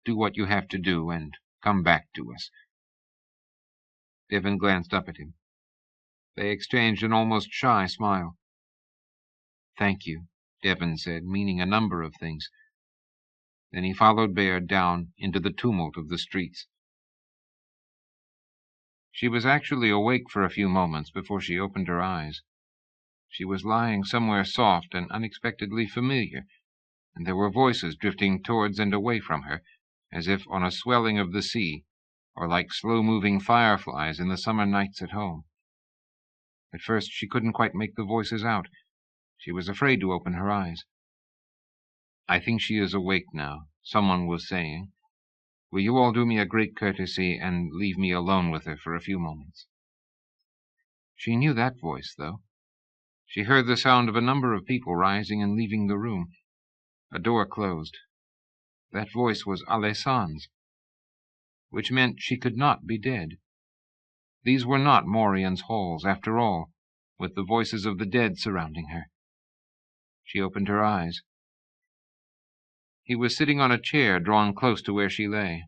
Do what you have to do and come back to us." Devon glanced up at him. They exchanged an almost shy smile. "Thank you," Devon said, meaning a number of things. Then he followed Bayard down into the tumult of the streets. She was actually awake for a few moments before she opened her eyes. She was lying somewhere soft and unexpectedly familiar, and there were voices drifting towards and away from her, as if on a swelling of the sea, or like slow-moving fireflies in the summer nights at home. At first she couldn't quite make the voices out. She was afraid to open her eyes. "I think she is awake now," someone was saying. "Will you all do me a great courtesy and leave me alone with her for a few moments?" She knew that voice, though. She heard the sound of a number of people rising and leaving the room. A door closed. That voice was Alessandre's, which meant she could not be dead. These were not Morian's halls, after all, with the voices of the dead surrounding her. She opened her eyes. He was sitting on a chair drawn close to where she lay.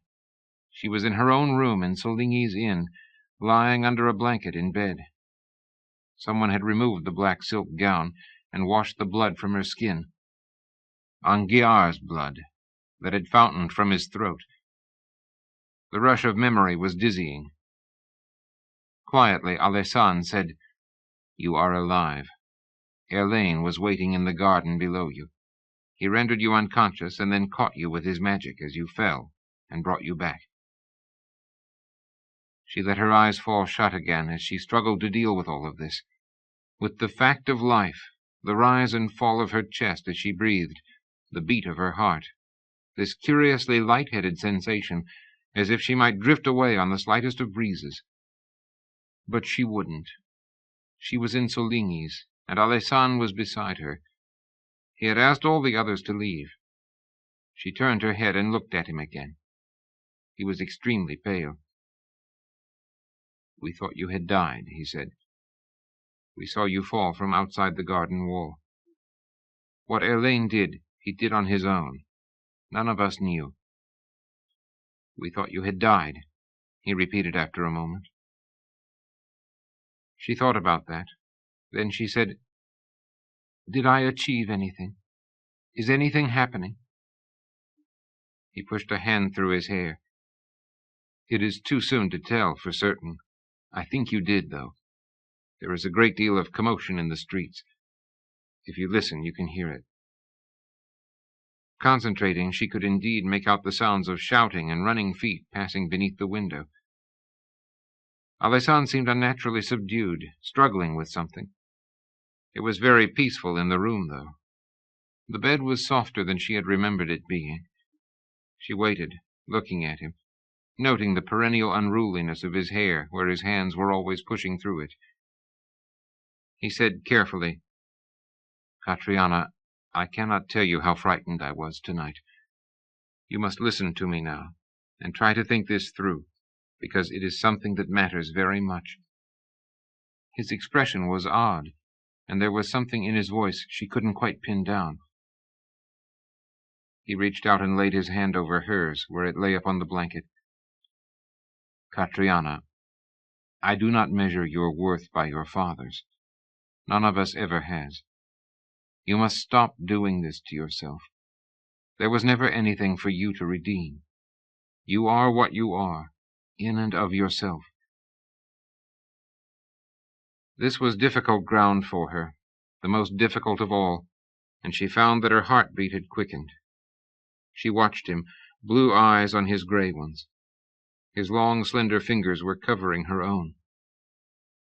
She was in her own room in Soligny's inn, lying under a blanket in bed. Someone had removed the black silk gown and washed the blood from her skin. Anguillard's blood, that had fountained from his throat. The rush of memory was dizzying. Quietly, Alessandre said, "You are alive. Elaine was waiting in the garden below you. He rendered you unconscious and then caught you with his magic as you fell and brought you back." She let her eyes fall shut again as she struggled to deal with all of this, with the fact of life, the rise and fall of her chest as she breathed, the beat of her heart, this curiously light-headed sensation, as if she might drift away on the slightest of breezes. But she wouldn't. She was in Soligny's, and Alessandre was beside her. He had asked all the others to leave. She turned her head and looked at him again. He was extremely pale. "We thought you had died," he said. "We saw you fall from outside the garden wall. What Elaine did, he did on his own. None of us knew." "We thought you had died," he repeated after a moment. She thought about that. Then she said, "Did I achieve anything? Is anything happening?" He pushed a hand through his hair. "It is too soon to tell for certain. I think you did, though. There is a great deal of commotion in the streets. If you listen, you can hear it." Concentrating, she could indeed make out the sounds of shouting and running feet passing beneath the window. Alessandre seemed unnaturally subdued, struggling with something. It was very peaceful in the room, though. The bed was softer than she had remembered it being. She waited, looking at him, noting the perennial unruliness of his hair where his hands were always pushing through it. He said carefully, "Catriona, I cannot tell you how frightened I was tonight. You must listen to me now, and try to think this through, because it is something that matters very much." His expression was odd, and there was something in his voice she couldn't quite pin down. He reached out and laid his hand over hers, where it lay upon the blanket. Catriona, I do not measure your worth by your father's. None of us ever has. You must stop doing this to yourself. There was never anything for you to redeem. You are what you are, in and of yourself. This was difficult ground for her, the most difficult of all, and she found that her heartbeat had quickened. She watched him, blue eyes on his gray ones. His long, slender fingers were covering her own.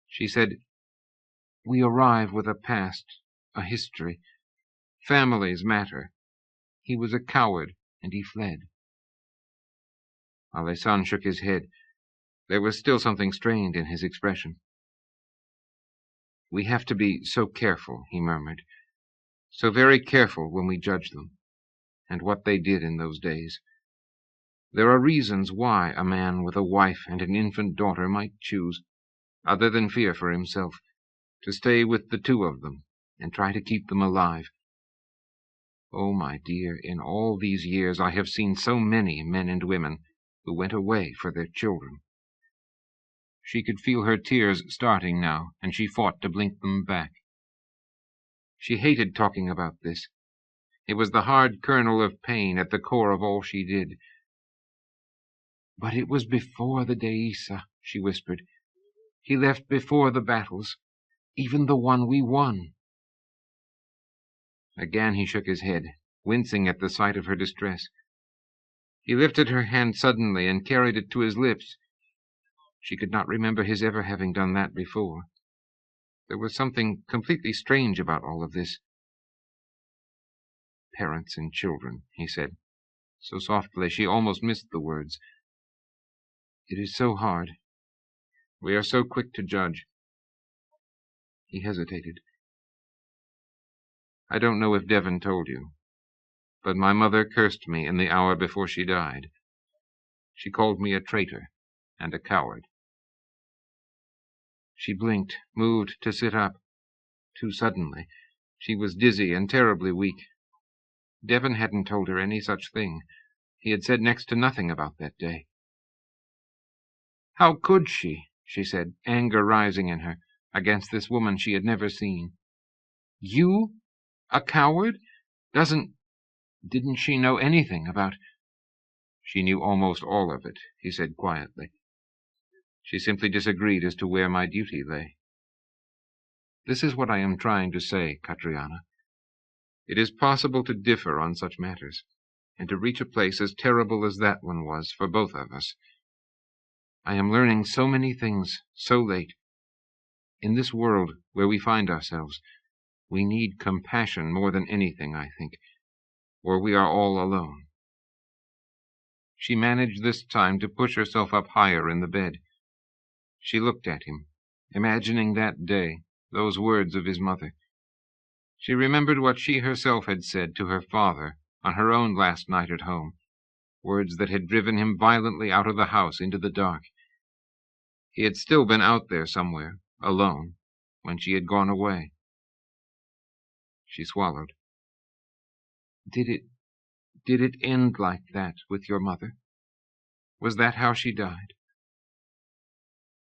She said, We arrive with a past, a history. Families matter. He was a coward, and he fled. Alessan shook his head. There was still something strained in his expression. We have to be so careful, he murmured. So very careful when we judge them, and what they did in those days. There are reasons why a man with a wife and an infant daughter might choose, other than fear for himself, to stay with the two of them and try to keep them alive. Oh, my dear, in all these years I have seen so many men and women who went away for their children. She could feel her tears starting now, and she fought to blink them back. She hated talking about this. It was the hard kernel of pain at the core of all she did. But it was before the Deisa, she whispered. He left before the battles, even the one we won. Again he shook his head, wincing at the sight of her distress. He lifted her hand suddenly and carried it to his lips. She could not remember his ever having done that before. There was something completely strange about all of this. Parents and children, he said, so softly she almost missed the words. It is so hard. We are so quick to judge. He hesitated. I don't know if Devon told you, but my mother cursed me in the hour before she died. She called me a traitor and a coward. She blinked, moved to sit up. Too suddenly. She was dizzy and terribly weak. Devon hadn't told her any such thing. He had said next to nothing about that day. How could she said, anger rising in her, against this woman she had never seen. You? A coward? Didn't she know anything about... She knew almost all of it, he said quietly. She simply disagreed as to where my duty lay. This is what I am trying to say, Catriona. It is possible to differ on such matters, and to reach a place as terrible as that one was for both of us. I am learning so many things so late. In this world where we find ourselves, we need compassion more than anything, I think, or we are all alone. She managed this time to push herself up higher in the bed. She looked at him, imagining that day, those words of his mother. She remembered what she herself had said to her father on her own last night at home, words that had driven him violently out of the house into the dark. He had still been out there somewhere, alone, when she had gone away. She swallowed. Did it end like that with your mother? Was that how she died?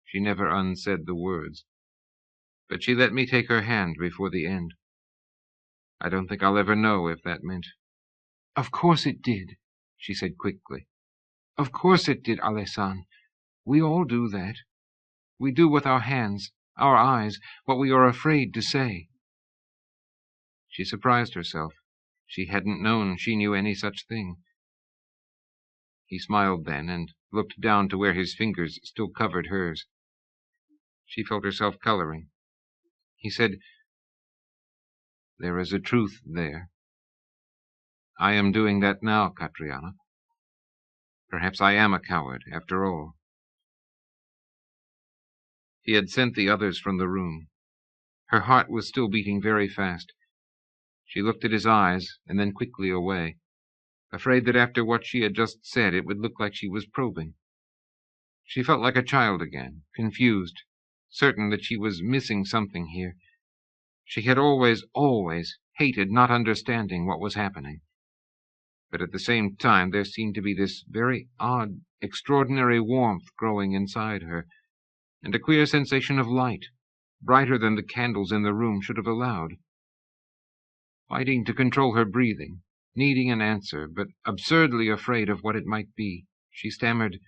She never unsaid the words, but she let me take her hand before the end. I don't think I'll ever know if that meant... Of course it did, she said quickly. Of course it did, Alessan. We all do that. We do with our hands, our eyes, what we are afraid to say. She surprised herself. She hadn't known she knew any such thing. He smiled then and looked down to where his fingers still covered hers. She felt herself coloring. He said, There is a truth there. I am doing that now, Catriona. Perhaps I am a coward, after all. He had sent the others from the room. Her heart was still beating very fast. She looked at his eyes, and then quickly away, afraid that after what she had just said it would look like she was probing. She felt like a child again, confused, certain that she was missing something here. She had always hated not understanding what was happening. but at the same time there seemed to be this very odd, extraordinary warmth growing inside her, and a queer sensation of light, brighter than the candles in the room should have allowed. Fighting to control her breathing, needing an answer, but absurdly afraid of what it might be, she stammered,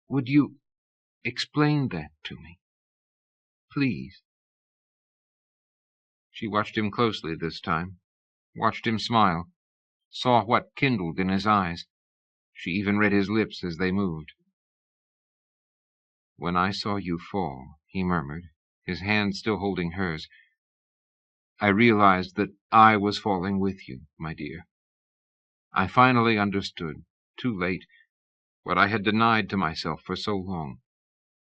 Would you explain that to me? Please. She watched him closely this time, watched him smile, saw what kindled in his eyes. She even read his lips as they moved. When I saw you fall, he murmured, his hand still holding hers, I realized that I was falling with you, my dear. I finally understood, too late, what I had denied to myself for so long,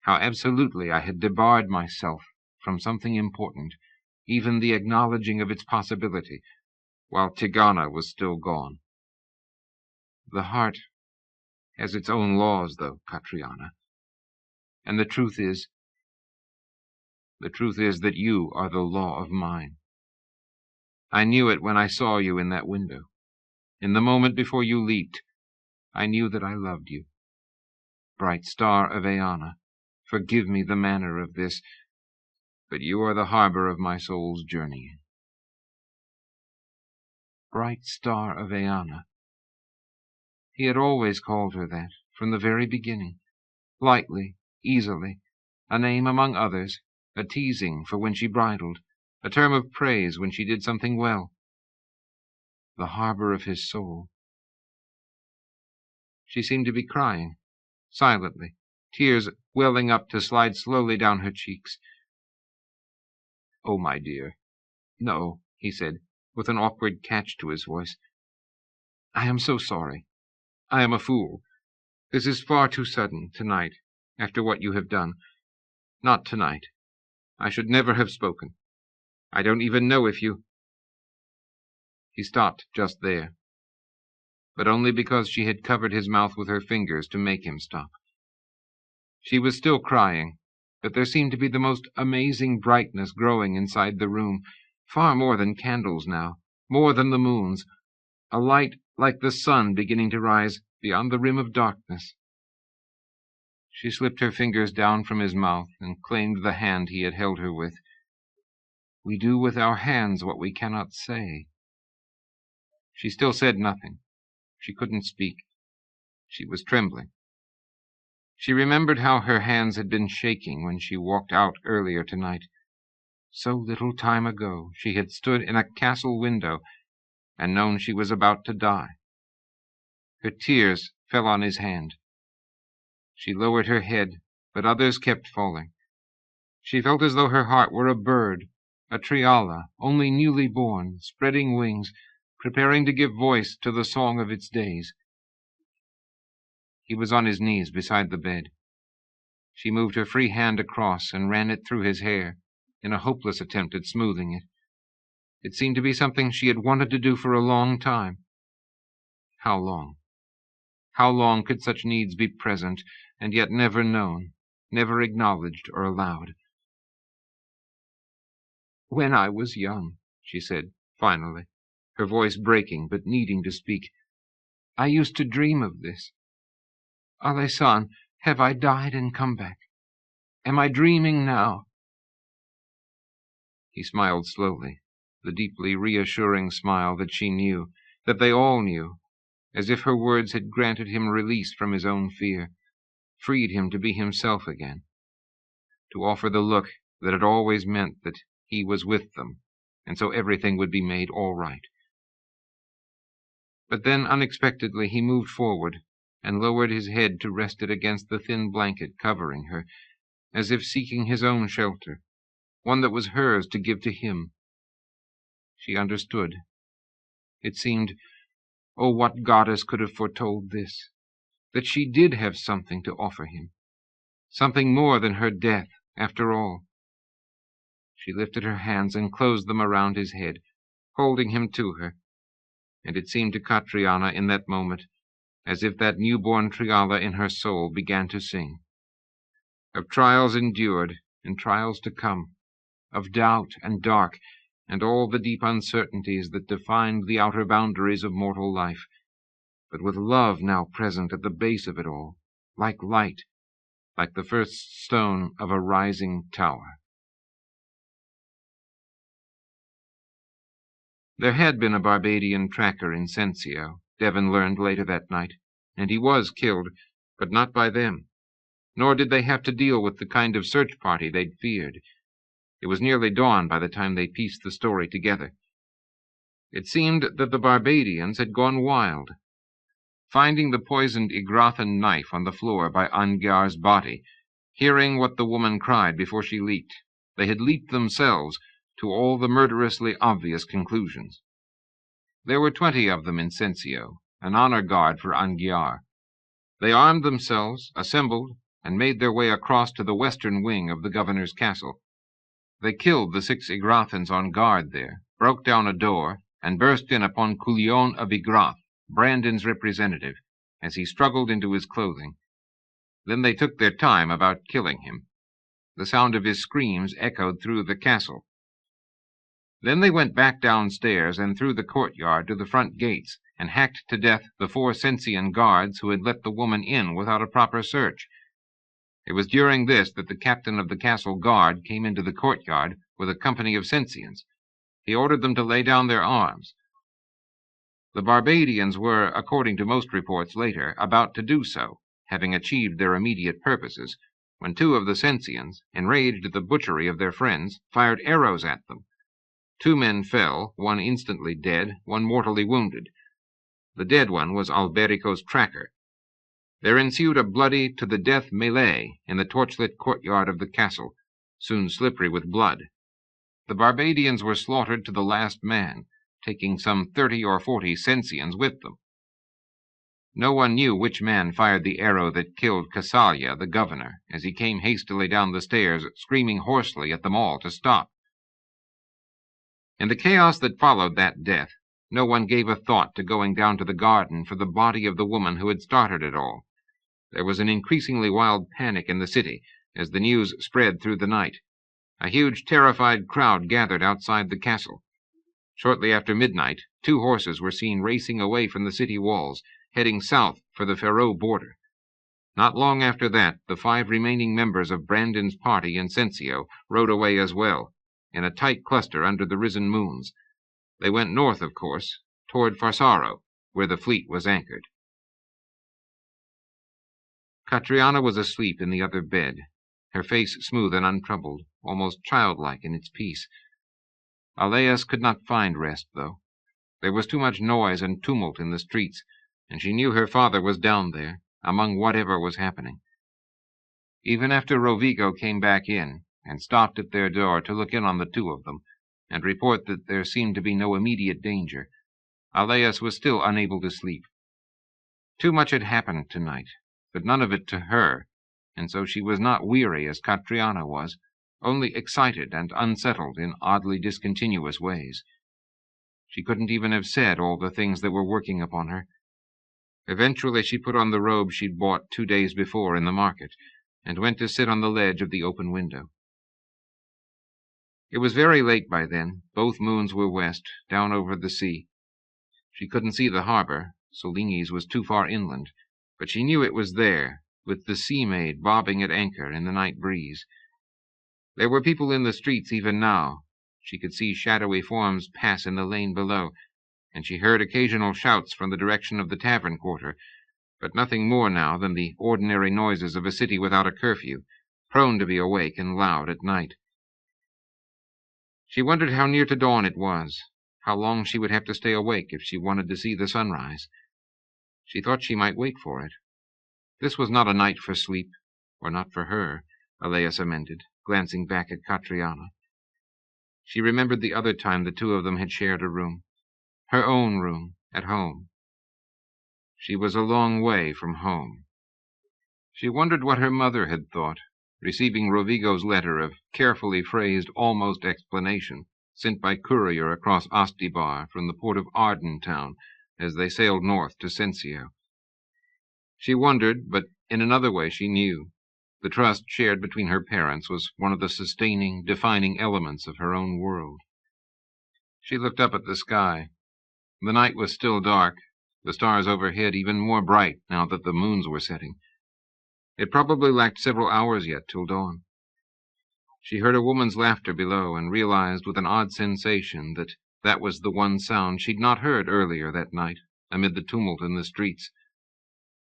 how absolutely I had debarred myself from something important, even the acknowledging of its possibility, while Tigana was still gone. The heart has its own laws, though, Catriona, and the truth is that you are the law of mine. I knew it when I saw you in that window. In the moment before you leaped, I knew that I loved you. Bright star of Eanna, forgive me the manner of this, but you are the harbor of my soul's journeying. Bright star of Eanna. He had always called her that, from the very beginning, lightly, easily, a name among others, a teasing for when she bridled, a term of praise when she did something well. The harbor of his soul. She seemed to be crying, silently, tears welling up to slide slowly down her cheeks. Oh, my dear. No, he said, with an awkward catch to his voice. I am so sorry. I am a fool. This is far too sudden, tonight, after what you have done. Not tonight. I should never have spoken. I don't even know if you— He stopped just there, but only because she had covered his mouth with her fingers to make him stop. She was still crying, but there seemed to be the most amazing brightness growing inside the room, far more than candles now, more than the moons, a light like the sun beginning to rise beyond the rim of darkness. She slipped her fingers down from his mouth and claimed the hand he had held her with. We do with our hands what we cannot say. She still said nothing. She couldn't speak. She was trembling. She remembered how her hands had been shaking when she walked out earlier tonight. So little time ago she had stood in a castle window and known she was about to die. Her tears fell on his hand. She lowered her head, but others kept falling. She felt as though her heart were a bird, a triala, only newly born, spreading wings, preparing to give voice to the song of its days. He was on his knees beside the bed. She moved her free hand across and ran it through his hair, in a hopeless attempt at smoothing it. It seemed to be something she had wanted to do for a long time. How long? How long could such needs be present, and yet never known, never acknowledged or allowed? When I was young, she said, finally, her voice breaking but needing to speak, I used to dream of this. Alessan, have I died and come back? Am I dreaming now? He smiled slowly, the deeply reassuring smile that she knew, that they all knew, as if her words had granted him release from his own fear, freed him to be himself again, to offer the look that had always meant that he was with them, and so everything would be made all right. But then, unexpectedly, he moved forward and lowered his head to rest it against the thin blanket covering her, as if seeking his own shelter, one that was hers to give to him. She understood. It seemed, oh, what goddess could have foretold this, that she did have something to offer him, something more than her death, after all. She lifted her hands and closed them around his head, holding him to her, and it seemed to Catriona in that moment as if that newborn triala in her soul began to sing. Of trials endured and trials to come, of doubt and dark, and all the deep uncertainties that defined the outer boundaries of mortal life, but with love now present at the base of it all, like light, like the first stone of a rising tower. There had been a Barbadian tracker in Sensio, Devon learned later that night, and he was killed, but not by them. Nor did they have to deal with the kind of search party they'd feared. It was nearly dawn by the time they pieced the story together. It seemed that the Barbadians had gone wild. Finding the poisoned Igrathan knife on the floor by Angar's body, hearing what the woman cried before she leaped, they had leaped themselves to all the murderously obvious conclusions. There were 20 of them in Sensio, an honor guard for Angar. They armed themselves, assembled, and made their way across to the western wing of the governor's castle. They killed the 6 Igrathans on guard there, broke down a door, and burst in upon Culion of Igrath, Brandon's representative, as he struggled into his clothing. Then they took their time about killing him. The sound of his screams echoed through the castle. Then they went back downstairs and through the courtyard to the front gates, and hacked to death the 4 Sensian guards who had let the woman in without a proper search. It was during this that the captain of the castle guard came into the courtyard with a company of Sensians. He ordered them to lay down their arms. The Barbadians were, according to most reports later, about to do so, having achieved their immediate purposes, when 2 of the Sensians, enraged at the butchery of their friends, fired arrows at them. 2 men fell, one instantly dead, one mortally wounded. The dead one was Alberico's tracker. There ensued a bloody to-the-death melee in the torchlit courtyard of the castle, soon slippery with blood. The Barbadians were slaughtered to the last man, taking some 30 or 40 Sensians with them. No one knew which man fired the arrow that killed Casalia, the governor, as he came hastily down the stairs, screaming hoarsely at them all to stop. In the chaos that followed that death, no one gave a thought to going down to the garden for the body of the woman who had started it all. There was an increasingly wild panic in the city as the news spread through the night. A huge, terrified crowd gathered outside the castle. Shortly after midnight, 2 horses were seen racing away from the city walls, heading south for the Faroe border. Not long after that, the 5 remaining members of Brandon's party in Sensio rode away as well, in a tight cluster under the risen moons. They went north, of course, toward Farsaro, where the fleet was anchored. Catriona was asleep in the other bed, her face smooth and untroubled, almost childlike in its peace. Aleas could not find rest, though. There was too much noise and tumult in the streets, and she knew her father was down there, among whatever was happening. Even after Rovigo came back in, and stopped at their door to look in on the 2 of them, and report that there seemed to be no immediate danger, Aleas was still unable to sleep. Too much had happened tonight, but none of it to her, and so she was not weary as Catriona was, only excited and unsettled in oddly discontinuous ways. She couldn't even have said all the things that were working upon her. Eventually she put on the robe she'd bought 2 days before in the market, and went to sit on the ledge of the open window. It was very late by then. Both moons were west, down over the sea. She couldn't see the harbor, Solingis was too far inland, but she knew it was there, with the sea maid bobbing at anchor in the night breeze. There were people in the streets even now. She could see shadowy forms pass in the lane below, and she heard occasional shouts from the direction of the tavern quarter, but nothing more now than the ordinary noises of a city without a curfew, prone to be awake and loud at night. She wondered how near to dawn it was, how long she would have to stay awake if she wanted to see the sunrise. She thought she might wait for it. This was not a night for sleep, or not for her, Aleas amended, glancing back at Catriona. She remembered the other time the 2 of them had shared a room, her own room, at home. She was a long way from home. She wondered what her mother had thought, receiving Rovigo's letter of carefully phrased almost explanation, sent by courier across Ostibar from the port of Ardentown as they sailed north to Sensio. She wondered, but in another way she knew. The trust shared between her parents was one of the sustaining, defining elements of her own world. She looked up at the sky. The night was still dark, the stars overhead even more bright now that the moons were setting. It probably lacked several hours yet till dawn. She heard a woman's laughter below and realized with an odd sensation that that was the one sound she'd not heard earlier that night, amid the tumult in the streets.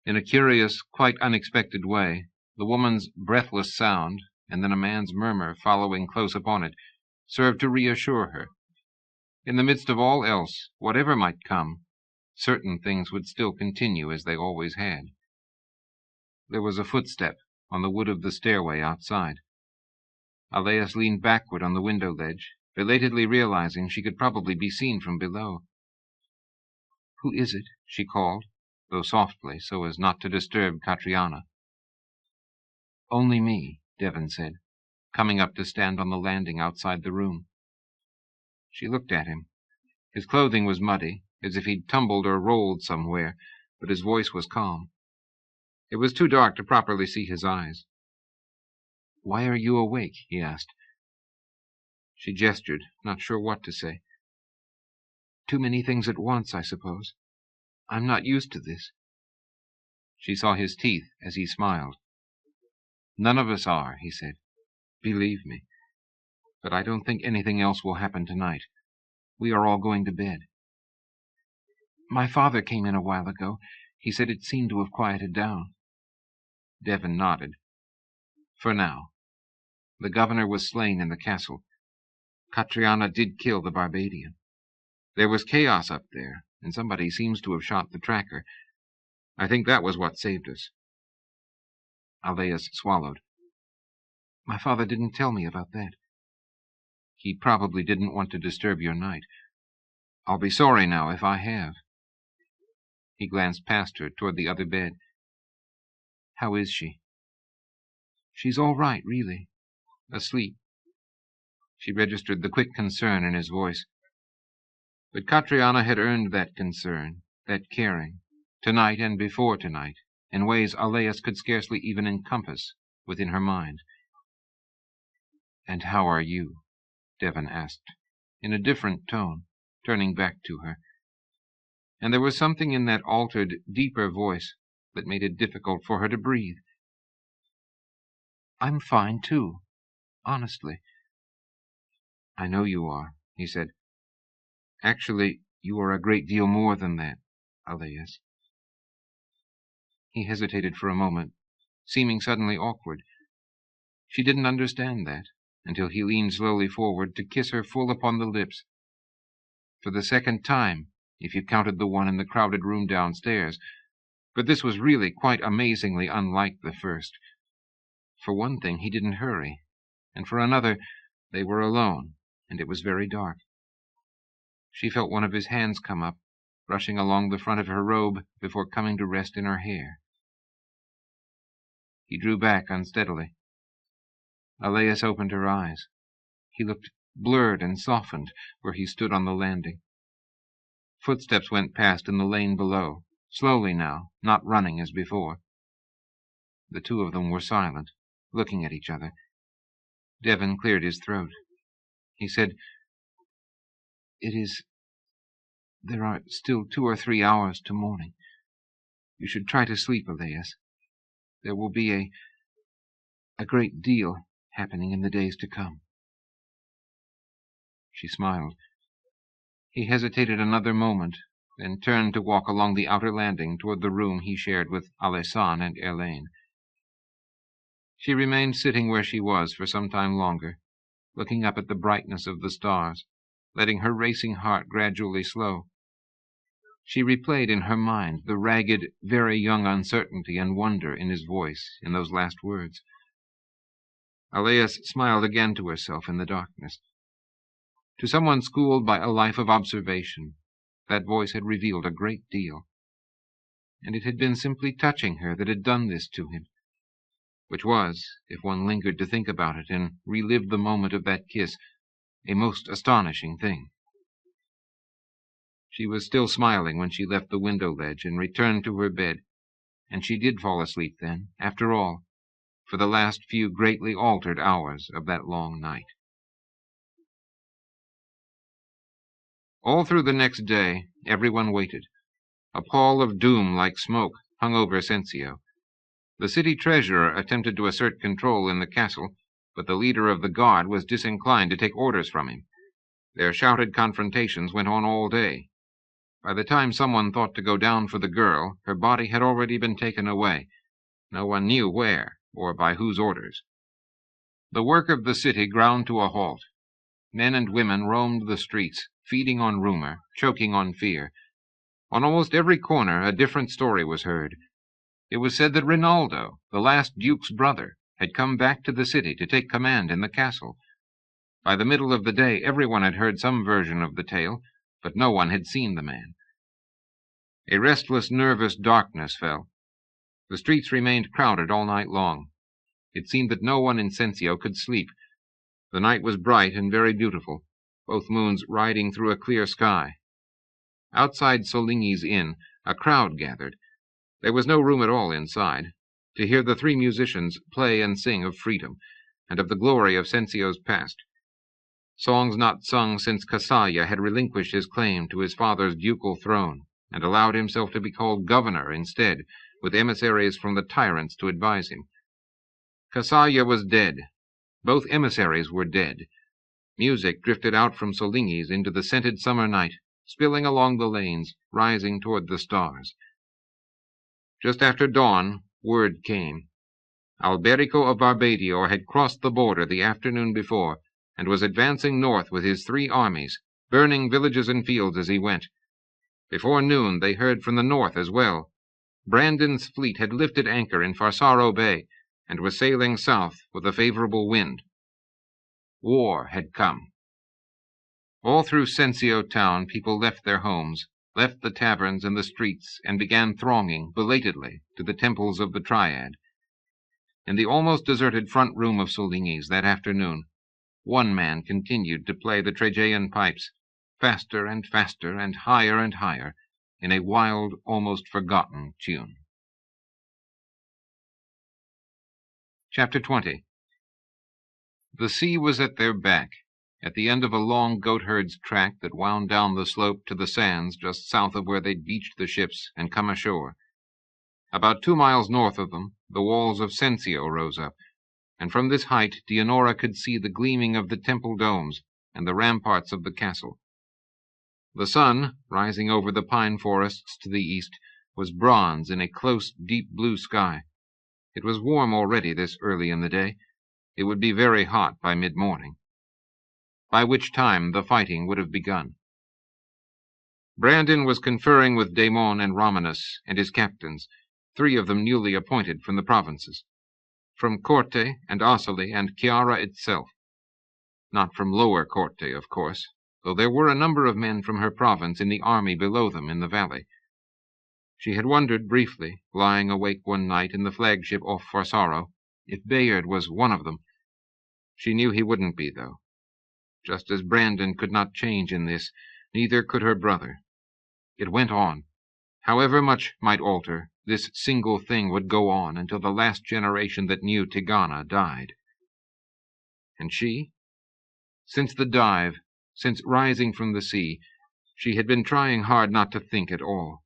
In a curious, quite unexpected way, the woman's breathless sound, and then a man's murmur following close upon it, served to reassure her. In the midst of all else, whatever might come, certain things would still continue as they always had. There was a footstep on the wood of the stairway outside. Alais leaned backward on the window ledge, belatedly realizing she could probably be seen from below. "Who is it?" she called, though softly, so as not to disturb Catriona. "Only me," Devon said, coming up to stand on the landing outside the room. She looked at him. His clothing was muddy, as if he'd tumbled or rolled somewhere, but his voice was calm. It was too dark to properly see his eyes. "Why are you awake?" he asked. She gestured, not sure what to say. "Too many things at once, I suppose. I'm not used to this." She saw his teeth as he smiled. "None of us are," he said. "Believe me. But I don't think anything else will happen tonight. We are all going to bed." "My father came in a while ago. He said it seemed to have quieted down." Devon nodded. "For now. The governor was slain in the castle. Catriona did kill the Barbadian. There was chaos up there, and somebody seems to have shot the tracker. I think that was what saved us." Alais swallowed. "My father didn't tell me about that." "He probably didn't want to disturb your night. I'll be sorry now if I have." He glanced past her toward the other bed. "How is she?" "She's all right, really. Asleep." She registered the quick concern in his voice. But Catriona had earned that concern, that caring, tonight and before tonight, in ways Alais could scarcely even encompass within her mind. "And how are you?" Devon asked, in a different tone, turning back to her. And there was something in that altered, deeper voice that made it difficult for her to breathe. "I'm fine, too, honestly." "I know you are," he said. "Actually, you are a great deal more than that, Alais." He hesitated for a moment, seeming suddenly awkward. She didn't understand that, until he leaned slowly forward to kiss her full upon the lips. For the second time, if you counted the one in the crowded room downstairs, but this was really quite amazingly unlike the first. For one thing, he didn't hurry, and for another, they were alone, and it was very dark. She felt one of his hands come up, brushing along the front of her robe before coming to rest in her hair. He drew back unsteadily. Alais opened her eyes. He looked blurred and softened where he stood on the landing. Footsteps went past in the lane below, slowly now, not running as before. The two of them were silent, looking at each other. Devon cleared his throat. He said, There are still 2 or 3 hours to morning. You should try to sleep, Alais. There will be a great deal happening in the days to come." She smiled. He hesitated another moment, then turned to walk along the outer landing toward the room he shared with Alessane and Helene. She remained sitting where she was for some time longer, looking up at the brightness of the stars, letting her racing heart gradually slow. She replayed in her mind the ragged, very young uncertainty and wonder in his voice in those last words. Alais smiled again to herself in the darkness. To someone schooled by a life of observation, that voice had revealed a great deal. And it had been simply touching her that had done this to him, which was, if one lingered to think about it and relived the moment of that kiss, a most astonishing thing. She was still smiling when she left the window ledge and returned to her bed, and she did fall asleep then, after all, for the last few greatly altered hours of that long night. All through the next day, everyone waited. A pall of doom like smoke hung over Sensio. The city treasurer attempted to assert control in the castle, but the leader of the guard was disinclined to take orders from him. Their shouted confrontations went on all day. By the time someone thought to go down for the girl, her body had already been taken away. No one knew where, or by whose orders. The work of the city ground to a halt. Men and women roamed the streets, feeding on rumor, choking on fear. On almost every corner a different story was heard. It was said that Rinaldo, the last duke's brother, had come back to the city to take command in the castle. By the middle of the day everyone had heard some version of the tale, but no one had seen the man. A restless, nervous darkness fell. The streets remained crowded all night long. It seemed that no one in Sensio could sleep. The night was bright and very beautiful, both moons riding through a clear sky. Outside Soligny's inn, a crowd gathered. There was no room at all inside, to hear the three musicians play and sing of freedom, and of the glory of Sensio's past. Songs not sung since Cassaia had relinquished his claim to his father's ducal throne, and allowed himself to be called governor instead, with emissaries from the tyrants to advise him. Cassaia was dead. Both emissaries were dead. Music drifted out from Soligny's into the scented summer night, spilling along the lanes, rising toward the stars. Just after dawn, word came. Alberico of Barbadio had crossed the border the afternoon before, and was advancing north with his 3 armies, burning villages and fields as he went. Before noon they heard from the north as well. Brandon's fleet had lifted anchor in Farsaro Bay, and was sailing south with a favorable wind. War had come. All through Sensio town people left their homes, left the taverns and the streets, and began thronging, belatedly, to the temples of the Triad. In the almost deserted front room of Soligny's that afternoon, one man continued to play the Trajan pipes, faster and faster and higher, in a wild, almost forgotten tune. Chapter 20. The sea was at their back, at the end of a long goatherd's track that wound down the slope to the sands just south of where they'd beached the ships and come ashore. About 2 miles north of them, the walls of Sensio rose up, and from this height Dianora could see the gleaming of the temple domes and the ramparts of the castle. The sun, rising over the pine forests to the east, was bronze in a close, deep blue sky. It was warm already this early in the day. It would be very hot by mid-morning, by which time the fighting would have begun. Brandon was conferring with Daemon and Romanus and his captains, 3 of them newly appointed from the provinces. From Corte and Asoli and Chiara itself. Not from Lower Corte, of course, though there were a number of men from her province in the army below them in the valley. She had wondered briefly, lying awake one night in the flagship off Farsaro, if Bayard was one of them. She knew he wouldn't be, though. Just as Brandon could not change in this, neither could her brother. It went on. However much might alter, this single thing would go on until the last generation that knew Tigana died. And she? Since the dive, since rising from the sea, she had been trying hard not to think at all,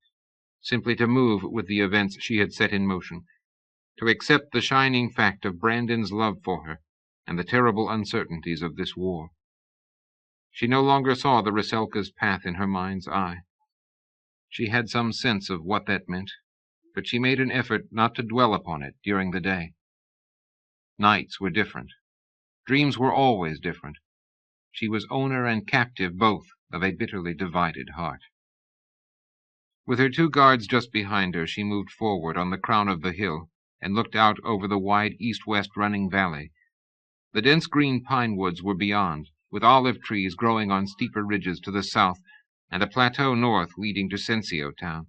simply to move with the events she had set in motion, to accept the shining fact of Brandon's love for her and the terrible uncertainties of this war. She no longer saw the Rusalka's path in her mind's eye. She had some sense of what that meant, but she made an effort not to dwell upon it during the day. Nights were different. Dreams were always different. She was owner and captive both of a bitterly divided heart. With her 2 guards just behind her, she moved forward on the crown of the hill and looked out over the wide east-west running valley. The dense green pine woods were beyond, with olive trees growing on steeper ridges to the south, and a plateau north leading to Sensio town.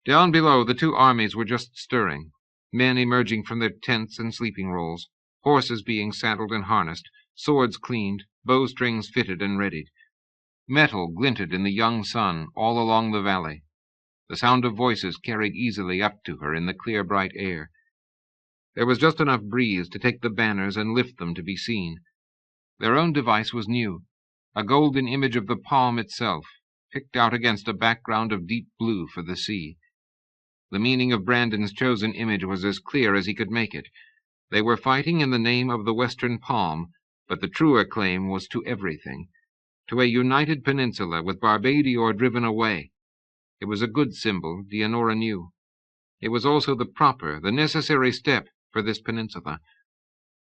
Down below, the 2 armies were just stirring, men emerging from their tents and sleeping rolls, horses being saddled and harnessed, swords cleaned, bowstrings fitted and readied. Metal glinted in the young sun all along the valley. The sound of voices carried easily up to her in the clear, bright air. There was just enough breeze to take the banners and lift them to be seen. Their own device was new. a golden image of the palm itself, picked out against a background of deep blue for the sea. The meaning of Brandon's chosen image was as clear as he could make it. They were fighting in the name of the Western Palm, but the truer claim was to everything, to a united peninsula with Barbadior driven away. It was a good symbol, Dianora knew. It was also the proper, the necessary step for this peninsula.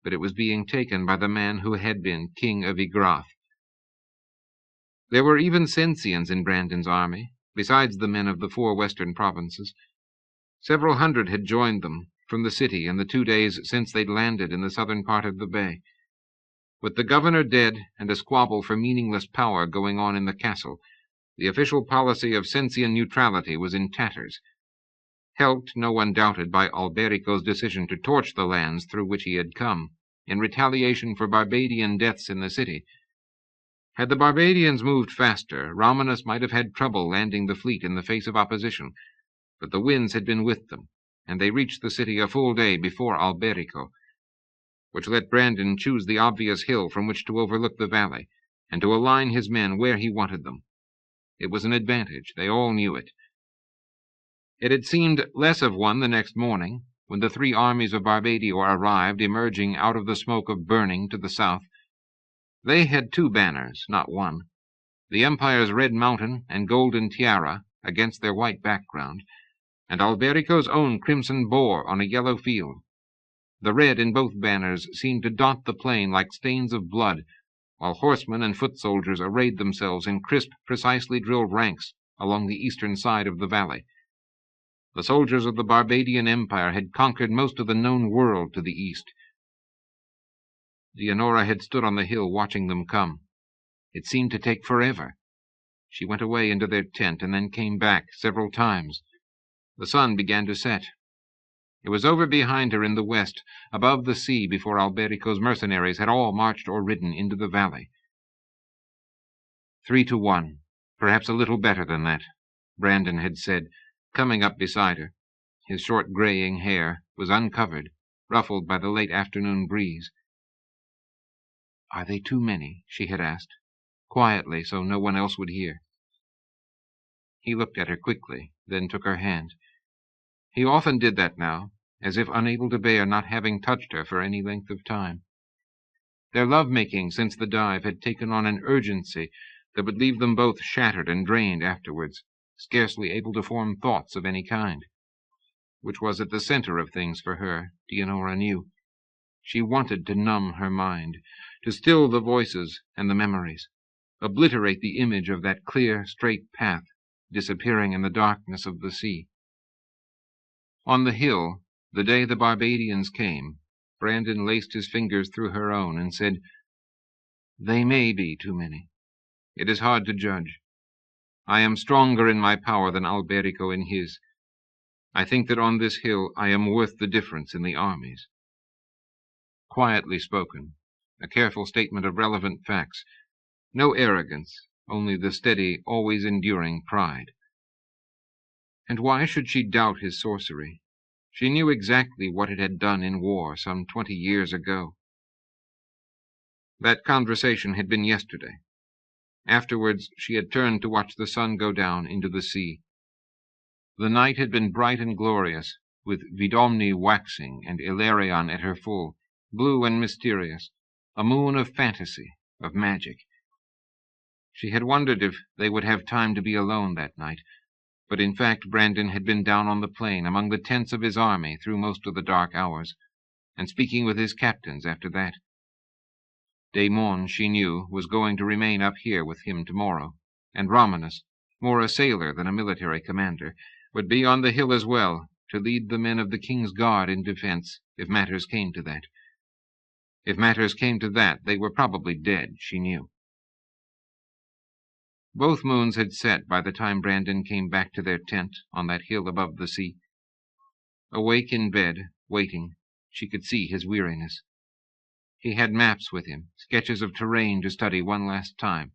But it was being taken by the man who had been king of Ygrath. There were even Sensians in Brandon's army, besides the men of the 4 western provinces. Several hundred had joined them from the city in the 2 days since they'd landed in the southern part of the bay. With the governor dead and a squabble for meaningless power going on in the castle, the official policy of Sensian neutrality was in tatters, helped, no one doubted, by Alberico's decision to torch the lands through which he had come, in retaliation for Barbadian deaths in the city. Had the Barbadians moved faster, Romanus might have had trouble landing the fleet in the face of opposition, but the winds had been with them, and they reached the city a full day before Alberico, which let Brandon choose the obvious hill from which to overlook the valley, and to align his men where he wanted them. It was an advantage, they all knew it. It had seemed less of one the next morning, when the 3 armies of Barbadior arrived, emerging out of the smoke of burning to the south. They had 2 banners, not one, the Empire's red mountain and golden tiara against their white background, and Alberico's own crimson boar on a yellow field. The red in both banners seemed to dot the plain like stains of blood, while horsemen and foot soldiers arrayed themselves in crisp, precisely drilled ranks along the eastern side of the valley. The soldiers of the Barbadian Empire had conquered most of the known world to the east. Dianora had stood on the hill watching them come. It seemed to take forever. She went away into their tent and then came back several times. The sun began to set. It was over behind her in the west, above the sea, before Alberico's mercenaries had all marched or ridden into the valley. 3-1, perhaps a little better than that, Brandon had said, coming up beside her. His short graying hair was uncovered, ruffled by the late afternoon breeze. "Are they too many?" she had asked, quietly so no one else would hear. He looked at her quickly, then took her hand. He often did that now, as if unable to bear not having touched her for any length of time. Their love-making since the dive had taken on an urgency that would leave them both shattered and drained afterwards, scarcely able to form thoughts of any kind, which was at the center of things for her, Dianora knew. She wanted to numb her mind, to still the voices and the memories, obliterate the image of that clear, straight path disappearing in the darkness of the sea. On the hill, the day the Barbadians came, Brandon laced his fingers through her own and said, "They may be too many. It is hard to judge. I am stronger in my power than Alberico in his. I think that on this hill I am worth the difference in the armies." Quietly spoken, a careful statement of relevant facts. No arrogance, only the steady, always enduring pride. And why should she doubt his sorcery? She knew exactly what it had done in war some 20 years ago. That conversation had been yesterday. Afterwards she had turned to watch the sun go down into the sea. The night had been bright and glorious, with Vidomni waxing and Ilarion at her full, blue and mysterious, a moon of fantasy, of magic. She had wondered if they would have time to be alone that night, but in fact Brandon had been down on the plain among the tents of his army through most of the dark hours, and speaking with his captains after that. Daemon, she knew, was going to remain up here with him tomorrow, and Romanus, more a sailor than a military commander, would be on the hill as well, to lead the men of the King's Guard in defense, if matters came to that. If matters came to that, they were probably dead, she knew. Both moons had set by the time Brandon came back to their tent on that hill above the sea. Awake in bed, waiting, she could see his weariness. He had maps with him, sketches of terrain to study one last time,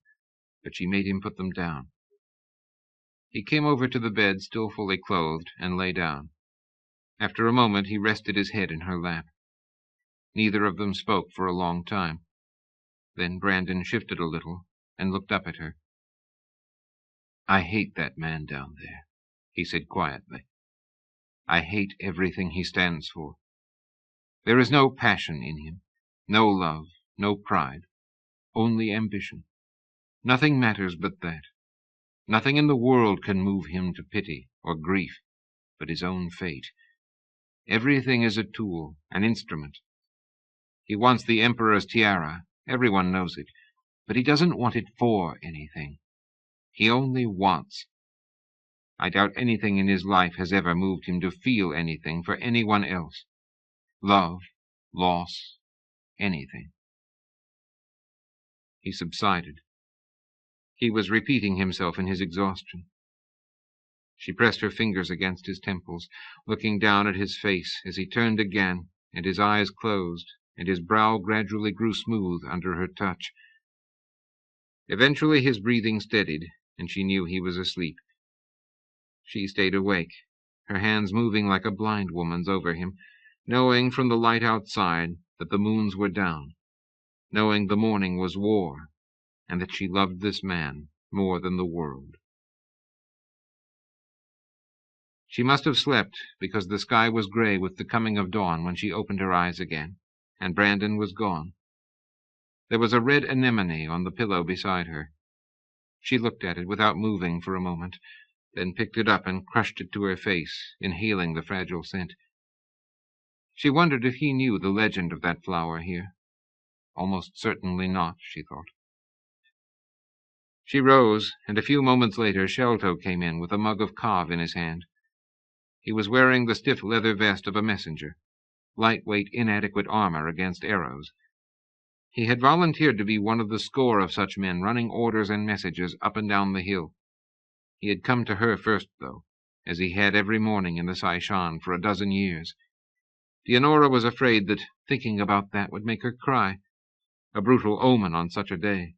but she made him put them down. He came over to the bed, still fully clothed, and lay down. After a moment he rested his head in her lap. Neither of them spoke for a long time. Then Brandon shifted a little, and looked up at her. "I hate that man down there," he said quietly. "I hate everything he stands for. There is no passion in him, no love, no pride, only ambition. Nothing matters but that. Nothing in the world can move him to pity or grief but his own fate. Everything is a tool, an instrument. He wants the emperor's tiara, everyone knows it, but he doesn't want it for anything. He only wants. I doubt anything in his life has ever moved him to feel anything for anyone else. Love, loss, anything." He subsided. He was repeating himself in his exhaustion. She pressed her fingers against his temples, looking down at his face as he turned again, and his eyes closed, and his brow gradually grew smooth under her touch. Eventually his breathing steadied, and she knew he was asleep. She stayed awake, her hands moving like a blind woman's over him, knowing from the light outside that the moons were down, knowing the morning was war, and that she loved this man more than the world. She must have slept, because the sky was gray with the coming of dawn when she opened her eyes again, and Brandon was gone. There was a red anemone on the pillow beside her. She looked at it without moving for a moment, then picked it up and crushed it to her face, inhaling the fragile scent. She wondered if he knew the legend of that flower here. Almost certainly not, she thought. She rose, and a few moments later Sholto came in with a mug of kava in his hand. He was wearing the stiff leather vest of a messenger, lightweight, inadequate armor against arrows. He had volunteered to be one of the score of such men running orders and messages up and down the hill. He had come to her first, though, as he had every morning in the Saishan for a dozen years. Leonora was afraid that thinking about that would make her cry, a brutal omen on such a day.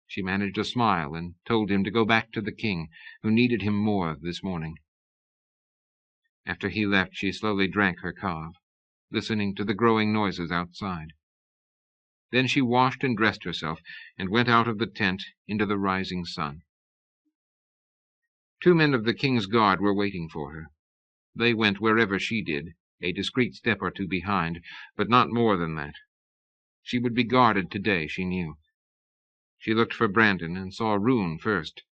She managed a smile and told him to go back to the king, who needed him more this morning. After he left, she slowly drank her kava, listening to the growing noises outside. Then she washed and dressed herself and went out of the tent into the rising sun. 2 men of the king's guard were waiting for her. They went wherever she did, a discreet step or two behind, but not more than that. She would be guarded today, she knew. She looked for Brandon and saw Rune first.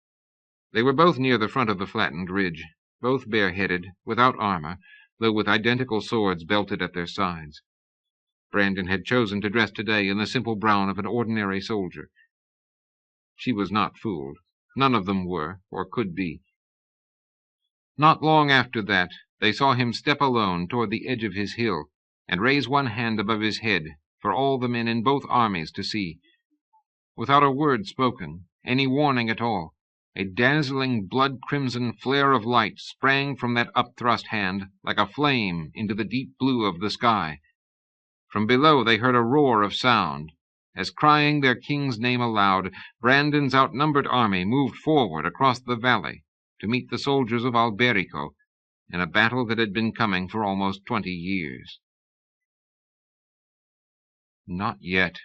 They were both near the front of the flattened ridge, both bareheaded, without armor, though with identical swords belted at their sides. Brandon had chosen to dress today in the simple brown of an ordinary soldier. She was not fooled. None of them were, or could be. Not long after that, they saw him step alone toward the edge of his hill, and raise one hand above his head for all the men in both armies to see. Without a word spoken, any warning at all, a dazzling blood-crimson flare of light sprang from that upthrust hand like a flame into the deep blue of the sky. From below they heard a roar of sound, as, crying their king's name aloud, Brandon's outnumbered army moved forward across the valley to meet the soldiers of Alberico in a battle that had been coming for almost 20 years. "Not yet,"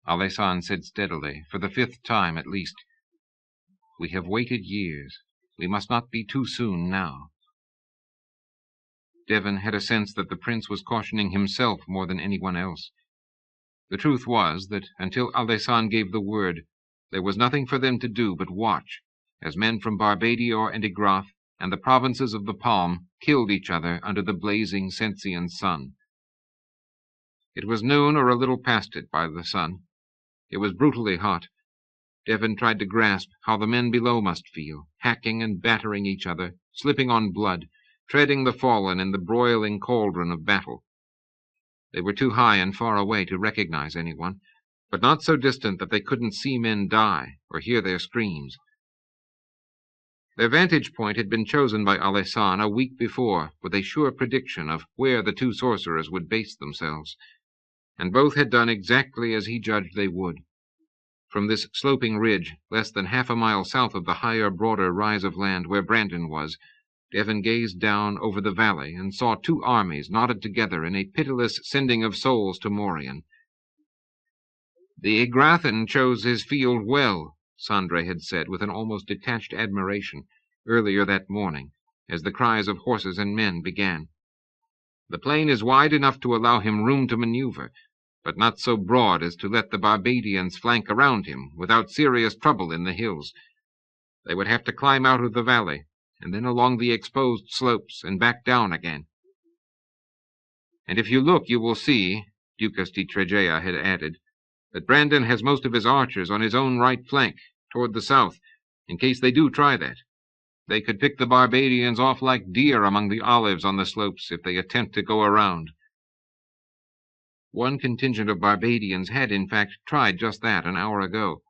Alessan said steadily, for the 5th time at least. "We have waited years. We must not be too soon now." Devon had a sense that the prince was cautioning himself more than anyone else. The truth was that until Alessan gave the word, there was nothing for them to do but watch, as men from Barbadior and Igrath and the provinces of the Palm killed each other under the blazing Sensian sun. It was noon or a little past it by the sun. It was brutally hot. Devon tried to grasp how the men below must feel, hacking and battering each other, slipping on blood, treading the fallen in the broiling cauldron of battle. They were too high and far away to recognize anyone, but not so distant that they couldn't see men die or hear their screams. Their vantage point had been chosen by Alessan a week before with a sure prediction of where the 2 sorcerers would base themselves, and both had done exactly as he judged they would. From this sloping ridge, less than half a mile south of the higher, broader rise of land where Brandon was, Devon gazed down over the valley and saw 2 armies knotted together in a pitiless sending of souls to Morian. "The Igrathan chose his field well," Sandre had said with an almost detached admiration earlier that morning, as the cries of horses and men began. "The plain is wide enough to allow him room to maneuver, but not so broad as to let the Barbadians flank around him without serious trouble in the hills. They would have to climb out of the valley, and then along the exposed slopes and back down again. And if you look, you will see," Ducas de Tregea had added, "that Brandon has most of his archers on his own right flank, toward the south, in case they do try that. They could pick the Barbadians off like deer among the olives on the slopes if they attempt to go around." One contingent of Barbadians had, in fact, tried just that an hour ago.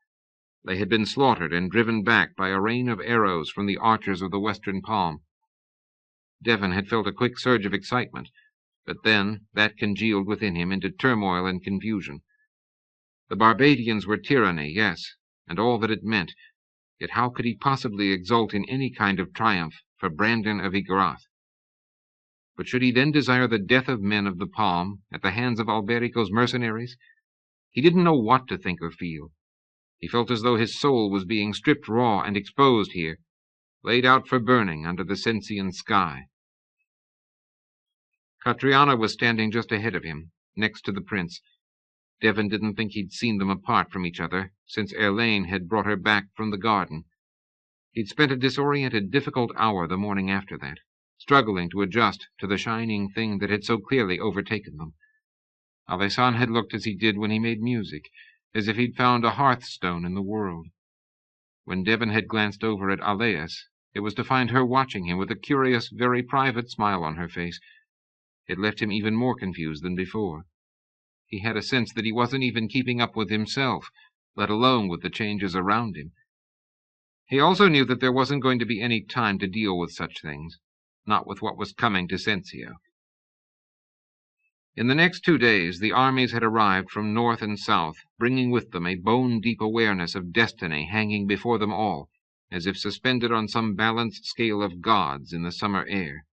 They had been slaughtered and driven back by a rain of arrows from the archers of the western palm. Devon had felt a quick surge of excitement, but then that congealed within him into turmoil and confusion. The Barbadians were tyranny, yes, and all that it meant, yet how could he possibly exult in any kind of triumph for Brandon of Igrath? But should he then desire the death of men of the palm at the hands of Alberico's mercenaries? He didn't know what to think or feel. He felt as though his soul was being stripped raw and exposed here, laid out for burning under the Sensian sky. Catriana was standing just ahead of him, next to the prince. Devon didn't think he'd seen them apart from each other since Erlaine had brought her back from the garden. He'd spent a disoriented, difficult hour the morning after that, struggling to adjust to the shining thing that had so clearly overtaken them. Alessan had looked as he did when he made music, as if he'd found a hearthstone in the world. When Devon had glanced over at Aleas, it was to find her watching him with a curious, very private smile on her face. It left him even more confused than before. He had a sense that he wasn't even keeping up with himself, let alone with the changes around him. He also knew that there wasn't going to be any time to deal with such things, not with what was coming to Sensio. In the next 2 days, the armies had arrived from north and south, bringing with them a bone-deep awareness of destiny hanging before them all, as if suspended on some balanced scale of gods in the summer air.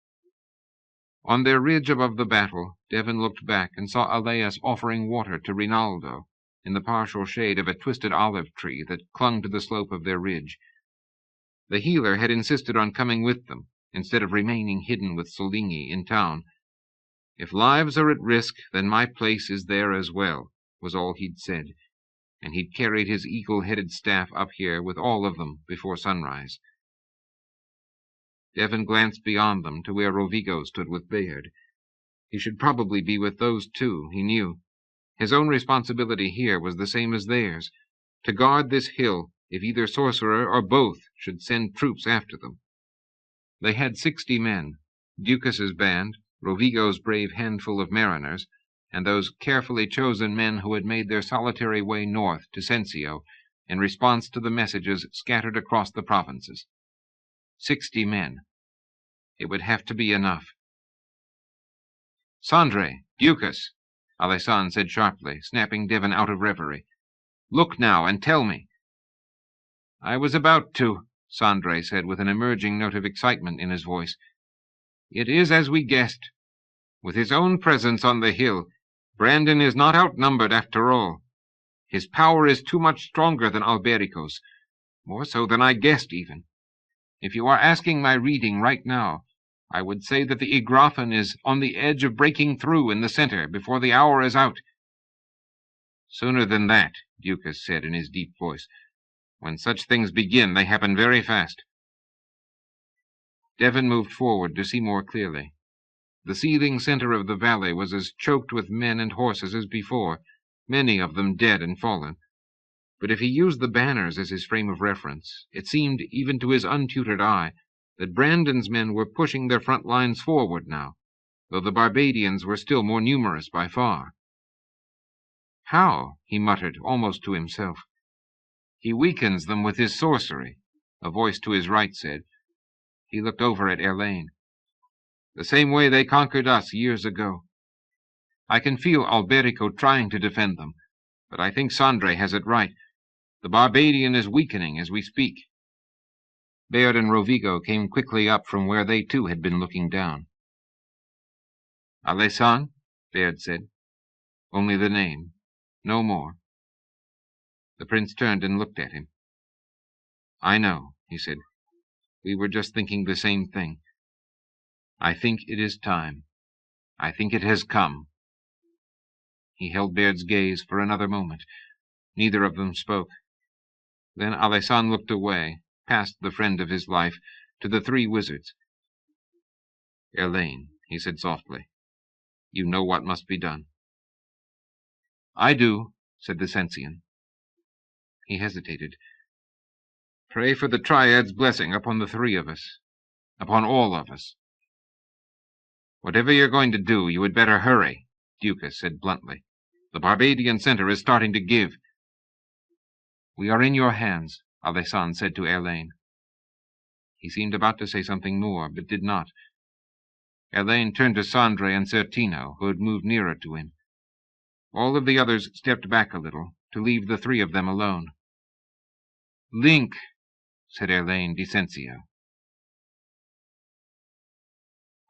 On their ridge above the battle, Devon looked back and saw Aleas offering water to Rinaldo in the partial shade of a twisted olive tree that clung to the slope of their ridge. The healer had insisted on coming with them, instead of remaining hidden with Soligny in town. "If lives are at risk, then my place is there as well," was all he'd said, and he'd carried his eagle-headed staff up here with all of them before sunrise. Devon glanced beyond them to where Rovigo stood with Bayard. He should probably be with those two, he knew. His own responsibility here was the same as theirs, to guard this hill if either sorcerer or both should send troops after them. They had 60 men, Ducas's band, Rovigo's brave handful of mariners, and those carefully chosen men who had made their solitary way north to Sensio in response to the messages scattered across the provinces. 60 men. It would have to be enough. "Sandre, Ducas," Alessan said sharply, snapping Devon out of reverie. "Look now and tell me." "I was about to," Sandre said with an emerging note of excitement in his voice. "It is as we guessed. With his own presence on the hill, Brandon is not outnumbered after all. His power is too much stronger than Alberico's, more so than I guessed even. If you are asking my reading right now, I would say that the Igrafan is on the edge of breaking through in the center before the hour is out." "Sooner than that," Ducas said in his deep voice. "When such things begin, they happen very fast." Devon moved forward to see more clearly. The seething center of the valley was as choked with men and horses as before, many of them dead and fallen. But if he used the banners as his frame of reference, it seemed, even to his untutored eye, that Brandon's men were pushing their front lines forward now, though the Barbadians were still more numerous by far. "How?" he muttered, almost to himself. "He weakens them with his sorcery," a voice to his right said. He looked over at Erlaine. "The same way they conquered us years ago. I can feel Alberico trying to defend them, but I think Sandre has it right. The Barbadian is weakening as we speak." Bayard and Rovigo came quickly up from where they too had been looking down. "Alessan?" Bayard said. "Only the name. No more." The prince turned and looked at him. I know, he said. We were just thinking the same thing. I think it is time. I think it has come. He held Baird's gaze for another moment. Neither of them spoke. Then Alessandro looked away, past the friend of his life, to the three wizards. Elaine, he said softly, you know what must be done. I do, said the Sensian. He hesitated. Pray for the Triad's blessing upon the three of us, upon all of us. Whatever you're going to do, you had better hurry, Ducas said bluntly. The Barbadian Center is starting to give. We are in your hands, Alessandro said to Elaine. He seemed about to say something more, but did not. Elaine turned to Sandre and Certino, who had moved nearer to him. All of the others stepped back a little, to leave the three of them alone. Link, said Elaine Dicensio.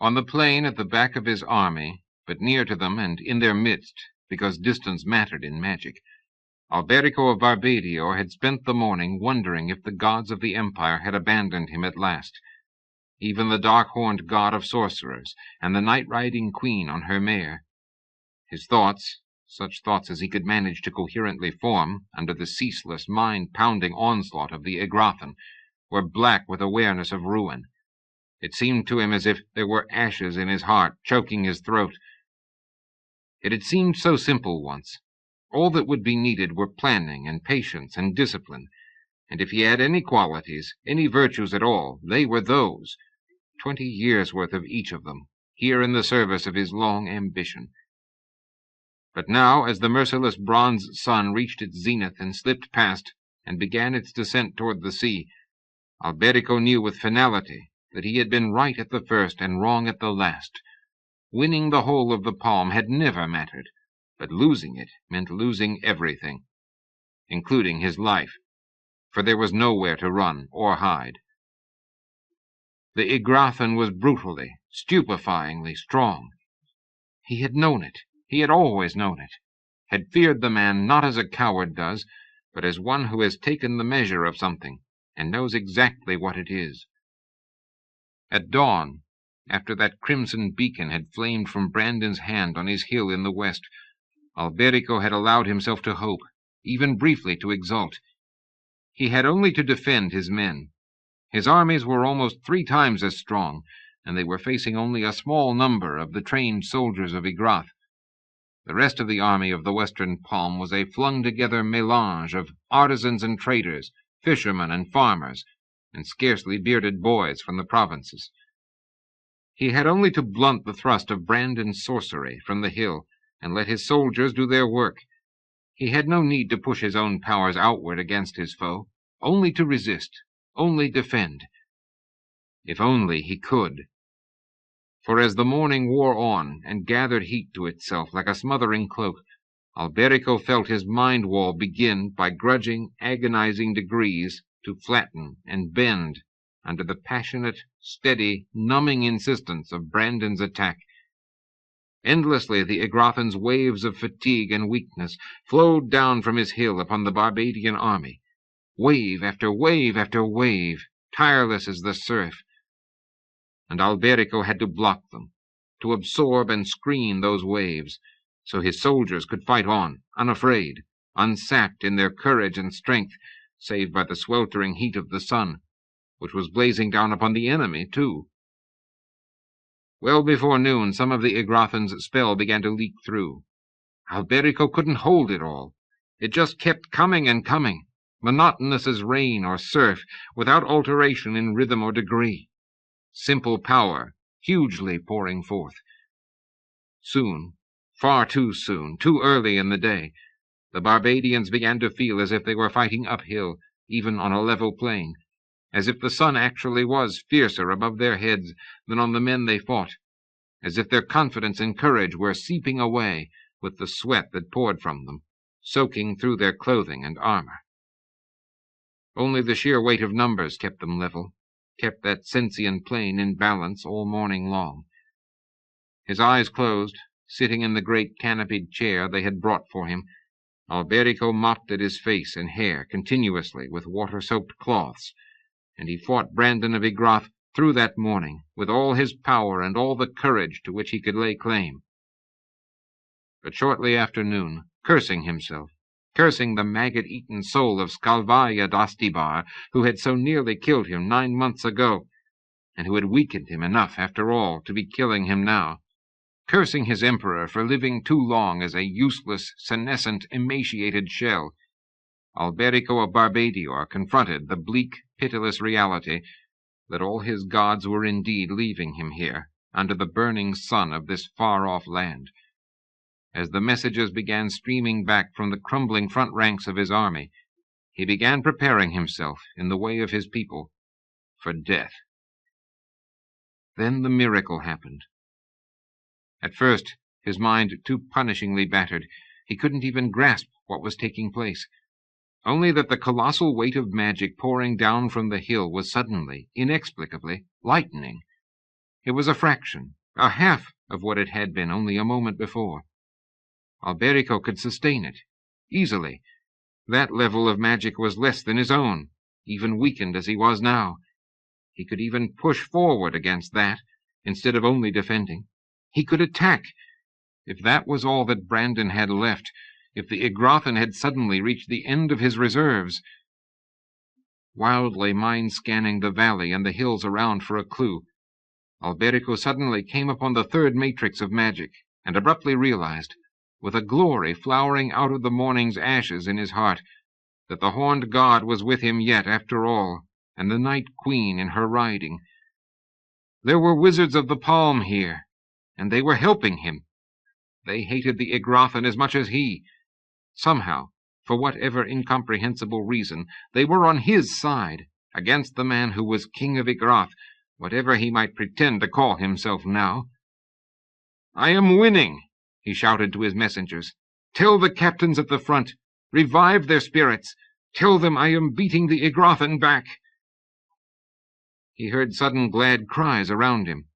On the plain at the back of his army, but near to them and in their midst, because distance mattered in magic, Alberico of Barbadio had spent the morning wondering if the gods of the Empire had abandoned him at last. Even the dark-horned god of sorcerers, and the night-riding queen on her mare. His thoughts, such thoughts as he could manage to coherently form under the ceaseless, mind-pounding onslaught of the Igrathan, were black with awareness of ruin. It seemed to him as if there were ashes in his heart, choking his throat. It had seemed so simple once. All that would be needed were planning and patience and discipline, and if he had any qualities, any virtues at all, they were those. 20 years' worth of each of them, here in the service of his long ambition. But now, as the merciless bronze sun reached its zenith and slipped past, and began its descent toward the sea, Alberico knew with finality that he had been right at the first and wrong at the last. Winning the whole of the palm had never mattered, but losing it meant losing everything, including his life, for there was nowhere to run or hide. The Igrathan was brutally, stupefyingly strong. He had known it. He had always known it, had feared the man not as a coward does, but as one who has taken the measure of something, and knows exactly what it is. At dawn, after that crimson beacon had flamed from Brandon's hand on his hill in the west, Alberico had allowed himself to hope, even briefly to exult. He had only to defend his men. His armies were almost 3 times as strong, and they were facing only a small number of the trained soldiers of Igrath. The rest of the army of the Western Palm was a flung-together mélange of artisans and traders, fishermen and farmers, and scarcely bearded boys from the provinces. He had only to blunt the thrust of Brandon's sorcery from the hill, and let his soldiers do their work. He had no need to push his own powers outward against his foe, only to resist, only defend. If only he could. For as the morning wore on and gathered heat to itself like a smothering cloak, Alberico felt his mind-wall begin, by grudging, agonizing degrees, to flatten and bend under the passionate, steady, numbing insistence of Brandon's attack. Endlessly the Igrathan's waves of fatigue and weakness flowed down from his hill upon the Barbadian army, wave after wave after wave, tireless as the surf. And Alberico had to block them, to absorb and screen those waves, so his soldiers could fight on, unafraid, unsapped in their courage and strength, save by the sweltering heat of the sun, which was blazing down upon the enemy, too. Well before noon, some of the Igrathan's spell began to leak through. Alberico couldn't hold it all. It just kept coming and coming, monotonous as rain or surf, without alteration in rhythm or degree. Simple power, hugely pouring forth. Soon, far too soon, too early in the day, the Barbadians began to feel as if they were fighting uphill, even on a level plain, as if the sun actually was fiercer above their heads than on the men they fought, as if their confidence and courage were seeping away with the sweat that poured from them, soaking through their clothing and armor. Only the sheer weight of numbers kept them level, kept that Sensian plain in balance all morning long. His eyes closed, sitting in the great canopied chair they had brought for him, Alberico mopped at his face and hair continuously with water-soaked cloths, and he fought Brandon of Igrath through that morning with all his power and all the courage to which he could lay claim. But shortly after noon, cursing himself, cursing the maggot-eaten soul of Skalvaya Dastibar, who had so nearly killed him 9 months ago, and who had weakened him enough, after all, to be killing him now, cursing his emperor for living too long as a useless, senescent, emaciated shell, Alberico of Barbadior confronted the bleak, pitiless reality that all his gods were indeed leaving him here, under the burning sun of this far-off land. As the messages began streaming back from the crumbling front ranks of his army, he began preparing himself, in the way of his people, for death. Then the miracle happened. At first, his mind too punishingly battered, he couldn't even grasp what was taking place. Only that the colossal weight of magic pouring down from the hill was suddenly, inexplicably, lightening. It was a fraction, a half of what it had been only a moment before. Alberico could sustain it, easily. That level of magic was less than his own, even weakened as he was now. He could even push forward against that, instead of only defending. He could attack. If that was all that Brandon had left, if the Igrathan had suddenly reached the end of his reserves. Wildly mind-scanning the valley and the hills around for a clue, Alberico suddenly came upon the third matrix of magic, and abruptly realized, with a glory flowering out of the morning's ashes in his heart, that the horned god was with him yet after all, and the Night Queen in her riding. There were wizards of the palm here, and they were helping him. They hated the Igrathan as much as he. Somehow, for whatever incomprehensible reason, they were on his side, against the man who was king of Igrath, whatever he might pretend to call himself now. "I am winning," he shouted to his messengers. "Tell the captains at the front. Revive their spirits. Tell them I am beating the Igrathan back." He heard sudden glad cries around him,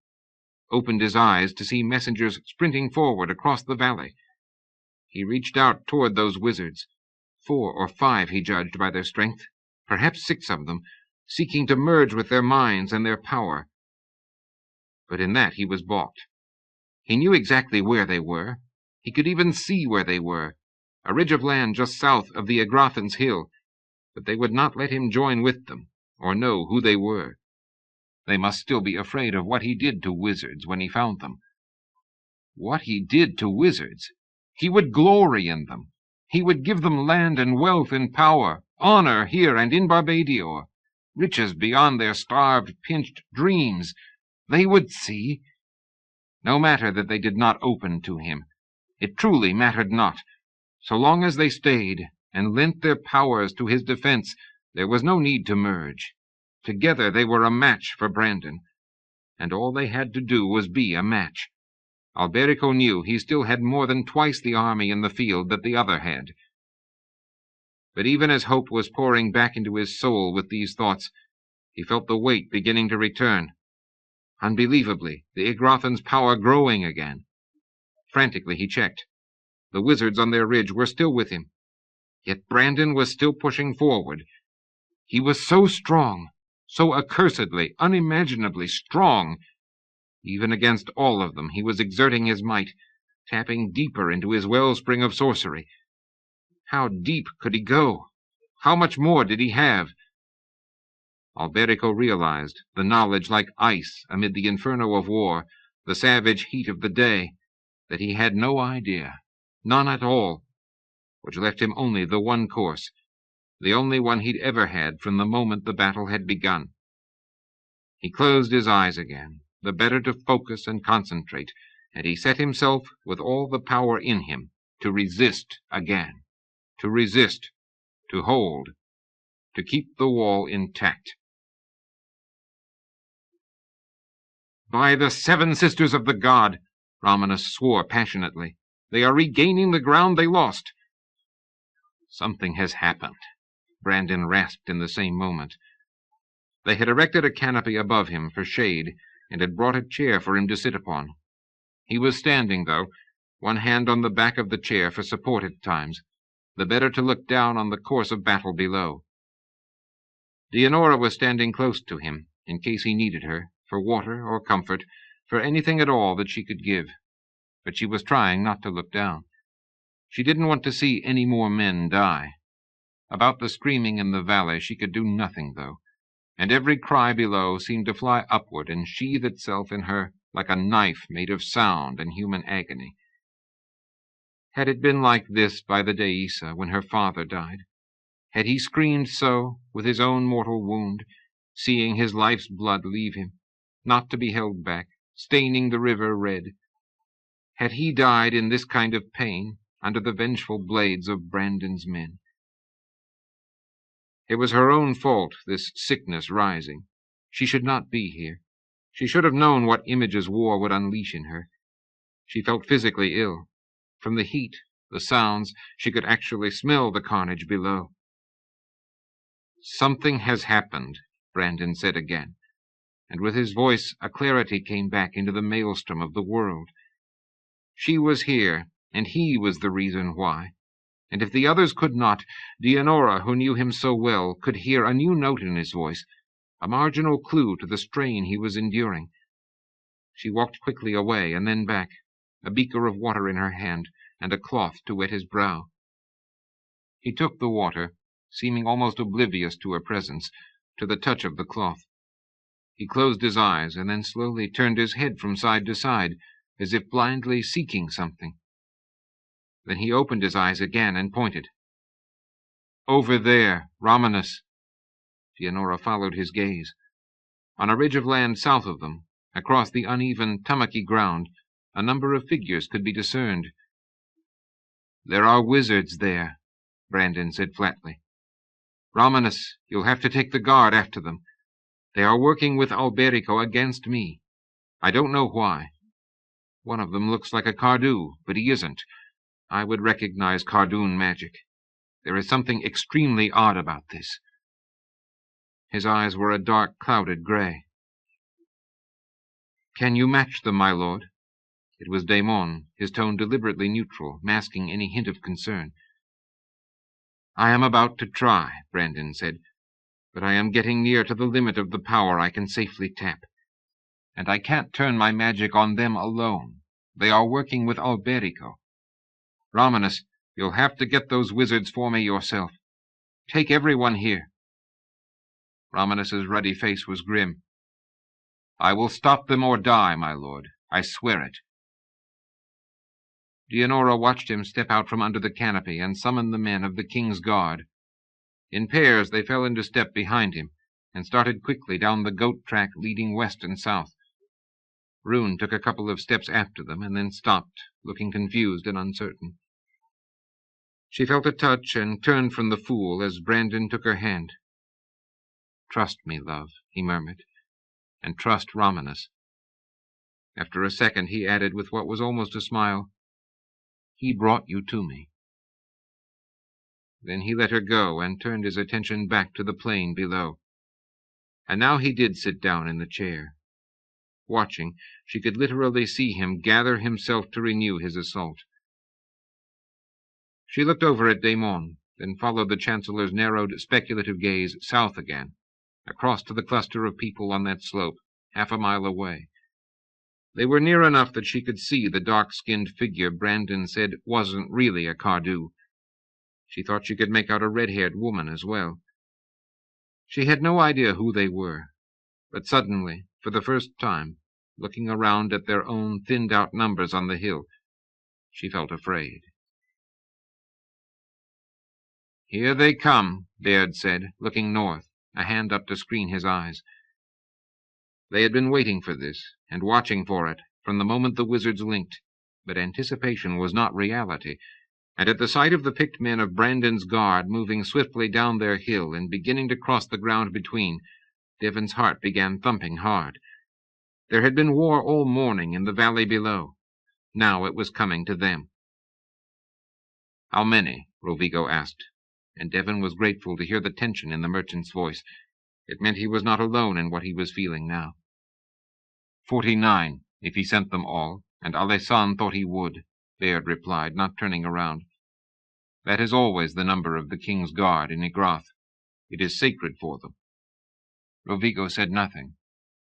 opened his eyes to see messengers sprinting forward across the valley. He reached out toward those wizards, 4 or 5 he judged by their strength, perhaps 6 of them, seeking to merge with their minds and their power. But in that he was balked. He knew exactly where they were. He could even see where they were, a ridge of land just south of the Igrathan's hill, but they would not let him join with them, or know who they were. They must still be afraid of what he did to wizards when he found them. What he did to wizards? He would glory in them. He would give them land and wealth and power, honor here and in Barbadior, riches beyond their starved, pinched dreams. They would see. No matter that they did not open to him. It truly mattered not. So long as they stayed and lent their powers to his defense, there was no need to merge. Together they were a match for Brandon, and all they had to do was be a match. Alberico knew he still had more than twice the army in the field that the other had. But even as hope was pouring back into his soul with these thoughts, he felt the weight beginning to return. Unbelievably, the Igrathan's power growing again. Frantically he checked. The wizards on their ridge were still with him. Yet Brandon was still pushing forward. He was so strong, so accursedly, unimaginably strong. Even against all of them, he was exerting his might, tapping deeper into his wellspring of sorcery. How deep could he go? How much more did he have? Alberico realized, the knowledge like ice amid the inferno of war, the savage heat of the day, that he had no idea, none at all, which left him only the one course, the only one he'd ever had from the moment the battle had begun. He closed his eyes again, the better to focus and concentrate, and he set himself with all the power in him to resist again, to resist, to hold, to keep the wall intact. "By the 7 sisters of the god," Romanus swore passionately, "they are regaining the ground they lost." "Something has happened," Brandon rasped in the same moment. They had erected a canopy above him for shade, and had brought a chair for him to sit upon. He was standing, though, one hand on the back of the chair for support at times, the better to look down on the course of battle below. Leonora was standing close to him, in case he needed her, for water or comfort, for anything at all that she could give. But she was trying not to look down. She didn't want to see any more men die. About the screaming in the valley she could do nothing, though, and every cry below seemed to fly upward and sheathe itself in her like a knife made of sound and human agony. Had it been like this by the Deisa when her father died? Had he screamed so, with his own mortal wound, seeing his life's blood leave him, not to be held back, staining the river red? Had he died in this kind of pain, under the vengeful blades of Brandon's men? It was her own fault, this sickness rising. She should not be here. She should have known what images war would unleash in her. She felt physically ill. From the heat, the sounds, she could actually smell the carnage below. "Something has happened," Brandon said again, and with his voice a clarity came back into the maelstrom of the world. She was here, and he was the reason why. And if the others could not, Leonora, who knew him so well, could hear a new note in his voice, a marginal clue to the strain he was enduring. She walked quickly away and then back, a beaker of water in her hand, and a cloth to wet his brow. He took the water, seeming almost oblivious to her presence, to the touch of the cloth. He closed his eyes and then slowly turned his head from side to side, as if blindly seeking something. Then he opened his eyes again and pointed. "Over there, Romanus." Leonora followed his gaze. On a ridge of land south of them, across the uneven, tummocky ground, a number of figures could be discerned. "There are wizards there," Brandon said flatly. "Romanus, you'll have to take the guard after them. They are working with Alberico against me. I don't know why. One of them looks like a Cardew, but he isn't. I would recognize Cardoon magic. There is something extremely odd about this." His eyes were a dark, clouded gray. "Can you match them, my lord?" It was Damon, his tone deliberately neutral, masking any hint of concern. "I am about to try," Brandon said, "but I am getting near to the limit of the power I can safely tap. And I can't turn my magic on them alone. They are working with Alberico. Romanus, you'll have to get those wizards for me yourself. Take everyone here." Romanus's ruddy face was grim. "I will stop them or die, my lord. I swear it." Leonora watched him step out from under the canopy and summon the men of the king's guard. In pairs they fell into step behind him, and started quickly down the goat track leading west and south. Rune took a couple of steps after them, and then stopped, looking confused and uncertain. She felt a touch and turned from the fool as Brandon took her hand. "Trust me, love," he murmured, "and trust Romanus." After a second he added with what was almost a smile, "He brought you to me." Then he let her go and turned his attention back to the plain below. And now he did sit down in the chair. Watching, she could literally see him gather himself to renew his assault. She looked over at Damon, then followed the Chancellor's narrowed, speculative gaze south again, across to the cluster of people on that slope, half a mile away. They were near enough that she could see the dark-skinned figure Brandon said wasn't really a Cardew. She thought she could make out a red-haired woman as well. She had no idea who they were, but suddenly, for the first time, looking around at their own thinned-out numbers on the hill, she felt afraid. "Here they come," Baird said, looking north, a hand up to screen his eyes. They had been waiting for this, and watching for it, from the moment the wizards linked, but anticipation was not reality, and at the sight of the picked men of Brandon's guard moving swiftly down their hill and beginning to cross the ground between, Devon's heart began thumping hard. There had been war all morning in the valley below. Now it was coming to them. "How many?" Rovigo asked, and Devon was grateful to hear the tension in the merchant's voice. It meant he was not alone in what he was feeling now. 49, if he sent them all, and Alessan thought he would, Baird replied, not turning around. That is always the number of the king's guard in Igrath. It is sacred for them." Rovigo said nothing.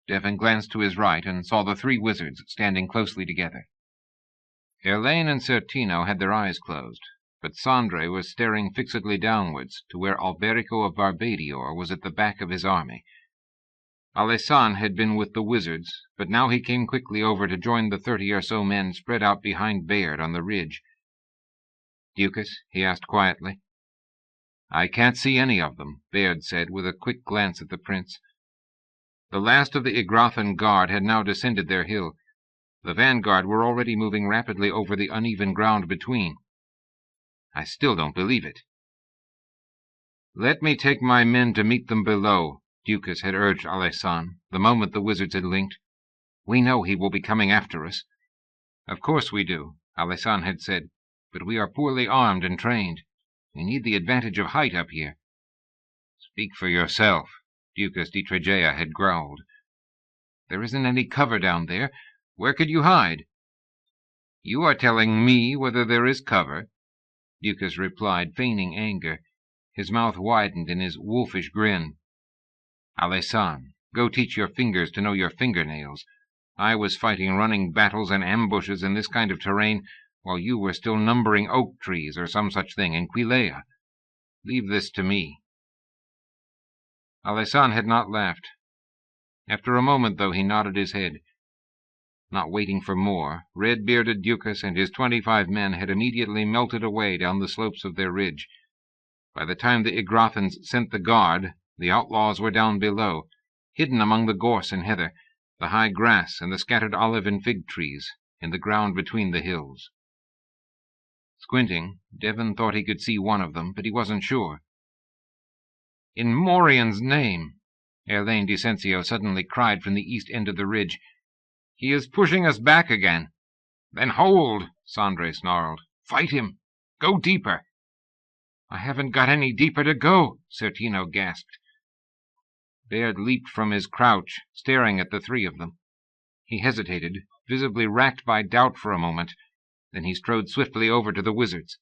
Devon glanced to his right and saw the 3 wizards standing closely together. Erlaine and Certino had their eyes closed, but Sandre was staring fixedly downwards to where Alberico of Barbadior was at the back of his army. Alessan had been with the wizards, but now he came quickly over to join the 30 or so men spread out behind Bayard on the ridge. "Ducas?" he asked quietly. "I can't see any of them," Bayard said, with a quick glance at the prince. The last of the Igrathan guard had now descended their hill. The vanguard were already moving rapidly over the uneven ground between. "I still don't believe it." "Let me take my men to meet them below," Ducas had urged Alessan, the moment the wizards had linked. "We know he will be coming after us." "Of course we do," Alessan had said, "but we are poorly armed and trained. We need the advantage of height up here." "Speak for yourself," Ducas de Tragea had growled. "There isn't any cover down there. Where could you hide?" "You are telling me whether there is cover," Ducas replied, feigning anger. His mouth widened in his wolfish grin. "Alessan, go teach your fingers to know your fingernails. I was fighting running battles and ambushes in this kind of terrain while you were still numbering oak trees or some such thing in Quilea. Leave this to me." Alessan had not laughed. After a moment, though, he nodded his head. Not waiting for more, red-bearded Ducas and his 25 men had immediately melted away down the slopes of their ridge. By the time the Igrathans sent the guard, the outlaws were down below, hidden among the gorse and heather, the high grass and the scattered olive and fig trees, in the ground between the hills. Squinting, Devon thought he could see one of them, but he wasn't sure. "In Morian's name," Erlaine Decensio suddenly cried from the east end of the ridge, "he is pushing us back again." "Then hold," Sandre snarled. "Fight him. Go deeper." "I haven't got any deeper to go," Certino gasped. Bayard leaped from his crouch, staring at the 3 of them. He hesitated, visibly racked by doubt for a moment. Then he strode swiftly over to the wizards.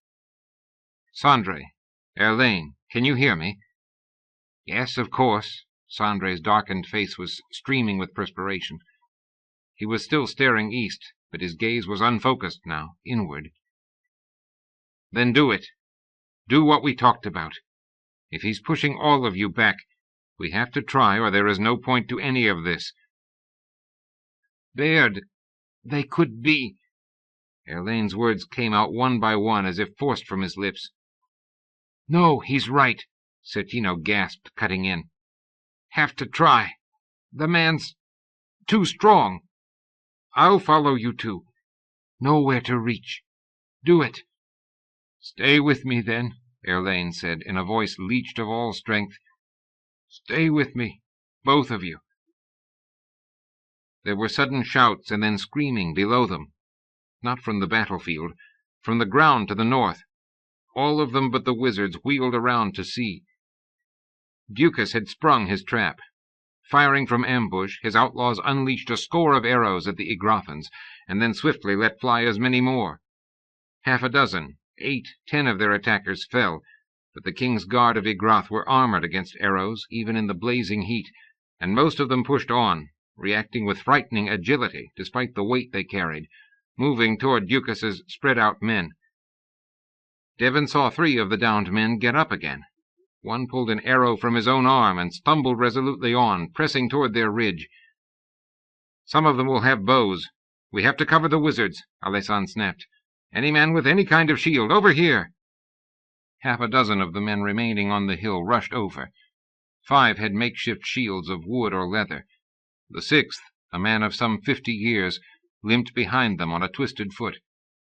"Sandre, Erlaine, can you hear me?" "Yes, of course." Sandre's darkened face was streaming with perspiration. He was still staring east, but his gaze was unfocused now, inward. "Then do it. Do what we talked about. If he's pushing all of you back, we have to try, or there is no point to any of this." "Bayard, they could be—" Erlaine's words came out one by one as if forced from his lips. "No, he's right," Certino gasped, cutting in. "Have to try. The man's too strong. I'll follow you two. Know where to reach. Do it." "Stay with me, then," Erlaine said, in a voice leeched of all strength. "Stay with me, both of you." There were sudden shouts and then screaming below them. Not from the battlefield, from the ground to the north. All of them but the wizards wheeled around to see. Ducas had sprung his trap. Firing from ambush, his outlaws unleashed a score of arrows at the Igrathans, and then swiftly let fly as many more. Half a dozen, 8, 10 of their attackers fell, but the king's guard of Igrath were armored against arrows, even in the blazing heat, and most of them pushed on, reacting with frightening agility despite the weight they carried, moving toward Ducas's spread-out men. Devon saw 3 of the downed men get up again. One pulled an arrow from his own arm and stumbled resolutely on, pressing toward their ridge. "Some of them will have bows. We have to cover the wizards," Alessan snapped. "Any man with any kind of shield, over here!" Half a dozen of the men remaining on the hill rushed over. 5 had makeshift shields of wood or leather. The 6th, a man of some 50 years, limped behind them on a twisted foot,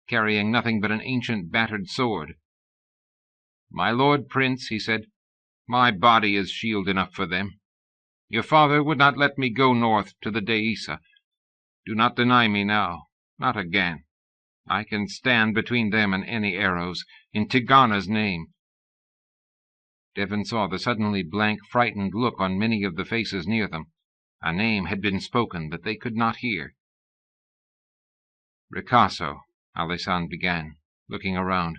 carrying nothing but an ancient battered sword. "My lord prince," he said, "my body is shield enough for them. Your father would not let me go north to the Deisa. Do not deny me now, not again. I can stand between them and any arrows, in Tigana's name." Devon saw the suddenly blank, frightened look on many of the faces near them. A name had been spoken that they could not hear. "Ricasso," Alessan began, looking around.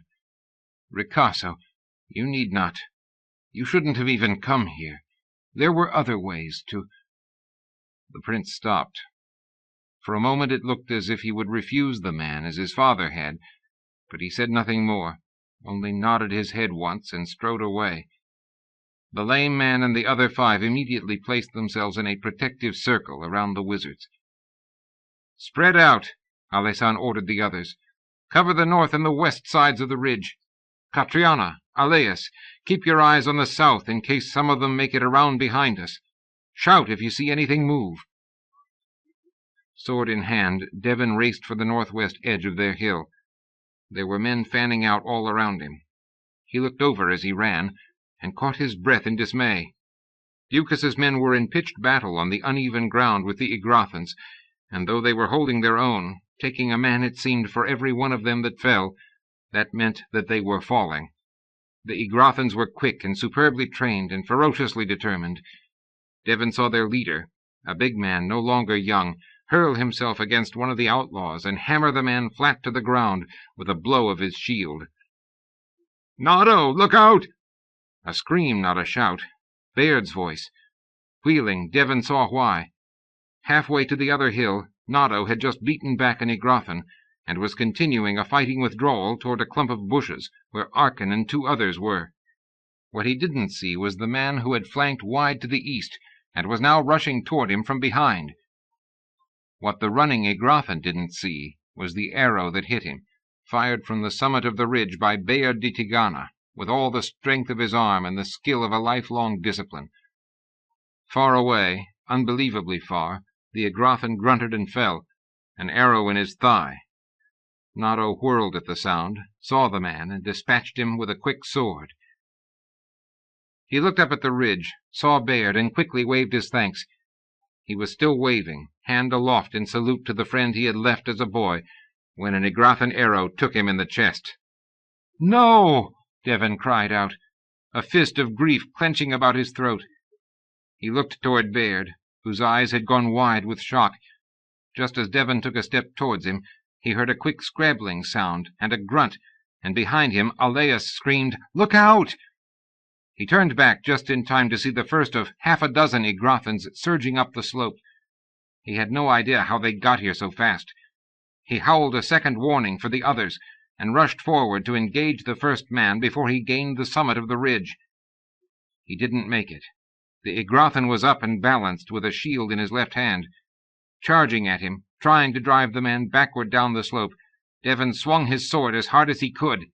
Ricasso, you need not. You shouldn't have even come here. There were other ways to—" The prince stopped. For a moment it looked as if he would refuse the man, as his father had, but he said nothing more, only nodded his head once and strode away. The lame man and the other 5 immediately placed themselves in a protective circle around the wizards. "Spread out," Alessan ordered the others. "Cover the north and the west sides of the ridge. Catriana, Aleus, keep your eyes on the south in case some of them make it around behind us. Shout if you see anything move." Sword in hand, Devon raced for the northwest edge of their hill. There were men fanning out all around him. He looked over as he ran, and caught his breath in dismay. Ducas's men were in pitched battle on the uneven ground with the Igrathans, and though they were holding their own, taking a man, it seemed, for every one of them that fell, that meant that they were falling. The Igrathans were quick and superbly trained and ferociously determined. Devon saw their leader, a big man no longer young, hurl himself against one of the outlaws and hammer the man flat to the ground with a blow of his shield. "Notto, look out!" A scream, not a shout. Baird's voice. Wheeling, Devon saw why. Halfway to the other hill, Notto had just beaten back an Igrathan, and was continuing a fighting withdrawal toward a clump of bushes, where Arkin and 2 others were. What he didn't see was the man who had flanked wide to the east, and was now rushing toward him from behind. What the running Igrathan didn't see was the arrow that hit him, fired from the summit of the ridge by Bayard de Tigana, with all the strength of his arm and the skill of a lifelong discipline. Far away, unbelievably far, the Igrathan grunted and fell, an arrow in his thigh. Notto whirled at the sound, saw the man, and dispatched him with a quick sword. He looked up at the ridge, saw Bayard, and quickly waved his thanks. He was still waving, hand aloft in salute to the friend he had left as a boy, when an Igrathan arrow took him in the chest. "No!" Devon cried out, a fist of grief clenching about his throat. He looked toward Bayard, whose eyes had gone wide with shock. Just as Devon took a step towards him, he heard a quick scrabbling sound and a grunt, and behind him Aleus screamed, "Look out!" He turned back just in time to see the first of 6 Igrathans surging up the slope. He had no idea how they got here so fast. He howled a second warning for the others, and rushed forward to engage the first man before he gained the summit of the ridge. He didn't make it. The Igrathan was up and balanced with a shield in his left hand. Charging at him, trying to drive the man backward down the slope, Devon swung his sword as hard as he could.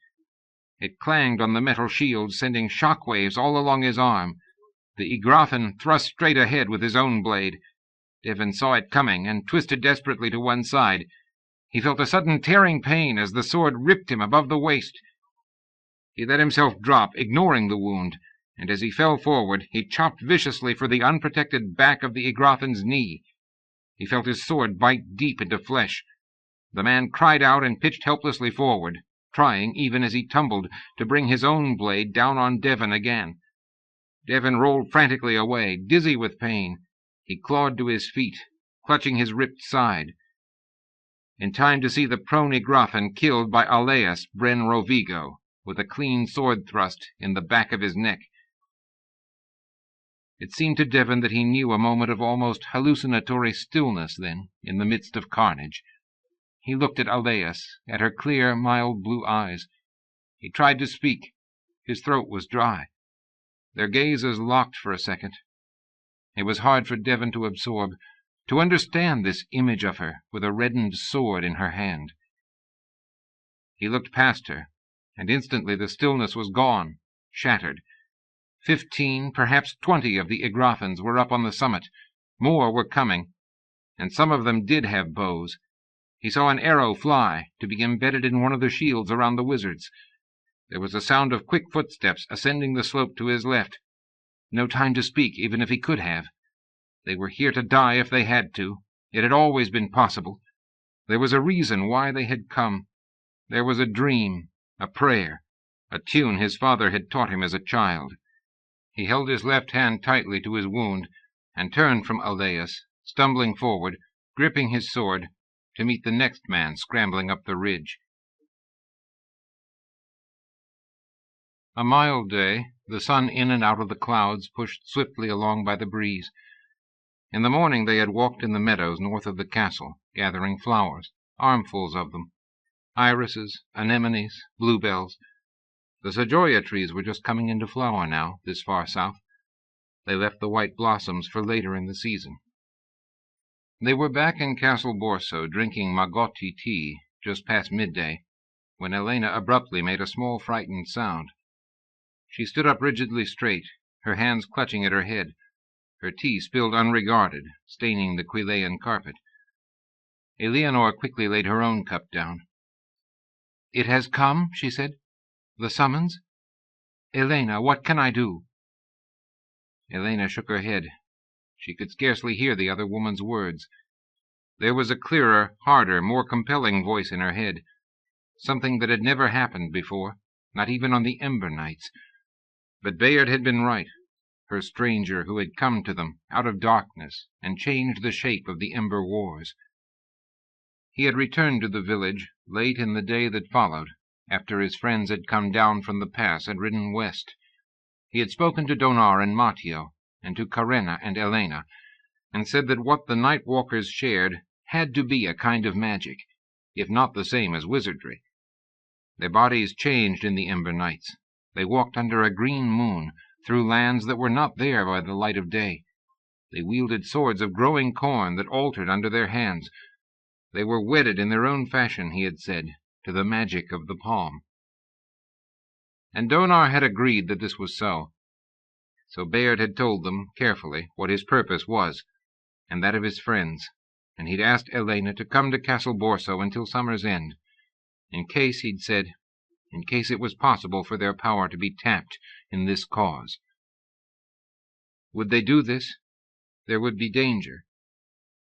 It clanged on the metal shield, sending shock waves all along his arm. The Igrathan thrust straight ahead with his own blade. Devon saw it coming and twisted desperately to one side. He felt a sudden tearing pain as the sword ripped him above the waist. He let himself drop, ignoring the wound, and as he fell forward, he chopped viciously for the unprotected back of the Igrathan's knee. He felt his sword bite deep into flesh. The man cried out and pitched helplessly forward, trying, even as he tumbled, to bring his own blade down on Devon again. Devon rolled frantically away, dizzy with pain. He clawed to his feet, clutching his ripped side. In time to see the prone Igrathan killed by Aleus Bren Rovigo, with a clean sword thrust in the back of his neck. It seemed to Devon that he knew a moment of almost hallucinatory stillness then, in the midst of carnage. He looked at Aleus, at her clear, mild blue eyes. He tried to speak. His throat was dry. Their gazes locked for a second. It was hard for Devon to absorb, to understand this image of her with a reddened sword in her hand. He looked past her, and instantly the stillness was gone, shattered. 15, perhaps 20 of the Igrathans were up on the summit. More were coming, and some of them did have bows. He saw an arrow fly, to be embedded in one of the shields around the wizards. There was a sound of quick footsteps ascending the slope to his left. No time to speak, even if he could have. They were here to die if they had to. It had always been possible. There was a reason why they had come. There was a dream, a prayer, a tune his father had taught him as a child. He held his left hand tightly to his wound, and turned from Aleus, stumbling forward, gripping his sword, to meet the next man scrambling up the ridge. A mild day, the sun in and out of the clouds, pushed swiftly along by the breeze. In the morning they had walked in the meadows north of the castle, gathering flowers, armfuls of them. Irises, anemones, bluebells. The sequoia trees were just coming into flower now, this far south. They left the white blossoms for later in the season. They were back in Castle Borso, drinking Magotti tea, just past midday, when Elena abruptly made a small frightened sound. She stood up rigidly straight, her hands clutching at her head. Her tea spilled unregarded, staining the Quilean carpet. Eleanor quickly laid her own cup down. "It has come," she said. "The summons? Elena, what can I do?" Elena shook her head. She could scarcely hear the other woman's words. There was a clearer, harder, more compelling voice in her head. Something that had never happened before, not even on the Ember Nights. But Bayard had been right. Her stranger who had come to them out of darkness and changed the shape of the Ember Wars. He had returned to the village late in the day that followed, after his friends had come down from the pass and ridden west. He had spoken to Donar and Matteo, and to Karenna and Elena, and said that what the night walkers shared had to be a kind of magic, if not the same as wizardry. Their bodies changed in the Ember Nights. They walked under a green moon, through lands that were not there by the light of day. They wielded swords of growing corn that altered under their hands. They were wedded in their own fashion, he had said, to the magic of the palm. And Donar had agreed that this was so. So Bayard had told them, carefully, what his purpose was, and that of his friends, and he'd asked Elena to come to Castle Borso until summer's end, in case, he'd said, in case it was possible for their power to be tapped in this cause. Would they do this? There would be danger.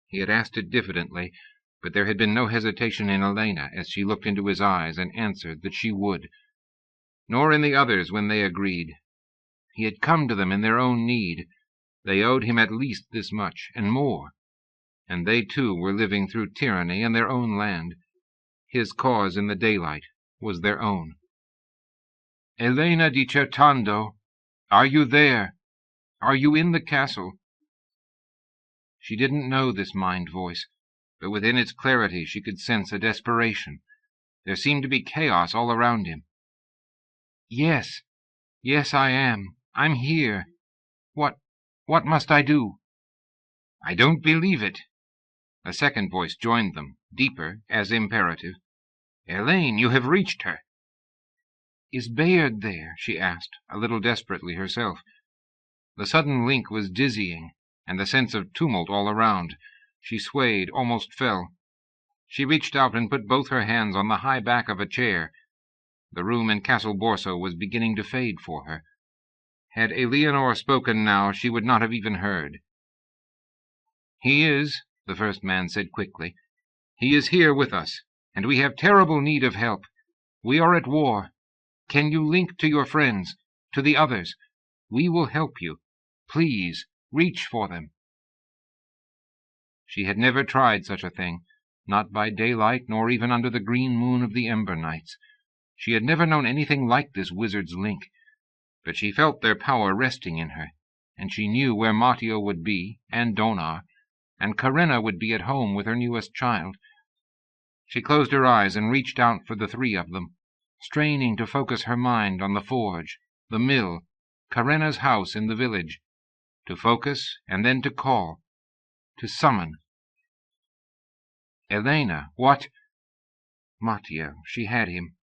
He had asked it diffidently, but there had been no hesitation in Elena as she looked into his eyes and answered that she would. Nor in the others when they agreed. He had come to them in their own need. They owed him at least this much, and more. And they too were living through tyranny in their own land. His cause in the daylight was their own. "Elena di Certando, are you there? Are you in the castle?" She didn't know this mind voice, but within its clarity she could sense a desperation. There seemed to be chaos all around him. "Yes, yes, I am. I'm here. What must I do?" "I don't believe it." A second voice joined them, deeper, as imperative. "Elaine, you have reached her." "Is Bayard there?" she asked, a little desperately herself. The sudden link was dizzying, and the sense of tumult all around. She swayed, almost fell. She reached out and put both her hands on the high back of a chair. The room in Castle Borso was beginning to fade for her. Had Eleanor spoken now, she would not have even heard. "He is," the first man said quickly. "He is here with us, and we have terrible need of help. We are at war. Can you link to your friends, to the others? We will help you. Please, reach for them." She had never tried such a thing, not by daylight nor even under the green moon of the Ember Nights. She had never known anything like this wizard's link, but she felt their power resting in her, and she knew where Matteo would be, and Donar, and Karenna would be at home with her newest child. She closed her eyes and reached out for the three of them, straining to focus her mind on the forge, the mill, Karenna's house in the village, to focus and then to call, to summon. "Elena, what—" Matteo, she had him.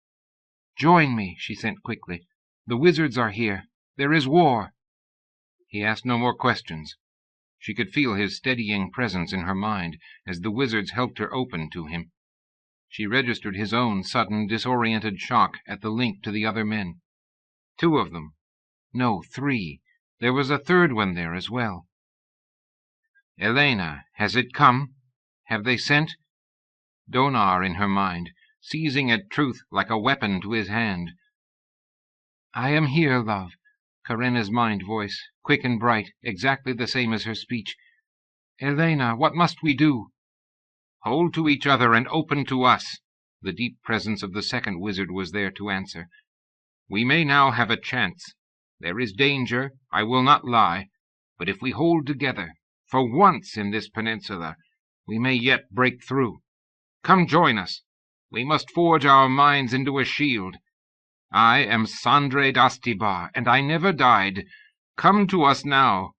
"Join me," she sent quickly. "The wizards are here. There is war." He asked no more questions. She could feel his steadying presence in her mind as the wizards helped her open to him. She registered his own sudden, disoriented shock at the link to the other men. Two of them. No, three. There was a third one there as well. "Elena, has it come? Have they sent?" Donar in her mind, seizing at truth like a weapon to his hand. "I am here, love," Karenna's mind voice, quick and bright, exactly the same as her speech. "Elena, what must we do?" "Hold to each other and open to us." The deep presence of the second wizard was there to answer. We may now have a chance. There is danger, I will not lie, but if we hold together, for once in this peninsula, we may yet break through. Come join us. We must forge our minds into a shield. I am Sandre d'Astibar, and I never died. Come to us now."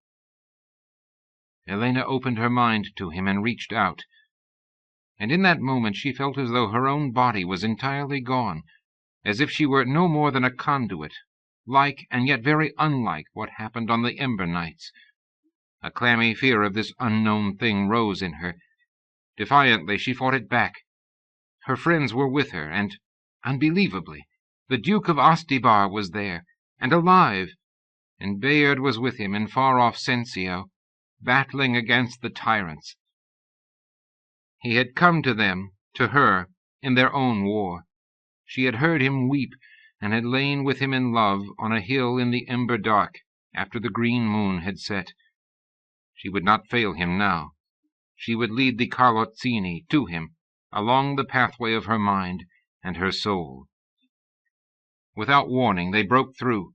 Elena opened her mind to him and reached out. And in that moment she felt as though her own body was entirely gone, as if she were no more than a conduit, like and yet very unlike what happened on the Ember Nights. A clammy fear of this unknown thing rose in her. Defiantly she fought it back. Her friends were with her, and, unbelievably, the Duke of Astibar was there, and alive, and Bayard was with him in far-off Sensio, battling against the tyrants. He had come to them, to her, in their own war. She had heard him weep, and had lain with him in love on a hill in the ember dark, after the green moon had set. She would not fail him now. She would lead the Carlozzini to him, along the pathway of her mind and her soul. Without warning, they broke through.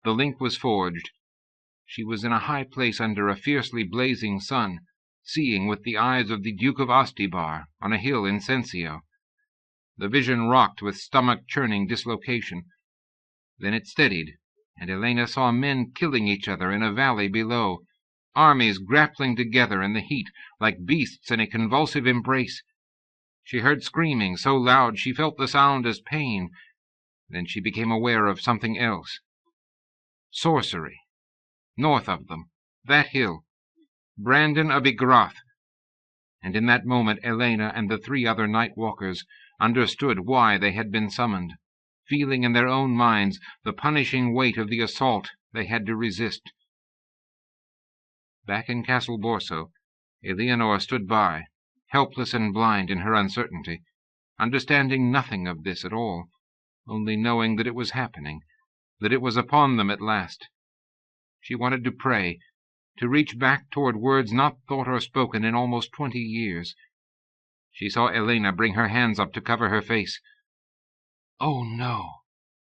The link was forged. She was in a high place under a fiercely blazing sun, seeing with the eyes of the Duke of Astibar on a hill in Sensio. The vision rocked with stomach-churning dislocation. Then it steadied, and Elena saw men killing each other in a valley below, armies grappling together in the heat like beasts in a convulsive embrace. She heard screaming so loud she felt the sound as pain. Then she became aware of something else. Sorcery. North of them, that hill, Brandon of Igrath. And in that moment Elena and the 3 other night walkers understood why they had been summoned, feeling in their own minds the punishing weight of the assault they had to resist. Back in Castle Borso, Eleanor stood by, helpless and blind in her uncertainty, understanding nothing of this at all, only knowing that it was happening, that it was upon them at last. She wanted to pray, to reach back toward words not thought or spoken in almost 20 years. She saw Elena bring her hands up to cover her face. "Oh, no,"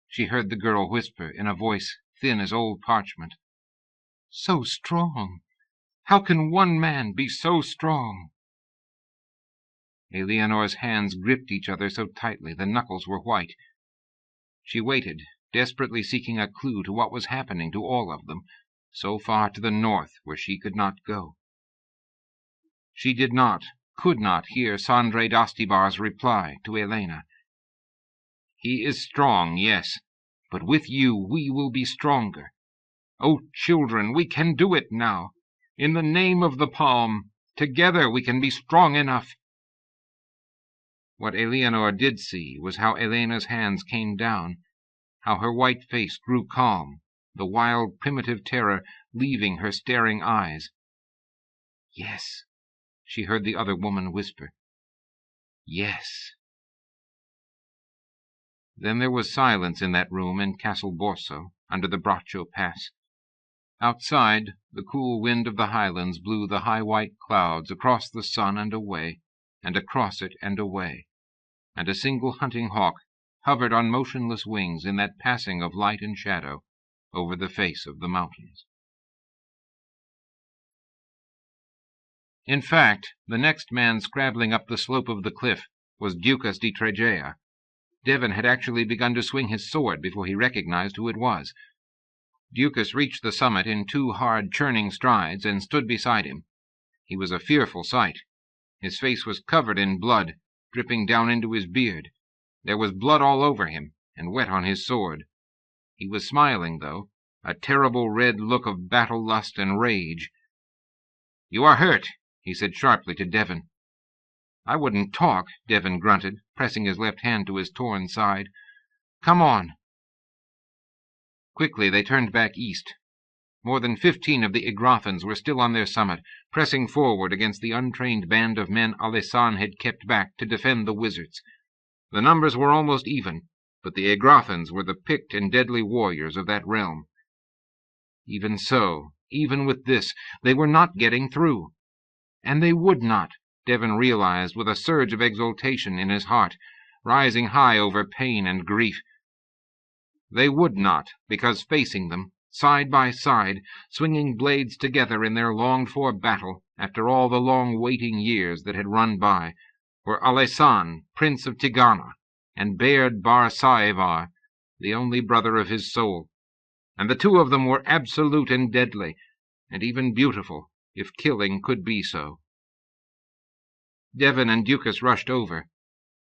she heard the girl whisper in a voice thin as old parchment. "So strong! How can one man be so strong?" Eleanor's hands gripped each other so tightly the knuckles were white. She waited, desperately seeking a clue to what was happening to all of them, so far to the north where she could not go. She did not, could not hear Sandre d'Astibar's reply to Elena. "He is strong, yes, but with you we will be stronger. Oh, children, we can do it now. In the name of the palm, together we can be strong enough." What Eleanor did see was how Elena's hands came down, how her white face grew calm, the wild primitive terror leaving her staring eyes. "Yes," she heard the other woman whisper. "Yes." Then there was silence in that room in Castle Borso, under the Braccio Pass. Outside, the cool wind of the highlands blew the high white clouds across the sun and away, and across it and away, and a single hunting hawk hovered on motionless wings in that passing of light and shadow over the face of the mountains. In fact, the next man scrabbling up the slope of the cliff was Ducas di Tregea. Devon had actually begun to swing his sword before he recognized who it was. Ducas reached the summit in 2 hard, churning strides and stood beside him. He was a fearful sight. His face was covered in blood, dripping down into his beard. There was blood all over him, and wet on his sword. He was smiling, though, a terrible red look of battle-lust and rage. "You are hurt," he said sharply to Devon. "I wouldn't talk," Devon grunted, pressing his left hand to his torn side. "Come on." Quickly they turned back east. More than 15 of the Igrathans were still on their summit, pressing forward against the untrained band of men Alesan had kept back to defend the wizards. The numbers were almost even, but the Igrathans were the picked and deadly warriors of that realm. Even so, even with this, they were not getting through. And they would not, Devon realized with a surge of exultation in his heart, rising high over pain and grief. They would not, because facing them, side by side, swinging blades together in their longed-for battle, after all the long waiting years that had run by, were Alesan, Prince of Tigana, and Baird Bar Saevar, the only brother of his soul, and the two of them were absolute and deadly, and even beautiful, if killing could be so. Devon and Ducas rushed over,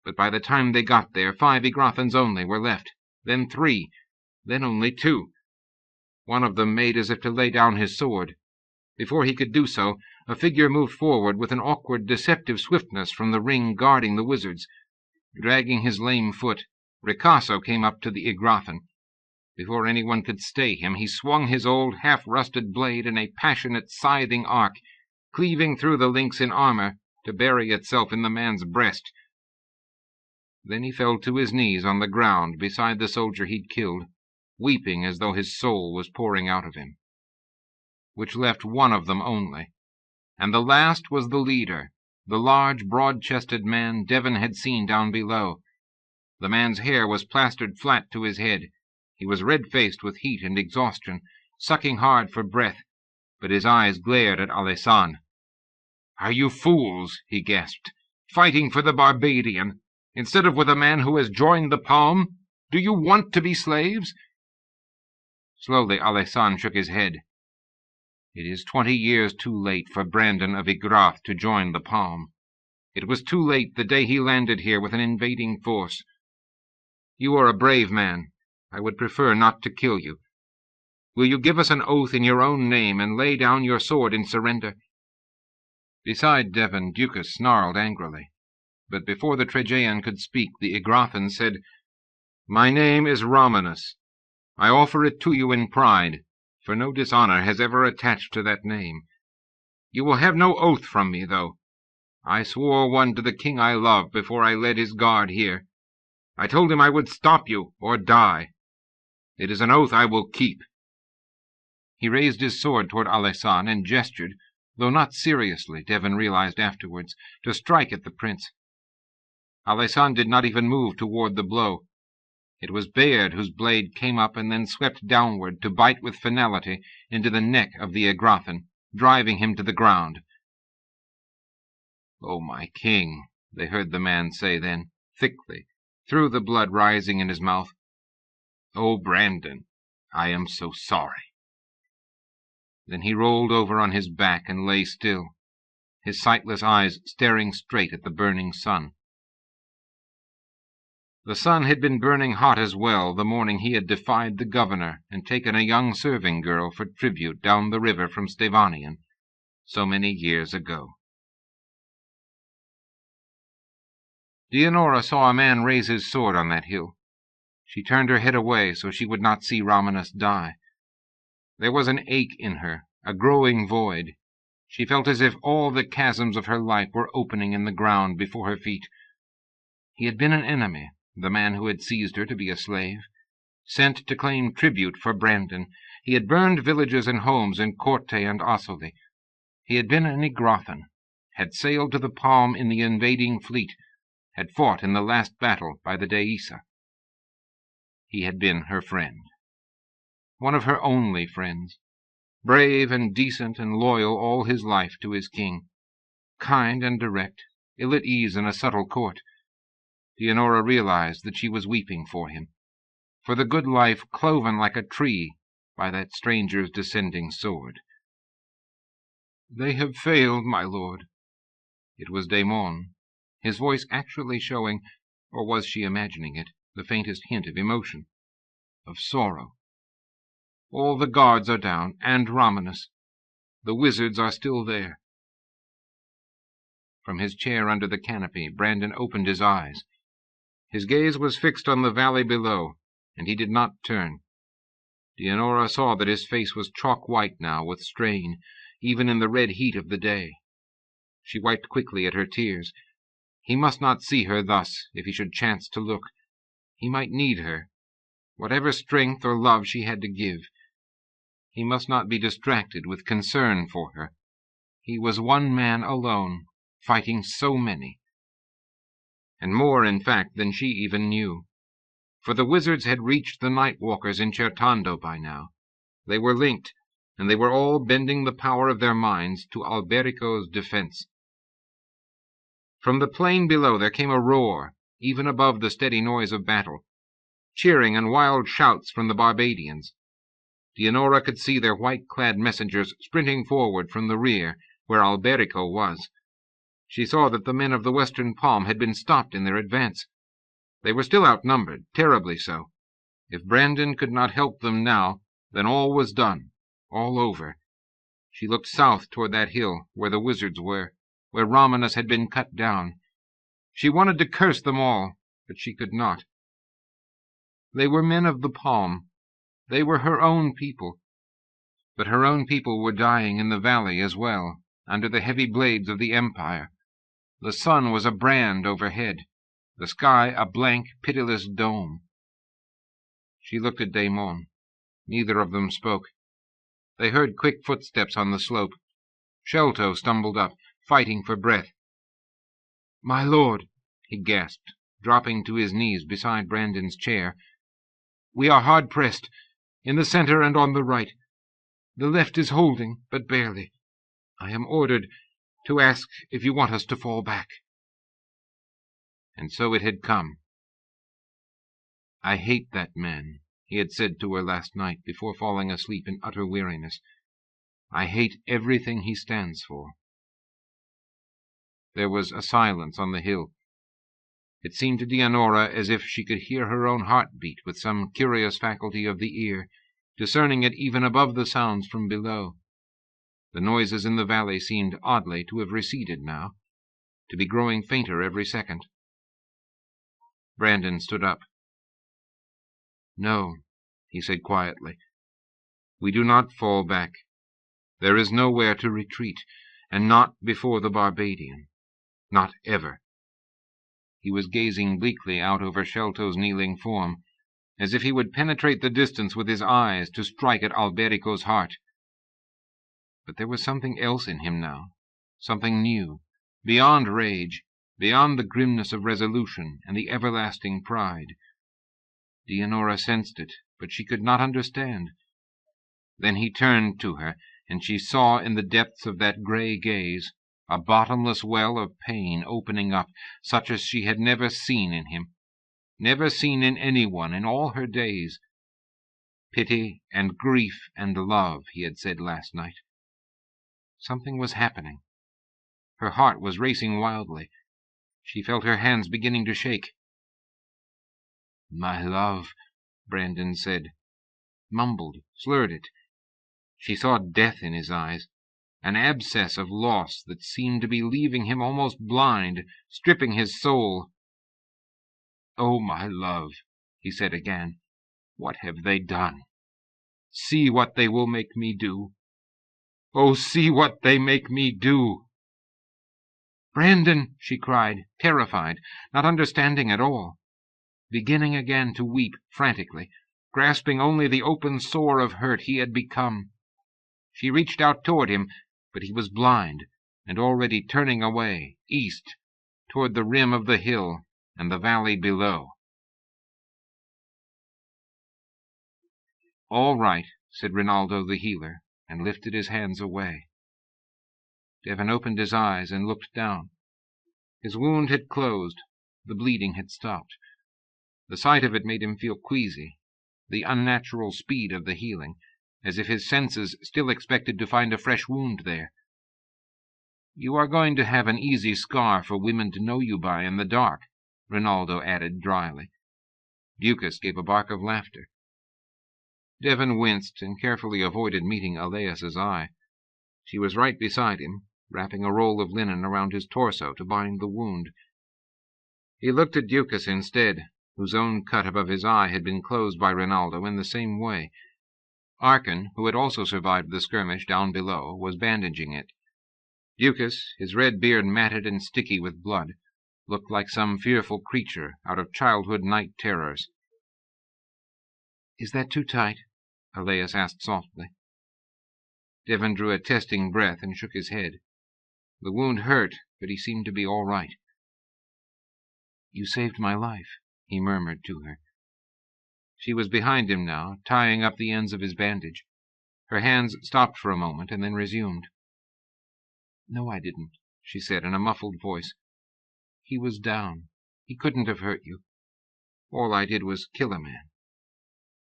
but by the time they got there 5 Igrathans only were left, then 3, then only 2. One of them made as if to lay down his sword. Before he could do so, a figure moved forward with an awkward, deceptive swiftness from the ring guarding the wizards. Dragging his lame foot, Ricasso came up to the Igrathan. Before anyone could stay him, he swung his old, half-rusted blade in a passionate, scything arc, cleaving through the lynx in armor to bury itself in the man's breast. Then he fell to his knees on the ground beside the soldier he'd killed, weeping as though his soul was pouring out of him. Which left one of them only, and the last was the leader, the large, broad-chested man Devon had seen down below. The man's hair was plastered flat to his head. He was red-faced with heat and exhaustion, sucking hard for breath, but his eyes glared at Alesan. "Are you fools," he gasped, "fighting for the Barbadian, instead of with a man who has joined the palm? Do you want to be slaves?" Slowly Alesan shook his head. "It is 20 years too late for Brandon of Igrath to join the palm. It was too late the day he landed here with an invading force. You are a brave man. I would prefer not to kill you. Will you give us an oath in your own name and lay down your sword in surrender?" Beside Devon, Ducas snarled angrily. But before the Trejaean could speak, the Igrathan said, "My name is Romanus. I offer it to you in pride, for no dishonor has ever attached to that name. You will have no oath from me, though. I swore one to the king I love before I led his guard here. I told him I would stop you, or die. It is an oath I will keep." He raised his sword toward Alesan and gestured, though not seriously, Devon realized afterwards, to strike at the prince. Alesan did not even move toward the blow. It was Baird whose blade came up and then swept downward to bite with finality into the neck of the Igrathan, driving him to the ground. "Oh, my king," they heard the man say then, thickly, through the blood rising in his mouth. "Oh, Brandon, I am so sorry." Then he rolled over on his back and lay still, his sightless eyes staring straight at the burning sun. The sun had been burning hot as well the morning he had defied the governor and taken a young serving girl for tribute down the river from Stevanian, so many years ago. Dianora saw a man raise his sword on that hill. She turned her head away so she would not see Romanus die. There was an ache in her, a growing void. She felt as if all the chasms of her life were opening in the ground before her feet. He had been an enemy, the man who had seized her to be a slave. Sent to claim tribute for Brandon, he had burned villages and homes in Corte and Ossoly. He had been an Igrathan, had sailed to the Palm in the invading fleet, had fought in the last battle by the Deisa. He had been her friend. One of her only friends. Brave and decent and loyal all his life to his king. Kind and direct, ill at ease in a subtle court. Dianora realized that she was weeping for him, for the good life cloven like a tree by that stranger's descending sword. "They have failed, my lord." It was Daemon, his voice actually showing, or was she imagining it, the faintest hint of emotion, of sorrow. "All the guards are down, and Romanus. The wizards are still there." From his chair under the canopy, Brandon opened his eyes. His gaze was fixed on the valley below, and he did not turn. Dianora saw that his face was chalk-white now with strain, even in the red heat of the day. She wiped quickly at her tears. He must not see her thus, if he should chance to look. He might need her, whatever strength or love she had to give. He must not be distracted with concern for her. He was one man alone, fighting so many. And more, in fact, than she even knew. For the wizards had reached the night walkers in Certando by now. They were linked, and they were all bending the power of their minds to Alberico's defense. From the plain below there came a roar, even above the steady noise of battle, cheering and wild shouts from the Barbadians. Dianora could see their white-clad messengers sprinting forward from the rear, where Alberico was. She saw that the men of the western palm had been stopped in their advance. They were still outnumbered, terribly so. If Brandon could not help them now, then all was done, all over. She looked south toward that hill where the wizards were, where Romanus had been cut down. She wanted to curse them all, but she could not. They were men of the palm. They were her own people. But her own people were dying in the valley as well, under the heavy blades of the Empire. The sun was a brand overhead, the sky a blank, pitiless dome. She looked at Daemon. Neither of them spoke. They heard quick footsteps on the slope. Shelto stumbled up, fighting for breath. "My lord," he gasped, dropping to his knees beside Brandon's chair. "We are hard-pressed, in the center and on the right. The left is holding, but barely. I am ordered to ask if you want us to fall back." And so it had come. "I hate that man," he had said to her last night before falling asleep in utter weariness. "I hate everything he stands for." There was a silence on the hill. It seemed to Dianora as if she could hear her own heart beat with some curious faculty of the ear, discerning it even above the sounds from below. The noises in the valley seemed oddly to have receded now, to be growing fainter every second. Brandon stood up. "No," he said quietly. "We do not fall back. There is nowhere to retreat, and not before the Barbadian. Not ever." He was gazing bleakly out over Shelto's kneeling form, as if he would penetrate the distance with his eyes to strike at Alberico's heart. But there was something else in him now, something new, beyond rage, beyond the grimness of resolution and the everlasting pride. Dianora sensed it, but she could not understand. Then he turned to her, and she saw in the depths of that grey gaze a bottomless well of pain opening up, such as she had never seen in him, never seen in anyone in all her days. Pity and grief and love, he had said last night. Something was happening. Her heart was racing wildly. She felt her hands beginning to shake. "My love," Brandon said, mumbled, slurred it. She saw death in his eyes, an abscess of loss that seemed to be leaving him almost blind, stripping his soul. "Oh, my love," he said again, "what have they done? See what they will make me do. Oh, see what they make me do." "Brandon," she cried, terrified, not understanding at all, beginning again to weep frantically, grasping only the open sore of hurt he had become. She reached out toward him, but he was blind, and already turning away, east, toward the rim of the hill and the valley below. "All right," said Rinaldo the healer, and lifted his hands away. Devon opened his eyes and looked down. His wound had closed. The bleeding had stopped. The sight of it made him feel queasy, the unnatural speed of the healing, as if his senses still expected to find a fresh wound there. "You are going to have an easy scar for women to know you by in the dark," Rinaldo added dryly. Ducas gave a bark of laughter. Devon winced and carefully avoided meeting Aleas's eye. She was right beside him, wrapping a roll of linen around his torso to bind the wound. He looked at Ducas instead, whose own cut above his eye had been closed by Rinaldo in the same way. Arkan, who had also survived the skirmish down below, was bandaging it. Ducas, his red beard matted and sticky with blood, looked like some fearful creature out of childhood night terrors. "Is that too tight?" Aleas asked softly. Devon drew a testing breath and shook his head. The wound hurt, but he seemed to be all right. "You saved my life," he murmured to her. She was behind him now, tying up the ends of his bandage. Her hands stopped for a moment and then resumed. "No, I didn't," she said in a muffled voice. "He was down. He couldn't have hurt you. All I did was kill a man."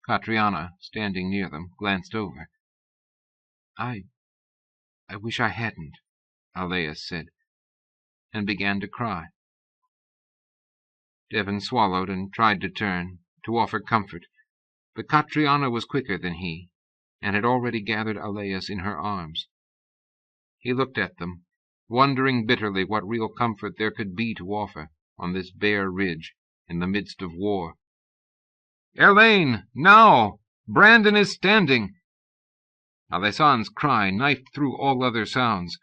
Catriona, standing near them, glanced over. I wish I hadn't," Alais said, and began to cry. Devon swallowed and tried to turn, to offer comfort, but Catriona was quicker than he, and had already gathered Alais in her arms. He looked at them, wondering bitterly what real comfort there could be to offer on this bare ridge in the midst of war. "Elaine, now! Brandon is standing!" Alaisan's cry knifed through all other sounds.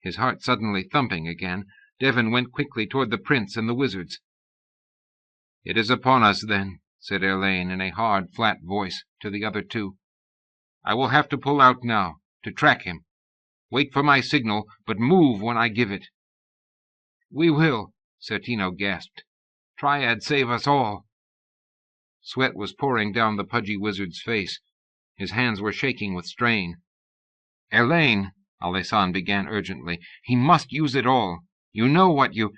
His heart suddenly thumping again, Devon went quickly toward the prince and the wizards. "It is upon us, then," said Elaine in a hard, flat voice to the other two. "I will have to pull out now, to track him. Wait for my signal, but move when I give it." "We will," Certino gasped. "Triad save us all." Sweat was pouring down the pudgy wizard's face. His hands were shaking with strain. "Elaine," Alaisan began urgently, "he must use it all. You know what you—"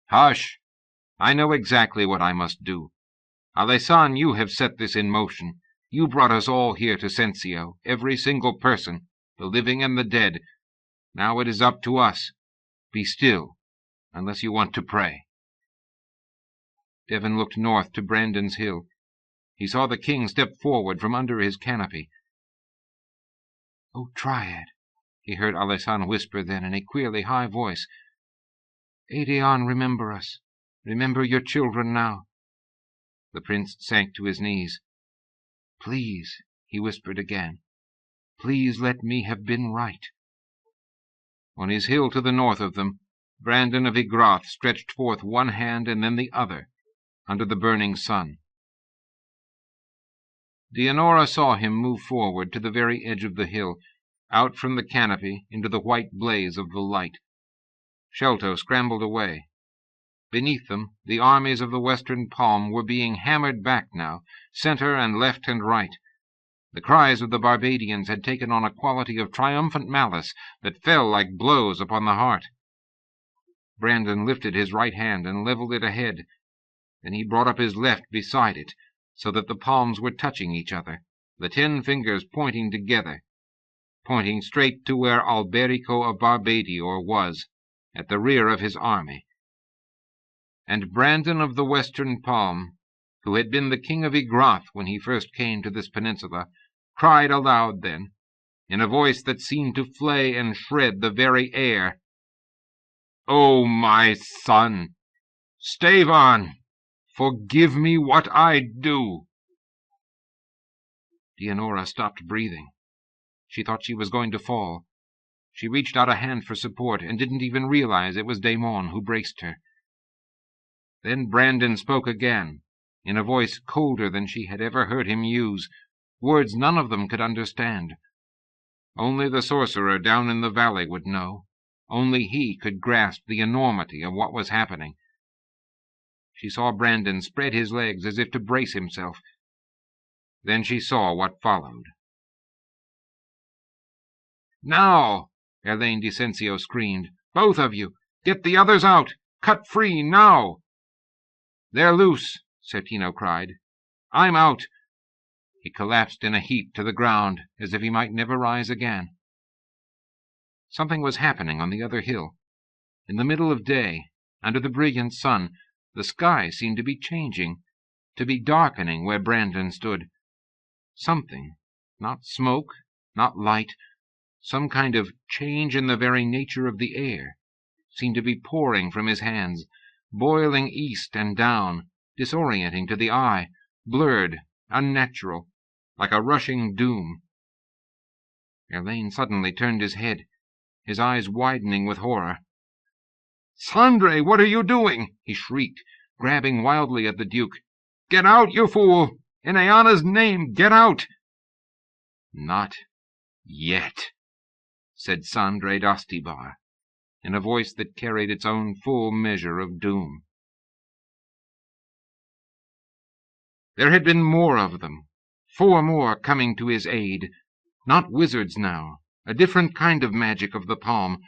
"Hush! I know exactly what I must do. Alaisan, you have set this in motion. You brought us all here to Sensio, every single person, the living and the dead. Now it is up to us. Be still, unless you want to pray." Devon looked north to Brandon's Hill. He saw the king step forward from under his canopy. "Oh, Triad," he heard Alaisan whisper then in a queerly high voice. "Aedeon, remember us. Remember your children now." The prince sank to his knees. "Please," he whispered again, "please let me have been right." On his hill to the north of them, Brandon of Ygrath stretched forth one hand and then the other, under the burning sun. Dianora saw him move forward to the very edge of the hill, out from the canopy into the white blaze of the light. Shelto scrambled away. Beneath them, the armies of the Western Palm were being hammered back now, center and left and right. The cries of the Barbadians had taken on a quality of triumphant malice that fell like blows upon the heart. Brandon lifted his right hand and leveled it ahead. Then he brought up his left beside it, so that the palms were touching each other, the 10 fingers pointing together, pointing straight to where Alberico of Barbadior was, at the rear of his army. And Brandon of the Western Palm, who had been the king of Ygrath when he first came to this peninsula, cried aloud then, in a voice that seemed to flay and shred the very air, "O my son, Stavon, forgive me what I do." Dianora stopped breathing. She thought she was going to fall. She reached out a hand for support and didn't even realize it was Daemon who braced her. Then Brandon spoke again, in a voice colder than she had ever heard him use, words none of them could understand. Only the sorcerer down in the valley would know. Only he could grasp the enormity of what was happening. She saw Brandon spread his legs as if to brace himself. Then she saw what followed. "Now!" Elaine Dicensio screamed. "Both of you! Get the others out! Cut free, now!" "They're loose!" Certino cried. "I'm out!" He collapsed in a heap to the ground, as if he might never rise again. Something was happening on the other hill. In the middle of day, under the brilliant sun, the sky seemed to be changing, to be darkening where Brandon stood. Something, not smoke, not light, some kind of change in the very nature of the air, seemed to be pouring from his hands, boiling east and down, disorienting to the eye, blurred, unnatural, like a rushing doom. Elaine suddenly turned his head, his eyes widening with horror. "Sandre, what are you doing?" he shrieked, grabbing wildly at the Duke. "Get out, you fool! In Ayana's name, get out!" "Not yet," said Sandre d'Astibar, in a voice that carried its own full measure of doom. There had been more of them, 4 more coming to his aid. Not wizards now, a different kind of magic of the palm,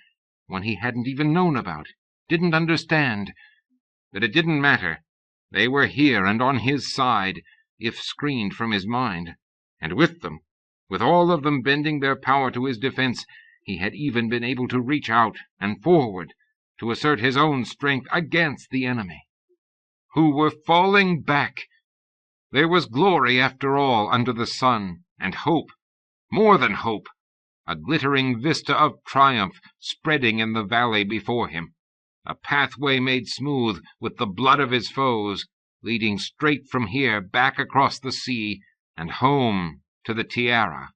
one he hadn't even known about, didn't understand. But it didn't matter. They were here and on his side, if screened from his mind. And with them, with all of them bending their power to his defense, he had even been able to reach out and forward to assert his own strength against the enemy, who were falling back. There was glory, after all, under the sun, and hope, more than hope, a glittering vista of triumph spreading in the valley before him, a pathway made smooth with the blood of his foes, leading straight from here back across the sea and home to the tiara.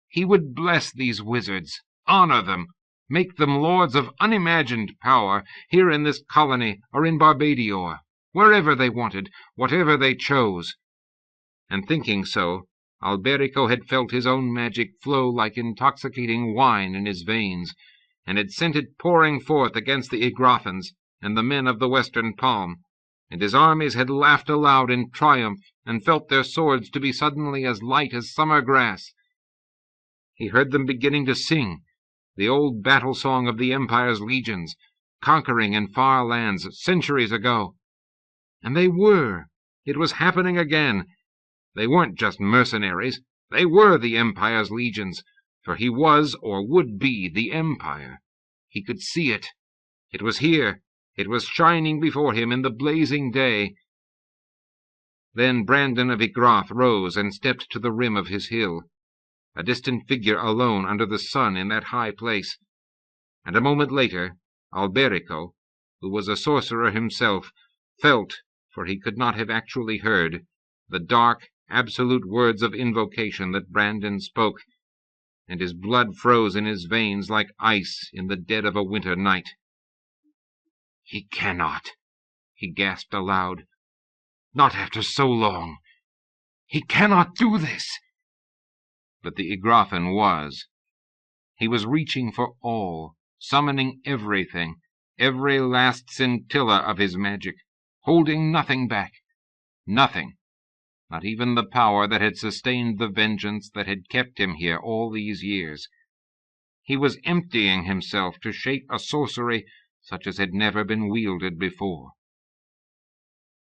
He would bless these wizards, honor them, make them lords of unimagined power here in this colony or in Barbadior, wherever they wanted, whatever they chose. And thinking so, Alberico had felt his own magic flow like intoxicating wine in his veins, and had sent it pouring forth against the Igraphans and the men of the Western Palm, and his armies had laughed aloud in triumph and felt their swords to be suddenly as light as summer grass. He heard them beginning to sing, the old battle song of the Empire's legions, conquering in far lands centuries ago. And they were. It was happening again. They weren't just mercenaries. They were the Empire's legions, for he was or would be the Empire. He could see it. It was here. It was shining before him in the blazing day. Then Brandon of Igrath rose and stepped to the rim of his hill, a distant figure alone under the sun in that high place. And a moment later, Alberico, who was a sorcerer himself, felt, for he could not have actually heard, the dark, absolute words of invocation that Brandon spoke, and his blood froze in his veins like ice in the dead of a winter night. "He cannot," he gasped aloud. "Not after so long. He cannot do this." But the Igraphan was. He was reaching for all, summoning everything, every last scintilla of his magic, holding nothing back. Nothing. Not even the power that had sustained the vengeance that had kept him here all these years. He was emptying himself to shape a sorcery such as had never been wielded before.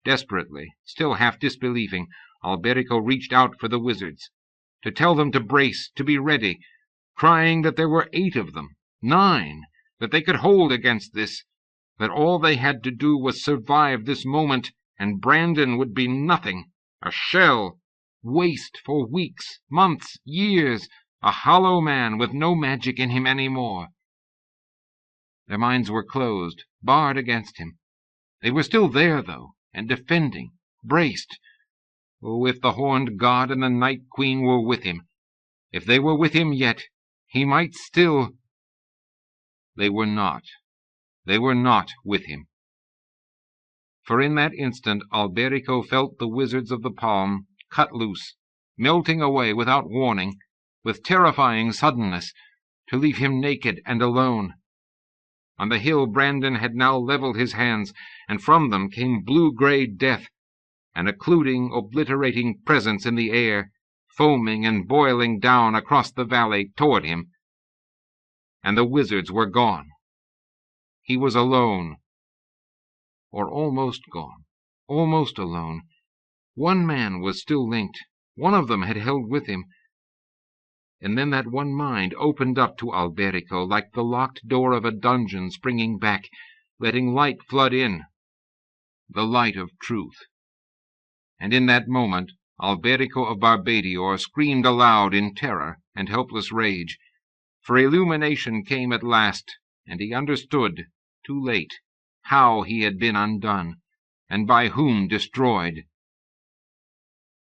Desperately, still half disbelieving, Alberico reached out for the wizards, to tell them to brace, to be ready, crying that there were 8 of them, 9, that they could hold against this, that all they had to do was survive this moment, and Brandon would be nothing, a shell, waste for weeks, months, years, a hollow man with no magic in him any more. Their minds were closed, barred against him. They were still there, though, and defending, braced. Oh, if the horned god and the Night Queen were with him, if they were with him yet, he might still— They were not. They were not with him. For in that instant Alberico felt the wizards of the palm cut loose, melting away without warning, with terrifying suddenness, to leave him naked and alone. On the hill Brandon had now leveled his hands, and from them came blue-grey death, an occluding, obliterating presence in the air, foaming and boiling down across the valley toward him. And the wizards were gone. He was alone. Or almost gone. Almost alone. One man was still linked. One of them had held with him. And then that one mind opened up to Alberico like the locked door of a dungeon springing back, letting light flood in. The light of truth. And in that moment, Alberico of Barbadior screamed aloud in terror and helpless rage, for illumination came at last, and he understood, too late, how he had been undone, and by whom destroyed.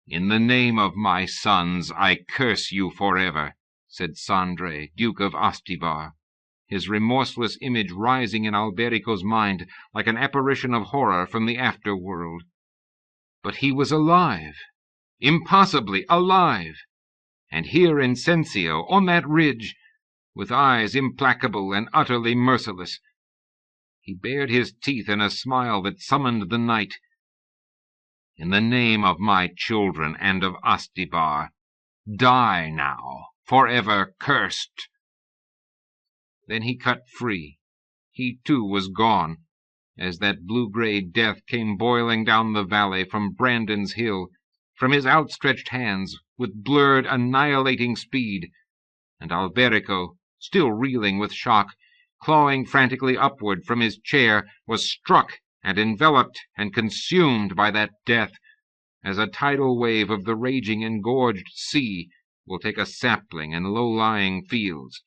"In the name of my sons, I curse you forever," said Sandre, Duke of Astibar, his remorseless image rising in Alberico's mind like an apparition of horror from the afterworld. But he was alive, impossibly alive, and here in Sensio, on that ridge, with eyes implacable and utterly merciless. He bared his teeth in a smile that summoned the night. In the name of my children and of Astibar, die now, forever cursed." Then he cut free. He too was gone, as that blue-gray death came boiling down the valley from Brandon's hill, from his outstretched hands, with blurred, annihilating speed, and Alberico, still reeling with shock, clawing frantically upward from his chair, was struck and enveloped and consumed by that death, as a tidal wave of the raging, engorged sea will take a sapling in low-lying fields.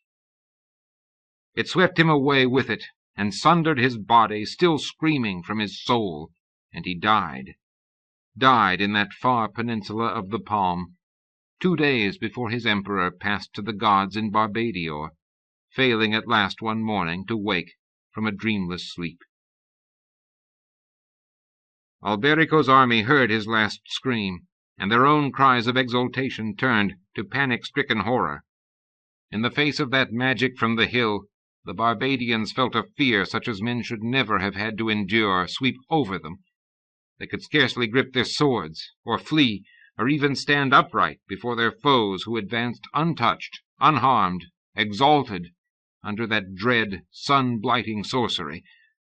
It swept him away with it, and sundered his body, still screaming from his soul, and he died in that far peninsula of the Palm, 2 days before his emperor passed to the gods in Barbadior, failing at last one morning to wake from a dreamless sleep. Alberico's army heard his last scream, and their own cries of exultation turned to panic-stricken horror. In the face of that magic from the hill, the Barbadians felt a fear such as men should never have had to endure sweep over them. They could scarcely grip their swords, or flee, or even stand upright before their foes who advanced untouched, unharmed, exalted, under that dread, sun-blighting sorcery,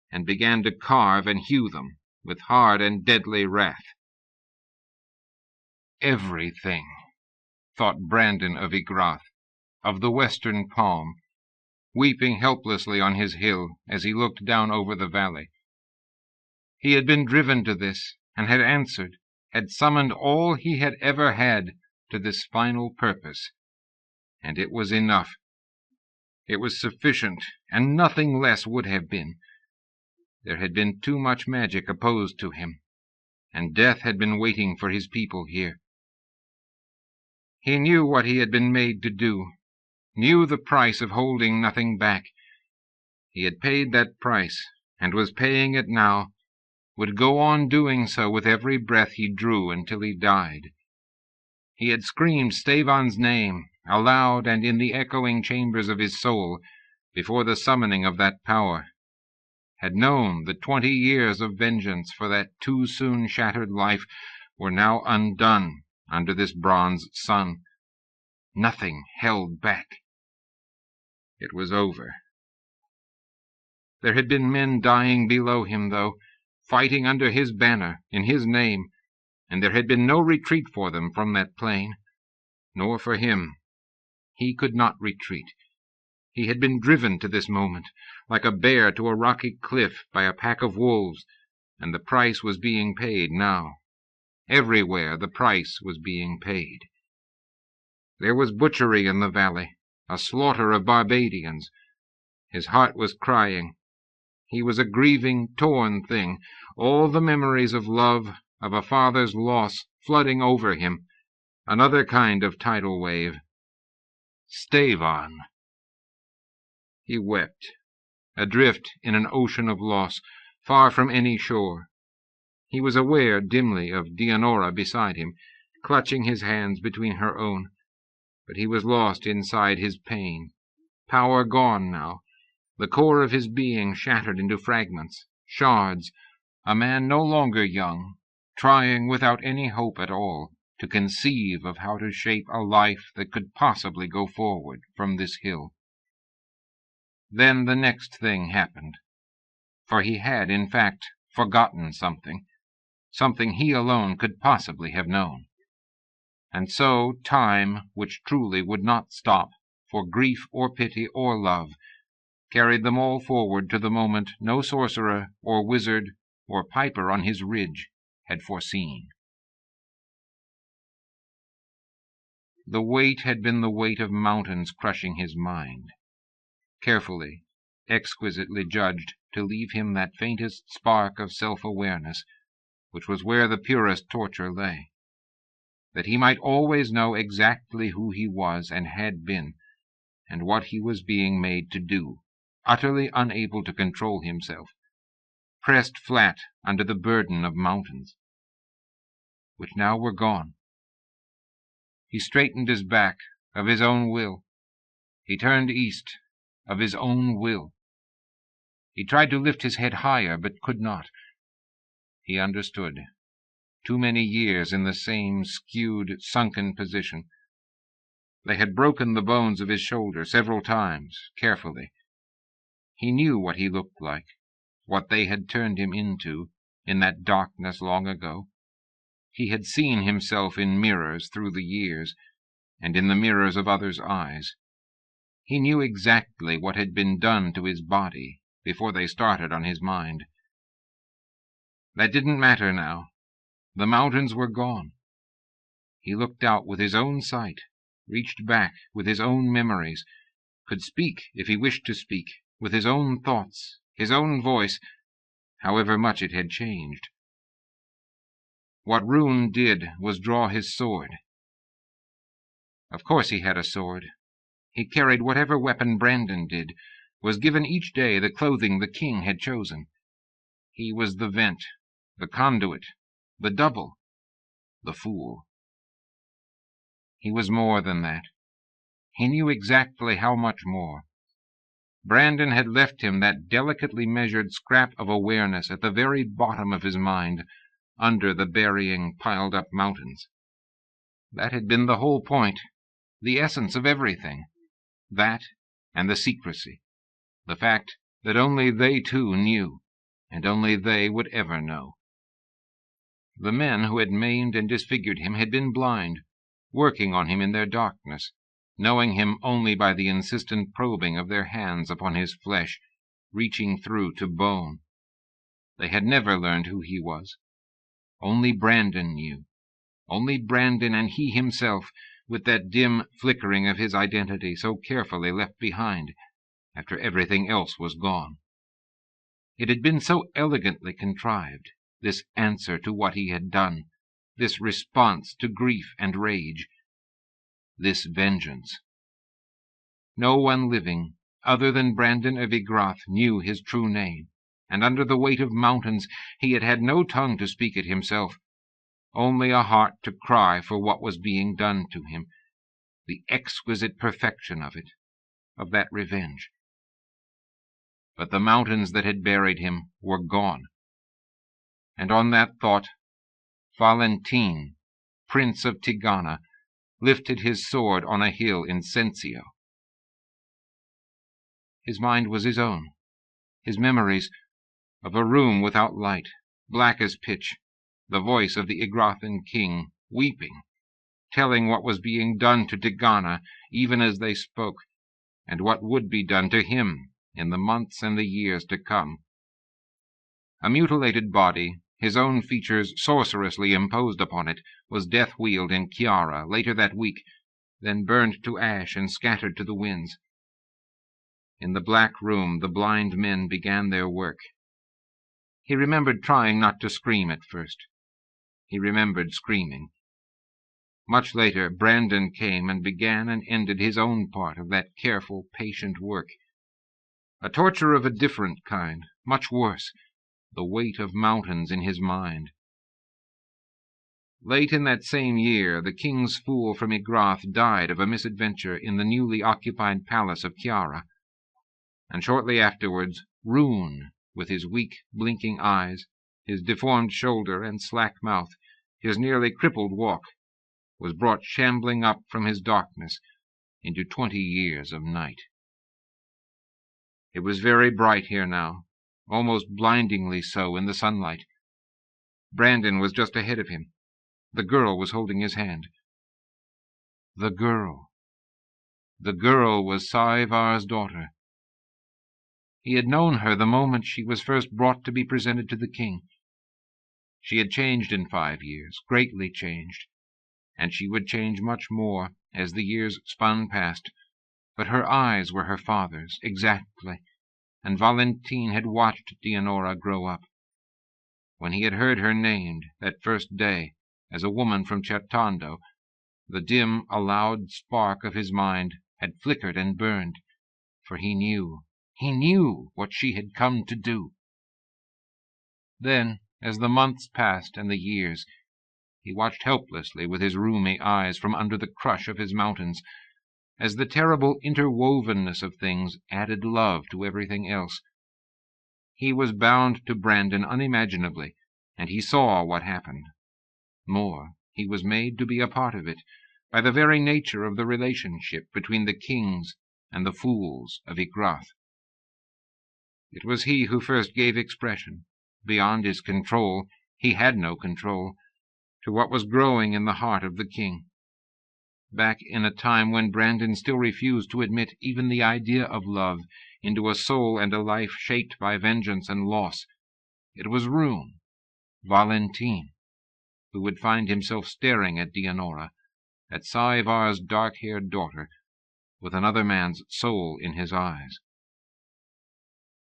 and began to carve and hew them with hard and deadly wrath. Everything, thought Brandon of Ygrath, of the western Palm, weeping helplessly on his hill as he looked down over the valley. He had been driven to this, and had answered, had summoned all he had ever had to this final purpose. And it was enough. It was sufficient, and nothing less would have been. There had been too much magic opposed to him, and death had been waiting for his people here. He knew what he had been made to do, knew the price of holding nothing back. He had paid that price, and was paying it now, would go on doing so with every breath he drew until he died. He had screamed Stevan's name, aloud and in the echoing chambers of his soul, before the summoning of that power, had known the 20 years of vengeance for that too soon shattered life were now undone under this bronze sun. Nothing held back. It was over. There had been men dying below him, though, fighting under his banner, in his name, and there had been no retreat for them from that plain, nor for him. He could not retreat. He had been driven to this moment, like a bear to a rocky cliff by a pack of wolves, and the price was being paid now. Everywhere the price was being paid. There was butchery in the valley, a slaughter of Barbadians. His heart was crying. He was a grieving, torn thing, all the memories of love, of a father's loss, flooding over him, another kind of tidal wave. Stevan. He wept, adrift in an ocean of loss, far from any shore. He was aware dimly of Dianora beside him, clutching his hands between her own, but he was lost inside his pain. Power gone now, the core of his being shattered into fragments, shards, a man no longer young, trying without any hope at all to conceive of how to shape a life that could possibly go forward from this hill. Then the next thing happened, for he had, in fact, forgotten something he alone could possibly have known. And so time, which truly would not stop, for grief or pity or love, carried them all forward to the moment no sorcerer or wizard or piper on his ridge had foreseen. The weight had been the weight of mountains crushing his mind, carefully, exquisitely judged to leave him that faintest spark of self-awareness, which was where the purest torture lay, that he might always know exactly who he was and had been, and what he was being made to do, utterly unable to control himself, pressed flat under the burden of mountains, which now were gone. He straightened his back, of his own will. He turned east, of his own will. He tried to lift his head higher, but could not. He understood. Too many years in the same skewed, sunken position. They had broken the bones of his shoulder several times, carefully. He knew what he looked like, what they had turned him into, in that darkness long ago. He had seen himself in mirrors through the years, and in the mirrors of others' eyes. He knew exactly what had been done to his body before they started on his mind. That didn't matter now. The mountains were gone. He looked out with his own sight, reached back with his own memories, could speak, if he wished to speak, with his own thoughts, his own voice, however much it had changed. What Rune did was draw his sword. Of course he had a sword. He carried whatever weapon Brandon did, was given each day the clothing the king had chosen. He was the vent, the conduit, the double, the fool. He was more than that. He knew exactly how much more. Brandon had left him that delicately measured scrap of awareness at the very bottom of his mind, under the burying, piled-up mountains. That had been the whole point, the essence of everything. That, and the secrecy, the fact that only they two knew, and only they would ever know. The men who had maimed and disfigured him had been blind, working on him in their darkness, knowing him only by the insistent probing of their hands upon his flesh, reaching through to bone. They had never learned who he was. Only Brandon knew. Only Brandon, and he himself, with that dim flickering of his identity so carefully left behind after everything else was gone. It had been so elegantly contrived, this answer to what he had done, this response to grief and rage, this vengeance. No one living, other than Brandon of Ygrath, knew his true name, and under the weight of mountains he had had no tongue to speak it himself, only a heart to cry for what was being done to him, the exquisite perfection of it, of that revenge. But the mountains that had buried him were gone. And on that thought, Valentine, Prince of Tigana, lifted his sword on a hill in Sensio. His mind was his own, his memories of a room without light, black as pitch, the voice of the Ygrathan king, weeping, telling what was being done to Tigana even as they spoke, and what would be done to him in the months and the years to come. A mutilated body, his own features sorcerously imposed upon it, was death-wheeled in Chiara later that week, then burned to ash and scattered to the winds. In the black room the blind men began their work. He remembered trying not to scream at first. He remembered screaming. Much later, Brandon came and began and ended his own part of that careful, patient work. A torture of a different kind, much worse, the weight of mountains in his mind. Late in that same year, the king's fool from Ygrath died of a misadventure in the newly occupied palace of Chiara, and shortly afterwards, Rune, with his weak, blinking eyes, his deformed shoulder and slack mouth, his nearly crippled walk, was brought shambling up from his darkness into 20 years of night. It was very bright here now, almost blindingly so in the sunlight. Brandon was just ahead of him. The girl was holding his hand. The girl. The girl was Saevar's daughter. He had known her the moment she was first brought to be presented to the king. She had changed in 5 years, greatly changed, and she would change much more as the years spun past. But her eyes were her father's, exactly, and Valentine had watched Dianora grow up. When he had heard her named, that first day, as a woman from Certando, the dim, allowed spark of his mind had flickered and burned, for he knew what she had come to do. Then, as the months passed and the years, he watched helplessly with his rheumy eyes from under the crush of his mountains, as the terrible interwovenness of things added love to everything else. He was bound to Brandon unimaginably, and he saw what happened. More, he was made to be a part of it, by the very nature of the relationship between the kings and the fools of Ygrath. It was he who first gave expression, beyond his control, he had no control, to what was growing in the heart of the king. Back in a time when Brandon still refused to admit even the idea of love into a soul and a life shaped by vengeance and loss, it was Rune, Valentine, who would find himself staring at Dianora, at Saevar's dark-haired daughter, with another man's soul in his eyes.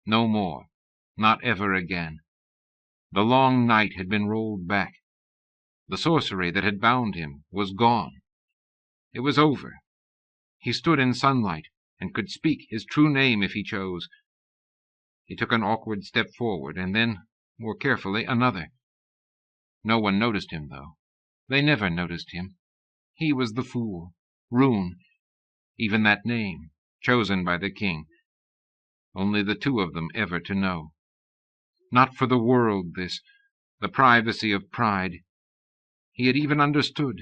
No more, not ever again. The long night had been rolled back. The sorcery that had bound him was gone. It was over. He stood in sunlight and could speak his true name if he chose. He took an awkward step forward, and then, more carefully, another. No one noticed him, though. They never noticed him. He was the fool, Rune, even that name, chosen by the king. Only the two of them ever to know. Not for the world, this, the privacy of pride. He had even understood.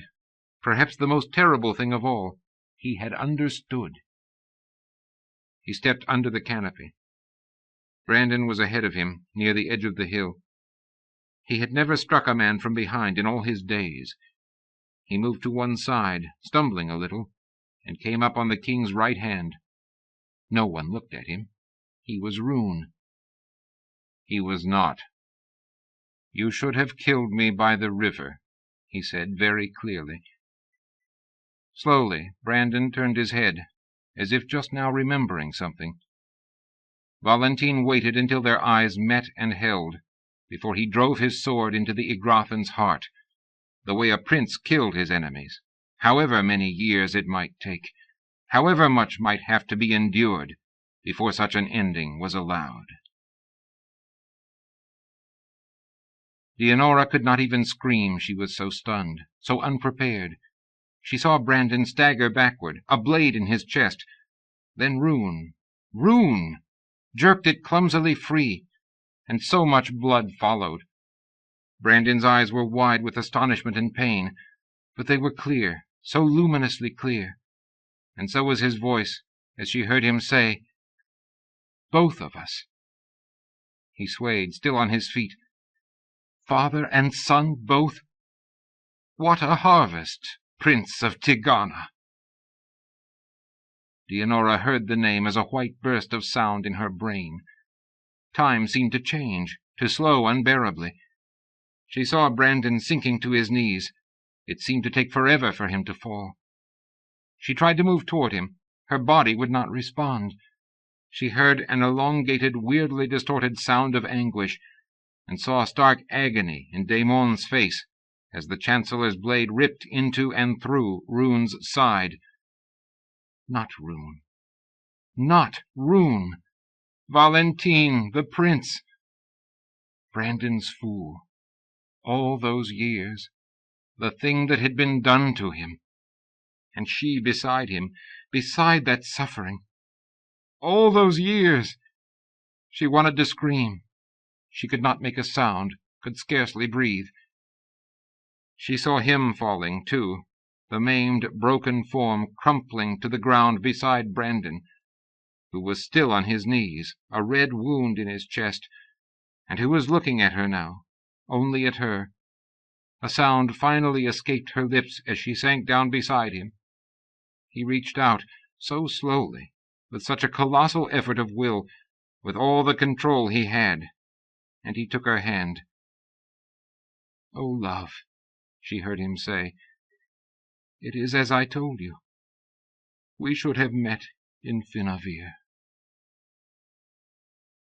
Perhaps the most terrible thing of all, he had understood. He stepped under the canopy. Brandon was ahead of him, near the edge of the hill. He had never struck a man from behind in all his days. He moved to one side, stumbling a little, and came up on the king's right hand. No one looked at him. He was Rune. He was not. "You should have killed me by the river," he said very clearly. Slowly, Brandon turned his head, as if just now remembering something. Valentine waited until their eyes met and held, before he drove his sword into the Ygrathan's heart, the way a prince killed his enemies, however many years it might take, however much might have to be endured before such an ending was allowed. Dianora could not even scream, she was so stunned, so unprepared. She saw Brandon stagger backward, a blade in his chest. Then Rune, jerked it clumsily free, and so much blood followed. Brandon's eyes were wide with astonishment and pain, but they were clear, so luminously clear. And so was his voice, as she heard him say, "Both of us." He swayed, still on his feet. "Father and son both? What a harvest, Prince of Tigana!" Dianora heard the name as a white burst of sound in her brain. Time seemed to change, to slow unbearably. She saw Brandon sinking to his knees. It seemed to take forever for him to fall. She tried to move toward him. Her body would not respond. She heard an elongated, weirdly distorted sound of anguish, and saw stark agony in Daemon's face as the Chancellor's blade ripped into and through Rune's side. Not Rune. Not Rune! Valentine, the prince! Brandon's fool. All those years. The thing that had been done to him. And she beside him, beside that suffering. All those years! She wanted to scream. She could not make a sound, could scarcely breathe. She saw him falling, too, the maimed, broken form crumpling to the ground beside Brandon, who was still on his knees, a red wound in his chest, and who was looking at her now, only at her. A sound finally escaped her lips as she sank down beside him. He reached out, so slowly, with such a colossal effort of will, with all the control he had, and he took her hand. "Oh, love," she heard him say, "it is as I told you. We should have met in Finavir."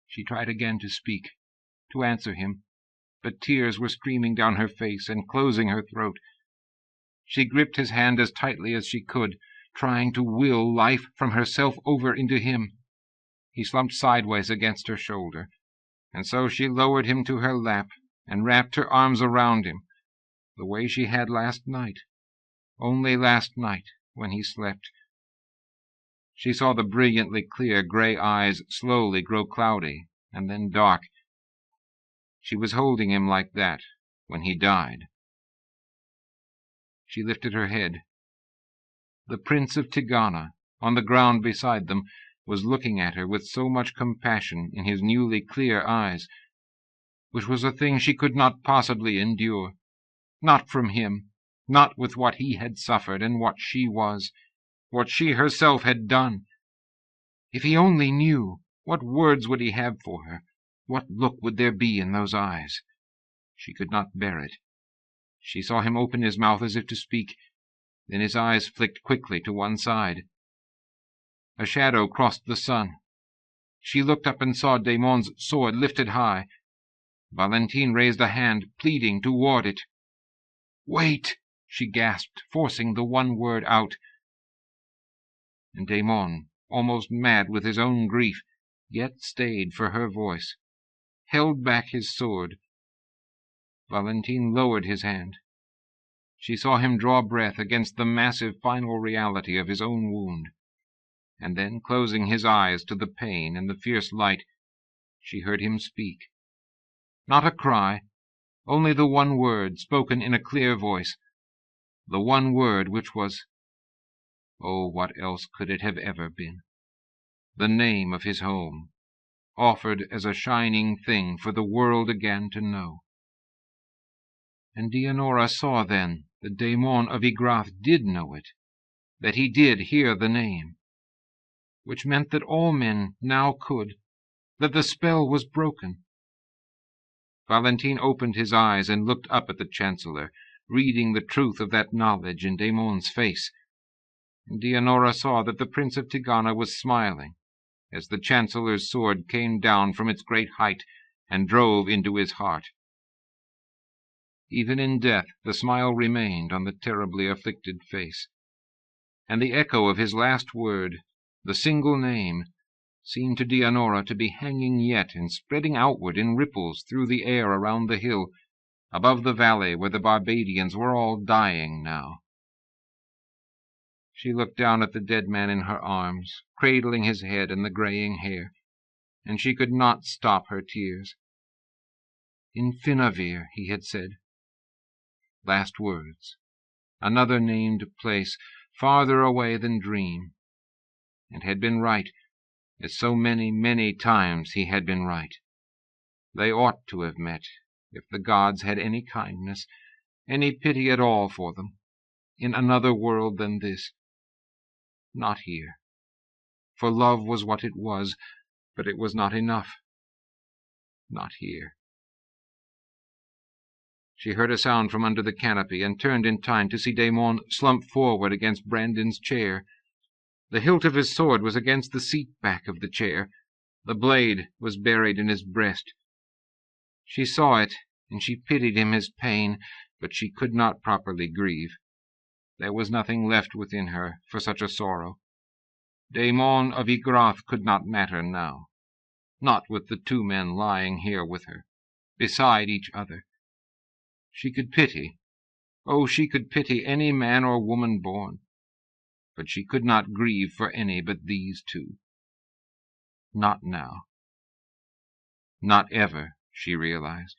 She tried again to speak, to answer him, but tears were streaming down her face and closing her throat. She gripped his hand as tightly as she could, trying to will life from herself over into him. He slumped sideways against her shoulder, and so she lowered him to her lap and wrapped her arms around him, the way she had last night, only last night when he slept. She saw the brilliantly clear gray eyes slowly grow cloudy and then dark. She was holding him like that when he died. She lifted her head. The Prince of Tigana, on the ground beside them, was looking at her with so much compassion in his newly clear eyes, which was a thing she could not possibly endure. Not from him, not with what he had suffered, and what she was, what she herself had done. If he only knew, what words would he have for her? What look would there be in those eyes? She could not bear it. She saw him open his mouth as if to speak, then his eyes flicked quickly to one side. A shadow crossed the sun. She looked up and saw Damon's sword lifted high. Valentine raised a hand, pleading, to ward it. "Wait!" she gasped, forcing the one word out. And Damon, almost mad with his own grief, yet stayed for her voice, held back his sword. Valentine lowered his hand. She saw him draw breath against the massive final reality of his own wound, and then, closing his eyes to the pain and the fierce light, she heard him speak. Not a cry, only the one word spoken in a clear voice, the one word which was, oh, what else could it have ever been? The name of his home, offered as a shining thing for the world again to know. And Dianora saw then that Damon of Ygrath did know it, that he did hear the name, which meant that all men now could, that the spell was broken. Valentine opened his eyes and looked up at the Chancellor, reading the truth of that knowledge in Damon's face. And Dianora saw that the Prince of Tigana was smiling, as the Chancellor's sword came down from its great height and drove into his heart. Even in death the smile remained on the terribly afflicted face, and the echo of his last word, the single name, seemed to Dianora to be hanging yet and spreading outward in ripples through the air around the hill, above the valley where the Barbadians were all dying now. She looked down at the dead man in her arms, cradling his head and the graying hair, and she could not stop her tears. In Finavir, he had said. Last words. Another named place, farther away than dream. And had been right, as so many, many times he had been right. They ought to have met, if the gods had any kindness, any pity at all for them, in another world than this. Not here. For love was what it was, but it was not enough. Not here. She heard a sound from under the canopy, and turned in time to see Damon slump forward against Brandon's chair. The hilt of his sword was against the seat-back of the chair. The blade was buried in his breast. She saw it, and she pitied him his pain, but she could not properly grieve. There was nothing left within her for such a sorrow. Damon of Ygrath could not matter now, not with the two men lying here with her, beside each other. She could pity, oh, she could pity any man or woman born, but she could not grieve for any but these two. Not now. Not ever, she realized.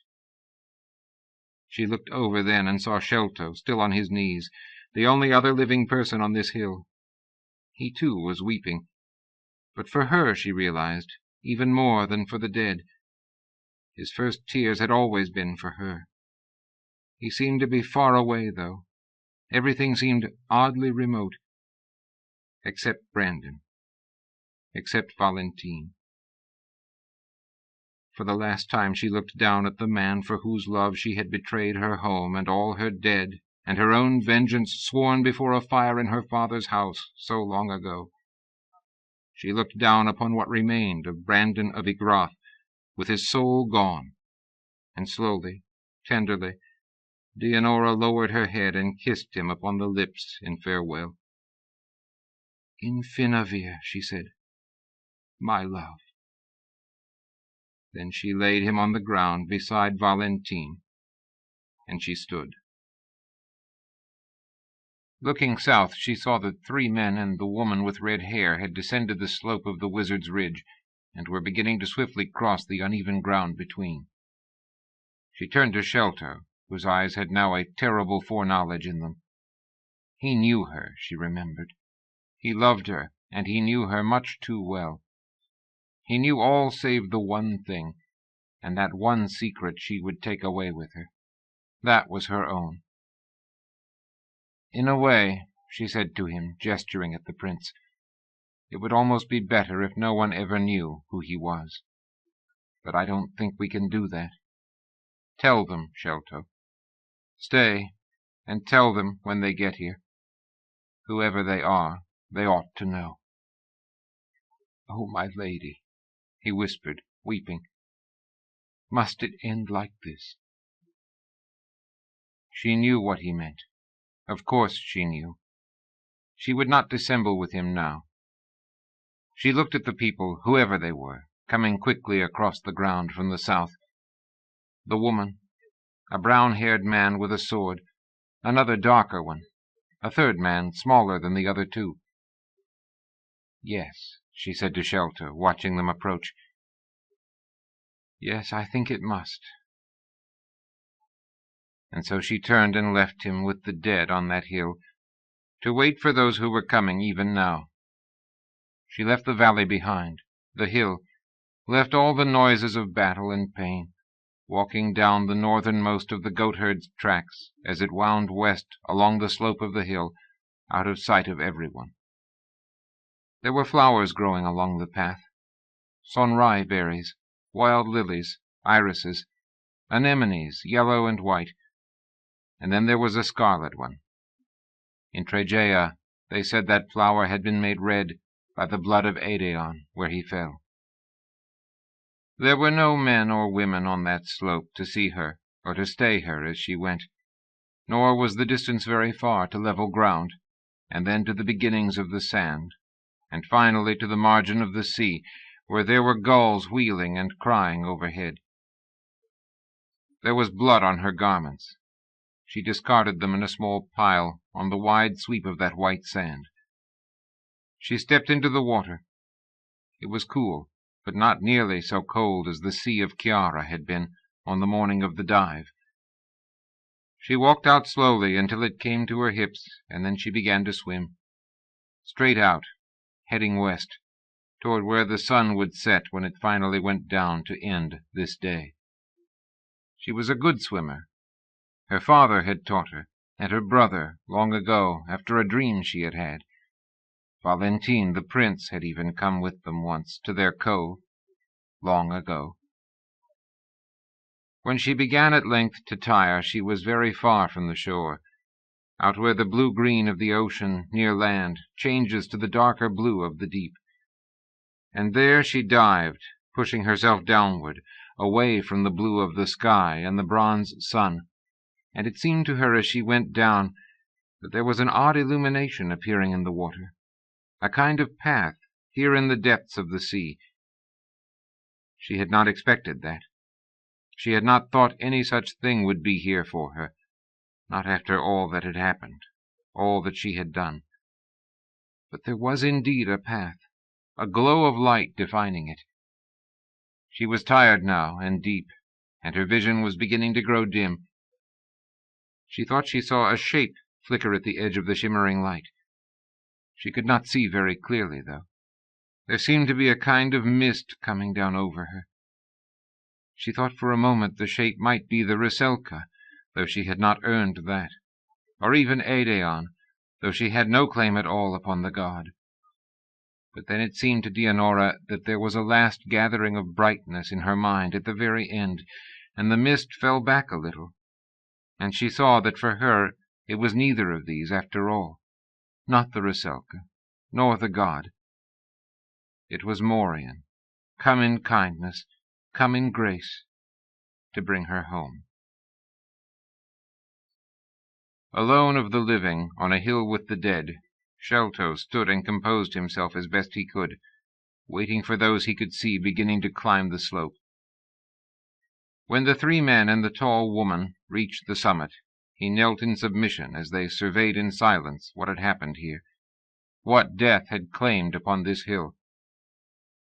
She looked over then and saw Shelto still on his knees, the only other living person on this hill. He too was weeping, but for her, she realized, even more than for the dead. His first tears had always been for her. He seemed to be far away, though. Everything seemed oddly remote, except Brandon, except Valentine. For the last time she looked down at the man for whose love she had betrayed her home and all her dead, and her own vengeance sworn before a fire in her father's house so long ago. She looked down upon what remained of Brandon of Ygrath, with his soul gone, and slowly, tenderly, Dianora lowered her head and kissed him upon the lips in farewell. "In Finavir," she said, "my love." Then she laid him on the ground beside Valentine, and she stood. Looking south, she saw that 3 men and the woman with red hair had descended the slope of the Wizard's Ridge, and were beginning to swiftly cross the uneven ground between. She turned to Shelto, whose eyes had now a terrible foreknowledge in them. He knew her, she remembered. He loved her, and he knew her much too well. He knew all save the one thing, and that one secret she would take away with her. That was her own. "In a way," she said to him, gesturing at the prince, "it would almost be better if no one ever knew who he was. But I don't think we can do that. Tell them, Sholto. Stay, and tell them when they get here. Whoever they are, they ought to know." "Oh, my lady," he whispered, weeping, "must it end like this?" She knew what he meant. Of course she knew. She would not dissemble with him now. She looked at the people, whoever they were, coming quickly across the ground from the south. The woman, a brown-haired man with a sword, another darker one, a third man smaller than the other two. "Yes," she said to Sholto, watching them approach. "Yes, I think it must." And so she turned and left him with the dead on that hill, to wait for those who were coming even now. She left the valley behind, the hill, left all the noises of battle and pain, walking down the northernmost of the goatherd's tracks as it wound west along the slope of the hill, out of sight of everyone. There were flowers growing along the path, sonrai berries, wild lilies, irises, anemones, yellow and white, and then there was a scarlet one. In Tragea, they said that flower had been made red by the blood of Aedeon, where he fell. There were no men or women on that slope to see her or to stay her as she went, nor was the distance very far to level ground, and then to the beginnings of the sand, and finally to the margin of the sea, where there were gulls wheeling and crying overhead. There was blood on her garments. She discarded them in a small pile on the wide sweep of that white sand. She stepped into the water. It was cool, but not nearly so cold as the sea of Chiara had been on the morning of the dive. She walked out slowly until it came to her hips, and then she began to swim. Straight out, heading west, toward where the sun would set when it finally went down to end this day. She was a good swimmer. Her father had taught her, and her brother, long ago, after a dream she had had. Valentine, the prince, had even come with them once to their cove, long ago. When she began at length to tire, she was very far from the shore, out where the blue-green of the ocean near land changes to the darker blue of the deep. And there she dived, pushing herself downward, away from the blue of the sky and the bronze sun, and it seemed to her as she went down that there was an odd illumination appearing in the water, a kind of path here in the depths of the sea. She had not expected that. She had not thought any such thing would be here for her, not after all that had happened, all that she had done. But there was indeed a path, a glow of light defining it. She was tired now and deep, and her vision was beginning to grow dim. She thought she saw a shape flicker at the edge of the shimmering light. She could not see very clearly, though. There seemed to be a kind of mist coming down over her. She thought for a moment the shape might be the Rusalka, though she had not earned that, or even Aedeon, though she had no claim at all upon the god. But then it seemed to Dianora that there was a last gathering of brightness in her mind at the very end, and the mist fell back a little, and she saw that for her it was neither of these after all, not the Rusalka, nor the god. It was Morian, come in kindness, come in grace, to bring her home. Alone of the living, on a hill with the dead, Sholto stood and composed himself as best he could, waiting for those he could see beginning to climb the slope. When the three men and the tall woman reached the summit, he knelt in submission as they surveyed in silence what had happened here, what death had claimed upon this hill.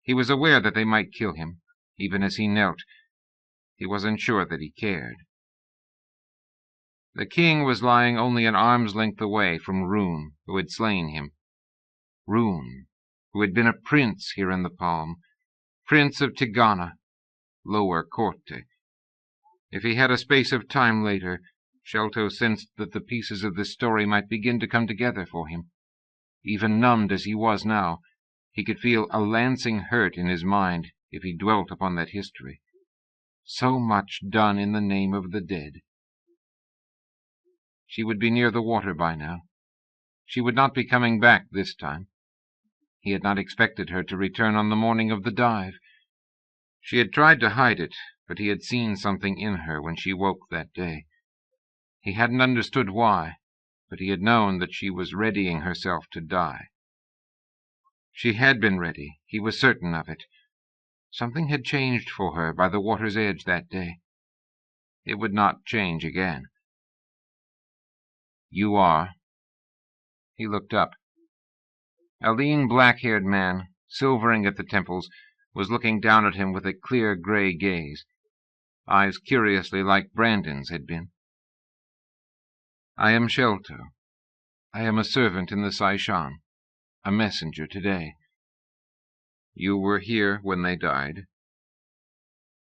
He was aware that they might kill him, even as he knelt. He wasn't sure that he cared. The king was lying only an arm's length away from Roon, who had slain him. Roon, who had been a prince here in the palm, prince of Tigana, Lower Corte. If he had a space of time later, Sholto sensed that the pieces of this story might begin to come together for him. Even numbed as he was now, he could feel a lancing hurt in his mind if he dwelt upon that history. So much done in the name of the dead. She would be near the water by now. She would not be coming back this time. He had not expected her to return on the morning of the dive. She had tried to hide it, but he had seen something in her when she woke that day. He hadn't understood why, but he had known that she was readying herself to die. She had been ready, he was certain of it. Something had changed for her by the water's edge that day. It would not change again. "You are." He looked up. A lean, black-haired man, silvering at the temples, was looking down at him with a clear grey gaze, eyes curiously like Brandon's had been. "I am Sholto. I am a servant in the Saishan, a messenger today." "You were here when they died?"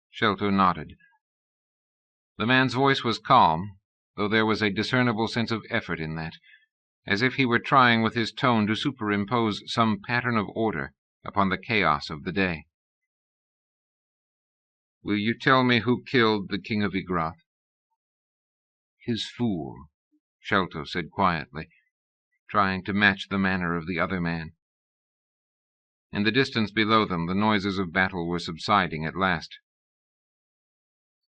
Sholto nodded. The man's voice was calm, though there was a discernible sense of effort in that, as if he were trying with his tone to superimpose some pattern of order upon the chaos of the day. "Will you tell me who killed the king of Igrath?" "His fool," Sholto said quietly, trying to match the manner of the other man. In the distance below them, the noises of battle were subsiding at last.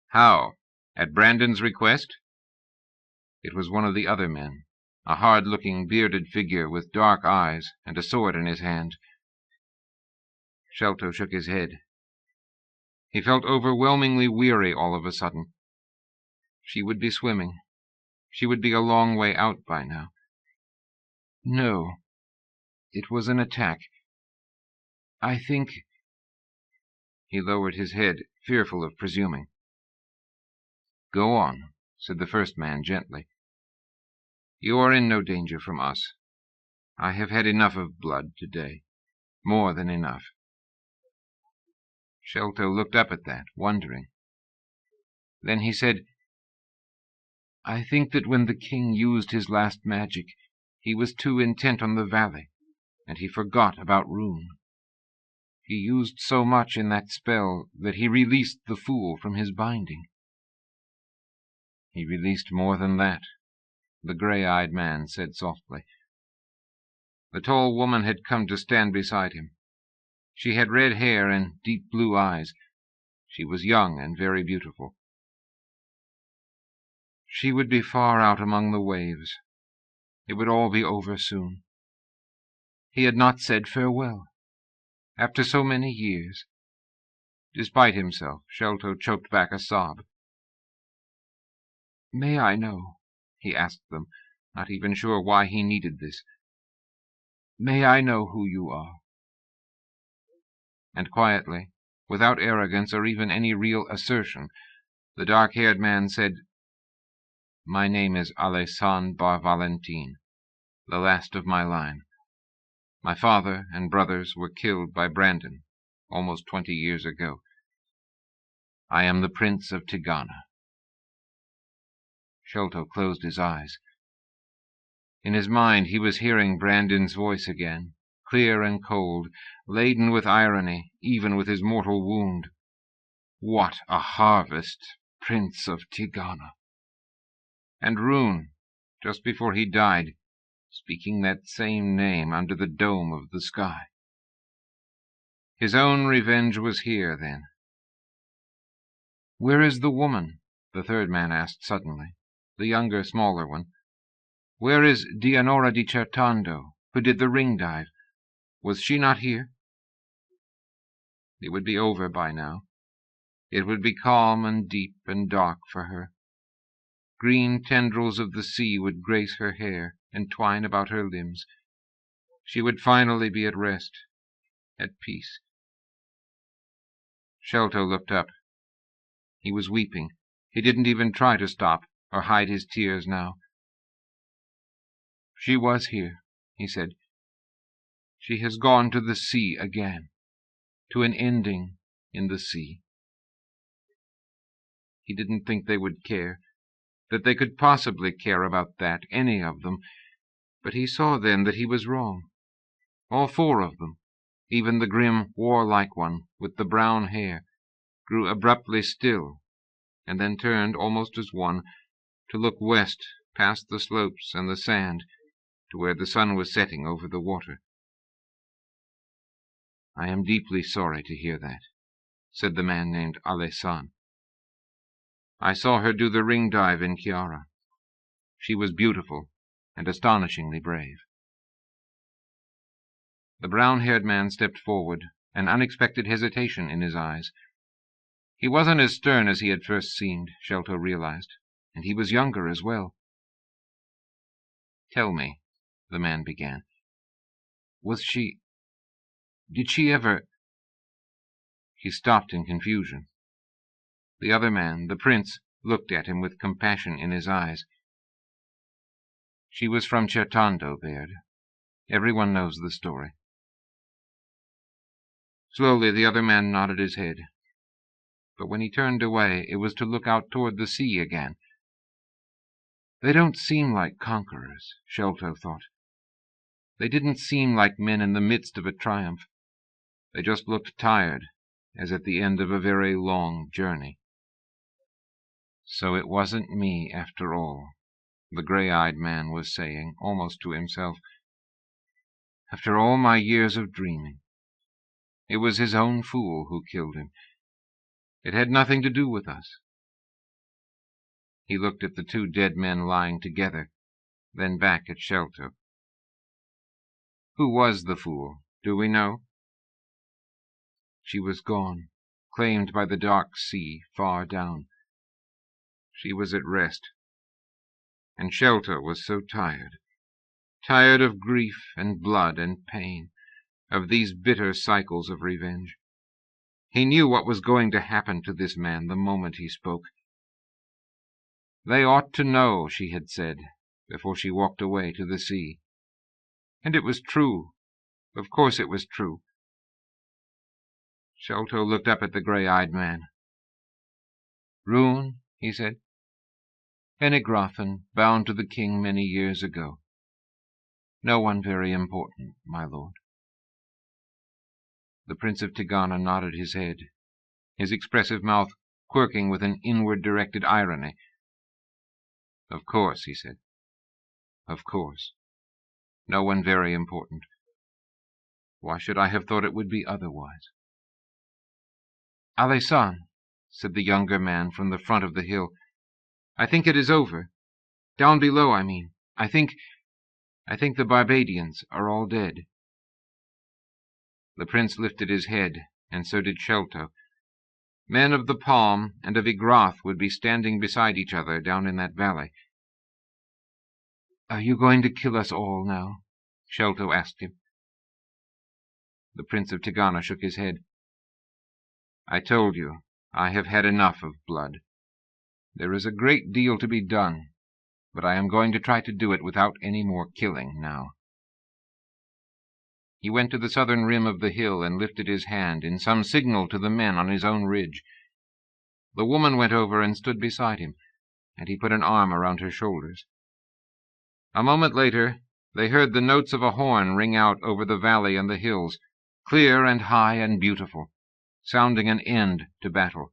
"How? At Brandon's request?" It was one of the other men, a hard-looking, bearded figure with dark eyes and a sword in his hand. Sholto shook his head. He felt overwhelmingly weary all of a sudden. She would be swimming. She would be a long way out by now. "No, it was an attack. I think—" He lowered his head, fearful of presuming. "Go on," said the first man gently. "You are in no danger from us. I have had enough of blood today. More than enough." Sholto looked up at that, wondering. Then he said, "I think that when the king used his last magic, he was too intent on the valley, and he forgot about Roon. He used so much in that spell that he released the fool from his binding." "He released more than that," the grey-eyed man said softly. The tall woman had come to stand beside him. She had red hair and deep blue eyes. She was young and very beautiful. She would be far out among the waves. It would all be over soon. He had not said farewell. After so many years. Despite himself, Sholto choked back a sob. "May I know," he asked them, not even sure why he needed this, "may I know who you are?" And quietly, without arrogance or even any real assertion, the dark-haired man said, "My name is Alessan Bar Valentin, the last of my line. My father and brothers were killed by Brandon almost 20 years ago. I am the Prince of Tigana." Sholto closed his eyes. In his mind he was hearing Brandon's voice again, clear and cold, laden with irony, even with his mortal wound. What a harvest, Prince of Tigana! And Roon, just before he died, speaking that same name under the dome of the sky. His own revenge was here, then. "Where is the woman?" the third man asked suddenly, the younger, smaller one. "Where is Dianora di Certando, who did the ring dive? Was she not here?" It would be over by now. It would be calm and deep and dark for her. Green tendrils of the sea would grace her hair and twine about her limbs. She would finally be at rest, at peace. Sholto looked up. He was weeping. He didn't even try to stop. or hide his tears now. "She was here," he said. "She has gone to the sea again, to an ending in the sea." He didn't think they would care, that they could possibly care about that, any of them, but he saw then that he was wrong. All four of them, even the grim, warlike one with the brown hair, grew abruptly still, and then turned, almost as one, to look west past the slopes and the sand to where the sun was setting over the water. "I am deeply sorry to hear that," said the man named Alessan. "I saw her do the ring dive in Chiara. She was beautiful and astonishingly brave." The brown-haired man stepped forward, an unexpected hesitation in his eyes. He wasn't as stern as he had first seemed, Shelto realized, and he was younger as well. "Tell me," the man began, did she ever—" He stopped in confusion. The other man, the prince, looked at him with compassion in his eyes. "She was from Certando, Baird. Everyone knows the story." Slowly the other man nodded his head. But when he turned away, it was to look out toward the sea again. They don't seem like conquerors, Shelto thought. They didn't seem like men in the midst of a triumph. They just looked tired, as at the end of a very long journey. "So it wasn't me, after all," the gray-eyed man was saying, almost to himself. "After all my years of dreaming. It was his own fool who killed him. It had nothing to do with us." He looked at the two dead men lying together, then back at Shelto. "Who was the fool? Do we know?" "She was gone, claimed by the dark sea far down. She was at rest. And Shelto was so tired. Tired of grief and blood and pain, of these bitter cycles of revenge. He knew what was going to happen to this man the moment he spoke. They ought to know, she had said, before she walked away to the sea. And it was true. Of course it was true. Shelto looked up at the gray-eyed man. "Rune," he said. "Pennygrafin, bound to the king many years ago. No one very important, my lord." The Prince of Tigana nodded his head, his expressive mouth quirking with an inward-directed irony. "Of course," he said. "Of course. No one very important. Why should I have thought it would be otherwise?" "Alessan," said the younger man from the front of the hill, "I think it is over. Down below, I mean. I think the Barbadians are all dead." The prince lifted his head, and so did Shelto. Men of the Palm and of Igrath would be standing beside each other down in that valley. "Are you going to kill us all now?" Shelto asked him. The Prince of Tigana shook his head. "I told you, I have had enough of blood. There is a great deal to be done, but I am going to try to do it without any more killing now." He went to the southern rim of the hill and lifted his hand in some signal to the men on his own ridge. The woman went over and stood beside him, and he put an arm around her shoulders. A moment later, they heard the notes of a horn ring out over the valley and the hills, clear and high and beautiful, sounding an end to battle.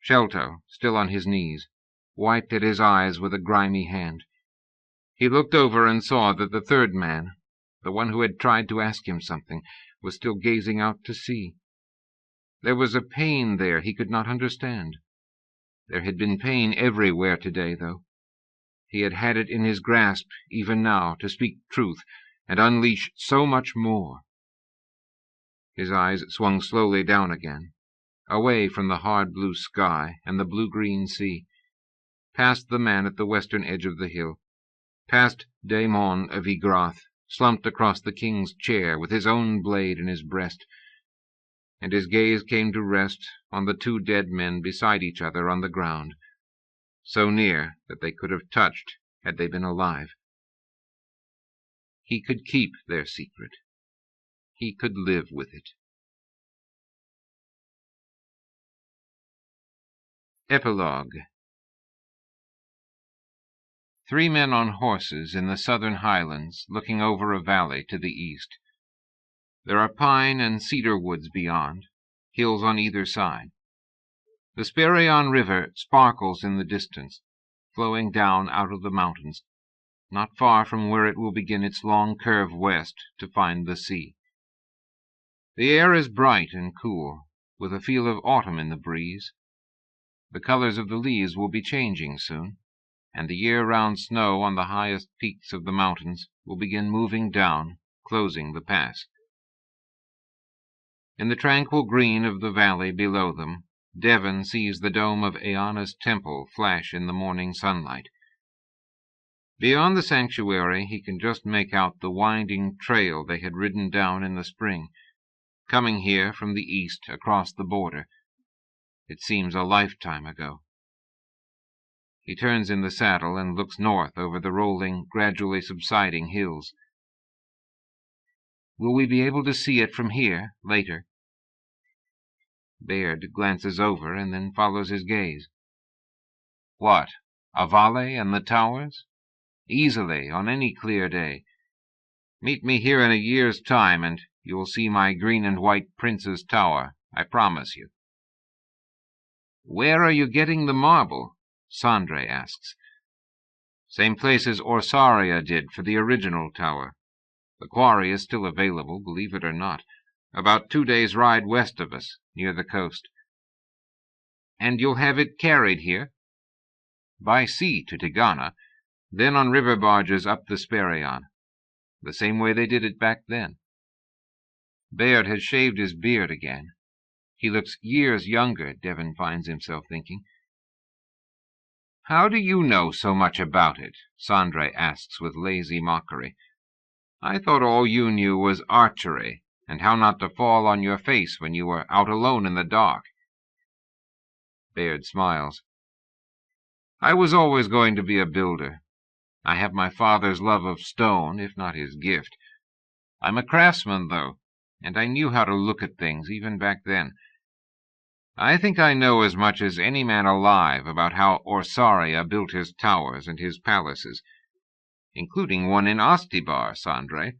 Shelto, still on his knees, wiped at his eyes with a grimy hand. He looked over and saw that the third man, the one who had tried to ask him something, was still gazing out to sea. There was a pain there he could not understand. There had been pain everywhere today, though. He had had it in his grasp, even now, to speak truth and unleash so much more. His eyes swung slowly down again, away from the hard blue sky and the blue-green sea, past the man at the western edge of the hill, past Daemon of Igrath, slumped across the king's chair with his own blade in his breast, and his gaze came to rest on the two dead men beside each other on the ground, so near that they could have touched had they been alive. He could keep their secret. He could live with it. Epilogue. 3 men on horses in the southern highlands, looking over a valley to the east. There are pine and cedar woods beyond, hills on either side. The Speraeon River sparkles in the distance, flowing down out of the mountains, not far from where it will begin its long curve west to find the sea. The air is bright and cool, with a feel of autumn in the breeze. The colors of the leaves will be changing soon, and the year-round snow on the highest peaks of the mountains will begin moving down, closing the pass. In the tranquil green of the valley below them, Devon sees the dome of Eanna's temple flash in the morning sunlight. Beyond the sanctuary he can just make out the winding trail they had ridden down in the spring, coming here from the east across the border. It seems a lifetime ago. He turns in the saddle and looks north over the rolling, gradually subsiding hills. Will we be able to see it from here later? Baird glances over and then follows his gaze. What, Avale and the towers? Easily, on any clear day. Meet me here in a year's time, and you will see my green and white prince's tower, I promise you. Where are you getting the marble? Sandre asks. Same place as Orsaria did for the original tower. The quarry is still available, believe it or not, about 2 days' ride west of us, near the coast. And you'll have it carried here? By sea to Tigana, then on river barges up the Speraeon, the same way they did it back then. Baird has shaved his beard again. He looks years younger, Devon finds himself thinking. How do you know so much about it? Sandre asks with lazy mockery. I thought all you knew was archery, and how not to fall on your face when you were out alone in the dark. Baird smiles. I was always going to be a builder. I have my father's love of stone, if not his gift. I'm a craftsman, though, and I knew how to look at things even back then. I think I know as much as any man alive about how Orsaria built his towers and his palaces, including one in Ostibar, Sandre.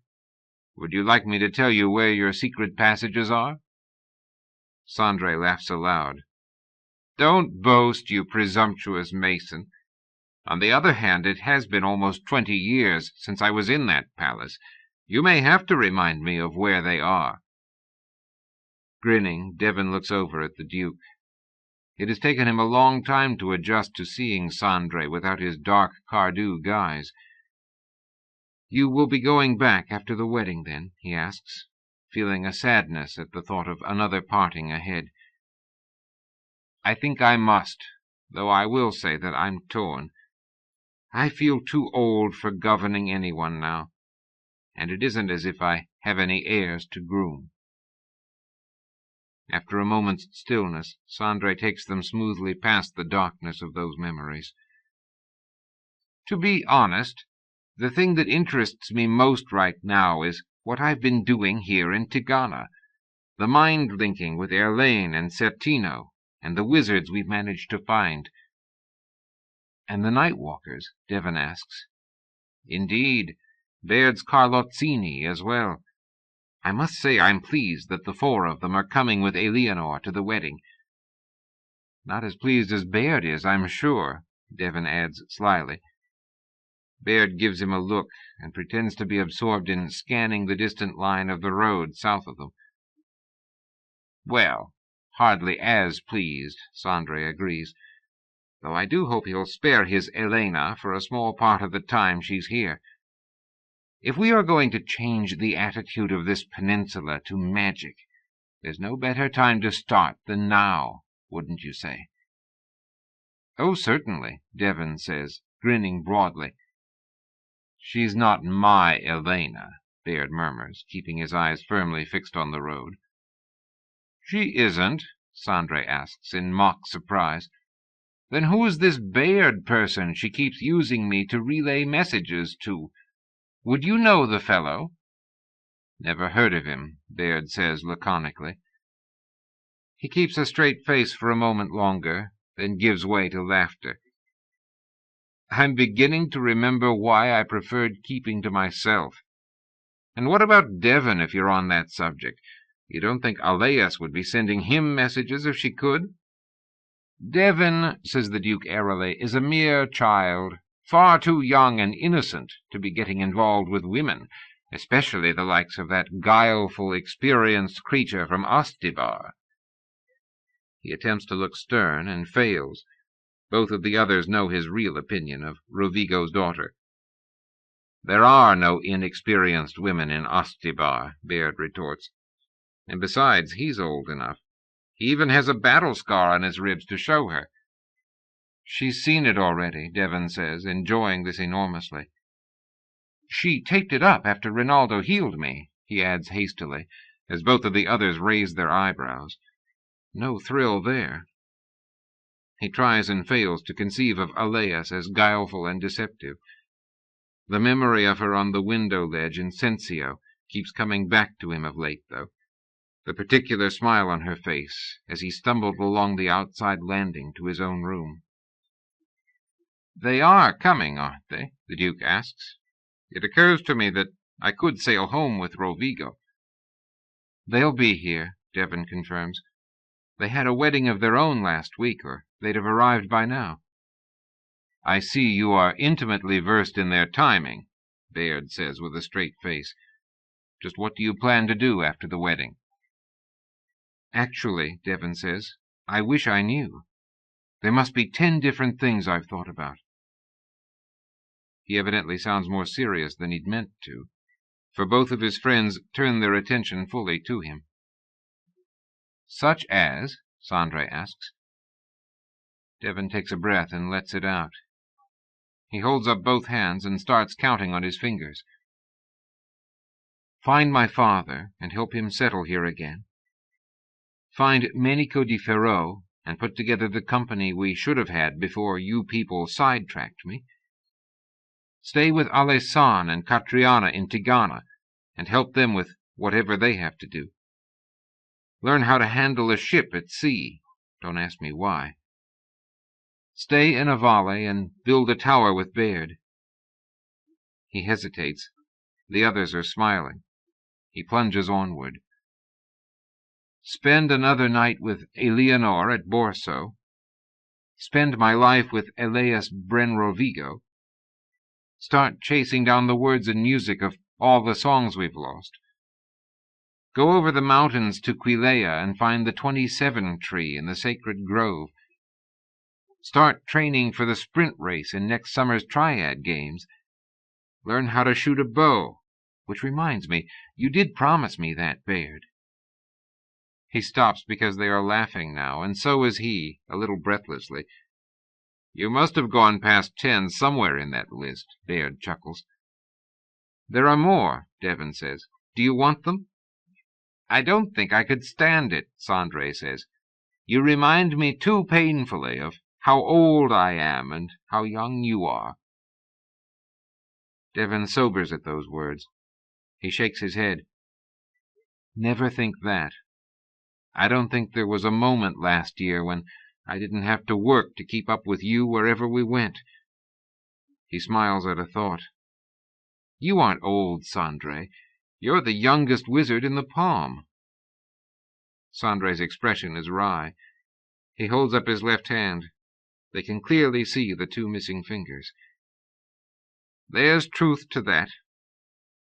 Would you like me to tell you where your secret passages are? Sandre laughs aloud. Don't boast, you presumptuous mason. On the other hand, it has been almost 20 years since I was in that palace. You may have to remind me of where they are. Grinning, Devon looks over at the Duke. It has taken him a long time to adjust to seeing Sandre without his dark Cardew guise. You will be going back after the wedding, then? He asks, feeling a sadness at the thought of another parting ahead. I think I must, though I will say that I'm torn. I feel too old for governing anyone now, and it isn't as if I have any heirs to groom. After a moment's stillness, Sandre takes them smoothly past the darkness of those memories. To be honest, the thing that interests me most right now is what I've been doing here in Tigana, the mind-linking with Erlaine and Certino, and the wizards we've managed to find. And the Nightwalkers? Devon asks. Indeed, Baird's Carlozzini as well. I must say I'm pleased that the 4 of them are coming with Eleanor to the wedding. Not as pleased as Baird is, I'm sure, Devon adds slyly. Baird gives him a look and pretends to be absorbed in scanning the distant line of the road south of them. Well, hardly as pleased, Sandre agrees, though I do hope he'll spare his Elena for a small part of the time she's here. If we are going to change the attitude of this peninsula to magic, there's no better time to start than now, wouldn't you say? Oh, certainly, Devon says, grinning broadly. She's not my Elena, Baird murmurs, keeping his eyes firmly fixed on the road. She isn't? Sandre asks in mock surprise. Then who's this Baird person she keeps using me to relay messages to? Would you know the fellow?" "Never heard of him," Baird says laconically. He keeps a straight face for a moment longer, then gives way to laughter. "I'm beginning to remember why I preferred keeping to myself. And what about Devon, if you're on that subject? You don't think Aleas would be sending him messages if she could?" "Devon," says the Duke airily, "is a mere child, far too young and innocent to be getting involved with women, especially the likes of that guileful, experienced creature from Ostibar." He attempts to look stern and fails. Both of the others know his real opinion of Rovigo's daughter. "There are no inexperienced women in Ostibar," Baird retorts. "And besides, he's old enough. He even has a battle scar on his ribs to show her." "She's seen it already," Devon says, enjoying this enormously. "She taped it up after Rinaldo healed me," he adds hastily, as both of the others raise their eyebrows. No thrill there. He tries and fails to conceive of Aleas as guileful and deceptive. The memory of her on the window ledge in Sensio keeps coming back to him of late, though. The particular smile on her face as he stumbled along the outside landing to his own room. "They are coming, aren't they?" the Duke asks. "It occurs to me that I could sail home with Rovigo." "They'll be here," Devon confirms. "They had a wedding of their own last week, or they'd have arrived by now." "I see you are intimately versed in their timing," Baird says with a straight face. "Just what do you plan to do after the wedding?" "Actually," Devon says, "I wish I knew. There must be 10 different things I've thought about." He evidently sounds more serious than he'd meant to, for both of his friends turn their attention fully to him. "Such as?" Sandre asks. Devon takes a breath and lets it out. He holds up both hands and starts counting on his fingers. "Find my father and help him settle here again. Find Menico di Ferro and put together the company we should have had before you people sidetracked me. Stay with Alessan and Catriana in Tigana and help them with whatever they have to do. Learn how to handle a ship at sea. Don't ask me why. Stay in Avale and build a tower with Baird." He hesitates. The others are smiling. He plunges onward. "Spend another night with Eleanor at Borso. Spend my life with Elias Brenrovigo. Start chasing down the words and music of all the songs we've lost. Go over the mountains to Quilea and find the 27 tree in the sacred grove. Start training for the sprint race in next summer's Triad Games. Learn how to shoot a bow, which reminds me, you did promise me that, Baird." He stops because they are laughing now, and so is he, a little breathlessly. "You must have gone past 10 somewhere in that list," Baird chuckles. "There are more," Devon says. "Do you want them?" "I don't think I could stand it," Sandre says. "You remind me too painfully of how old I am and how young you are." Devon sobers at those words. He shakes his head. "Never think that. I don't think there was a moment last year when I didn't have to work to keep up with you wherever we went." He smiles at a thought. "You aren't old, Sandre. You're the youngest wizard in the Palm." Sandre's expression is wry. He holds up his left hand. They can clearly see the 2 missing fingers. "There's truth to that.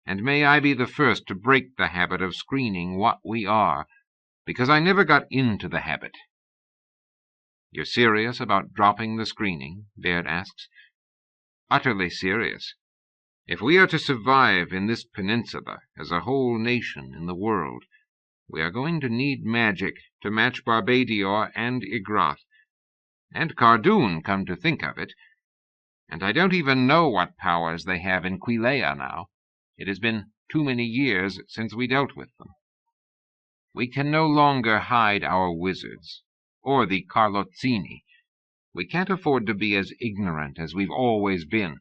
And may I be the first to break the habit of screening what we are, because I never got into the habit." "You're serious about dropping the screening?" Baird asks. "Utterly serious. If we are to survive in this peninsula as a whole nation in the world, we are going to need magic to match Barbadior and Igrath. And Cardoon, come to think of it. And I don't even know what powers they have in Quilea now. It has been too many years since we dealt with them. We can no longer hide our wizards, or the Carlozzini. We can't afford to be as ignorant as we've always been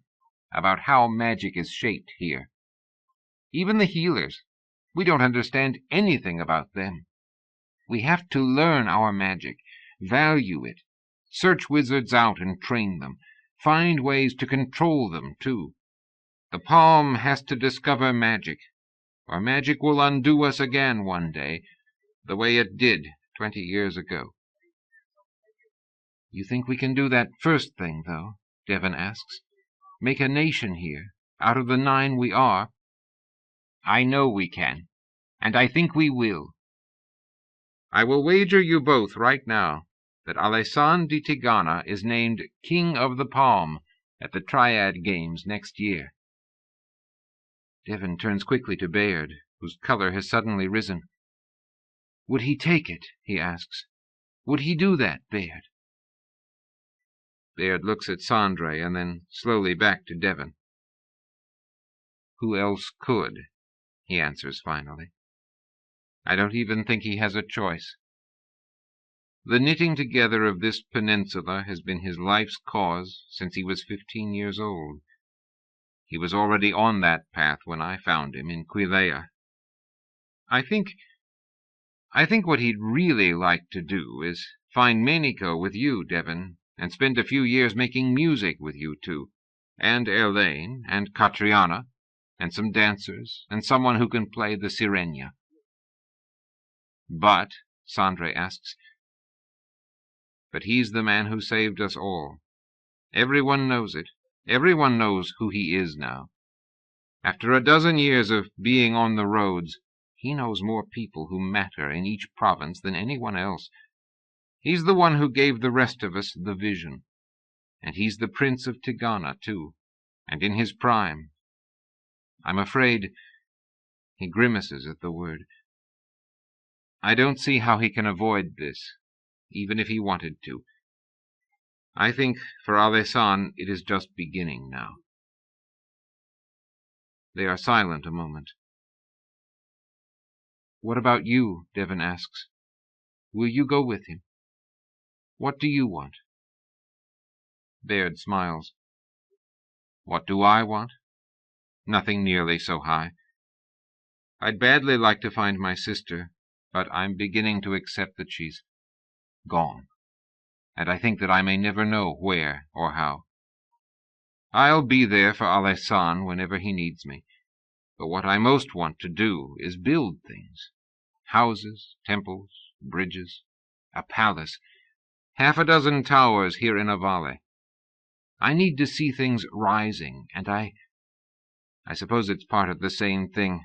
about how magic is shaped here. Even the healers, we don't understand anything about them. We have to learn our magic, value it, search wizards out and train them, find ways to control them, too. The palm has to discover magic, or magic will undo us again one day, the way it did 20 years ago. You think we can do that first thing, though? Devon asks. Make a nation here, out of the 9 we are? I know we can, and I think we will. I will wager you both right now that Alessandro di Tigana is named King of the Palm at the Triad Games next year. Devon turns quickly to Bayard, whose color has suddenly risen. Would he take it? He asks. Would he do that, Bayard? Bayard looks at Sandre and then slowly back to Devon. Who else could? He answers finally. I don't even think he has a choice. The knitting together of this peninsula has been his life's cause since he was 15 years old. He was already on that path when I found him in Quilea. I think what he'd really like to do is find Menico with you, Devon, and spend a few years making music with you two, and Elaine, and Catriana, and some dancers, and someone who can play the sirena. But, Sandre asks, but he's the man who saved us all. Everyone knows it. Everyone knows who he is now. After a dozen years of being on the roads, he knows more people who matter in each province than anyone else. He's the one who gave the rest of us the vision. And he's the Prince of Tigana, too, and in his prime. I'm afraid, he grimaces at the word, I don't see how he can avoid this, even if he wanted to. I think for Alessandro it is just beginning now. They are silent a moment. What about you? Devon asks. Will you go with him? What do you want? Bayard smiles. What do I want? Nothing nearly so high. I'd badly like to find my sister, but I'm beginning to accept that she's gone, and I think that I may never know where or how. I'll be there for Alessandro whenever he needs me, but what I most want to do is build things. Houses, temples, bridges, a palace, 6 towers here in a valley. I need to see things rising, and I suppose it's part of the same thing,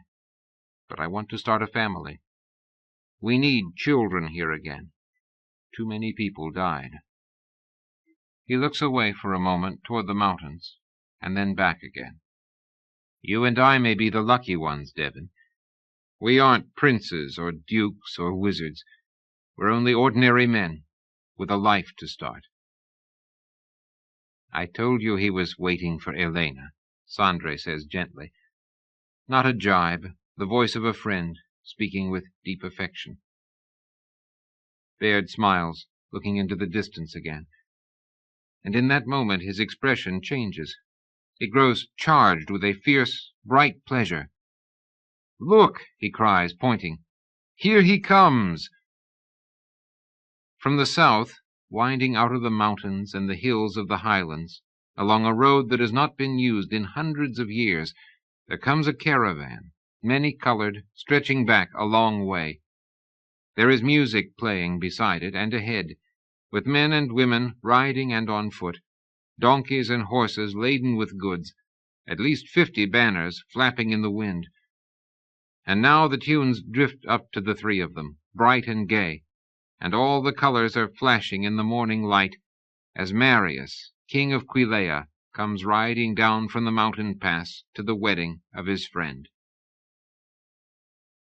but I want to start a family. We need children here again. Too many people died. He looks away for a moment toward the mountains, and then back again. You and I may be the lucky ones, Devon. We aren't princes or dukes or wizards. We're only ordinary men, with a life to start. I told you he was waiting for Elena, Sandre says gently. Not a jibe, the voice of a friend, speaking with deep affection. Bayard smiles, looking into the distance again. And in that moment his expression changes. It grows charged with a fierce, bright pleasure. Look, he cries, pointing. Here he comes! From the south, winding out of the mountains and the hills of the highlands, along a road that has not been used in hundreds of years, there comes a caravan, many-colored, stretching back a long way. There is music playing beside it and ahead, with men and women riding and on foot, donkeys and horses laden with goods, at least 50 banners flapping in the wind. And now the tunes drift up to the 3 of them, bright and gay, and all the colors are flashing in the morning light as Marius, king of Quilea, comes riding down from the mountain pass to the wedding of his friend.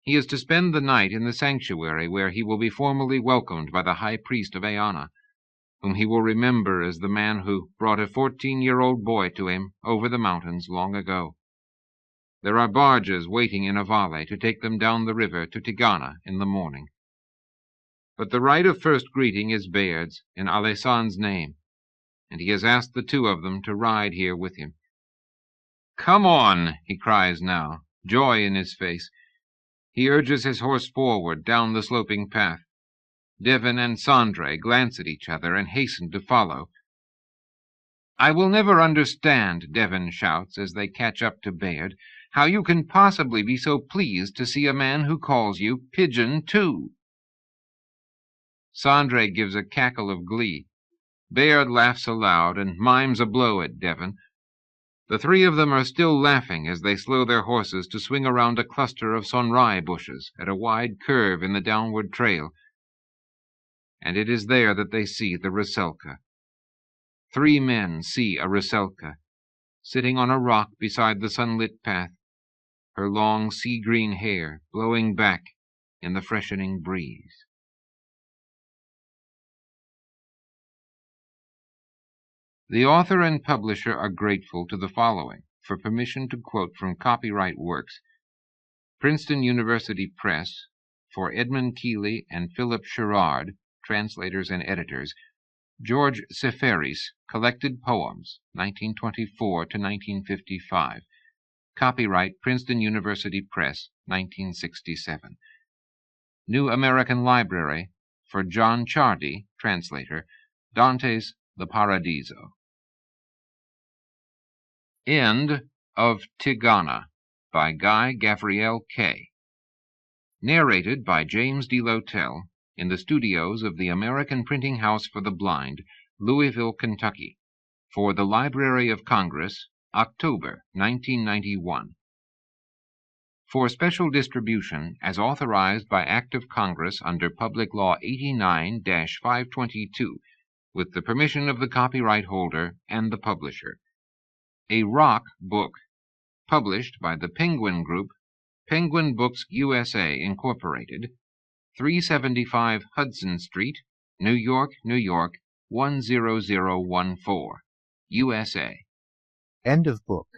He is to spend the night in the sanctuary, where he will be formally welcomed by the high priest of Eana, whom he will remember as the man who brought a 14-year-old boy to him over the mountains long ago. There are barges waiting in a valley to take them down the river to Tigana in the morning. But the rite of first greeting is Bayard's in Alessandro's name, and he has asked the two of them to ride here with him. "Come on," he cries now, joy in his face. He urges his horse forward down the sloping path. Devon and Sandre glance at each other and hasten to follow. "I will never understand," Devon shouts as they catch up to Bayard, "how you can possibly be so pleased to see a man who calls you Pigeon 2. Sandre gives a cackle of glee. Bayard laughs aloud and mimes a blow at Devon. The three of them are still laughing as they slow their horses to swing around a cluster of sonrai bushes at a wide curve in the downward trail. And it is there that they see the Rusalka. 3 men see a Rusalka, sitting on a rock beside the sunlit path, her long sea-green hair blowing back in the freshening breeze. The author and publisher are grateful to the following for permission to quote from copyright works: Princeton University Press, for Edmund Keeley and Philip Sherrard, translators and editors; George Seferis, Collected Poems, 1924 to 1955. Copyright Princeton University Press, 1967. New American Library, for John Chardy, translator, Dante's The Paradiso. End of Tigana by Guy Gavriel Kay. Narrated by James DeLotel in the studios of the American Printing House for the Blind, Louisville, Kentucky, for the Library of Congress, October 1991. For special distribution as authorized by Act of Congress under Public Law 89-522, with the permission of the copyright holder and the publisher. A Rock Book, published by the Penguin Group, Penguin Books USA, Incorporated, 375 Hudson Street, New York, New York, 10014, USA. End of book.